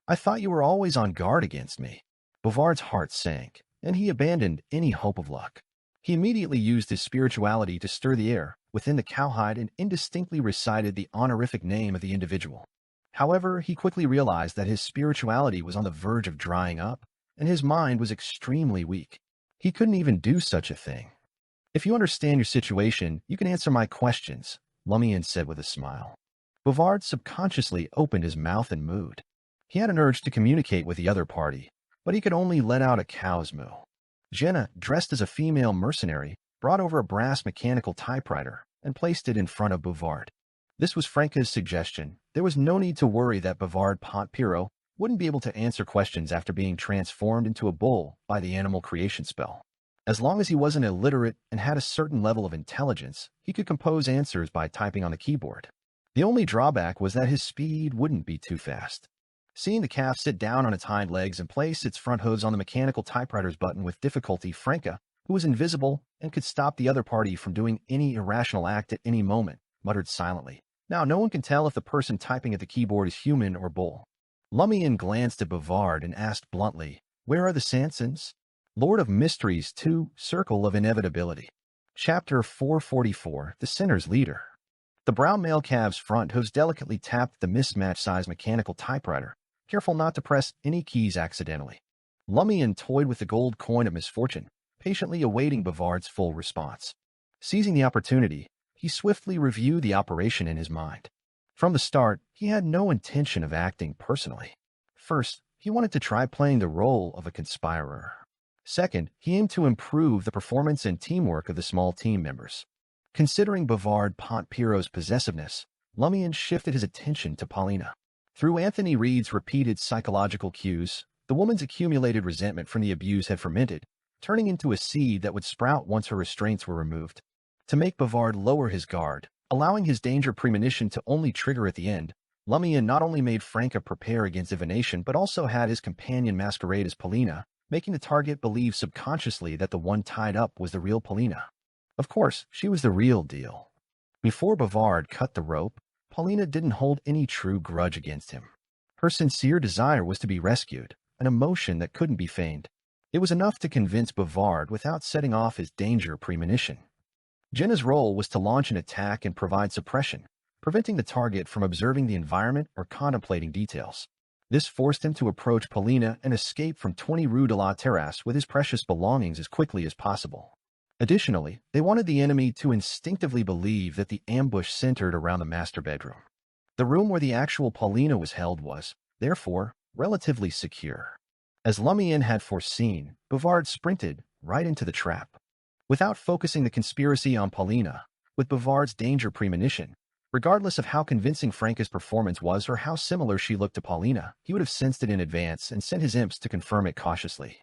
"I thought you were always on guard against me." Bouvard's heart sank, and he abandoned any hope of luck. He immediately used his spirituality to stir the air within the cowhide and indistinctly recited the honorific name of the individual. However, he quickly realized that his spirituality was on the verge of drying up, and his mind was extremely weak. He couldn't even do such a thing. "If you understand your situation, you can answer my questions," Lumian said with a smile. Bouvard subconsciously opened his mouth and mooed. He had an urge to communicate with the other party, but he could only let out a cow's moo. Jenna, dressed as a female mercenary, brought over a brass mechanical typewriter and placed it in front of Bouvard. This was Franca's suggestion. There was no need to worry that Bouvard Pontpiro wouldn't be able to answer questions after being transformed into a bull by the animal creation spell. As long as he wasn't illiterate and had a certain level of intelligence, he could compose answers by typing on the keyboard. The only drawback was that his speed wouldn't be too fast. Seeing the calf sit down on its hind legs and place its front hooves on the mechanical typewriter's button with difficulty, Franca, who was invisible and could stop the other party from doing any irrational act at any moment, muttered silently. Now, no one can tell if the person typing at the keyboard is human or bull. Lumian glanced at Bouvard and asked bluntly, "Where are the Sansons?" Lord of Mysteries 2, Circle of Inevitability. Chapter 444, The Sinner's Leader. The brown male calf's front hooves delicately tapped the mismatch-sized mechanical typewriter, careful not to press any keys accidentally. Lumian toyed with the gold coin of misfortune, patiently awaiting Bouvard's full response. Seizing the opportunity, he swiftly reviewed the operation in his mind. From the start, he had no intention of acting personally. First, he wanted to try playing the role of a conspirer. Second, he aimed to improve the performance and teamwork of the small team members. Considering Bouvard Pontpiro's possessiveness, Lumian shifted his attention to Paulina. Through Anthony Reed's repeated psychological cues, the woman's accumulated resentment from the abuse had fermented, turning into a seed that would sprout once her restraints were removed. To make Bouvard lower his guard, Allowing his danger premonition to only trigger at the end, Lumian not only made Franca prepare against divination but also had his companion masquerade as Paulina, making the target believe subconsciously that the one tied up was the real Paulina. Of course, she was the real deal. Before Bavard cut the rope, Paulina didn't hold any true grudge against him. Her sincere desire was to be rescued, an emotion that couldn't be feigned. It was enough to convince Bavard without setting off his danger premonition. Jenna's role was to launch an attack and provide suppression, preventing the target from observing the environment or contemplating details. This forced him to approach Paulina and escape from 20 Rue de la Terrasse with his precious belongings as quickly as possible. Additionally, they wanted the enemy to instinctively believe that the ambush centered around the master bedroom. The room where the actual Paulina was held was, therefore, relatively secure. As Lumian had foreseen, Bavard sprinted right into the trap. Without focusing the conspiracy on Paulina, with Bavard's danger premonition, regardless of how convincing Franca's performance was or how similar she looked to Paulina, he would have sensed it in advance and sent his imps to confirm it cautiously.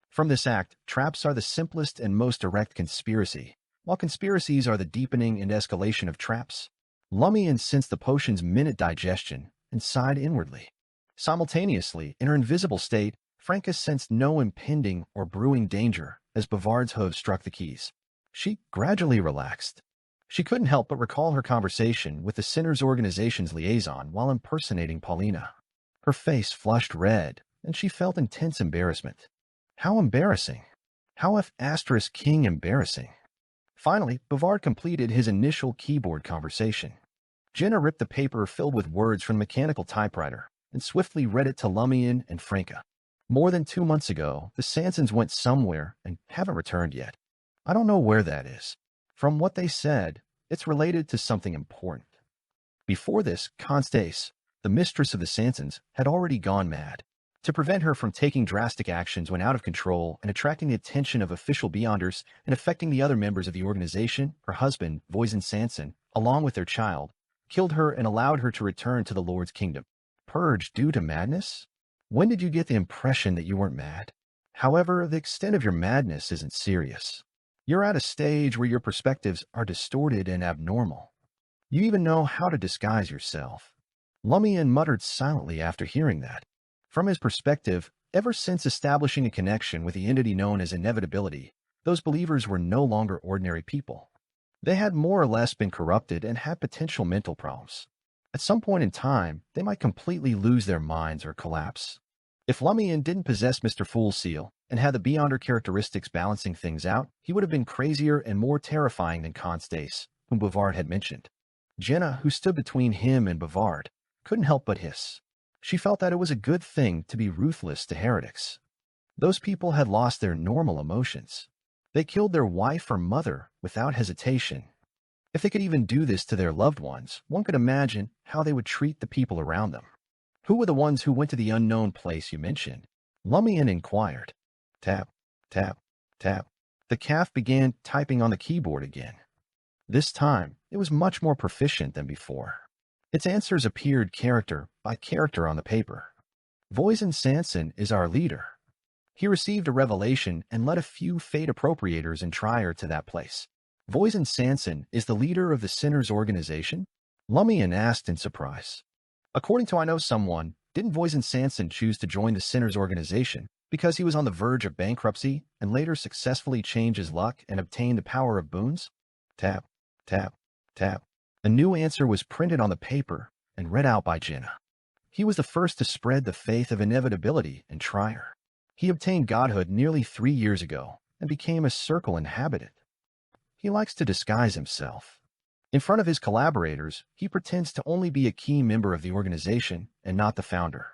From this act, traps are the simplest and most direct conspiracy, while conspiracies are the deepening and escalation of traps. Lumian sensed the potion's minute digestion and sighed inwardly. Simultaneously, in her invisible state, Franca sensed no impending or brewing danger as Bavard's hooves struck the keys. She gradually relaxed. She couldn't help but recall her conversation with the Sinners Organization's liaison while impersonating Paulina. Her face flushed red, and she felt intense embarrassment. How embarrassing! How F***king embarrassing! Finally, Bavard completed his initial keyboard conversation. Jenna ripped the paper filled with words from the mechanical typewriter and swiftly read it to Lumian and Franca. More than 2 months ago, the Sansons went somewhere and haven't returned yet. I don't know where that is. From what they said, it's related to something important. Before this, Constance, the mistress of the Sansons, had already gone mad. To prevent her from taking drastic actions when out of control and attracting the attention of official Beyonders and affecting the other members of the organization, her husband, Voisin Sanson, along with their child, killed her and allowed her to return to the Lord's kingdom. Purge due to madness? When did you get the impression that you weren't mad? However, the extent of your madness isn't serious. You're at a stage where your perspectives are distorted and abnormal. You even know how to disguise yourself. Lumian muttered silently after hearing that. From his perspective, ever since establishing a connection with the entity known as Inevitability, those believers were no longer ordinary people. They had more or less been corrupted and had potential mental problems. At some point in time, they might completely lose their minds or collapse. If Lumian didn't possess Mr. Fool's seal and had the Beyonder characteristics balancing things out, he would have been crazier and more terrifying than Constance, whom Bavard had mentioned. Jenna, who stood between him and Bavard, couldn't help but hiss. She felt that it was a good thing to be ruthless to heretics. Those people had lost their normal emotions. They killed their wife or mother without hesitation. If they could even do this to their loved ones, one could imagine how they would treat the people around them. Who were the ones who went to the unknown place you mentioned? Lumian inquired. Tap, tap, tap. The calf began typing on the keyboard again. This time, it was much more proficient than before. Its answers appeared character by character on the paper. Voisin Sanson is our leader. He received a revelation and led a few fate appropriators and Trier to that place. Voisin Sanson is the leader of the Sinners Organization? Lumian asked in surprise. According to I Know Someone, didn't Voisin Sanson choose to join the Sinners Organization because he was on the verge of bankruptcy and later successfully change his luck and obtain the power of boons? Tap, tap, tap. A new answer was printed on the paper and read out by Jenna. He was the first to spread the faith of inevitability in Trier. He obtained godhood nearly 3 years ago and became a circle inhabitant. He likes to disguise himself. In front of his collaborators, he pretends to only be a key member of the organization and not the founder.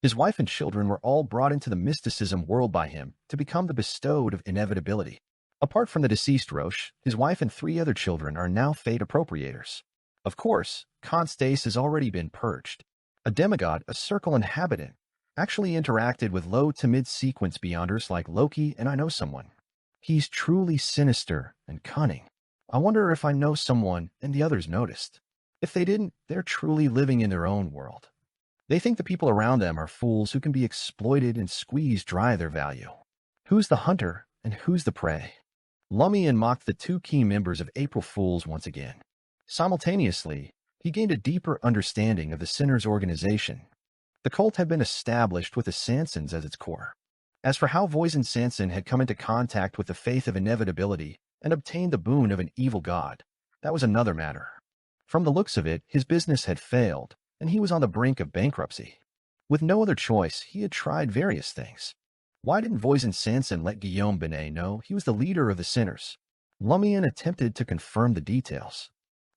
His wife and children were all brought into the mysticism world by him to become the bestowed of inevitability. Apart from the deceased Roche, his wife and 3 other children are now fate appropriators. Of course, Constance has already been purged. A demigod, a circle inhabitant, actually interacted with low to mid-sequence Beyonders like Loki and I Know Someone. He's truly sinister and cunning. I wonder if I Know Someone and the others noticed. If they didn't, they're truly living in their own world. They think the people around them are fools who can be exploited and squeezed dry their value. Who's the hunter and who's the prey? Lumian mocked the 2 key members of April Fools once again. Simultaneously, he gained a deeper understanding of the Sinners' organization. The cult had been established with the Sansons as its core. As for how Voisin Sanson had come into contact with the faith of inevitability and obtained the boon of an evil god, that was another matter. From the looks of it, his business had failed, and he was on the brink of bankruptcy. With no other choice, he had tried various things. Why didn't Voisin Sanson let Guillaume Binet know he was the leader of the Sinners? Lumian attempted to confirm the details.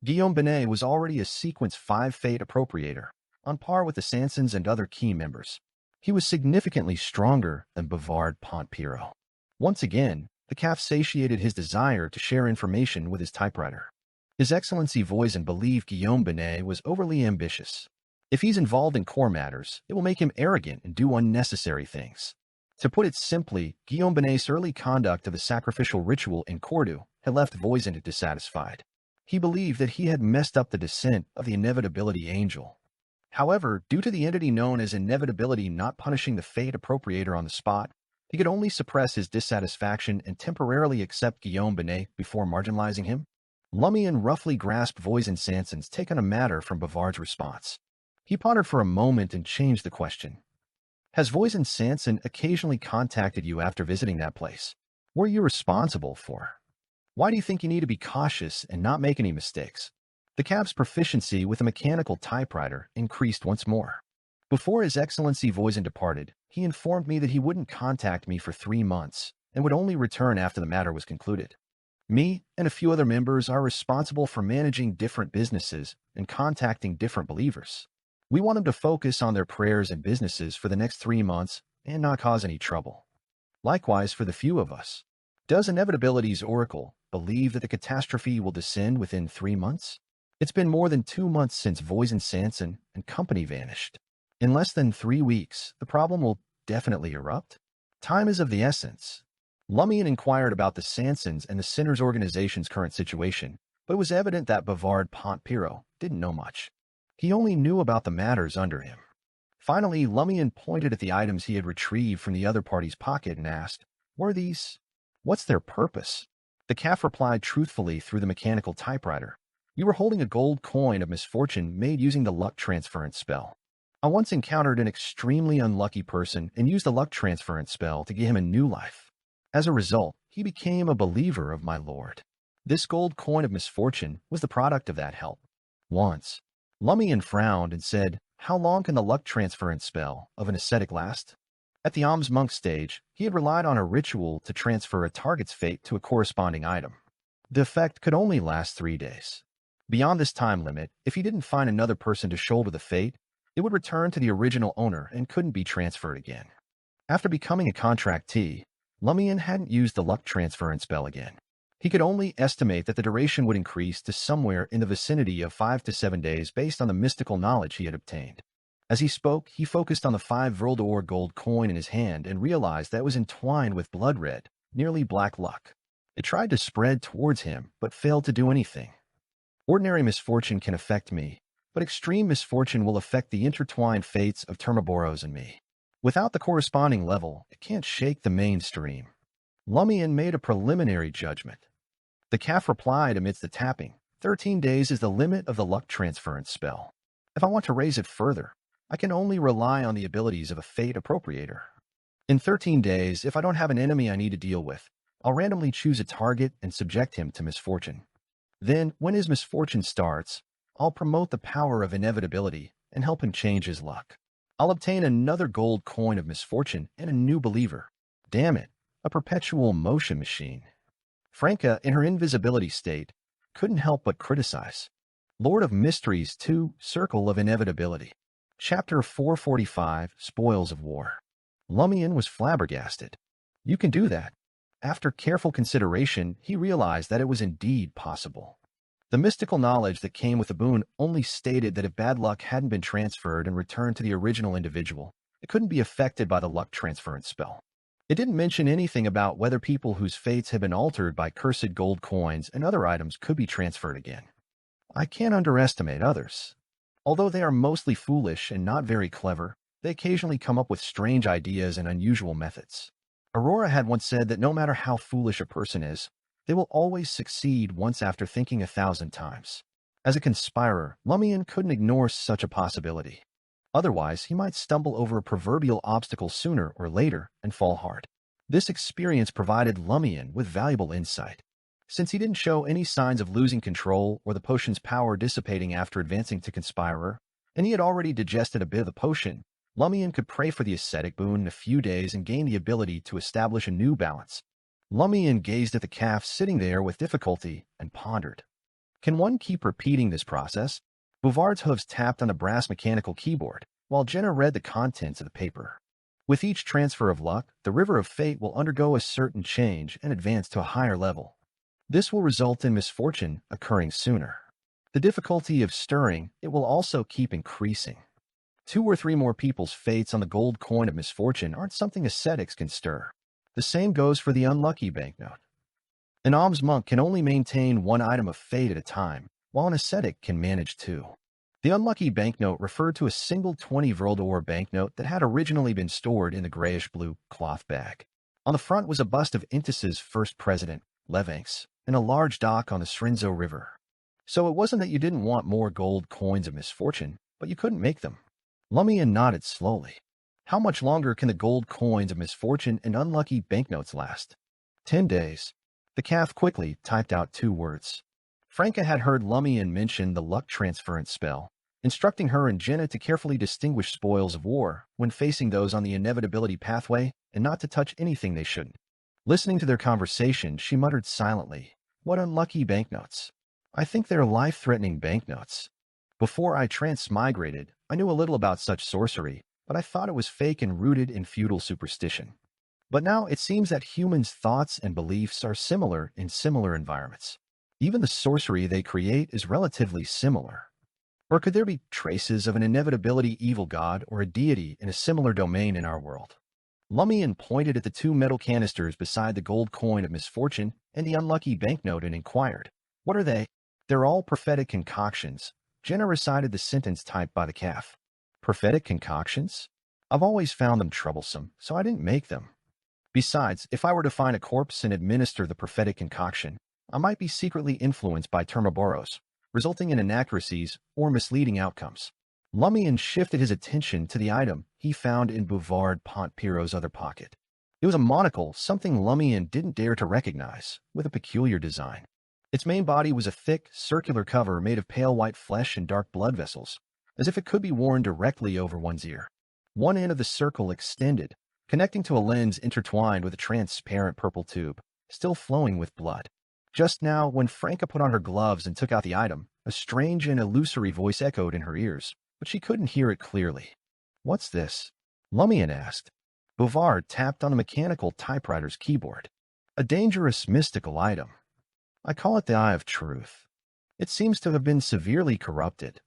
Guillaume Binet was already a Sequence 5 Fate appropriator, on par with the Sansons and other key members. He was significantly stronger than Bavard Pontpiro. Once again, the calf satiated his desire to share information with his typewriter. His Excellency Voisin believed Guillaume Binet was overly ambitious. If he's involved in core matters, it will make him arrogant and do unnecessary things. To put it simply, Guillaume Binet's early conduct of the sacrificial ritual in Cordoue had left Voisin dissatisfied. He believed that he had messed up the descent of the Inevitability Angel. However, due to the entity known as Inevitability not punishing the Fate appropriator on the spot, he could only suppress his dissatisfaction and temporarily accept Guillaume Binet before marginalizing him. Lumian roughly grasped Voisin Sanson's take on a matter from Bavard's response. He pondered for a moment and changed the question. Has Voisin Sanson occasionally contacted you after visiting that place? What are you responsible for? Why do you think you need to be cautious and not make any mistakes? The cab's proficiency with a mechanical typewriter increased once more. Before His Excellency Voisin departed, he informed me that he wouldn't contact me for 3 months and would only return after the matter was concluded. Me and a few other members are responsible for managing different businesses and contacting different believers. We want them to focus on their prayers and businesses for the next 3 months and not cause any trouble. Likewise for the few of us. Does Inevitability's oracle believe that the catastrophe will descend within 3 months? It's been more than 2 months since Voisin Sanson and company vanished. In less than 3 weeks, the problem will definitely erupt. Time is of the essence. Lumian inquired about the Sansons and the Sinners organization's current situation, but it was evident that Bavard Pontpiro didn't know much. He only knew about the matters under him. Finally, Lumian pointed at the items he had retrieved from the other party's pocket and asked, "What are these? What's their purpose?" The calf replied truthfully through the mechanical typewriter. "You were holding a gold coin of misfortune made using the luck transference spell. I once encountered an extremely unlucky person and used the luck transference spell to give him a new life. As a result, he became a believer of my lord. This gold coin of misfortune was the product of that help. Once, Lumian frowned and said, "How long can the luck transference spell of an ascetic last?" At the alms monk stage, he had relied on a ritual to transfer a target's fate to a corresponding item. The effect could only last 3 days. Beyond this time limit, if he didn't find another person to shoulder the fate, it would return to the original owner and couldn't be transferred again. After becoming a contractee, Lumian hadn't used the luck transference spell again. He could only estimate that the duration would increase to somewhere in the vicinity of 5 to 7 days based on the mystical knowledge he had obtained. As he spoke, he focused on the 5 Vril gold coin in his hand and realized that it was entwined with blood red, nearly black luck. It tried to spread towards him, but failed to do anything. Ordinary misfortune can affect me, but extreme misfortune will affect the intertwined fates of Termaboros and me. Without the corresponding level, it can't shake the mainstream. Lumian made a preliminary judgment. The calf replied amidst the tapping, 13 days is the limit of the luck transference spell. If I want to raise it further, I can only rely on the abilities of a fate appropriator. In 13 days, if I don't have an enemy I need to deal with, I'll randomly choose a target and subject him to misfortune. Then, when his misfortune starts, I'll promote the power of inevitability and help him change his luck. I'll obtain another gold coin of misfortune and a new believer. Damn it, a perpetual motion machine. Franca, in her invisibility state, couldn't help but criticize. Lord of Mysteries 2, Circle of Inevitability. Chapter 445, Spoils of War. Lumian was flabbergasted. You can do that. After careful consideration, he realized that it was indeed possible. The mystical knowledge that came with the boon only stated that if bad luck hadn't been transferred and returned to the original individual, it couldn't be affected by the luck transference spell. It didn't mention anything about whether people whose fates had been altered by cursed gold coins and other items could be transferred again. I can't underestimate others. Although they are mostly foolish and not very clever, they occasionally come up with strange ideas and unusual methods. Aurora had once said that no matter how foolish a person is, they will always succeed once after thinking 1,000 times. As a conspirer, Lumian couldn't ignore such a possibility. Otherwise, he might stumble over a proverbial obstacle sooner or later and fall hard. This experience provided Lumian with valuable insight. Since he didn't show any signs of losing control or the potion's power dissipating after advancing to Conspirer, and he had already digested a bit of the potion, Lumian could pray for the ascetic boon in a few days and gain the ability to establish a new balance. Lumian gazed at the calf sitting there with difficulty and pondered. Can one keep repeating this process? Bouvard's hooves tapped on the brass mechanical keyboard, while Jenna read the contents of the paper. With each transfer of luck, the river of fate will undergo a certain change and advance to a higher level. This will result in misfortune occurring sooner. The difficulty of stirring it will also keep increasing. 2 or 3 more people's fates on the gold coin of misfortune aren't something ascetics can stir. The same goes for the unlucky banknote. An alms monk can only maintain 1 item of fate at a time, while an ascetic can manage 2. The unlucky banknote referred to a single 20 Vril banknote that had originally been stored in the grayish-blue cloth bag. On the front was a bust of Intis's first president, Levanx, in a large dock on the Srinzo River. So it wasn't that you didn't want more gold coins of misfortune, but you couldn't make them. Lumian nodded slowly. How much longer can the gold coins of misfortune and unlucky banknotes last? 10 days. The calf quickly typed out 2 words. Franca had heard Lumian mention the luck transference spell, instructing her and Jenna to carefully distinguish spoils of war when facing those on the inevitability pathway and not to touch anything they shouldn't. Listening to their conversation, she muttered silently, "What unlucky banknotes? I think they're life-threatening banknotes. Before I transmigrated, I knew a little about such sorcery, but I thought it was fake and rooted in feudal superstition. But now it seems that humans' thoughts and beliefs are similar in similar environments. Even the sorcery they create is relatively similar. Or could there be traces of an inevitability evil god or a deity in a similar domain in our world?" Lumian pointed at the 2 metal canisters beside the gold coin of misfortune and the unlucky banknote and inquired, "What are they?" "They're all prophetic concoctions." Jenna recited the sentence typed by the calf. "Prophetic concoctions? I've always found them troublesome, so I didn't make them. Besides, if I were to find a corpse and administer the prophetic concoction, I might be secretly influenced by Termaboros, resulting in inaccuracies or misleading outcomes." Lumian shifted his attention to the item he found in Bouvard Pontpiro's other pocket. It was a monocle, something Lumian didn't dare to recognize, with a peculiar design. Its main body was a thick, circular cover made of pale white flesh and dark blood vessels, as if it could be worn directly over one's ear. One end of the circle extended, connecting to a lens intertwined with a transparent purple tube, still flowing with blood. Just now, when Franca put on her gloves and took out the item, a strange and illusory voice echoed in her ears, but she couldn't hear it clearly. "What's this?" Lumian asked. Bouvard tapped on the mechanical typewriter's keyboard. "A dangerous mystical item. I call it the Eye of Truth. It seems to have been severely corrupted.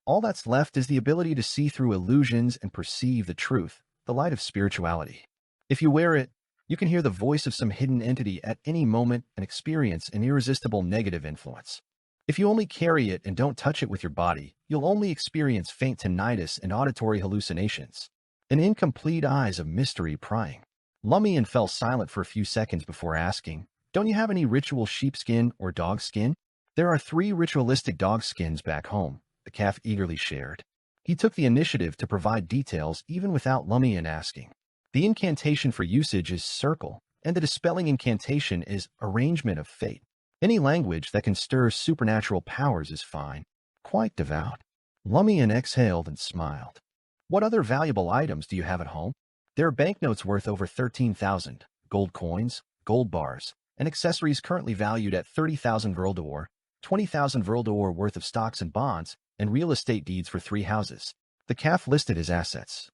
All that's left is the ability to see through illusions and perceive the truth, the light of spirituality. If you wear it, you can hear the voice of some hidden entity at any moment and experience an irresistible negative influence. If you only carry it and don't touch it with your body, you'll only experience faint tinnitus and auditory hallucinations, and incomplete eyes of mystery prying." Lumian fell silent for a few seconds before asking, "Don't you have any ritual sheepskin or dog skin?" "There are 3 ritualistic dog skins back home," the calf eagerly shared. He took the initiative to provide details even without Lumian asking. The incantation for usage is circle, and the dispelling incantation is arrangement of fate. Any language that can stir supernatural powers is fine. Quite devout. Lumian exhaled and smiled. "What other valuable items do you have at home?" "There are banknotes worth over 13,000, gold coins, gold bars, and accessories currently valued at 30,000 Vril d'Or, 20,000 Vril d'Or worth of stocks and bonds, and real estate deeds for 3 houses. The calf listed his assets.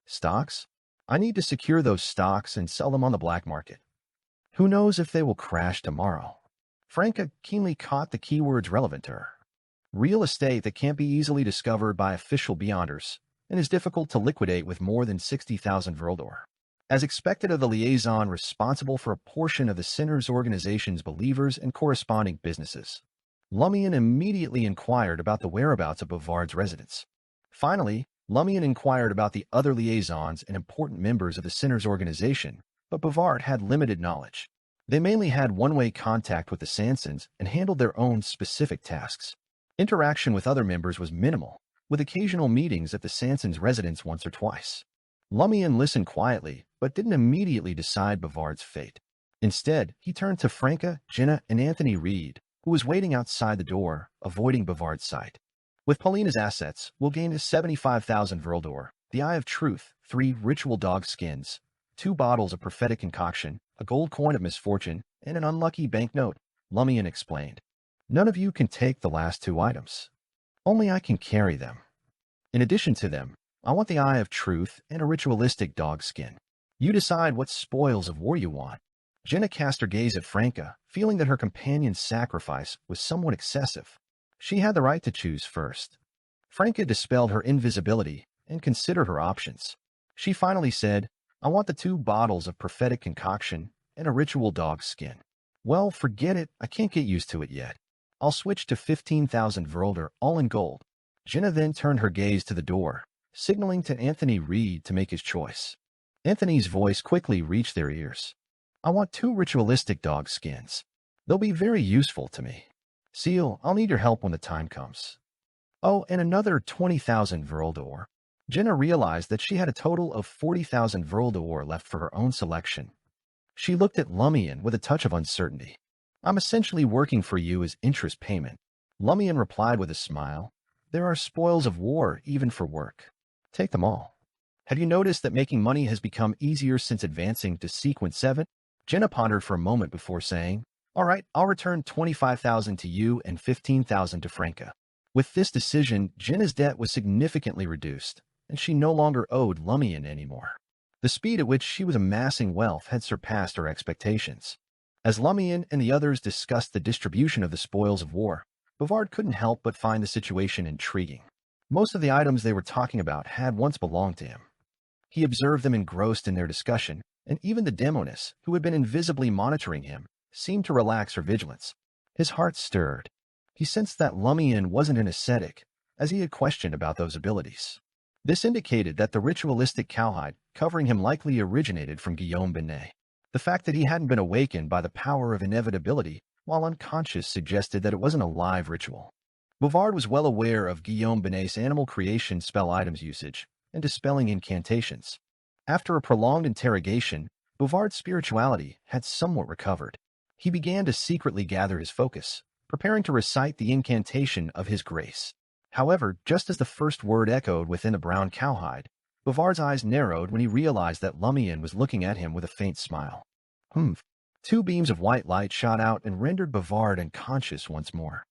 "Stocks? I need to secure those stocks and sell them on the black market. Who knows if they will crash tomorrow?" Franca keenly caught the keywords relevant to her. Real estate that can't be easily discovered by official beyonders and is difficult to liquidate with more than 60,000 Vril d'Or. As expected of the liaison responsible for a portion of the Sinners organization's believers and corresponding businesses, Lumian immediately inquired about the whereabouts of Bouvard's residence. Finally, Lumian inquired about the other liaisons and important members of the Sinners organization, but Bouvard had limited knowledge. They mainly had one-way contact with the Sansons and handled their own specific tasks. Interaction with other members was minimal, with occasional meetings at the Sanson's residence once or twice. Lumian listened quietly, but didn't immediately decide Bavard's fate. Instead, he turned to Franca, Jenna, and Anthony Reed, who was waiting outside the door, avoiding Bavard's sight. With Paulina's assets, we'll gain 75,000 Verldor, the Eye of Truth, 3 ritual dog skins, 2 bottles of prophetic concoction, a gold coin of misfortune, and an unlucky banknote, Lumian explained. None of you can take the last 2 items. Only I can carry them. In addition to them, I want the Eye of Truth and a ritualistic dog skin. You decide what spoils of war you want. Jenna cast her gaze at Franca, feeling that her companion's sacrifice was somewhat excessive. She had the right to choose first. Franca dispelled her invisibility and considered her options. She finally said, I want the 2 bottles of prophetic concoction and a ritual dog skin. Well, forget it, I can't get used to it yet. I'll switch to 15,000 Verldor, all in gold. Jenna then turned her gaze to the door, signaling to Anthony Reed to make his choice. Anthony's voice quickly reached their ears. I want 2 ritualistic dog skins. They'll be very useful to me. Seal, I'll need your help when the time comes. Oh, and another 20,000 Verldor. Jenna realized that she had a total of 40,000 Verldor left for her own selection. She looked at Lumian with a touch of uncertainty. I'm essentially working for you as interest payment. Lumian replied with a smile. There are spoils of war even for work. Take them all. Have you noticed that making money has become easier since advancing to Sequence 7? Jenna pondered for a moment before saying, All right, I'll return 25,000 to you and 15,000 to Franca. With this decision, Jenna's debt was significantly reduced, and she no longer owed Lumian anymore. The speed at which she was amassing wealth had surpassed her expectations. As Lumian and the others discussed the distribution of the spoils of war, Bavard couldn't help but find the situation intriguing. Most of the items they were talking about had once belonged to him. He observed them engrossed in their discussion, and even the Demoness, who had been invisibly monitoring him, seemed to relax her vigilance. His heart stirred. He sensed that Lumian wasn't an ascetic, as he had questioned about those abilities. This indicated that the ritualistic cowhide covering him likely originated from Guillaume Binet. The fact that he hadn't been awakened by the power of inevitability while unconscious suggested that it wasn't a live ritual. Bouvard was well aware of Guillaume Binet's animal creation spell items usage and dispelling incantations. After a prolonged interrogation, Bouvard's spirituality had somewhat recovered. He began to secretly gather his focus, preparing to recite the incantation of his grace. However, just as the first word echoed within the brown cowhide, Bouvard's eyes narrowed when he realized that Lumian was looking at him with a faint smile. Humph. 2 beams of white light shot out and rendered Bouvard unconscious once more.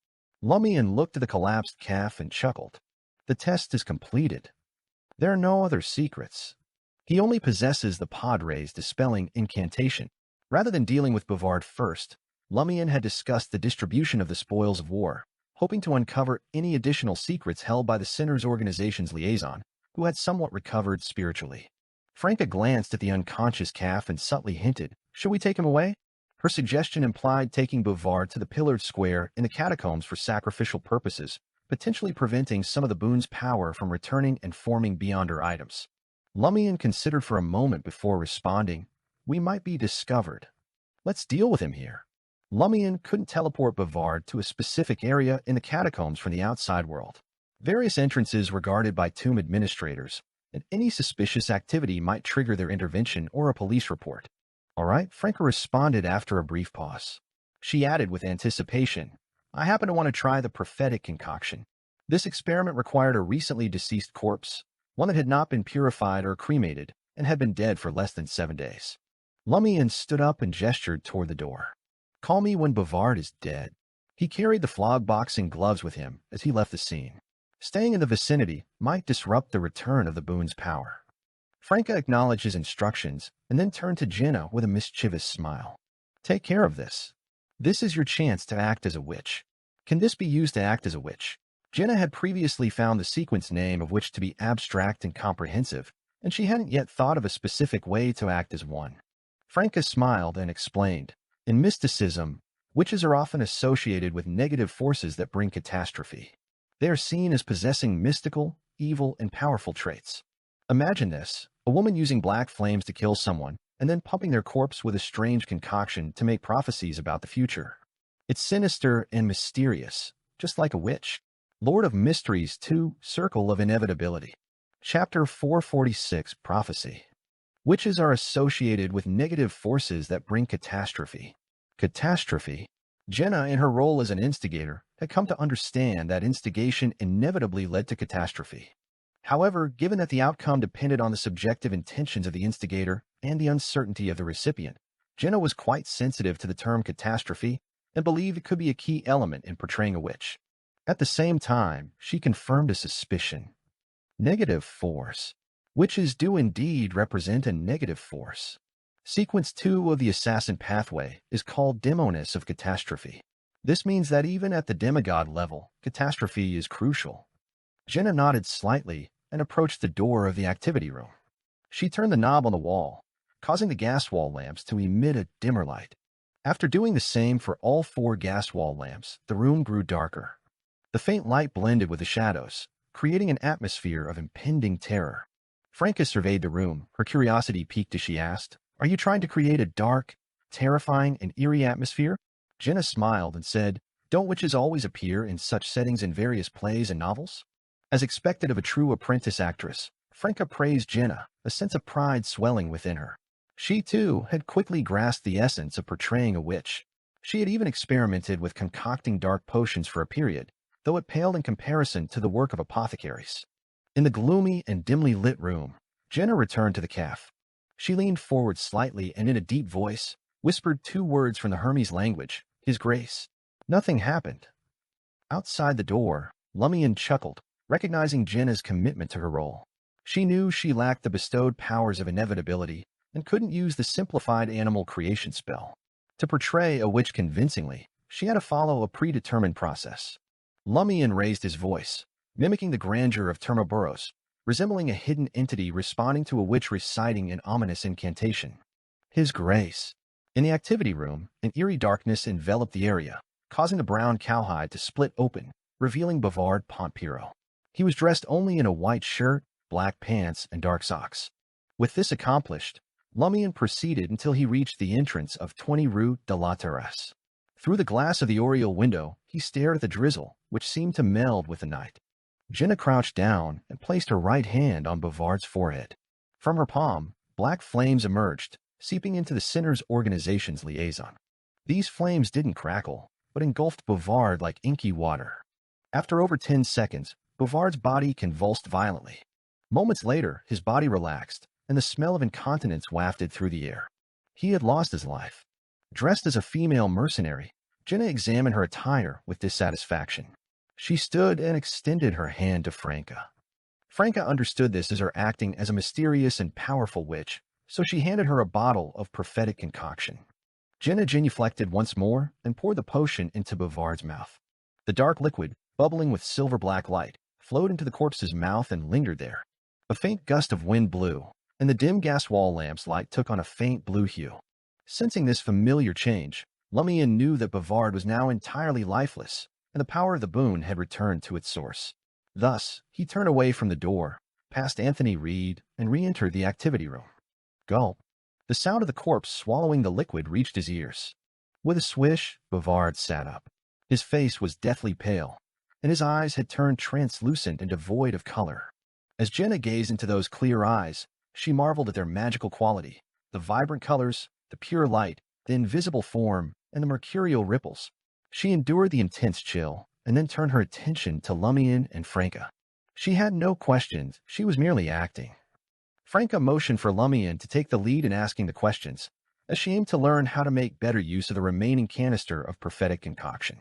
Lumian looked at the collapsed calf and chuckled. The test is completed. There are no other secrets. He only possesses the Padre's dispelling incantation. Rather than dealing with Bouvard first, Lumian had discussed the distribution of the spoils of war, hoping to uncover any additional secrets held by the Sinners Organization's liaison, who had somewhat recovered spiritually. Franca glanced at the unconscious calf and subtly hinted, Should we take him away? Her suggestion implied taking Bouvard to the pillared square in the catacombs for sacrificial purposes, potentially preventing some of the boon's power from returning and forming beyond her items. Lumian considered for a moment before responding, We might be discovered. Let's deal with him here. Lumian couldn't teleport Bouvard to a specific area in the catacombs from the outside world. Various entrances were guarded by tomb administrators, and any suspicious activity might trigger their intervention or a police report. All right, Franca responded after a brief pause. She added with anticipation, I happen to want to try the prophetic concoction. This experiment required a recently deceased corpse, one that had not been purified or cremated and had been dead for less than 7 days. Lumian stood up and gestured toward the door. Call me when Bouvard is dead. He carried the flog boxing gloves with him as he left the scene. Staying in the vicinity might disrupt the return of the boon's power. Franca acknowledged his instructions and then turned to Jenna with a mischievous smile. Take care of this. This is your chance to act as a witch. Can this be used to act as a witch? Jenna had previously found the sequence name of which to be abstract and comprehensive, and she hadn't yet thought of a specific way to act as one. Franca smiled and explained, In mysticism, witches are often associated with negative forces that bring catastrophe. They are seen as possessing mystical, evil, and powerful traits. Imagine this, a woman using black flames to kill someone, and then pumping their corpse with a strange concoction to make prophecies about the future. It's sinister and mysterious, just like a witch. Lord of Mysteries 2, Circle of Inevitability. Chapter 446, Prophecy. Witches are associated with negative forces that bring catastrophe. Catastrophe? Jenna, in her role as an instigator, had come to understand that instigation inevitably led to catastrophe. However, given that the outcome depended on the subjective intentions of the instigator and the uncertainty of the recipient, Jenna was quite sensitive to the term catastrophe and believed it could be a key element in portraying a witch. At the same time, she confirmed a suspicion. Negative force. Witches do indeed represent a negative force. Sequence 2 of the assassin pathway is called demoness of catastrophe. This means that even at the demigod level, catastrophe is crucial. Jenna nodded slightly and approached the door of the activity room. She turned the knob on the wall, causing the gas wall lamps to emit a dimmer light. After doing the same for all 4 gas wall lamps, the room grew darker. The faint light blended with the shadows, creating an atmosphere of impending terror. Franca surveyed the room, her curiosity piqued as she asked, "Are you trying to create a dark, terrifying, and eerie atmosphere?" Jenna smiled and said, "Don't witches always appear in such settings in various plays and novels?" As expected of a true apprentice actress, Franca praised Jenna, a sense of pride swelling within her. She, too, had quickly grasped the essence of portraying a witch. She had even experimented with concocting dark potions for a period, though it paled in comparison to the work of apothecaries. In the gloomy and dimly lit room, Jenna returned to the caf. She leaned forward slightly and in a deep voice, whispered 2 words from the Hermes language, "His Grace." Nothing happened. Outside the door, Lumian chuckled, recognizing Jenna's commitment to her role. She knew she lacked the bestowed powers of inevitability and couldn't use the simplified animal creation spell. To portray a witch convincingly, she had to follow a predetermined process. Lumian raised his voice, mimicking the grandeur of Termaburos, resembling a hidden entity responding to a witch reciting an ominous incantation. "His Grace." In the activity room, an eerie darkness enveloped the area, causing the brown cowhide to split open, revealing Bavard Pontpiro. He was dressed only in a white shirt, black pants, and dark socks. With this accomplished, Lumian proceeded until he reached the entrance of 20 Rue de la Terrasse. Through the glass of the oriel window, he stared at the drizzle, which seemed to meld with the night. Jenna crouched down and placed her right hand on Bavard's forehead. From her palm, black flames emerged, seeping into the Sinners Organization's liaison. These flames didn't crackle, but engulfed Bavard like inky water. After over 10 seconds, Bavard's body convulsed violently. Moments later, his body relaxed, and the smell of incontinence wafted through the air. He had lost his life. Dressed as a female mercenary, Jenna examined her attire with dissatisfaction. She stood and extended her hand to Franca. Franca understood this as her acting as a mysterious and powerful witch, so she handed her a bottle of prophetic concoction. Jenna genuflected once more and poured the potion into Bavard's mouth. The dark liquid, bubbling with silver-black light, flowed into the corpse's mouth and lingered there. A faint gust of wind blew, and the dim gas wall lamp's light took on a faint blue hue. Sensing this familiar change, Lumian knew that Bavard was now entirely lifeless, and the power of the boon had returned to its source. Thus, he turned away from the door, past Anthony Reed, and re-entered the activity room. Gulp. The sound of the corpse swallowing the liquid reached his ears. With a swish, Bavard sat up. His face was deathly pale, and his eyes had turned translucent and devoid of color. As Jenna gazed into those clear eyes, she marveled at their magical quality, the vibrant colors, the pure light, the invisible form, and the mercurial ripples. She endured the intense chill, and then turned her attention to Lumian and Franca. She had no questions, she was merely acting. Franca motioned for Lumian to take the lead in asking the questions, as she aimed to learn how to make better use of the remaining canister of prophetic concoction.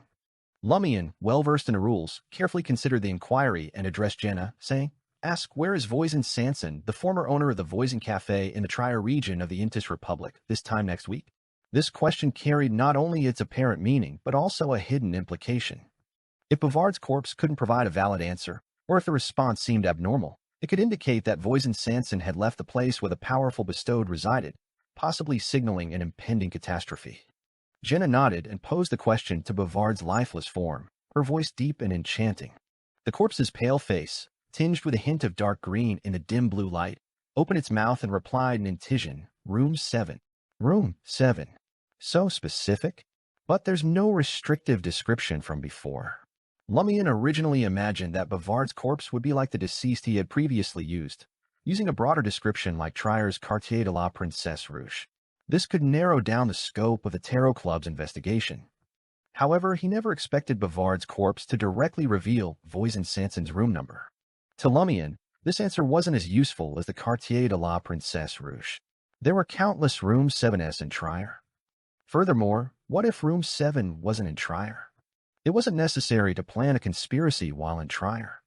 Lumian, well-versed in the rules, carefully considered the inquiry and addressed Jenna, saying, "Ask where is Voisin Sanson, the former owner of the Voisin Café in the Trier region of the Intis Republic, this time next week?" This question carried not only its apparent meaning, but also a hidden implication. If Bavard's corpse couldn't provide a valid answer, or if the response seemed abnormal, it could indicate that Voisin Sanson had left the place where the powerful bestowed resided, possibly signaling an impending catastrophe. Jenna nodded and posed the question to Bavard's lifeless form, her voice deep and enchanting. The corpse's pale face, tinged with a hint of dark green in the dim blue light, opened its mouth and replied in Intisian, "Room 7. Room 7. So specific? But there's no restrictive description from before. Lumian originally imagined that Bavard's corpse would be like the deceased he had previously used, using a broader description like Trier's Quartier de la Princesse Rouge. This could narrow down the scope of the Tarot Club's investigation. However, he never expected Bavard's corpse to directly reveal Voisin-Sanson's room number. To Lumian, this answer wasn't as useful as the Quartier de la Princesse Rouge. There were countless Room 7s in Trier. Furthermore, what if Room 7 wasn't in Trier? It wasn't necessary to plan a conspiracy while in Trier.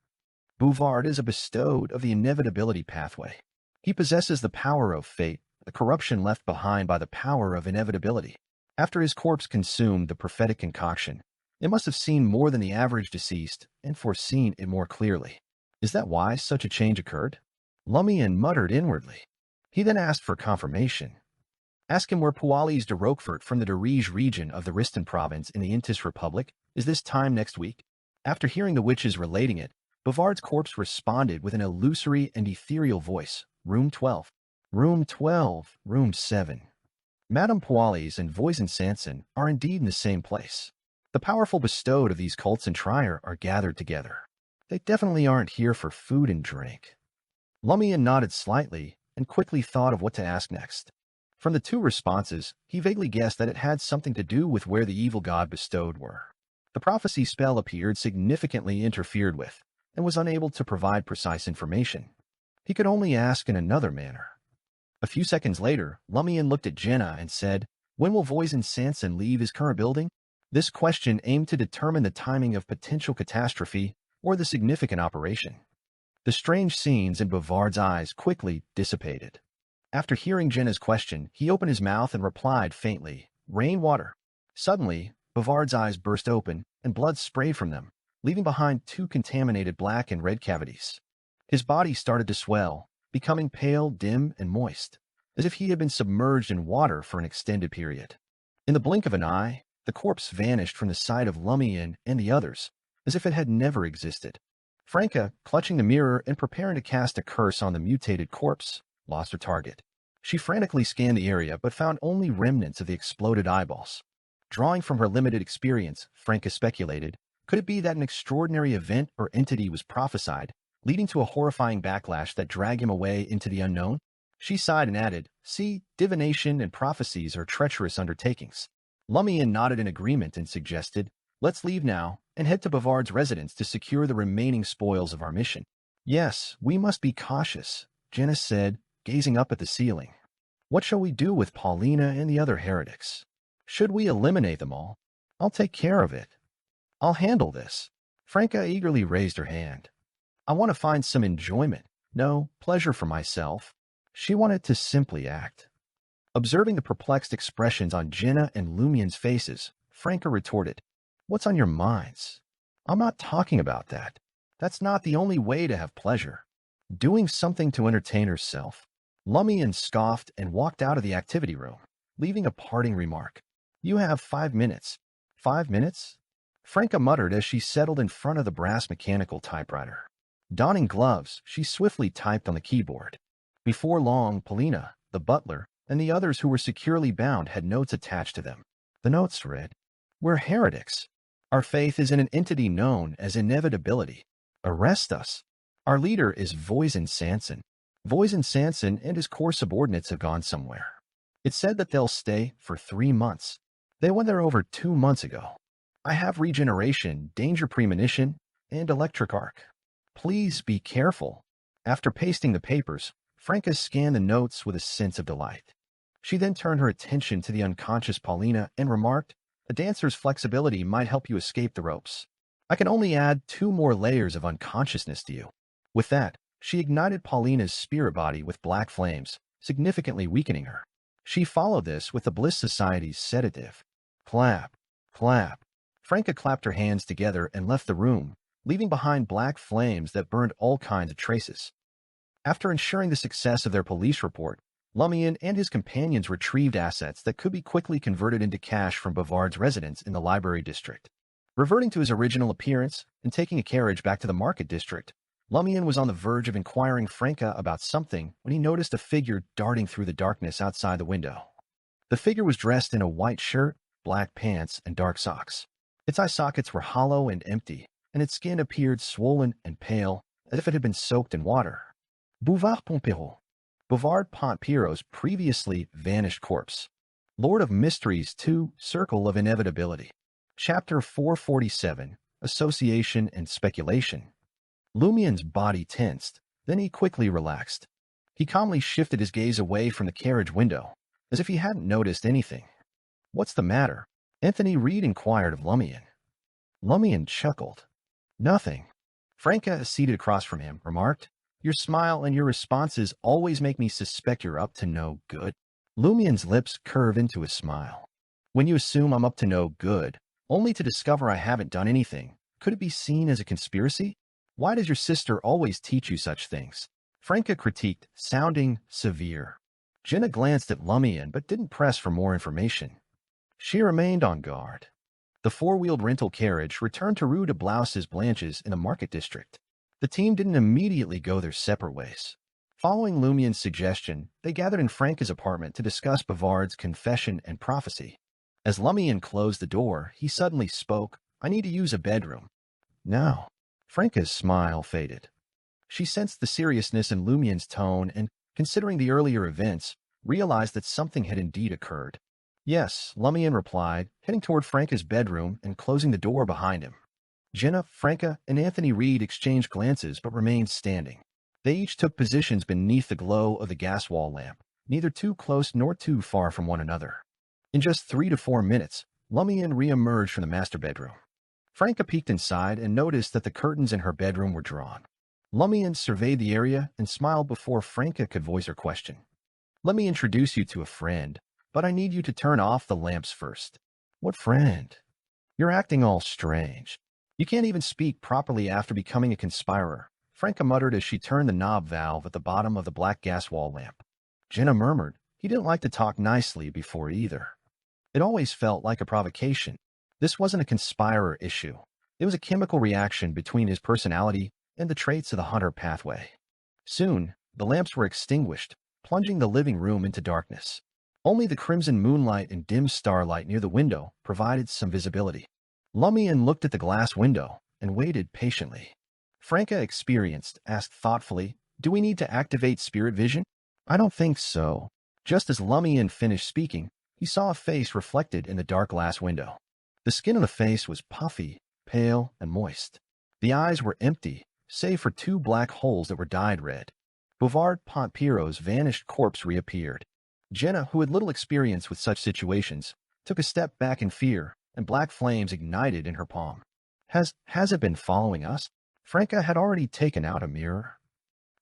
Bouvard is a bestowed of the inevitability pathway. He possesses the power of fate, the corruption left behind by the power of inevitability. After his corpse consumed the prophetic concoction, it must have seen more than the average deceased and foreseen it more clearly. Is that why such a change occurred? Lumian muttered inwardly. He then asked for confirmation. Ask him where Pualis de Roquefort from the Darige region of the Riston province in the Intis Republic is this time next week. After hearing the witches relating it, Bavard's corpse responded with an illusory and ethereal voice. Room 12. Room 12. Room 7. Madame Pualis and Voisin-Sanson are indeed in the same place. The powerful bestowed of these cults in Trier are gathered together. They definitely aren't here for food and drink. Lumian nodded slightly and quickly thought of what to ask next. From the two responses, he vaguely guessed that it had something to do with where the evil god bestowed were. The prophecy spell appeared significantly interfered with and was unable to provide precise information. He could only ask in another manner. A few seconds later, Lumian looked at Jenna and said, "When will Voisin-Sanson leave his current building?" This question aimed to determine the timing of potential catastrophe or the significant operation. The strange scenes in Bavard's eyes quickly dissipated. After hearing Jenna's question, he opened his mouth and replied faintly, "Rainwater." Suddenly, Bavard's eyes burst open and blood sprayed from them, leaving behind two contaminated black and red cavities. His body started to swell, becoming pale, dim, and moist, as if he had been submerged in water for an extended period. In the blink of an eye, the corpse vanished from the sight of Lumian and the others, as if it had never existed. Franca, clutching the mirror and preparing to cast a curse on the mutated corpse, lost her target. She frantically scanned the area but found only remnants of the exploded eyeballs. Drawing from her limited experience, Franca speculated, could it be that an extraordinary event or entity was prophesied, leading to a horrifying backlash that dragged him away into the unknown? She sighed and added, "See, divination and prophecies are treacherous undertakings." Lumian nodded in agreement and suggested, "Let's leave now and head to Bavard's residence to secure the remaining spoils of our mission." "Yes, we must be cautious," Jenna said, gazing up at the ceiling. "What shall we do with Paulina and the other heretics? Should we eliminate them all? I'll take care of it. I'll handle this." Franca eagerly raised her hand. "I want to find some enjoyment, no pleasure for myself." She wanted to simply act. Observing the perplexed expressions on Jenna and Lumian's faces, Franca retorted, "What's on your minds? I'm not talking about that. That's not the only way to have pleasure. Doing something to entertain herself." Lumian scoffed and walked out of the activity room, leaving a parting remark. "You have 5 minutes." 5 minutes? Franca muttered as she settled in front of the brass mechanical typewriter. Donning gloves, she swiftly typed on the keyboard. Before long, Paulina, the butler, and the others who were securely bound had notes attached to them. The notes read, "We're heretics. Our faith is in an entity known as Inevitability. Arrest us. Our leader is Voisin-Sanson. Voisin-Sanson and his core subordinates have gone somewhere. It said that they'll stay for 3 months. They went there over 2 months ago. I have regeneration, danger premonition, and electric arc. Please be careful." After pasting the papers, Franca scanned the notes with a sense of delight. She then turned her attention to the unconscious Paulina and remarked, "A dancer's flexibility might help you escape the ropes. I can only add 2 more layers of unconsciousness to you." With that, she ignited Paulina's spirit body with black flames, significantly weakening her. She followed this with the Bliss Society's sedative. Clap, clap. Franca clapped her hands together and left the room, leaving behind black flames that burned all kinds of traces. After ensuring the success of their police report, Lumian and his companions retrieved assets that could be quickly converted into cash from Bavard's residence in the library district. Reverting to his original appearance and taking a carriage back to the market district, Lumian was on the verge of inquiring Franca about something when he noticed a figure darting through the darkness outside the window. The figure was dressed in a white shirt, black pants, and dark socks. Its eye sockets were hollow and empty, and its skin appeared swollen and pale, as if it had been soaked in water. Bouvard Pompero. Bouvard Pompero's previously vanished corpse. Lord of Mysteries 2, Circle of Inevitability. Chapter 447, Association and Speculation. Lumian's body tensed, then he quickly relaxed. He calmly shifted his gaze away from the carriage window, as if he hadn't noticed anything. "What's the matter?" Anthony Reed inquired of Lumian. Lumian chuckled. "Nothing." Franca, seated across from him, remarked, "Your smile and your responses always make me suspect you're up to no good." Lumian's lips curve into a smile. "When you assume I'm up to no good, only to discover I haven't done anything, could it be seen as a conspiracy? Why does your sister always teach you such things?" Franca critiqued, sounding severe. Jenna glanced at Lumian but didn't press for more information. She remained on guard. The four-wheeled rental carriage returned to Rue de Blouses Blanches in the Market District. The team didn't immediately go their separate ways. Following Lumian's suggestion, they gathered in Franca's apartment to discuss Bavard's confession and prophecy. As Lumian closed the door, he suddenly spoke, "I need to use a bedroom." "Now." Franca's smile faded. She sensed the seriousness in Lumian's tone and, considering the earlier events, realized that something had indeed occurred. "Yes," Lumian replied, heading toward Franca's bedroom and closing the door behind him. Jenna, Franca, and Anthony Reed exchanged glances but remained standing. They each took positions beneath the glow of the gas wall lamp, neither too close nor too far from one another. In just 3 to 4 minutes, Lumian re-emerged from the master bedroom. Franca peeked inside and noticed that the curtains in her bedroom were drawn. Lumian surveyed the area and smiled before Franca could voice her question. "Let me introduce you to a friend, but I need you to turn off the lamps first." "What friend?" "You're acting all strange. You can't even speak properly after becoming a conspirer," Franca muttered as she turned the knob valve at the bottom of the black gas wall lamp. Jenna murmured, "He didn't like to talk nicely before either." It always felt like a provocation. This wasn't a conspirer issue. It was a chemical reaction between his personality and the traits of the hunter pathway. Soon, the lamps were extinguished, plunging the living room into darkness. Only the crimson moonlight and dim starlight near the window provided some visibility. Lumian looked at the glass window and waited patiently. Franca, experienced, asked thoughtfully, "Do we need to activate spirit vision?" "I don't think so." Just as Lumian finished speaking, he saw a face reflected in the dark glass window. The skin of the face was puffy, pale, and moist. The eyes were empty, save for 2 black holes that were dyed red. Bouvard Pompero's vanished corpse reappeared. Jenna, who had little experience with such situations, took a step back in fear, and black flames ignited in her palm. Has it been following us?" Franca had already taken out a mirror.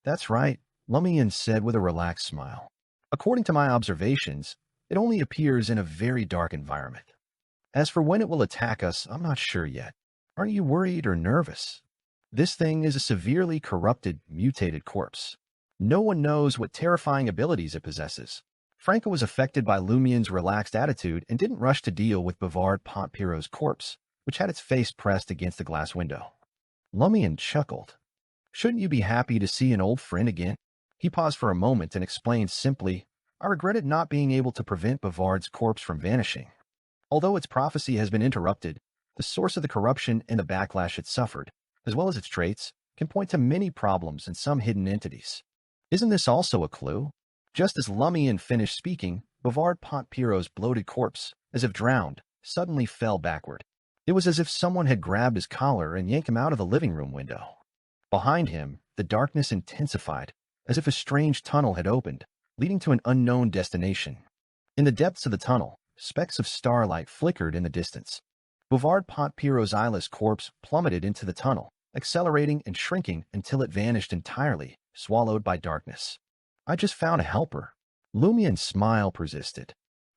"That's right," Lumian said with a relaxed smile. "According to my observations, it only appears in a very dark environment. As for when it will attack us, I'm not sure yet. Aren't you worried or nervous? This thing is a severely corrupted, mutated corpse. No one knows what terrifying abilities it possesses." Franca was affected by Lumian's relaxed attitude and didn't rush to deal with Bouvard Pompero's corpse, which had its face pressed against the glass window. Lumian chuckled. "Shouldn't you be happy to see an old friend again?" He paused for a moment and explained simply, "I regretted not being able to prevent Bouvard's corpse from vanishing. Although its prophecy has been interrupted, the source of the corruption and the backlash it suffered, as well as its traits, can point to many problems and some hidden entities. Isn't this also a clue?" Just as Lumian finished speaking, Bouvard Pompero's bloated corpse, as if drowned, suddenly fell backward. It was as if someone had grabbed his collar and yanked him out of the living room window. Behind him, the darkness intensified, as if a strange tunnel had opened, leading to an unknown destination. In the depths of the tunnel, specks of starlight flickered in the distance. Bouvard Pompero's eyeless corpse plummeted into the tunnel, accelerating and shrinking until it vanished entirely, swallowed by darkness. "I just found a helper." Lumian's smile persisted.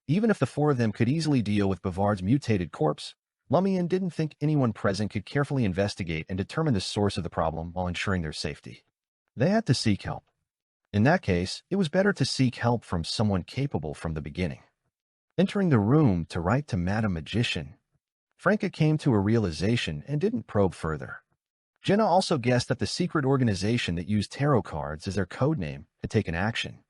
Even if the 4 of them could easily deal with Bouvard's mutated corpse, Lumian didn't think anyone present could carefully investigate and determine the source of the problem while ensuring their safety. They had to seek help. In that case, it was better to seek help from someone capable from the beginning. Entering the room to write to Madame Magician, Franca came to a realization and didn't probe further. Jenna also guessed that the secret organization that used tarot cards as their code name had taken action.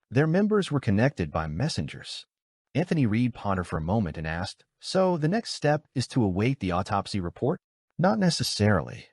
Their members were connected by messengers. Anthony Reed pondered for a moment and asked, "So the next step is to await the autopsy report?" Not necessarily.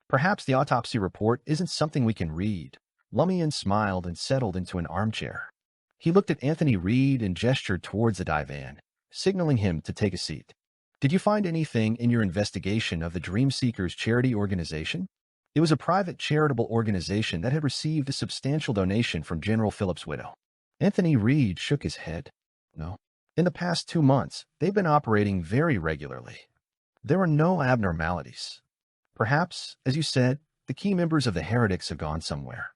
Perhaps the autopsy report isn't something we can read. Lumian smiled and settled into an armchair. He looked at Anthony Reed and gestured towards the divan, signaling him to take a seat. Did you find anything in your investigation of the Dream Seekers charity organization? It was a private charitable organization that had received a substantial donation from General Philip's widow. Anthony Reed shook his head. No. In the past 2 months, they've been operating very regularly. There were no abnormalities. Perhaps, as you said, the key members of the heretics have gone somewhere.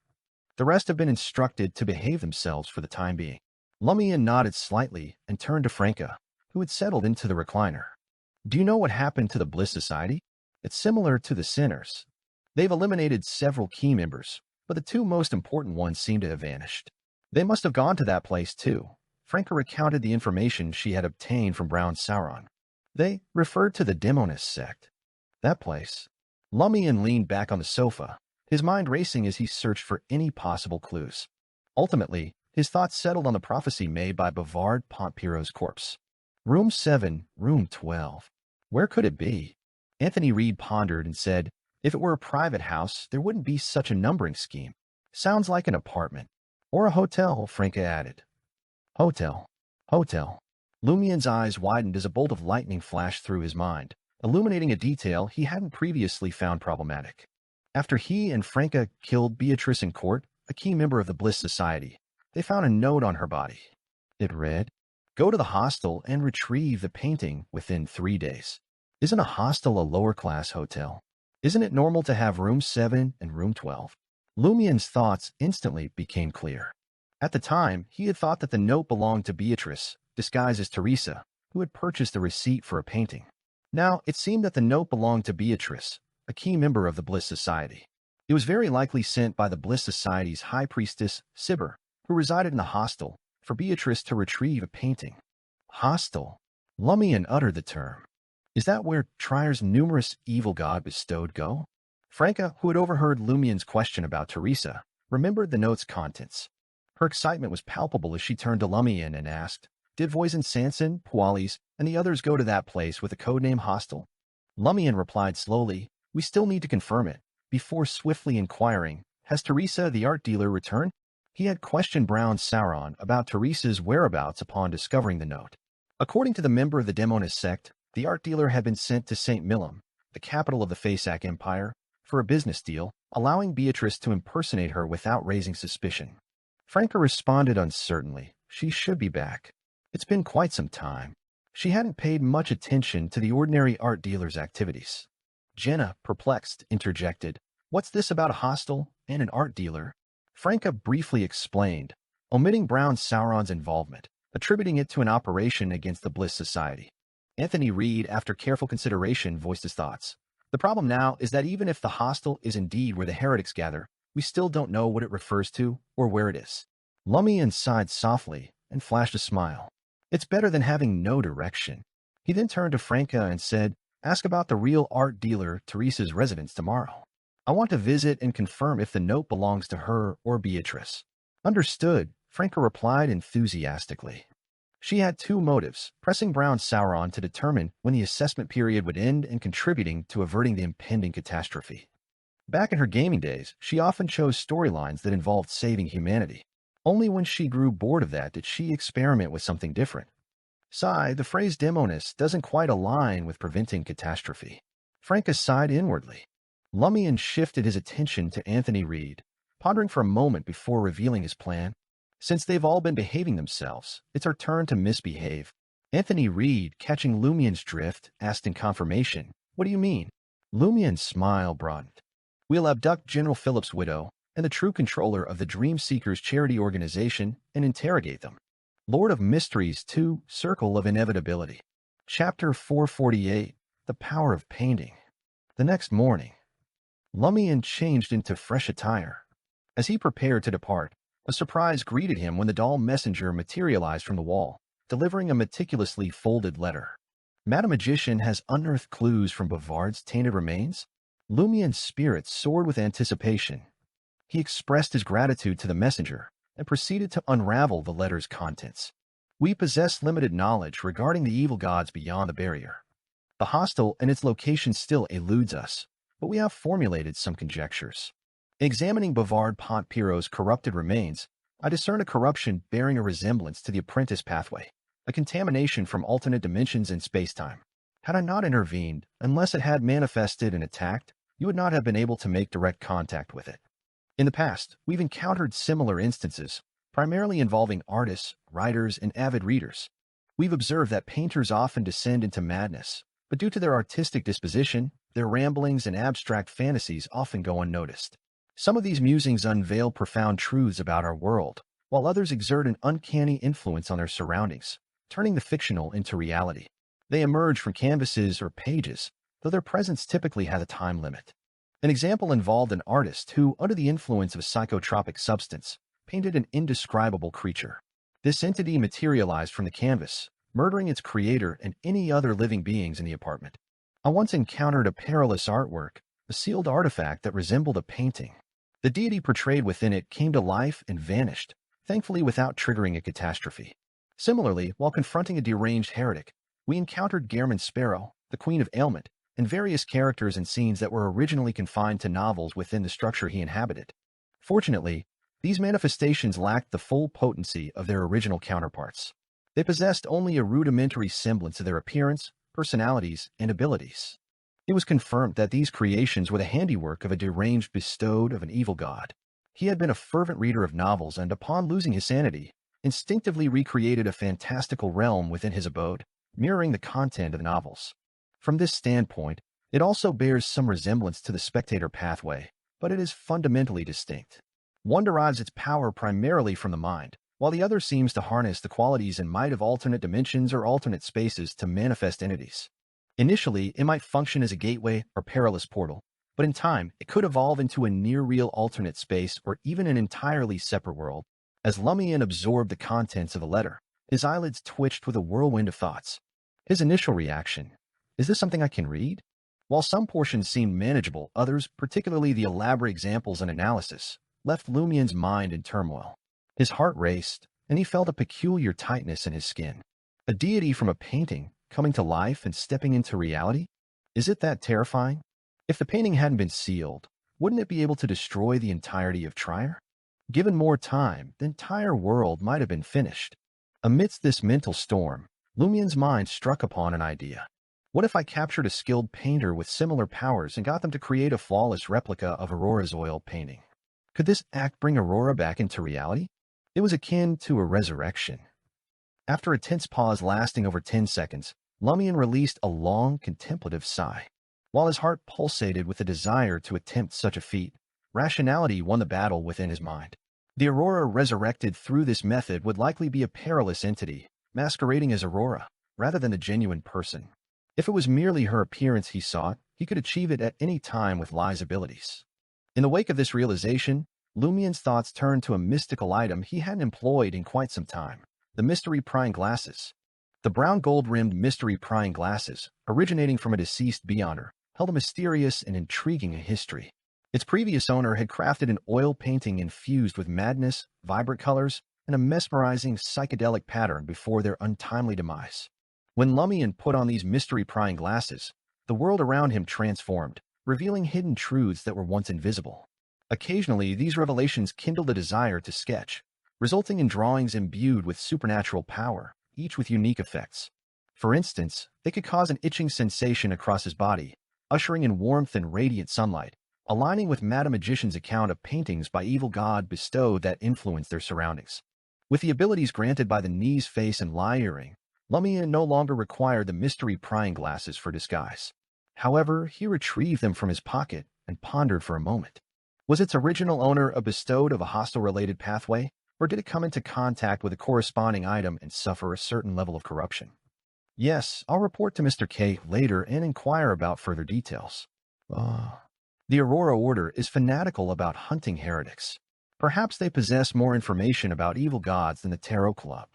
The rest have been instructed to behave themselves for the time being. Lumian nodded slightly and turned to Franca, who had settled into the recliner. Do you know what happened to the Bliss Society? It's similar to the Sinners. They've eliminated several key members, but the 2 most important ones seem to have vanished. They must have gone to that place too. Franca recounted the information she had obtained from Brown Sauron. They referred to the Demonist sect. That place. Lumian leaned back on the sofa, his mind racing as he searched for any possible clues. Ultimately, his thoughts settled on the prophecy made by Bavard Pontpiro's corpse. Room 7, Room 12. Where could it be? Anthony Reed pondered and said, if it were a private house, there wouldn't be such a numbering scheme. Sounds like an apartment. Or a hotel, Franca added. Hotel. Hotel. Lumian's eyes widened as a bolt of lightning flashed through his mind, illuminating a detail he hadn't previously found problematic. After he and Franca killed Beatrice in court, a key member of the Bliss Society, they found a note on her body. It read, go to the hostel and retrieve the painting within 3 days. Isn't a hostel a lower-class hotel? Isn't it normal to have room 7 and room 12? Lumian's thoughts instantly became clear. At the time, he had thought that the note belonged to Beatrice, disguised as Teresa, who had purchased the receipt for a painting. Now, it seemed that the note belonged to Beatrice, a key member of the Bliss Society. It was very likely sent by the Bliss Society's high priestess, Sibber, who resided in the hostel, for Beatrice to retrieve a painting. Hostel. Lumian uttered the term. Is that where Tryer's numerous evil god bestowed go? Franca, who had overheard Lumian's question about Teresa, remembered the note's contents. Her excitement was palpable as she turned to Lumian and asked, did Voisin Sanson, Pualis, and the others go to that place with the codename Hostel? Lumian replied slowly, we still need to confirm it, before swiftly inquiring, has Teresa the art dealer returned? He had questioned Brown Sauron about Teresa's whereabouts upon discovering the note. According to the member of the Demonist sect, the art dealer had been sent to St. Milam, the capital of the Faesac Empire, for a business deal, allowing Beatrice to impersonate her without raising suspicion. Franca responded uncertainly. She should be back. It's been quite some time. She hadn't paid much attention to the ordinary art dealer's activities. Jenna, perplexed, interjected, what's this about a hostel and an art dealer? Franca briefly explained, omitting Brown Sauron's involvement, attributing it to an operation against the Bliss Society. Anthony Reed, after careful consideration, voiced his thoughts. The problem now is that even if the hostel is indeed where the heretics gather, we still don't know what it refers to or where it is. Lumian sighed softly and flashed a smile. It's better than having no direction. He then turned to Franca and said, ask about the real art dealer Teresa's residence tomorrow. I want to visit and confirm if the note belongs to her or Beatrice. Understood, Franca replied enthusiastically. She had 2 motives, pressing Brown Sauron to determine when the assessment period would end and contributing to averting the impending catastrophe. Back in her gaming days, she often chose storylines that involved saving humanity. Only when she grew bored of that did she experiment with something different. Sigh, the phrase demonist doesn't quite align with preventing catastrophe. Franca sighed inwardly. Lumian shifted his attention to Anthony Reed, pondering for a moment before revealing his plan. Since they've all been behaving themselves, it's our turn to misbehave. Anthony Reed, catching Lumian's drift, asked in confirmation, what do you mean? Lumian's smile broadened. We'll abduct General Philip's widow and the true controller of the Dream Seekers charity organization and interrogate them. Lord of Mysteries 2, Circle of Inevitability. Chapter 448, The Power of Painting. The next morning, Lumian changed into fresh attire. As he prepared to depart, a surprise greeted him when the doll messenger materialized from the wall, delivering a meticulously folded letter. Madam Magician has unearthed clues from Bavard's tainted remains? Lumian's spirit soared with anticipation. He expressed his gratitude to the messenger and proceeded to unravel the letter's contents. We possess limited knowledge regarding the evil gods beyond the barrier. The hostel and its location still eludes us, but we have formulated some conjectures. Examining Bavard Pont Piro's corrupted remains, I discern a corruption bearing a resemblance to the apprentice pathway, a contamination from alternate dimensions in space-time. Had I not intervened, unless it had manifested and attacked, you would not have been able to make direct contact with it. In the past, we've encountered similar instances, primarily involving artists, writers, and avid readers. We've observed that painters often descend into madness, but due to their artistic disposition, their ramblings and abstract fantasies often go unnoticed. Some of these musings unveil profound truths about our world, while others exert an uncanny influence on their surroundings, turning the fictional into reality. They emerge from canvases or pages, though their presence typically has a time limit. An example involved an artist who, under the influence of a psychotropic substance, painted an indescribable creature. This entity materialized from the canvas, murdering its creator and any other living beings in the apartment. I once encountered a perilous artwork, a sealed artifact that resembled a painting. The deity portrayed within it came to life and vanished, thankfully without triggering a catastrophe. Similarly, while confronting a deranged heretic, we encountered Gehrman Sparrow, the Queen of Ailment, and various characters and scenes that were originally confined to novels within the structure he inhabited. Fortunately, these manifestations lacked the full potency of their original counterparts. They possessed only a rudimentary semblance of their appearance, personalities, and abilities. It was confirmed that these creations were the handiwork of a deranged bestowed of an evil god. He had been a fervent reader of novels and, upon losing his sanity, instinctively recreated a fantastical realm within his abode, mirroring the content of the novels. From this standpoint, it also bears some resemblance to the spectator pathway, but it is fundamentally distinct. One derives its power primarily from the mind, while the other seems to harness the qualities and might of alternate dimensions or alternate spaces to manifest entities. Initially, it might function as a gateway or perilous portal, but in time, it could evolve into a near-real alternate space or even an entirely separate world. As Lumian absorbed the contents of the letter, his eyelids twitched with a whirlwind of thoughts. His initial reaction, "Is this something I can read?" While some portions seemed manageable, others, particularly the elaborate examples and analysis, left Lumian's mind in turmoil. His heart raced, and he felt a peculiar tightness in his skin. A deity from a painting, coming to life and stepping into reality? Is it that terrifying? If the painting hadn't been sealed, wouldn't it be able to destroy the entirety of Trier? Given more time, the entire world might have been finished. Amidst this mental storm, Lumian's mind struck upon an idea. What if I captured a skilled painter with similar powers and got them to create a flawless replica of Aurora's oil painting? Could this act bring Aurora back into reality? It was akin to a resurrection. After a tense pause lasting over 10 seconds, Lumian released a long, contemplative sigh. While his heart pulsated with a desire to attempt such a feat, rationality won the battle within his mind. The Aurora resurrected through this method would likely be a perilous entity, masquerading as Aurora, rather than a genuine person. If it was merely her appearance he sought, he could achieve it at any time with Lie's abilities. In the wake of this realization, Lumian's thoughts turned to a mystical item he hadn't employed in quite some time, the mystery prying glasses. The brown gold-rimmed mystery prying glasses, originating from a deceased beyonder, held a mysterious and intriguing history. Its previous owner had crafted an oil painting infused with madness, vibrant colors, and a mesmerizing psychedelic pattern before their untimely demise. When Lumian put on these mystery-prying glasses, the world around him transformed, revealing hidden truths that were once invisible. Occasionally, these revelations kindled a desire to sketch, resulting in drawings imbued with supernatural power, each with unique effects. For instance, they could cause an itching sensation across his body, ushering in warmth and radiant sunlight, aligning with Madame Magician's account of paintings by evil god bestowed that influenced their surroundings. With the abilities granted by the knees, face, and lie earring, Lumian no longer required the mystery prying glasses for disguise. However, he retrieved them from his pocket and pondered for a moment. Was its original owner a bestowed of a hostile-related pathway, or did it come into contact with a corresponding item and suffer a certain level of corruption? Yes, I'll report to Mr. K later and inquire about further details. The Aurora Order is fanatical about hunting heretics. Perhaps they possess more information about evil gods than the Tarot Club.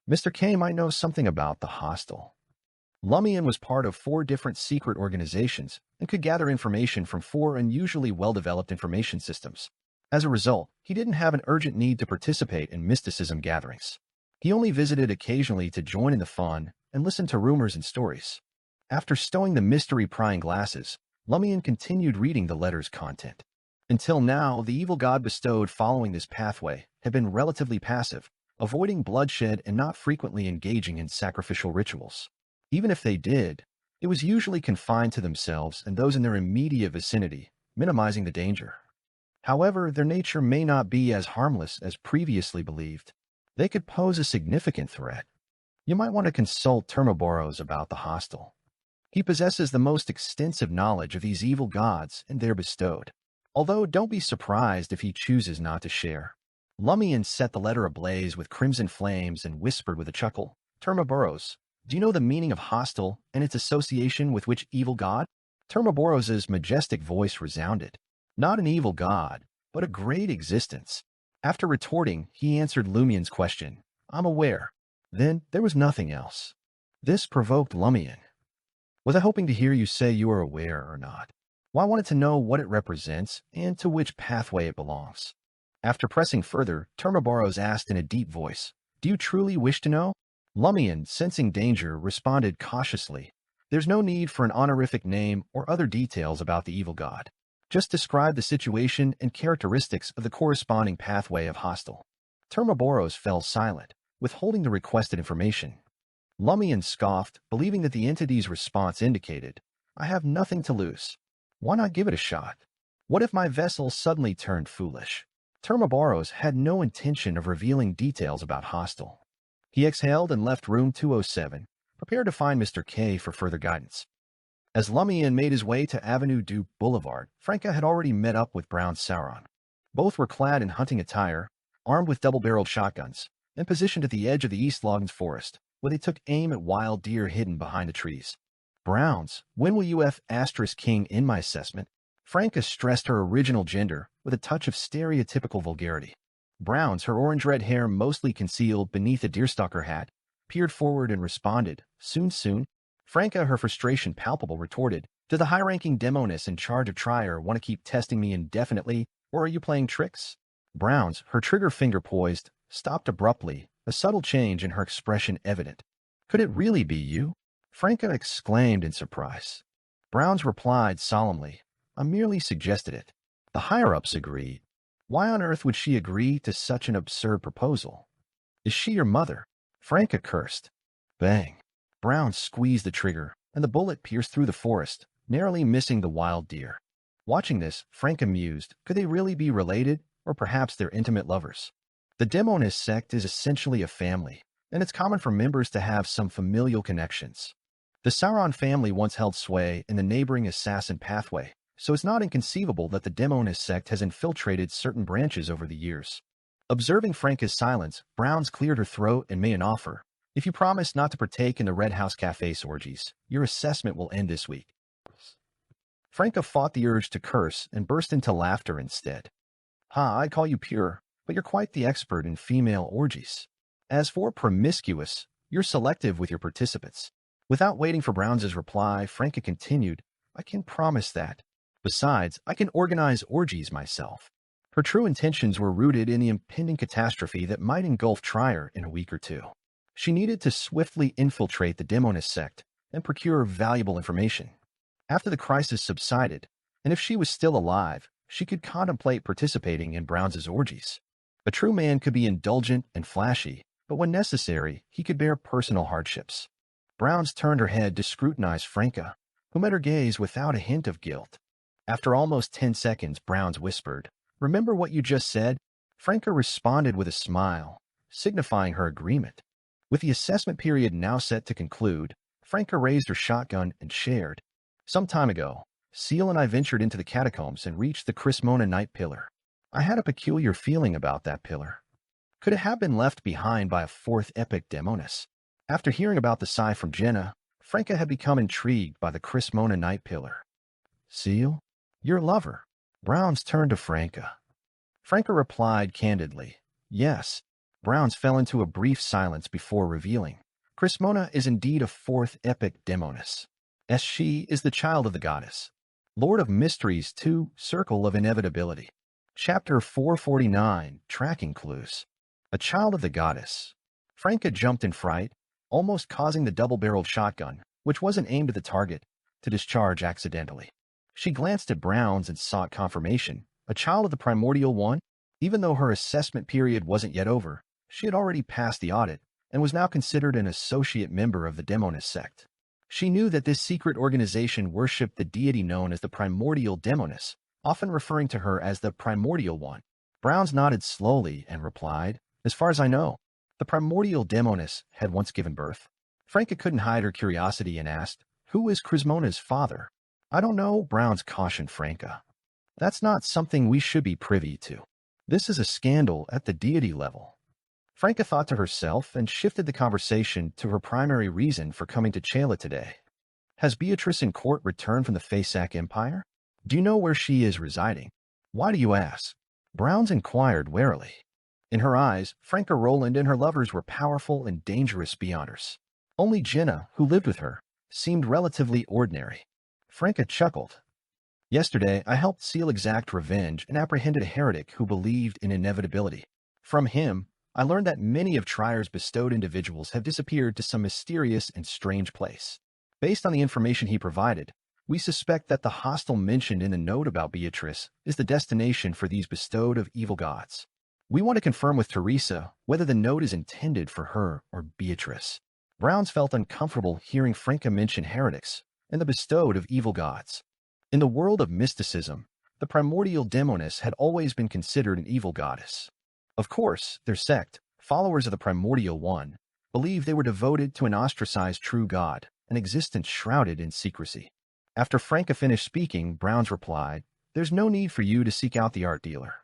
Mr. K might know something about the hostel. Lumian was part of 4 different secret organizations and could gather information from 4 unusually well-developed information systems. As a result, he didn't have an urgent need to participate in mysticism gatherings. He only visited occasionally to join in the fun and listen to rumors and stories. After stowing the mystery-prying glasses, Lumian continued reading the letter's content. Until now, the evil god bestowed following this pathway had been relatively passive, avoiding bloodshed and not frequently engaging in sacrificial rituals. Even if they did, it was usually confined to themselves and those in their immediate vicinity, minimizing the danger. However, their nature may not be as harmless as previously believed. They could pose a significant threat. You might want to consult Termoboros about the hostel. He possesses the most extensive knowledge of these evil gods and their bestowed. Although don't be surprised if he chooses not to share. Lumian set the letter ablaze with crimson flames and whispered with a chuckle, Termoboros, do you know the meaning of hostile and its association with which evil god? Termoboros's majestic voice resounded. Not an evil god, but a great existence. After retorting, he answered Lumian's question. I'm aware. Then there was nothing else. This provoked Lumian. Was I hoping to hear you say you are aware or not? Well, I wanted to know what it represents and to which pathway it belongs. After pressing further, Termoboros asked in a deep voice, do you truly wish to know? Lumian, sensing danger, responded cautiously. There's no need for an honorific name or other details about the evil god. Just describe the situation and characteristics of the corresponding pathway of hostile. Termoboros fell silent, withholding the requested information. Lumian scoffed, believing that the entity's response indicated, I have nothing to lose. Why not give it a shot? What if my vessel suddenly turned foolish? Termoboros had no intention of revealing details about hostile. He exhaled and left room 207, prepared to find Mr. K for further guidance. As Lumian made his way to Avenue du Boulevard, Franca had already met up with Brown Sauron. Both were clad in hunting attire, armed with double-barreled shotguns, and positioned at the edge of the East Loggins forest, where they took aim at wild deer hidden behind the trees. Browns, when will you F*** king in my assessment? Franca stressed her original gender with a touch of stereotypical vulgarity. Browns, her orange-red hair mostly concealed beneath a deerstalker hat, peered forward and responded, soon. Franca, her frustration palpable, retorted, does the high-ranking demoness in charge of Trier want to keep testing me indefinitely, or are you playing tricks? Browns, her trigger finger poised, stopped abruptly, a subtle change in her expression evident. Could it really be you? Franca exclaimed in surprise. Browns replied solemnly, I merely suggested it. The higher-ups agreed. Why on earth would she agree to such an absurd proposal? Is she your mother? Franca cursed. Bang. Browns squeezed the trigger, and the bullet pierced through the forest, narrowly missing the wild deer. Watching this, Franca mused, could they really be related, or perhaps they're intimate lovers? The Demonist sect is essentially a family, and it's common for members to have some familial connections. The Sauron family once held sway in the neighboring assassin pathway, so it's not inconceivable that the Demonist sect has infiltrated certain branches over the years. Observing Franca's silence, Browns cleared her throat and made an offer. If you promise not to partake in the Red House Cafe's orgies, your assessment will end this week. Franca fought the urge to curse and burst into laughter instead. I'd call you pure, but you're quite the expert in female orgies. As for promiscuous, you're selective with your participants. Without waiting for Browns' reply, Franca continued, I can promise that. Besides, I can organize orgies myself. Her true intentions were rooted in the impending catastrophe that might engulf Trier in a week or two. She needed to swiftly infiltrate the Demonist sect and procure valuable information. After the crisis subsided, and if she was still alive, she could contemplate participating in Browns' orgies. A true man could be indulgent and flashy, but when necessary, he could bear personal hardships. Browns turned her head to scrutinize Franca, who met her gaze without a hint of guilt. After almost 10 seconds, Browns whispered, Remember what you just said? Franca responded with a smile, signifying her agreement. With the assessment period now set to conclude, Franca raised her shotgun and shared. Some time ago, Seal and I ventured into the catacombs and reached the Chrismona Night Pillar. I had a peculiar feeling about that pillar. Could it have been left behind by a fourth epic Demoness? After hearing about the sigh from Jenna, Franca had become intrigued by the Chrismona Night Pillar. Seal? Your lover? Browns turned to Franca. Franca replied candidly, Yes. Browns fell into a brief silence before revealing. Chrismona is indeed a fourth epic Demoness, as she is the child of the goddess. Lord of Mysteries 2, Circle of Inevitability. Chapter 449, Tracking Clues. A child of the goddess. Franca jumped in fright, almost causing the double-barreled shotgun, which wasn't aimed at the target, to discharge accidentally. She glanced at Brown's and sought confirmation. A child of the primordial one, even though her assessment period wasn't yet over, she had already passed the audit and was now considered an associate member of the Demonist sect. She knew that this secret organization worshipped the deity known as the primordial Demonist, often referring to her as the primordial one. Browns nodded slowly and replied, "As far as I know, the primordial Demonist had once given birth." Franca couldn't hide her curiosity and asked, "Who is Crismona's father?" "I don't know," Browns cautioned Franca. "That's not something we should be privy to. This is a scandal at the deity level." Franca thought to herself and shifted the conversation to her primary reason for coming to Chela today. "Has Beatrice in court returned from the Fasak Empire? Do you know where she is residing?" "Why do you ask?" Browns inquired warily. In her eyes, Franca Roland and her lovers were powerful and dangerous beyonders. Only Jenna, who lived with her, seemed relatively ordinary. Franca chuckled. "Yesterday, I helped seal exact revenge and apprehended a heretic who believed in inevitability. From him, I learned that many of Trier's bestowed individuals have disappeared to some mysterious and strange place. Based on the information he provided, we suspect that the hostel mentioned in the note about Beatrice is the destination for these bestowed of evil gods. We want to confirm with Teresa whether the note is intended for her or Beatrice." Browns felt uncomfortable hearing Franca mention heretics and the bestowed of evil gods. In the world of mysticism, the primordial Demoness had always been considered an evil goddess. Of course, their sect, followers of the primordial one, believed they were devoted to an ostracized true god, an existence shrouded in secrecy. After Franca finished speaking, Browns replied, "There's no need for you to seek out the art dealer.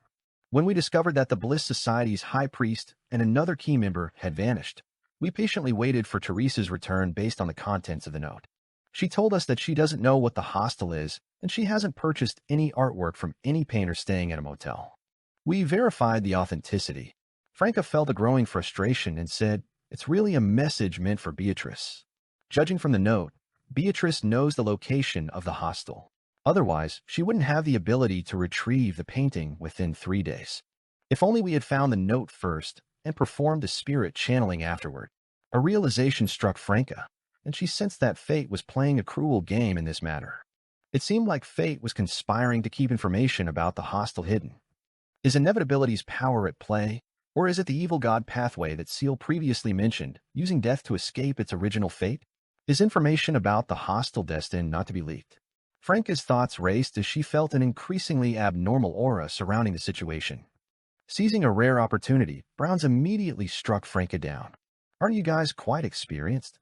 When we discovered that the Bliss Society's high priest and another key member had vanished, we patiently waited for Teresa's return based on the contents of the note. She told us that she doesn't know what the hostel is, and she hasn't purchased any artwork from any painter staying at a motel. We verified the authenticity." Franca felt a growing frustration and said, "It's really a message meant for Beatrice. Judging from the note, Beatrice knows the location of the hostel. Otherwise, she wouldn't have the ability to retrieve the painting within 3 days. If only we had found the note first and performed the spirit channeling afterward." A realization struck Franca, and she sensed that fate was playing a cruel game in this matter. It seemed like fate was conspiring to keep information about the hostel hidden. Is inevitability's power at play, or is it the evil god pathway that Seal previously mentioned, using death to escape its original fate? Is information about the hostel destined not to be leaked? Franca's thoughts raced as she felt an increasingly abnormal aura surrounding the situation. Seizing a rare opportunity, Browns immediately struck Franca down. "Aren't you guys quite experienced?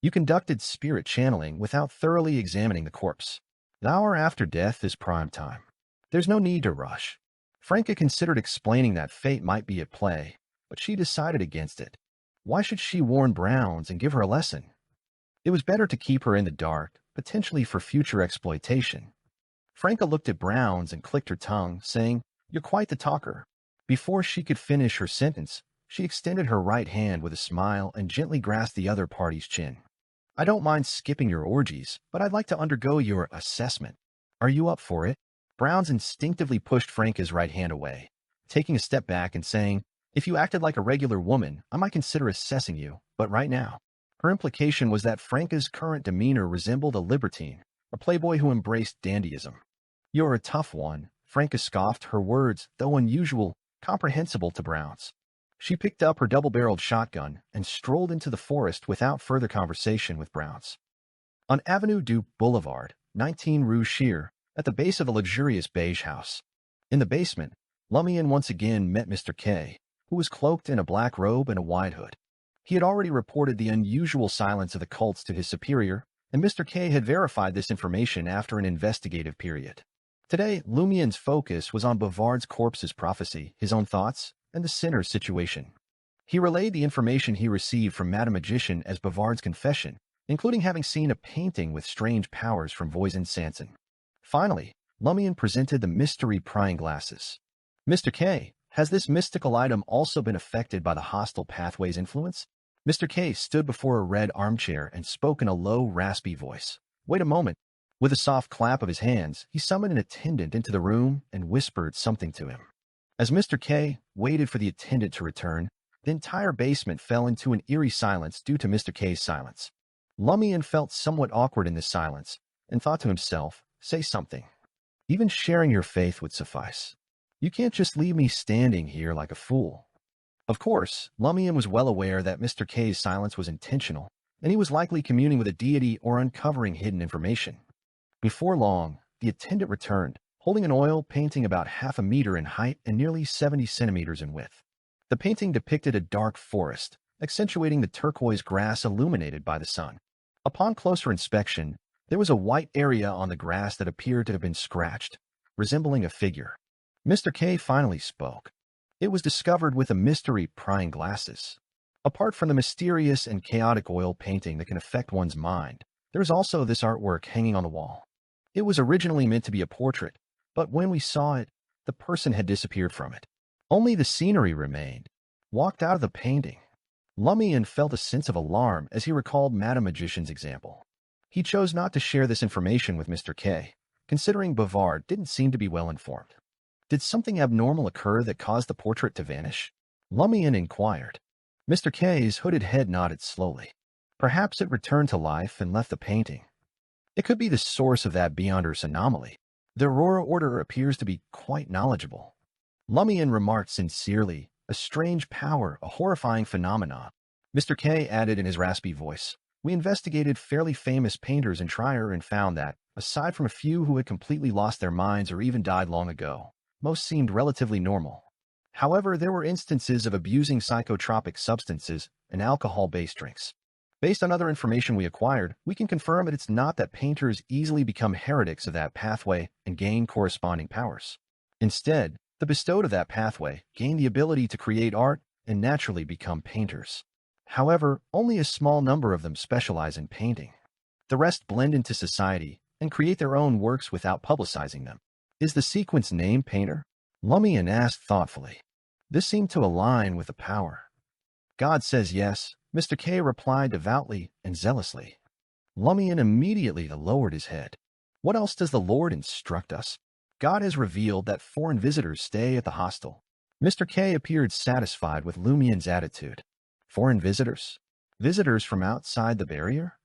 You conducted spirit channeling without thoroughly examining the corpse. The hour after death is prime time. There's no need to rush." Franca considered explaining that fate might be at play, but she decided against it. Why should she warn Browns and give her a lesson? It was better to keep her in the dark, potentially for future exploitation. Franca looked at Browns and clicked her tongue, saying, "You're quite the talker." Before she could finish her sentence, she extended her right hand with a smile and gently grasped the other party's chin. "I don't mind skipping your orgies, but I'd like to undergo your assessment. Are you up for it?" Browns instinctively pushed Franca's right hand away, taking a step back and saying, "If you acted like a regular woman, I might consider assessing you, but right now." Her implication was that Franca's current demeanor resembled a libertine, a playboy who embraced dandyism. "You're a tough one," Franca scoffed, her words, though unusual, comprehensible to Browns. She picked up her double-barreled shotgun and strolled into the forest without further conversation with Browns. On Avenue du Boulevard, 19 Rue Shear, at the base of a luxurious beige house. In the basement, Lumian once again met Mr. K, who was cloaked in a black robe and a wide hood. He had already reported the unusual silence of the cults to his superior, and Mr. K had verified this information after an investigative period. Today, Lumian's focus was on Bavard's corpse's prophecy, his own thoughts, and the sinner's situation. He relayed the information he received from Madame Magician as Bavard's confession, including having seen a painting with strange powers from Voisin Sanson. Finally, Lumian presented the mystery prying glasses. "Mr. K, has this mystical item also been affected by the hostile pathway's influence?" Mr. K stood before a red armchair and spoke in a low, raspy voice. "Wait a moment." With a soft clap of his hands, he summoned an attendant into the room and whispered something to him. As Mr. K waited for the attendant to return, the entire basement fell into an eerie silence due to Mr. K's silence. Lumian felt somewhat awkward in this silence and thought to himself, say something. Even sharing your faith would suffice. You can't just leave me standing here like a fool. Of course, Lumian was well aware that Mr. K's silence was intentional, and he was likely communing with a deity or uncovering hidden information. Before long, the attendant returned, holding an oil painting about half a meter in height and nearly 70 centimeters in width. The painting depicted a dark forest, accentuating the turquoise grass illuminated by the sun. Upon closer inspection, there was a white area on the grass that appeared to have been scratched, resembling a figure. Mr. K finally spoke. It was discovered with a mystery prying glasses. Apart from the mysterious and chaotic oil painting that can affect one's mind, there is also this artwork hanging on the wall. It was originally meant to be a portrait, but when we saw it, the person had disappeared from it. Only the scenery remained, walked out of the painting. Lumian felt a sense of alarm as he recalled Madame Magician's example. He chose not to share this information with Mr. K, considering Bavard didn't seem to be well informed. Did something abnormal occur that caused the portrait to vanish? Lumian inquired. Mr. K's hooded head nodded slowly. Perhaps it returned to life and left the painting. It could be the source of that Beyond Earth's anomaly. The Aurora Order appears to be quite knowledgeable. Lumian remarked sincerely, a strange power, a horrifying phenomenon. Mr. K added in his raspy voice, we investigated fairly famous painters in Trier and found that, aside from a few who had completely lost their minds or even died long ago, most seemed relatively normal. However, there were instances of abusing psychotropic substances and alcohol-based drinks. Based on other information we acquired, we can confirm that it's not that painters easily become heretics of that pathway and gain corresponding powers. Instead, the bestowed of that pathway gain the ability to create art and naturally become painters. However, only a small number of them specialize in painting. The rest blend into society and create their own works without publicizing them. Is the sequence named Painter? Lumian asked thoughtfully. This seemed to align with the power. God says yes, Mr. K replied devoutly and zealously. Lumian immediately lowered his head. What else does the Lord instruct us? God has revealed that foreign visitors stay at the hostel. Mr. K appeared satisfied with Lumian's attitude. Foreign visitors? Visitors from outside the barrier?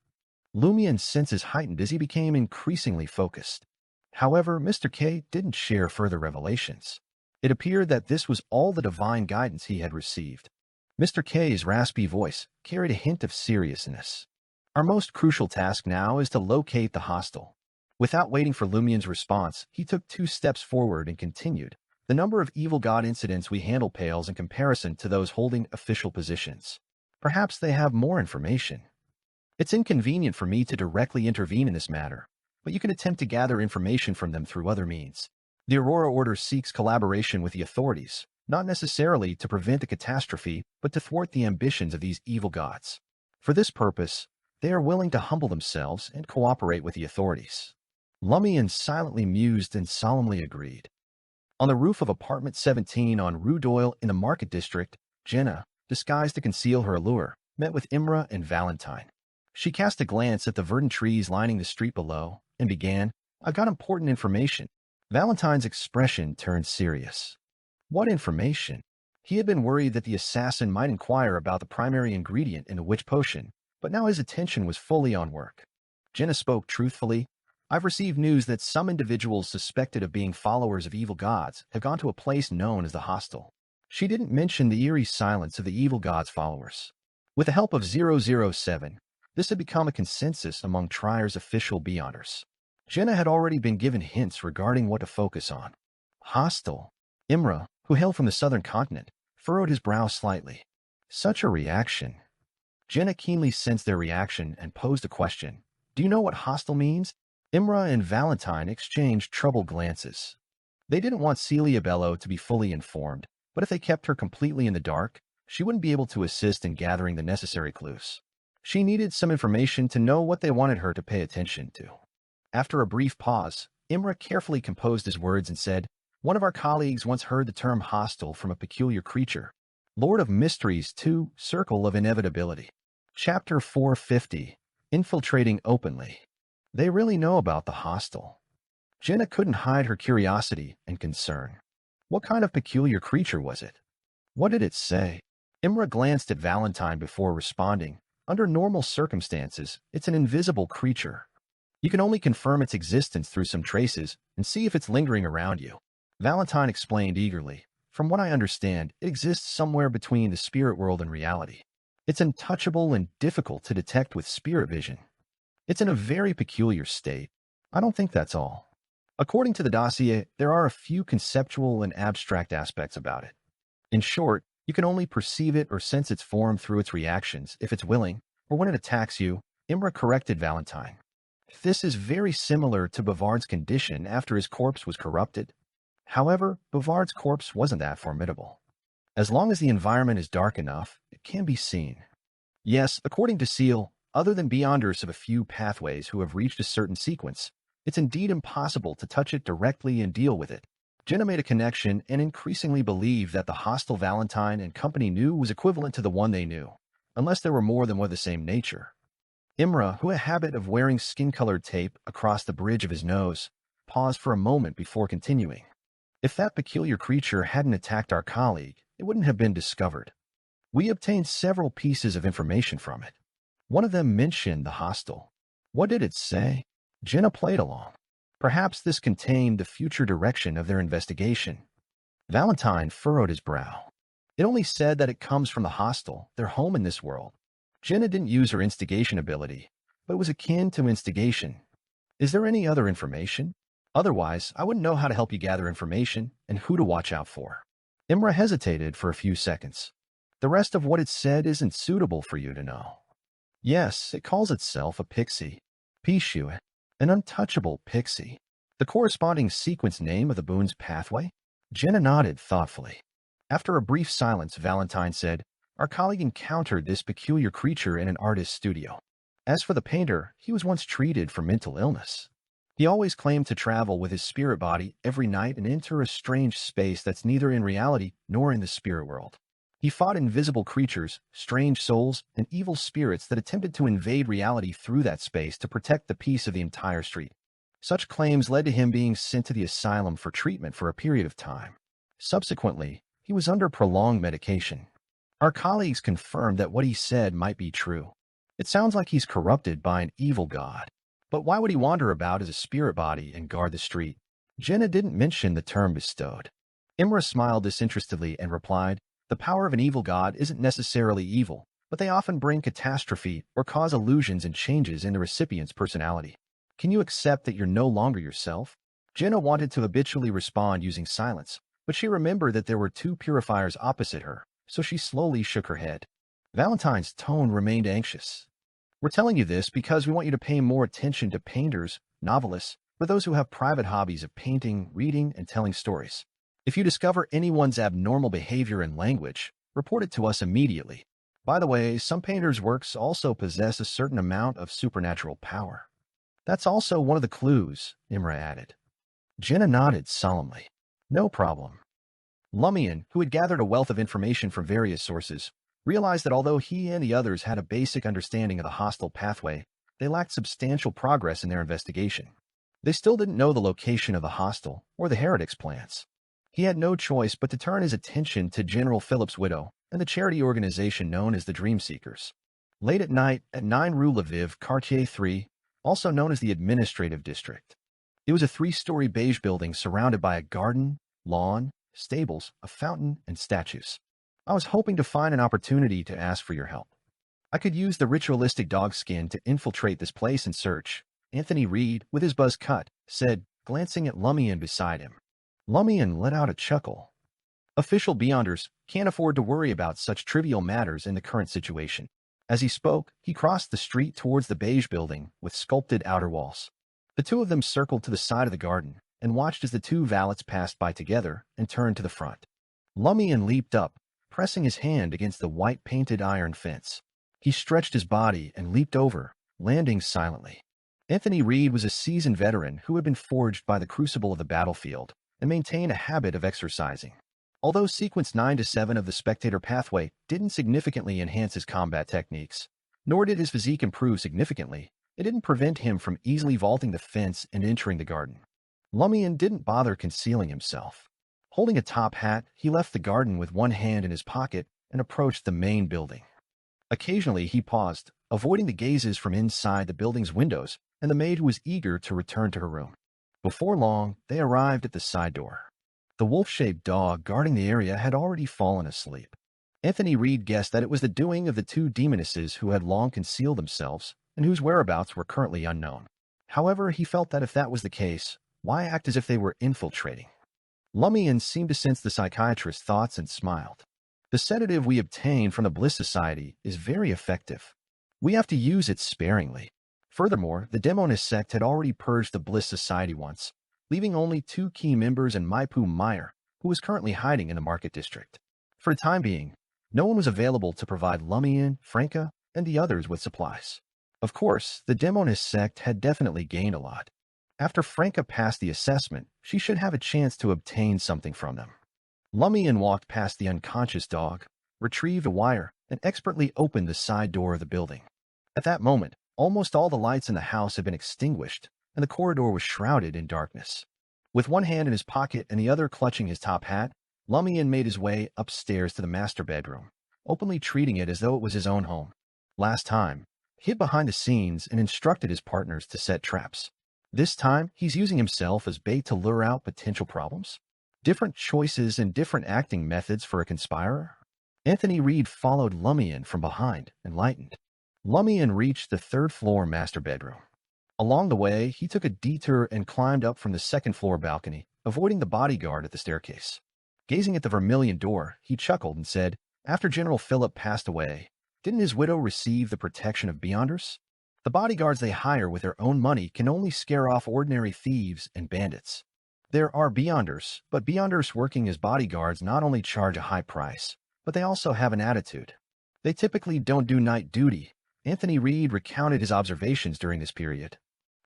Lumian's senses heightened as he became increasingly focused. However, Mr. K didn't share further revelations. It appeared that this was all the divine guidance he had received. Mr. K's raspy voice carried a hint of seriousness. Our most crucial task now is to locate the hostel. Without waiting for Lumian's response, he took 2 steps forward and continued. The number of evil god incidents we handle pales in comparison to those holding official positions. Perhaps they have more information. It's inconvenient for me to directly intervene in this matter, but you can attempt to gather information from them through other means. The Aurora Order seeks collaboration with the authorities, not necessarily to prevent a catastrophe, but to thwart the ambitions of these evil gods. For this purpose, they are willing to humble themselves and cooperate with the authorities. Lumian silently mused and solemnly agreed. On the roof of apartment 17 on Rue Doyle in the Market District, Jenna, disguised to conceal her allure, met with Imra and Valentine. She cast a glance at the verdant trees lining the street below and began, I've got important information. Valentine's expression turned serious. What information? He had been worried that the assassin might inquire about the primary ingredient in a witch potion, but now his attention was fully on work. Jenna spoke truthfully. I've received news that some individuals suspected of being followers of evil gods have gone to a place known as the hostel. She didn't mention the eerie silence of the evil gods' followers. With the help of 007, this had become a consensus among Trier's official Beyonders. Jenna had already been given hints regarding what to focus on. Hostel. Imra, who hailed from the southern continent, furrowed his brow slightly. Such a reaction. Jenna keenly sensed their reaction and posed a question. Do you know what hostel means? Imra and Valentine exchanged troubled glances. They didn't want Celia Bello to be fully informed, but if they kept her completely in the dark, she wouldn't be able to assist in gathering the necessary clues. She needed some information to know what they wanted her to pay attention to. After a brief pause, Imra carefully composed his words and said, one of our colleagues once heard the term hostile from a peculiar creature. Lord of Mysteries 2, Circle of Inevitability. Chapter 450, Infiltrating Openly. They really know about the hostel. Jenna couldn't hide her curiosity and concern. What kind of peculiar creature was it? What did it say? Imra glanced at Valentine before responding. Under normal circumstances, it's an invisible creature. You can only confirm its existence through some traces and see if it's lingering around you. Valentine explained eagerly. From what I understand, it exists somewhere between the spirit world and reality. It's untouchable and difficult to detect with spirit vision. It's in a very peculiar state. I don't think that's all. According to the dossier, there are a few conceptual and abstract aspects about it. In short, you can only perceive it or sense its form through its reactions if it's willing, or when it attacks you, Imra corrected Valentine. This is very similar to Bavard's condition after his corpse was corrupted. However, Bavard's corpse wasn't that formidable. As long as the environment is dark enough, it can be seen. Yes, according to Seal, other than beyonders of a few pathways who have reached a certain sequence, it's indeed impossible to touch it directly and deal with it. Jenna made a connection and increasingly believed that the hostile Valentine and company knew was equivalent to the one they knew, unless there were more than one of the same nature. Imra, who had a habit of wearing skin-colored tape across the bridge of his nose, paused for a moment before continuing. If that peculiar creature hadn't attacked our colleague, it wouldn't have been discovered. We obtained several pieces of information from it. One of them mentioned the hostel. What did it say? Jenna played along. Perhaps this contained the future direction of their investigation. Valentine furrowed his brow. It only said that it comes from the hostel, their home in this world. Jenna didn't use her instigation ability, but it was akin to instigation. Is there any other information? Otherwise, I wouldn't know how to help you gather information and who to watch out for. Imra hesitated for a few seconds. The rest of what it said isn't suitable for you to know. Yes, it calls itself a pixie. Pishu, an untouchable pixie. The corresponding sequence name of the Boone's pathway? Jenna nodded thoughtfully. After a brief silence, Valentine said, our colleague encountered this peculiar creature in an artist's studio. As for the painter, he was once treated for mental illness. He always claimed to travel with his spirit body every night and enter a strange space that's neither in reality nor in the spirit world. He fought invisible creatures, strange souls, and evil spirits that attempted to invade reality through that space to protect the peace of the entire street. Such claims led to him being sent to the asylum for treatment for a period of time. Subsequently, he was under prolonged medication. Our colleagues confirmed that what he said might be true. It sounds like he's corrupted by an evil god. But why would he wander about as a spirit body and guard the street? Jenna didn't mention the term bestowed. Imra smiled disinterestedly and replied, the power of an evil god isn't necessarily evil, but they often bring catastrophe or cause illusions and changes in the recipient's personality. Can you accept that you're no longer yourself? Jenna wanted to habitually respond using silence, but she remembered that there were two purifiers opposite her, so she slowly shook her head. Valentine's tone remained anxious. We're telling you this because we want you to pay more attention to painters, novelists, or those who have private hobbies of painting, reading, and telling stories. If you discover anyone's abnormal behavior and language, report it to us immediately. By the way, some painters' works also possess a certain amount of supernatural power. That's also one of the clues, Imra added. Jenna nodded solemnly. No problem. Lumian, who had gathered a wealth of information from various sources, realized that although he and the others had a basic understanding of the hostile pathway, they lacked substantial progress in their investigation. They still didn't know the location of the hostel or the heretic's plans. He had no choice but to turn his attention to General Philip's widow and the charity organization known as the Dream Seekers. Late at night, at 9 Rue Lviv, Quartier 3, also known as the Administrative District. It was a 3-story beige building surrounded by a garden, lawn, stables, a fountain, and statues. I was hoping to find an opportunity to ask for your help. I could use the ritualistic dog skin to infiltrate this place and search, Anthony Reed, with his buzz cut, said, glancing at Lumian beside him. Lumian let out a chuckle. Official Beyonders can't afford to worry about such trivial matters in the current situation. As he spoke, he crossed the street towards the beige building with sculpted outer walls. The two of them circled to the side of the garden and watched as the two valets passed by together and turned to the front. Lumian leaped up, pressing his hand against the white-painted iron fence. He stretched his body and leaped over, landing silently. Anthony Reed was a seasoned veteran who had been forged by the crucible of the battlefield and maintained a habit of exercising. Although sequence 9 to 7 of the spectator pathway didn't significantly enhance his combat techniques, nor did his physique improve significantly, it didn't prevent him from easily vaulting the fence and entering the garden. Lumian didn't bother concealing himself. Holding a top hat, he left the garden with one hand in his pocket and approached the main building. Occasionally he paused, avoiding the gazes from inside the building's windows and the maid who was eager to return to her room. Before long, they arrived at the side door. The wolf-shaped dog guarding the area had already fallen asleep. Anthony Reed guessed that it was the doing of the two demonesses who had long concealed themselves and whose whereabouts were currently unknown. However, he felt that if that was the case, why act as if they were infiltrating? Lumian seemed to sense the psychiatrist's thoughts and smiled. The sedative we obtain from the Bliss Society is very effective. We have to use it sparingly. Furthermore, the demonist sect had already purged the Bliss Society once, leaving only 2 key members and Maipu Meyer, who was currently hiding in the market district. For the time being, no one was available to provide Lumian, Franca, and the others with supplies. Of course, the demonist sect had definitely gained a lot. After Franca passed the assessment, she should have a chance to obtain something from them. Lumian walked past the unconscious dog, retrieved a wire, and expertly opened the side door of the building. At that moment, almost all the lights in the house had been extinguished, and the corridor was shrouded in darkness. With one hand in his pocket and the other clutching his top hat, Lumian made his way upstairs to the master bedroom, openly treating it as though it was his own home. Last time, he hid behind the scenes and instructed his partners to set traps. This time, he's using himself as bait to lure out potential problems? Different choices and different acting methods for a conspirer? Anthony Reed followed Lumian from behind, enlightened. Lumian reached the 3rd-floor master bedroom. Along the way, he took a detour and climbed up from the 2nd-floor balcony, avoiding the bodyguard at the staircase. Gazing at the vermilion door, he chuckled and said, "After General Philip passed away, didn't his widow receive the protection of Beyonders? The bodyguards they hire with their own money can only scare off ordinary thieves and bandits. There are Beyonders, but Beyonders working as bodyguards not only charge a high price, but they also have an attitude. They typically don't do night duty." Anthony Reed recounted his observations during this period.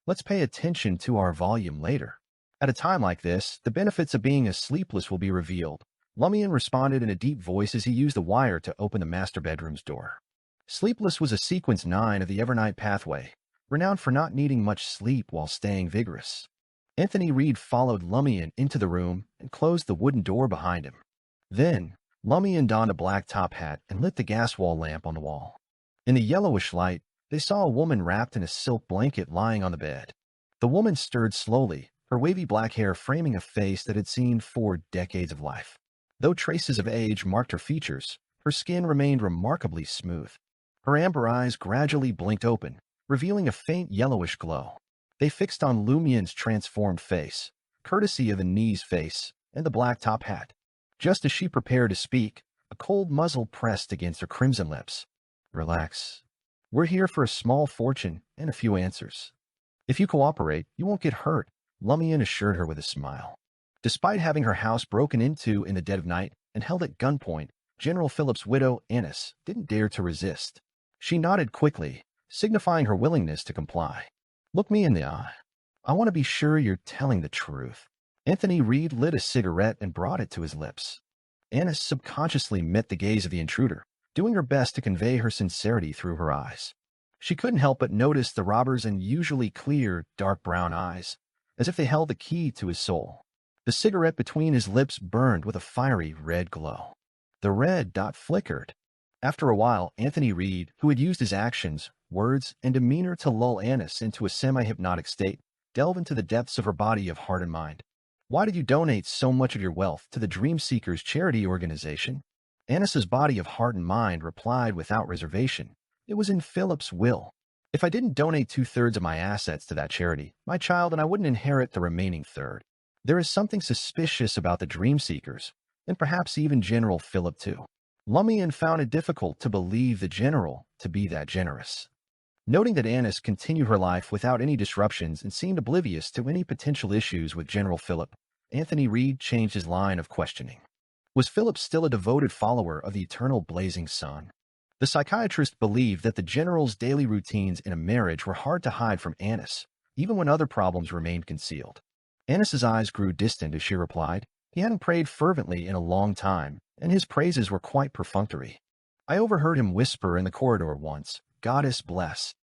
Let's pay attention to our volume later. At a time like this, the benefits of being a sleepless will be revealed. Lumian responded in a deep voice as he used the wire to open the master bedroom's door. Sleepless was a sequence 9 of the Evernight pathway, renowned for not needing much sleep while staying vigorous. Anthony Reed followed Lumian into the room and closed the wooden door behind him. Then, Lumian donned a black top hat and lit the gas wall lamp on the wall. In the yellowish light, they saw a woman wrapped in a silk blanket lying on the bed. The woman stirred slowly, her wavy black hair framing a face that had seen 4 decades of life. Though traces of age marked her features, her skin remained remarkably smooth. Her amber eyes gradually blinked open, revealing a faint yellowish glow. They fixed on Lumian's transformed face, courtesy of the knee's face and the black top hat. Just as she prepared to speak, a cold muzzle pressed against her crimson lips. "Relax. We're here for a small fortune and a few answers. If you cooperate, you won't get hurt," Lumian assured her with a smile. Despite having her house broken into in the dead of night and held at gunpoint, General Philip's widow, Annis, didn't dare to resist. She nodded quickly, signifying her willingness to comply. "Look me in the eye. I want to be sure you're telling the truth." Anthony Reed lit a cigarette and brought it to his lips. Annis subconsciously met the gaze of the intruder, doing her best to convey her sincerity through her eyes. She couldn't help but notice the robber's unusually clear, dark brown eyes, as if they held the key to his soul. The cigarette between his lips burned with a fiery red glow. The red dot flickered. After a while, Anthony Reed, who had used his actions, words, and demeanor to lull Annis into a semi-hypnotic state, delved into the depths of her body of heart and mind. "Why did you donate so much of your wealth to the Dream Seekers charity organization?" Annis's body of heart and mind replied without reservation. "It was in Philip's will. If I didn't donate 2/3 of my assets to that charity, my child and I wouldn't inherit the remaining third. There is something suspicious about the Dream Seekers, and perhaps even General Philip too." Lumian found it difficult to believe the general to be that generous. Noting that Annis continued her life without any disruptions and seemed oblivious to any potential issues with General Philip, Anthony Reed changed his line of questioning. Was Philip still a devoted follower of the eternal blazing sun? The psychiatrist believed that the general's daily routines in a marriage were hard to hide from Annis, even when other problems remained concealed. Annis's eyes grew distant as she replied. He hadn't prayed fervently in a long time, and his praises were quite perfunctory. "I overheard him whisper in the corridor once, 'Goddess bless,'